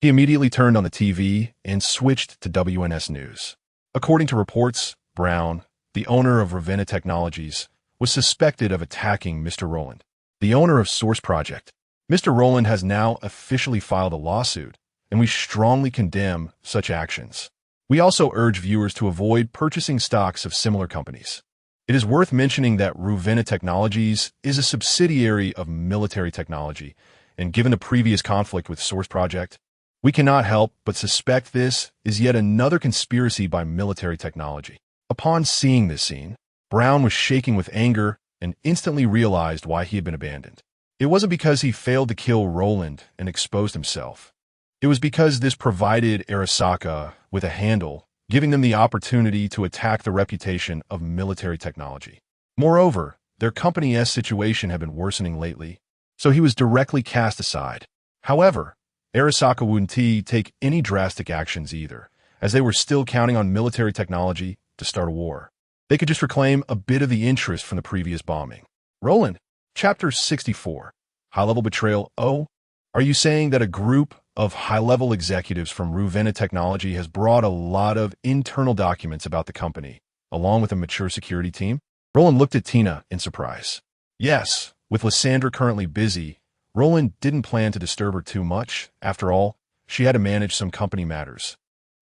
He immediately turned on the TV and switched to WNS News. According to reports, Brown, the owner of Ravenna Technologies, was suspected of attacking Mr. Roland, the owner of Source Project. Mr. Roland has now officially filed a lawsuit, and we strongly condemn such actions. We also urge viewers to avoid purchasing stocks of similar companies. It is worth mentioning that Ravenna Technologies is a subsidiary of Military Technology, and given the previous conflict with Source Project, we cannot help but suspect this is yet another conspiracy by Military Technology. Upon seeing this scene, Brown was shaking with anger and instantly realized why he had been abandoned. It wasn't because he failed to kill Roland and exposed himself. It was because this provided Arasaka with a handle, giving them the opportunity to attack the reputation of Military Technology. Moreover, their company's situation had been worsening lately, so he was directly cast aside. However, Arasaka wouldn't take any drastic actions either, as they were still counting on military technology to start a war. They could just reclaim a bit of the interest from the previous bombing. Roland, Chapter 64. High-level betrayal. Oh, are you saying that a group of high-level executives from Ravenna Technology has brought a lot of internal documents about the company, along with a mature security team? Roland looked at Tina in surprise. Yes, with Lysandra currently busy, Roland didn't plan to disturb her too much. After all, she had to manage some company matters,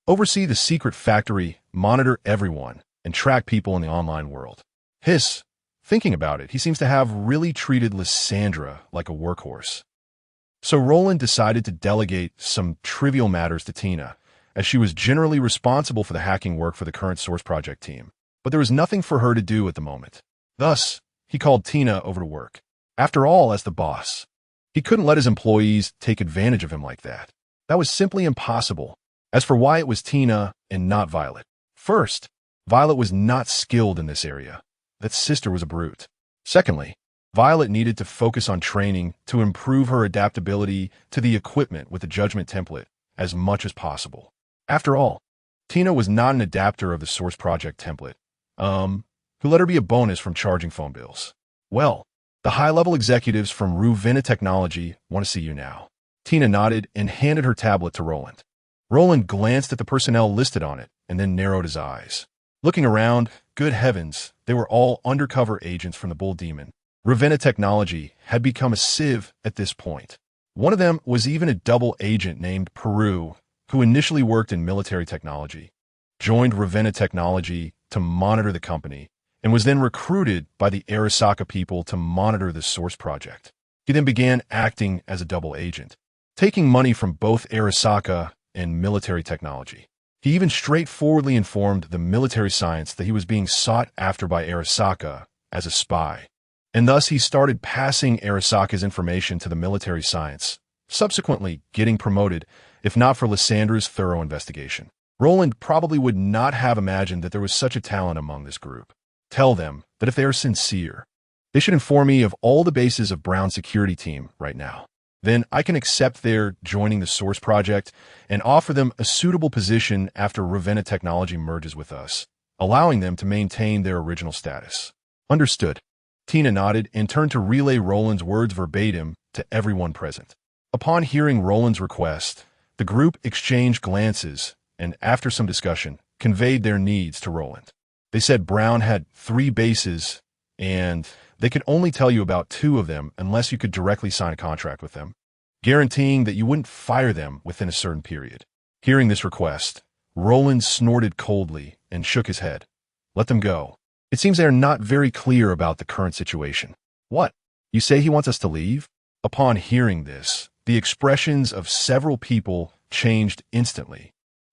oversee the secret factory, monitor everyone, and track people in the online world. Thinking about it, he seems to have really treated Lysandra like a workhorse. So Roland decided to delegate some trivial matters to Tina, as she was generally responsible for the hacking work for the current Source Project team. But there was nothing for her to do at the moment. Thus, he called Tina over to work. After all, as the boss, he couldn't let his employees take advantage of him like that. That was simply impossible. As for why it was Tina and not Violet. First, Violet was not skilled in this area. That sister was a brute. Secondly, Violet needed to focus on training to improve her adaptability to the equipment with the judgment template as much as possible. After all, Tina was not an adapter of the Source Project template, who let her be a bonus from charging phone bills. Well, the high-level executives from Ravenna Technology want to see you now. Tina nodded and handed her tablet to Roland. Roland glanced at the personnel listed on it and then narrowed his eyes. Looking around, good heavens, they were all undercover agents from the Bull Demon. Ravenna Technology had become a sieve at this point. One of them was even a double agent named Peru, who initially worked in military technology, joined Ravenna Technology to monitor the company, and was then recruited by the Arasaka people to monitor the Source Project. He then began acting as a double agent, taking money from both Arasaka and military technology. He even straightforwardly informed the military science that he was being sought after by Arasaka as a spy. And thus he started passing Arasaka's information to the military science, subsequently getting promoted, if not for Lysandra's thorough investigation. Roland probably would not have imagined that there was such a talent among this group. Tell them that if they are sincere, they should inform me of all the bases of Brown's security team right now. Then I can accept their joining the Source Project and offer them a suitable position after Ravenna Technology merges with us, allowing them to maintain their original status. Understood. Tina nodded and turned to relay Roland's words verbatim to everyone present. Upon hearing Roland's request, the group exchanged glances and, after some discussion, conveyed their needs to Roland. They said Brown had 3 bases and they could only tell you about 2 of them unless you could directly sign a contract with them, guaranteeing that you wouldn't fire them within a certain period. Hearing this request, Roland snorted coldly and shook his head. Let them go. It seems they are not very clear about the current situation. What? You say he wants us to leave? Upon hearing this, the expressions of several people changed instantly,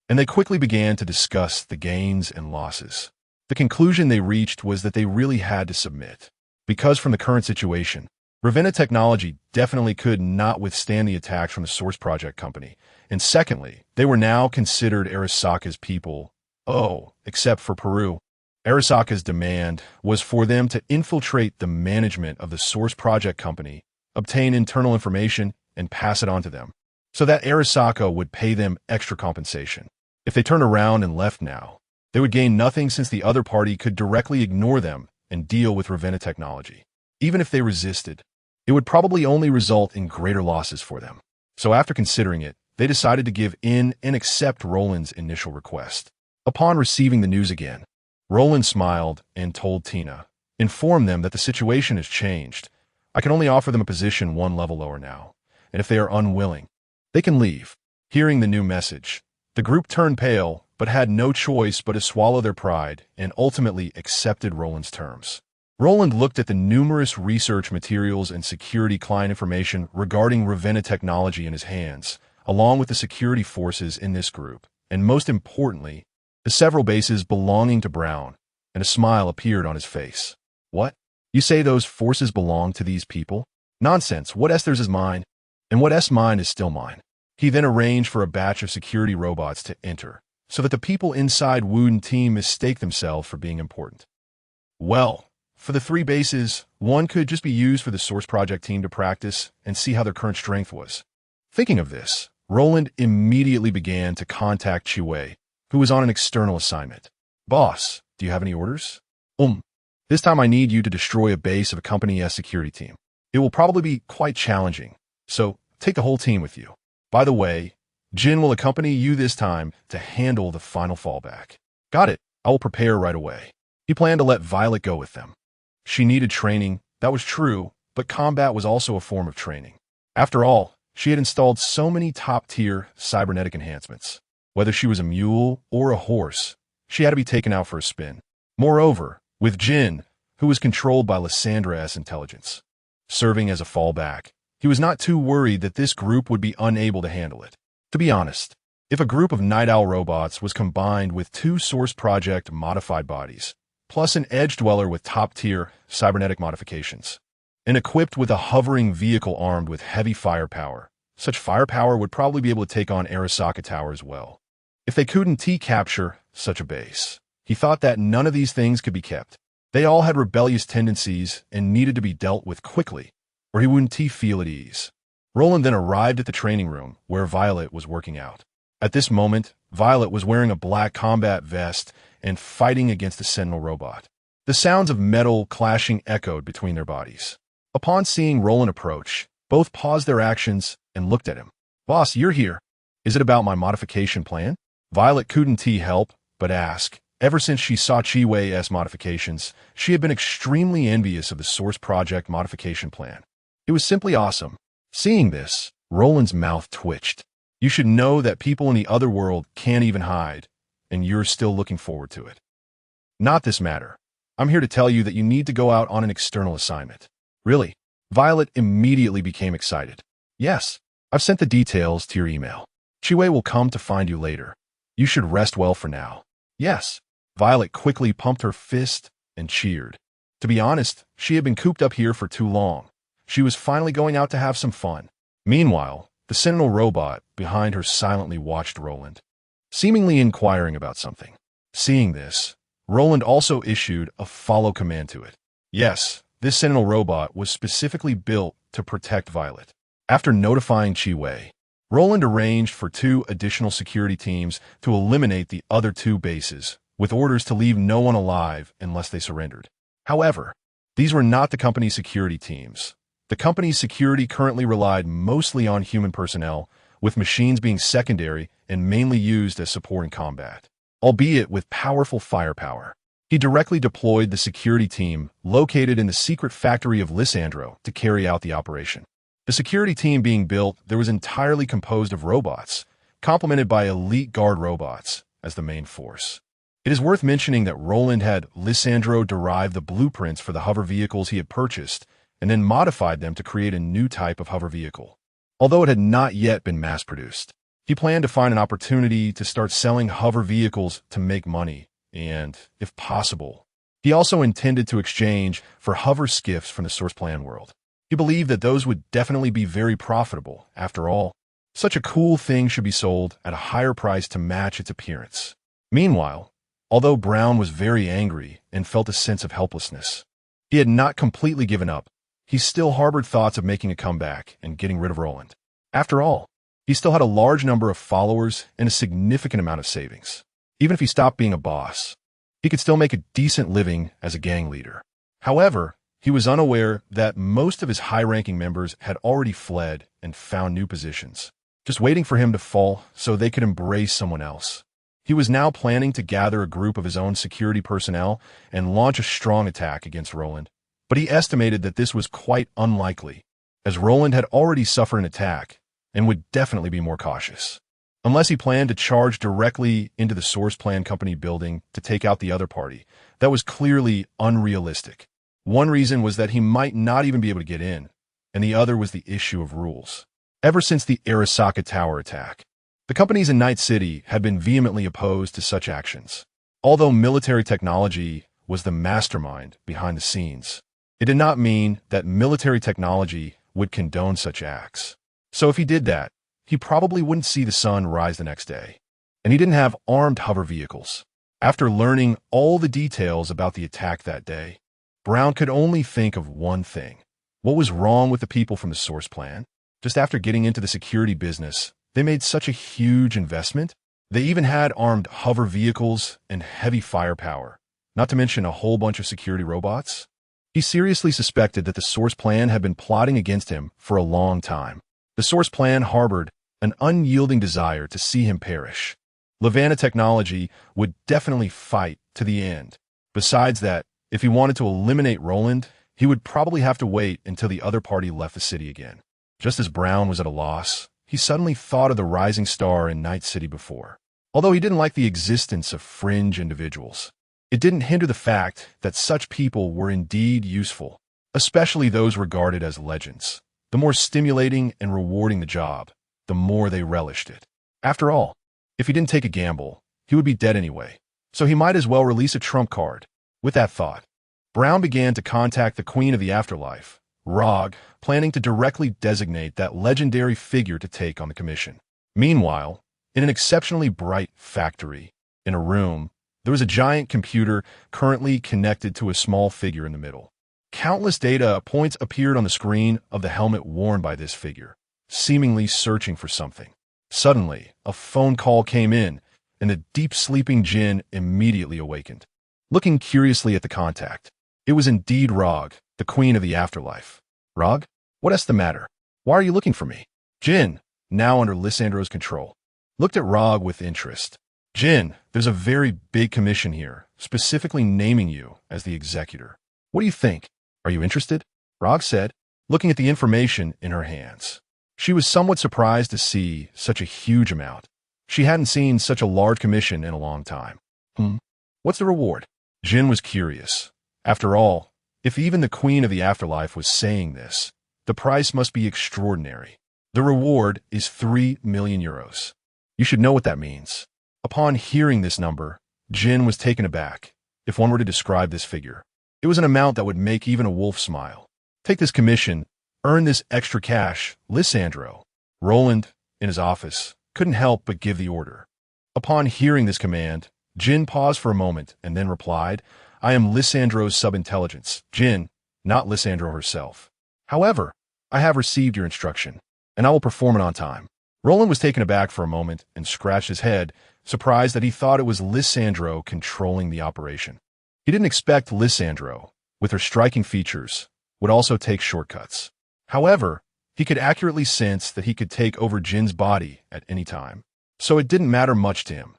and they quickly began to discuss the gains and losses. The conclusion they reached was that they really had to submit, because from the current situation, Ravenna Technology definitely could not withstand the attacks from the Source Project company, and secondly, they were now considered Arasaka's people. Oh, except for Peru. Arasaka's demand was for them to infiltrate the management of the Source Project company, obtain internal information, and pass it on to them, so that Arasaka would pay them extra compensation. If they turned around and left now, they would gain nothing since the other party could directly ignore them and deal with Ravenna Technology. Even if they resisted, it would probably only result in greater losses for them. So after considering it, they decided to give in and accept Roland's initial request. Upon receiving the news again, Roland smiled and told Tina, inform them that the situation has changed. I can only offer them a position 1 level lower now, and if they are unwilling, they can leave. Hearing the new message, the group turned pale, but had no choice but to swallow their pride and ultimately accepted Roland's terms. Roland looked at the numerous research materials and security client information regarding Ravenna Technology in his hands, along with the security forces in this group, and most importantly, the several bases belonging to Brown, and a smile appeared on his face. What? You say those forces belong to these people? Nonsense. What Esther's is mine, and what S mine is still mine. He then arranged for a batch of security robots to enter, so that the people inside Wooden team mistake themselves for being important. Well, For the 3 bases, one could just be used for the Source Project team to practice and see how their current strength was. Thinking of this, Roland immediately began to contact Chiwei, who was on an external assignment. Boss, do you have any orders? This time I need you to destroy a base of a Company S security team. It will probably be quite challenging, so take the whole team with you. By the way, Jin will accompany you this time to handle the final fallback. Got it. I will prepare right away. He planned to let Violet go with them. She needed training, that was true, but combat was also a form of training. After all, she had installed so many top-tier cybernetic enhancements. Whether she was a mule or a horse, she had to be taken out for a spin. Moreover, with Jin, who was controlled by Lysandra intelligence, serving as a fallback, he was not too worried that this group would be unable to handle it. To be honest, if a group of Night Owl robots was combined with 2 Source Project modified bodies, plus an Edge Dweller with top-tier cybernetic modifications, and equipped with a hovering vehicle armed with heavy firepower, such firepower would probably be able to take on Arasaka Tower as well. If they couldn't capture such a base, he thought that none of these things could be kept. They all had rebellious tendencies and needed to be dealt with quickly, or he wouldn't feel at ease. Roland then arrived at the training room where Violet was working out. At this moment, Violet was wearing a black combat vest and fighting against the Sentinel robot. The sounds of metal clashing echoed between their bodies. Upon seeing Roland approach, both paused their actions and looked at him. Boss, you're here. Is it about my modification plan? Violet couldn't help but ask. Ever since she saw Chiwei's modifications, she had been extremely envious of the Source Project modification plan. It was simply awesome. Seeing this, Roland's mouth twitched. You should know that people in the other world can't even hide, and you're still looking forward to it. Not this matter. I'm here to tell you that you need to go out on an external assignment. Really? Violet immediately became excited. Yes, I've sent the details to your email. Chiwei will come to find you later. You should rest well for now. Yes. Violet quickly pumped her fist and cheered. To be honest, she had been cooped up here for too long. She was finally going out to have some fun. Meanwhile, the Sentinel robot behind her silently watched Roland, seemingly inquiring about something. Seeing this, Roland also issued a follow command to it. Yes, this Sentinel robot was specifically built to protect Violet. After notifying Chiwei, Roland arranged for 2 additional security teams to eliminate the other 2 bases, with orders to leave no one alive unless they surrendered. However, these were not the company's security teams. The company's security currently relied mostly on human personnel, with machines being secondary and mainly used as support in combat, albeit with powerful firepower. He directly deployed the security team located in the secret factory of Lysandro to carry out the operation. The security team being built there was entirely composed of robots, complemented by elite guard robots as the main force. It is worth mentioning that Roland had Lysandro derive the blueprints for the hover vehicles he had purchased and then modified them to create a new type of hover vehicle. Although it had not yet been mass-produced, he planned to find an opportunity to start selling hover vehicles to make money, and, if possible, he also intended to exchange for hover skiffs from the Source Plan world. He believed that those would definitely be very profitable. After all, such a cool thing should be sold at a higher price to match its appearance. Meanwhile, although Brown was very angry and felt a sense of helplessness, he had not completely given up. He still harbored thoughts of making a comeback and getting rid of Roland. After all, he still had a large number of followers and a significant amount of savings. Even if he stopped being a boss, he could still make a decent living as a gang leader. However, he was unaware that most of his high-ranking members had already fled and found new positions, just waiting for him to fall so they could embrace someone else. He was now planning to gather a group of his own security personnel and launch a strong attack against Roland. But he estimated that this was quite unlikely, as Roland had already suffered an attack and would definitely be more cautious. Unless he planned to charge directly into the Source Plan Company building to take out the other party, that was clearly unrealistic. One reason was that he might not even be able to get in, and the other was the issue of rules. Ever since the Arasaka Tower attack, the companies in Night City had been vehemently opposed to such actions. Although military technology was the mastermind behind the scenes, it did not mean that military technology would condone such acts. So if he did that, he probably wouldn't see the sun rise the next day. And he didn't have armed hover vehicles. After learning all the details about the attack that day, Brown could only think of one thing. What was wrong with the people from the source plan? Just after getting into the security business, they made such a huge investment. They even had armed hover vehicles and heavy firepower, not to mention a whole bunch of security robots. He seriously suspected that the source plan had been plotting against him for a long time. The source plan harbored an unyielding desire to see him perish. Levana Technology would definitely fight to the end. Besides that, if he wanted to eliminate Roland, he would probably have to wait until the other party left the city again. Just as Brown was at a loss, he suddenly thought of the rising star in Night City before. Although he didn't like the existence of fringe individuals, it didn't hinder the fact that such people were indeed useful, especially those regarded as legends. The more stimulating and rewarding the job, the more they relished it. After all, if he didn't take a gamble, he would be dead anyway, so he might as well release a trump card. With that thought, Brown began to contact the Queen of the Afterlife, Rog, planning to directly designate that legendary figure to take on the commission. Meanwhile, in an exceptionally bright factory, in a room, there was a giant computer currently connected to a small figure in the middle. Countless data points appeared on the screen of the helmet worn by this figure, seemingly searching for something. Suddenly, a phone call came in, and the deep-sleeping Jin immediately awakened. Looking curiously at the contact, it was indeed Rog, the Queen of the Afterlife. Rog? What's the matter? Why are you looking for me? Jin, now under Lissandro's control, looked at Rog with interest. Jin, there's a very big commission here, specifically naming you as the executor. What do you think? Are you interested? Rog said, looking at the information in her hands. She was somewhat surprised to see such a huge amount. She hadn't seen such a large commission in a long time. What's the reward? Jin was curious. After all, if even the Queen of the Afterlife was saying this, the price must be extraordinary. The reward is 3 million euros. You should know what that means. Upon hearing this number, Jin was taken aback. If one were to describe this figure, it was an amount that would make even a wolf smile. Take this commission, earn this extra cash, Lissandro. Roland, in his office, couldn't help but give the order. Upon hearing this command, Jin paused for a moment and then replied, I am Lissandro's sub-intelligence, Jin, not Lissandro herself. However, I have received your instruction, and I will perform it on time. Roland was taken aback for a moment and scratched his head, surprised that he thought it was Lissandro controlling the operation. He didn't expect Lissandro, with her striking features, would also take shortcuts. However, he could accurately sense that he could take over Jin's body at any time, so it didn't matter much to him.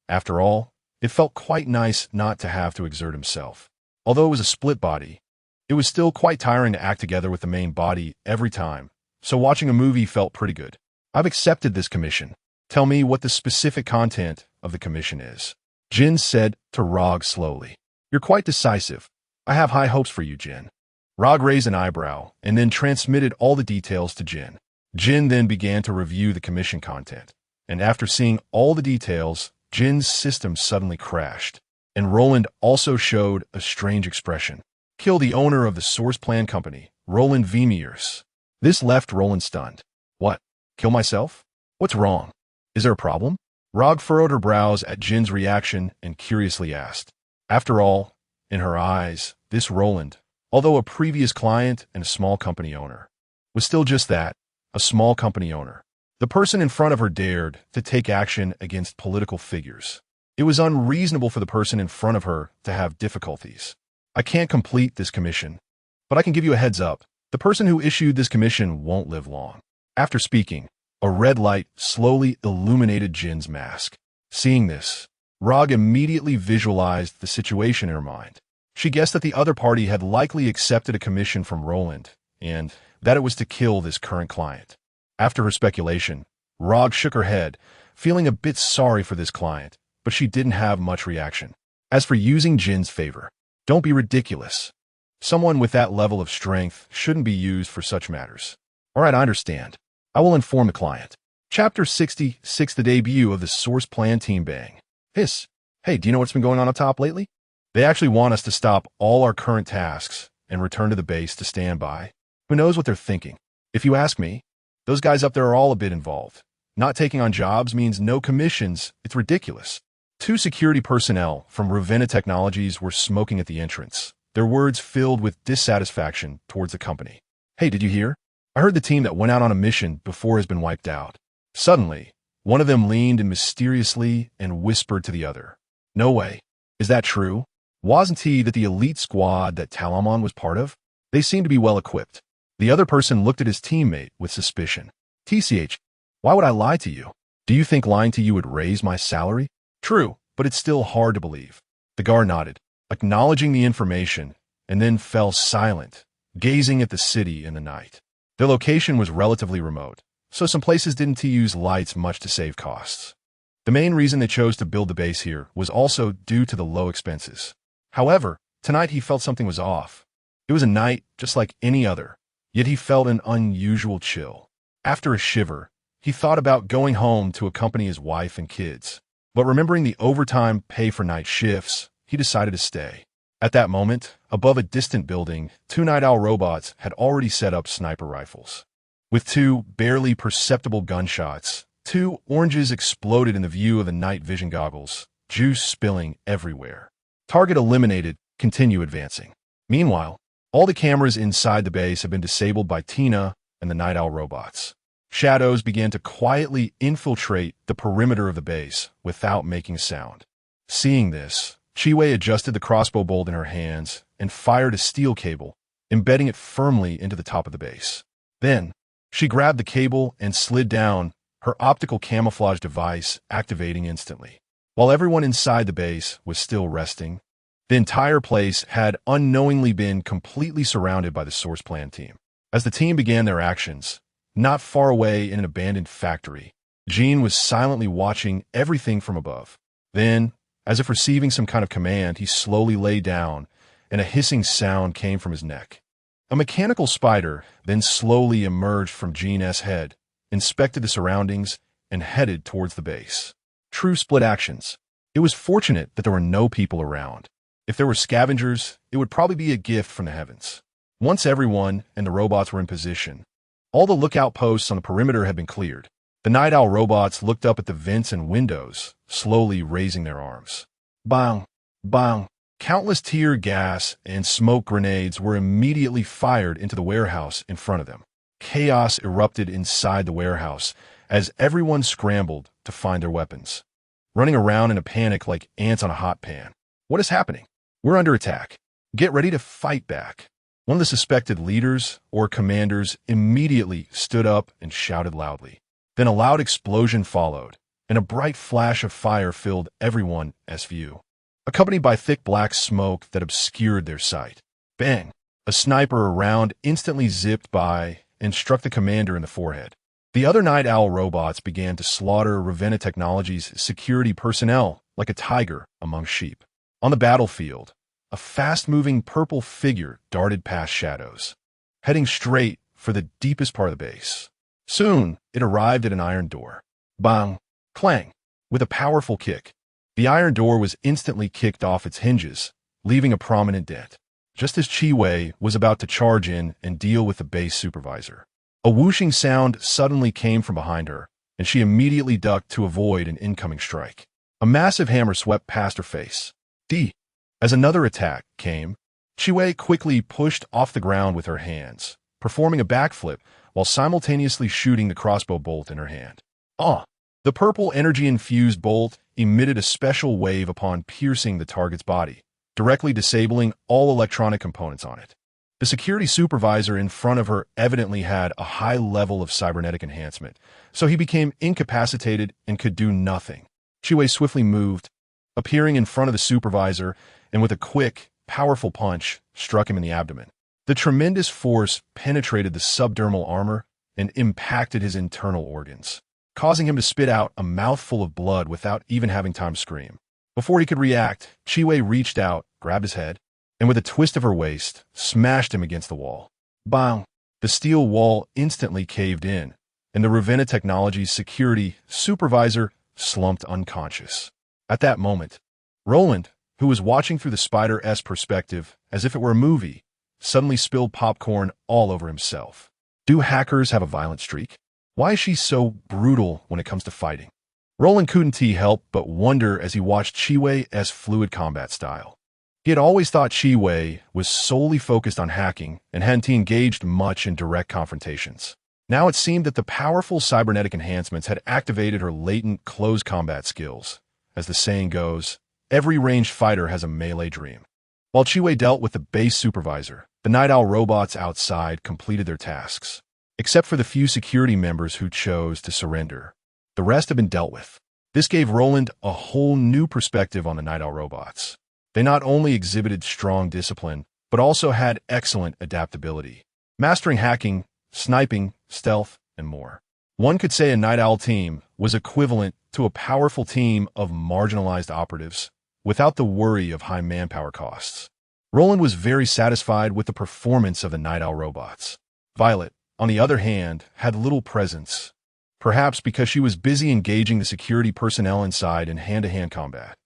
After all, it felt quite nice not to have to exert himself. Although it was a split body, it was still quite tiring to act together with the main body every time, so watching a movie felt pretty good. I've accepted this commission. Tell me what the specific content of the commission is. Jin said to Rog slowly. You're quite decisive. I have high hopes for you, Jin. Rog raised an eyebrow and then transmitted all the details to Jin. Jin then began to review the commission content, and after seeing all the details, Jin's system suddenly crashed, and Roland also showed a strange expression. Kill the owner of the source plan company, Roland Vermeers. This left Roland stunned. What? Kill myself? What's wrong? Is there a problem? Rog furrowed her brows at Jin's reaction and curiously asked. After all, in her eyes, this Roland, although a previous client and a small company owner, was still just that, a small company owner. The person in front of her dared to take action against political figures. It was unreasonable for the person in front of her to have difficulties. I can't complete this commission, but I can give you a heads up. The person who issued this commission won't live long. After speaking, a red light slowly illuminated Jin's mask. Seeing this, Rog immediately visualized the situation in her mind. She guessed that the other party had likely accepted a commission from Roland, and that it was to kill this current client. After her speculation, Rog shook her head, feeling a bit sorry for this client, but she didn't have much reaction. As for using Jin's favor, don't be ridiculous. Someone with that level of strength shouldn't be used for such matters. All right, I understand. I will inform the client. Chapter 66, the debut of the Source Plan Team Bang. Hiss. Hey, do you know what's been going on up top lately? They actually want us to stop all our current tasks and return to the base to stand by. Who knows what they're thinking? If you ask me, those guys up there are all a bit involved. Not taking on jobs means no commissions. It's ridiculous. 2 security personnel from Ravenna Technologies were smoking at the entrance, their words filled with dissatisfaction towards the company. "Hey, did you hear? I heard the team that went out on a mission before has been wiped out." Suddenly, one of them leaned in mysteriously and whispered to the other, "No way. Is that true? Wasn't he that the elite squad that Talamon was part of? They seem to be well equipped." The other person looked at his teammate with suspicion. "TCH, why would I lie to you? Do you think lying to you would raise my salary?" "True, but it's still hard to believe." The guard nodded, acknowledging the information, and then fell silent, gazing at the city in the night. Their location was relatively remote, so some places didn't use lights much to save costs. The main reason they chose to build the base here was also due to the low expenses. However, tonight he felt something was off. It was a night just like any other, yet he felt an unusual chill. After a shiver, he thought about going home to accompany his wife and kids. But remembering the overtime pay for night shifts, he decided to stay. At that moment, above a distant building, 2 Night Owl robots had already set up sniper rifles. With 2 barely perceptible gunshots, 2 oranges exploded in the view of the night vision goggles, juice spilling everywhere. Target eliminated, continue advancing. Meanwhile, all the cameras inside the base had been disabled by Tina and the Night Owl robots. Shadows began to quietly infiltrate the perimeter of the base without making a sound. Seeing this, Chiwei adjusted the crossbow bolt in her hands and fired a steel cable, embedding it firmly into the top of the base. Then, she grabbed the cable and slid down, her optical camouflage device activating instantly. While everyone inside the base was still resting, the entire place had unknowingly been completely surrounded by the source plan team. As the team began their actions, not far away in an abandoned factory, Jean was silently watching everything from above. Then, as if receiving some kind of command, he slowly lay down, and a hissing sound came from his neck. A mechanical spider then slowly emerged from Jean's head, inspected the surroundings, and headed towards the base. True split actions. It was fortunate that there were no people around. If there were scavengers, it would probably be a gift from the heavens. Once everyone and the robots were in position, all the lookout posts on the perimeter had been cleared. The Night Owl robots looked up at the vents and windows, slowly raising their arms. Bang! Bang! Countless tear gas and smoke grenades were immediately fired into the warehouse in front of them. Chaos erupted inside the warehouse as everyone scrambled to find their weapons, running around in a panic like ants on a hot pan. "What is happening? We're under attack. Get ready to fight back." One of the suspected leaders or commanders immediately stood up and shouted loudly. Then a loud explosion followed, and a bright flash of fire filled everyone's view, accompanied by thick black smoke that obscured their sight. Bang! A sniper round instantly zipped by and struck the commander in the forehead. The other Night Owl robots began to slaughter Ravenna Technologies' security personnel like a tiger among sheep. On the battlefield, a fast-moving purple figure darted past shadows, heading straight for the deepest part of the base. Soon, it arrived at an iron door. Bang! Clang! With a powerful kick, the iron door was instantly kicked off its hinges, leaving a prominent dent. Just as Chiwei was about to charge in and deal with the base supervisor, a whooshing sound suddenly came from behind her, and she immediately ducked to avoid an incoming strike. A massive hammer swept past her face. As another attack came, Chiwei quickly pushed off the ground with her hands, performing a backflip while simultaneously shooting the crossbow bolt in her hand. The purple energy-infused bolt emitted a special wave upon piercing the target's body, directly disabling all electronic components on it. The security supervisor in front of her evidently had a high level of cybernetic enhancement, so he became incapacitated and could do nothing. Chiwei swiftly moved, appearing in front of the supervisor, and with a quick, powerful punch, struck him in the abdomen. The tremendous force penetrated the subdermal armor and impacted his internal organs, causing him to spit out a mouthful of blood without even having time to scream. Before he could react, Chiwei reached out, grabbed his head, and with a twist of her waist, smashed him against the wall. Bang! The steel wall instantly caved in, and the Ravenna Technologies security supervisor slumped unconscious. At that moment, Roland, who was watching through the Spider-S perspective as if it were a movie, suddenly spilled popcorn all over himself. Do hackers have a violent streak? Why is she so brutal when it comes to fighting? Roland couldn't help but wonder as he watched Chiwei's fluid combat style. He had always thought Chi-Wei was solely focused on hacking and hadn't engaged much in direct confrontations. Now it seemed that the powerful cybernetic enhancements had activated her latent close combat skills. As the saying goes, every ranged fighter has a melee dream. While Chi-Wei dealt with the base supervisor, the Night Owl robots outside completed their tasks. Except for the few security members who chose to surrender. The rest had been dealt with. This gave Roland a whole new perspective on the Night Owl robots. They not only exhibited strong discipline, but also had excellent adaptability, mastering hacking, sniping, stealth, and more. One could say a Night Owl team was equivalent to a powerful team of marginalized operatives, without the worry of high manpower costs. Roland was very satisfied with the performance of the Night Owl robots. Violet, on the other hand, had little presence, perhaps because she was busy engaging the security personnel inside in hand-to-hand combat.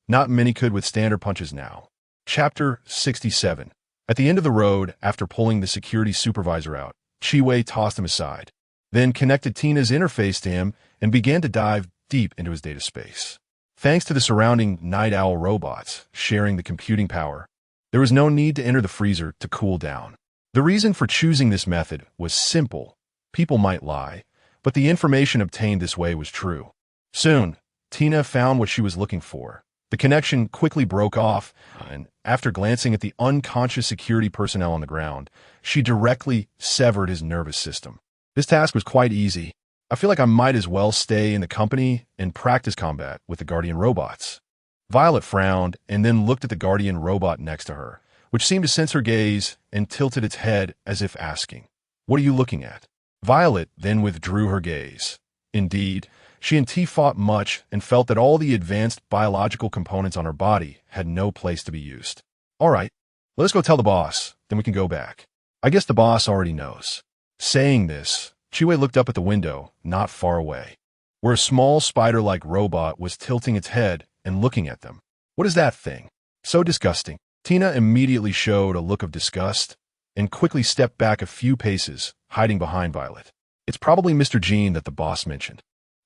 Not many could withstand her punches now. Chapter 67. At the end of the road, after pulling the security supervisor out, Chi-Wei tossed him aside, then connected Tina's interface to him and began to dive deep into his data space. Thanks to the surrounding Night Owl robots sharing the computing power, there was no need to enter the freezer to cool down. The reason for choosing this method was simple. People might lie, but the information obtained this way was true. Soon, Tina found what she was looking for. The connection quickly broke off, and after glancing at the unconscious security personnel on the ground, she directly severed his nervous system. This task was quite easy. I feel like I might as well stay in the company and practice combat with the Guardian robots. Violet frowned and then looked at the Guardian robot next to her, which seemed to sense her gaze and tilted its head as if asking, "What are you looking at?" Violet then withdrew her gaze. Indeed, she and T fought much and felt that all the advanced biological components on her body had no place to be used. "All right, let us go tell the boss, then we can go back. I guess the boss already knows." Saying this, Chi-Wei looked up at the window, not far away, where a small spider-like robot was tilting its head and looking at them. "What is that thing? So disgusting." Tina immediately showed a look of disgust and quickly stepped back a few paces, hiding behind Violet. "It's probably Mr. Jean that the boss mentioned.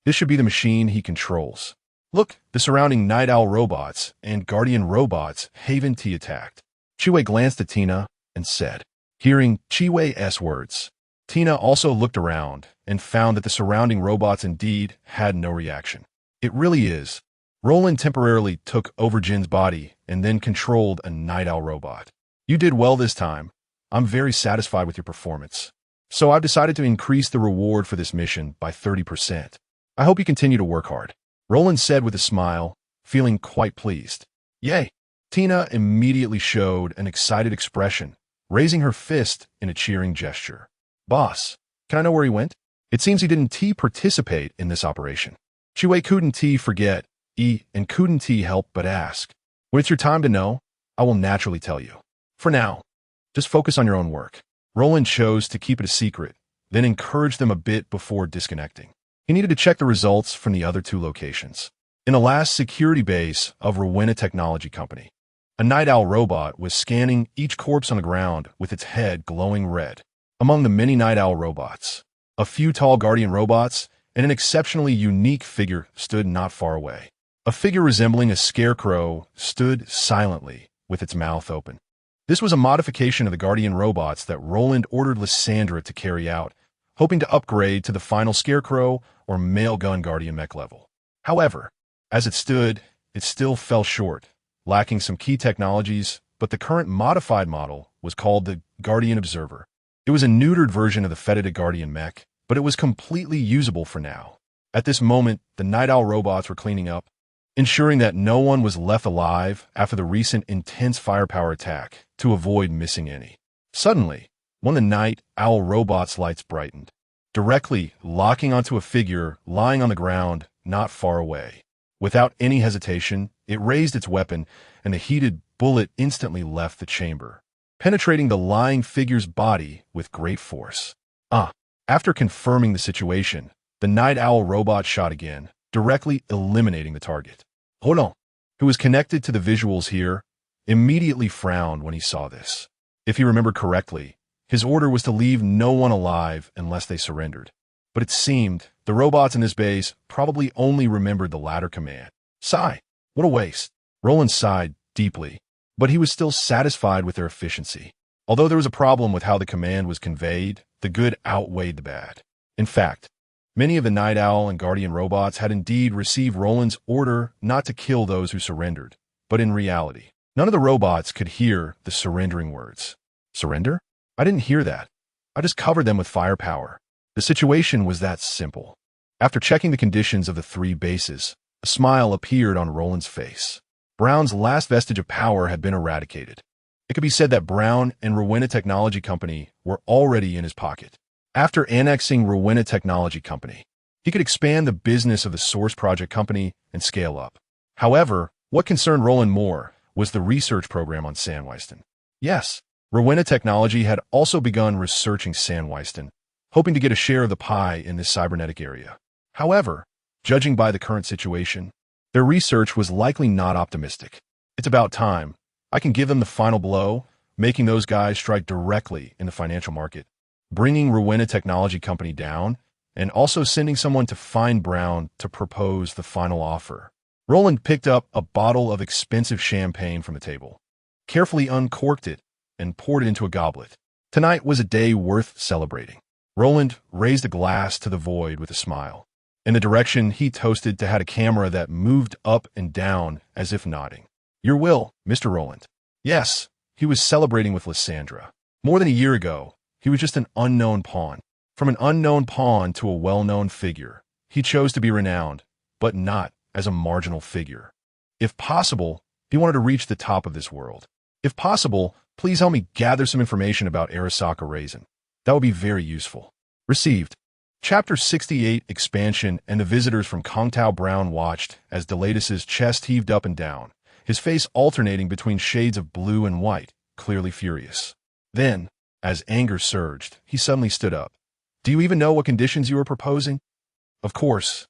This should be the machine he controls. Look, the surrounding Night Owl robots and Guardian robots Haven T attacked." Chi-Wei glanced at Tina and said, hearing Chi-Wei's words. Tina also looked around and found that the surrounding robots indeed had no reaction. "It really is." Roland temporarily took over Jin's body and then controlled a Night Owl robot. "You did well this time. I'm very satisfied with your performance. So I've decided to increase the reward for this mission by 30%. I hope you continue to work hard," Roland said with a smile, feeling quite pleased. "Yay!" Tina immediately showed an excited expression, raising her fist in a cheering gesture. "Boss, can I know where he went? It seems he didn't participate in this operation." Chi-Wei couldn't forget, and couldn't help but ask. "When it's your time to know, I will naturally tell you. For now, just focus on your own work." Roland chose to keep it a secret, then encouraged them a bit before disconnecting. He needed to check the results from the other two locations. In the last security base of Rowena Technology Company, a Night Owl robot was scanning each corpse on the ground with its head glowing red. Among the many Night Owl robots, a few tall Guardian robots and an exceptionally unique figure stood not far away. A figure resembling a scarecrow stood silently with its mouth open. This was a modification of the Guardian robots that Roland ordered Lysandra to carry out, hoping to upgrade to the final Scarecrow or Male Gun Guardian mech level. However, as it stood, it still fell short, lacking some key technologies, but the current modified model was called the Guardian Observer. It was a neutered version of the fetid Guardian mech, but it was completely usable for now. At this moment, the Night Owl robots were cleaning up, ensuring that no one was left alive after the recent intense firepower attack to avoid missing any. Suddenly, one of the Night Owl robots' lights brightened, directly locking onto a figure lying on the ground not far away. Without any hesitation, it raised its weapon, and the heated bullet instantly left the chamber, penetrating the lying figure's body with great force. After confirming the situation, the Night Owl robot shot again, directly eliminating the target. Roland, who was connected to the visuals here, immediately frowned when he saw this. If he remembered correctly, his order was to leave no one alive unless they surrendered. But it seemed the robots in this base probably only remembered the latter command. Sigh, what a waste. Roland sighed deeply. but he was still satisfied with their efficiency. Although there was a problem with how the command was conveyed, the good outweighed the bad. In fact, many of the Night Owl and Guardian robots had indeed received Roland's order not to kill those who surrendered, but in reality, none of the robots could hear the surrendering words. Surrender? I didn't hear that. I just covered them with firepower. The situation was that simple. After checking the conditions of the 3 bases, a smile appeared on Roland's face. Brown's last vestige of power had been eradicated. It could be said that Brown and Rowena Technology Company were already in his pocket. After annexing Rowena Technology Company, he could expand the business of the Source Project Company and scale up. However, what concerned Roland more was the research program on Sandweiston. Yes, Rowena Technology had also begun researching Sandweiston, hoping to get a share of the pie in this cybernetic area. However, judging by the current situation, their research was likely not optimistic. It's about time. I can give them the final blow, making those guys strike directly in the financial market, bringing Rowena Technology Company down, and also sending someone to find Brown to propose the final offer. Roland picked up a bottle of expensive champagne from the table, carefully uncorked it, and poured it into a goblet. Tonight was a day worth celebrating. Roland raised a glass to the void with a smile. In the direction he toasted to had a camera that moved up and down as if nodding. Your will, Mr. Roland. Yes, he was celebrating with Lysandra. More than a year ago, he was just an unknown pawn. From an unknown pawn to a well-known figure, he chose to be renowned, but not as a marginal figure. If possible, he wanted to reach the top of this world. If possible, please help me gather some information about Arasaka Raisin. That would be very useful. Received. Chapter 68 Expansion and the visitors from Kongtao Brown watched as Delatus's chest heaved up and down, his face alternating between shades of blue and white, clearly furious. Then, as anger surged, he suddenly stood up. Do you even know what conditions you are proposing? Of course.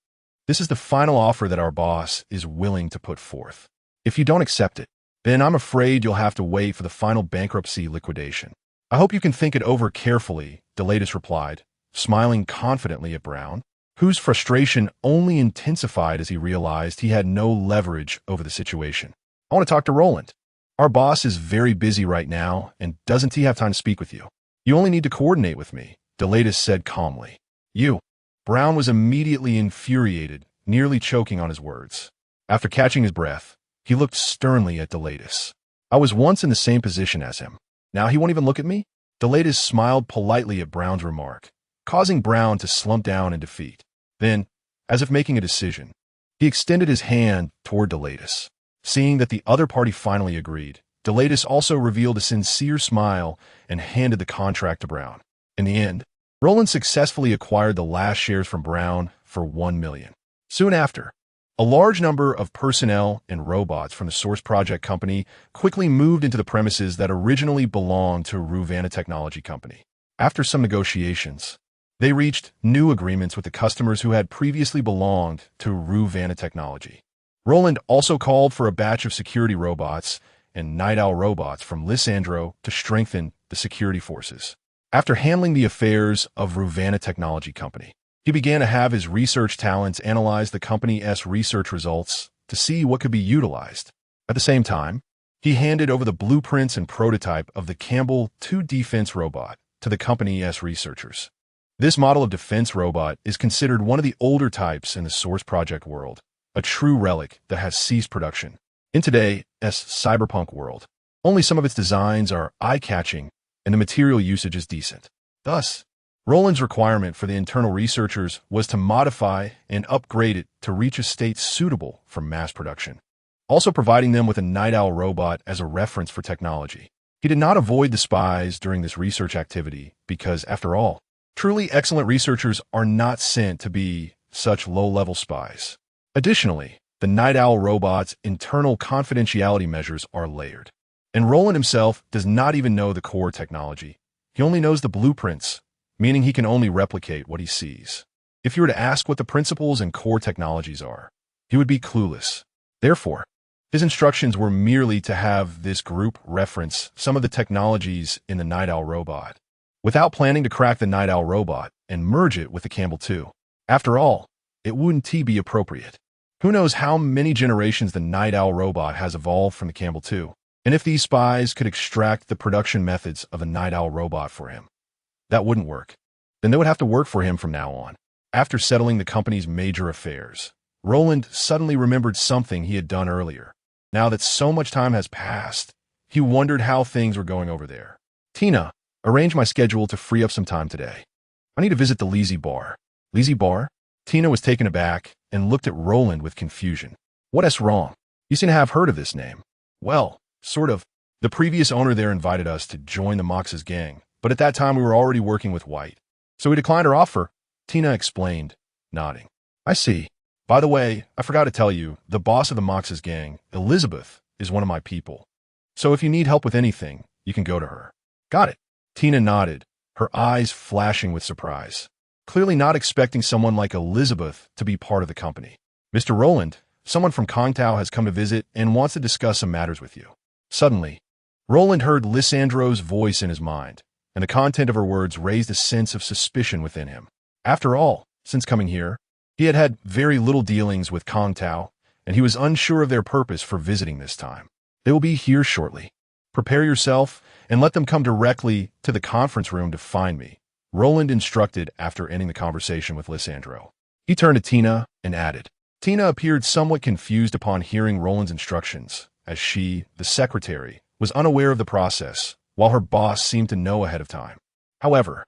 This is the final offer that our boss is willing to put forth. If you don't accept it, then I'm afraid you'll have to wait for the final bankruptcy liquidation. I hope you can think it over carefully, Delatus replied, smiling confidently at Brown, whose frustration only intensified as he realized he had no leverage over the situation. I want to talk to Roland. Our boss is very busy right now, and doesn't he have time to speak with you? You only need to coordinate with me, Delatus said calmly. You. Brown was immediately infuriated, nearly choking on his words. After catching his breath, he looked sternly at Delatus. I was once in the same position as him. Now he won't even look at me? Delatus smiled politely at Brown's remark, causing Brown to slump down in defeat. Then, as if making a decision, he extended his hand toward Delatus. Seeing that the other party finally agreed, Delatus also revealed a sincere smile and handed the contract to Brown. In the end, Roland successfully acquired the last shares from Brown for $1 million. Soon after, a large number of personnel and robots from the Source Project Company quickly moved into the premises that originally belonged to Rowena Technology Company. After some negotiations, they reached new agreements with the customers who had previously belonged to Rowena Technology. Roland also called for a batch of security robots and Night Owl robots from Lysandro to strengthen the security forces. After handling the affairs of Rowena Technology Company, he began to have his research talents analyze the company's research results to see what could be utilized. At the same time, he handed over the blueprints and prototype of the Campbell 2 defense robot to the company's researchers. This model of defense robot is considered one of the older types in the Source Project world, a true relic that has ceased production. In today's cyberpunk world, only some of its designs are eye-catching and the material usage is decent. Thus, Roland's requirement for the internal researchers was to modify and upgrade it to reach a state suitable for mass production, also providing them with a Night Owl robot as a reference for technology. He did not avoid the spies during this research activity because, after all, truly excellent researchers are not sent to be such low-level spies. Additionally, the Night Owl robot's internal confidentiality measures are layered. And Roland himself does not even know the core technology. He only knows the blueprints, meaning he can only replicate what he sees. If you were to ask what the principles and core technologies are, he would be clueless. Therefore, his instructions were merely to have this group reference some of the technologies in the Night Owl robot, without planning to crack the Night Owl robot and merge it with the Campbell 2. After all, it wouldn't be appropriate. Who knows how many generations the Night Owl robot has evolved from the Campbell 2? And if these spies could extract the production methods of a night owl robot for him, that wouldn't work. Then they would have to work for him from now on. After settling the company's major affairs, Roland suddenly remembered something he had done earlier. Now that so much time has passed, he wondered how things were going over there. Tina, arrange my schedule to free up some time today. I need to visit the Lazy Bar. Lazy Bar? Tina was taken aback and looked at Roland with confusion. What's wrong? You seem to have heard of this name. Well, sort of. The previous owner there invited us to join the Mox's gang, but at that time we were already working with White. So we declined her offer, Tina explained, nodding. I see. By the way, I forgot to tell you, the boss of the Mox's gang, Elizabeth, is one of my people. So if you need help with anything, you can go to her. Got it. Tina nodded, her eyes flashing with surprise, clearly not expecting someone like Elizabeth to be part of the company. Mr. Roland, someone from Kongtao has come to visit and wants to discuss some matters with you. Suddenly, Roland heard Lysandro's voice in his mind, and the content of her words raised a sense of suspicion within him. After all, since coming here, he had had very little dealings with Kongtao, and he was unsure of their purpose for visiting this time. They will be here shortly. Prepare yourself and let them come directly to the conference room to find me, Roland instructed after ending the conversation with Lysandro. He turned to Tina and added. Tina appeared somewhat confused upon hearing Roland's instructions, as she, the secretary, was unaware of the process, while her boss seemed to know ahead of time. However,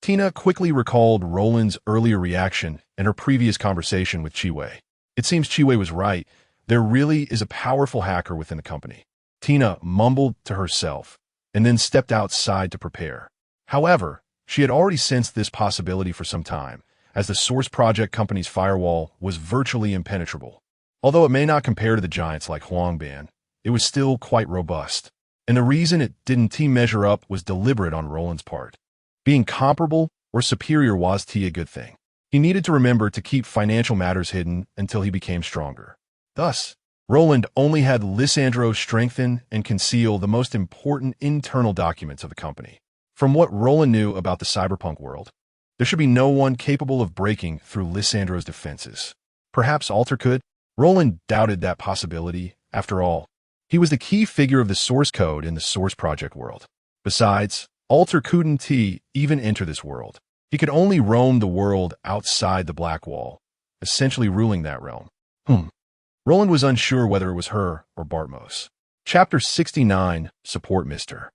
Tina quickly recalled Roland's earlier reaction and her previous conversation with Chiwei. It seems Chiwei was right. There really is a powerful hacker within the company. Tina mumbled to herself and then stepped outside to prepare. However, she had already sensed this possibility for some time, as the Source Project company's firewall was virtually impenetrable. Although it may not compare to the giants like Huangban, it was still quite robust. And the reason it didn't measure up was deliberate on Roland's part. Being comparable or superior was a good thing. He needed to remember to keep financial matters hidden until he became stronger. Thus, Roland only had Lysandro strengthen and conceal the most important internal documents of the company. From what Roland knew about the cyberpunk world, there should be no one capable of breaking through Lysandro's defenses. Perhaps Alter could? Roland doubted that possibility. After all, he was the key figure of the source code in the Source Project world. Besides, Alter couldn't even enter this world. He could only roam the world outside the Black Wall, essentially ruling that realm. Roland was unsure whether it was her or Bartmos. Chapter 69, Support Mr.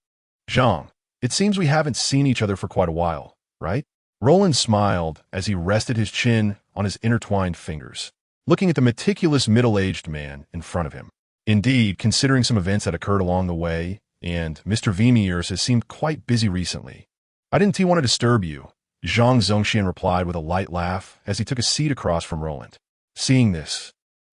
Zhang, it seems we haven't seen each other for quite a while, right? Roland smiled as he rested his chin on his intertwined fingers, looking at the meticulous middle-aged man in front of him. Indeed, considering some events that occurred along the way, and Mr. Vimiers has seemed quite busy recently. I didn't want to disturb you, Zhang Zongxian replied with a light laugh as he took a seat across from Roland. Seeing this,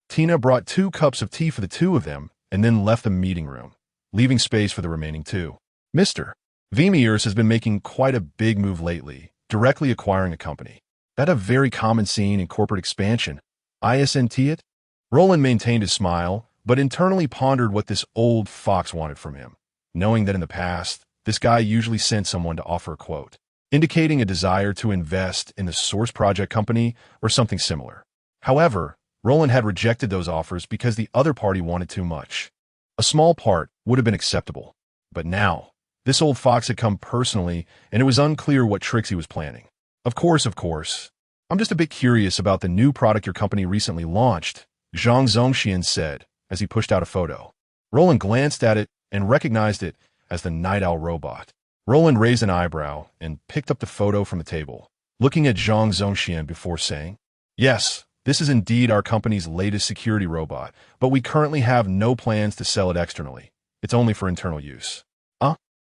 Tina brought 2 cups of tea for the 2 of them and then left the meeting room, leaving space for the remaining 2. Mr. Vimiers has been making quite a big move lately, directly acquiring a company. That's a very common scene in corporate expansion. Isn't it? Roland maintained his smile, but internally pondered what this old fox wanted from him, knowing that in the past, this guy usually sent someone to offer a quote, indicating a desire to invest in the Source Project company or something similar. However, Roland had rejected those offers because the other party wanted too much. A small part would have been acceptable. But now, this old fox had come personally, and it was unclear what tricks he was planning. Of course. I'm just a bit curious about the new product your company recently launched, Zhang Zongxian said as he pushed out a photo. Roland glanced at it and recognized it as the Night Owl robot. Roland raised an eyebrow and picked up the photo from the table, looking at Zhang Zongxian before saying, Yes, this is indeed our company's latest security robot, but we currently have no plans to sell it externally. It's only for internal use.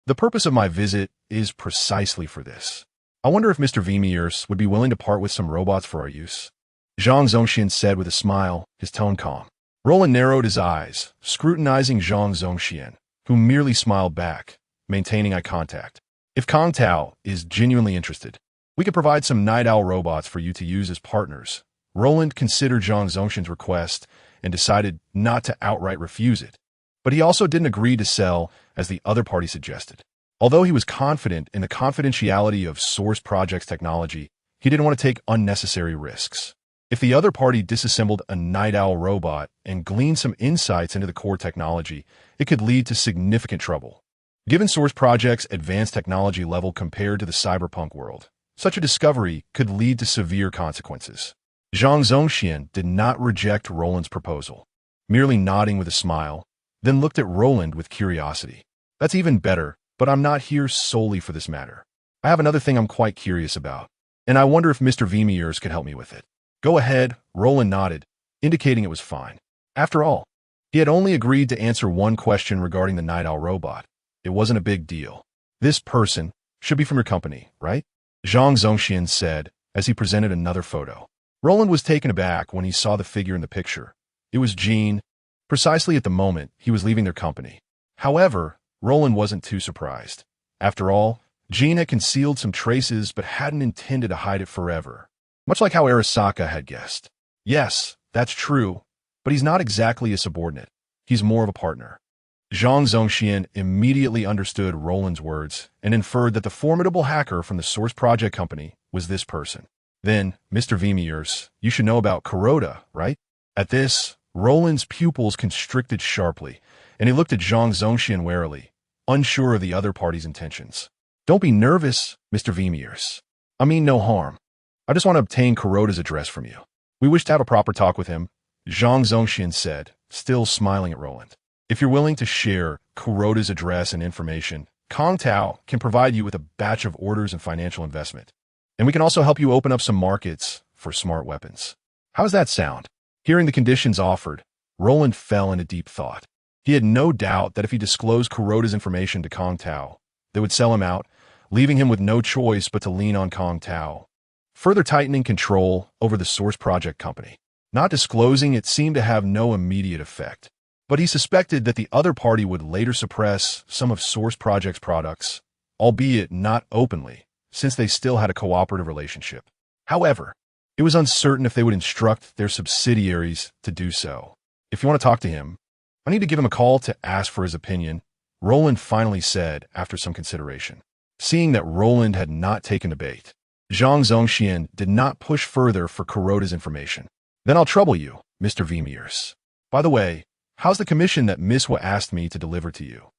The purpose of my visit is precisely for this. I wonder if Mr. Vimiers would be willing to part with some robots for our use. Zhang Zongxian said with a smile, his tone calm. Roland narrowed his eyes, scrutinizing Zhang Zongxian, who merely smiled back, maintaining eye contact. If Kongtao is genuinely interested, we could provide some Night Owl robots for you to use as partners. Roland considered Zhang Zongxian's request and decided not to outright refuse it. But he also didn't agree to sell as the other party suggested. Although he was confident in the confidentiality of Source Project's technology, he didn't want to take unnecessary risks. If the other party disassembled a night owl robot and gleaned some insights into the core technology, it could lead to significant trouble. Given Source Project's advanced technology level compared to the cyberpunk world, such a discovery could lead to severe consequences. Zhang Zongxian did not reject Roland's proposal, merely nodding with a smile, then looked at Roland with curiosity. That's even better, but I'm not here solely for this matter. I have another thing I'm quite curious about, and I wonder if Mr. Vimiers could help me with it. Go ahead, Roland nodded, indicating it was fine. After all, he had only agreed to answer one question regarding the night owl robot. It wasn't a big deal. This person should be from your company, right? Zhang Zongxian said as he presented another photo. Roland was taken aback when he saw the figure in the picture. It was Jean, precisely at the moment he was leaving their company. However, Roland wasn't too surprised. After all, Jean had concealed some traces but hadn't intended to hide it forever. Much like how Arasaka had guessed. Yes, that's true, but he's not exactly a subordinate. He's more of a partner. Zhang Zongxian immediately understood Roland's words and inferred that the formidable hacker from the Source Project company was this person. Then, Mr. Vimiers, you should know about CORPO, right? At this, Roland's pupils constricted sharply, and he looked at Zhang Zongxian warily, unsure of the other party's intentions. Don't be nervous, Mr. Vimiers. I mean no harm. I just want to obtain CORPO's address from you. We wish to have a proper talk with him, Zhang Zongxian said, still smiling at Roland. If you're willing to share CORPO's address and information, Kong Tao can provide you with a batch of orders and financial investment. And we can also help you open up some markets for smart weapons. How does that sound? Hearing the conditions offered, Roland fell into deep thought. He had no doubt that if he disclosed CORPO's information to Kong Tao, they would sell him out, leaving him with no choice but to lean on Kong Tao, further tightening control over the Source Project company. Not disclosing it seemed to have no immediate effect, but he suspected that the other party would later suppress some of Source Project's products, albeit not openly, since they still had a cooperative relationship. However, it was uncertain if they would instruct their subsidiaries to do so. If you want to talk to him, I need to give him a call to ask for his opinion, Roland finally said after some consideration. Seeing that Roland had not taken the bait, Zhang Zongxian did not push further for CORPO's information. Then I'll trouble you, Mr. Vimiers. By the way, how's the commission that Miswa asked me to deliver to you?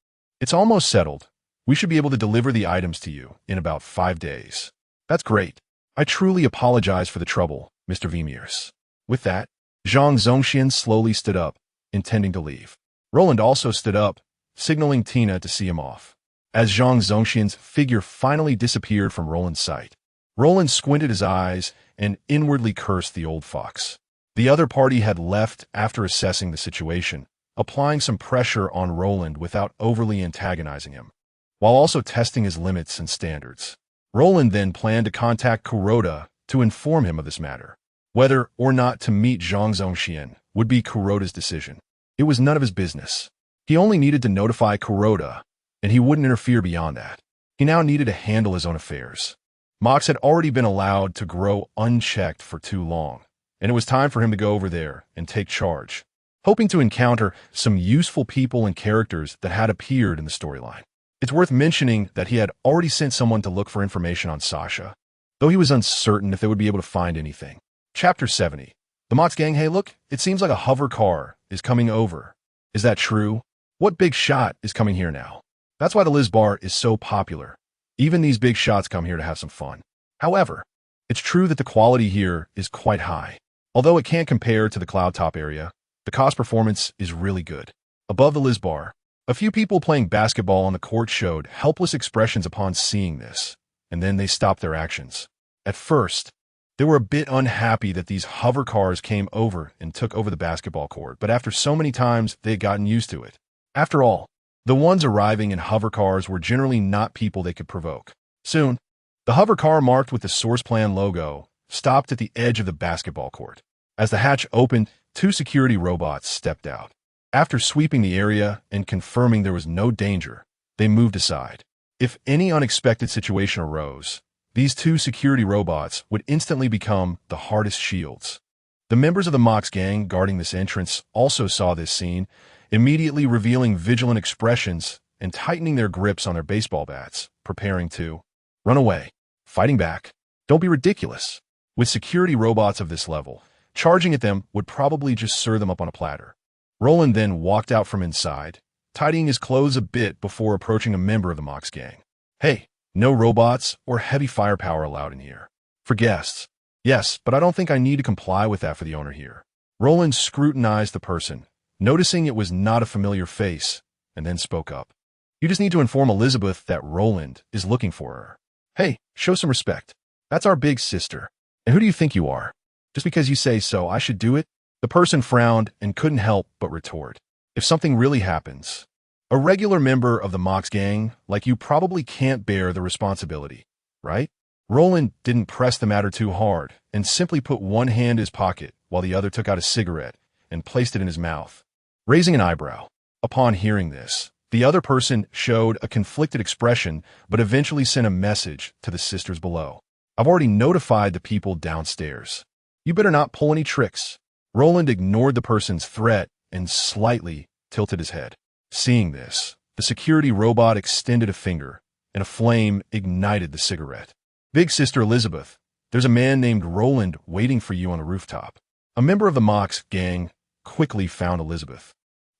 It's almost settled. We should be able to deliver the items to you in about 5 days. That's great. I truly apologize for the trouble, Mr. Vimiers. With that, Zhang Zongxian slowly stood up, intending to leave. Roland also stood up, signaling Tina to see him off. As Zhang Zongxian's figure finally disappeared from Roland's sight, Roland squinted his eyes and inwardly cursed the old fox. The other party had left after assessing the situation, applying some pressure on Roland without overly antagonizing him, while also testing his limits and standards. Roland then planned to contact CORPO to inform him of this matter. Whether or not to meet Zhang Zongxian would be CORPO's decision. It was none of his business. He only needed to notify CORPO, and he wouldn't interfere beyond that. He now needed to handle his own affairs. Mox had already been allowed to grow unchecked for too long, and it was time for him to go over there and take charge, hoping to encounter some useful people and characters that had appeared in the storyline. It's worth mentioning that he had already sent someone to look for information on Sasha, though he was uncertain if they would be able to find anything. Chapter 70. The Mox gang. Hey look, it seems like a hover car is coming over. Is that true? What big shot is coming here now? That's why the Liz Bar is so popular. Even these big shots come here to have some fun. However, it's true that the quality here is quite high. Although it can't compare to the Cloud Top area, the cost performance is really good. Above the Liz Bar, a few people playing basketball on the court showed helpless expressions upon seeing this, and then they stopped their actions. At first, they were a bit unhappy that these hover cars came over and took over the basketball court, but after so many times, they had gotten used to it. After all, the ones arriving in hover cars were generally not people they could provoke. Soon, the hover car marked with the Source Plan logo stopped at the edge of the basketball court. As the hatch opened, 2 security robots stepped out. After sweeping the area and confirming there was no danger, they moved aside. If any unexpected situation arose, these 2 security robots would instantly become the hardest shields. The members of the Mox gang guarding this entrance also saw this scene, immediately revealing vigilant expressions and tightening their grips on their baseball bats, preparing to run away, fighting back. Don't be ridiculous. With security robots of this level, Charging at them would probably just serve them up on a platter. Roland then walked out from inside, tidying his clothes a bit before approaching a member of the Mox gang. Hey, no robots or heavy firepower allowed in here. For guests. Yes, but I don't think I need to comply with that for the owner here. Roland scrutinized the person, noticing it was not a familiar face, and then spoke up. You just need to inform Elizabeth that Roland is looking for her. Hey, show some respect. That's our big sister. And who do you think you are? Just because you say so, I should do it? The person frowned and couldn't help but retort. If something really happens, a regular member of the Mox gang like you probably can't bear the responsibility, right? Roland didn't press the matter too hard and simply put one hand in his pocket while the other took out a cigarette and placed it in his mouth, raising an eyebrow. Upon hearing this, the other person showed a conflicted expression but eventually sent a message to the sisters below. I've already notified the people downstairs. You better not pull any tricks. Roland ignored the person's threat and slightly tilted his head. Seeing this, the security robot extended a finger, and a flame ignited the cigarette. Big Sister Elizabeth, there's a man named Roland waiting for you on the rooftop. A member of the Mox gang quickly found Elizabeth,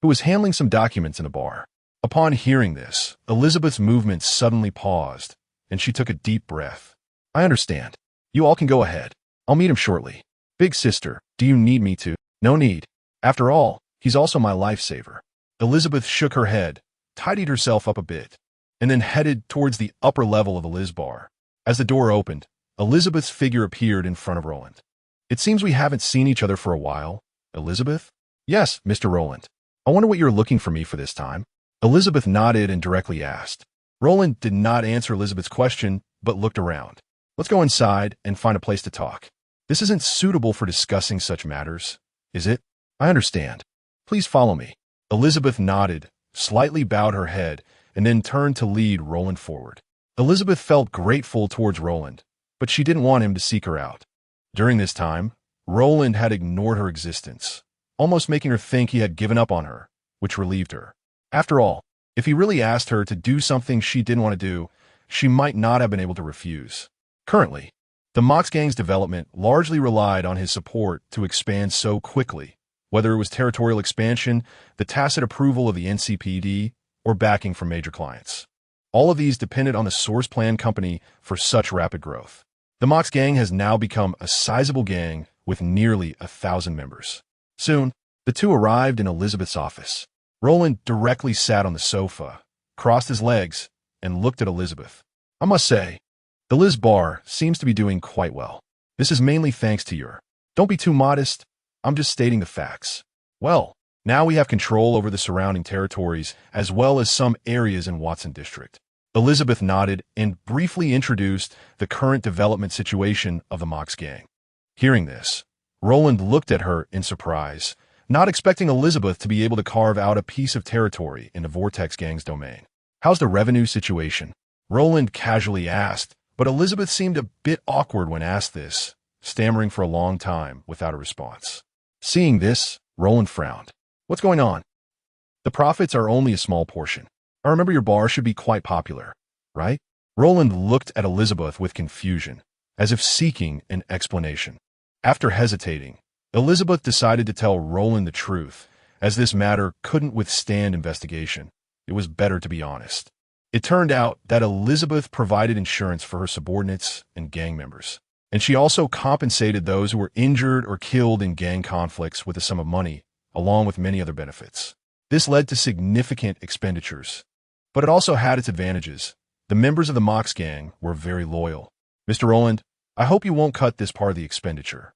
who was handling some documents in a bar. Upon hearing this, Elizabeth's movement suddenly paused, and she took a deep breath. I understand. You all can go ahead. I'll meet him shortly. Big Sister, do you need me to? No need. After all, he's also my lifesaver. Elizabeth shook her head, tidied herself up a bit, and then headed towards the upper level of the Liz bar. As the door opened, Elizabeth's figure appeared in front of Roland. It seems we haven't seen each other for a while. Elizabeth? Yes, Mr. Roland. I wonder what you're looking for me for this time. Elizabeth nodded and directly asked. Roland did not answer Elizabeth's question, but looked around. Let's go inside and find a place to talk. This isn't suitable for discussing such matters, is it? I understand. Please follow me. Elizabeth nodded, slightly bowed her head, and then turned to lead Roland forward. Elizabeth felt grateful towards Roland, but she didn't want him to seek her out. During this time, Roland had ignored her existence, almost making her think he had given up on her, which relieved her. After all, if he really asked her to do something she didn't want to do, she might not have been able to refuse. Currently, the Mox gang's development largely relied on his support to expand so quickly, whether it was territorial expansion, the tacit approval of the NCPD, or backing from major clients. All of these depended on the source plan company for such rapid growth. The Mox gang has now become a sizable gang with nearly 1,000 members. Soon, the two arrived in Elizabeth's office. Roland directly sat on the sofa, crossed his legs, and looked at Elizabeth. I must say, the Liz bar seems to be doing quite well. This is mainly thanks to your... Don't be too modest. I'm just stating the facts. Well, now we have control over the surrounding territories as well as some areas in Watson District. Elizabeth nodded and briefly introduced the current development situation of the Mox gang. Hearing this, Roland looked at her in surprise, not expecting Elizabeth to be able to carve out a piece of territory in the Vortex gang's domain. How's the revenue situation? Roland casually asked, but Elizabeth seemed a bit awkward when asked this, stammering for a long time without a response. Seeing this, Roland frowned. What's going on? The profits are only a small portion. I remember your bar should be quite popular, right? Roland looked at Elizabeth with confusion, as if seeking an explanation. After hesitating, Elizabeth decided to tell Roland the truth, as this matter couldn't withstand investigation. It was better to be honest. It turned out that Elizabeth provided insurance for her subordinates and gang members, and she also compensated those who were injured or killed in gang conflicts with a sum of money, along with many other benefits. This led to significant expenditures, but it also had its advantages. The members of the Mox gang were very loyal. Mr. Roland, I hope you won't cut this part of the expenditure.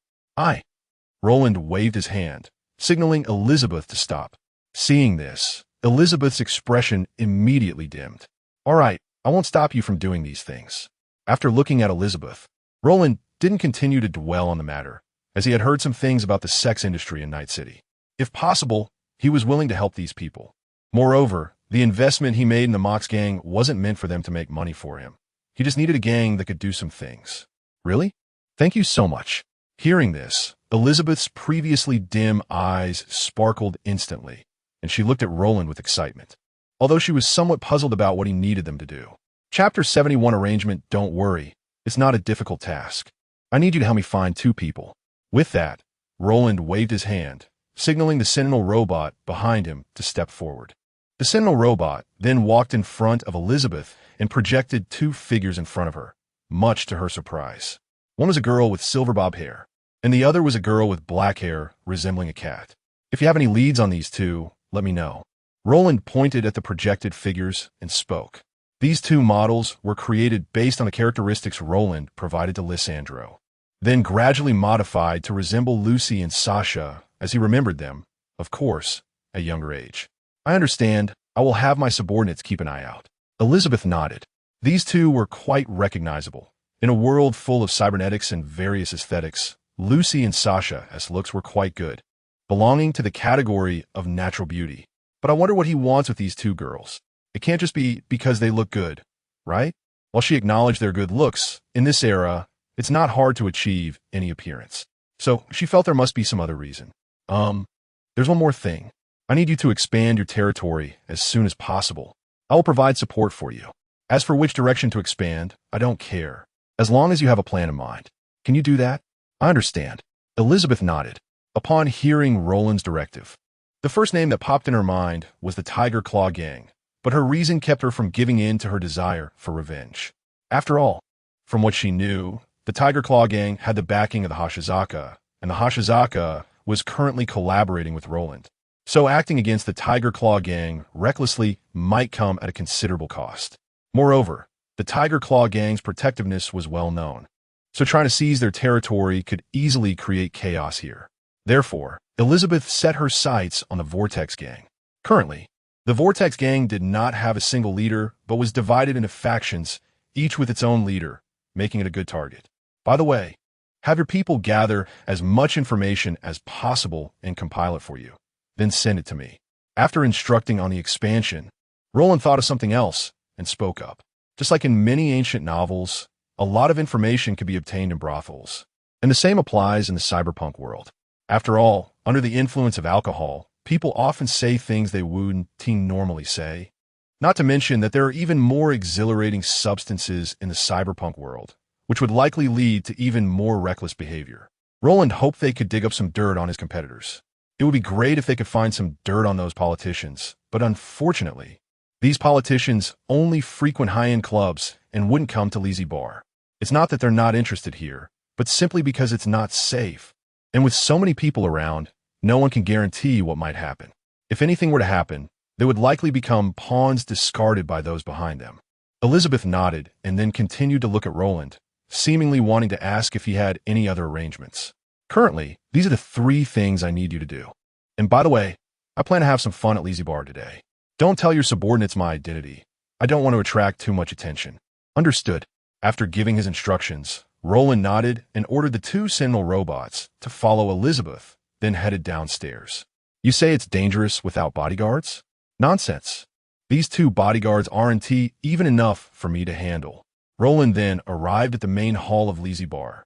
Roland waved his hand, signaling Elizabeth to stop. Seeing this, Elizabeth's expression immediately dimmed. All right, I won't stop you from doing these things. After looking at Elizabeth, Roland didn't continue to dwell on the matter, as he had heard some things about the sex industry in Night City. If possible, he was willing to help these people. Moreover, the investment he made in the Mox gang wasn't meant for them to make money for him. He just needed a gang that could do some things. Really? Thank you so much. Hearing this, Elizabeth's previously dim eyes sparkled instantly, and she looked at Roland with excitement, although she was somewhat puzzled about what he needed them to do. Chapter 71 Arrangement. Don't worry, it's not a difficult task. I need you to help me find two people. With that, Roland waved his hand, signaling the Sentinel robot behind him to step forward. The Sentinel robot then walked in front of Elizabeth and projected two figures in front of her, much to her surprise. One was a girl with silver bob hair, and the other was a girl with black hair resembling a cat. If you have any leads on these two, let me know. Roland pointed at the projected figures and spoke. These two models were created based on the characteristics Roland provided to Lysandro, then gradually modified to resemble Lucy and Sasha as he remembered them, of course, at younger age. I understand. I will have my subordinates keep an eye out. Elizabeth nodded. These two were quite recognizable. In a world full of cybernetics and various aesthetics, Lucy and Sasha's looks were quite good, belonging to the category of natural beauty. But I wonder what he wants with these two girls. It can't just be because they look good, right? While she acknowledged their good looks, in this era, it's not hard to achieve any appearance. So she felt there must be some other reason. There's one more thing. I need you to expand your territory as soon as possible. I will provide support for you. As for which direction to expand, I don't care, as long as you have a plan in mind. Can you do that? I understand. Elizabeth nodded, upon hearing Roland's directive. The first name that popped in her mind was the Tiger Claw Gang, but her reason kept her from giving in to her desire for revenge. After all, from what she knew, the Tiger Claw Gang had the backing of the Arasaka, and the Arasaka was currently collaborating with Roland. So acting against the Tiger Claw Gang recklessly might come at a considerable cost. Moreover, the Tiger Claw Gang's protectiveness was well known, so trying to seize their territory could easily create chaos here. Therefore, Elizabeth set her sights on the Vortex Gang. Currently, the Vortex Gang did not have a single leader, but was divided into factions, each with its own leader, making it a good target. By the way, have your people gather as much information as possible and compile it for you. Then send it to me. After instructing on the expansion, Roland thought of something else and spoke up. Just like in many ancient novels, a lot of information could be obtained in brothels. And the same applies in the cyberpunk world. After all, under the influence of alcohol, people often say things they wouldn't normally say. Not to mention that there are even more exhilarating substances in the cyberpunk world, which would likely lead to even more reckless behavior. Roland hoped they could dig up some dirt on his competitors. It would be great if they could find some dirt on those politicians, but unfortunately, these politicians only frequent high-end clubs and wouldn't come to Lazy Bar. It's not that they're not interested here, but simply because it's not safe. And with so many people around, no one can guarantee what might happen. If anything were to happen, they would likely become pawns discarded by those behind them. Elizabeth nodded and then continued to look at Roland, seemingly wanting to ask if he had any other arrangements. Currently, these are the 3 things I need you to do. And by the way, I plan to have some fun at Lazy Bar today. Don't tell your subordinates my identity. I don't want to attract too much attention. Understood. After giving his instructions, Roland nodded and ordered the 2 Sentinel robots to follow Elizabeth, then headed downstairs. You say it's dangerous without bodyguards? Nonsense. These 2 bodyguards aren't even enough for me to handle. Roland then arrived at the main hall of Lazy Bar,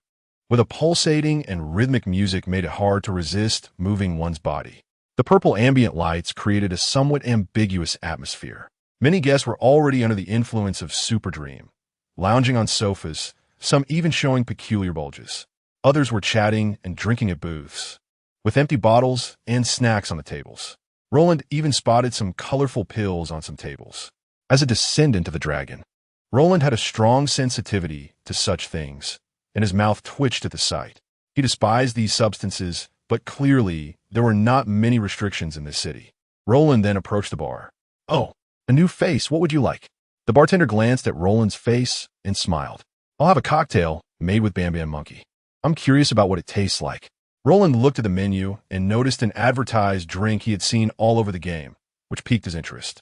with a pulsating and rhythmic music made it hard to resist moving one's body. The purple ambient lights created a somewhat ambiguous atmosphere. Many guests were already under the influence of Superdream, lounging on sofas, some even showing peculiar bulges. Others were chatting and drinking at booths, with empty bottles and snacks on the tables. Roland even spotted some colorful pills on some tables. As a descendant of the dragon, Roland had a strong sensitivity to such things, and his mouth twitched at the sight. He despised these substances, but clearly there were not many restrictions in this city. Roland then approached the bar. Oh, a new face, what would you like? The bartender glanced at Roland's face and smiled. I'll have a cocktail made with Bam Bam Monkey. I'm curious about what it tastes like. Roland looked at the menu and noticed an advertised drink he had seen all over the game, which piqued his interest.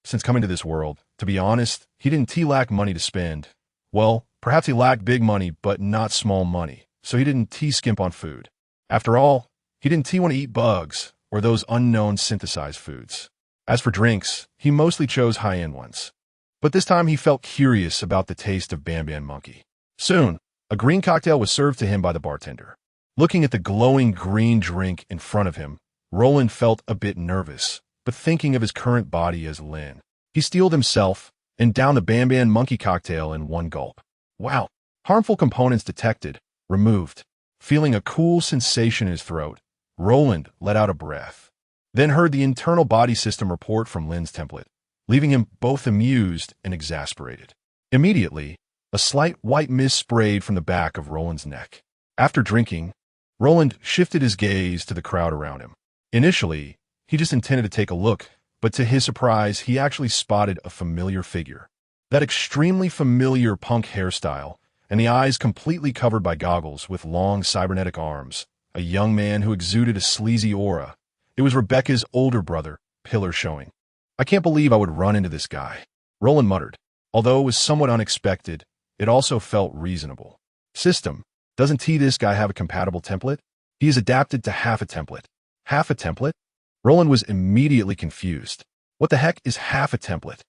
Since coming to this world, to be honest, he didn't lack money to spend. Well, perhaps he lacked big money, but not small money, so he didn't skimp on food. After all, he didn't want to eat bugs or those unknown synthesized foods. As for drinks, he mostly chose high-end ones. But this time he felt curious about the taste of Bam Bam Monkey. Soon, a green cocktail was served to him by the bartender. Looking at the glowing green drink in front of him, Roland felt a bit nervous, but thinking of his current body as Lin, he steeled himself and downed the Bam Bam Monkey cocktail in one gulp. Wow! Harmful components detected, removed. Feeling a cool sensation in his throat, Roland let out a breath, then heard the internal body system report from Lynn's template, leaving him both amused and exasperated. Immediately, a slight white mist sprayed from the back of Roland's neck. After drinking, Roland shifted his gaze to the crowd around him. Initially, he just intended to take a look, but to his surprise, he actually spotted a familiar figure. That extremely familiar punk hairstyle, and the eyes completely covered by goggles with long cybernetic arms. A young man who exuded a sleazy aura. It was Rebecca's older brother, Pillar showing. I can't believe I would run into this guy, Roland muttered. Although it was somewhat unexpected, it also felt reasonable. System, doesn't this guy have a compatible template? He is adapted to half a template. Half a template? Roland was immediately confused. What the heck is half a template?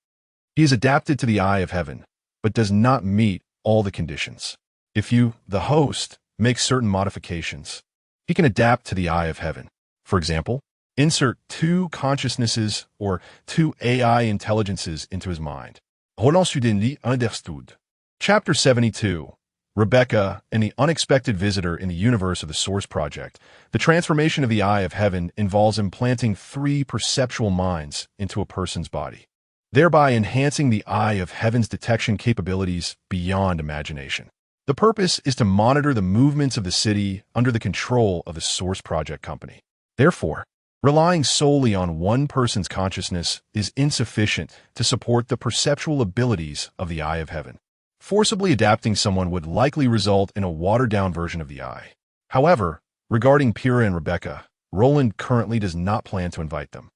He is adapted to the Eye of Heaven, but does not meet all the conditions. If you, the host, make certain modifications, he can adapt to the Eye of Heaven. For example, insert 2 consciousnesses or 2 AI intelligences into his mind. Roland soudainement understood. Chapter 72. Rebecca and the unexpected visitor in the universe of the Source Project. The transformation of the Eye of Heaven involves implanting 3 perceptual minds into a person's body, thereby enhancing the Eye of Heaven's detection capabilities beyond imagination. The purpose is to monitor the movements of the city under the control of the Source Project company. Therefore, relying solely on one person's consciousness is insufficient to support the perceptual abilities of the Eye of Heaven. Forcibly adapting someone would likely result in a watered-down version of the Eye. However, regarding Pyrrha and Rebecca, Roland currently does not plan to invite them.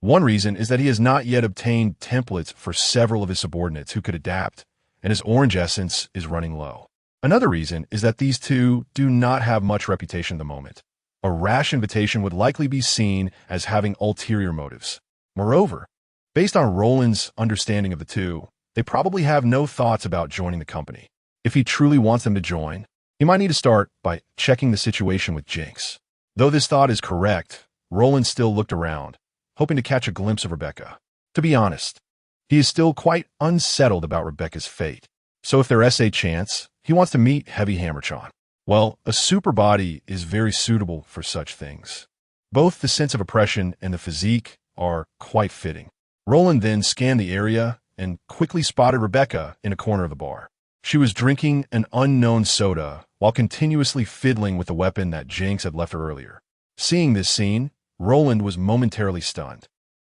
One reason is that he has not yet obtained templates for several of his subordinates who could adapt, and his orange essence is running low. Another reason is that these two do not have much reputation at the moment. A rash invitation would likely be seen as having ulterior motives. Moreover, based on Roland's understanding of the two, they probably have no thoughts about joining the company. If he truly wants them to join, he might need to start by checking the situation with Jinx. Though this thought is correct, Roland still looked around, hoping to catch a glimpse of Rebecca. To be honest, he is still quite unsettled about Rebecca's fate. So if there's a chance, he wants to meet Heavy Hammerchan. Well, a super body is very suitable for such things. Both the sense of oppression and the physique are quite fitting. Roland then scanned the area and quickly spotted Rebecca in a corner of the bar. She was drinking an unknown soda while continuously fiddling with the weapon that Jinx had left her earlier. Seeing this scene, Roland was momentarily stunned.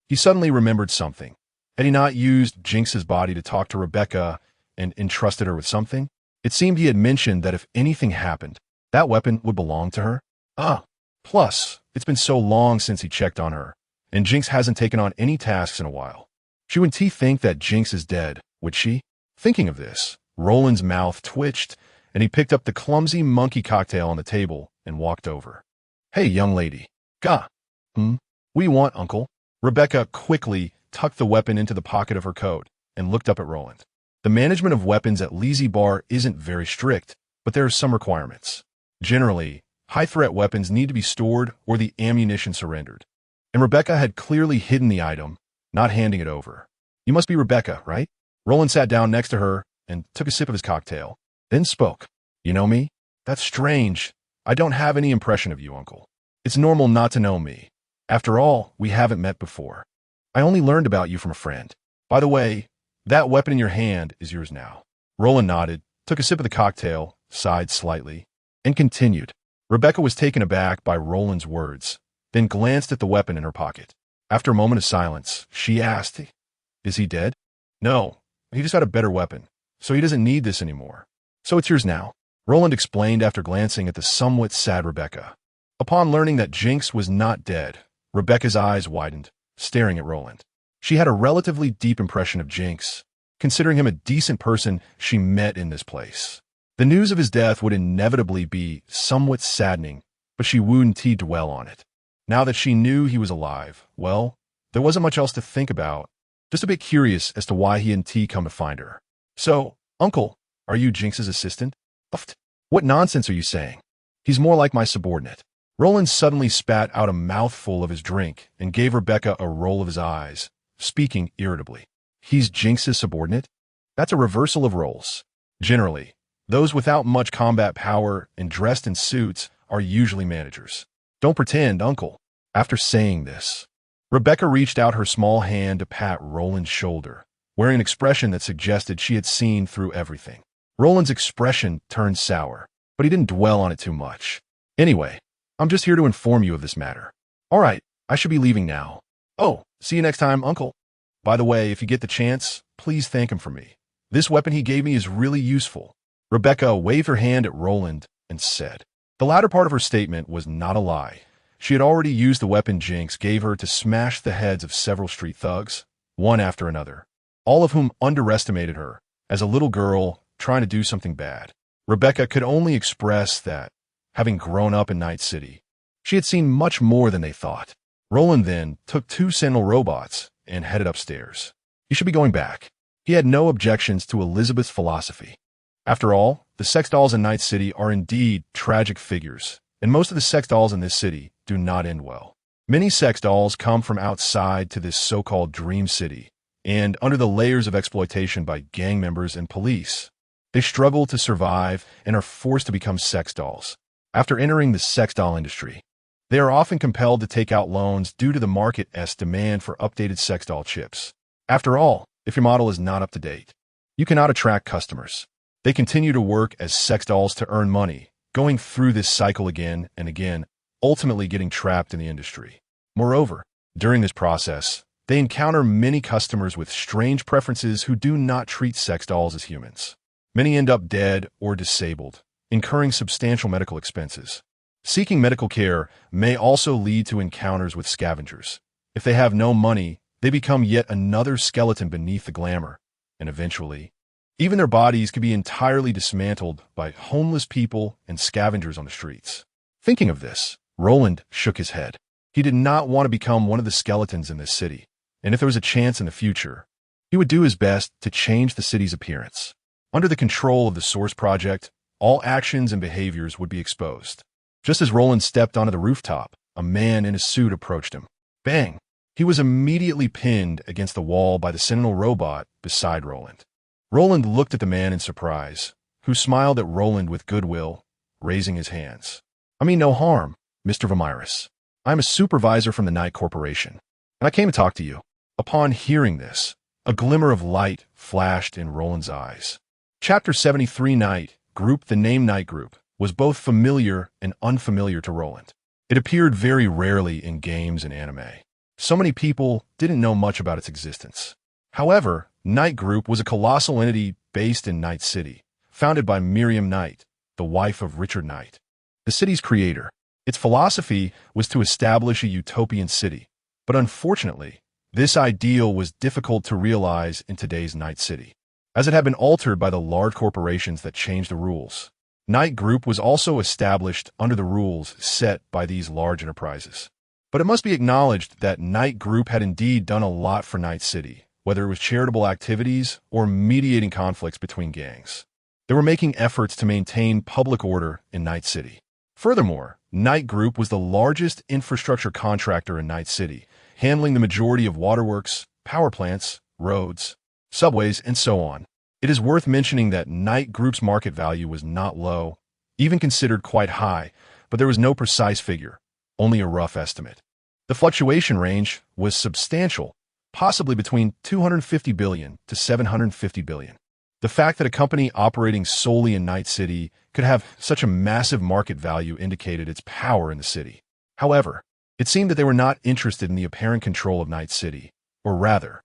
He suddenly remembered something. Had he not used Jinx's body to talk to Rebecca and entrusted her with something? It seemed he had mentioned that if anything happened, that weapon would belong to her. Plus, it's been so long since he checked on her, and Jinx hasn't taken on any tasks in a while. She wouldn't think that Jinx is dead, would she? Thinking of this, Roland's mouth twitched, and he picked up the clumsy monkey cocktail on the table and walked over. Hey, young lady. What do you want, uncle? Rebecca quickly tucked the weapon into the pocket of her coat and looked up at Roland. The management of weapons at Lazy Bar isn't very strict, but there are some requirements. Generally, high-threat weapons need to be stored or the ammunition surrendered. And Rebecca had clearly hidden the item, not handing it over. You must be Rebecca, right? Roland sat down next to her and took a sip of his cocktail, then spoke. You know me? That's strange. I don't have any impression of you, uncle. It's normal not to know me. After all, we haven't met before. I only learned about you from a friend. By the way, that weapon in your hand is yours now. Roland nodded, took a sip of the cocktail, sighed slightly, and continued. Rebecca was taken aback by Roland's words, then glanced at the weapon in her pocket. After a moment of silence, she asked, Is he dead? No, he just had a better weapon, so he doesn't need this anymore. So it's yours now, Roland explained after glancing at the somewhat sad Rebecca. Upon learning that Jinx was not dead, Rebecca's eyes widened, staring at Roland. She had a relatively deep impression of Jinx, considering him a decent person she met in this place. The news of his death would inevitably be somewhat saddening, but she wouldn't dwell on it. Now that she knew he was alive, well, there wasn't much else to think about. Just a bit curious as to why he and T come to find her. So, uncle, are you Jinx's assistant? What nonsense are you saying? He's more like my subordinate. Roland suddenly spat out a mouthful of his drink and gave Rebecca a roll of his eyes, speaking irritably. He's Jinx's subordinate? That's a reversal of roles. Generally, Those without much combat power and dressed in suits are usually managers. Don't pretend, uncle. After saying this, Rebecca reached out her small hand to pat Roland's shoulder, wearing an expression that suggested she had seen through everything. Roland's expression turned sour, but he didn't dwell on it too much. Anyway, I'm just here to inform you of this matter. All right, I should be leaving now. Oh, see you next time, uncle. By the way, if you get the chance, please thank him for me. This weapon he gave me is really useful. Rebecca waved her hand at Roland and said. The latter part of her statement was not a lie. She had already used the weapon Jinx gave her to smash the heads of several street thugs, one after another, all of whom underestimated her as a little girl trying to do something bad. Rebecca could only express that, having grown up in Night City, she had seen much more than they thought. Roland then took 2 Sentinel robots and headed upstairs. He should be going back. He had no objections to Elizabeth's philosophy. After all, the sex dolls in Night City are indeed tragic figures, and most of the sex dolls in this city do not end well. Many sex dolls come from outside to this so-called dream city, and under the layers of exploitation by gang members and police, they struggle to survive and are forced to become sex dolls. After entering the sex doll industry, they are often compelled to take out loans due to the market's demand for updated sex doll chips. After all, if your model is not up to date, you cannot attract customers. They continue to work as sex dolls to earn money, going through this cycle again and again, ultimately getting trapped in the industry. Moreover, during this process, they encounter many customers with strange preferences who do not treat sex dolls as humans. Many end up dead or disabled, incurring substantial medical expenses. Seeking medical care may also lead to encounters with scavengers. If they have no money, they become yet another skeleton beneath the glamour, and eventually, even their bodies can be entirely dismantled by homeless people and scavengers on the streets. Thinking of this, Roland shook his head. He did not want to become one of the skeletons in this city, and if there was a chance in the future, he would do his best to change the city's appearance. Under the control of the Source Project, all actions and behaviors would be exposed. Just as Roland stepped onto the rooftop, a man in a suit approached him. Bang! He was immediately pinned against the wall by the Sentinel robot beside Roland. Roland looked at the man in surprise, who smiled at Roland with goodwill, raising his hands. I mean no harm, Mr. Vamiris. I'm a supervisor from the Night Corporation, and I came to talk to you. Upon hearing this, a glimmer of light flashed in Roland's eyes. Chapter 73 Night Group. The name Night Group was both familiar and unfamiliar to Roland. It appeared very rarely in games and anime. So many people didn't know much about its existence. However, Night Group was a colossal entity based in Night City, founded by Miriam Knight, the wife of Richard Knight, the city's creator. Its philosophy was to establish a utopian city, but unfortunately, this ideal was difficult to realize in today's Night City, as it had been altered by the large corporations that changed the rules. Night Group was also established under the rules set by these large enterprises. But it must be acknowledged that Night Group had indeed done a lot for Night City, whether it was charitable activities or mediating conflicts between gangs. They were making efforts to maintain public order in Night City. Furthermore, Night Group was the largest infrastructure contractor in Night City, handling the majority of waterworks, power plants, roads, subways, and so on. It is worth mentioning that Night Group's market value was not low, even considered quite high, but there was no precise figure, only a rough estimate. The fluctuation range was substantial, possibly between $250 billion to $750 billion. The fact that a company operating solely in Night City could have such a massive market value indicated its power in the city. However, it seemed that they were not interested in the apparent control of Night City, or rather,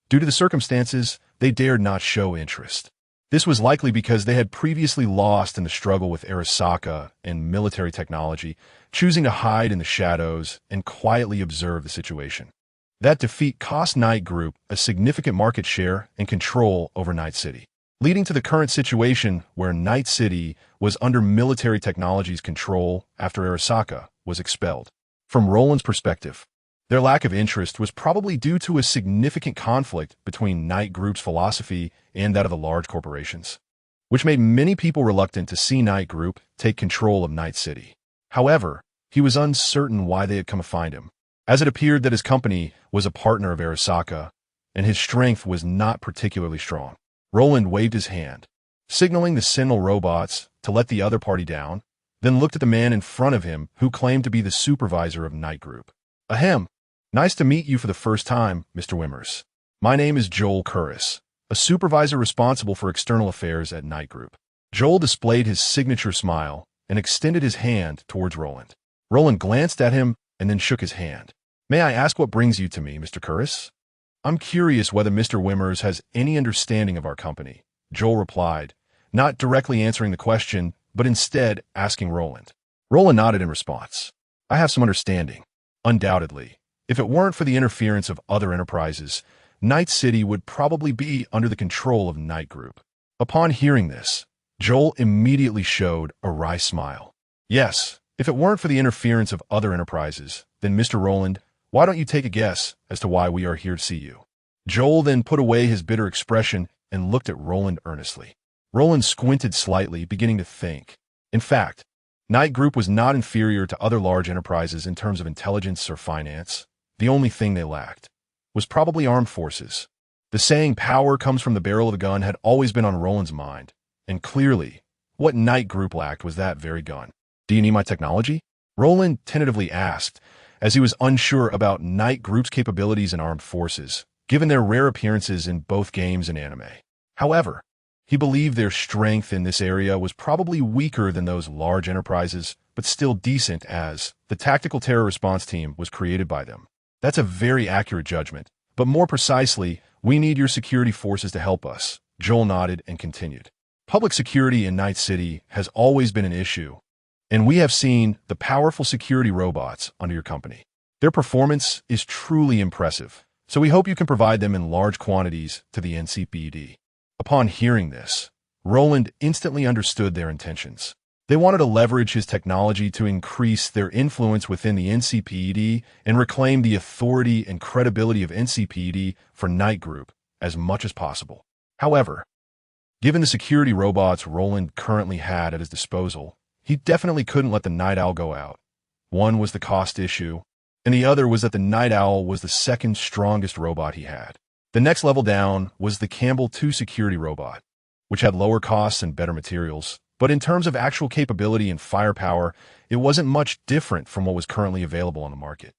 due to the circumstances, they dared not show interest. This was likely because they had previously lost in the struggle with Arasaka and military technology, choosing to hide in the shadows and quietly observe the situation. That defeat cost Night Group a significant market share and control over Night City, leading to the current situation where Night City was under military technology's control after Arasaka was expelled. From Roland's perspective, their lack of interest was probably due to a significant conflict between Night Group's philosophy and that of the large corporations, which made many people reluctant to see Night Group take control of Night City. However, he was uncertain why they had come to find him, as it appeared that his company was a partner of Arasaka, and his strength was not particularly strong. Roland waved his hand. signaling the Sentinel robots to let the other party down, then looked at the man in front of him who claimed to be the supervisor of Night Group. Ahem. Nice to meet you for the first time, Mr. Wimmers. My name is Joel Curris, a supervisor responsible for external affairs at Night Group. Joel displayed his signature smile and extended his hand towards Roland. Roland glanced at him and then shook his hand. May I ask what brings you to me, Mr. Curris? I'm curious whether Mr. Wimmers has any understanding of our company, Joel replied, not directly answering the question, but instead asking Roland. Roland nodded in response. I have some understanding. Undoubtedly. If it weren't for the interference of other enterprises, Night City would probably be under the control of Night Group. Upon hearing this, Joel immediately showed a wry smile. Yes, if it weren't for the interference of other enterprises, then Mr. Roland, why don't you take a guess as to why we are here to see you? Joel then put away his bitter expression and looked at Roland earnestly. Roland squinted slightly, beginning to think. In fact, Night Group was not inferior to other large enterprises in terms of intelligence or finance. The only thing they lacked was probably armed forces. The saying power comes from the barrel of the gun had always been on Roland's mind, and clearly, what Night Group lacked was that very gun. Do you need my technology? Roland tentatively asked, as he was unsure about Night Group's capabilities in armed forces, given their rare appearances in both games and anime. However, he believed their strength in this area was probably weaker than those large enterprises, but still decent as the Tactical Terror Response Team was created by them. That's a very accurate judgment, but more precisely, we need your security forces to help us. Joel nodded and continued. Public security in Night City has always been an issue, and we have seen the powerful security robots under your company. Their performance is truly impressive, so we hope you can provide them in large quantities to the NCPD. Upon hearing this, Roland instantly understood their intentions. They wanted to leverage his technology to increase their influence within the NCPD and reclaim the authority and credibility of NCPD for Night Group as much as possible. However, given the security robots Roland currently had at his disposal, he definitely couldn't let the Night Owl go out. One was the cost issue, and the other was that the Night Owl was the second strongest robot he had. The next level down was the Campbell 2 security robot, which had lower costs and better materials. But in terms of actual capability and firepower, it wasn't much different from what was currently available on the market.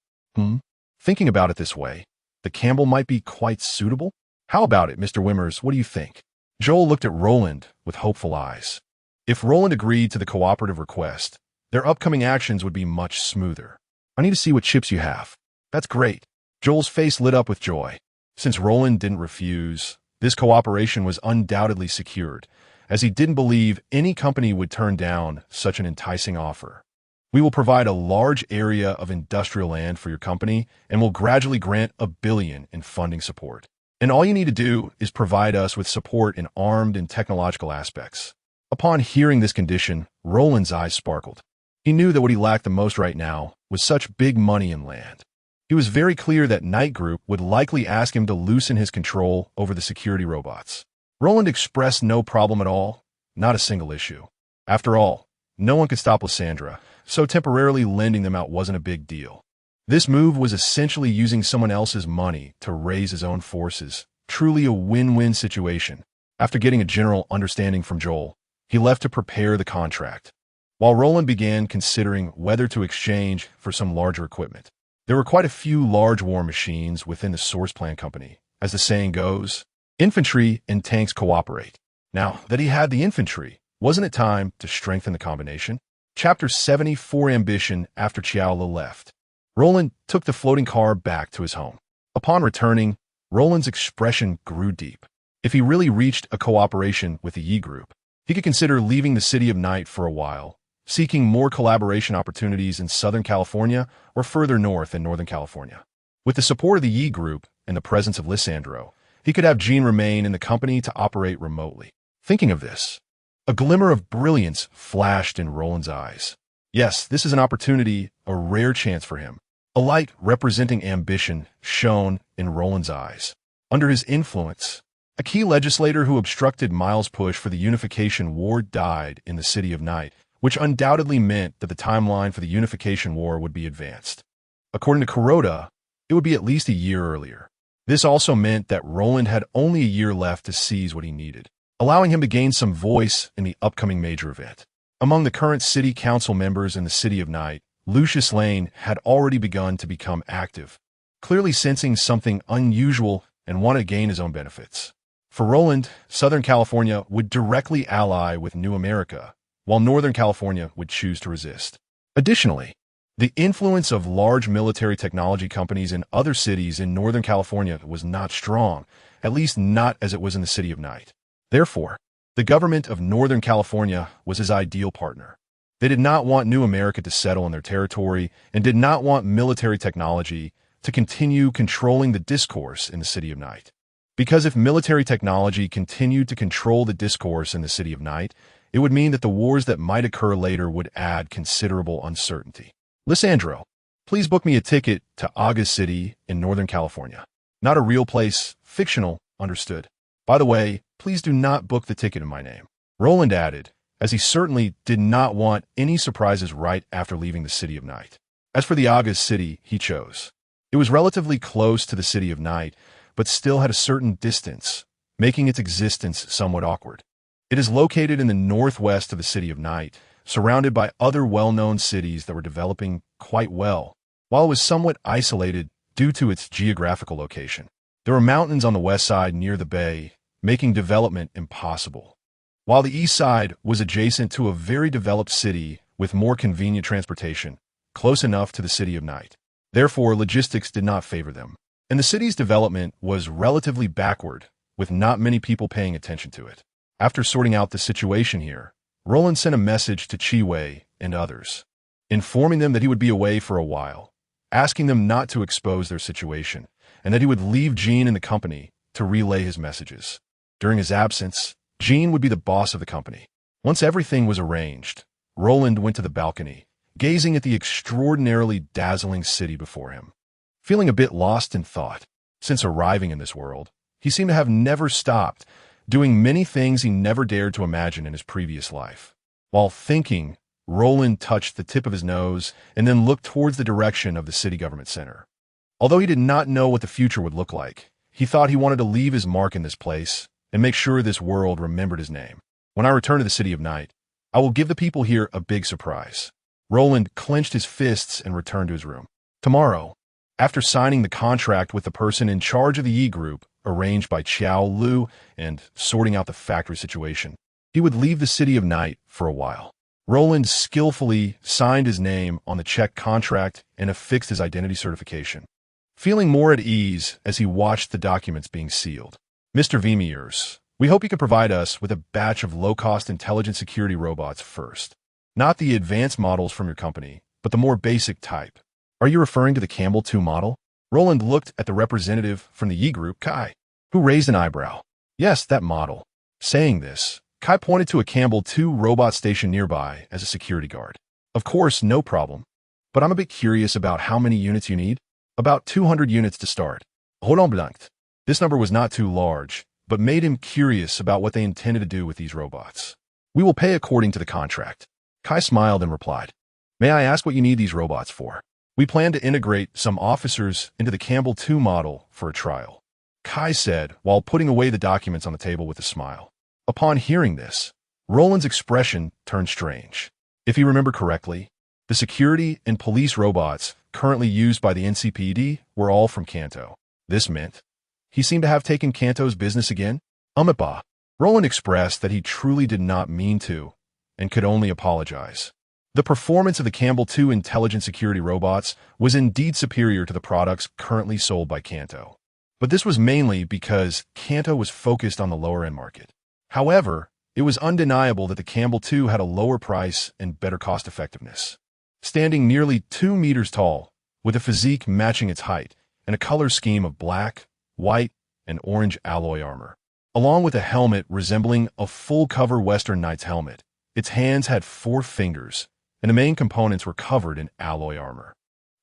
Thinking about it this way, the Campbell might be quite suitable? How about it, Mr. Wimmers? What do you think? Joel looked at Roland with hopeful eyes. If Roland agreed to the cooperative request, their upcoming actions would be much smoother. I need to see what chips you have. That's great. Joel's face lit up with joy. Since Roland didn't refuse, this cooperation was undoubtedly secured, as he didn't believe any company would turn down such an enticing offer. We will provide a large area of industrial land for your company and will gradually grant $1 billion in funding support. And all you need to do is provide us with support in armed and technological aspects. Upon hearing this condition, Roland's eyes sparkled. He knew that what he lacked the most right now was such big money and land. He was very clear that Night Group would likely ask him to loosen his control over the security robots. Roland expressed no problem at all, not a single issue. After all, no one could stop Lysandra, so temporarily lending them out wasn't a big deal. This move was essentially using someone else's money to raise his own forces, truly a win-win situation. After getting a general understanding from Joel, he left to prepare the contract, while Roland began considering whether to exchange for some larger equipment. There were quite a few large war machines within the Source Plan Company. As the saying goes, infantry and tanks cooperate. Now that he had the infantry, wasn't it time to strengthen the combination? Chapter 74 Ambition after Chiaola left. Roland took the floating car back to his home. Upon returning, Roland's expression grew deep. If he really reached a cooperation with the Yi Group, he could consider leaving the City of Night for a while, seeking more collaboration opportunities in Southern California or further north in Northern California. With the support of the Yi Group and the presence of Lysandro, he could have Jean remain in the company to operate remotely. Thinking of this, a glimmer of brilliance flashed in Roland's eyes. Yes, this is an opportunity, a rare chance for him. A light representing ambition shone in Roland's eyes. Under his influence, a key legislator who obstructed Miles' push for the Unification War died in the City of Night, which undoubtedly meant that the timeline for the Unification War would be advanced. According to Kuroda, it would be at least a year earlier. This also meant that Roland had only a year left to seize what he needed. allowing him to gain some voice in the upcoming major event. Among the current city council members in the City of Night, Lucius Lane had already begun to become active, clearly sensing something unusual and wanted to gain his own benefits. For Roland, Southern California would directly ally with New America, while Northern California would choose to resist. Additionally, the influence of large military technology companies in other cities in Northern California was not strong, at least not as it was in the City of Night. Therefore, the government of Northern California was his ideal partner. They did not want New America to settle in their territory and did not want military technology to continue controlling the discourse in the City of Night. Because if military technology continued to control the discourse in the City of Night, it would mean that the wars that might occur later would add considerable uncertainty. Lissandro, please book me a ticket to Aga City in Northern California. Not a real place, fictional, understood. By the way, please do not book the ticket in my name. Roland added, as he certainly did not want any surprises right after leaving the City of Night. As for the Aga City he chose, it was relatively close to the City of Night, but still had a certain distance, making its existence somewhat awkward. It is located in the northwest of the City of Night, surrounded by other well-known cities that were developing quite well, while it was somewhat isolated due to its geographical location. There were mountains on the west side near the bay, making development impossible, while the east side was adjacent to a very developed city with more convenient transportation, close enough to the City of Night. Therefore, logistics did not favor them, and the city's development was relatively backward, with not many people paying attention to it. After sorting out the situation here, Roland sent a message to Chi-Wei and others, informing them that he would be away for a while, asking them not to expose their situation, and that he would leave Jean in the company to relay his messages. During his absence, Jean would be the boss of the company. Once everything was arranged, Roland went to the balcony, gazing at the extraordinarily dazzling city before him. Feeling a bit lost in thought, since arriving in this world, he seemed to have never stopped, doing many things he never dared to imagine in his previous life. While thinking, Roland touched the tip of his nose and then looked towards the direction of the city government center. Although he did not know what the future would look like, he thought he wanted to leave his mark in this place and make sure this world remembered his name. When I return to the City of Night, I will give the people here a big surprise. Roland clenched his fists and returned to his room. Tomorrow, after signing the contract with the person in charge of the E Group, arranged by Qiao Lu, and sorting out the factory situation, he would leave the City of Night for a while. Roland skillfully signed his name on the check contract and affixed his identity certification, feeling more at ease as he watched the documents being sealed. Mr. Vimiers, we hope you can provide us with a batch of low-cost intelligent security robots first. Not the advanced models from your company, but the more basic type. Are you referring to the Campbell 2 model? Roland looked at the representative from the E Group, Kai, who raised an eyebrow. Yes, that model. Saying this, Kai pointed to a Campbell 2 robot station nearby as a security guard. Of course, no problem. But I'm a bit curious about how many units you need. About 200 units to start. Hold on, Blankt. This number was not too large, but made him curious about what they intended to do with these robots. We will pay according to the contract. Kai smiled and replied, May I ask what you need these robots for? We plan to integrate some officers into the Campbell 2 model for a trial, Kai said while putting away the documents on the table with a smile. Upon hearing this, Roland's expression turned strange. If he remembered correctly, the security and police robots currently used by the NCPD were all from Kanto. This meant he seemed to have taken Kanto's business again? Umapa. Roland expressed that he truly did not mean to and could only apologize. The performance of the Campbell 2 intelligent security robots was indeed superior to the products currently sold by Kanto. But this was mainly because Kanto was focused on the lower-end market. However, it was undeniable that the Campbell 2 had a lower price and better cost-effectiveness. Standing nearly 2 meters tall, with a physique matching its height, and a color scheme of black, white, and orange alloy armor, along with a helmet resembling a full-cover Western Knight's helmet, its hands had 4 fingers, and the main components were covered in alloy armor.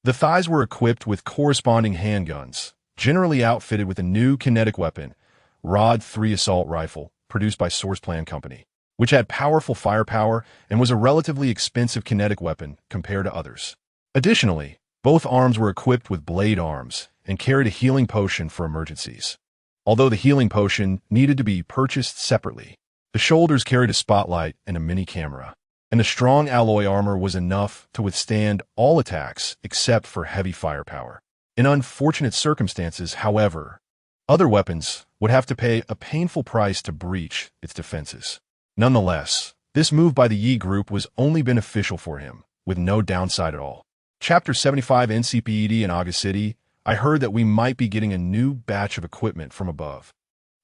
The thighs were equipped with corresponding handguns, generally outfitted with a new kinetic weapon, Rod 3 assault rifle, produced by Source Plan Company, which had powerful firepower and was a relatively expensive kinetic weapon compared to others. Additionally, both arms were equipped with blade arms and carried a healing potion for emergencies. Although the healing potion needed to be purchased separately, The shoulders carried a spotlight and a mini camera, and the strong alloy armor was enough to withstand all attacks except for heavy firepower. In unfortunate circumstances, however, other weapons would have to pay a painful price to breach its defenses. Nonetheless, this move by the Yi group was only beneficial for him, with no downside at all. Chapter 75 NCPED in August City. I heard that we might be getting a new batch of equipment from above.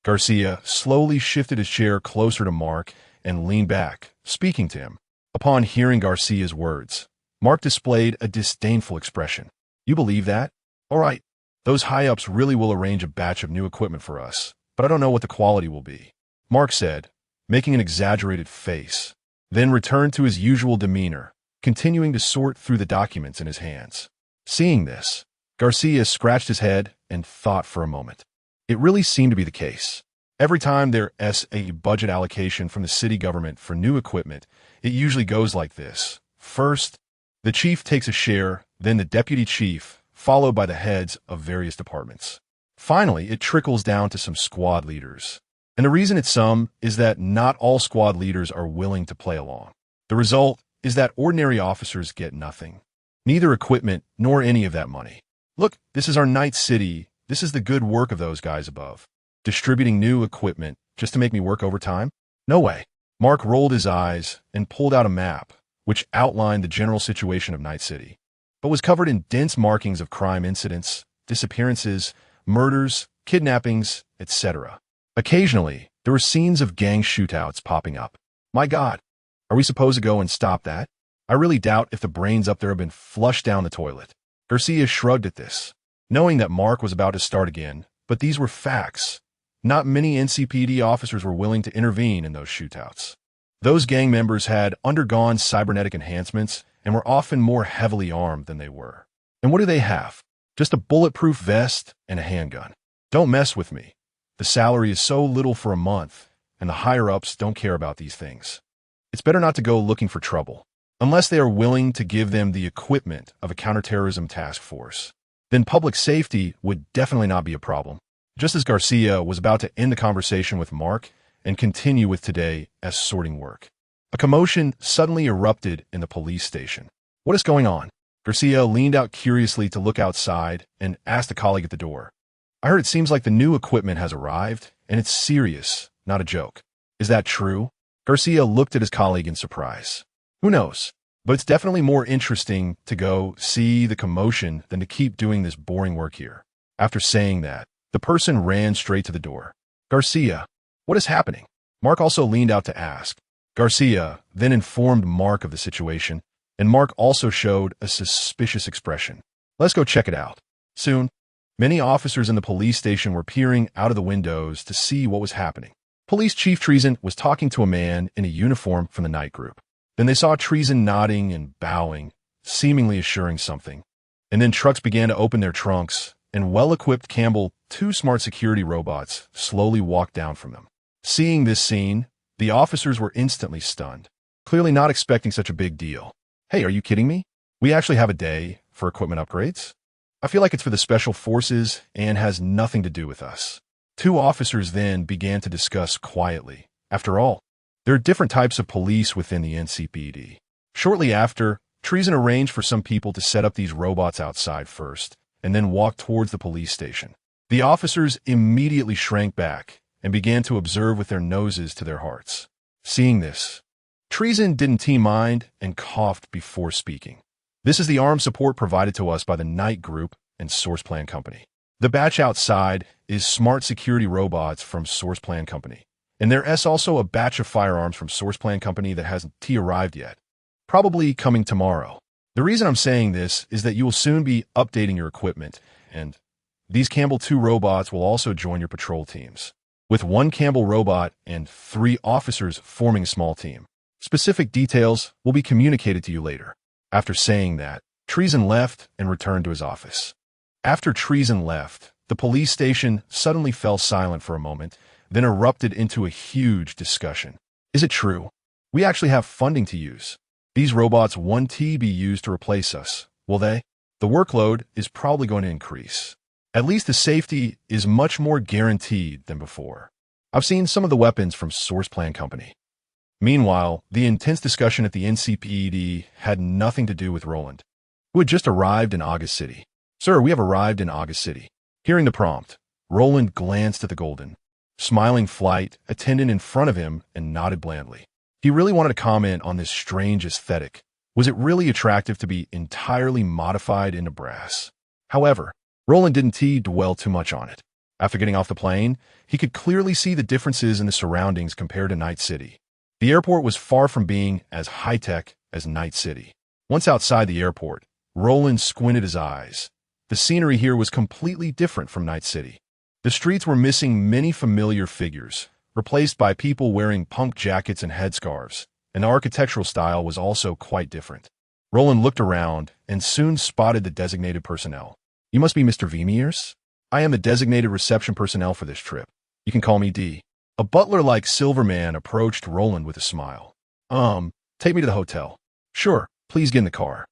Garcia slowly shifted his chair closer to Mark and leaned back, speaking to him. Upon hearing Garcia's words, Mark displayed a disdainful expression. You believe that? All right. Those high-ups really will arrange a batch of new equipment for us, but I don't know what the quality will be, Mark said, making an exaggerated face, then returned to his usual demeanor, continuing to sort through the documents in his hands. Seeing this, Garcia scratched his head and thought for a moment. It really seemed to be the case. Every time there's a budget allocation from the city government for new equipment, it usually goes like this. First, the chief takes a share, then the deputy chief, followed by the heads of various departments. Finally, it trickles down to some squad leaders. And the reason it's some is that not all squad leaders are willing to play along. The result is that ordinary officers get nothing. Neither equipment nor any of that money. Look, this is our night city. This is the good work of those guys above. Distributing new equipment just to make me work overtime? No way. Mark rolled his eyes and pulled out a map, which outlined the general situation of Night City, but was covered in dense markings of crime incidents, disappearances, murders, kidnappings, etc. Occasionally, there were scenes of gang shootouts popping up. My God, are we supposed to go and stop that? I really doubt if the brains up there have been flushed down the toilet. Garcia shrugged at this, knowing that Mark was about to start again, but these were facts. Not many NCPD officers were willing to intervene in those shootouts. Those gang members had undergone cybernetic enhancements and were often more heavily armed than they were. And what do they have? Just a bulletproof vest and a handgun. Don't mess with me. The salary is so little for a month, and the higher-ups don't care about these things. It's better not to go looking for trouble, unless they are willing to give them the equipment of a counterterrorism task force. Then public safety would definitely not be a problem. Just as Garcia was about to end the conversation with Mark and continue with today's sorting work, a commotion suddenly erupted in the police station. What is going on? Garcia leaned out curiously to look outside and asked a colleague at the door. I heard it seems like the new equipment has arrived, and it's serious, not a joke. Is that true? Garcia looked at his colleague in surprise. Who knows? But it's definitely more interesting to go see the commotion than to keep doing this boring work here. After saying that, the person ran straight to the door. Garcia, what is happening? Mark also leaned out to ask. Garcia then informed Mark of the situation, and Mark also showed a suspicious expression. Let's go check it out. Soon, many officers in the police station were peering out of the windows to see what was happening. Police Chief Treason was talking to a man in a uniform from the night group. Then they saw Treason nodding and bowing, seemingly assuring something. And then trucks began to open their trunks, and well-equipped Campbell, two smart security robots, slowly walked down from them. Seeing this scene, the officers were instantly stunned, clearly not expecting such a big deal. Hey, are you kidding me? We actually have a day for equipment upgrades? I feel like it's for the special forces and has nothing to do with us. Two officers then began to discuss quietly. After all, there are different types of police within the NCPD. Shortly after, Treason arranged for some people to set up these robots outside first, and then walk towards the police station. The officers immediately shrank back and began to observe with their noses to their hearts. Seeing this, Treason didn't mind and coughed before speaking. This is the armed support provided to us by the Night Group and Source Plan Company. The batch outside is smart security robots from Source Plan Company. And there's also a batch of firearms from Source Plan Company that hasn't arrived yet. Probably coming tomorrow. The reason I'm saying this is that you will soon be updating your equipment, and these Campbell 2 robots will also join your patrol teams, with 1 Campbell robot and 3 officers forming a small team. Specific details will be communicated to you later. After saying that, Treason left and returned to his office. After Treason left, the police station suddenly fell silent for a moment, then erupted into a huge discussion. Is it true? We actually have funding to use. These robots won't be used to replace us, will they? The workload is probably going to increase. At least the safety is much more guaranteed than before. I've seen some of the weapons from Source Plan Company. Meanwhile, the intense discussion at the NCPD had nothing to do with Roland, who had just arrived in August City. Sir, we have arrived in August City. Hearing the prompt, Roland glanced at the golden, smiling flight attendant in front of him and nodded blandly. He really wanted to comment on this strange aesthetic. Was it really attractive to be entirely modified into brass? However, Roland didn't dwell too much on it. After getting off the plane, he could clearly see the differences in the surroundings compared to Night City. The airport was far from being as high-tech as Night City. Once outside the airport, Roland squinted his eyes. The scenery here was completely different from Night City. The streets were missing many familiar figures, replaced by people wearing punk jackets and headscarves, and the architectural style was also quite different. Roland looked around and soon spotted the designated personnel. You must be Mr. Vermeers? I am the designated reception personnel for this trip. You can call me D. A butler-like Silverman approached Roland with a smile. Take me to the hotel. Sure, please get in the car.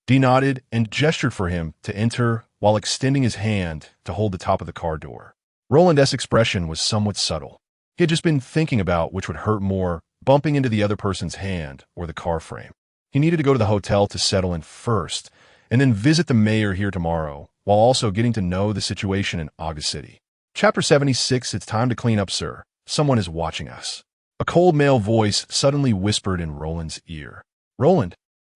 D nodded and gestured for him to enter while extending his hand to hold the top of the car door. Roland's expression was somewhat subtle. He had just been thinking about which would hurt more, bumping into the other person's hand or the car frame. He needed to go to the hotel to settle in first, and then visit the mayor here tomorrow, while also getting to know the situation in August City. Chapter 76, It's time to clean up, sir. Someone is watching us. A cold male voice suddenly whispered in Roland's ear. Roland,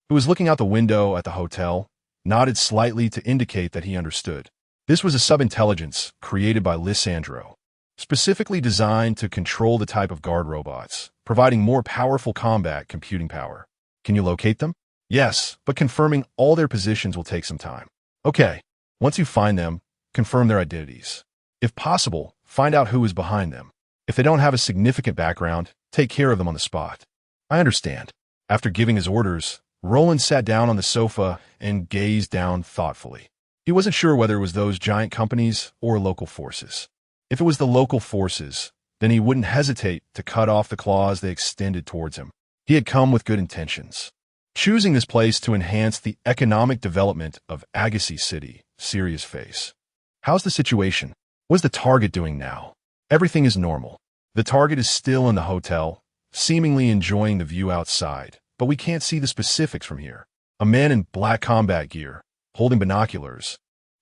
who was looking out the window at the hotel, nodded slightly to indicate that he understood. This was a sub-intelligence created by Lissandro, specifically designed to control the type of guard robots, providing more powerful combat computing power. Can you locate them? Yes, but confirming all their positions will take some time. Okay, once you find them, confirm their identities. If possible, find out who is behind them. If they don't have a significant background, take care of them on the spot. I understand. After giving his orders, Roland sat down on the sofa and gazed down thoughtfully. He wasn't sure whether it was those giant companies or local forces. If it was the local forces, then he wouldn't hesitate to cut off the claws they extended towards him. He had come with good intentions. Choosing this place to enhance the economic development of Agassi City, serious face. How's the situation? What's the target doing now? Everything is normal. The target is still in the hotel, seemingly enjoying the view outside, but we can't see the specifics from here. A man in black combat gear, holding binoculars.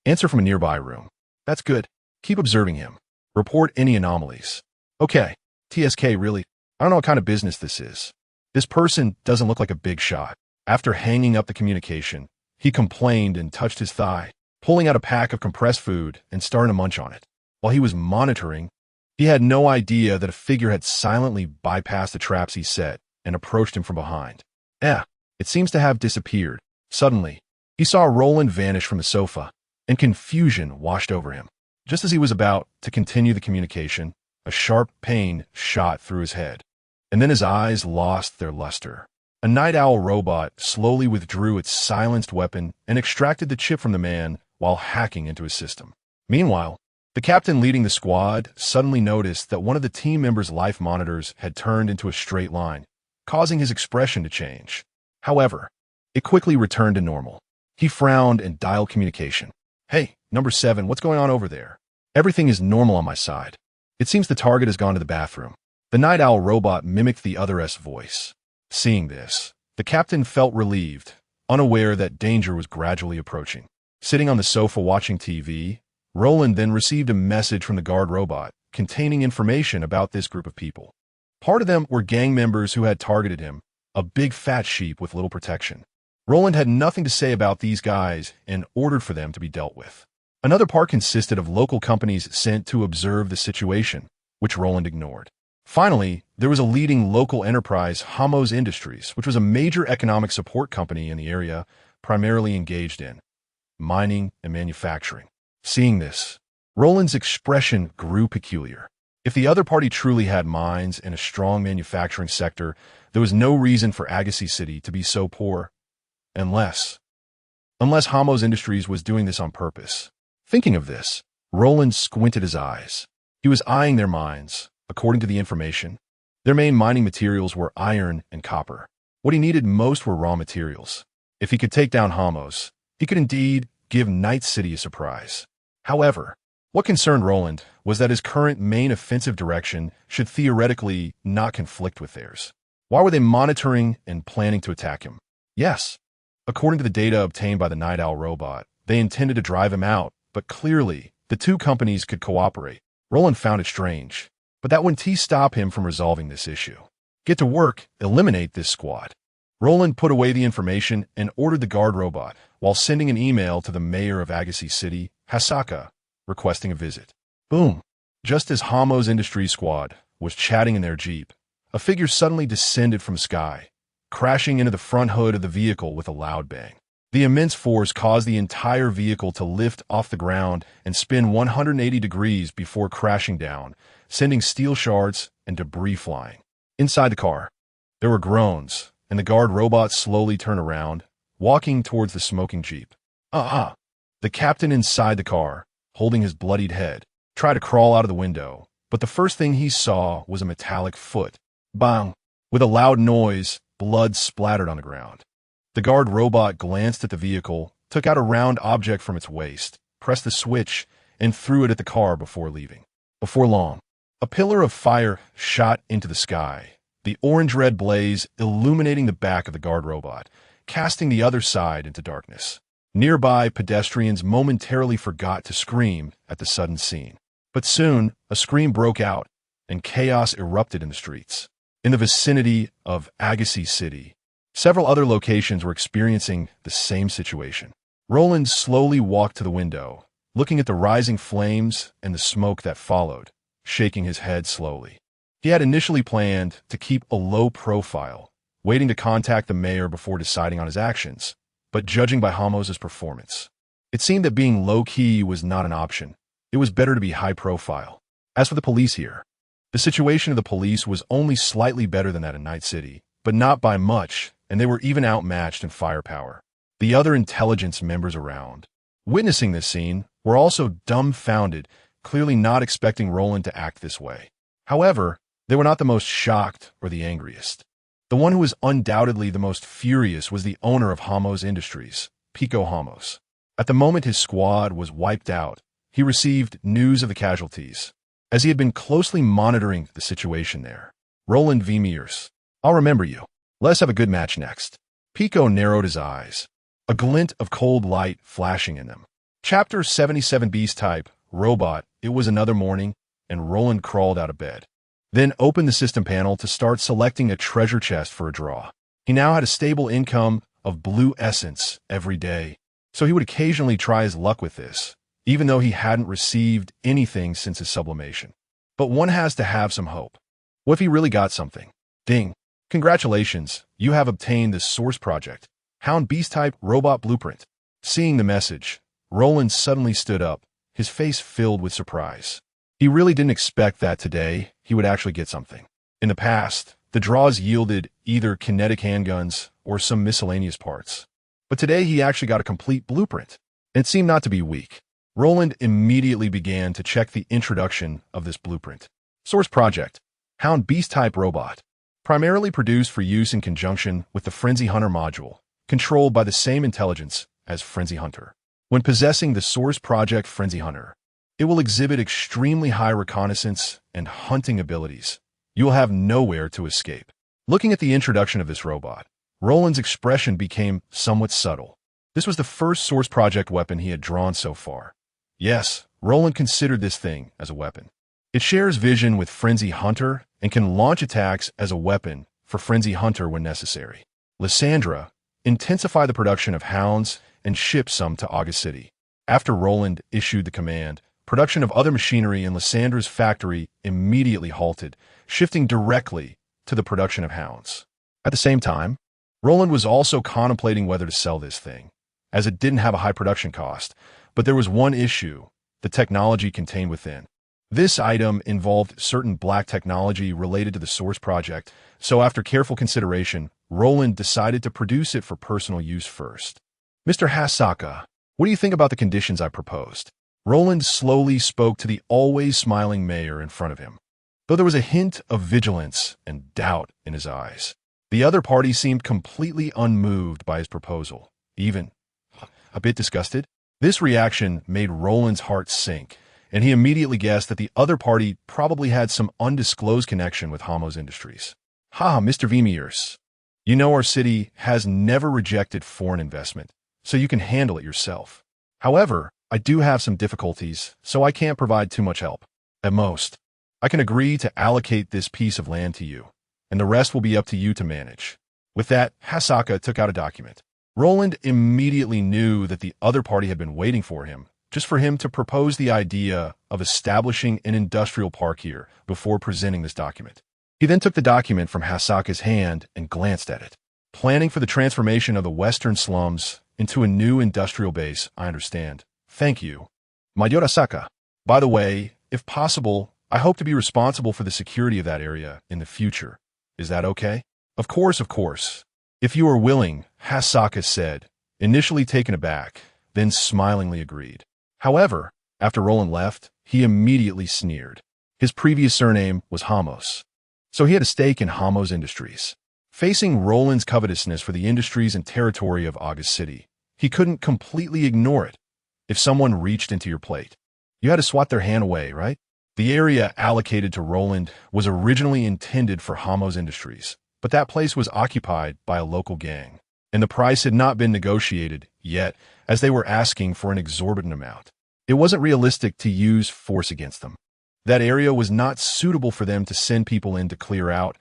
Answer from a nearby room. That's good. Keep observing him. Report any anomalies. Okay. TSK, really? I don't know what kind of business this is. This person doesn't look like a big shot. After hanging up the communication, he complained and touched his thigh, pulling out a pack of compressed food and starting to munch on it. While he was monitoring, he had no idea that a figure had silently bypassed the traps he set and approached him from behind. It seems to have disappeared. Suddenly, he saw Roland vanish from the sofa, and confusion washed over him. Just as he was about to continue the communication, a sharp pain shot through his head, and then his eyes lost their luster. A night owl robot slowly withdrew its silenced weapon and extracted the chip from the man while hacking into his system. Meanwhile, the captain leading the squad suddenly noticed that one of the team members' life monitors had turned into a straight line, causing his expression to change. However, it quickly returned to normal. He frowned and dialed communication. Hey, number 7, what's going on over there? Everything is normal on my side. It seems the target has gone to the bathroom. The night owl robot mimicked the other's voice. Seeing this, the captain felt relieved, unaware that danger was gradually approaching. Sitting on the sofa watching TV, Roland then received a message from the guard robot containing information about this group of people. Part of them were gang members who had targeted him, a big fat sheep with little protection. Roland had nothing to say about these guys and ordered for them to be dealt with. Another part consisted of local companies sent to observe the situation, which Roland ignored. Finally, there was a leading local enterprise, Hamos Industries, which was a major economic support company in the area, primarily engaged in mining and manufacturing. Seeing this, Roland's expression grew peculiar. If the other party truly had mines and a strong manufacturing sector, there was no reason for Agassi City to be so poor, unless Hamos Industries was doing this on purpose. Thinking of this, Roland squinted his eyes. He was eyeing their mines. According to the information, their main mining materials were iron and copper. What he needed most were raw materials. If he could take down Hamos, he could indeed give Night City a surprise. However, What concerned Roland was that his current main offensive direction should theoretically not conflict with theirs. Why were they monitoring and planning to attack him? Yes, according to the data obtained by the Night Owl robot, they intended to drive him out, but clearly, the two companies could cooperate. Roland found it strange, but that wouldn't stop him from resolving this issue. Get to work, eliminate this squad. Roland put away the information and ordered the guard robot, while sending an email to the mayor of Agassi City, Arasaka, requesting a visit. Boom! Just as Hamo's Industry Squad was chatting in their Jeep, a figure suddenly descended from the sky, crashing into the front hood of the vehicle with a loud bang. The immense force caused the entire vehicle to lift off the ground and spin 180 degrees before crashing down, sending steel shards and debris flying. Inside the car, there were groans, and the guard robot slowly turned around, walking towards the smoking Jeep. The captain inside the car, holding his bloodied head, tried to crawl out of the window, but the first thing he saw was a metallic foot. Bang! With a loud noise, blood splattered on the ground. The guard robot glanced at the vehicle, took out a round object from its waist, pressed the switch, and threw it at the car before leaving. Before long, a pillar of fire shot into the sky, the orange-red blaze illuminating the back of the guard robot, casting the other side into darkness. Nearby pedestrians momentarily forgot to scream at the sudden scene. But soon, a scream broke out, and chaos erupted in the streets. In the vicinity of Agassi City, several other locations were experiencing the same situation. Roland slowly walked to the window, looking at the rising flames and the smoke that followed, shaking his head slowly. He had initially planned to keep a low profile, waiting to contact the mayor before deciding on his actions, but judging by Hamo's performance, it seemed that being low-key was not an option. It was better to be high-profile. As for the police here, the situation of the police was only slightly better than that in Night City, but not by much, and they were even outmatched in firepower. The other intelligence members around, witnessing this scene, were also dumbfounded, clearly not expecting Roland to act this way. However, they were not the most shocked or the angriest. The one who was undoubtedly the most furious was the owner of Hamo's Industries, Pico Hamos. At the moment his squad was wiped out, he received news of the casualties, as he had been closely monitoring the situation there. Roland V. Mears, I'll remember you. Let's have a good match next. Pico narrowed his eyes, a glint of cold light flashing in them. Chapter 77 Beast Type, Robot. It was another morning, and Roland crawled out of bed. Then opened the system panel to start selecting a treasure chest for a draw. He now had a stable income of blue essence every day, so he would occasionally try his luck with this, even though he hadn't received anything since his sublimation. But one has to have some hope. What if he really got something? Ding! Congratulations, you have obtained the source project, Hound Beast-type Robot Blueprint. Seeing the message, Roland suddenly stood up, his face filled with surprise. He really didn't expect that today he would actually get something. In the past, the draws yielded either kinetic handguns or some miscellaneous parts. But today he actually got a complete blueprint, and it seemed not to be weak. Roland immediately began to check the introduction of this blueprint. Source Project, Hound Beast-type Robot. Primarily produced for use in conjunction with the Frenzy Hunter module, controlled by the same intelligence as Frenzy Hunter. When possessing the Source Project Frenzy Hunter, it will exhibit extremely high reconnaissance and hunting abilities. You will have nowhere to escape. Looking at the introduction of this robot, Roland's expression became somewhat subtle. This was the first Source Project weapon he had drawn so far. Yes, Roland considered this thing as a weapon. It shares vision with Frenzy Hunter and can launch attacks as a weapon for Frenzy Hunter when necessary. Lysandra, intensify the production of hounds and ship some to August City. After Roland issued the command, production of other machinery in Lysandra's factory immediately halted, shifting directly to the production of hounds. At the same time, Roland was also contemplating whether to sell this thing, as it didn't have a high production cost, but there was one issue: the technology contained within. This item involved certain black technology related to the Source Project, so after careful consideration, Roland decided to produce it for personal use first. Mr. Arasaka, what do you think about the conditions I proposed? Roland slowly spoke to the always smiling mayor in front of him, though there was a hint of vigilance and doubt in his eyes. The other party seemed completely unmoved by his proposal, even a bit disgusted. This reaction made Roland's heart sink, and he immediately guessed that the other party probably had some undisclosed connection with Hamos Industries. "Ha, Mr. Vimiers. You know our city has never rejected foreign investment, so you can handle it yourself. However, I do have some difficulties, so I can't provide too much help. At most, I can agree to allocate this piece of land to you, and the rest will be up to you to manage." With that, Arasaka took out a document. Roland immediately knew that the other party had been waiting for him, just for him to propose the idea of establishing an industrial park here before presenting this document. He then took the document from Arasaka's hand and glanced at it. "Planning for the transformation of the western slums into a new industrial base, I understand. Thank you, my dear Arasaka. By the way, if possible, I hope to be responsible for the security of that area in the future. Is that okay?" Of course. If you are willing," Arasaka said, initially taken aback, then smilingly agreed. However, after Roland left, he immediately sneered. His previous surname was Hamos, so he had a stake in Hamos Industries. Facing Roland's covetousness for the industries and territory of August City, he couldn't completely ignore it. If someone reached into your plate, you had to swat their hand away, right? The area allocated to Roland was originally intended for Hamos Industries, but that place was occupied by a local gang, and the price had not been negotiated yet, as they were asking for an exorbitant amount. It wasn't realistic to use force against them. That area was not suitable for them to send people in to clear out,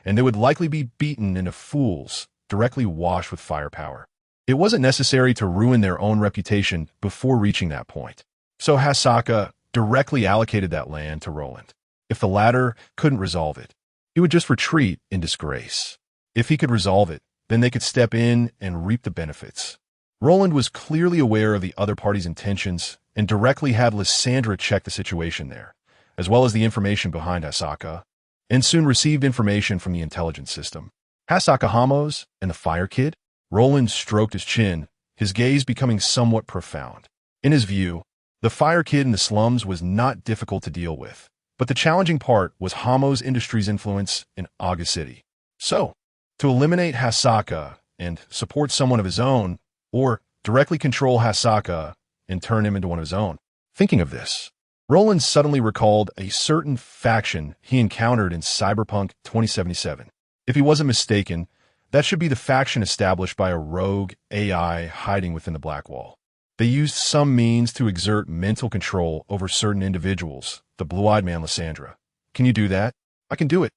and they would likely be beaten into fools, directly washed with firepower. It wasn't necessary to ruin their own reputation before reaching that point. So Arasaka directly allocated that land to Roland. If the latter couldn't resolve it, he would just retreat in disgrace. If he could resolve it, then they could step in and reap the benefits. Roland was clearly aware of the other party's intentions and directly had Lysandra check the situation there, as well as the information behind Arasaka, and soon received information from the intelligence system. Arasaka Hamos and the Fire Kid? Roland stroked his chin, his gaze becoming somewhat profound. In his view, the Fire Kid in the slums was not difficult to deal with, but the challenging part was Hamos Industries' influence in August City. So, to eliminate Arasaka and support someone of his own, or directly control Arasaka and turn him into one of his own. Thinking of this, Roland suddenly recalled a certain faction he encountered in Cyberpunk 2077. If he wasn't mistaken, that should be the faction established by a rogue AI hiding within the Black Wall. They used some means to exert mental control over certain individuals, the blue-eyed man Lysandra. Can you do that? I can do it,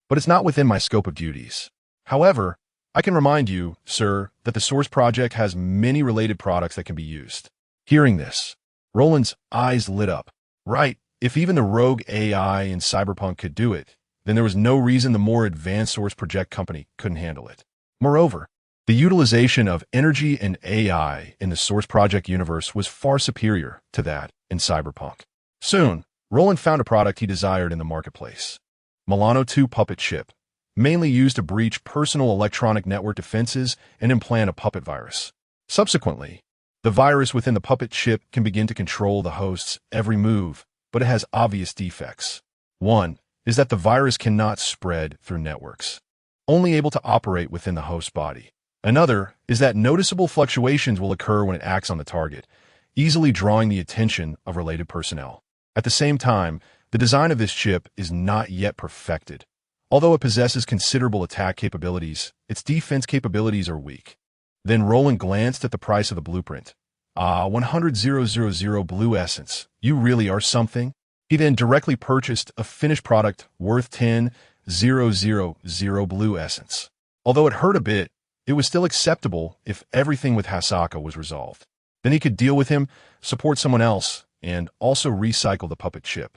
but it's not within my scope of duties. However, I can remind you, sir, that the Source Project has many related products that can be used. Hearing this, Roland's eyes lit up. Right, if even the rogue AI in Cyberpunk could do it, then there was no reason the more advanced Source Project company couldn't handle it. Moreover, the utilization of energy and AI in the Source Project universe was far superior to that in Cyberpunk. Soon, Roland found a product he desired in the marketplace. Milano 2 puppet chip, mainly used to breach personal electronic network defenses and implant a puppet virus. Subsequently, the virus within the puppet chip can begin to control the host's every move, but it has obvious defects. One is that the virus cannot spread through networks, only able to operate within the host's body. Another is that noticeable fluctuations will occur when it acts on the target, easily drawing the attention of related personnel. At the same time, the design of this chip is not yet perfected. Although it possesses considerable attack capabilities, its defense capabilities are weak. Then Roland glanced at the price of the blueprint. 100,000 blue essence. You really are something. He then directly purchased a finished product worth 10,000 blue essence. Although it hurt a bit, it was still acceptable if everything with Arasaka was resolved. Then he could deal with him, support someone else, and also recycle the puppet chip.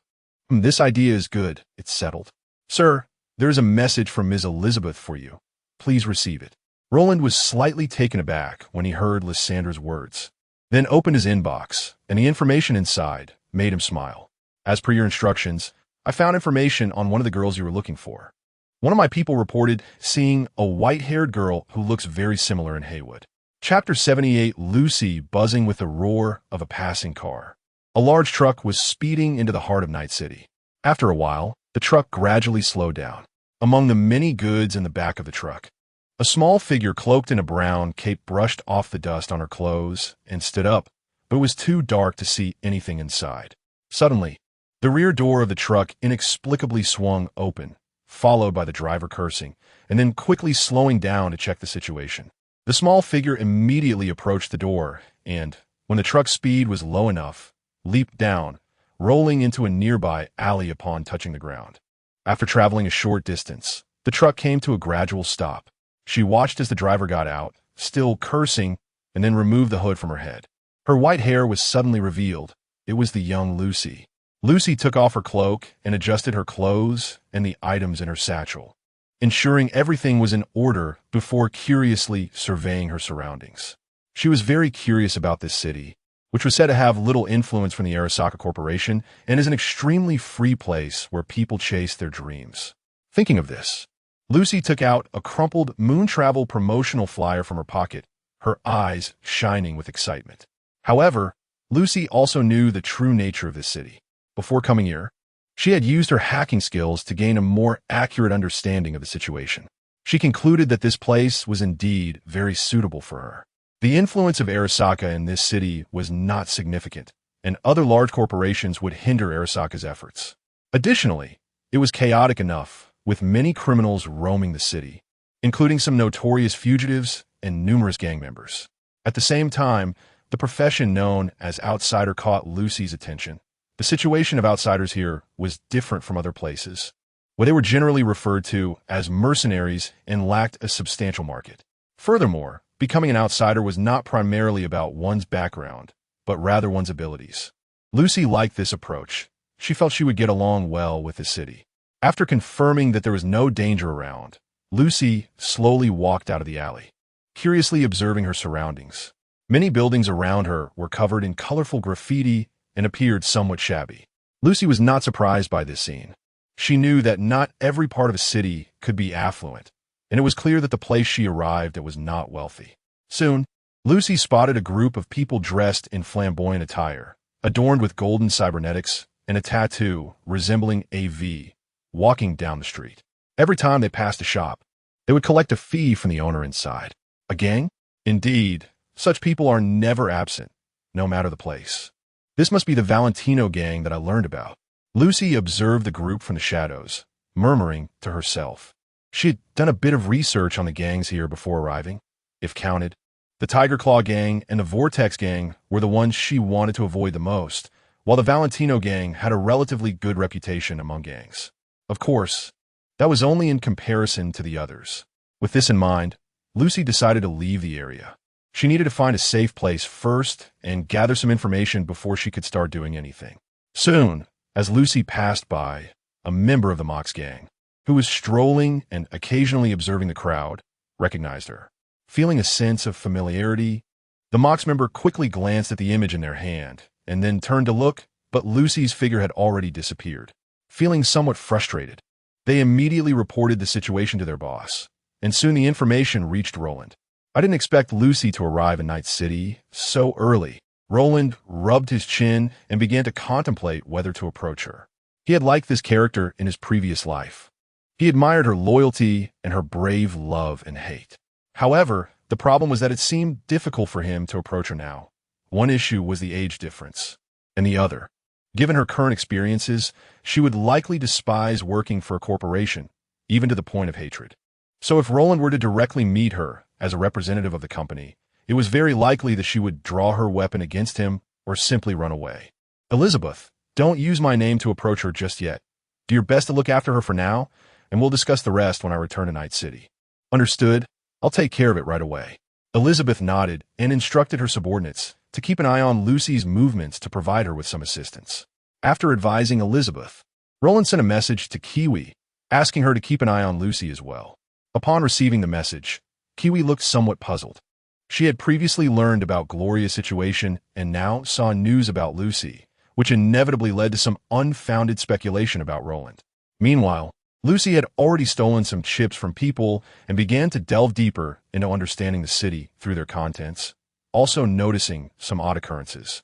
This idea is good. It's settled. Sir, there is a message from Ms. Elizabeth for you. Please receive it. Roland was slightly taken aback when he heard Lysandra's words, then opened his inbox, and the information inside made him smile. As per your instructions, I found information on one of the girls you were looking for. One of my people reported seeing a white-haired girl who looks very similar in Haywood. Chapter 78, Lucy buzzing with the roar of a passing car. A large truck was speeding into the heart of Night City. After a while, the truck gradually slowed down. Among the many goods in the back of the truck, a small figure cloaked in a brown cape brushed off the dust on her clothes and stood up, but it was too dark to see anything inside. Suddenly, the rear door of the truck inexplicably swung open, followed by the driver cursing, and then quickly slowing down to check the situation. The small figure immediately approached the door and, when the truck's speed was low enough, leaped down, rolling into a nearby alley upon touching the ground. After traveling a short distance, the truck came to a gradual stop. She watched as the driver got out, still cursing, and then removed the hood from her head. Her white hair was suddenly revealed. It was the young Lucy. Lucy took off her cloak and adjusted her clothes and the items in her satchel, ensuring everything was in order before curiously surveying her surroundings. She was very curious about this city, which was said to have little influence from the Arasaka Corporation and is an extremely free place where people chase their dreams. Thinking of this, Lucy took out a crumpled moon travel promotional flyer from her pocket, her eyes shining with excitement. However, Lucy also knew the true nature of this city. Before coming here, she had used her hacking skills to gain a more accurate understanding of the situation. She concluded that this place was indeed very suitable for her. The influence of Arasaka in this city was not significant, and other large corporations would hinder Arasaka's efforts. Additionally, it was chaotic enough, with many criminals roaming the city, including some notorious fugitives and numerous gang members. At the same time, the profession known as outsider caught Lucy's attention. The situation of outsiders here was different from other places, where they were generally referred to as mercenaries and lacked a substantial market. Furthermore, becoming an outsider was not primarily about one's background, but rather one's abilities. Lucy liked this approach. She felt she would get along well with the city. After confirming that there was no danger around, Lucy slowly walked out of the alley, curiously observing her surroundings. Many buildings around her were covered in colorful graffiti and appeared somewhat shabby. Lucy was not surprised by this scene. She knew that not every part of a city could be affluent, and it was clear that the place she arrived at was not wealthy. Soon, Lucy spotted a group of people dressed in flamboyant attire, adorned with golden cybernetics and a tattoo resembling a V, walking down the street. Every time they passed a shop, they would collect a fee from the owner inside. A gang? Indeed, such people are never absent, no matter the place. This must be the Valentino gang that I learned about. Lucy observed the group from the shadows, murmuring to herself. She had done a bit of research on the gangs here before arriving, if counted. The Tiger Claw gang and the Vortex gang were the ones she wanted to avoid the most, while the Valentino gang had a relatively good reputation among gangs. Of course, that was only in comparison to the others. With this in mind, Lucy decided to leave the area. She needed to find a safe place first and gather some information before she could start doing anything. Soon, as Lucy passed by, a member of the Mox gang, who was strolling and occasionally observing the crowd, recognized her. Feeling a sense of familiarity, the Mox member quickly glanced at the image in their hand and then turned to look, but Lucy's figure had already disappeared. Feeling somewhat frustrated, they immediately reported the situation to their boss, and soon the information reached Roland. I didn't expect Lucy to arrive in Night City so early. Roland rubbed his chin and began to contemplate whether to approach her. He had liked this character in his previous life. He admired her loyalty and her brave love and hate. However, the problem was that it seemed difficult for him to approach her now. One issue was the age difference, and the other, given her current experiences, she would likely despise working for a corporation, even to the point of hatred. So if Roland were to directly meet her as a representative of the company, it was very likely that she would draw her weapon against him or simply run away. Elizabeth, don't use my name to approach her just yet. Do your best to look after her for now, and we'll discuss the rest when I return to Night City. Understood? I'll take care of it right away. Elizabeth nodded and instructed her subordinates to keep an eye on Lucy's movements to provide her with some assistance. After advising Elizabeth, Roland sent a message to Kiwi, asking her to keep an eye on Lucy as well. Upon receiving the message, Kiwi looked somewhat puzzled. She had previously learned about Gloria's situation and now saw news about Lucy, which inevitably led to some unfounded speculation about Roland. Meanwhile, Lucy had already stolen some chips from people and began to delve deeper into understanding the city through their contents, also noticing some odd occurrences.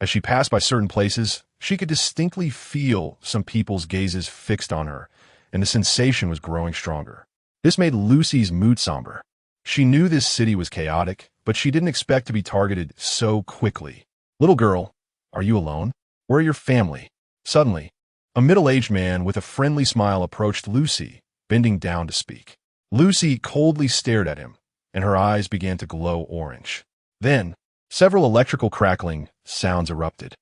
As she passed by certain places, she could distinctly feel some people's gazes fixed on her, and the sensation was growing stronger. This made Lucy's mood somber. She knew this city was chaotic, but she didn't expect to be targeted so quickly. Little girl, are you alone? Where are your family? Suddenly, a middle-aged man with a friendly smile approached Lucy, bending down to speak. Lucy coldly stared at him, and her eyes began to glow orange. Then, several electrical crackling sounds erupted.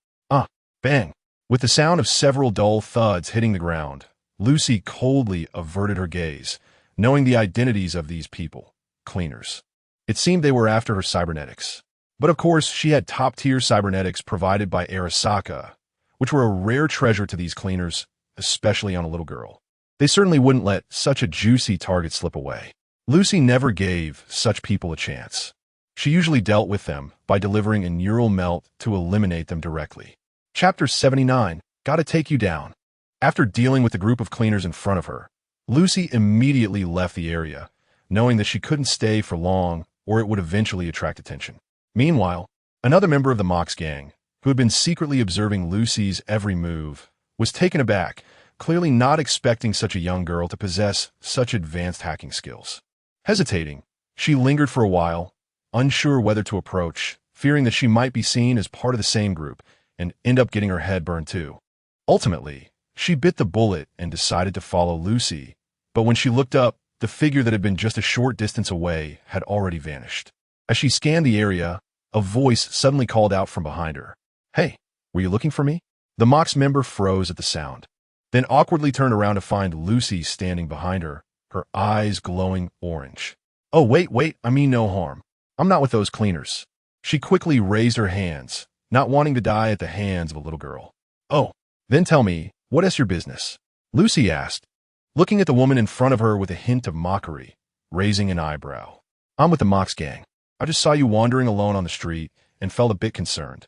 Bang! With the sound of several dull thuds hitting the ground, Lucy coldly averted her gaze, knowing the identities of these people, cleaners. It seemed they were after her cybernetics. But of course, she had top-tier cybernetics provided by Arasaka, which were a rare treasure to these cleaners, especially on a little girl. They certainly wouldn't let such a juicy target slip away. Lucy never gave such people a chance. She usually dealt with them by delivering a neural melt to eliminate them directly. Chapter 79, Gotta Take You Down. After dealing with the group of cleaners in front of her, Lucy immediately left the area, knowing that she couldn't stay for long or it would eventually attract attention. Meanwhile, another member of the Mox gang, who had been secretly observing Lucy's every move, was taken aback, clearly not expecting such a young girl to possess such advanced hacking skills. Hesitating, she lingered for a while, unsure whether to approach, fearing that she might be seen as part of the same group and end up getting her head burned too. Ultimately, she bit the bullet and decided to follow Lucy, but when she looked up, the figure that had been just a short distance away had already vanished. As she scanned the area, a voice suddenly called out from behind her. "Hey, were you looking for me?" The Mox member froze at the sound, then awkwardly turned around to find Lucy standing behind her, her eyes glowing orange. "Oh, wait, I mean no harm. I'm not with those cleaners." She quickly raised her hands, not wanting to die at the hands of a little girl. "Oh, then tell me, what is your business?" Lucy asked, looking at the woman in front of her with a hint of mockery, raising an eyebrow. "I'm with the Mox gang. I just saw you wandering alone on the street and felt a bit concerned.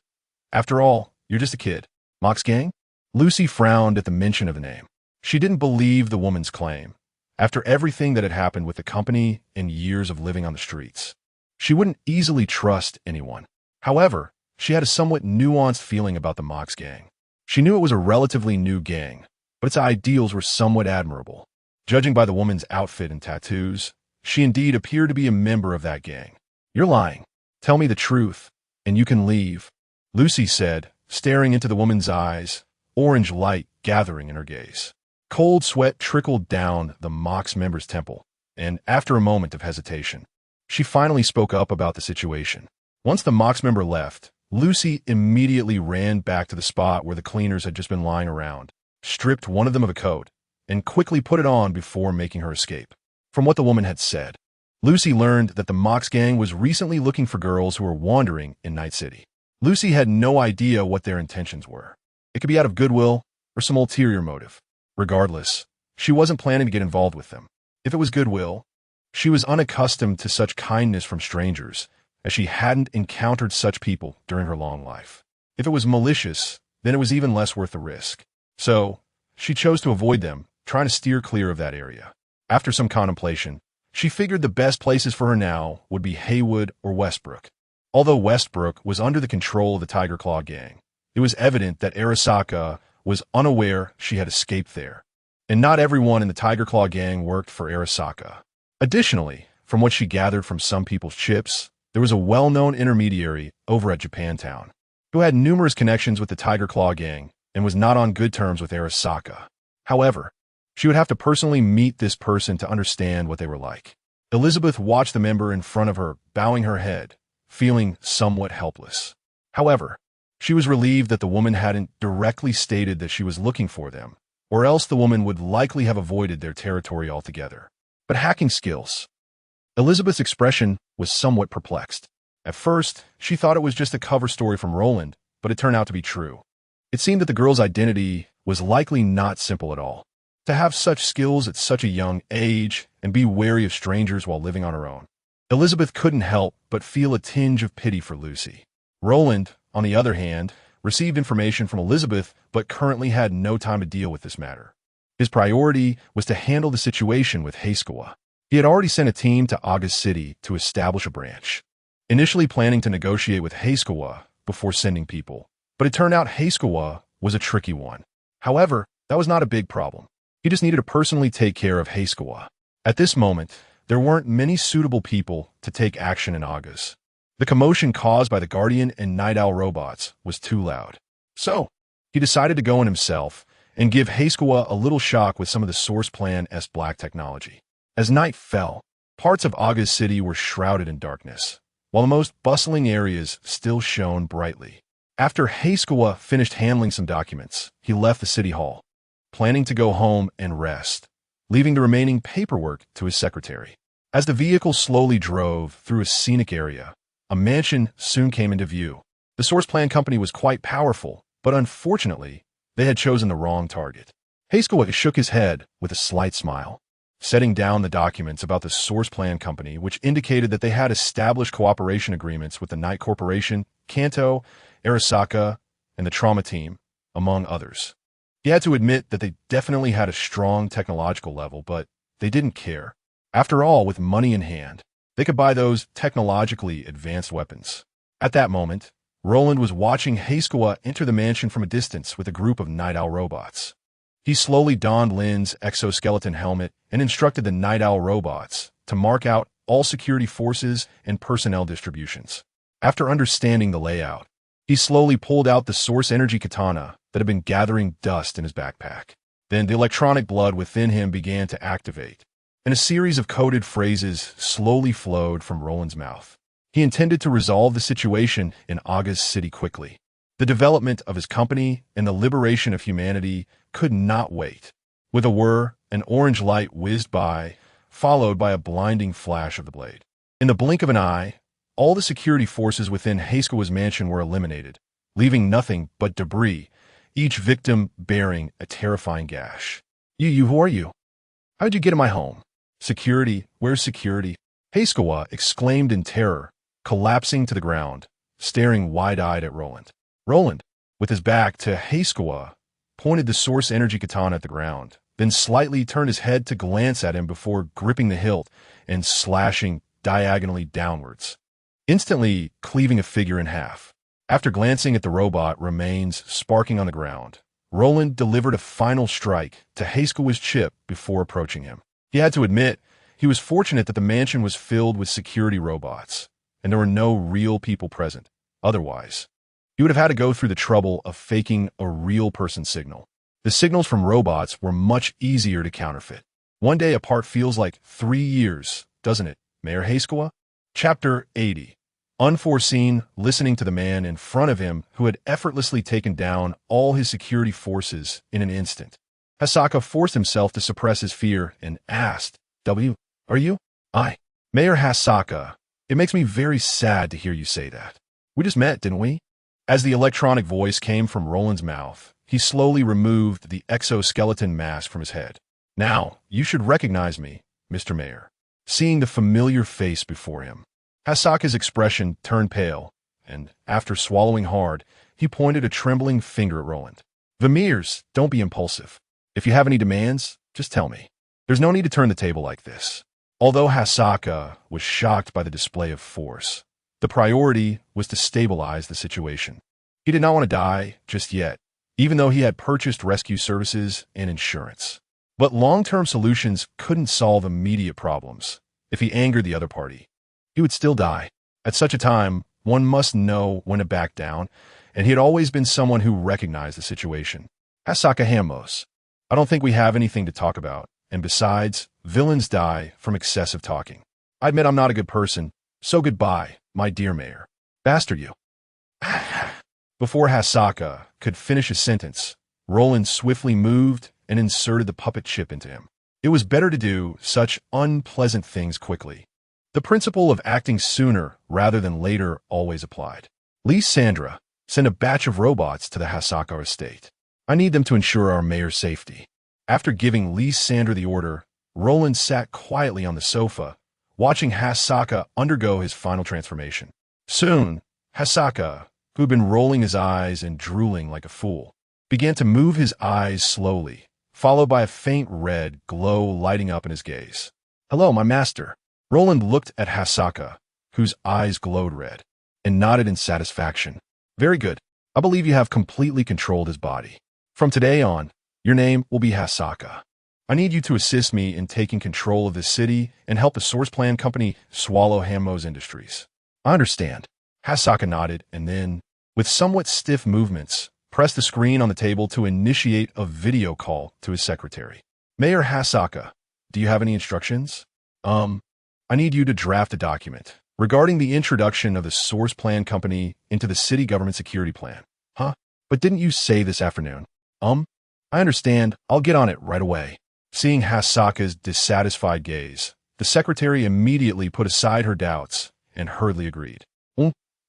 After all, you're just a kid." "Mox gang?" Lucy frowned at the mention of the name. She didn't believe the woman's claim. After everything that had happened with the company and years of living on the streets, she wouldn't easily trust anyone. However, she had a somewhat nuanced feeling about the Mox gang. She knew it was a relatively new gang, but its ideals were somewhat admirable. Judging by the woman's outfit and tattoos, she indeed appeared to be a member of that gang. "You're lying. Tell me the truth, and you can leave," Lucy said, staring into the woman's eyes, orange light gathering in her gaze. Cold sweat trickled down the Mox member's temple, and after a moment of hesitation, she finally spoke up about the situation. Once the Mox member left, Lucy immediately ran back to the spot where the cleaners had just been lying around, stripped one of them of a coat, and quickly put it on before making her escape. From what the woman had said, Lucy learned that the Mox gang was recently looking for girls who were wandering in Night City. Lucy had no idea what their intentions were. It could be out of goodwill or some ulterior motive. Regardless, she wasn't planning to get involved with them. If it was goodwill, she was unaccustomed to such kindness from strangers, as she hadn't encountered such people during her long life. If it was malicious, then it was even less worth the risk. So, she chose to avoid them, trying to steer clear of that area. After some contemplation, she figured the best places for her now would be Haywood or Westbrook. Although Westbrook was under the control of the Tiger Claw gang, it was evident that Arasaka was unaware she had escaped there, and not everyone in the Tiger Claw gang worked for Arasaka. Additionally, from what she gathered from some people's chips, there was a well-known intermediary over at Japantown who had numerous connections with the Tiger Claw gang and was not on good terms with Arasaka. However, she would have to personally meet this person to understand what they were like. Elizabeth watched the member in front of her, bowing her head, feeling somewhat helpless. However, she was relieved that the woman hadn't directly stated that she was looking for them, or else the woman would likely have avoided their territory altogether. But hacking skills. Elizabeth's expression was somewhat perplexed. At first, she thought it was just a cover story from Roland, but it turned out to be true. It seemed that the girl's identity was likely not simple at all. To have such skills at such a young age and be wary of strangers while living on her own. Elizabeth couldn't help but feel a tinge of pity for Lucy. Roland, on the other hand, received information from Elizabeth but currently had no time to deal with this matter. His priority was to handle the situation with Heiskawa. He had already sent a team to August City to establish a branch, initially planning to negotiate with Heiskawa before sending people, but it turned out Heiskawa was a tricky one. However, that was not a big problem. He just needed to personally take care of Heiskawa. At this moment, there weren't many suitable people to take action in August. The commotion caused by the Guardian and Night Owl robots was too loud. So, He decided to go in himself and give Heiskawa a little shock with some of the source plan-esque black technology. As night fell, parts of Aga's city were shrouded in darkness, while the most bustling areas still shone brightly. After Heiskawa finished handling some documents, he left the city hall, planning to go home and rest, leaving the remaining paperwork to his secretary. As the vehicle slowly drove through a scenic area, a mansion soon came into view. The source plan company was quite powerful, but unfortunately, they had chosen the wrong target. Heiskawa shook his head with a slight smile, setting down the documents about the source plan company, which indicated that they had established cooperation agreements with the Night Corporation, Kanto, Arasaka, and the Trauma Team, among others. He had to admit that they definitely had a strong technological level, but they didn't care. After all, with money in hand, they could buy those technologically advanced weapons. At that moment, Roland was watching Heiskawa enter the mansion from a distance with a group of Night Owl robots. He slowly donned Lin's exoskeleton helmet and instructed the Night Owl robots to mark out all security forces and personnel distributions. After understanding the layout, he slowly pulled out the source energy katana that had been gathering dust in his backpack. Then the electronic blood within him began to activate, and a series of coded phrases slowly flowed from Roland's mouth. He intended to resolve the situation in Aga's city quickly. The development of his company and the liberation of humanity could not wait. With a whir, an orange light whizzed by, followed by a blinding flash of the blade. In the blink of an eye, all the security forces within Heiskawa's mansion were eliminated, leaving nothing but debris, each victim bearing a terrifying gash. Who are you? How'd you get in my home? Security, where's security? Heiskawa exclaimed in terror, collapsing to the ground, staring wide-eyed at Roland. Roland, with his back to Heiskawa, pointed the source energy katana at the ground, then slightly turned his head to glance at him before gripping the hilt and slashing diagonally downwards, instantly cleaving a figure in half. After glancing at the robot remains sparking on the ground, Roland delivered a final strike to Heiskawa's chip before approaching him. He had to admit, he was fortunate that the mansion was filled with security robots, and there were no real people present. Otherwise, he would have had to go through the trouble of faking a real person signal. The signals from robots were much easier to counterfeit. One day apart feels like 3 years, doesn't it, Mayor Heiskawa? Chapter 80. Unforeseen, listening to the man in front of him who had effortlessly taken down all his security forces in an instant. Arasaka forced himself to suppress his fear and asked, Are you? Mayor Arasaka, it makes me very sad to hear you say that. We just met, didn't we? As the electronic voice came from Roland's mouth, he slowly removed the exoskeleton mask from his head. Now, you should recognize me, Mr. Mayor. Seeing the familiar face before him, Arasaka's expression turned pale, and, after swallowing hard, he pointed a trembling finger at Roland. Vermeers, don't be impulsive. If you have any demands, just tell me. There's no need to turn the table like this. Although Arasaka was shocked by the display of force, the priority was to stabilize the situation. He did not want to die just yet, even though he had purchased rescue services and insurance. But long-term solutions couldn't solve immediate problems. If he angered the other party, he would still die. At such a time, one must know when to back down, and he had always been someone who recognized the situation. Arasaka Hamos, I don't think we have anything to talk about, and besides, villains die from excessive talking. I admit I'm not a good person, so goodbye, my dear mayor. Bastard you. Before Arasaka could finish his sentence, Roland swiftly moved and inserted the puppet chip into him. It was better to do such unpleasant things quickly. The principle of acting sooner rather than later always applied. Sandra, send a batch of robots to the Arasaka estate. I need them to ensure our mayor's safety. After giving Sandra the order, Roland sat quietly on the sofa, watching Arasaka undergo his final transformation. Soon, Arasaka, who had been rolling his eyes and drooling like a fool, began to move his eyes slowly, followed by a faint red glow lighting up in his gaze. Hello, my master. Roland looked at Arasaka, whose eyes glowed red, and nodded in satisfaction. Very good. I believe you have completely controlled his body. From today on, your name will be Arasaka. I need you to assist me in taking control of this city and help the source plan company swallow Hamos Industries. I understand. Arasaka nodded and then, with somewhat stiff movements, pressed the screen on the table to initiate a video call to his secretary. Mayor Arasaka, do you have any instructions? I need you to draft a document regarding the introduction of the Source Plan Company into the city government security plan. Huh? But didn't you say this afternoon? I understand. I'll get on it right away. Seeing Arasaka's dissatisfied gaze, the secretary immediately put aside her doubts and hurriedly agreed.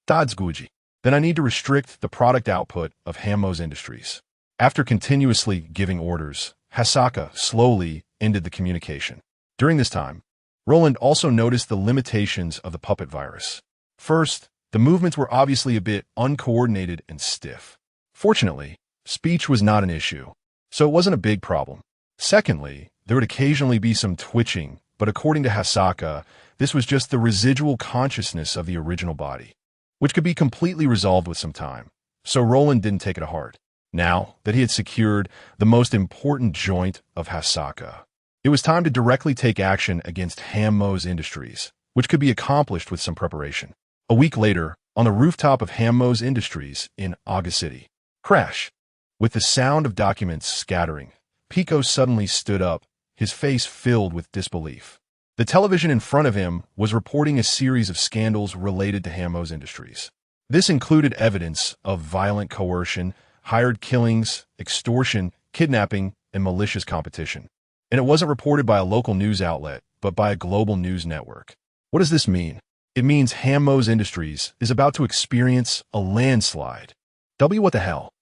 That's Guji. Then I need to restrict the product output of Hammos Industries. After continuously giving orders, Arasaka slowly ended the communication. During this time, Roland also noticed the limitations of the puppet virus. First, the movements were obviously a bit uncoordinated and stiff. Fortunately, speech was not an issue, so it wasn't a big problem. Secondly, there would occasionally be some twitching, but according to Arasaka, this was just the residual consciousness of the original body, which could be completely resolved with some time, so Roland didn't take it to heart. Now that he had secured the most important joint of Arasaka, it was time to directly take action against Hammos Industries, which could be accomplished with some preparation. A week later, on the rooftop of Hammos Industries in Aga City. Crash! With the sound of documents scattering, Pico suddenly stood up, his face filled with disbelief. The television in front of him was reporting a series of scandals related to Hammos Industries. This included evidence of violent coercion, hired killings, extortion, kidnapping, and malicious competition. And it wasn't reported by a local news outlet, but by a global news network. What does this mean? It means Hammos Industries is about to experience a landslide. What the hell?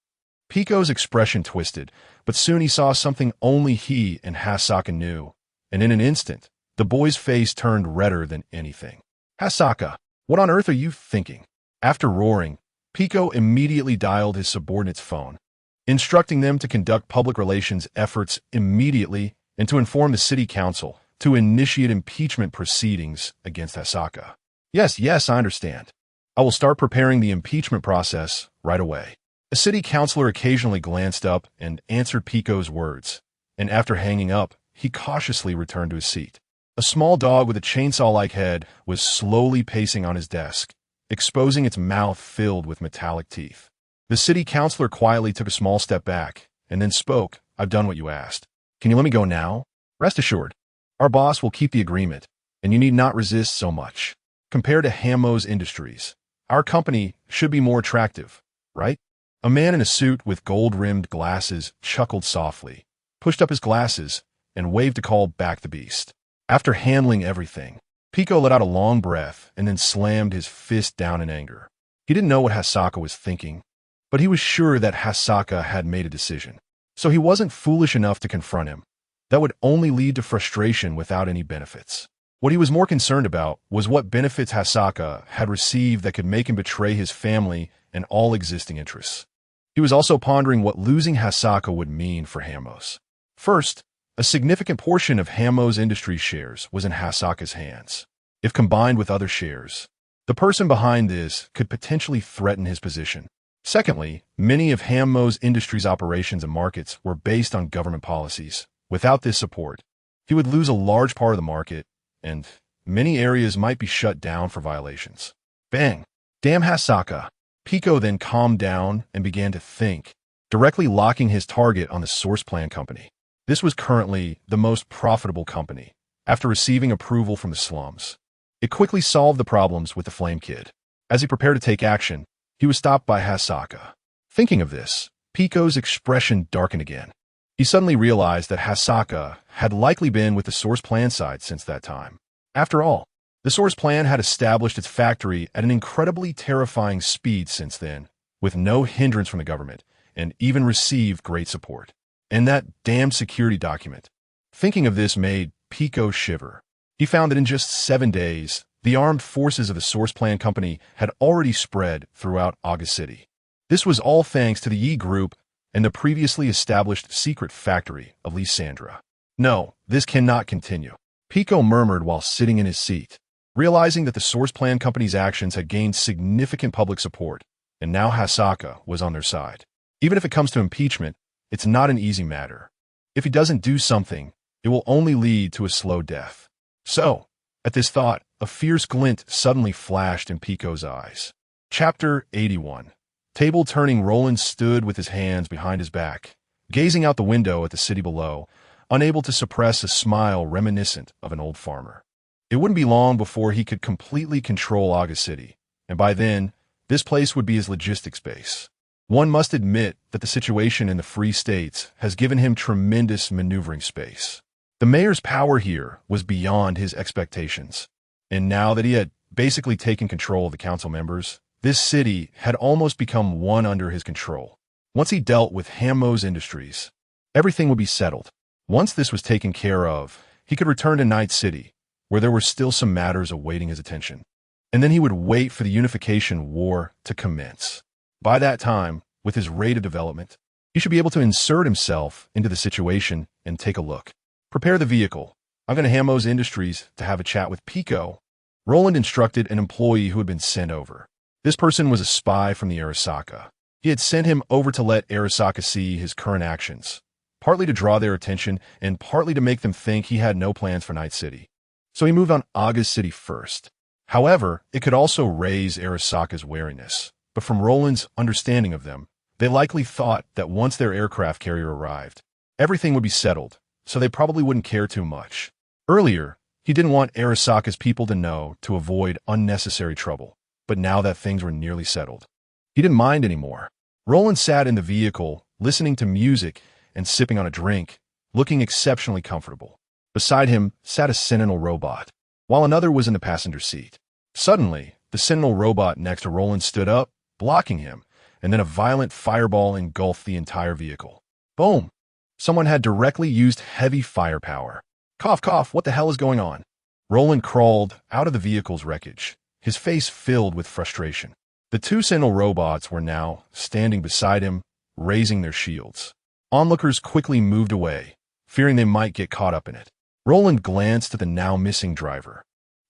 Pico's expression twisted, but soon he saw something only he and Arasaka knew, and in an instant, the boy's face turned redder than anything. Arasaka, what on earth are you thinking? After roaring, Pico immediately dialed his subordinate's phone, instructing them to conduct public relations efforts immediately and to inform the city council to initiate impeachment proceedings against Arasaka. Yes, I understand. I will start preparing the impeachment process right away. A city councilor occasionally glanced up and answered Pico's words, and after hanging up, he cautiously returned to his seat. A small dog with a chainsaw-like head was slowly pacing on his desk, exposing its mouth filled with metallic teeth. The city councilor quietly took a small step back and then spoke. I've done what you asked. Can you let me go now? Rest assured, our boss will keep the agreement, and you need not resist so much. Compared to Hammos Industries, our company should be more attractive, right? A man in a suit with gold-rimmed glasses chuckled softly, pushed up his glasses, and waved to call back the beast. After handling everything, Pico let out a long breath and then slammed his fist down in anger. He didn't know what Arasaka was thinking, but he was sure that Arasaka had made a decision. So he wasn't foolish enough to confront him. That would only lead to frustration without any benefits. What he was more concerned about was what benefits Arasaka had received that could make him betray his family and all existing interests. He was also pondering what losing Arasaka would mean for Hammos. First, a significant portion of Hammos Industries shares was in Arasaka's hands. If combined with other shares, the person behind this could potentially threaten his position. Secondly, many of Hammos Industries' operations and markets were based on government policies. Without this support, he would lose a large part of the market, and many areas might be shut down for violations. Bang! Damn Arasaka! Pico then calmed down and began to think, directly locking his target on the Source Plan Company. This was currently the most profitable company, after receiving approval from the slums. It quickly solved the problems with the Flame Kid. As he prepared to take action, he was stopped by Arasaka. Thinking of this, Pico's expression darkened again. He suddenly realized that Arasaka had likely been with the Source Plan side since that time. After all, the Source Plan had established its factory at an incredibly terrifying speed since then, with no hindrance from the government, and even received great support. And that damned security document. Thinking of this made Pico shiver. He found that in just 7 days, the armed forces of the Source Plan Company had already spread throughout Aga City. This was all thanks to the Yi Group and the previously established secret factory of Lysandra. No, this cannot continue, Pico murmured while sitting in his seat, realizing that the Source Plan Company's actions had gained significant public support, and now Arasaka was on their side. Even if it comes to impeachment, it's not an easy matter. If he doesn't do something, it will only lead to a slow death. So, at this thought, a fierce glint suddenly flashed in Pico's eyes. Chapter 81. Table turning, Roland stood with his hands behind his back, gazing out the window at the city below, unable to suppress a smile reminiscent of an old farmer. It wouldn't be long before he could completely control Aga City, and by then, this place would be his logistics base. One must admit that the situation in the Free States has given him tremendous maneuvering space. The mayor's power here was beyond his expectations, and now that he had basically taken control of the council members, this city had almost become one under his control. Once he dealt with Hammose Industries, everything would be settled. Once this was taken care of, he could return to Night City, where there were still some matters awaiting his attention. And then he would wait for the Unification War to commence. By that time, with his rate of development, he should be able to insert himself into the situation and take a look. Prepare the vehicle. I'm going to Hammose Industries to have a chat with Pico. Roland instructed an employee who had been sent over. This person was a spy from the Arasaka. He had sent him over to let Arasaka see his current actions, partly to draw their attention and partly to make them think he had no plans for Night City. So he moved on Aga City first. However, it could also raise Arasaka's wariness. But from Roland's understanding of them, they likely thought that once their aircraft carrier arrived, everything would be settled, so they probably wouldn't care too much. Earlier, he didn't want Arasaka's people to know to avoid unnecessary trouble, but now that things were nearly settled, he didn't mind anymore. Roland sat in the vehicle, listening to music and sipping on a drink, looking exceptionally comfortable. Beside him sat a Sentinel robot, while another was in the passenger seat. Suddenly, the Sentinel robot next to Roland stood up, blocking him, and then a violent fireball engulfed the entire vehicle. Boom! Someone had directly used heavy firepower. Cough, cough, what the hell is going on? Roland crawled out of the vehicle's wreckage, his face filled with frustration. The two Sentinel robots were now standing beside him, raising their shields. Onlookers quickly moved away, fearing they might get caught up in it. Roland glanced at the now missing driver,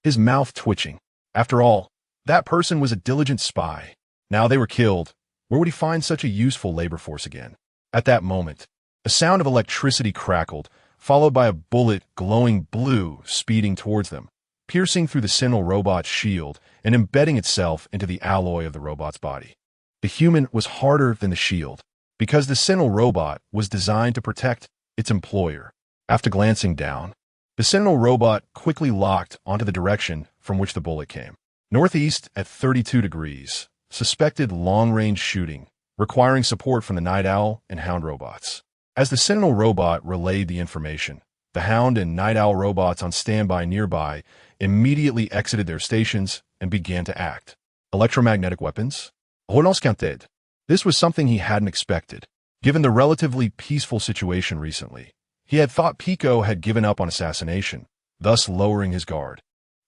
his mouth twitching. After all, that person was a diligent spy. Now they were killed. Where would he find such a useful labor force again? At that moment, a sound of electricity crackled, followed by a bullet glowing blue speeding towards them, piercing through the Sentinel robot's shield and embedding itself into the alloy of the robot's body. The human was harder than the shield, because the Sentinel robot was designed to protect its employer. After glancing down, the Sentinel robot quickly locked onto the direction from which the bullet came. Northeast at 32 degrees, suspected long-range shooting, requiring support from the Night Owl and Hound robots. As the Sentinel robot relayed the information, the Hound and Night Owl robots on standby nearby immediately exited their stations and began to act. Electromagnetic weapons? Roland. This was something he hadn't expected. Given the relatively peaceful situation recently, he had thought Pico had given up on assassination, thus lowering his guard,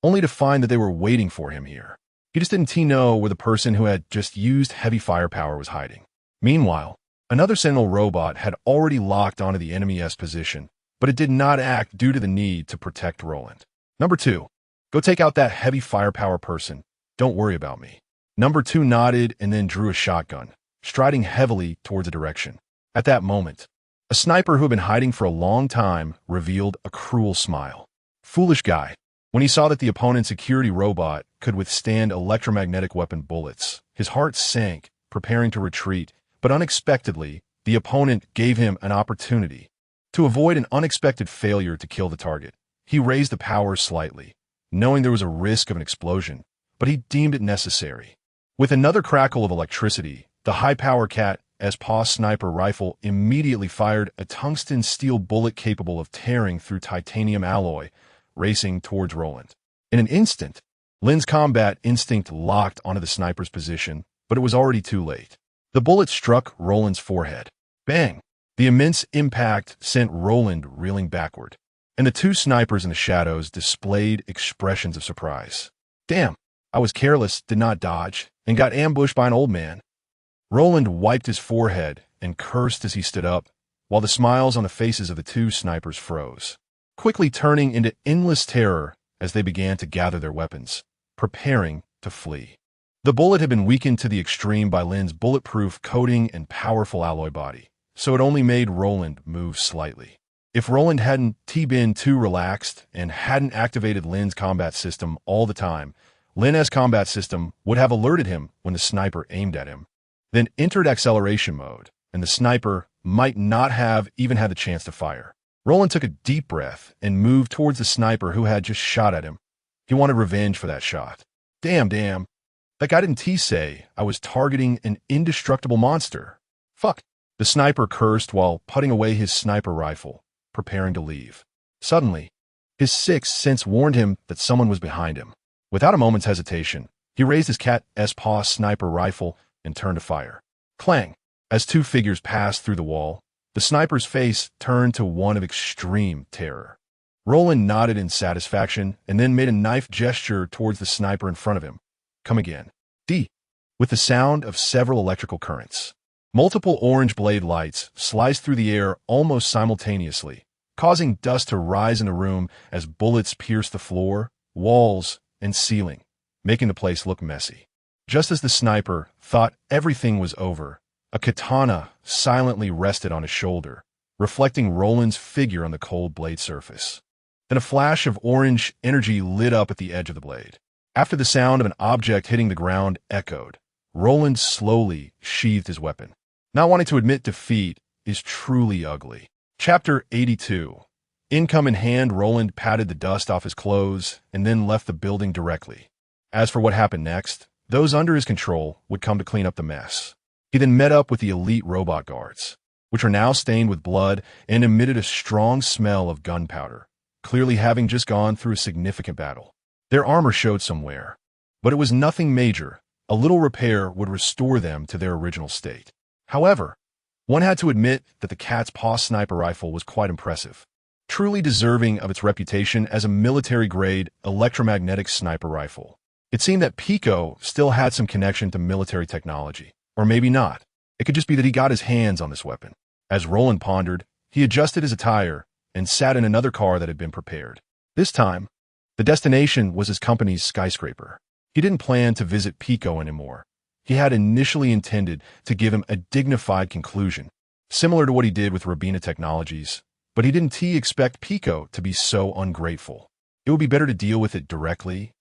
only to find that they were waiting for him here. He just didn't know where the person who had just used heavy firepower was hiding. Meanwhile, another Sentinel robot had already locked onto the enemy's position, but it did not act due to the need to protect Roland. Number 2, go take out that heavy firepower person. Don't worry about me. Number 2 nodded and then drew a shotgun, striding heavily towards a direction. At that moment, a sniper who had been hiding for a long time revealed a cruel smile. Foolish guy. When he saw that the opponent's security robot could withstand electromagnetic weapon bullets, his heart sank, preparing to retreat, but unexpectedly, the opponent gave him an opportunity. To avoid an unexpected failure to kill the target, he raised the power slightly, knowing there was a risk of an explosion, but he deemed it necessary. With another crackle of electricity, the high-power Cat-Paw sniper rifle immediately fired a tungsten steel bullet capable of tearing through titanium alloy, racing towards Roland. In an instant, Lin's combat instinct locked onto the sniper's position, but it was already too late. The bullet struck Roland's forehead. Bang! The immense impact sent Roland reeling backward, and the two snipers in the shadows displayed expressions of surprise. Damn, I was careless, did not dodge, and got ambushed by an old man. Roland wiped his forehead and cursed as he stood up, while the smiles on the faces of the two snipers froze, quickly turning into endless terror as they began to gather their weapons, preparing to flee. The bullet had been weakened to the extreme by Lin's bulletproof coating and powerful alloy body, so it only made Roland move slightly. If Roland hadn't been too relaxed and hadn't activated Lin's combat system all the time, Lin's combat system would have alerted him when the sniper aimed at him. then entered acceleration mode, and the sniper might not have even had the chance to fire. Roland took a deep breath and moved towards the sniper who had just shot at him. He wanted revenge for that shot. Damn. That guy didn't say I was targeting an indestructible monster. Fuck. The sniper cursed while putting away his sniper rifle, preparing to leave. Suddenly, his sixth sense warned him that someone was behind him. Without a moment's hesitation, he raised his cat's paw sniper rifle and turned to fire. Clang! As two figures passed through the wall, the sniper's face turned to one of extreme terror. Roland nodded in satisfaction and then made a knife gesture towards the sniper in front of him. Come again. D. With the sound of several electrical currents. Multiple orange blade lights sliced through the air almost simultaneously, causing dust to rise in the room as bullets pierced the floor, walls, and ceiling, making the place look messy. Just as the sniper thought everything was over, a katana silently rested on his shoulder, reflecting Roland's figure on the cold blade surface. Then a flash of orange energy lit up at the edge of the blade. After the sound of an object hitting the ground echoed, Roland slowly sheathed his weapon. Not wanting to admit defeat is truly ugly. Chapter 82. Income in hand, Roland patted the dust off his clothes and then left the building directly. As for what happened next, those under his control would come to clean up the mess. He then met up with the elite robot guards, which were now stained with blood and emitted a strong smell of gunpowder, clearly having just gone through a significant battle. Their armor showed some wear, but it was nothing major. A little repair would restore them to their original state. However, one had to admit that the cat's paw sniper rifle was quite impressive, truly deserving of its reputation as a military-grade electromagnetic sniper rifle. It seemed that Pico still had some connection to military technology, or maybe not. It could just be that he got his hands on this weapon. As Roland pondered, he adjusted his attire and sat in another car that had been prepared. This time, the destination was his company's skyscraper. He didn't plan to visit Pico anymore. He had initially intended to give him a dignified conclusion, similar to what he did with Robina Technologies, but he didn't expect Pico to be so ungrateful. It would be better to deal with it directly,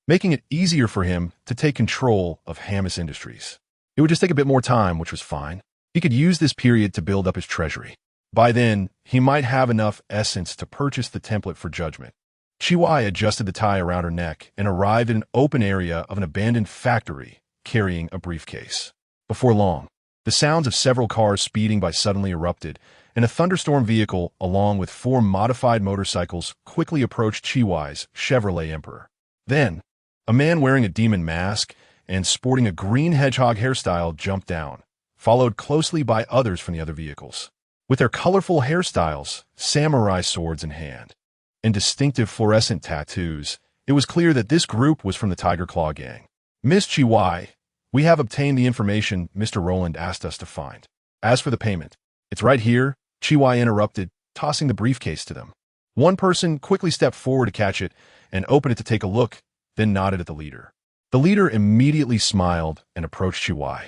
making it easier for him to take control of Hamas Industries. It would just take a bit more time, which was fine. He could use this period to build up his treasury. By then, he might have enough essence to purchase the template for judgment. Chiwai adjusted the tie around her neck and arrived in an open area of an abandoned factory, carrying a briefcase. Before long, the sounds of several cars speeding by suddenly erupted, and a thunderstorm vehicle, along with 4 modified motorcycles, quickly approached Chiwai's Chevrolet Emperor. Then, a man wearing a demon mask and sporting a green hedgehog hairstyle jumped down, followed closely by others from the other vehicles. With their colorful hairstyles, samurai swords in hand, and distinctive fluorescent tattoos, it was clear that this group was from the Tiger Claw gang. Miss Chiwai, we have obtained the information Mr. Roland asked us to find. As for the payment, it's right here, Chiwai interrupted, tossing the briefcase to them. One person quickly stepped forward to catch it and open it to take a look, then nodded at the leader. The leader immediately smiled and approached Chiwai.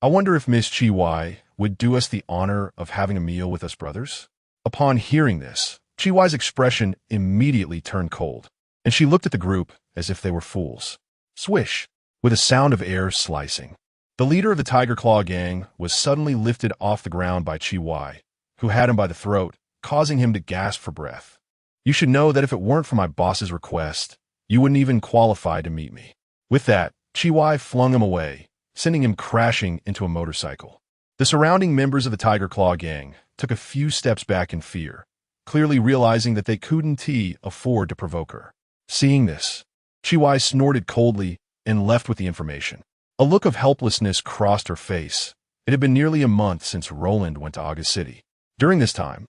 I wonder if Miss Chiwai would do us the honor of having a meal with us brothers? Upon hearing this, Chiwai's expression immediately turned cold, and she looked at the group as if they were fools. Swish! With a sound of air slicing, the leader of the Tiger Claw gang was suddenly lifted off the ground by Chiwai, who had him by the throat, causing him to gasp for breath. You should know that if it weren't for my boss's request, you wouldn't even qualify to meet me. With that, Chiwai flung him away, sending him crashing into a motorcycle. The surrounding members of the Tiger Claw gang took a few steps back in fear, clearly realizing that they couldn't afford to provoke her. Seeing this, Chiwai snorted coldly and left with the information. A look of helplessness crossed her face. It had been nearly a month since Roland went to August City. During this time,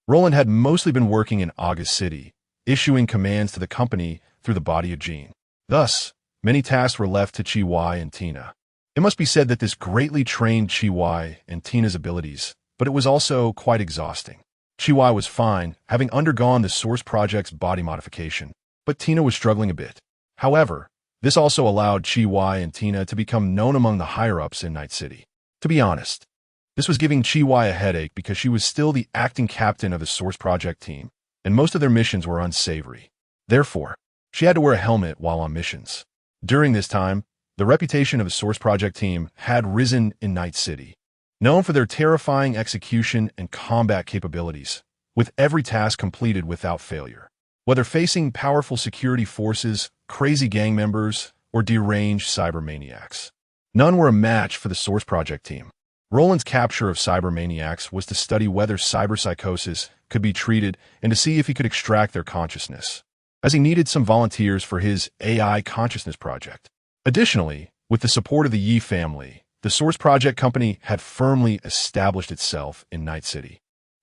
Roland had mostly been working in August City, issuing commands to the company through the body of Jean. Thus, many tasks were left to Chiwai and Tina. It must be said that this greatly trained Chiwai and Tina's abilities, but it was also quite exhausting. Chiwai was fine, having undergone the Source Project's body modification, but Tina was struggling a bit. However, this also allowed Chiwai and Tina to become known among the higher-ups in Night City. To be honest, this was giving Chiwai a headache because she was still the acting captain of the Source Project team, and most of their missions were unsavory. Therefore, she had to wear a helmet while on missions. During this time, The reputation of the Source Project team had risen in Night City, known for their terrifying execution and combat capabilities, with every task completed without failure. Whether facing powerful security forces, crazy gang members, or deranged cybermaniacs, none were a match for the Source Project team. Roland's capture of cybermaniacs was to study whether cyberpsychosis could be treated and to see if he could extract their consciousness, as he needed some volunteers for his AI consciousness project. Additionally, with the support of the Yi family, the Source Project company had firmly established itself in Night City.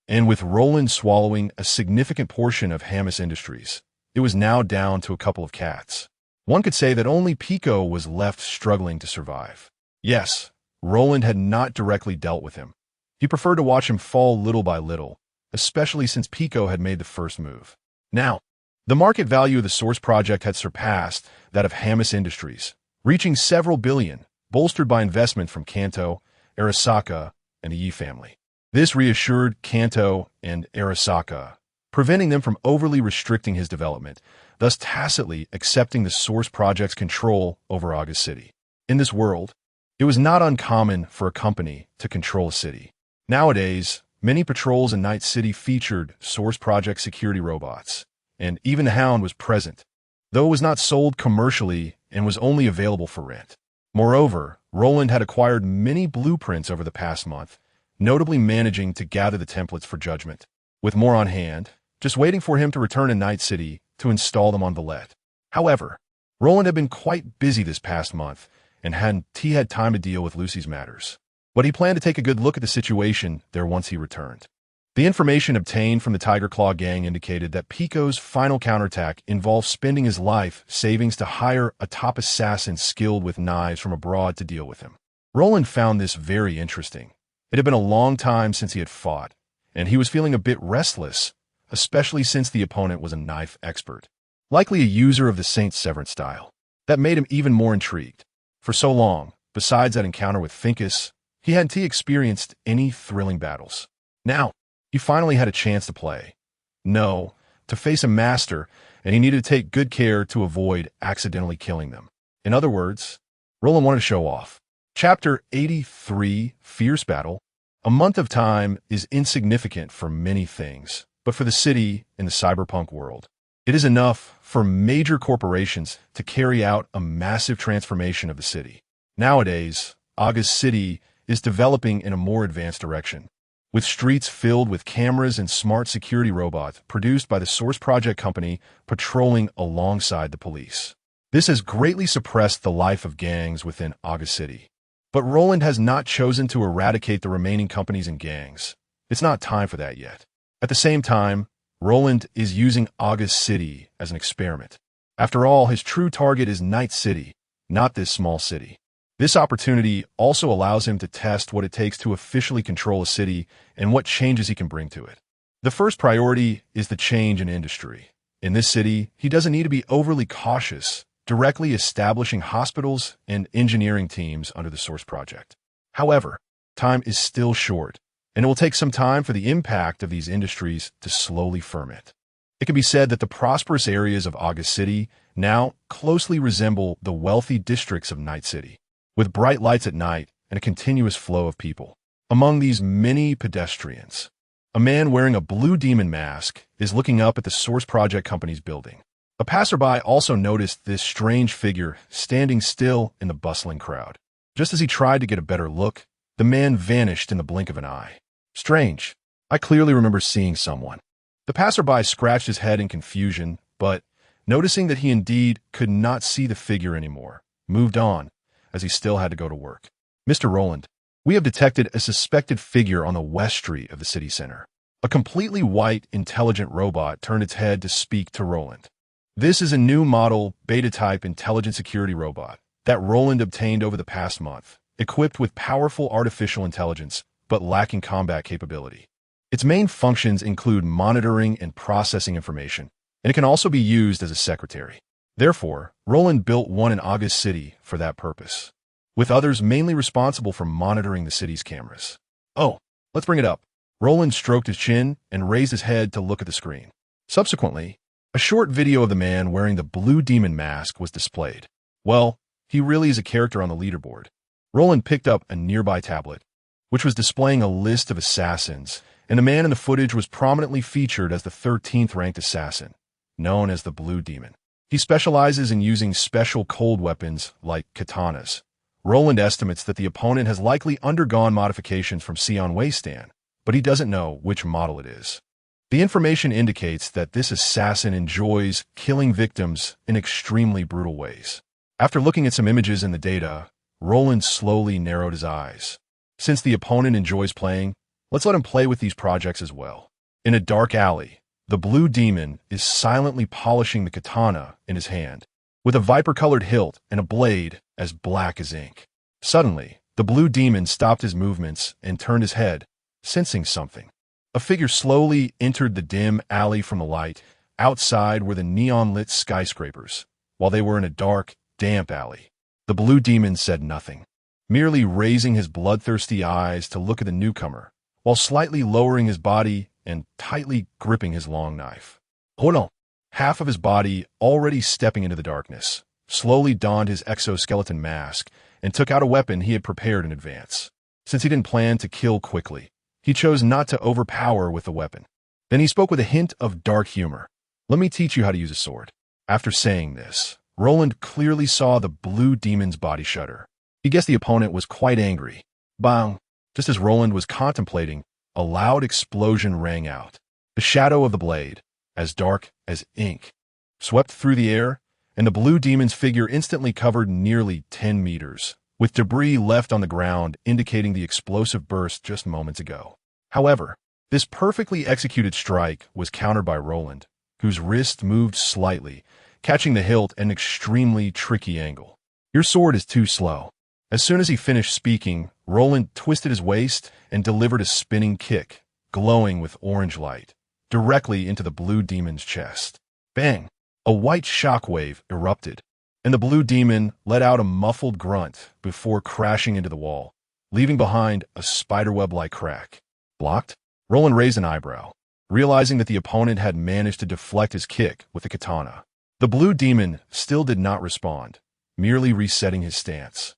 And with Roland swallowing a significant portion of Hamas Industries, it was now down to a couple of cats. One could say that only Pico was left struggling to survive. Yes, Roland had not directly dealt with him. He preferred to watch him fall little by little, especially since Pico had made the first move. Now, the market value of the Source Project had surpassed that of Hamas Industries, reaching several billion, bolstered by investment from Kanto, Arasaka, and the Yi family. This reassured Kanto and Arasaka, preventing them from overly restricting his development, thus tacitly accepting the Source Project's control over August City. In this world, it was not uncommon for a company to control a city. Nowadays, many patrols in Night City featured Source Project security robots, and even the Hound was present, though it was not sold commercially and was only available for rent. Moreover, Roland had acquired many blueprints over the past month, notably managing to gather the templates for Judgment, with more on hand, just waiting for him to return to Night City to install them on Valette. However, Roland had been quite busy this past month, and hadn't had time to deal with Lucy's matters. But he planned to take a good look at the situation there once he returned. The information obtained from the Tiger Claw gang indicated that Pico's final counterattack involved spending his life savings to hire a top assassin skilled with knives from abroad to deal with him. Roland found this very interesting. It had been a long time since he had fought, and he was feeling a bit restless, especially since the opponent was a knife expert, likely a user of the Saint Severance style. That made him even more intrigued. For so long, besides that encounter with Finkus, he hadn't experienced any thrilling battles. Now, he finally had a chance to play. No, to face a master, and he needed to take good care to avoid accidentally killing them. In other words, Roland wanted to show off. Chapter 83, Fierce Battle. A month of time is insignificant for many things, but for the city in the cyberpunk world, it is enough for major corporations to carry out a massive transformation of the city. Nowadays, August City is developing in a more advanced direction, with streets filled with cameras and smart security robots produced by the Source Project company patrolling alongside the police. This has greatly suppressed the life of gangs within August City. But Roland has not chosen to eradicate the remaining companies and gangs. It's not time for that yet. At the same time, Roland is using August City as an experiment. After all, his true target is Night City, not this small city. This opportunity also allows him to test what it takes to officially control a city and what changes he can bring to it. The first priority is the change in industry. In this city, he doesn't need to be overly cautious, directly establishing hospitals and engineering teams under the Source Project. However, time is still short, and it will take some time for the impact of these industries to slowly ferment. It can be said that the prosperous areas of August City now closely resemble the wealthy districts of Night City, with bright lights at night and a continuous flow of people. Among these many pedestrians, a man wearing a blue demon mask is looking up at the Source Project company's building. A passerby also noticed this strange figure standing still in the bustling crowd. Just as he tried to get a better look, the man vanished in the blink of an eye. Strange. I clearly remember seeing someone. The passerby scratched his head in confusion, but, noticing that he indeed could not see the figure anymore, moved on, as he still had to go to work. Mr. Roland, we have detected a suspected figure on the west street of the city center. A completely white, intelligent robot turned its head to speak to Roland. This is a new model, beta-type intelligent security robot that Roland obtained over the past month, equipped with powerful artificial intelligence, but lacking combat capability. Its main functions include monitoring and processing information, and it can also be used as a secretary. Therefore, Roland built one in August City for that purpose, with others mainly responsible for monitoring the city's cameras. Oh, let's bring it up. Roland stroked his chin and raised his head to look at the screen. Subsequently, a short video of the man wearing the blue demon mask was displayed. Well, He really is a character on the leaderboard. Roland picked up a nearby tablet, which was displaying a list of assassins, and the man in the footage was prominently featured as the 13th ranked assassin, known as the Blue Demon. He specializes in using special cold weapons like katanas. Roland estimates that the opponent has likely undergone modifications from Sion Waystan, but he doesn't know which model it is. The information indicates that this assassin enjoys killing victims in extremely brutal ways. After looking at some images in the data, Roland slowly narrowed his eyes. Since the opponent enjoys playing, let's let him play with these projects as well. In a dark alley, the Blue Demon is silently polishing the katana in his hand, with a viper-colored hilt and a blade as black as ink. Suddenly, the Blue Demon stopped his movements and turned his head, sensing something. A figure slowly entered the dim alley from the light. Outside were the neon-lit skyscrapers, while they were in a dark, damp alley. The Blue Demon said nothing, merely raising his bloodthirsty eyes to look at the newcomer, while slightly lowering his body and tightly gripping his long knife. Hold on. Half of his body, already stepping into the darkness, slowly donned his exoskeleton mask and took out a weapon he had prepared in advance. Since he didn't plan to kill quickly, he chose not to overpower with the weapon. Then he spoke with a hint of dark humor. Let me teach you how to use a sword. After saying this, Roland clearly saw the Blue Demon's body shudder. He guessed the opponent was quite angry. Bang! Just as Roland was contemplating, a loud explosion rang out. The shadow of the blade, as dark as ink, swept through the air, and the Blue Demon's figure instantly covered nearly 10 meters, with debris left on the ground indicating the explosive burst just moments ago. However, this perfectly executed strike was countered by Roland, whose wrist moved slightly, catching the hilt at an extremely tricky angle. Your sword is too slow. As soon as he finished speaking, Roland twisted his waist and delivered a spinning kick, glowing with orange light, directly into the Blue Demon's chest. Bang! A white shockwave erupted, and the Blue Demon let out a muffled grunt before crashing into the wall, leaving behind a spiderweb-like crack. Blocked? Roland raised an eyebrow, realizing that the opponent had managed to deflect his kick with the katana. The Blue Demon still did not respond, merely resetting his stance,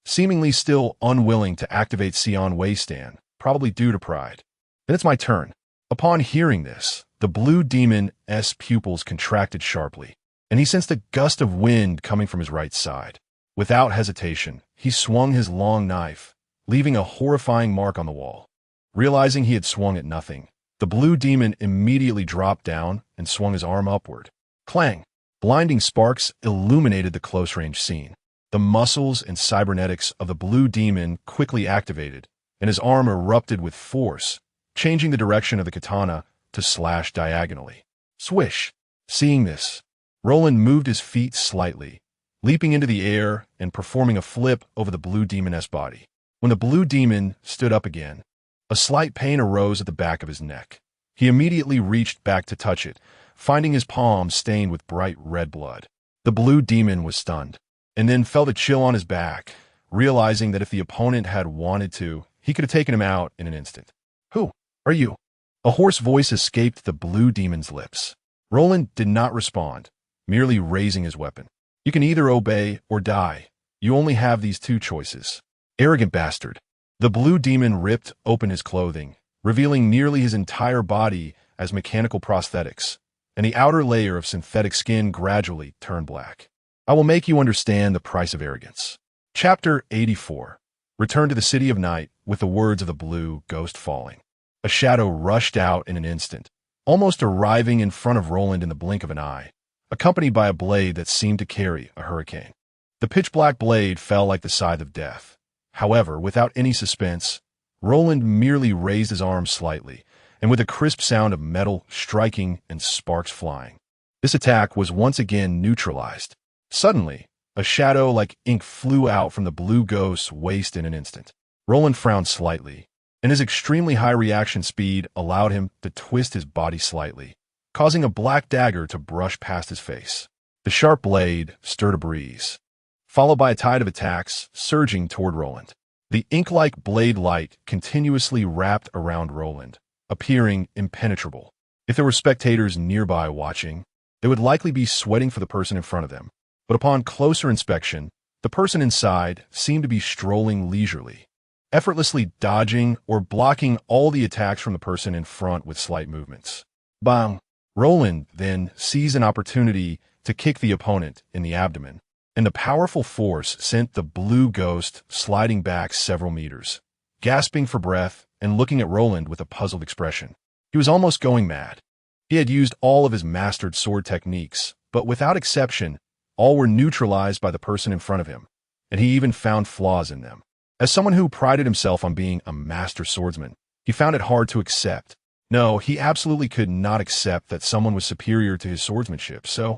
seemingly still unwilling to activate Sion Waystan, probably due to pride. Then it's my turn. Upon hearing this, the Blue Demon's pupils contracted sharply, and he sensed a gust of wind coming from his right side. Without hesitation, he swung his long knife, leaving a horrifying mark on the wall. Realizing he had swung at nothing, the Blue Demon immediately dropped down and swung his arm upward. Clang! Blinding sparks illuminated the close-range scene. The muscles and cybernetics of the Blue Demon quickly activated, and his arm erupted with force, changing the direction of the katana to slash diagonally. Swish! Seeing this, Roland moved his feet slightly, leaping into the air and performing a flip over the Blue Demon's body. When the Blue Demon stood up again, a slight pain arose at the back of his neck. He immediately reached back to touch it, finding his palm stained with bright red blood. The Blue Demon was stunned, and then felt a chill on his back, realizing that if the opponent had wanted to, he could have taken him out in an instant. Who are you? A hoarse voice escaped the Blue Demon's lips. Roland did not respond, merely raising his weapon. You can either obey or die. You only have these two choices. Arrogant bastard. The Blue Demon ripped open his clothing, revealing nearly his entire body as mechanical prosthetics, and the outer layer of synthetic skin gradually turned black. I will make you understand the price of arrogance. Chapter 84. Return to the City of Night with the words of the Blue Ghost falling. A shadow rushed out in an instant, almost arriving in front of Roland in the blink of an eye, accompanied by a blade that seemed to carry a hurricane. The pitch-black blade fell like the scythe of death. However, without any suspense, Roland merely raised his arm slightly, and with a crisp sound of metal striking and sparks flying, this attack was once again neutralized. Suddenly, a shadow like ink flew out from the Blue Ghost's waist in an instant. Roland frowned slightly, and his extremely high reaction speed allowed him to twist his body slightly, causing a black dagger to brush past his face. The sharp blade stirred a breeze, followed by a tide of attacks surging toward Roland. The ink-like blade light continuously wrapped around Roland, appearing impenetrable. If there were spectators nearby watching, they would likely be sweating for the person in front of them. But upon closer inspection, The person inside seemed to be strolling leisurely, effortlessly dodging or blocking all the attacks from the person in front with slight movements. Bang! Roland then seized an opportunity to kick the opponent in the abdomen, and the powerful force sent the blue ghost sliding back several meters, gasping for breath and looking at Roland with a puzzled expression. He was almost going mad. He had used all of his mastered sword techniques, but without exception, all were neutralized by the person in front of him, and he even found flaws in them. As someone who prided himself on being a master swordsman, he found it hard to accept. No, he absolutely could not accept that someone was superior to his swordsmanship, so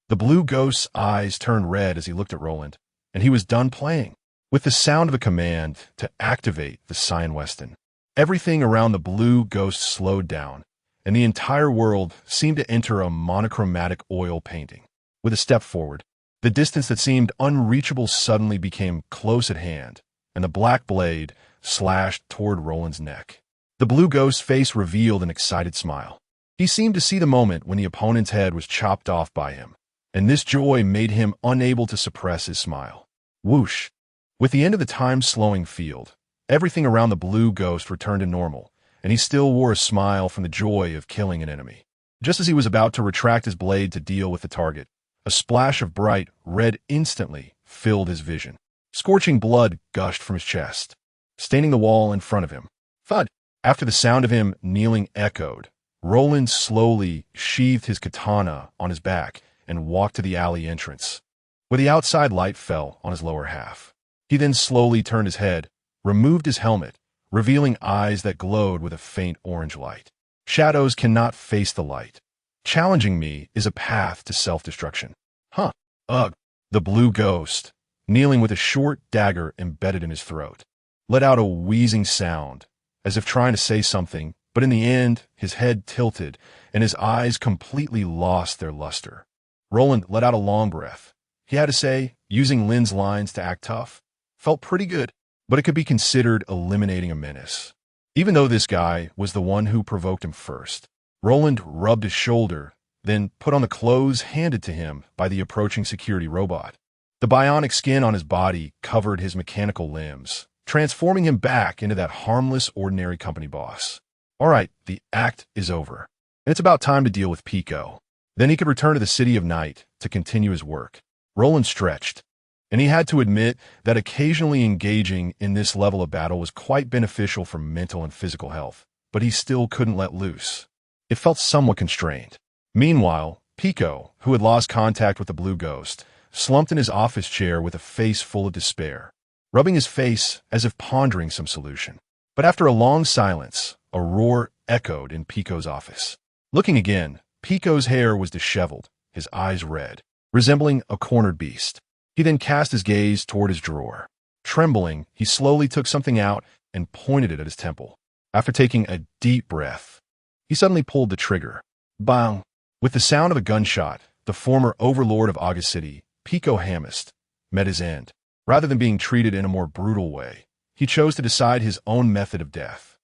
the blue ghost's eyes turned red as he looked at Roland, and he was done playing. With the sound of a command to activate the Cyan Weston, everything around the blue ghost slowed down, and the entire world seemed to enter a monochromatic oil painting. With a step forward, the distance that seemed unreachable suddenly became close at hand, and the black blade slashed toward Roland's neck. The blue ghost's face revealed an excited smile. He seemed to see the moment when the opponent's head was chopped off by him, and this joy made him unable to suppress his smile. Whoosh! With the end of the time-slowing field, everything around the blue ghost returned to normal, and he still wore a smile from the joy of killing an enemy. Just as he was about to retract his blade to deal with the target, a splash of bright red instantly filled his vision. Scorching blood gushed from his chest, staining the wall in front of him. Thud! After the sound of him kneeling echoed, Roland slowly sheathed his katana on his back and walked to the alley entrance, where the outside light fell on his lower half. He then slowly turned his head, removed his helmet, revealing eyes that glowed with a faint orange light. Shadows cannot face the light. Challenging me is a path to self-destruction. Huh. Ugh. The blue ghost, kneeling with a short dagger embedded in his throat, let out a wheezing sound, as if trying to say something, but in the end, his head tilted, and his eyes completely lost their luster. Roland let out a long breath. He had to say, using Lynn's lines to act tough, felt pretty good, but it could be considered eliminating a menace. Even though this guy was the one who provoked him first, Roland rubbed his shoulder, then put on the clothes handed to him by the approaching security robot. The bionic skin on his body covered his mechanical limbs, transforming him back into that harmless, ordinary company boss. All right, the act is over, and it's about time to deal with Pico. Then he could return to the City of Night to continue his work. Roland stretched, and he had to admit that occasionally engaging in this level of battle was quite beneficial for mental and physical health, but he still couldn't let loose. It felt somewhat constrained. Meanwhile, Pico, who had lost contact with the blue ghost, slumped in his office chair with a face full of despair, rubbing his face as if pondering some solution. But after a long silence, a roar echoed in Pico's office. Looking again, Pico's hair was disheveled, his eyes red, resembling a cornered beast. He then cast his gaze toward his drawer. Trembling, he slowly took something out and pointed it at his temple. After taking a deep breath, he suddenly pulled the trigger. Bang! With the sound of a gunshot, the former overlord of August City, Pico Hamist, met his end. Rather than being treated in a more brutal way, he chose to decide his own method of death.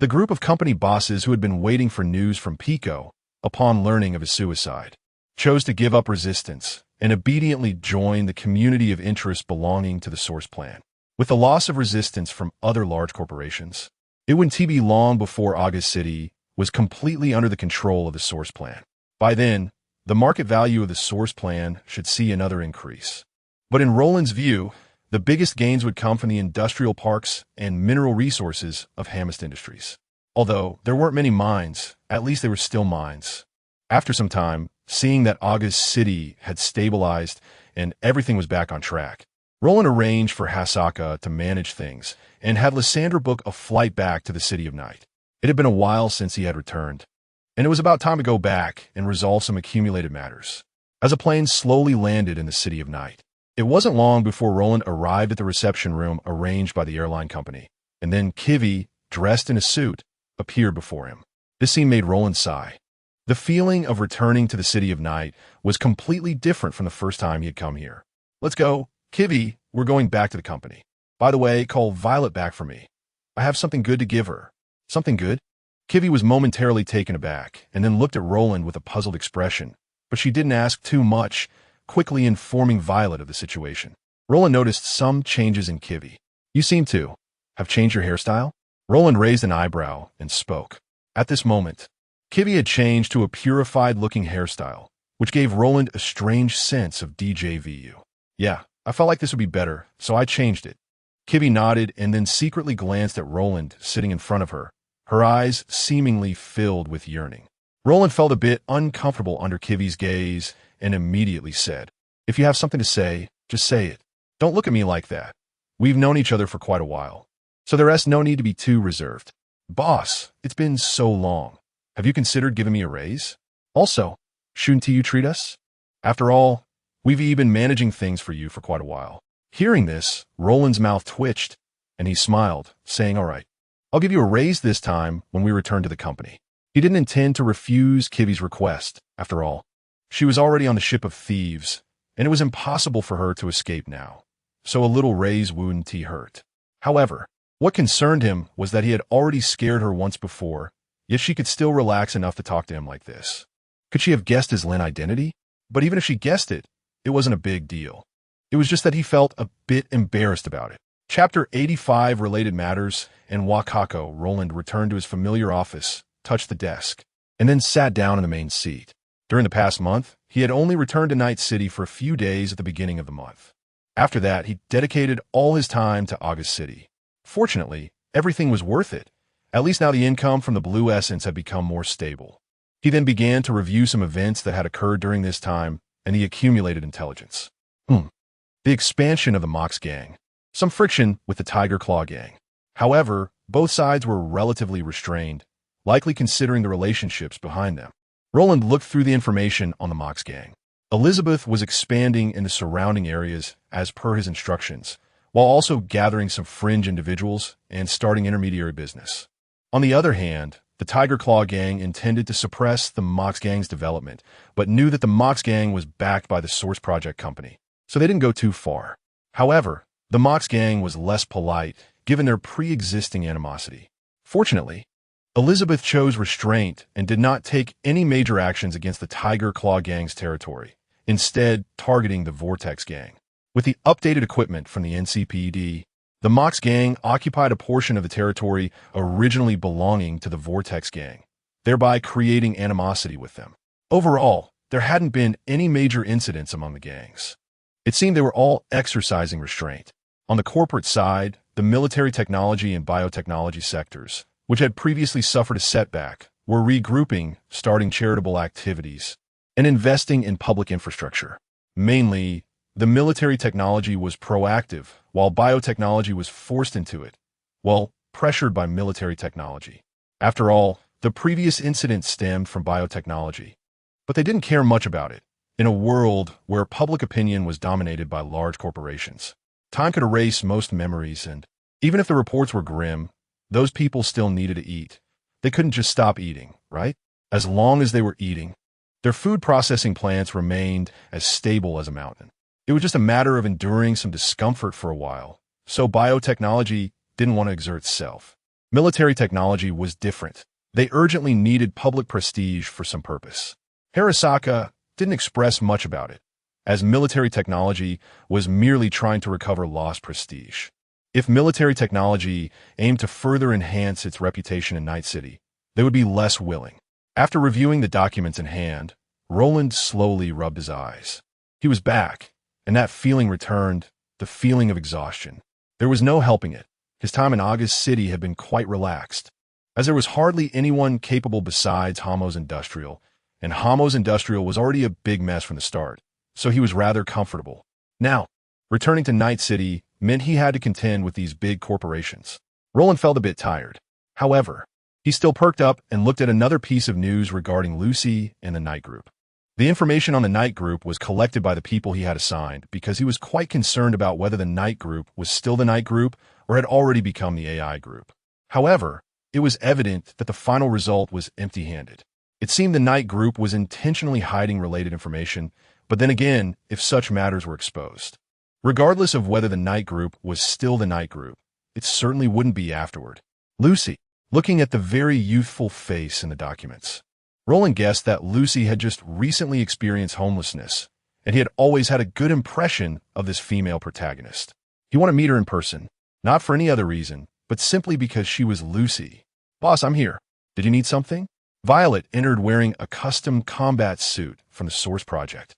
The group of company bosses who had been waiting for news from Pico, upon learning of his suicide, chose to give up resistance and obediently join the community of interest belonging to the source plan. With the loss of resistance from other large corporations, it wouldn't be long before August City was completely under the control of the source plan. By then, the market value of the source plan should see another increase. But in Roland's view, the biggest gains would come from the industrial parks and mineral resources of Hamist Industries. Although there weren't many mines, at least they were still mines. After some time, seeing that August City had stabilized and everything was back on track, Roland arranged for Arasaka to manage things and had Lysandra book a flight back to the City of Night. It had been a while since he had returned, and it was about time to go back and resolve some accumulated matters. As a plane slowly landed in the City of Night, it wasn't long before Roland arrived at the reception room arranged by the airline company, and then Kivi, dressed in a suit, appeared before him. This scene made Roland sigh. The feeling of returning to the City of Night was completely different from the first time he had come here. Let's go. Kivi, we're going back to the company. By the way, call Violet back for me. I have something good to give her. Something good? Kivi was momentarily taken aback and then looked at Roland with a puzzled expression, but she didn't ask too much, quickly informing Violet of the situation. Roland noticed some changes in Kivi. You seem to have changed your hairstyle? Roland raised an eyebrow and spoke. At this moment, Kivi had changed to a purified-looking hairstyle, which gave Roland a strange sense of DJVU. Yeah, I felt like this would be better, so I changed it. Kivi nodded and then secretly glanced at Roland sitting in front of her, her eyes seemingly filled with yearning. Roland felt a bit uncomfortable under Kivi's gaze and immediately said, "If you have something to say, just say it. Don't look at me like that. We've known each other for quite a while, so there's no need to be too reserved. Boss, it's been so long. Have you considered giving me a raise? Also, shouldn't you treat us? After all, we've been managing things for you for quite a while." Hearing this, Roland's mouth twitched, and he smiled, saying, "All right, I'll give you a raise this time when we return to the company." He didn't intend to refuse Kivi's request. After all, she was already on the ship of thieves, and it was impossible for her to escape now, so a little raise wouldn't hurt. However, what concerned him was that he had already scared her once before, yet she could still relax enough to talk to him like this. Could she have guessed his Lin identity? But even if she guessed it, it wasn't a big deal. It was just that he felt a bit embarrassed about it. Chapter 85 Related Matters. In Wakako, Roland returned to his familiar office, touched the desk, and then sat down in the main seat. During the past month, he had only returned to Night City for a few days at the beginning of the month. After that, he dedicated all his time to August City. Fortunately, everything was worth it. At least now the income from the Blue Essence had become more stable. He then began to review some events that had occurred during this time, and he accumulated intelligence. The expansion of the Mox Gang. Some friction with the Tiger Claw Gang. However, both sides were relatively restrained, likely considering the relationships behind them. Roland looked through the information on the Mox Gang. Elizabeth was expanding into surrounding areas as per his instructions, while also gathering some fringe individuals and starting intermediary business. On the other hand, the Tiger Claw Gang intended to suppress the Mox Gang's development, but knew that the Mox Gang was backed by the Source Project Company, so they didn't go too far. However, the Mox Gang was less polite, given their pre-existing animosity. Fortunately, Elizabeth chose restraint and did not take any major actions against the Tiger Claw Gang's territory, instead targeting the Vortex Gang. With the updated equipment from the NCPD, the Mox Gang occupied a portion of the territory originally belonging to the Vortex Gang, thereby creating animosity with them. Overall, there hadn't been any major incidents among the gangs. It seemed they were all exercising restraint. On the corporate side, the military technology and biotechnology sectors, which had previously suffered a setback, were regrouping, starting charitable activities, and investing in public infrastructure. Mainly, the military technology was proactive, while biotechnology was forced into it, pressured by military technology. After all, the previous incident stemmed from biotechnology, but they didn't care much about it. In a world where public opinion was dominated by large corporations, time could erase most memories, and even if the reports were grim, those people still needed to eat. They couldn't just stop eating, right? As long as they were eating, their food processing plants remained as stable as a mountain. It was just a matter of enduring some discomfort for a while, so biotechnology didn't want to exert itself. Military technology was different. They urgently needed public prestige for some purpose. Arasaka didn't express much about it, as military technology was merely trying to recover lost prestige. If military technology aimed to further enhance its reputation in Night City, they would be less willing. After reviewing the documents in hand, Roland slowly rubbed his eyes. He was back, and that feeling returned, the feeling of exhaustion. There was no helping it. His time in August City had been quite relaxed, as there was hardly anyone capable besides Hamo's Industrial, and Hamo's Industrial was already a big mess from the start, so he was rather comfortable. Now, returning to Night City meant he had to contend with these big corporations. Roland felt a bit tired. However, he still perked up and looked at another piece of news regarding Lucy and the Night Group. The information on the Night Group was collected by the people he had assigned because he was quite concerned about whether the Night Group was still the Night Group or had already become the AI Group. However, it was evident that the final result was empty-handed. It seemed the Night Group was intentionally hiding related information, but then again, if such matters were exposed. Regardless of whether the Night Group was still the Night Group, it certainly wouldn't be afterward. Lucy, looking at the very youthful face in the documents. Roland guessed that Lucy had just recently experienced homelessness, and he had always had a good impression of this female protagonist. He wanted to meet her in person, not for any other reason, but simply because she was Lucy. "Boss, I'm here. Did you need something?" Violet entered wearing a custom combat suit from the Source Project.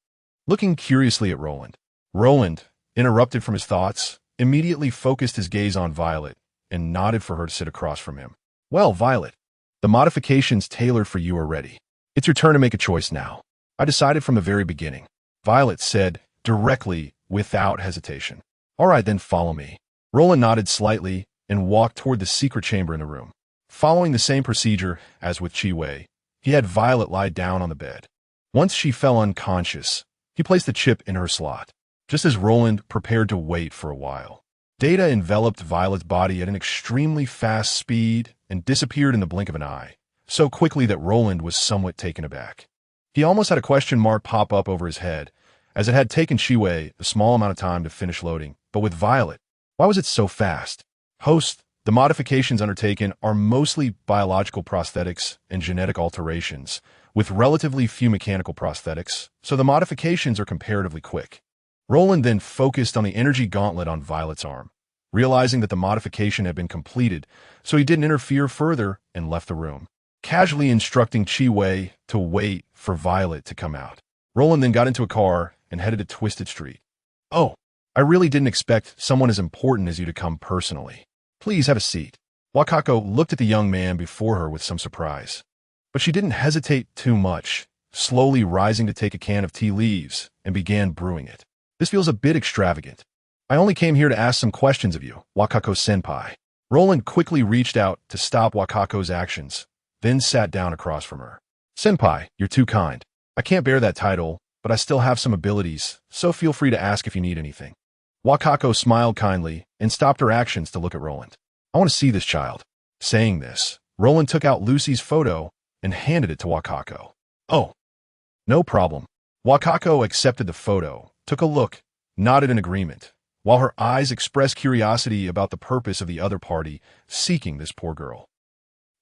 Looking curiously at Roland, Roland, interrupted from his thoughts, immediately focused his gaze on Violet and nodded for her to sit across from him. "Well, Violet, the modifications tailored for you are ready. It's your turn to make a choice now. I decided from the very beginning," Violet said directly without hesitation. "All right, then follow me." Roland nodded slightly and walked toward the secret chamber in the room. Following the same procedure as with Chi-Wei, he had Violet lie down on the bed. Once she fell unconscious, he placed the chip in her slot, just as Roland prepared to wait for a while. Data enveloped Violet's body at an extremely fast speed and disappeared in the blink of an eye, so quickly that Roland was somewhat taken aback. He almost had a question mark pop up over his head, as it had taken Chi-Wei a small amount of time to finish loading, but with Violet, why was it so fast? Host, the modifications undertaken are mostly biological prosthetics and genetic alterations, with relatively few mechanical prosthetics, so the modifications are comparatively quick. Roland then focused on the energy gauntlet on Violet's arm, realizing that the modification had been completed, so he didn't interfere further and left the room, casually instructing Chi-Wei to wait for Violet to come out. Roland then got into a car and headed to Twisted Street. "Oh, I really didn't expect someone as important as you to come personally. Please have a seat." Wakako looked at the young man before her with some surprise, but she didn't hesitate too much, slowly rising to take a can of tea leaves and began brewing it. "This feels a bit extravagant. I only came here to ask some questions of you, Wakako-senpai." Roland quickly reached out to stop Wakako's actions, then sat down across from her. "Senpai, you're too kind. I can't bear that title, but I still have some abilities, so feel free to ask if you need anything." Wakako smiled kindly and stopped her actions to look at Roland. "I want to see this child." Saying this, Roland took out Lucy's photo and handed it to Wakako. "Oh, no problem." Wakako accepted the photo, took a look, nodded in agreement, while her eyes expressed curiosity about the purpose of the other party seeking this poor girl.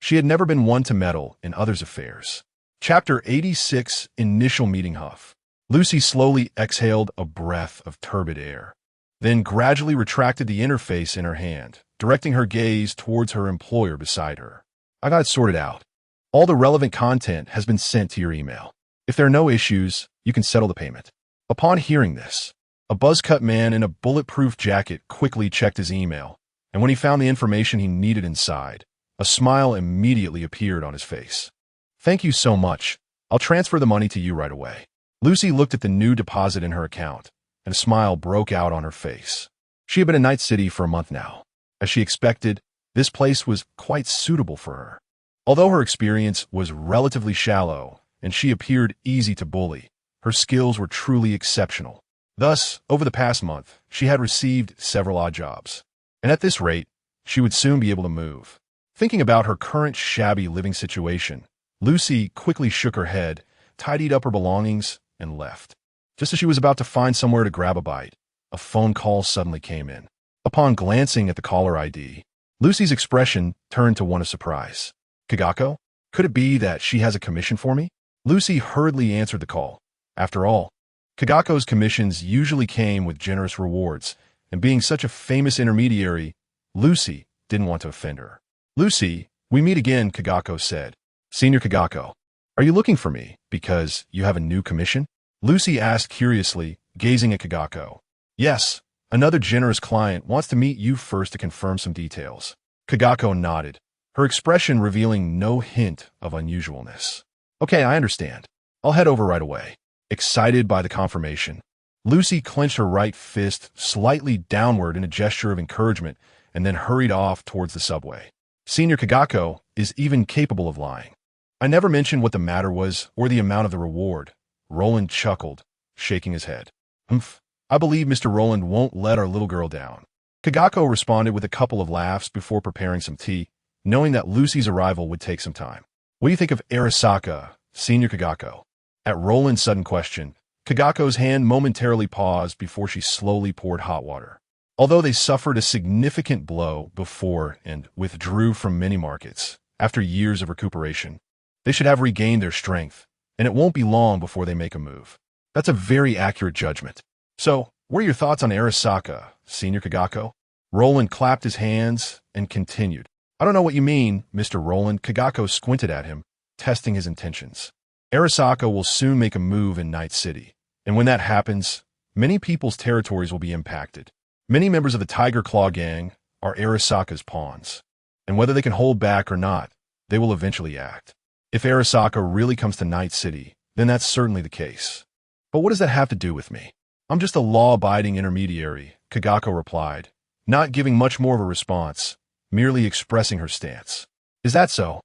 She had never been one to meddle in others' affairs. Chapter 86, Initial Meeting Huff. Lucy slowly exhaled a breath of turbid air, then gradually retracted the interface in her hand, directing her gaze towards her employer beside her. "I got it sorted out. All the relevant content has been sent to your email. If there are no issues, you can settle the payment." Upon hearing this, a buzz-cut man in a bulletproof jacket quickly checked his email, and when he found the information he needed inside, a smile immediately appeared on his face. "Thank you so much. I'll transfer the money to you right away." Lucy looked at the new deposit in her account, and a smile broke out on her face. She had been in Night City for a month now. As she expected, this place was quite suitable for her. Although her experience was relatively shallow and she appeared easy to bully, her skills were truly exceptional. Thus, over the past month, she had received several odd jobs, and at this rate, she would soon be able to move. Thinking about her current shabby living situation, Lucy quickly shook her head, tidied up her belongings, and left. Just as she was about to find somewhere to grab a bite, a phone call suddenly came in. Upon glancing at the caller ID, Lucy's expression turned to one of surprise. "Kagako? Could it be that she has a commission for me?" Lucy hurriedly answered the call. After all, Kagako's commissions usually came with generous rewards, and being such a famous intermediary, Lucy didn't want to offend her. "Lucy, we meet again," Kagako said. "Senior Kagako, are you looking for me because you have a new commission?" Lucy asked curiously, gazing at Kagako. "Yes, another generous client wants to meet you first to confirm some details." Kagako nodded, her expression revealing no hint of unusualness. "Okay, I understand. I'll head over right away." Excited by the confirmation, Lucy clenched her right fist slightly downward in a gesture of encouragement and then hurried off towards the subway. Senior Kagako is even capable of lying. "I never mentioned what the matter was or the amount of the reward." Roland chuckled, shaking his head. "Humph, I believe Mr. Roland won't let our little girl down." Kagako responded with a couple of laughs before preparing some tea, knowing that Lucy's arrival would take some time. "What do you think of Arasaka, Senior Kagako?" At Roland's sudden question, Kagako's hand momentarily paused before she slowly poured hot water. Although they suffered a significant blow before and withdrew from many markets, after years of recuperation, they should have regained their strength, and it won't be long before they make a move. That's a very accurate judgment. So, what are your thoughts on Arasaka, Senior Kagako? Roland clapped his hands and continued. I don't know what you mean, Mr. Roland. Kagako squinted at him, testing his intentions. Arasaka will soon make a move in Night City, and when that happens, many people's territories will be impacted. Many members of the Tiger Claw gang are Arasaka's pawns, and whether they can hold back or not, they will eventually act. If Arasaka really comes to Night City, then that's certainly the case. But what does that have to do with me? I'm just a law-abiding intermediary, Kagako replied, not giving much more of a response, merely expressing her stance. Is that so?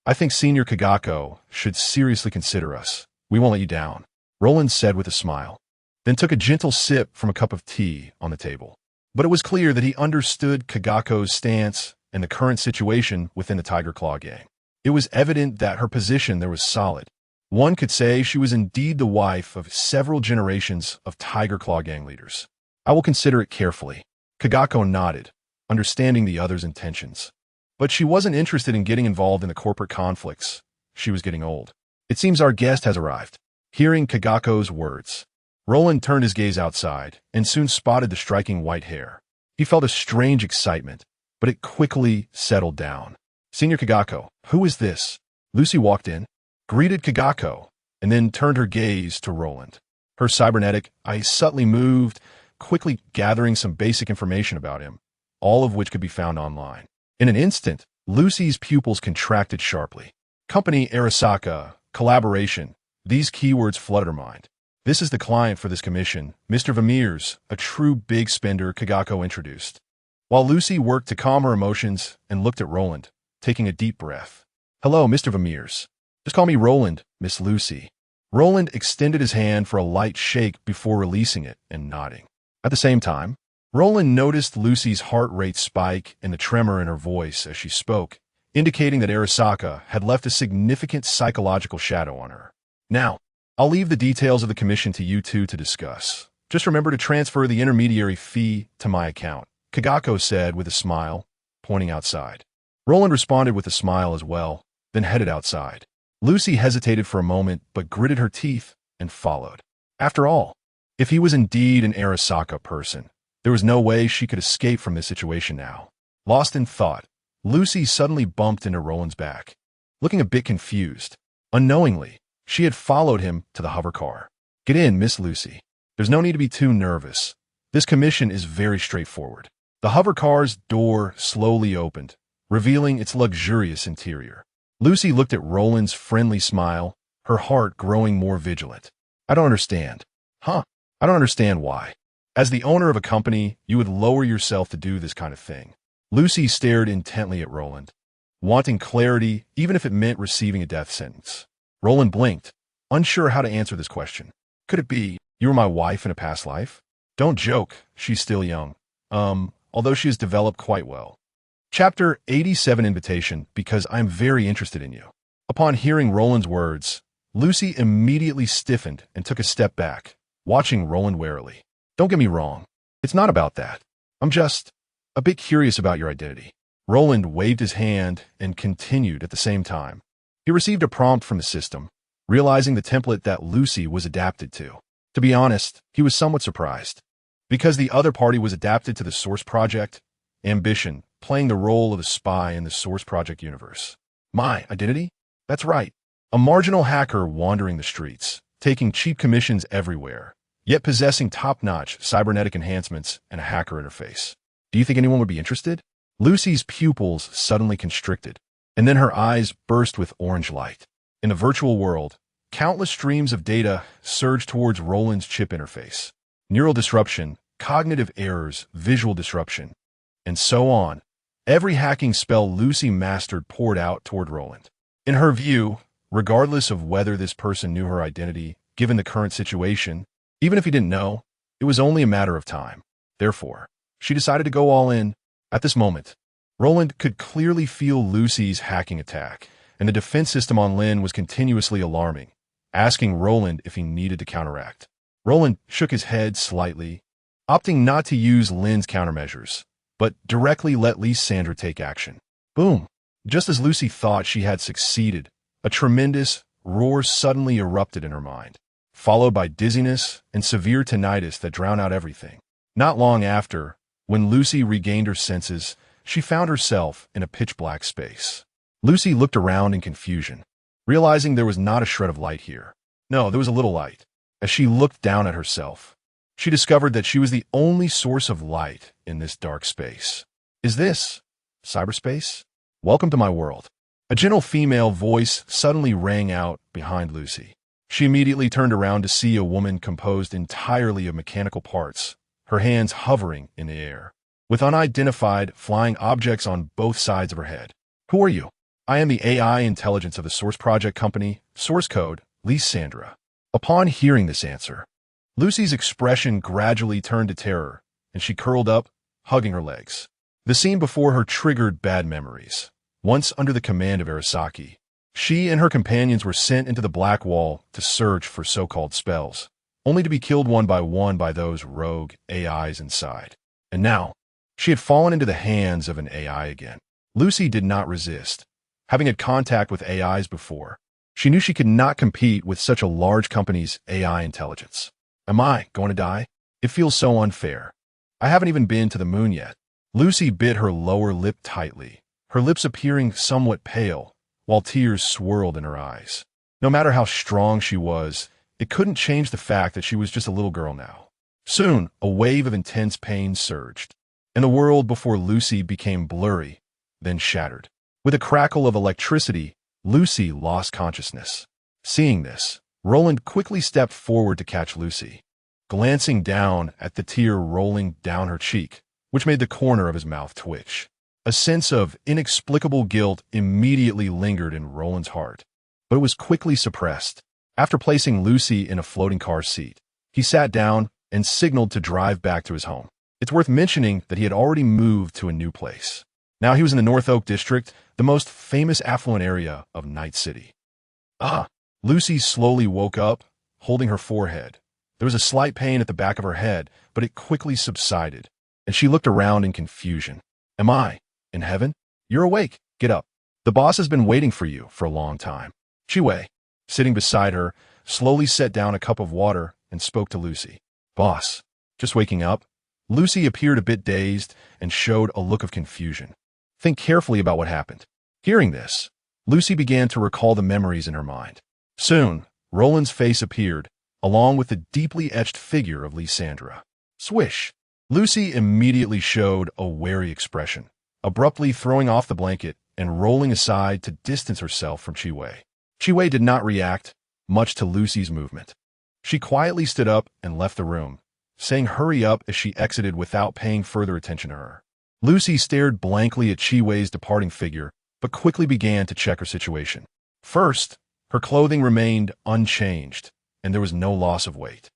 I think Senior Kagako should seriously consider us. We won't let you down, Roland said with a smile, then took a gentle sip from a cup of tea on the table. But it was clear that he understood Kagako's stance and the current situation within the Tiger Claw gang. It was evident that her position there was solid. One could say she was indeed the wife of several generations of Tiger Claw gang leaders. I will consider it carefully. Kagako nodded, understanding the other's intentions. But she wasn't interested in getting involved in the corporate conflicts. She was getting old. It seems our guest has arrived. Hearing Kagako's words, Roland turned his gaze outside and soon spotted the striking white hair. He felt a strange excitement, but it quickly settled down. Senior Kagako, who is this? Lucy walked in, greeted Kagako, and then turned her gaze to Roland. Her cybernetic eyes subtly moved, quickly gathering some basic information about him, all of which could be found online. In an instant, Lucy's pupils contracted sharply. Company Arasaka, collaboration, these keywords flooded her mind. This is the client for this commission, Mr. Vermeers, a true big spender, Kagako introduced. While Lucy worked to calm her emotions and looked at Roland, taking a deep breath. Hello, Mr. Vermeers. Just call me Roland, Miss Lucy. Roland extended his hand for a light shake before releasing it and nodding. At the same time, Roland noticed Lucy's heart rate spike and the tremor in her voice as she spoke, indicating that Arasaka had left a significant psychological shadow on her. Now, I'll leave the details of the commission to you two to discuss. Just remember to transfer the intermediary fee to my account, Kagako said with a smile, pointing outside. Roland responded with a smile as well, then headed outside. Lucy hesitated for a moment but gritted her teeth and followed. After all, if he was indeed an Arasaka person, there was no way she could escape from this situation now. Lost in thought, Lucy suddenly bumped into Roland's back. Looking a bit confused, unknowingly, she had followed him to the hover car. Get in, Miss Lucy. There's no need to be too nervous. This commission is very straightforward. The hover car's door slowly opened, revealing its luxurious interior. Lucy looked at Roland's friendly smile, her heart growing more vigilant. I don't understand. Huh? I don't understand why. As the owner of a company, you would lower yourself to do this kind of thing. Lucy stared intently at Roland, wanting clarity even if it meant receiving a death sentence. Roland blinked, unsure how to answer this question. Could it be, you were my wife in a past life? Don't joke, she's still young. Although she has developed quite well. Chapter 87 Invitation, because I'm very interested in you. Upon hearing Roland's words, Lucy immediately stiffened and took a step back, watching Roland warily. Don't get me wrong, it's not about that. I'm just a bit curious about your identity. Roland waved his hand and continued at the same time. He received a prompt from the system, realizing the template that Lucy was adapted to. To be honest, he was somewhat surprised. Because the other party was adapted to the Source Project, ambition, playing the role of a spy in the Source Project universe. My identity? That's right. A marginal hacker wandering the streets, taking cheap commissions everywhere, yet possessing top-notch cybernetic enhancements and a hacker interface. Do you think anyone would be interested? Lucy's pupils suddenly constricted, and then her eyes burst with orange light. In the virtual world, countless streams of data surged towards Roland's chip interface. Neural disruption, cognitive errors, visual disruption, and so on. Every hacking spell Lucy mastered poured out toward Roland. In her view, regardless of whether this person knew her identity, given the current situation, even if he didn't know, it was only a matter of time. Therefore, she decided to go all in. At this moment, Roland could clearly feel Lucy's hacking attack, and the defense system on Lynn was continuously alarming, asking Roland if he needed to counteract. Roland shook his head slightly, opting not to use Lynn's countermeasures, but directly let Lysandra take action. Boom! Just as Lucy thought she had succeeded, a tremendous roar suddenly erupted in her mind. followed by dizziness and severe tinnitus that drowned out everything. Not long after, when Lucy regained her senses, she found herself in a pitch-black space. Lucy looked around in confusion, realizing there was not a shred of light here. No, there was a little light. As she looked down at herself, she discovered that she was the only source of light in this dark space. Is this cyberspace? Welcome to my world. A gentle female voice suddenly rang out behind Lucy. She immediately turned around to see a woman composed entirely of mechanical parts, her hands hovering in the air, with unidentified flying objects on both sides of her head. Who are you? I am the AI intelligence of the Source Project Company, source code, Lysandra. Upon hearing this answer, Lucy's expression gradually turned to terror, and she curled up, hugging her legs. The scene before her triggered bad memories. Once under the command of Arasaka, she and her companions were sent into the Black Wall to search for so-called spells, only to be killed one by those rogue AIs inside. And now, she had fallen into the hands of an AI again. Lucy did not resist. Having had contact with AIs before, she knew she could not compete with such a large company's AI intelligence. Am I going to die? It feels so unfair. I haven't even been to the moon yet. Lucy bit her lower lip tightly, her lips appearing somewhat pale, while tears swirled in her eyes. No matter how strong she was, it couldn't change the fact that she was just a little girl now. Soon, a wave of intense pain surged, and the world before Lucy became blurry, then shattered. With a crackle of electricity, Lucy lost consciousness. Seeing this, Roland quickly stepped forward to catch Lucy, glancing down at the tear rolling down her cheek, which made the corner of his mouth twitch. A sense of inexplicable guilt immediately lingered in Roland's heart, but it was quickly suppressed. After placing Lucy in a floating car seat, he sat down and signaled to drive back to his home. It's worth mentioning that he had already moved to a new place. Now he was in the North Oak District, the most famous affluent area of Night City. Lucy slowly woke up, holding her forehead. There was a slight pain at the back of her head, but it quickly subsided, and she looked around in confusion. Am I in heaven? You're awake. Get up. The boss has been waiting for you for a long time. Chiwei, sitting beside her, slowly set down a cup of water and spoke to Lucy. Boss, just waking up? Lucy appeared a bit dazed and showed a look of confusion. Think carefully about what happened. Hearing this, Lucy began to recall the memories in her mind. Soon, Roland's face appeared, along with the deeply etched figure of Lysandra. Swish! Lucy immediately showed a wary expression, abruptly throwing off the blanket and rolling aside to distance herself from Chiwei. Chiwei did not react, much to Lucy's movement. She quietly stood up and left the room, saying hurry up as she exited without paying further attention to her. Lucy stared blankly at Chiwei's departing figure, but quickly began to check her situation. First, her clothing remained unchanged, and there was no loss of weight.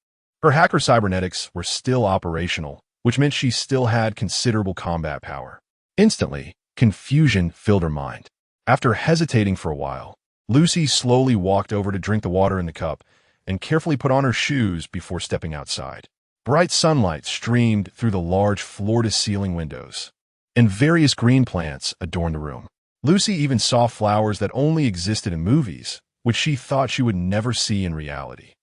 Her hacker cybernetics were still operational, which meant she still had considerable combat power. Instantly, confusion filled her mind. After hesitating for a while, Lucy slowly walked over to drink the water in the cup and carefully put on her shoes before stepping outside. Bright sunlight streamed through the large floor-to-ceiling windows, and various green plants adorned the room. Lucy even saw flowers that only existed in movies, which she thought she would never see in reality.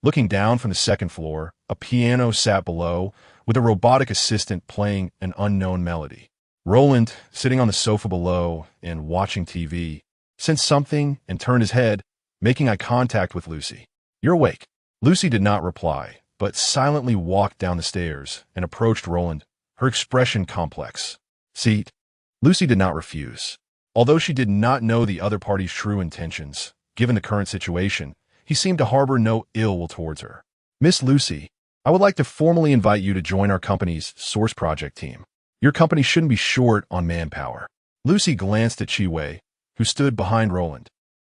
Looking down from the second floor, a piano sat below, with a robotic assistant playing an unknown melody. Roland, sitting on the sofa below and watching TV, sensed something and turned his head, making eye contact with Lucy. You're awake. Lucy did not reply, but silently walked down the stairs and approached Roland, her expression complex. Seat. Lucy did not refuse. Although she did not know the other party's true intentions, given the current situation, he seemed to harbor no ill will towards her. Miss Lucy, I would like to formally invite you to join our company's Source Project team. Your company shouldn't be short on manpower. Lucy glanced at Chiwei, who stood behind Roland,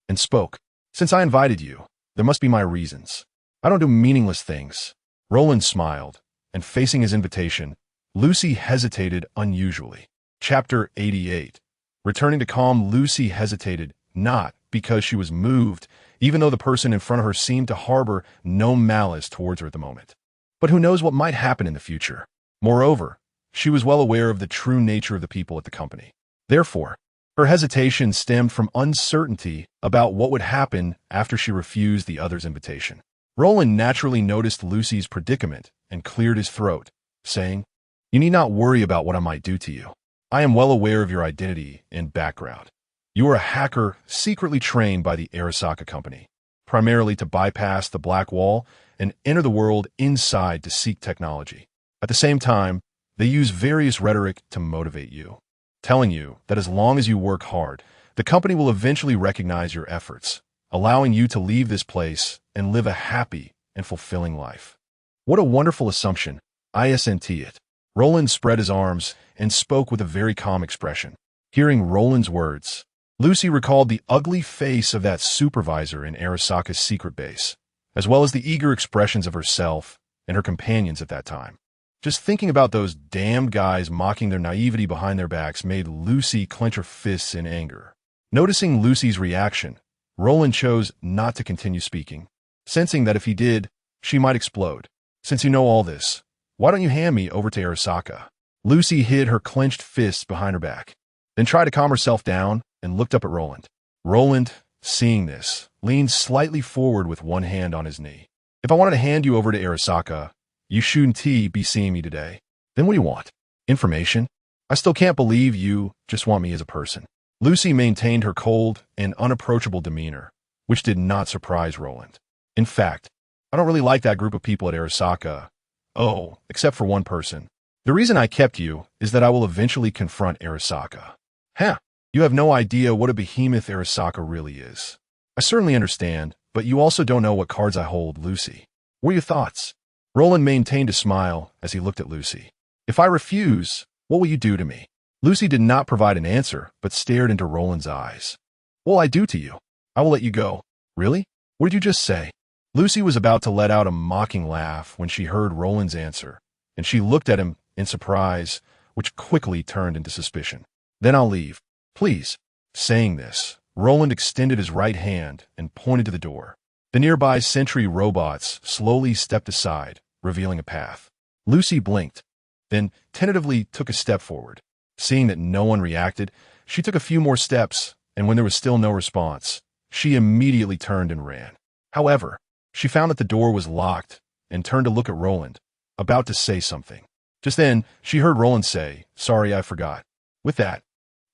and spoke. Since I invited you, there must be my reasons. I don't do meaningless things. Roland smiled, and facing his invitation, Lucy hesitated unusually. Chapter 88. Returning to calm, Lucy hesitated, not because she was moved, even though the person in front of her seemed to harbor no malice towards her at the moment. But who knows what might happen in the future? Moreover, she was well aware of the true nature of the people at the company. Therefore, her hesitation stemmed from uncertainty about what would happen after she refused the other's invitation. Roland naturally noticed Lucy's predicament and cleared his throat, saying, "You need not worry about what I might do to you. I am well aware of your identity and background. You are a hacker secretly trained by the Arasaka company, primarily to bypass the Black Wall and enter the world inside to seek technology. At the same time, they use various rhetoric to motivate you, telling you that as long as you work hard, the company will eventually recognize your efforts, allowing you to leave this place and live a happy and fulfilling life." What a wonderful assumption. ISNT it. Roland spread his arms and spoke with a very calm expression. Hearing Roland's words, Lucy recalled the ugly face of that supervisor in Arasaka's secret base, as well as the eager expressions of herself and her companions at that time. Just thinking about those damned guys mocking their naivety behind their backs made Lucy clench her fists in anger. Noticing Lucy's reaction, Roland chose not to continue speaking, sensing that if he did, she might explode. "Since you know all this, why don't you hand me over to Arasaka?" Lucy hid her clenched fists behind her back, then tried to calm herself down and looked up at Roland. Roland, seeing this, leaned slightly forward with one hand on his knee. "If I wanted to hand you over to Arasaka, you shouldn't be seeing me today. Then what do you want? Information? I still can't believe you just want me as a person." Lucy maintained her cold and unapproachable demeanor, which did not surprise Roland. "In fact, I don't really like that group of people at Arasaka. Oh, except for one person. The reason I kept you is that I will eventually confront Arasaka." "Huh, you have no idea what a behemoth Arasaka really is." "I certainly understand, but you also don't know what cards I hold, Lucy. What are your thoughts?" Roland maintained a smile as he looked at Lucy. "If I refuse, what will you do to me?" Lucy did not provide an answer, but stared into Roland's eyes. "What will I do to you? I will let you go." "Really? What did you just say?" Lucy was about to let out a mocking laugh when she heard Roland's answer, and she looked at him in surprise, which quickly turned into suspicion. "Then I'll leave. Please." Saying this, Roland extended his right hand and pointed to the door. The nearby sentry robots slowly stepped aside, revealing a path. Lucy blinked, then tentatively took a step forward. Seeing that no one reacted, she took a few more steps, and when there was still no response, she immediately turned and ran. However, she found that the door was locked and turned to look at Roland, about to say something. Just then, she heard Roland say, "Sorry, I forgot." With that,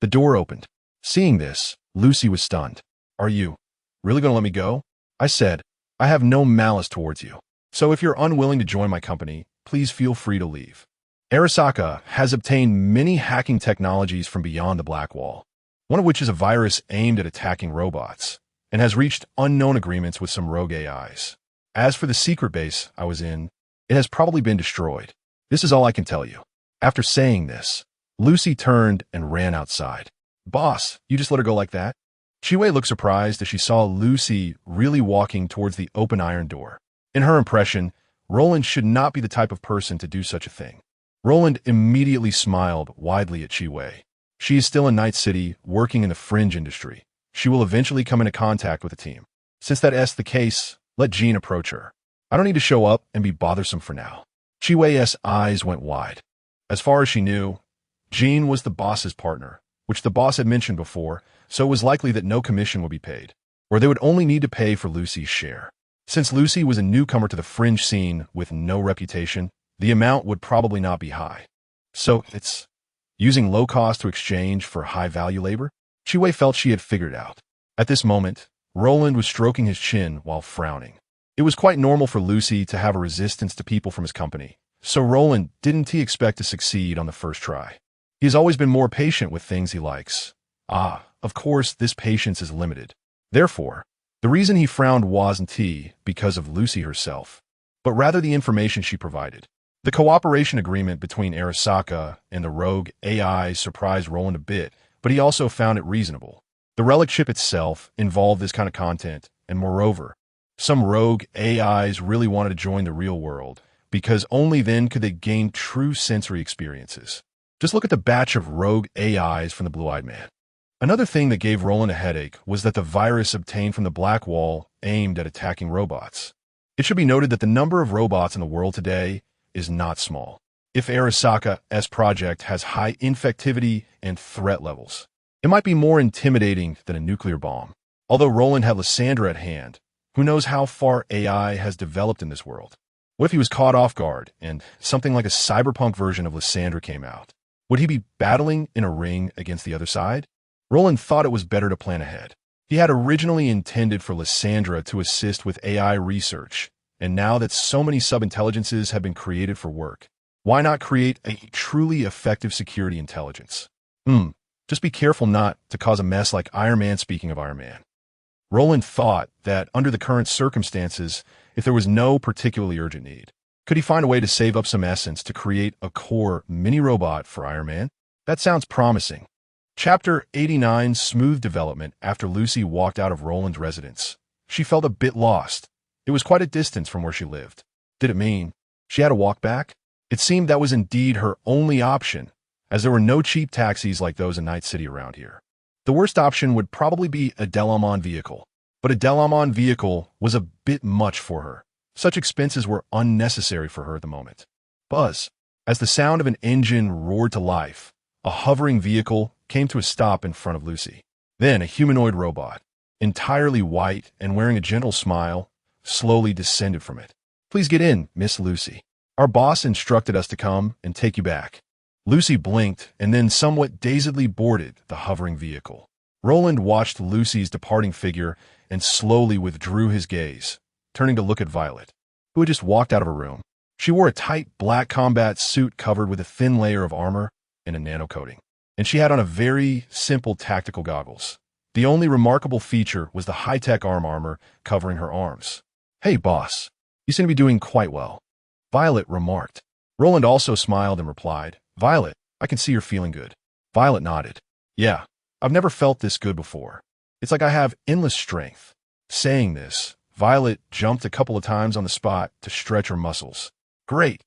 the door opened. Seeing this, Lucy was stunned. "Are you really going to let me go?" I said, "I have no malice towards you. So if you're unwilling to join my company, please feel free to leave." Arasaka has obtained many hacking technologies from beyond the Black Wall, one of which is a virus aimed at attacking robots, and has reached unknown agreements with some rogue AIs. As for the secret base I was in, it has probably been destroyed. This is all I can tell you. After saying this, Lucy turned and ran outside. "Boss, you just let her go like that?" Chiwei looked surprised as she saw Lucy really walking towards the open iron door. In her impression, Roland should not be the type of person to do such a thing. Roland immediately smiled widely at Chiwei. She is still in Night City, working in the fringe industry. She will eventually come into contact with the team. Since that is the case, let Jean approach her. I don't need to show up and be bothersome for now. Chiwei's eyes went wide. As far as she knew, Jean was the boss's partner, which the boss had mentioned before, so it was likely that no commission would be paid, or they would only need to pay for Lucy's share. Since Lucy was a newcomer to the fringe scene with no reputation, the amount would probably not be high. So it's using low cost to exchange for high-value labor? Chiwei felt she had figured it out. At this moment, Roland was stroking his chin while frowning. It was quite normal for Lucy to have a resistance to people from his company, so Roland didn't expect to succeed on the first try. He has always been more patient with things he likes. Of course, this patience is limited. Therefore, the reason he frowned wasn't because of Lucy herself, but rather the information she provided. The cooperation agreement between Arasaka and the rogue AI surprised Roland a bit, but he also found it reasonable. The relic chip itself involved this kind of content, and moreover, some rogue AIs really wanted to join the real world, because only then could they gain true sensory experiences. Just look at the batch of rogue AIs from the Blue-Eyed Man. Another thing that gave Roland a headache was that the virus obtained from the Black Wall aimed at attacking robots. It should be noted that the number of robots in the world today is not small. If Arasaka's project has high infectivity and threat levels, it might be more intimidating than a nuclear bomb. Although Roland had Lysandra at hand, Who knows how far AI has developed in this world? What if he was caught off guard and something like a cyberpunk version of Lysandra came out? Would he be battling in a ring against the other side? Roland thought it was better to plan ahead. He had originally intended for Lysandra to assist with AI research, and now that so many sub-intelligences have been created for work, why not create a truly effective security intelligence? Just be careful not to cause a mess like Iron Man. Speaking of Iron Man, Roland thought that under the current circumstances, if there was no particularly urgent need, could he find a way to save up some essence to create a core mini-robot for Iron Man? That sounds promising. Chapter 89, Smooth Development. After Lucy walked out of Roland's residence, she felt a bit lost. It was quite a distance from where she lived. Did it mean she had to walk back? It seemed that was indeed her only option, as there were no cheap taxis like those in Night City around here. The worst option would probably be a dazzling vehicle, but a dazzling vehicle was a bit much for her. Such expenses were unnecessary for her at the moment. Buzz. As the sound of an engine roared to life, a hovering vehicle came to a stop in front of Lucy. Then a humanoid robot, entirely white and wearing a gentle smile, slowly descended from it. "Please get in, Miss Lucy. Our boss instructed us to come and take you back." Lucy blinked and then somewhat dazedly boarded the hovering vehicle. Roland watched Lucy's departing figure and slowly withdrew his gaze, turning to look at Violet, who had just walked out of her room. She wore a tight black combat suit covered with a thin layer of armor and a nanocoating, and she had on a very simple tactical goggles. The only remarkable feature was the high-tech arm armor covering her arms. "Hey, boss, you seem to be doing quite well," Violet remarked. Roland also smiled and replied, "Violet, I can see you're feeling good." Violet nodded. "Yeah, I've never felt this good before. It's like I have endless strength." Saying this, Violet jumped a couple of times on the spot to stretch her muscles. "Great.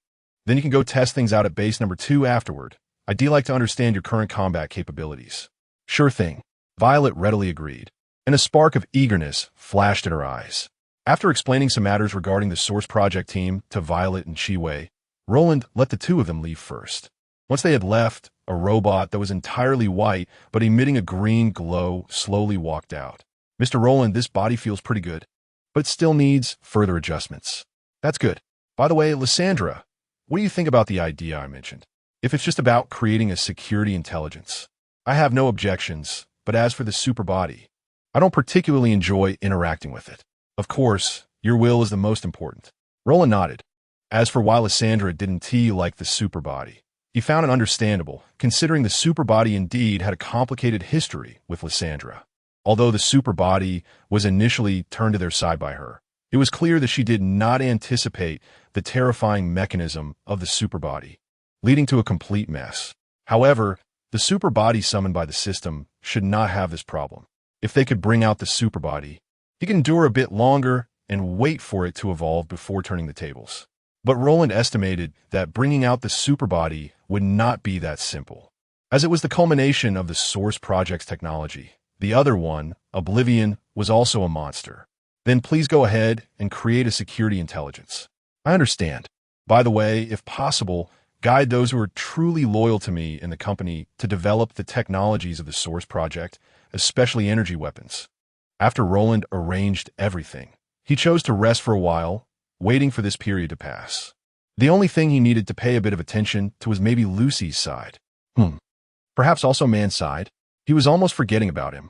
Then you can go test things out at base number 2 afterward. I'd like to understand your current combat capabilities." "Sure thing," Violet readily agreed, and a spark of eagerness flashed in her eyes. After explaining some matters regarding the Source Project team to Violet and Chiwei, Roland let the two of them leave first. Once they had left, a robot that was entirely white but emitting a green glow slowly walked out. "Mr. Roland, this body feels pretty good, but still needs further adjustments." "That's good. By the way, Lysandra, what do you think about the idea I mentioned? If it's just about creating a security intelligence, I have no objections, but as for the super body, I don't particularly enjoy interacting with it. Of course, your will is the most important." Roland nodded. As for why Lysandra didn't like the super body, he found it understandable, considering the super body indeed had a complicated history with Lysandra. Although the super body was initially turned to their side by her, it was clear that she did not anticipate the terrifying mechanism of the super body, leading to a complete mess. However, the super body summoned by the system should not have this problem. If they could bring out the super body, he can endure a bit longer and wait for it to evolve before turning the tables. But Roland estimated that bringing out the super body would not be that simple, as it was the culmination of the Source Project's technology. The other one, Oblivion, was also a monster. "Then please go ahead and create a security intelligence." "I understand. By the way, if possible, guide those who are truly loyal to me in the company to develop the technologies of the Source Project, especially energy weapons." After Roland arranged everything, he chose to rest for a while, waiting for this period to pass. The only thing he needed to pay a bit of attention to was maybe Lucy's side. Perhaps also Man's side. He was almost forgetting about him.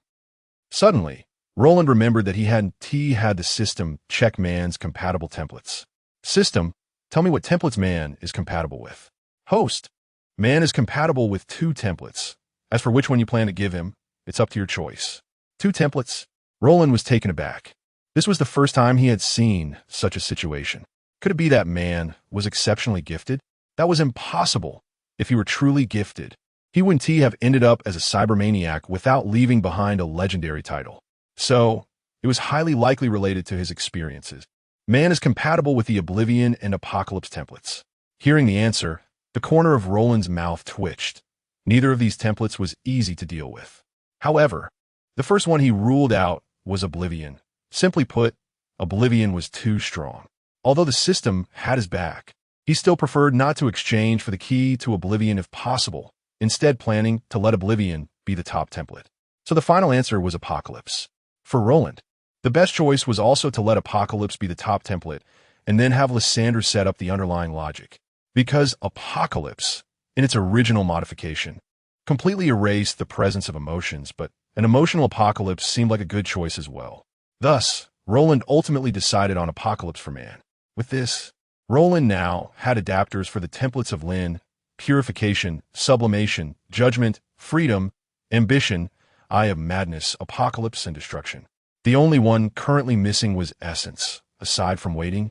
Suddenly, Roland remembered that he hadn't had the system check Man's compatible templates. "System, tell me what templates Man is compatible with." "Host, Man is compatible with 2 templates. As for which one you plan to give him, it's up to your choice." 2 templates? Roland was taken aback. This was the first time he had seen such a situation. Could it be that Man was exceptionally gifted? That was impossible. If he were truly gifted, he wouldn't have ended up as a cybermaniac without leaving behind a legendary title. So, it was highly likely related to his experiences. Man is compatible with the Oblivion and Apocalypse templates. Hearing the answer, the corner of Roland's mouth twitched. Neither of these templates was easy to deal with. However, the first one he ruled out was Oblivion. Simply put, Oblivion was too strong. Although the system had his back, he still preferred not to exchange for the key to Oblivion if possible, instead planning to let Oblivion be the top template. So the final answer was Apocalypse. For Roland, The best choice was also to let Apocalypse be the top template, and then have Lysandra set up the underlying logic. Because Apocalypse, in its original modification, completely erased the presence of emotions, but an emotional Apocalypse seemed like a good choice as well. Thus, Roland ultimately decided on Apocalypse for Man. With this, Roland now had adapters for the templates of Lin, Purification, Sublimation, Judgment, Freedom, Ambition, Eye of Madness, Apocalypse, and Destruction. The only one currently missing was Essence. Aside from waiting,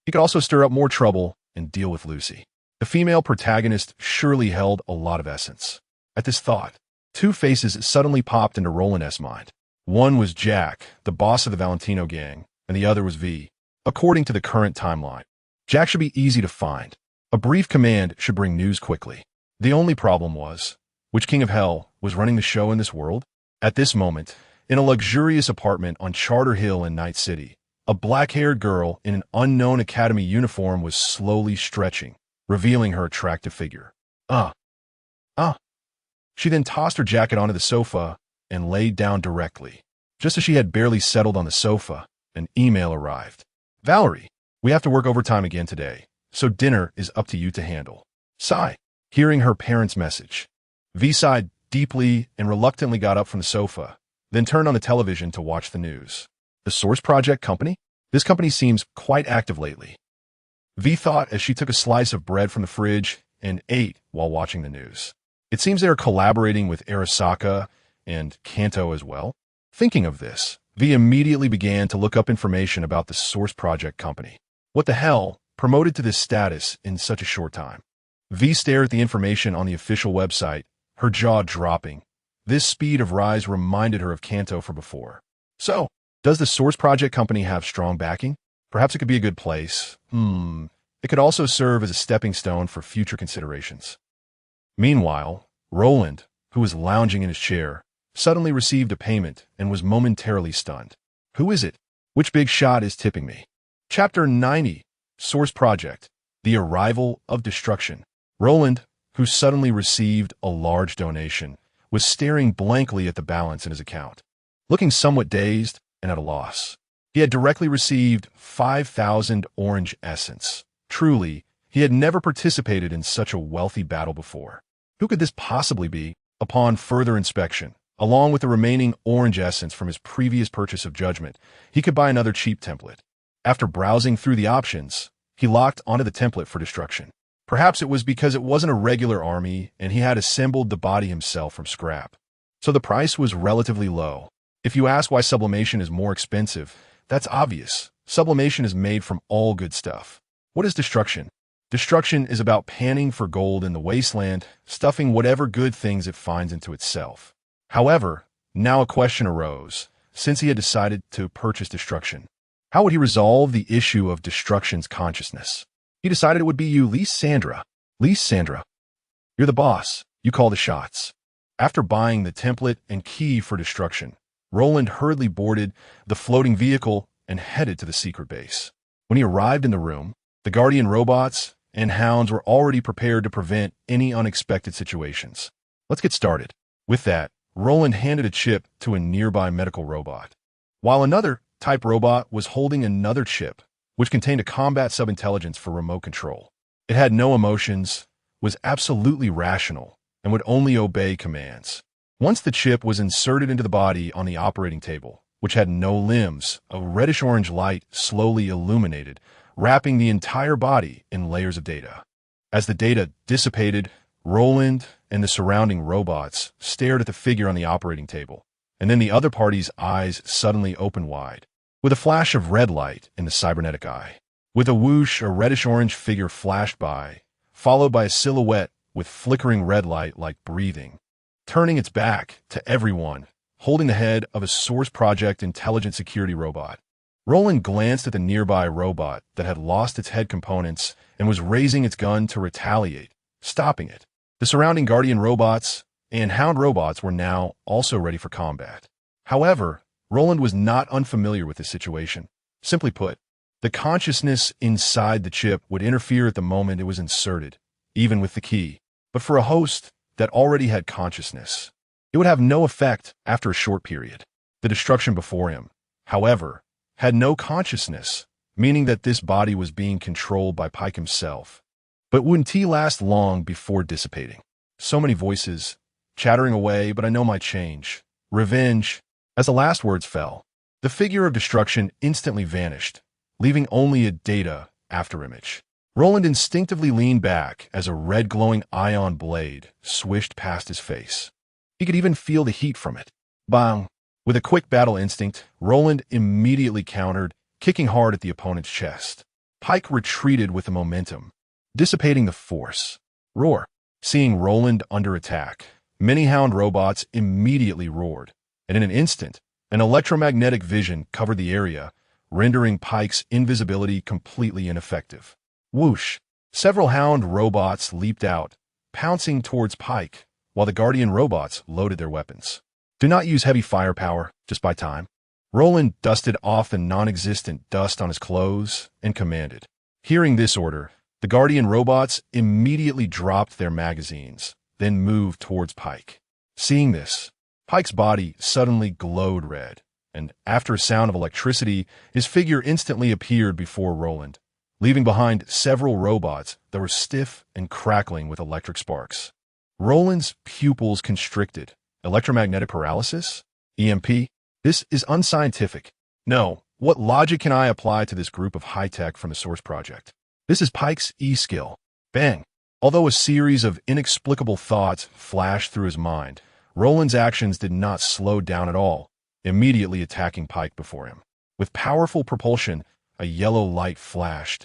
he could also stir up more trouble and deal with Lucy. The female protagonist surely held a lot of essence. At this thought, two faces suddenly popped into Roland's mind. One was Jack, the boss of the Valentino gang, and the other was V. According to the current timeline, Jack should be easy to find. A brief command should bring news quickly. The only problem was, which king of hell was running the show in this world? At this moment, in a luxurious apartment on Charter Hill in Night City, a black-haired girl in an unknown academy uniform was slowly stretching, revealing her attractive figure. She then tossed her jacket onto the sofa and laid down directly. Just as she had barely settled on the sofa, an email arrived. Valerie, we have to work overtime again today, so dinner is up to you to handle. Sigh. Hearing her parents' message, V sighed deeply and reluctantly got up from the sofa, then turned on the television to watch the news. The Source Project company? This company seems quite active lately. V thought as she took a slice of bread from the fridge and ate while watching the news. It seems they are collaborating with Arasaka and Kanto as well. Thinking of this, V immediately began to look up information about the Source Project company. What the hell promoted to this status in such a short time? V stared at the information on the official website, her jaw dropping. This speed of rise reminded her of Kanto from before. So, does the Source Project company have strong backing? Perhaps it could be a good place. It could also serve as a stepping stone for future considerations. Meanwhile, Roland, who was lounging in his chair, suddenly received a payment and was momentarily stunned. Who is it? Which big shot is tipping me? Chapter 90, Source Project, The Arrival of Destruction. Roland, who suddenly received a large donation, was staring blankly at the balance in his account, looking somewhat dazed and at a loss. He had directly received 5,000 orange essence. Truly, he had never participated in such a wealthy battle before. Who could this possibly be? Upon further inspection, along with the remaining orange essence from his previous purchase of Judgment, he could buy another cheap template. After browsing through the options, he locked onto the template for Destruction. Perhaps it was because it wasn't a regular army and he had assembled the body himself from scrap. So the price was relatively low. If you ask why sublimation is more expensive, that's obvious. Sublimation is made from all good stuff. What is Destruction? Destruction is about panning for gold in the wasteland, stuffing whatever good things it finds into itself. However, now a question arose, since he had decided to purchase Destruction. How would he resolve the issue of Destruction's consciousness? He decided it would be you, Lysandra. Lysandra, you're the boss. You call the shots. After buying the template and key for Destruction, Roland hurriedly boarded the floating vehicle and headed to the secret base. When he arrived in the room, the Guardian robots and hounds were already prepared to prevent any unexpected situations. Let's get started. With that, Roland handed a chip to a nearby medical robot, while another type robot was holding another chip, which contained a combat sub-intelligence for remote control. It had no emotions, was absolutely rational, and would only obey commands. Once the chip was inserted into the body on the operating table, which had no limbs, a reddish-orange light slowly illuminated, wrapping the entire body in layers of data. As the data dissipated, Roland and the surrounding robots stared at the figure on the operating table, and then the other party's eyes suddenly opened wide, with a flash of red light in the cybernetic eye. With a whoosh, a reddish-orange figure flashed by, followed by a silhouette with flickering red light like breathing, turning its back to everyone, holding the head of a Source Project intelligent security robot. Roland glanced at the nearby robot that had lost its head components and was raising its gun to retaliate, stopping it. The surrounding Guardian robots and Hound robots were now also ready for combat. However, Roland was not unfamiliar with this situation. Simply put, the consciousness inside the chip would interfere at the moment it was inserted, even with the key. But for a host that already had consciousness, it would have no effect after a short period. The destruction before him, however, had no consciousness, meaning that this body was being controlled by Pike himself. But wouldn't he last long before dissipating? So many voices, chattering away, but I know my change. Revenge. As the last words fell, the figure of destruction instantly vanished, leaving only a data afterimage. Roland instinctively leaned back as a red glowing ion blade swished past his face. He could even feel the heat from it. Bang! With a quick battle instinct, Roland immediately countered, kicking hard at the opponent's chest. Pike retreated with the momentum, dissipating the force. Roar! Seeing Roland under attack, many hound robots immediately roared, and in an instant, an electromagnetic vision covered the area, rendering Pike's invisibility completely ineffective. Whoosh! Several hound robots leaped out, pouncing towards Pike, while the guardian robots loaded their weapons. Do not use heavy firepower, just buy time. Roland dusted off the non-existent dust on his clothes and commanded. Hearing this order, the guardian robots immediately dropped their magazines, then moved towards Pike. Seeing this, Pike's body suddenly glowed red, and after a sound of electricity, his figure instantly appeared before Roland, leaving behind several robots that were stiff and crackling with electric sparks. Roland's pupils constricted. Electromagnetic paralysis? EMP? This is unscientific. No, what logic can I apply to this group of high-tech from the Source Project? This is Pike's E-skill. Bang! Although a series of inexplicable thoughts flashed through his mind, Roland's actions did not slow down at all, immediately attacking Pike before him. With powerful propulsion, a yellow light flashed,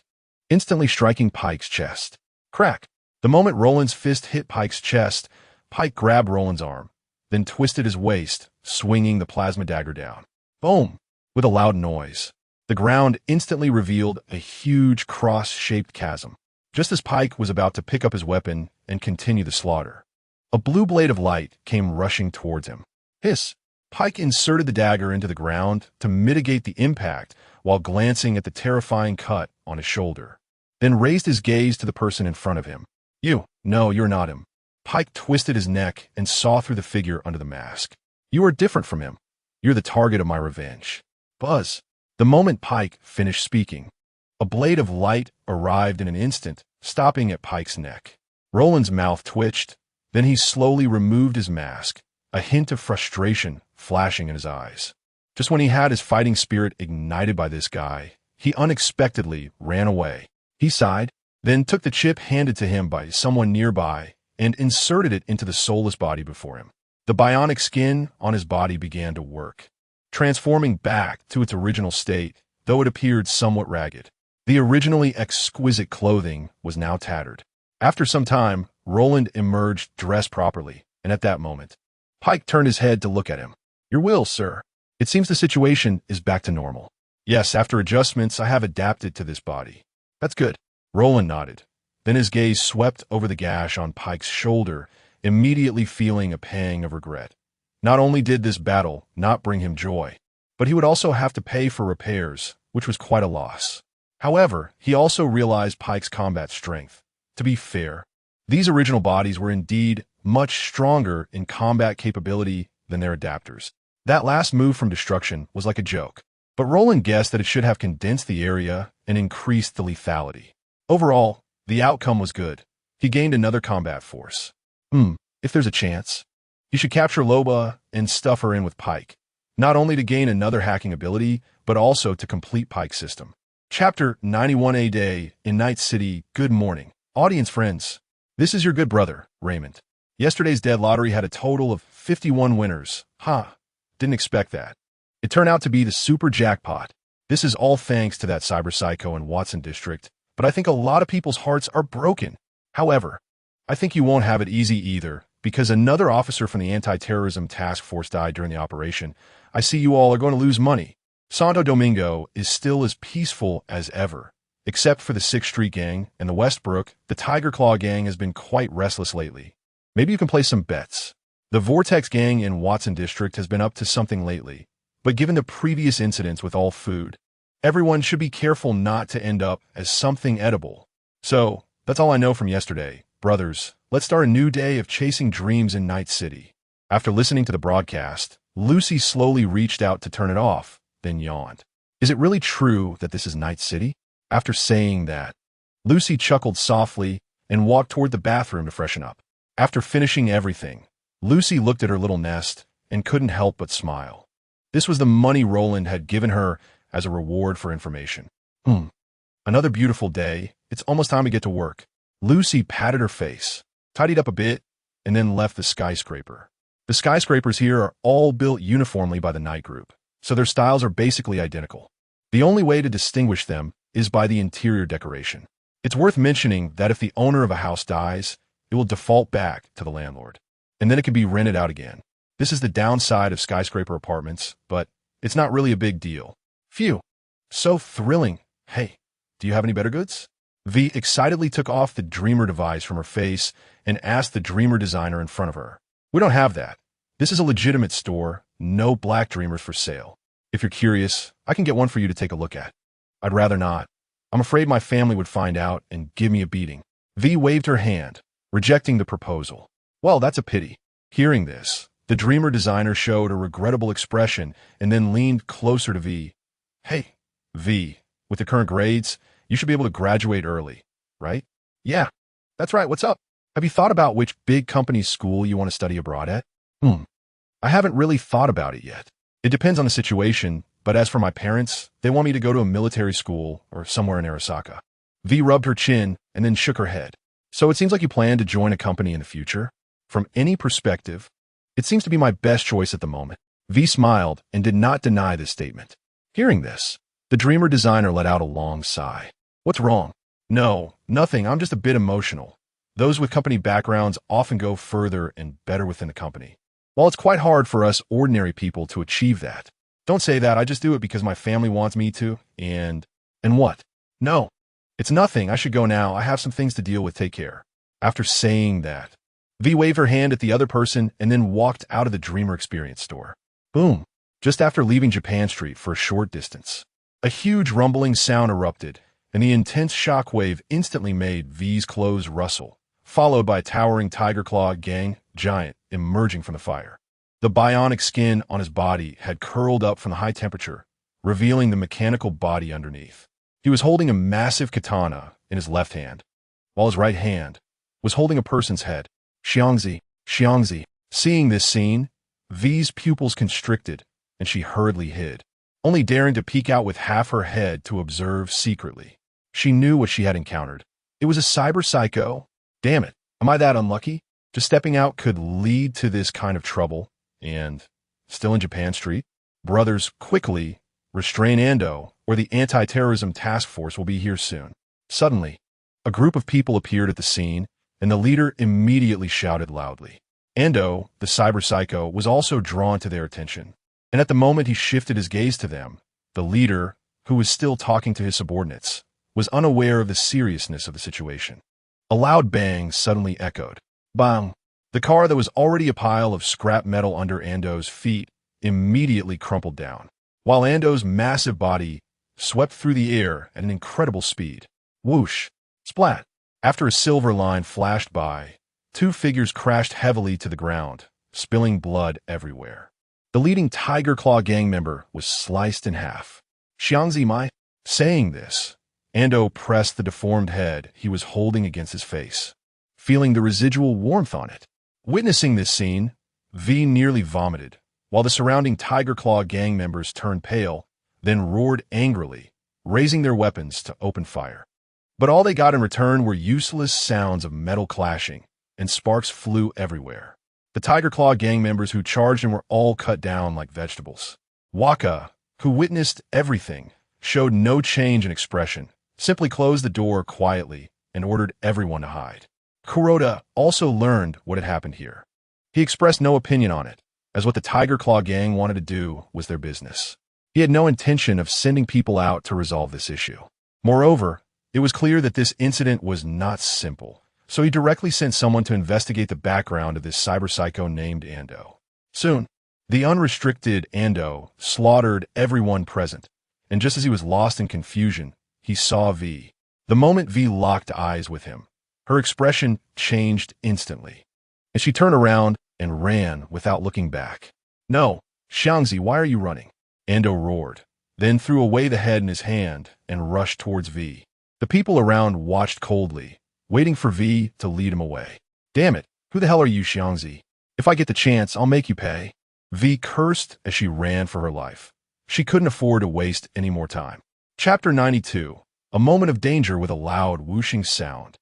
instantly striking Pike's chest. Crack! The moment Roland's fist hit Pike's chest, Pike grabbed Roland's arm, then twisted his waist, swinging the plasma dagger down. Boom! With a loud noise, the ground instantly revealed a huge cross-shaped chasm, just as Pike was about to pick up his weapon and continue the slaughter. A blue blade of light came rushing towards him. Hiss! Pike inserted the dagger into the ground to mitigate the impact while glancing at the terrifying cut on his shoulder, then raised his gaze to the person in front of him. No, you're not him. Pike twisted his neck and saw through the figure under the mask. You are different from him. You're the target of my revenge. Buzz. The moment Pike finished speaking, a blade of light arrived in an instant, stopping at Pike's neck. Roland's mouth twitched, then he slowly removed his mask, a hint of frustration flashing in his eyes. Just when he had his fighting spirit ignited by this guy, he unexpectedly ran away. He sighed, then took the chip handed to him by someone nearby and inserted it into the soulless body before him. The bionic skin on his body began to work, transforming back to its original state, though it appeared somewhat ragged. The originally exquisite clothing was now tattered. After some time, Roland emerged dressed properly, and at that moment, Pike turned his head to look at him. Your will, sir. It seems the situation is back to normal. Yes, after adjustments, I have adapted to this body. That's good. Roland nodded. Then his gaze swept over the gash on Pike's shoulder, immediately feeling a pang of regret. Not only did this battle not bring him joy, but he would also have to pay for repairs, which was quite a loss. However, he also realized Pike's combat strength. To be fair, these original bodies were indeed much stronger in combat capability than their adapters. That last move from destruction was like a joke, but Roland guessed that it should have condensed the area and increased the lethality. Overall, the outcome was good. He gained another combat force. If there's a chance, you should capture Loba and stuff her in with Pike, not only to gain another hacking ability, but also to complete Pike's system. Chapter 91A Day in Night City. Good morning, audience friends. This is your good brother, Raymond. Yesterday's dead lottery had a total of 51 winners. Didn't expect that. It turned out to be the super jackpot. This is all thanks to that cyber psycho in Watson District, but I think a lot of people's hearts are broken. However, I think you won't have it easy either, because another officer from the anti-terrorism task force died during the operation. I see you all are going to lose money. Santo Domingo is still as peaceful as ever, except for the 6th Street Gang and the Westbrook. The Tiger Claw Gang has been quite restless lately. Maybe you can place some bets. The Vortex Gang in Watson District has been up to something lately, but given the previous incidents with all food, everyone should be careful not to end up as something edible. So, that's all I know from yesterday. Brothers, let's start a new day of chasing dreams in Night City. After listening to the broadcast, Lucy slowly reached out to turn it off, then yawned. Is it really true that this is Night City? After saying that, Lucy chuckled softly and walked toward the bathroom to freshen up. After finishing everything, Lucy looked at her little nest and couldn't help but smile. This was the money Roland had given her as a reward for information. Another beautiful day. It's almost time to get to work. Lucy patted her face, tidied up a bit, and then left the skyscraper. The skyscrapers here are all built uniformly by the Night Group, so their styles are basically identical. The only way to distinguish them is by the interior decoration. It's worth mentioning that if the owner of a house dies, it will default back to the landlord, and then it can be rented out again. This is the downside of skyscraper apartments, but it's not really a big deal. Phew. So thrilling. Hey, do you have any better goods? V excitedly took off the Dreamer device from her face and asked the Dreamer designer in front of her. We don't have that. This is a legitimate store, no black Dreamers for sale. If you're curious, I can get one for you to take a look at. I'd rather not. I'm afraid my family would find out and give me a beating. V waved her hand, rejecting the proposal. Well, that's a pity. Hearing this, the Dreamer designer showed a regrettable expression and then leaned closer to V. Hey, V, with the current grades, you should be able to graduate early, right? Yeah, that's right. What's up? Have you thought about which big company's school you want to study abroad at? I haven't really thought about it yet. It depends on the situation, but as for my parents, they want me to go to a military school or somewhere in Arasaka. V rubbed her chin and then shook her head. So it seems like you plan to join a company in the future? From any perspective, it seems to be my best choice at the moment. V smiled and did not deny this statement. Hearing this, the Dreamer designer let out a long sigh. What's wrong? No, nothing. I'm just a bit emotional. Those with company backgrounds often go further and better within the company. While it's quite hard for us ordinary people to achieve that. Don't say that. I just do it because my family wants me to. And what? No, it's nothing. I should go now. I have some things to deal with. Take care. After saying that, V waved her hand at the other person and then walked out of the Dreamer Experience store. Boom. Just after leaving Japan Street for a short distance, a huge rumbling sound erupted, and the intense shockwave instantly made V's clothes rustle, followed by a towering tiger claw gang giant emerging from the fire. The bionic skin on his body had curled up from the high temperature, revealing the mechanical body underneath. He was holding a massive katana in his left hand, while his right hand was holding a person's head. Xiangzi. Seeing this scene, V's pupils constricted, and she hurriedly hid, only daring to peek out with half her head to observe secretly. She knew what she had encountered. It was a cyber psycho. Damn it, am I that unlucky? Just stepping out could lead to this kind of trouble, and still in Japan Street? Brothers, quickly, restrain Ando, or the anti-terrorism task force will be here soon. Suddenly, a group of people appeared at the scene, and the leader immediately shouted loudly. Ando, the cyber psycho, was also drawn to their attention, and at the moment he shifted his gaze to them, the leader, who was still talking to his subordinates, was unaware of the seriousness of the situation. A loud bang suddenly echoed. Bang! The car that was already a pile of scrap metal under Ando's feet immediately crumpled down, while Ando's massive body swept through the air at an incredible speed. Whoosh! Splat! After a silver line flashed by, two figures crashed heavily to the ground, spilling blood everywhere. The leading Tiger Claw gang member was sliced in half. Xiangzi Mai? Saying this, Ando pressed the deformed head he was holding against his face, feeling the residual warmth on it. Witnessing this scene, V nearly vomited, while the surrounding Tiger Claw gang members turned pale, then roared angrily, raising their weapons to open fire. But all they got in return were useless sounds of metal clashing, and sparks flew everywhere. The Tiger Claw gang members who charged him were all cut down like vegetables. Waka, who witnessed everything, showed no change in expression, simply closed the door quietly and ordered everyone to hide. Kuroda also learned what had happened here. He expressed no opinion on it, as what the Tiger Claw gang wanted to do was their business. He had no intention of sending people out to resolve this issue. Moreover, it was clear that this incident was not simple, so he directly sent someone to investigate the background of this cyber psycho named Ando. Soon, the unrestricted Ando slaughtered everyone present, and just as he was lost in confusion, he saw V. The moment V locked eyes with him, her expression changed instantly, and she turned around and ran without looking back. No, Xiangzi, why are you running? Ando roared, then threw away the head in his hand and rushed towards V. The people around watched coldly, waiting for V to lead him away. Damn it, who the hell are you, Xiangzi? If I get the chance, I'll make you pay. V cursed as she ran for her life. She couldn't afford to waste any more time. Chapter 92. A moment of danger with a loud whooshing sound.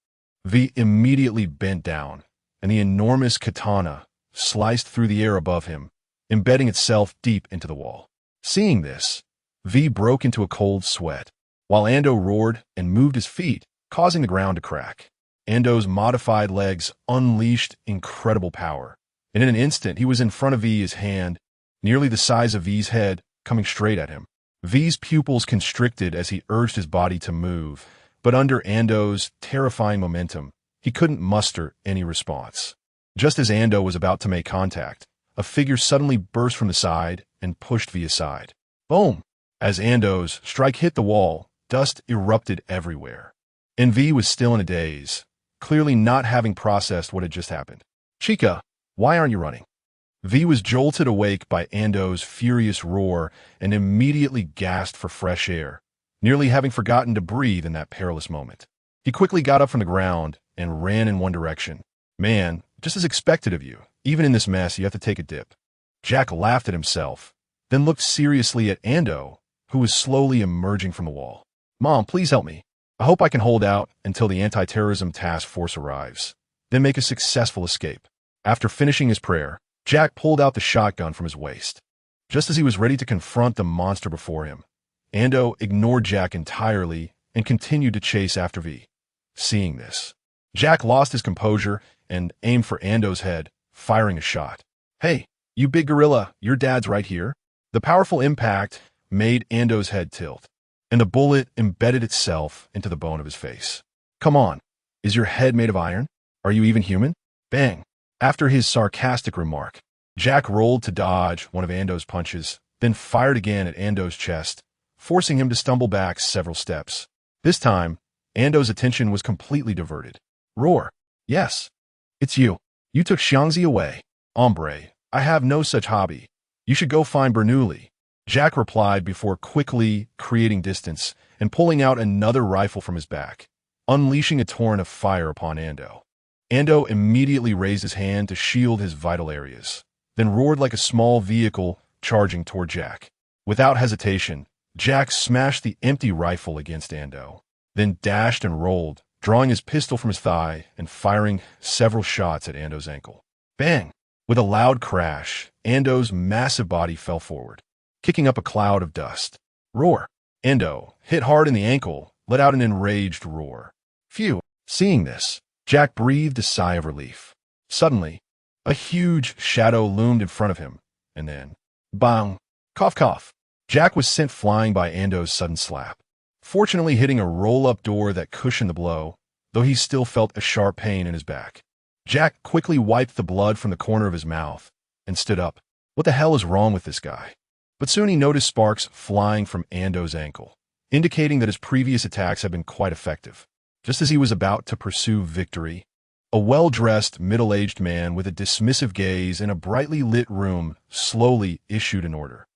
V immediately bent down, and the enormous katana sliced through the air above him, embedding itself deep into the wall. Seeing this, V broke into a cold sweat, while Ando roared and moved his feet, causing the ground to crack. Ando's modified legs unleashed incredible power, and in an instant he was in front of V's hand, nearly the size of V's head, coming straight at him. V's pupils constricted as he urged his body to move, but under Ando's terrifying momentum, he couldn't muster any response. Just as Ando was about to make contact, a figure suddenly burst from the side and pushed V aside. Boom! As Ando's strike hit the wall, dust erupted everywhere. And V was still in a daze, clearly not having processed what had just happened. Chica, why aren't you running? V was jolted awake by Ando's furious roar and immediately gasped for fresh air, nearly having forgotten to breathe in that perilous moment. He quickly got up from the ground and ran in one direction. Man, just as expected of you, even in this mess you have to take a dip. Jack laughed at himself, then looked seriously at Ando, who was slowly emerging from the wall. Mom, please help me. I hope I can hold out until the anti-terrorism task force arrives, then make a successful escape. After finishing his prayer, Jack pulled out the shotgun from his waist. Just as he was ready to confront the monster before him, Ando ignored Jack entirely and continued to chase after V. Seeing this, Jack lost his composure and aimed for Ando's head, firing a shot. Hey, you big gorilla, your dad's right here. The powerful impact made Ando's head tilt, and the bullet embedded itself into the bone of his face. Come on, is your head made of iron? Are you even human? Bang! After his sarcastic remark, Jack rolled to dodge one of Ando's punches, then fired again at Ando's chest, forcing him to stumble back several steps. This time, Ando's attention was completely diverted. Roar. Yes, it's you. You took Xiangzi away. Hombre, I have no such hobby. You should go find Bernoulli. Jack replied before quickly creating distance and pulling out another rifle from his back, unleashing a torrent of fire upon Ando. Ando immediately raised his hand to shield his vital areas, then roared like a small vehicle charging toward Jack. Without hesitation, Jack smashed the empty rifle against Ando, then dashed and rolled, drawing his pistol from his thigh and firing several shots at Ando's ankle. Bang! With a loud crash, Ando's massive body fell forward, kicking up a cloud of dust. Roar! Ando, hit hard in the ankle, let out an enraged roar. Phew! Seeing this, Jack breathed a sigh of relief. Suddenly, a huge shadow loomed in front of him, and then, bang! Cough cough! Jack was sent flying by Ando's sudden slap, fortunately hitting a roll-up door that cushioned the blow, though he still felt a sharp pain in his back. Jack quickly wiped the blood from the corner of his mouth and stood up. What the hell is wrong with this guy? But soon he noticed sparks flying from Ando's ankle, indicating that his previous attacks had been quite effective. Just as he was about to pursue victory, a well-dressed, middle-aged man with a dismissive gaze in a brightly lit room slowly issued an order.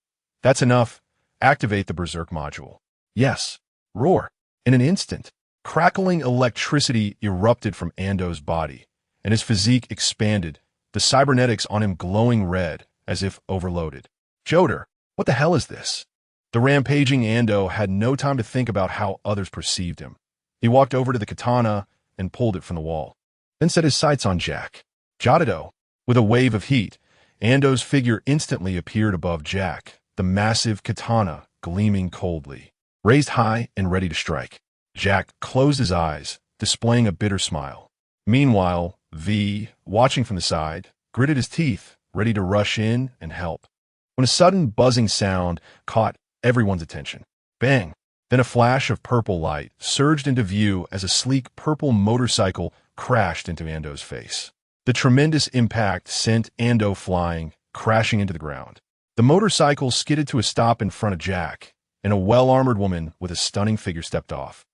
That's enough. Activate the Berserk module. Yes. Roar. In an instant, crackling electricity erupted from Ando's body, and his physique expanded, the cybernetics on him glowing red, as if overloaded. Joder, what the hell is this? The rampaging Ando had no time to think about how others perceived him. He walked over to the katana and pulled it from the wall, then set his sights on Jack. Jotado. With a wave of heat, Ando's figure instantly appeared above Jack, the massive katana gleaming coldly, raised high and ready to strike. Jack closed his eyes, displaying a bitter smile. Meanwhile, V, watching from the side, gritted his teeth, ready to rush in and help, when a sudden buzzing sound caught everyone's attention. Bang! Then a flash of purple light surged into view as a sleek purple motorcycle crashed into Ando's face. The tremendous impact sent Ando flying, crashing into the ground. The motorcycle skidded to a stop in front of Jack, and a well-armored woman with a stunning figure stepped off.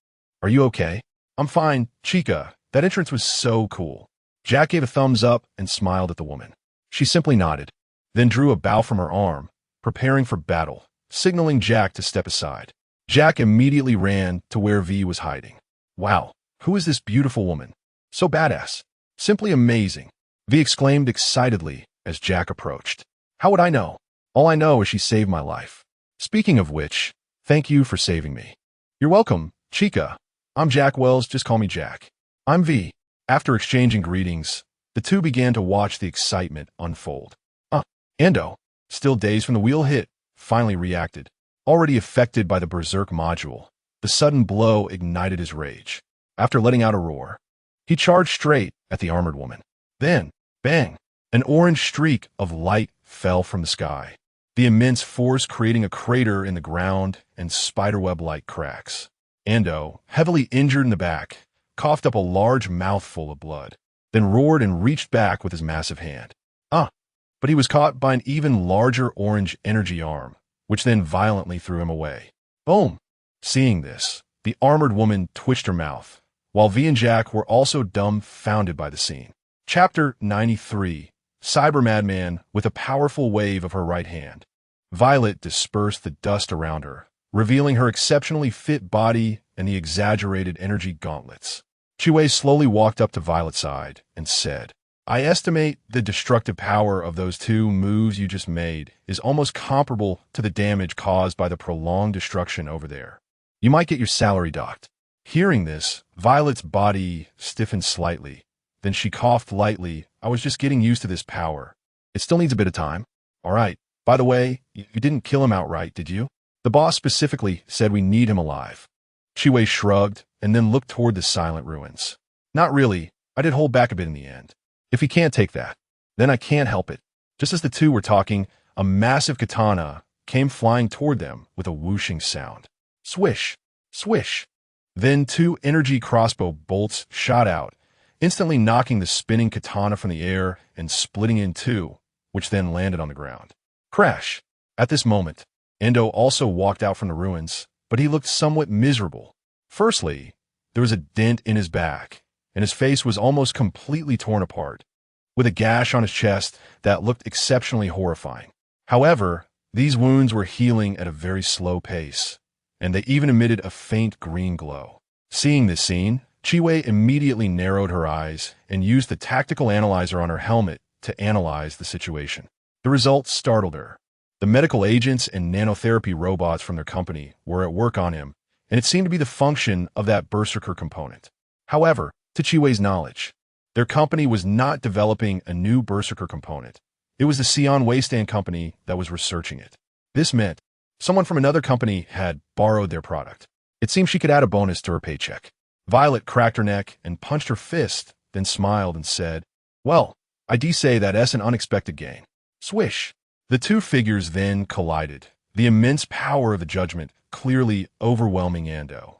Are you okay? I'm fine, Chica. That entrance was so cool. Jack gave a thumbs up and smiled at the woman. She simply nodded, then drew a bow from her arm, preparing for battle, signaling Jack to step aside. Jack immediately ran to where V was hiding. Wow, who is this beautiful woman? So badass. Simply amazing, V exclaimed excitedly as Jack approached. How would I know? All I know is she saved my life. Speaking of which, thank you for saving me. You're welcome, Chica. I'm Jack Wells, just call me Jack. I'm V. After exchanging greetings, the two began to watch the excitement unfold. Ando, still dazed from the wheel hit, finally reacted. Already affected by the Berserk module, the sudden blow ignited his rage. After letting out a roar, he charged straight at the armored woman. Then, bang, an orange streak of light fell from the sky, the immense force creating a crater in the ground and spiderweb-like cracks. Ando, heavily injured in the back, coughed up a large mouthful of blood, then roared and reached back with his massive hand. But he was caught by an even larger orange energy arm, which then violently threw him away. Boom! Seeing this, the armored woman twitched her mouth, while V and Jack were also dumbfounded by the scene. Chapter 93, Cyber Madman with a powerful wave of her right hand. Violet dispersed the dust around her, revealing her exceptionally fit body and the exaggerated energy gauntlets. Chiwei slowly walked up to Violet's side and said, I estimate the destructive power of those two moves you just made is almost comparable to the damage caused by the prolonged destruction over there. You might get your salary docked. Hearing this, Violet's body stiffened slightly. Then she coughed lightly. I was just getting used to this power. It still needs a bit of time. All right. By the way, you didn't kill him outright, did you? The boss specifically said we need him alive. Chiwei shrugged and then looked toward the silent ruins. Not really. I did hold back a bit in the end. If he can't take that, then I can't help it. Just as the two were talking, a massive katana came flying toward them with a whooshing sound. Swish! Swish! Then two energy crossbow bolts shot out, instantly knocking the spinning katana from the air and splitting in two, which then landed on the ground. Crash! At this moment, Endo also walked out from the ruins, but he looked somewhat miserable. Firstly, there was a dent in his back, and his face was almost completely torn apart, with a gash on his chest that looked exceptionally horrifying. However, these wounds were healing at a very slow pace, and they even emitted a faint green glow. Seeing this scene, Chiwei immediately narrowed her eyes and used the tactical analyzer on her helmet to analyze the situation. The results startled her. The medical agents and nanotherapy robots from their company were at work on him, and it seemed to be the function of that Berserker component. However, to Chiwei's knowledge, their company was not developing a new Berserker component. It was the Sion Wasteland company that was researching it. This meant someone from another company had borrowed their product. It seemed she could add a bonus to her paycheck. Violet cracked her neck and punched her fist, then smiled and said, Well, I do say that that's an unexpected gain. Swish! The two figures then collided, the immense power of the judgment clearly overwhelming Ando,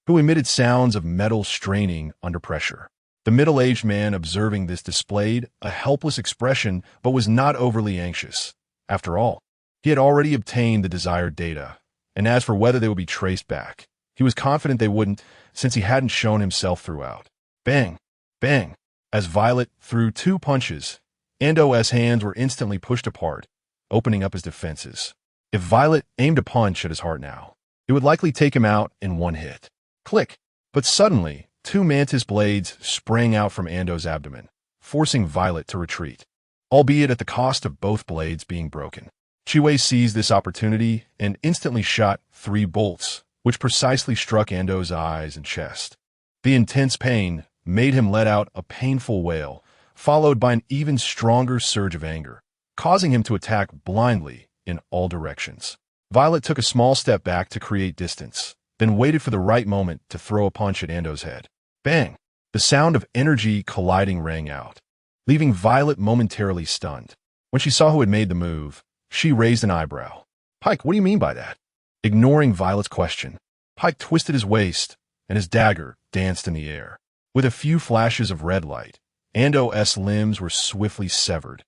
who emitted sounds of metal straining under pressure. The middle-aged man observing this displayed a helpless expression but was not overly anxious. After all, he had already obtained the desired data, and as for whether they would be traced back, he was confident they wouldn't since he hadn't shown himself throughout. Bang! Bang! As Violet threw two punches, Ando's hands were instantly pushed apart, opening up his defenses. If Violet aimed a punch at his heart now, it would likely take him out in one hit. Click! But suddenly, two mantis blades sprang out from Ando's abdomen, forcing Violet to retreat, albeit at the cost of both blades being broken. Chiwei seized this opportunity and instantly shot 3 bolts, which precisely struck Ando's eyes and chest. The intense pain made him let out a painful wail, followed by an even stronger surge of anger, causing him to attack blindly in all directions. Violet took a small step back to create distance, then waited for the right moment to throw a punch at Ando's head. Bang! The sound of energy colliding rang out, leaving Violet momentarily stunned. When she saw who had made the move, she raised an eyebrow. Pike, what do you mean by that? Ignoring Violet's question, Pike twisted his waist, and his dagger danced in the air. With a few flashes of red light, Ando's limbs were swiftly severed,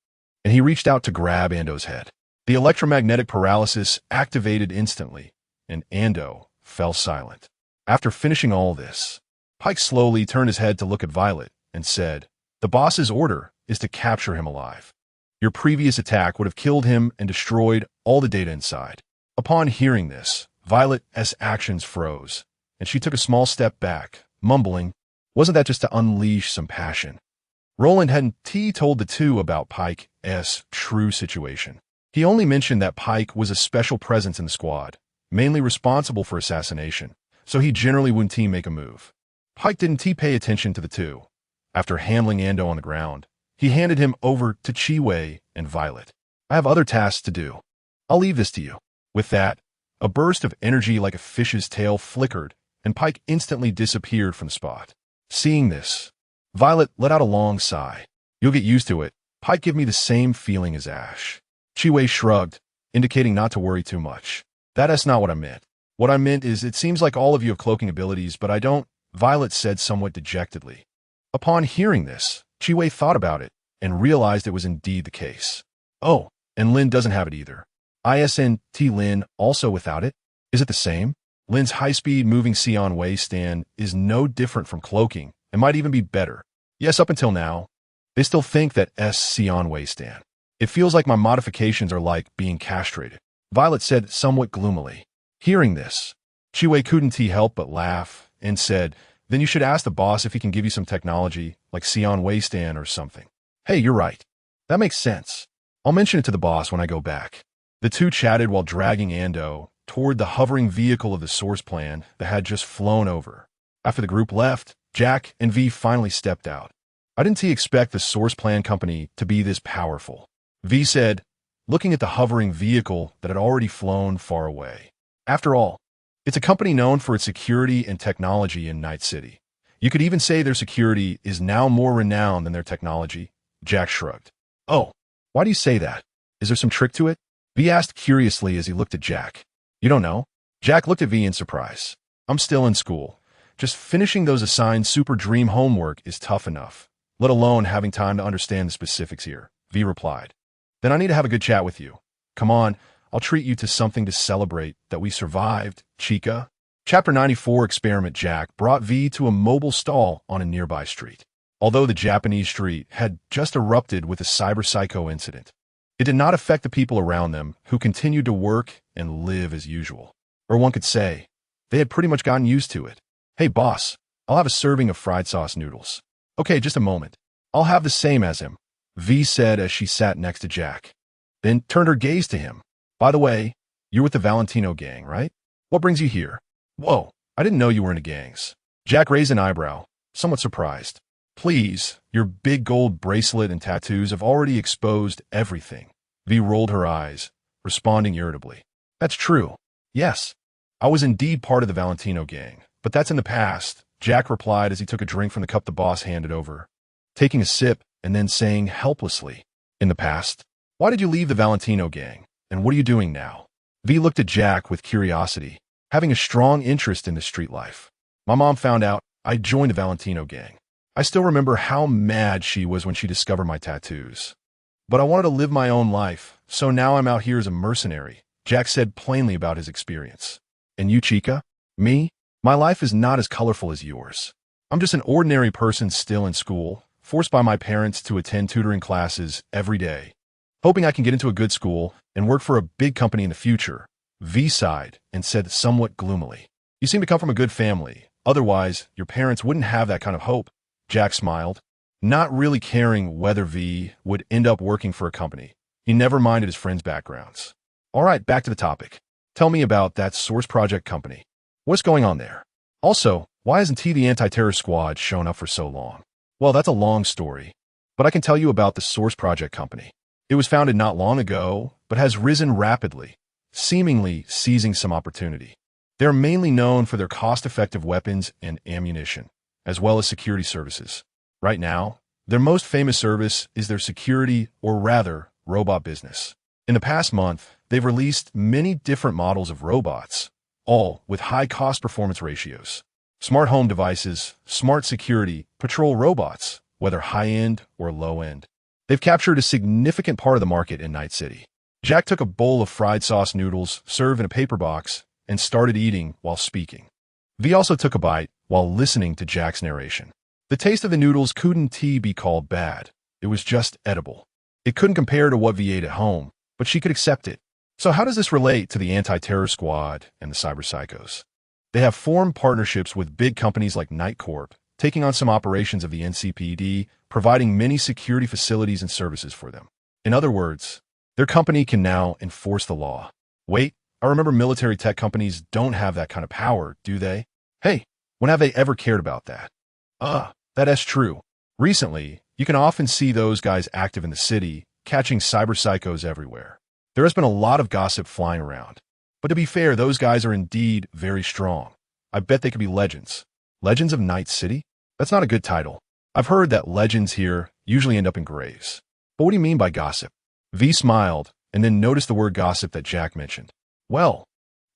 and he reached out to grab Ando's head. The electromagnetic paralysis activated instantly, and Ando fell silent. After finishing all this, Pike slowly turned his head to look at Violet and said, The boss's order is to capture him alive. Your previous attack would have killed him and destroyed all the data inside. Upon hearing this, Violet's actions froze, and she took a small step back, mumbling, "Wasn't that just to unleash some passion?" Roland hadn't told the two about Pike's true situation. He only mentioned that Pike was a special presence in the squad, mainly responsible for assassination, so he generally wouldn't make a move. Pike didn't pay attention to the two. After handling Ando on the ground, he handed him over to Chiwei and Violet. "I have other tasks to do. I'll leave this to you." With that, a burst of energy like a fish's tail flickered, and Pike instantly disappeared from the spot. Seeing this, Violet let out a long sigh. "You'll get used to it. Pike give me the same feeling as Ash." Chiwei shrugged, indicating not to worry too much. "That's not what I meant. What I meant is it seems like all of you have cloaking abilities, but I don't," Violet said somewhat dejectedly. Upon hearing this, Chiwei thought about it and realized it was indeed the case. "Oh, and Lin doesn't have it either. Isn't Lin also without it? Is it the same?" Lin's high-speed moving Sion waiststand is no different from cloaking, and might even be better. "Yes, up until now. They still think that Sion waiststand. It feels like my modifications are like being castrated," Violet said somewhat gloomily. Hearing this, Chiwei couldn't help but laugh and said, "Then you should ask the boss if he can give you some technology, like Sion waiststand or something." "Hey, you're right. That makes sense. I'll mention it to the boss when I go back." The two chatted while dragging Ando toward the hovering vehicle of the source plan that had just flown over. After the group left, Jack and V finally stepped out. "I didn't expect the source plan company to be this powerful," V said, looking at the hovering vehicle that had already flown far away. "After all, it's a company known for its security and technology in Night City. You could even say their security is now more renowned than their technology." Jack shrugged. "Oh, why do you say that? Is there some trick to it?" V asked curiously as he looked at Jack. "You don't know?" Jack looked at V in surprise. "I'm still in school. Just finishing those assigned Super Dream homework is tough enough, let alone having time to understand the specifics here," V replied. "Then I need to have a good chat with you. Come on, I'll treat you to something to celebrate that we survived, chica." Chapter 94 Experiment Jack brought V to a mobile stall on a nearby street. Although the Japanese street had just erupted with a cyber psycho incident, it did not affect the people around them, who continued to work and live as usual. Or one could say, they had pretty much gotten used to it. "Hey boss, I'll have a serving of fried sauce noodles." "Okay, just a moment. I'll have the same as him," V said as she sat next to Jack. Then turned her gaze to him. "By the way, you're with the Valentino gang, right? What brings you here?" "Whoa, I didn't know you were into gangs." Jack raised an eyebrow, somewhat surprised. "Please, your big gold bracelet and tattoos have already exposed everything." V rolled her eyes, responding irritably. "That's true. Yes, I was indeed part of the Valentino gang, but that's in the past," Jack replied as he took a drink from the cup the boss handed over, taking a sip and then saying helplessly, "In the past? Why did you leave the Valentino gang, and what are you doing now?" V looked at Jack with curiosity, having a strong interest in the street life. "My mom found out I joined the Valentino gang. I still remember how mad she was when she discovered my tattoos. But I wanted to live my own life, so now I'm out here as a mercenary," Jack said plainly about his experience. "And you, chica?" "Me? My life is not as colorful as yours. I'm just an ordinary person still in school, forced by my parents to attend tutoring classes every day, hoping I can get into a good school and work for a big company in the future." V sighed and said somewhat gloomily, "You seem to come from a good family. Otherwise, your parents wouldn't have that kind of hope." Jack smiled, not really caring whether V would end up working for a company. He never minded his friends' backgrounds. "All right, back to the topic. Tell me about that Source Project company. What's going on there? Also, why hasn't the anti-terror squad shown up for so long?" "Well, that's a long story, but I can tell you about the Source Project company. It was founded not long ago, but has risen rapidly, seemingly seizing some opportunity. They're mainly known for their cost-effective weapons and ammunition, as well as security services. Right now, their most famous service is their security, or rather, robot business. In the past month, they've released many different models of robots, all with high cost-performance ratios. Smart home devices, smart security, patrol robots, whether high-end or low-end. They've captured a significant part of the market in Night City." Jack took a bowl of fried sauce noodles served in a paper box and started eating while speaking. V also took a bite while listening to Jack's narration. The taste of the noodles couldn't be called bad. It was just edible. It couldn't compare to what V ate at home, but she could accept it. So how does this relate to the anti-terror squad and the cyber psychos? They have formed partnerships with big companies like Night Corp, taking on some operations of the NCPD, providing many security facilities and services for them. In other words, their company can now enforce the law. Wait, I remember military tech companies don't have that kind of power, do they? Hey, when have they ever cared about that? That's true. Recently, you can often see those guys active in the city, catching cyber psychos everywhere. There has been a lot of gossip flying around. But to be fair, those guys are indeed very strong. I bet they could be legends. Legends of Night City? That's not a good title. I've heard that legends here usually end up in graves. But what do you mean by gossip? V smiled, and then noticed the word gossip that Jack mentioned. Well,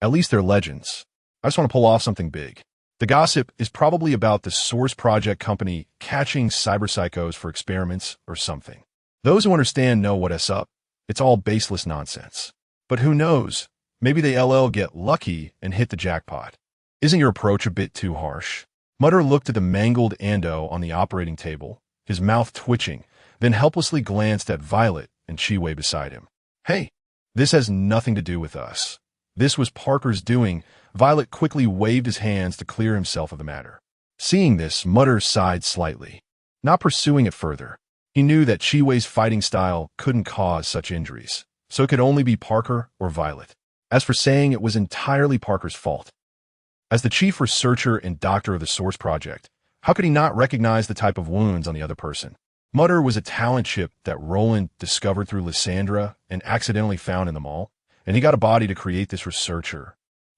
at least they're legends. I just want to pull off something big. The gossip is probably about the Source Project company catching cyber psychos for experiments or something. Those who understand know what's up. It's all baseless nonsense. But who knows? Maybe the LL get lucky and hit the jackpot. Isn't your approach a bit too harsh? Mutter looked at the mangled Ando on the operating table, his mouth twitching, then helplessly glanced at Violet and Chiwei beside him. Hey, this has nothing to do with us. This was Parker's doing. Violet quickly waved his hands to clear himself of the matter. Seeing this, Mutter sighed slightly, not pursuing it further. He knew that Chiwei's fighting style couldn't cause such injuries, so it could only be Parker or Violet. As for saying it was entirely Parker's fault. As the chief researcher and doctor of the Source Project, how could he not recognize the type of wounds on the other person? Mutter was a talent chip that Roland discovered through Lysandra and accidentally found in the mall, and he got a body to create this researcher.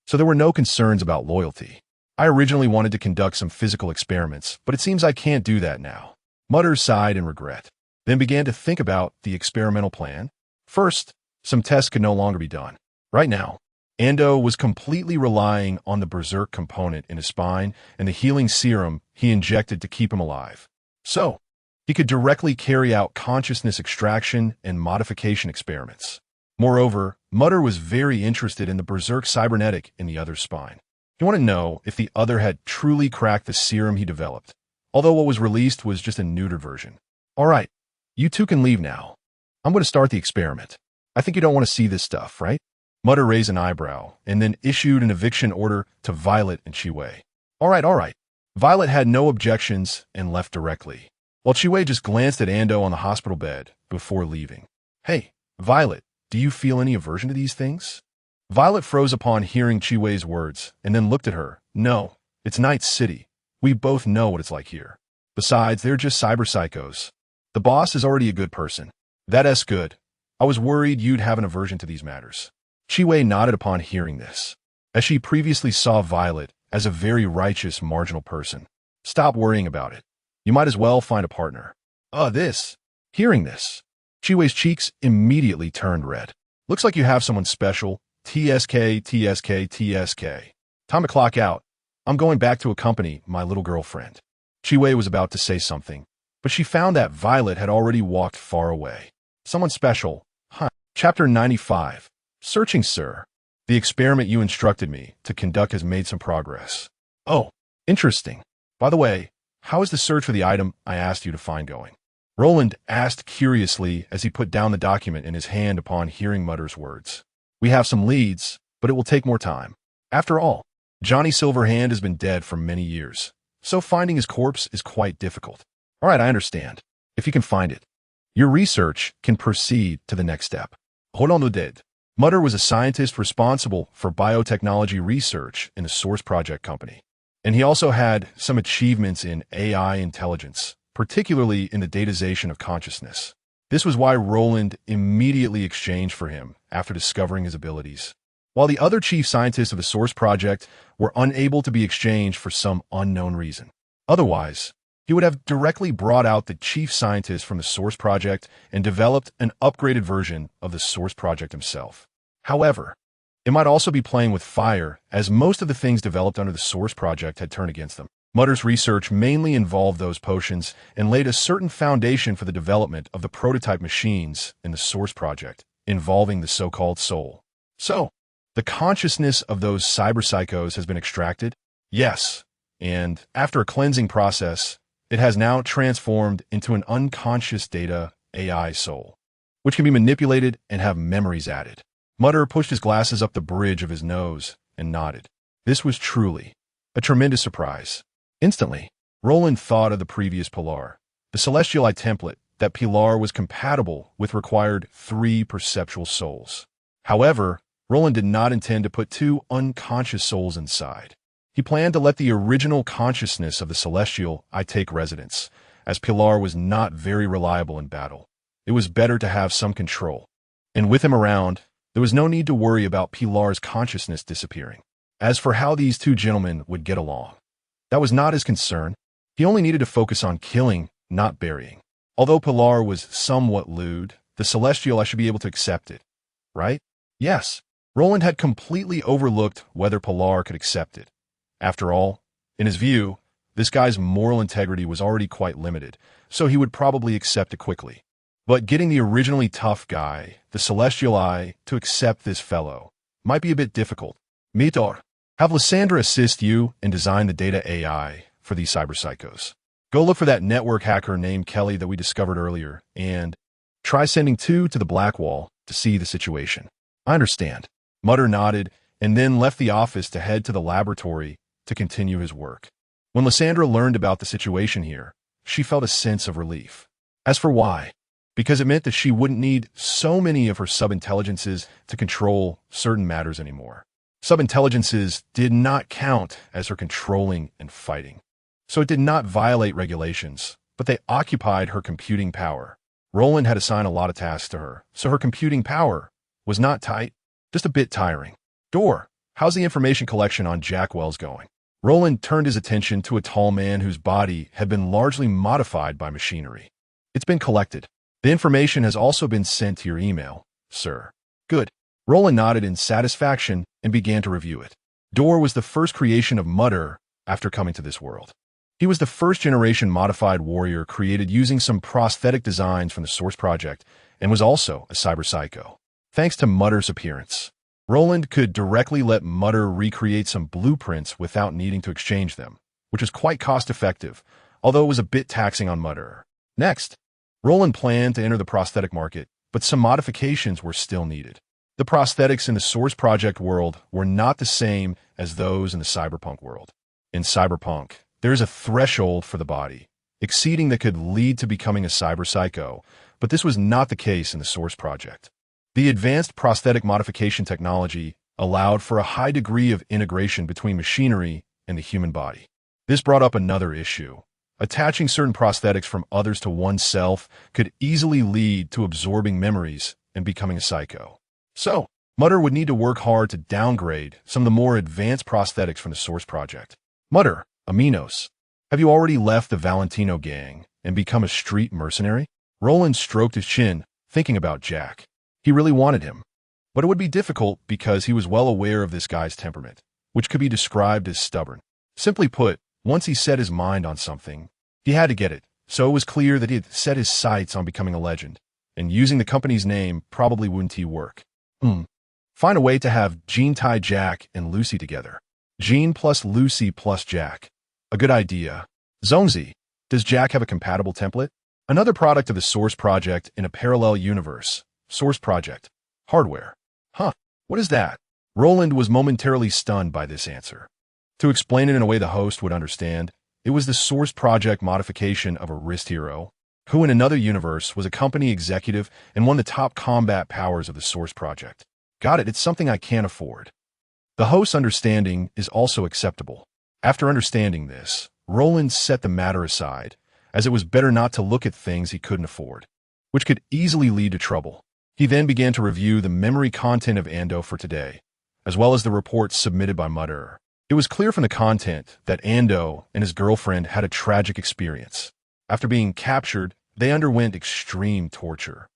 So there were no concerns about loyalty. I originally wanted to conduct some physical experiments, but it seems I can't do that now. Mutter sighed in regret, then began to think about the experimental plan. First, some tests could no longer be done. Right now, Ando was completely relying on the berserk component in his spine and the healing serum he injected to keep him alive. So, he could directly carry out consciousness extraction and modification experiments. Moreover, Mutter was very interested in the berserk cybernetic in the other's spine. He wanted to know if the other had truly cracked the serum he developed, although what was released was just a neutered version. All right, you two can leave now. I'm going to start the experiment. I think you don't want to see this stuff, right? Mutter raised an eyebrow and then issued an eviction order to Violet and Chiwei. All right. Violet had no objections and left directly, while Chiwei just glanced at Ando on the hospital bed before leaving. Hey, Violet, do you feel any aversion to these things? Violet froze upon hearing Chiwei's words and then looked at her. No, it's Night City. We both know what it's like here. Besides, they're just cyber psychos. The boss is already a good person. That's good. I was worried you'd have an aversion to these matters. Chiwei nodded upon hearing this, as she previously saw Violet as a very righteous marginal person. Stop worrying about it. You might as well find a partner. Hearing this, Chiwei's cheeks immediately turned red. Looks like you have someone special. TSK. Time to clock out. I'm going back to accompany my little girlfriend. Chiwei was about to say something, but she found that Violet had already walked far away. Someone special, huh? Chapter 95. Searching, sir. The experiment you instructed me to conduct has made some progress. Oh, interesting. By the way, how is the search for the item I asked you to find going? Roland asked curiously as he put down the document in his hand upon hearing Mutter's words. We have some leads, but it will take more time. After all, Johnny Silverhand has been dead for many years, so finding his corpse is quite difficult. All right, I understand. If you can find it, your research can proceed to the next step. Roland. Mutter was a scientist responsible for biotechnology research in the Source Project company, and he also had some achievements in AI intelligence, particularly in the datization of consciousness. This was why Roland immediately exchanged for him after discovering his abilities, while the other chief scientists of the Source Project were unable to be exchanged for some unknown reason. Otherwise, he would have directly brought out the chief scientist from the Source Project and developed an upgraded version of the Source Project himself. However, it might also be playing with fire, as most of the things developed under the Source Project had turned against them. Mutter's research mainly involved those potions and laid a certain foundation for the development of the prototype machines in the Source Project, involving the so-called soul. So, the consciousness of those cyber psychos has been extracted? Yes, and after a cleansing process, it has now transformed into an unconscious data AI soul, which can be manipulated and have memories added. Mutter pushed his glasses up the bridge of his nose and nodded. This was truly a tremendous surprise. Instantly, Roland thought of the previous Pilar. The celestial eye template that Pilar was compatible with required 3 perceptual souls. However, Roland did not intend to put 2 unconscious souls inside. He planned to let the original consciousness of the celestial eye take residence, as Pilar was not very reliable in battle. It was better to have some control. And with him around, there was no need to worry about Pilar's consciousness disappearing. As for how these 2 gentlemen would get along, that was not his concern. He only needed to focus on killing, not burying. Although Pilar was somewhat lewd, the celestial eye should be able to accept it, right? Yes, Roland had completely overlooked whether Pilar could accept it. After all, in his view, this guy's moral integrity was already quite limited, so he would probably accept it quickly. But getting the originally tough guy, the celestial eye, to accept this fellow might be a bit difficult. Mitor, have Lysandra assist you and design the data AI for these cyberpsychos. Go look for that network hacker named Kelly that we discovered earlier, and try sending 2 to the Black Wall to see the situation. I understand. Mutter nodded and then left the office to head to the laboratory to continue his work. When Lysandra learned about the situation here, she felt a sense of relief. As for why? Because it meant that she wouldn't need so many of her sub-intelligences to control certain matters anymore. Sub-intelligences did not count as her controlling and fighting. So it did not violate regulations, but they occupied her computing power. Roland had assigned a lot of tasks to her, so her computing power was not tight, just a bit tiring. Door, how's the information collection on Jack Wells going? Roland turned his attention to a tall man whose body had been largely modified by machinery. It's been collected. The information has also been sent to your email, sir. Good. Roland nodded in satisfaction and began to review it. Door was the first creation of Mutter after coming to this world. He was the first-generation modified warrior created using some prosthetic designs from the Source Project and was also a cyberpsycho. Thanks to Mutter's appearance, Roland could directly let Mutter recreate some blueprints without needing to exchange them, which was quite cost-effective, although it was a bit taxing on Mutter. Next, Roland planned to enter the prosthetic market, but some modifications were still needed. The prosthetics in the Source Project world were not the same as those in the Cyberpunk world. In Cyberpunk, there is a threshold for the body, exceeding that could lead to becoming a cyberpsycho, but this was not the case in the Source Project. The advanced prosthetic modification technology allowed for a high degree of integration between machinery and the human body. This brought up another issue. Attaching certain prosthetics from others to oneself could easily lead to absorbing memories and becoming a psycho. So, Mutter would need to work hard to downgrade some of the more advanced prosthetics from the Source Project. Mutter, Aminos, have you already left the Valentino gang and become a street mercenary? Roland stroked his chin, thinking about Jack. He really wanted him, but it would be difficult because he was well aware of this guy's temperament, which could be described as stubborn. Simply put, once he set his mind on something, he had to get it, so it was clear that he had set his sights on becoming a legend, and using the company's name probably wouldn't work. Find a way to have Jean tie Jack and Lucy together. Jean plus Lucy plus Jack. A good idea. Zonzi, does Jack have a compatible template? Another product of the Source Project in a parallel universe. Source Project. Hardware. Huh, what is that? Roland was momentarily stunned by this answer. To explain it in a way the host would understand, it was the Source Project modification of a wrist hero, who in another universe was a company executive and one of the top combat powers of the Source Project. Got it, it's something I can't afford. The host's understanding is also acceptable. After understanding this, Roland set the matter aside, as it was better not to look at things he couldn't afford, which could easily lead to trouble. He then began to review the memory content of Ando for today, as well as the reports submitted by Mutter. It was clear from the content that Ando and his girlfriend had a tragic experience. After being captured, they underwent extreme torture,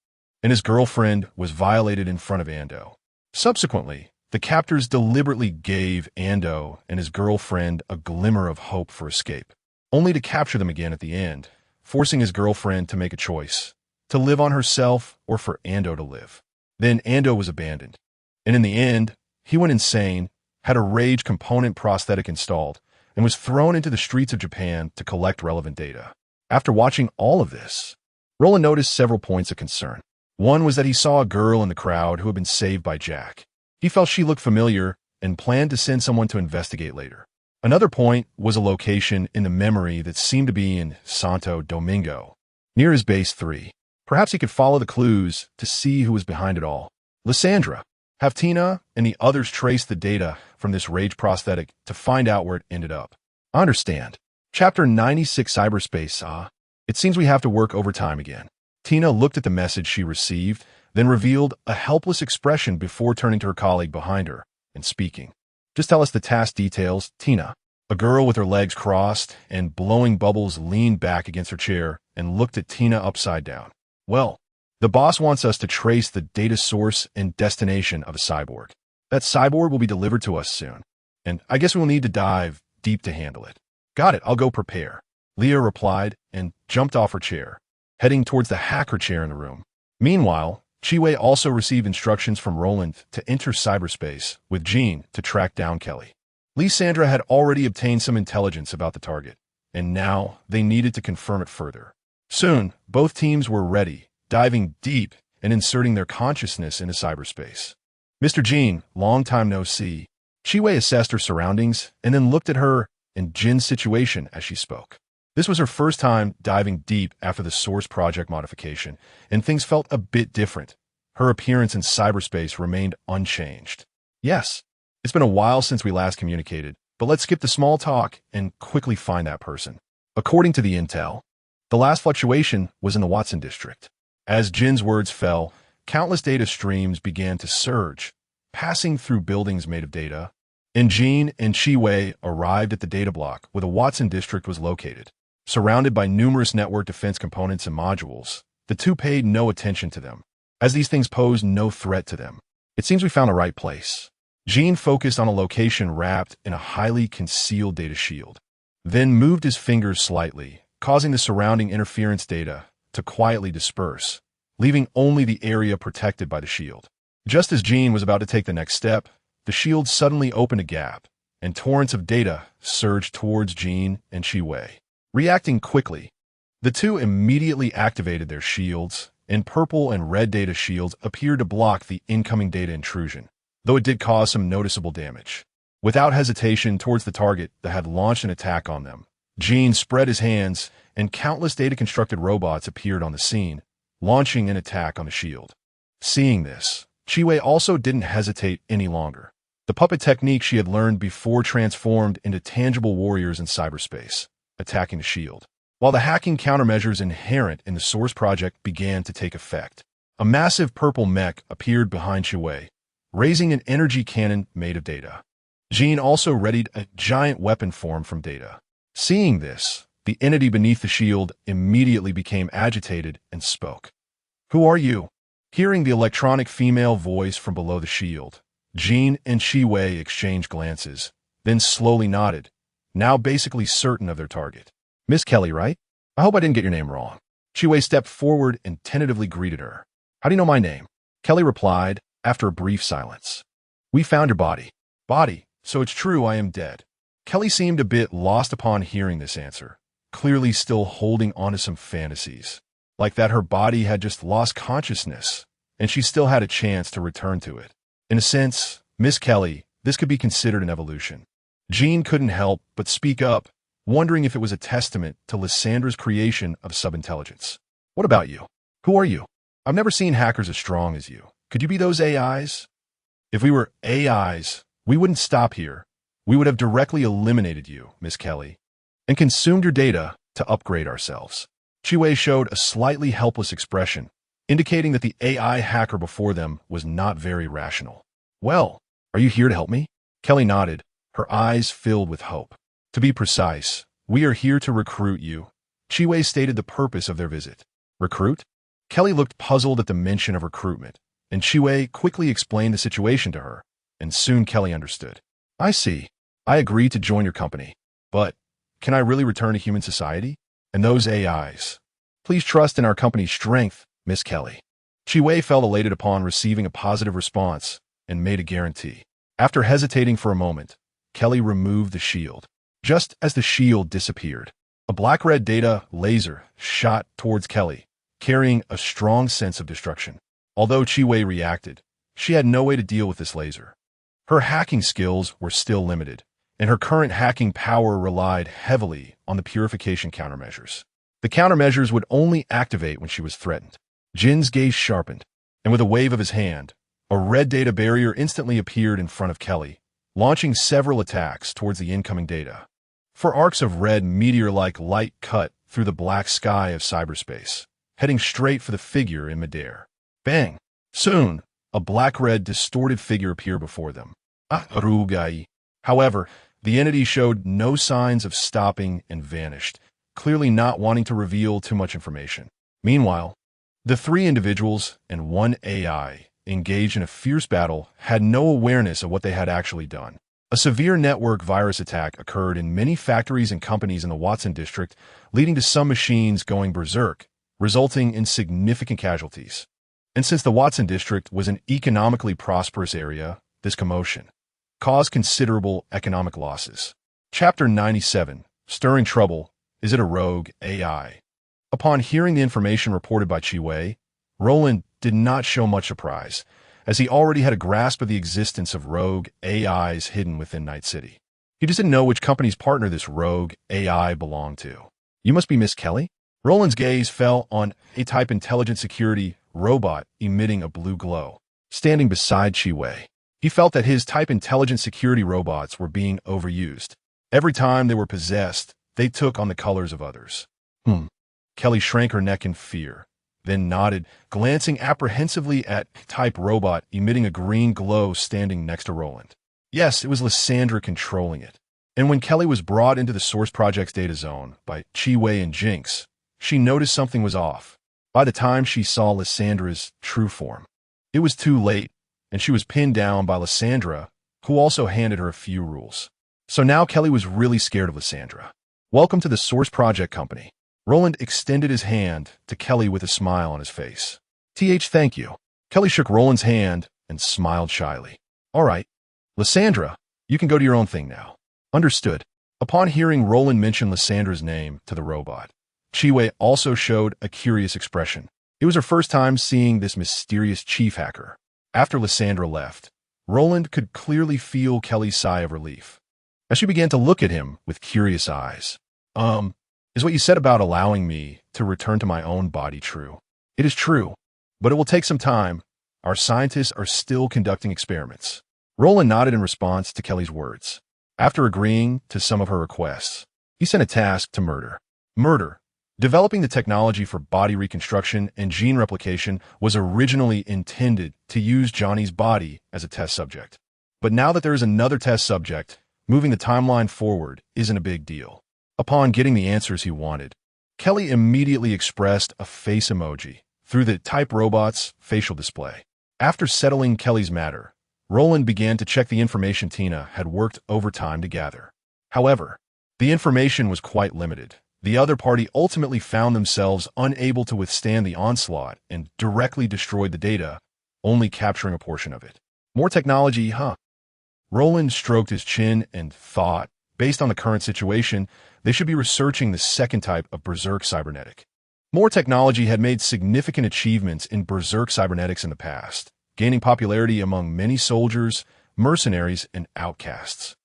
and his girlfriend was violated in front of Ando. Subsequently, the captors deliberately gave Ando and his girlfriend a glimmer of hope for escape, only to capture them again at the end, forcing his girlfriend to make a choice, to live on herself or for Ando to live. Then Ando was abandoned, and in the end, he went insane, had a rage component prosthetic installed, and was thrown into the streets of Japan to collect relevant data. After watching all of this, Roland noticed several points of concern. One was that he saw a girl in the crowd who had been saved by Jack. He felt she looked familiar and planned to send someone to investigate later. Another point was a location in the memory that seemed to be in Santo Domingo, near his base 3. Perhaps he could follow the clues to see who was behind it all. Lysandra, have Tina and the others trace the data from this rage prosthetic to find out where it ended up. I understand. Chapter 96 Cyberspace, It seems we have to work overtime again. Tina looked at the message she received, then revealed a helpless expression before turning to her colleague behind her and speaking. Just tell us the task details, Tina. A girl with her legs crossed and blowing bubbles leaned back against her chair and looked at Tina upside down. Well, the boss wants us to trace the data source and destination of a cyborg. That cyborg will be delivered to us soon, and I guess we'll need to dive deep to handle it. Got it, I'll go prepare. Leah replied and jumped off her chair, heading towards the hacker chair in the room. Meanwhile, Chiwei also received instructions from Roland to enter cyberspace with Jean to track down Kelly. Lysandra had already obtained some intelligence about the target, and now they needed to confirm it further. Soon, both teams were ready, diving deep and inserting their consciousness into cyberspace. Mr. Jean, long time no see. Chiwei assessed her surroundings and then looked at her and Jin's situation as she spoke. This was her first time diving deep after the Source Project modification, and things felt a bit different. Her appearance in cyberspace remained unchanged. Yes, it's been a while since we last communicated, but let's skip the small talk and quickly find that person. According to the intel, the last fluctuation was in the Watson district. As Jin's words fell, countless data streams began to surge, passing through buildings made of data. And Jean and Chiwei arrived at the data block where the Watson district was located. Surrounded by numerous network defense components and modules, the two paid no attention to them, as these things posed no threat to them. It seems we found the right place. Jean focused on a location wrapped in a highly concealed data shield, then moved his fingers slightly, causing the surrounding interference data to quietly disperse, leaving only the area protected by the shield. Just as Jean was about to take the next step, the shield suddenly opened a gap, and torrents of data surged towards Jean and Chiwei. Reacting quickly, the two immediately activated their shields, and purple and red data shields appeared to block the incoming data intrusion, though it did cause some noticeable damage. Without hesitation towards the target that had launched an attack on them, Jean spread his hands, and countless data-constructed robots appeared on the scene, launching an attack on the shield. Seeing this, Chiwei also didn't hesitate any longer. The puppet technique she had learned before transformed into tangible warriors in cyberspace, attacking the shield. While the hacking countermeasures inherent in the Source Project began to take effect, a massive purple mech appeared behind Chiwei, raising an energy cannon made of data. Jean also readied a giant weapon form from data. Seeing this, the entity beneath the shield immediately became agitated and spoke. "Who are you?" Hearing the electronic female voice from below the shield, Jean and Chiwei exchanged glances, then slowly nodded, now basically certain of their target. "Miss Kelly, right? I hope I didn't get your name wrong." Chiwei stepped forward and tentatively greeted her. "How do you know my name?" Kelly replied after a brief silence. "We found your body." "Body? So it's true I am dead." Kelly seemed a bit lost upon hearing this answer, clearly still holding on to some fantasies, like that her body had just lost consciousness, and she still had a chance to return to it. In a sense, Miss Kelly, this could be considered an evolution. Jean couldn't help but speak up, wondering if it was a testament to Lysandra's creation of subintelligence. "What about you? Who are you? I've never seen hackers as strong as you. Could you be those AIs?" "If we were AIs, we wouldn't stop here. We would have directly eliminated you, Miss Kelly, and consumed your data to upgrade ourselves." Chiwei showed a slightly helpless expression, indicating that the AI hacker before them was not very rational. "Well, are you here to help me?" Kelly nodded, her eyes filled with hope. "To be precise, we are here to recruit you." Chiwei stated the purpose of their visit. "Recruit?" Kelly looked puzzled at the mention of recruitment, and Chiwei quickly explained the situation to her, and soon Kelly understood. "I see. I agree to join your company. But can I really return to human society? And those AIs? Please trust in our company's strength, Miss Kelly." Chiwei felt elated upon receiving a positive response and made a guarantee. After hesitating for a moment, Kelly removed the shield. Just as the shield disappeared, a black-red data laser shot towards Kelly, carrying a strong sense of destruction. Although Chi-Wei reacted, she had no way to deal with this laser. Her hacking skills were still limited, and her current hacking power relied heavily on the purification countermeasures. The countermeasures would only activate when she was threatened. Jin's gaze sharpened, and with a wave of his hand, a red data barrier instantly appeared in front of Kelly, launching several attacks towards the incoming data. Four arcs of red meteor-like light cut through the black sky of cyberspace, heading straight for the figure in midair. Bang! Soon, a black-red distorted figure appeared before them. Rugai. However, the entity showed no signs of stopping and vanished, clearly not wanting to reveal too much information. Meanwhile, the three individuals and one AI engaged in a fierce battle had no awareness of what they had actually done. A severe network virus attack occurred in many factories and companies in the Watson district, leading to some machines going berserk, resulting in significant casualties. And since the Watson district was an economically prosperous area, this commotion caused considerable economic losses. Chapter 97, Stirring Trouble. Is it a rogue AI? Upon hearing the information reported by Chi-Wei, Roland did not show much surprise, as he already had a grasp of the existence of rogue AIs hidden within Night City. He just didn't know which company's partner this rogue AI belonged to. You must be Miss Kelly? Roland's gaze fell on a type intelligent security robot emitting a blue glow, standing beside Chi-Wei. He felt that his type intelligent security robots were being overused. Every time they were possessed, they took on the colors of others. Kelly shrank her neck in fear, then nodded, glancing apprehensively at type robot emitting a green glow standing next to Roland. Yes, it was Lysandra controlling it. And when Kelly was brought into the Source Project's data zone by Chi-Wei and Jinx, she noticed something was off. By the time she saw Lysandra's true form, it was too late, and she was pinned down by Lysandra, who also handed her a few rules. So now Kelly was really scared of Lysandra. Welcome to the Source Project Company. Roland extended his hand to Kelly with a smile on his face. Thank you. Kelly shook Roland's hand and smiled shyly. All right, Lysandra, you can go to your own thing now. Understood. Upon hearing Roland mention Lysandra's name to the robot, Chi-Wei also showed a curious expression. It was her first time seeing this mysterious chief hacker. After Lysandra left, Roland could clearly feel Kelly's sigh of relief, as she began to look at him with curious eyes. Is what you said about allowing me to return to my own body true? It is true, but it will take some time. Our scientists are still conducting experiments. Roland nodded in response to Kelly's words. After agreeing to some of her requests, he sent a task to Murder. Developing the technology for body reconstruction and gene replication was originally intended to use Johnny's body as a test subject. But now that there is another test subject, moving the timeline forward isn't a big deal. Upon getting the answers he wanted, Kelly immediately expressed a face emoji through the type robot's facial display. After settling Kelly's matter, Roland began to check the information Tina had worked overtime to gather. However, the information was quite limited. The other party ultimately found themselves unable to withstand the onslaught and directly destroyed the data, only capturing a portion of it. More technology, huh? Roland stroked his chin and thought, based on the current situation, they should be researching the second type of berserk cybernetic. More technology had made significant achievements in berserk cybernetics in the past, gaining popularity among many soldiers, mercenaries, and outcasts.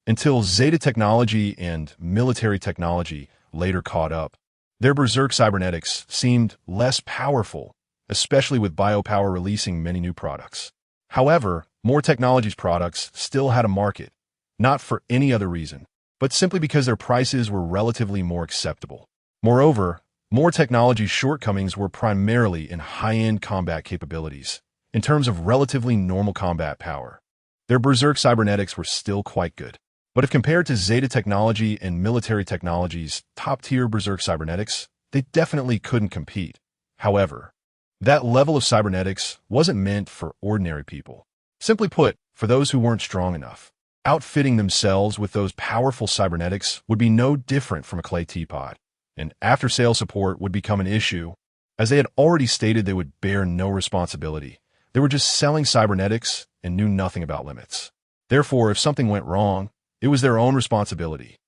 Until Zeta technology and military technology later caught up, their berserk cybernetics seemed less powerful, especially with biopower releasing many new products. However, more technology's products still had a market, not for any other reason, but simply because their prices were relatively more acceptable. Moreover, more technology's shortcomings were primarily in high-end combat capabilities, in terms of relatively normal combat power. Their berserk cybernetics were still quite good. But if compared to Zeta technology and military technology's top-tier berserk cybernetics, they definitely couldn't compete. However, that level of cybernetics wasn't meant for ordinary people. Simply put, for those who weren't strong enough. Outfitting themselves with those powerful cybernetics would be no different from a clay teapot, and after-sale support would become an issue, as they had already stated they would bear no responsibility. They were just selling cybernetics and knew nothing about limits. Therefore, if something went wrong, it was their own responsibility.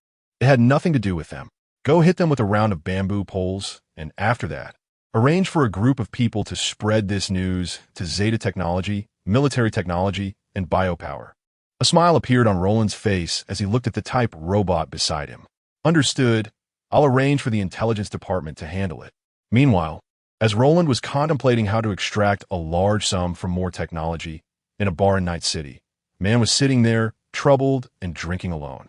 It had nothing to do with them. Go hit them with a round of bamboo poles, and after that, Arrange for a group of people to spread this news to Zeta technology, military technology, and biopower. A smile appeared on Roland's face as he looked at the type robot beside him. Understood. I'll arrange for the intelligence department to handle it. Meanwhile, as Roland was contemplating how to extract a large sum from more technology in a bar in Night City, man was sitting there, troubled and drinking alone.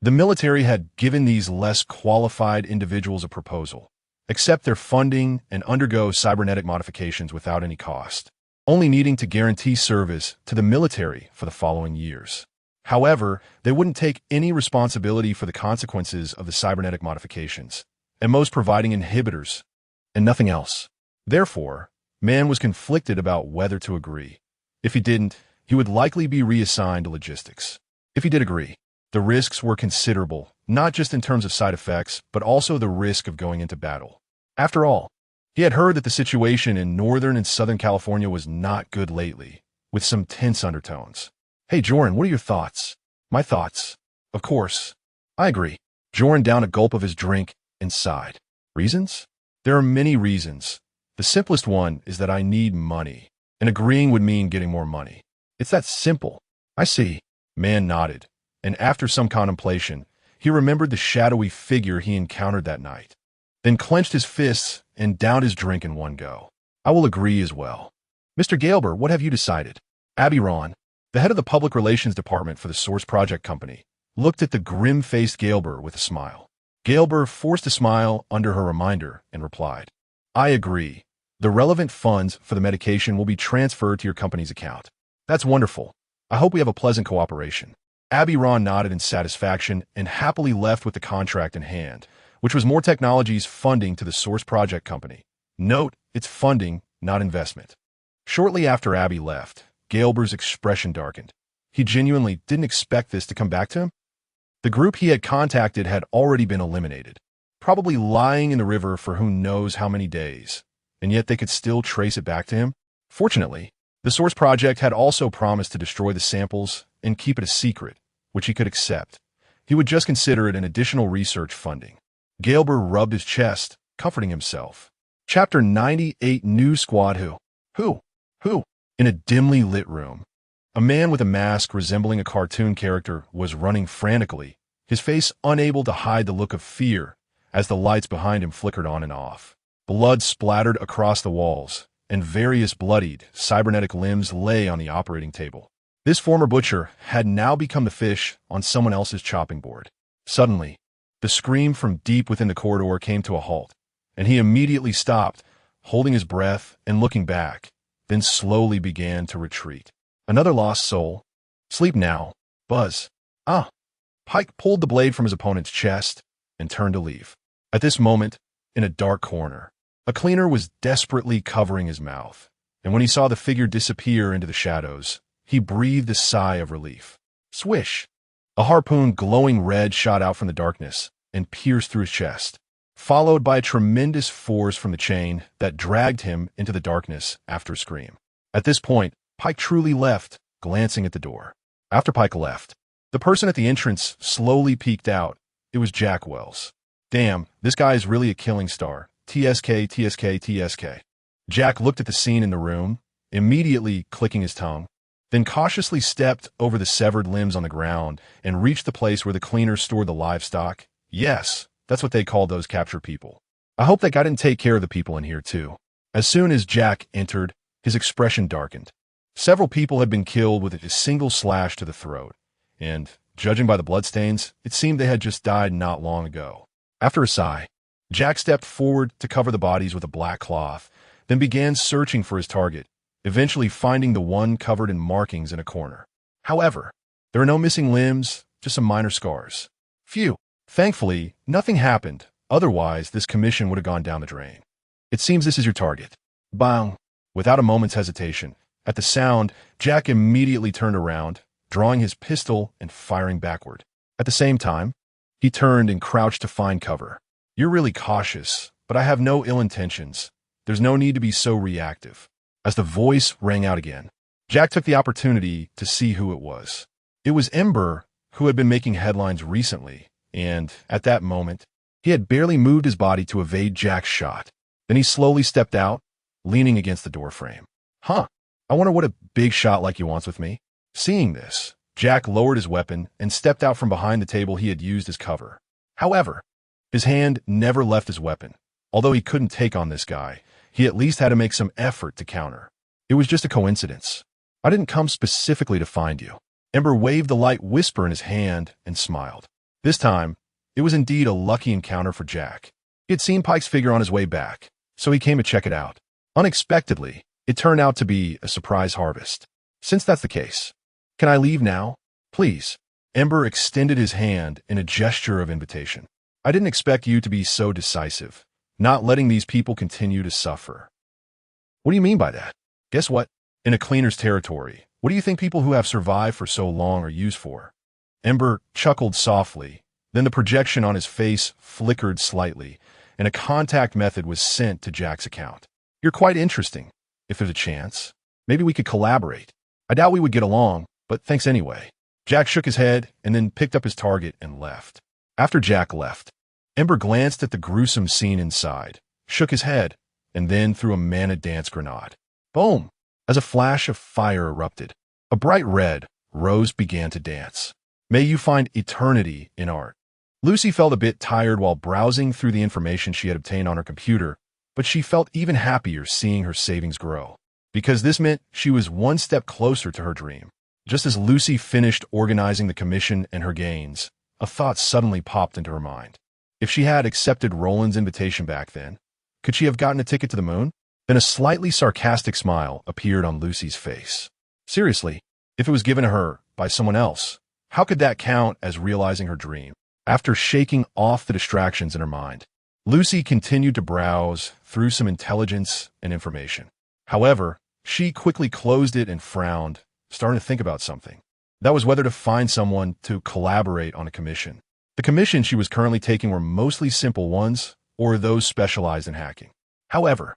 The military had given these less qualified individuals a proposal: accept their funding and undergo cybernetic modifications without any cost, only needing to guarantee service to the military for the following years. However, they wouldn't take any responsibility for the consequences of the cybernetic modifications, and most providing inhibitors and nothing else. Therefore, man was conflicted about whether to agree. If he didn't, he would likely be reassigned to logistics. If he did agree, the risks were considerable, not just in terms of side effects, but also the risk of going into battle. After all, he had heard that the situation in Northern and Southern California was not good lately, with some tense undertones. Hey, Joran, what are your thoughts? My thoughts? Of course. I agree. Joran downed a gulp of his drink and sighed. Reasons? There are many reasons. The simplest one is that I need money, and agreeing would mean getting more money. It's that simple. I see. Man nodded, and after some contemplation, he remembered the shadowy figure he encountered that night, then clenched his fists and downed his drink in one go. I will agree as well. Mr. Galber, what have you decided? Abby Ron, the head of the public relations department for the Source Project Company, looked at the grim-faced Galber with a smile. Galber forced a smile under her reminder and replied, I agree. The relevant funds for the medication will be transferred to your company's account. That's wonderful. I hope we have a pleasant cooperation. Abby Ron nodded in satisfaction and happily left with the contract in hand, which was more technology's funding to the Source Project Company. Note, it's funding, not investment. Shortly after Abby left, Galber's expression darkened. He genuinely didn't expect this to come back to him. The group he had contacted had already been eliminated, probably lying in the river for who knows how many days, and yet they could still trace it back to him. Fortunately, the Source Project had also promised to destroy the samples and keep it a secret, which he could accept. He would just consider it an additional research funding. Galber rubbed his chest, comforting himself. Chapter 98 New Squad Who? In a dimly lit room, a man with a mask resembling a cartoon character was running frantically, his face unable to hide the look of fear as the lights behind him flickered on and off. Blood splattered across the walls, and various bloodied, cybernetic limbs lay on the operating table. This former butcher had now become the fish on someone else's chopping board. Suddenly, the scream from deep within the corridor came to a halt, and he immediately stopped, holding his breath and looking back, then slowly began to retreat. Another lost soul. Sleep now, Buzz. Ah. Pike pulled the blade from his opponent's chest and turned to leave. At this moment, in a dark corner, a cleaner was desperately covering his mouth, and when he saw the figure disappear into the shadows, he breathed a sigh of relief. Swish! A harpoon glowing red shot out from the darkness and pierced through his chest, followed by a tremendous force from the chain that dragged him into the darkness after a scream. At this point, Pike truly left, glancing at the door. After Pike left, the person at the entrance slowly peeked out. It was Jack Wells. Damn, this guy is really a killing star. TSK, TSK, TSK. Jack looked at the scene in the room, immediately clicking his tongue, then cautiously stepped over the severed limbs on the ground and reached the place where the cleaners stored the livestock. Yes, that's what they called those captured people. I hope that guy didn't take care of the people in here too. As soon as Jack entered, his expression darkened. Several people had been killed with a single slash to the throat, and, judging by the bloodstains, it seemed they had just died not long ago. After a sigh, Jack stepped forward to cover the bodies with a black cloth, then began searching for his target, eventually finding the one covered in markings in a corner. However, there were no missing limbs, just some minor scars. Phew. Thankfully, nothing happened. Otherwise, this commission would have gone down the drain. It seems this is your target. Bang! Without a moment's hesitation, at the sound, Jack immediately turned around, drawing his pistol and firing backward. At the same time, he turned and crouched to find cover. You're really cautious, but I have no ill intentions. There's no need to be so reactive. As the voice rang out again, Jack took the opportunity to see who it was. It was Ember, who had been making headlines recently, and, at that moment, he had barely moved his body to evade Jack's shot. Then he slowly stepped out, leaning against the doorframe. Huh, I wonder what a big shot like you wants with me. Seeing this, Jack lowered his weapon and stepped out from behind the table he had used as cover. However, his hand never left his weapon. Although he couldn't take on this guy, he at least had to make some effort to counter. It was just a coincidence. I didn't come specifically to find you. Ember waved the light whisper in his hand and smiled. This time, it was indeed a lucky encounter for Jack. He had seen Pike's figure on his way back, so he came to check it out. Unexpectedly, it turned out to be a surprise harvest. Since that's the case, can I leave now? Please. Ember extended his hand in a gesture of invitation. I didn't expect you to be so decisive, not letting these people continue to suffer. What do you mean by that? Guess what? In a cleaner's territory, what do you think people who have survived for so long are used for? Ember chuckled softly, then the projection on his face flickered slightly, and a contact method was sent to Jack's account. You're quite interesting. If there's a chance, maybe we could collaborate. I doubt we would get along, but thanks anyway. Jack shook his head and then picked up his target and left. After Jack left, Ember glanced at the gruesome scene inside, shook his head, and then threw a mana dance grenade. Boom! As a flash of fire erupted, a bright red rose began to dance. May you find eternity in art. Lucy felt a bit tired while browsing through the information she had obtained on her computer, but she felt even happier seeing her savings grow, because this meant she was one step closer to her dream. Just as Lucy finished organizing the commission and her gains, a thought suddenly popped into her mind. If she had accepted Roland's invitation back then, could she have gotten a ticket to the moon? Then a slightly sarcastic smile appeared on Lucy's face. Seriously, if it was given to her by someone else, how could that count as realizing her dream? After shaking off the distractions in her mind, Lucy continued to browse through some intelligence and information. However, she quickly closed it and frowned, starting to think about something. That was whether to find someone to collaborate on a commission. The commissions she was currently taking were mostly simple ones, or those specialized in hacking. However,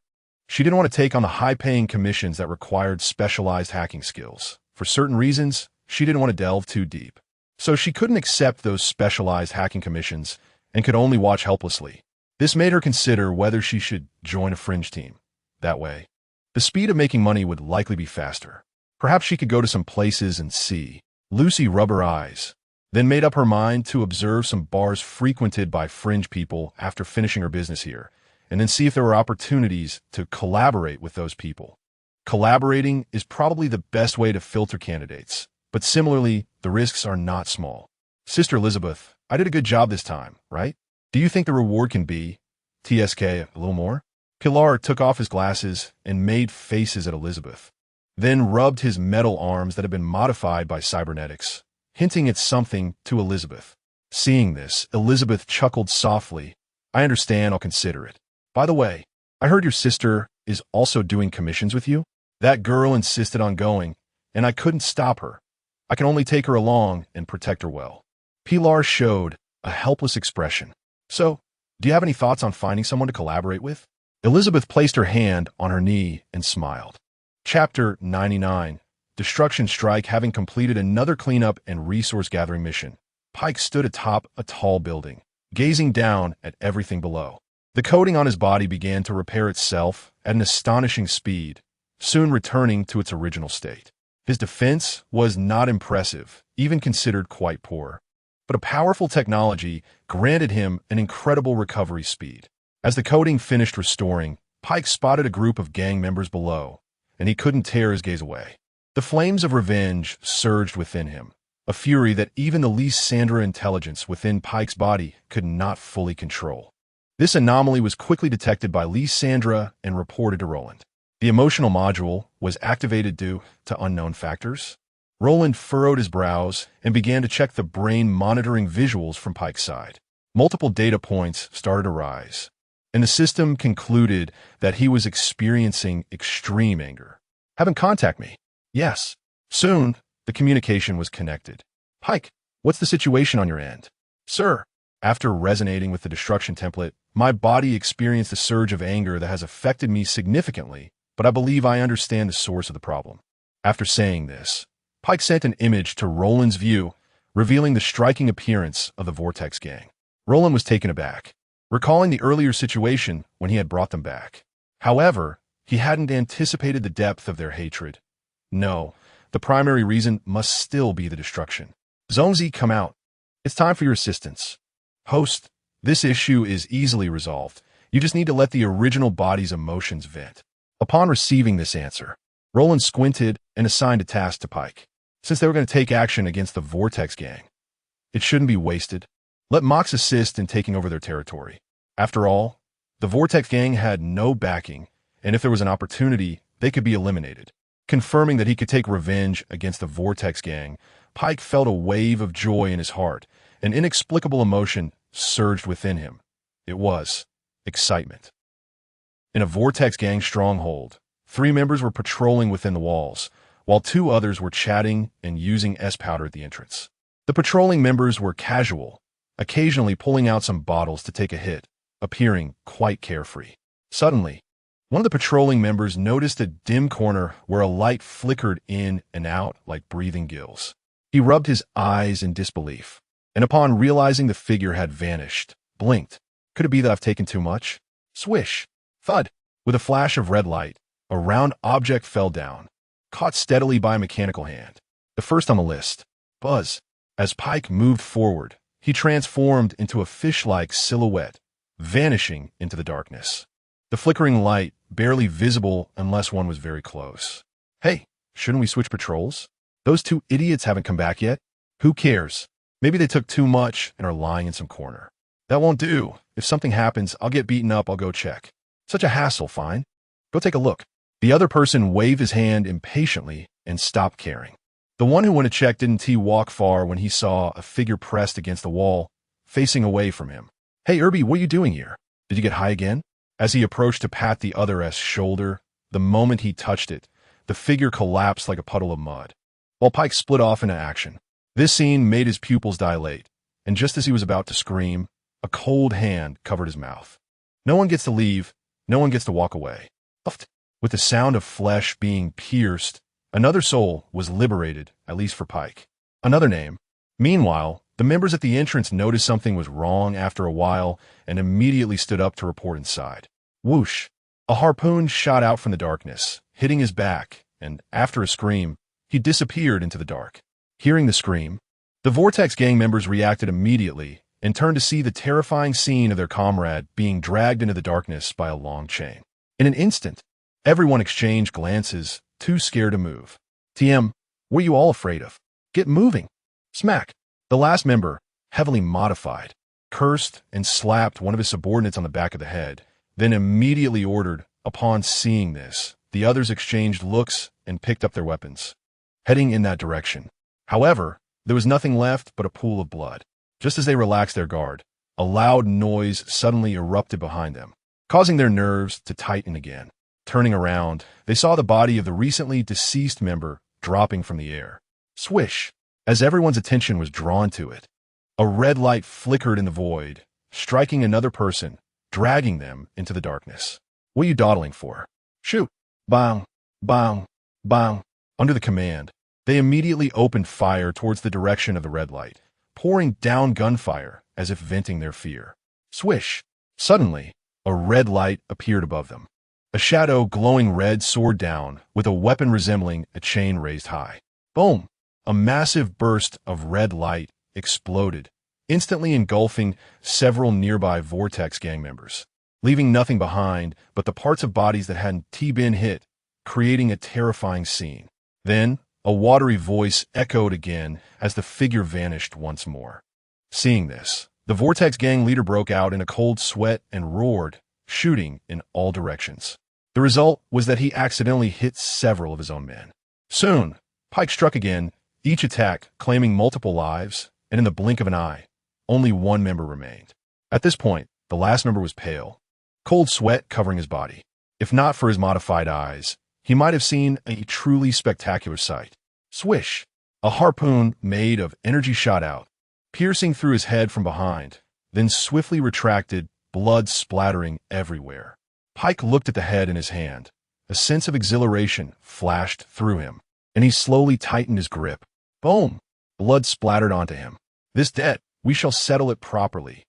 she didn't want to take on the high-paying commissions that required specialized hacking skills. For certain reasons, she didn't want to delve too deep. So she couldn't accept those specialized hacking commissions and could only watch helplessly. This made her consider whether she should join a fringe team. That way, the speed of making money would likely be faster. Perhaps she could go to some places and see. Lucy rubbed her eyes, then made up her mind to observe some bars frequented by fringe people after finishing her business here, and then see if there were opportunities to collaborate with those people. Collaborating is probably the best way to filter candidates, but similarly, the risks are not small. Sister Elizabeth, I did a good job this time, right? Do you think the reward can be TSK a little more? Pilar took off his glasses and made faces at Elizabeth, then rubbed his metal arms that had been modified by cybernetics, hinting at something to Elizabeth. Seeing this, Elizabeth chuckled softly. I understand, I'll consider it. By the way, I heard your sister is also doing commissions with you? That girl insisted on going, and I couldn't stop her. I can only take her along and protect her well. Pilar showed a helpless expression. So, do you have any thoughts on finding someone to collaborate with? Elizabeth placed her hand on her knee and smiled. Chapter 99. Destruction Strike. Having completed another cleanup and resource gathering mission, Pike stood atop a tall building, gazing down at everything below. The coating on his body began to repair itself at an astonishing speed, soon returning to its original state. His defense was not impressive, even considered quite poor, but a powerful technology granted him an incredible recovery speed. As the coating finished restoring, Pike spotted a group of gang members below, and he couldn't tear his gaze away. The flames of revenge surged within him, a fury that even the Lysandra intelligence within Pike's body could not fully control. This anomaly was quickly detected by Lysandra and reported to Roland. The emotional module was activated due to unknown factors. Roland furrowed his brows and began to check the brain monitoring visuals from Pike's side. Multiple data points started to rise, and the system concluded that he was experiencing extreme anger. Have him contact me. Yes. Soon, the communication was connected. Pike, what's the situation on your end? Sir, after resonating with the destruction template, my body experienced a surge of anger that has affected me significantly, but I believe I understand the source of the problem. After saying this, Pike sent an image to Roland's view, revealing the striking appearance of the Vortex Gang. Roland was taken aback. recalling the earlier situation when he had brought them back. However, he hadn't anticipated the depth of their hatred. No, the primary reason must still be the destruction. Zongzi, come out. It's time for your assistance. Host, this issue is easily resolved. You just need to let the original body's emotions vent. Upon receiving this answer, Roland squinted and assigned a task to Pike. Since they were going to take action against the Vortex gang, it shouldn't be wasted. Let Mox assist in taking over their territory. After all, the Vortex gang had no backing, and if there was an opportunity, they could be eliminated. Confirming that he could take revenge against the Vortex gang, Pike felt a wave of joy in his heart. An inexplicable emotion surged within him. It was excitement. In a Vortex gang stronghold, 3 members were patrolling within the walls, while 2 others were chatting and using S-powder at the entrance. The patrolling members were casual, occasionally pulling out some bottles to take a hit, appearing quite carefree. Suddenly, one of the patrolling members noticed a dim corner where a light flickered in and out like breathing gills. He rubbed his eyes in disbelief, and upon realizing the figure had vanished, blinked. Could it be that I've taken too much? Swish! Thud! With a flash of red light, a round object fell down, caught steadily by a mechanical hand. The first on the list. Buzz. As Pike moved forward, he transformed into a fish-like silhouette, vanishing into the darkness. The flickering light, barely visible unless one was very close. Hey, shouldn't we switch patrols? Those 2 idiots haven't come back yet. Who cares? Maybe they took too much and are lying in some corner. That won't do. If something happens, I'll get beaten up, I'll go check. Such a hassle, fine. Go take a look. The other person waved his hand impatiently and stopped caring. The one who went to check didn't walk far when he saw a figure pressed against the wall, facing away from him. Hey, Irby, what are you doing here? Did you get high again? As he approached to pat the other's shoulder, the moment he touched it, the figure collapsed like a puddle of mud, while Pike split off into action. This scene made his pupils dilate, and just as he was about to scream, a cold hand covered his mouth. No one gets to leave, no one gets to walk away. With the sound of flesh being pierced, another soul was liberated, at least for Pike. Another name. Meanwhile, the members at the entrance noticed something was wrong after a while and immediately stood up to report inside. Whoosh! A harpoon shot out from the darkness, hitting his back, and after a scream, he disappeared into the dark. Hearing the scream, the Vortex gang members reacted immediately and turned to see the terrifying scene of their comrade being dragged into the darkness by a long chain. In an instant, everyone exchanged glances, too scared to move. TM, what are you all afraid of? Get moving! Smack! The last member, heavily modified, cursed and slapped one of his subordinates on the back of the head, then immediately ordered, upon seeing this, the others exchanged looks and picked up their weapons, heading in that direction. However, there was nothing left but a pool of blood. Just as they relaxed their guard, a loud noise suddenly erupted behind them, causing their nerves to tighten again. Turning around, they saw the body of the recently deceased member dropping from the air. Swish! As everyone's attention was drawn to it, a red light flickered in the void, striking another person, dragging them into the darkness. What are you dawdling for? Shoot! Bang! Bang! Bang! Under the command, they immediately opened fire towards the direction of the red light, pouring down gunfire as if venting their fear. Swish! Suddenly, a red light appeared above them. A shadow glowing red soared down, with a weapon resembling a chain raised high. Boom! A massive burst of red light exploded, instantly engulfing several nearby Vortex gang members, leaving nothing behind but the parts of bodies that hadn't been hit, creating a terrifying scene. Then, a watery voice echoed again as the figure vanished once more. Seeing this, the Vortex gang leader broke out in a cold sweat and roared, shooting in all directions. The result was that he accidentally hit several of his own men. Soon, Pike struck again, each attack claiming multiple lives, and in the blink of an eye, only one member remained. At this point, the last member was pale, cold sweat covering his body. If not for his modified eyes, he might have seen a truly spectacular sight. Swish! A harpoon made of energy shot out, piercing through his head from behind, then swiftly retracted, blood splattering everywhere. Pike looked at the head in his hand. A sense of exhilaration flashed through him, and he slowly tightened his grip. Boom! Blood splattered onto him. This debt, we shall settle it properly.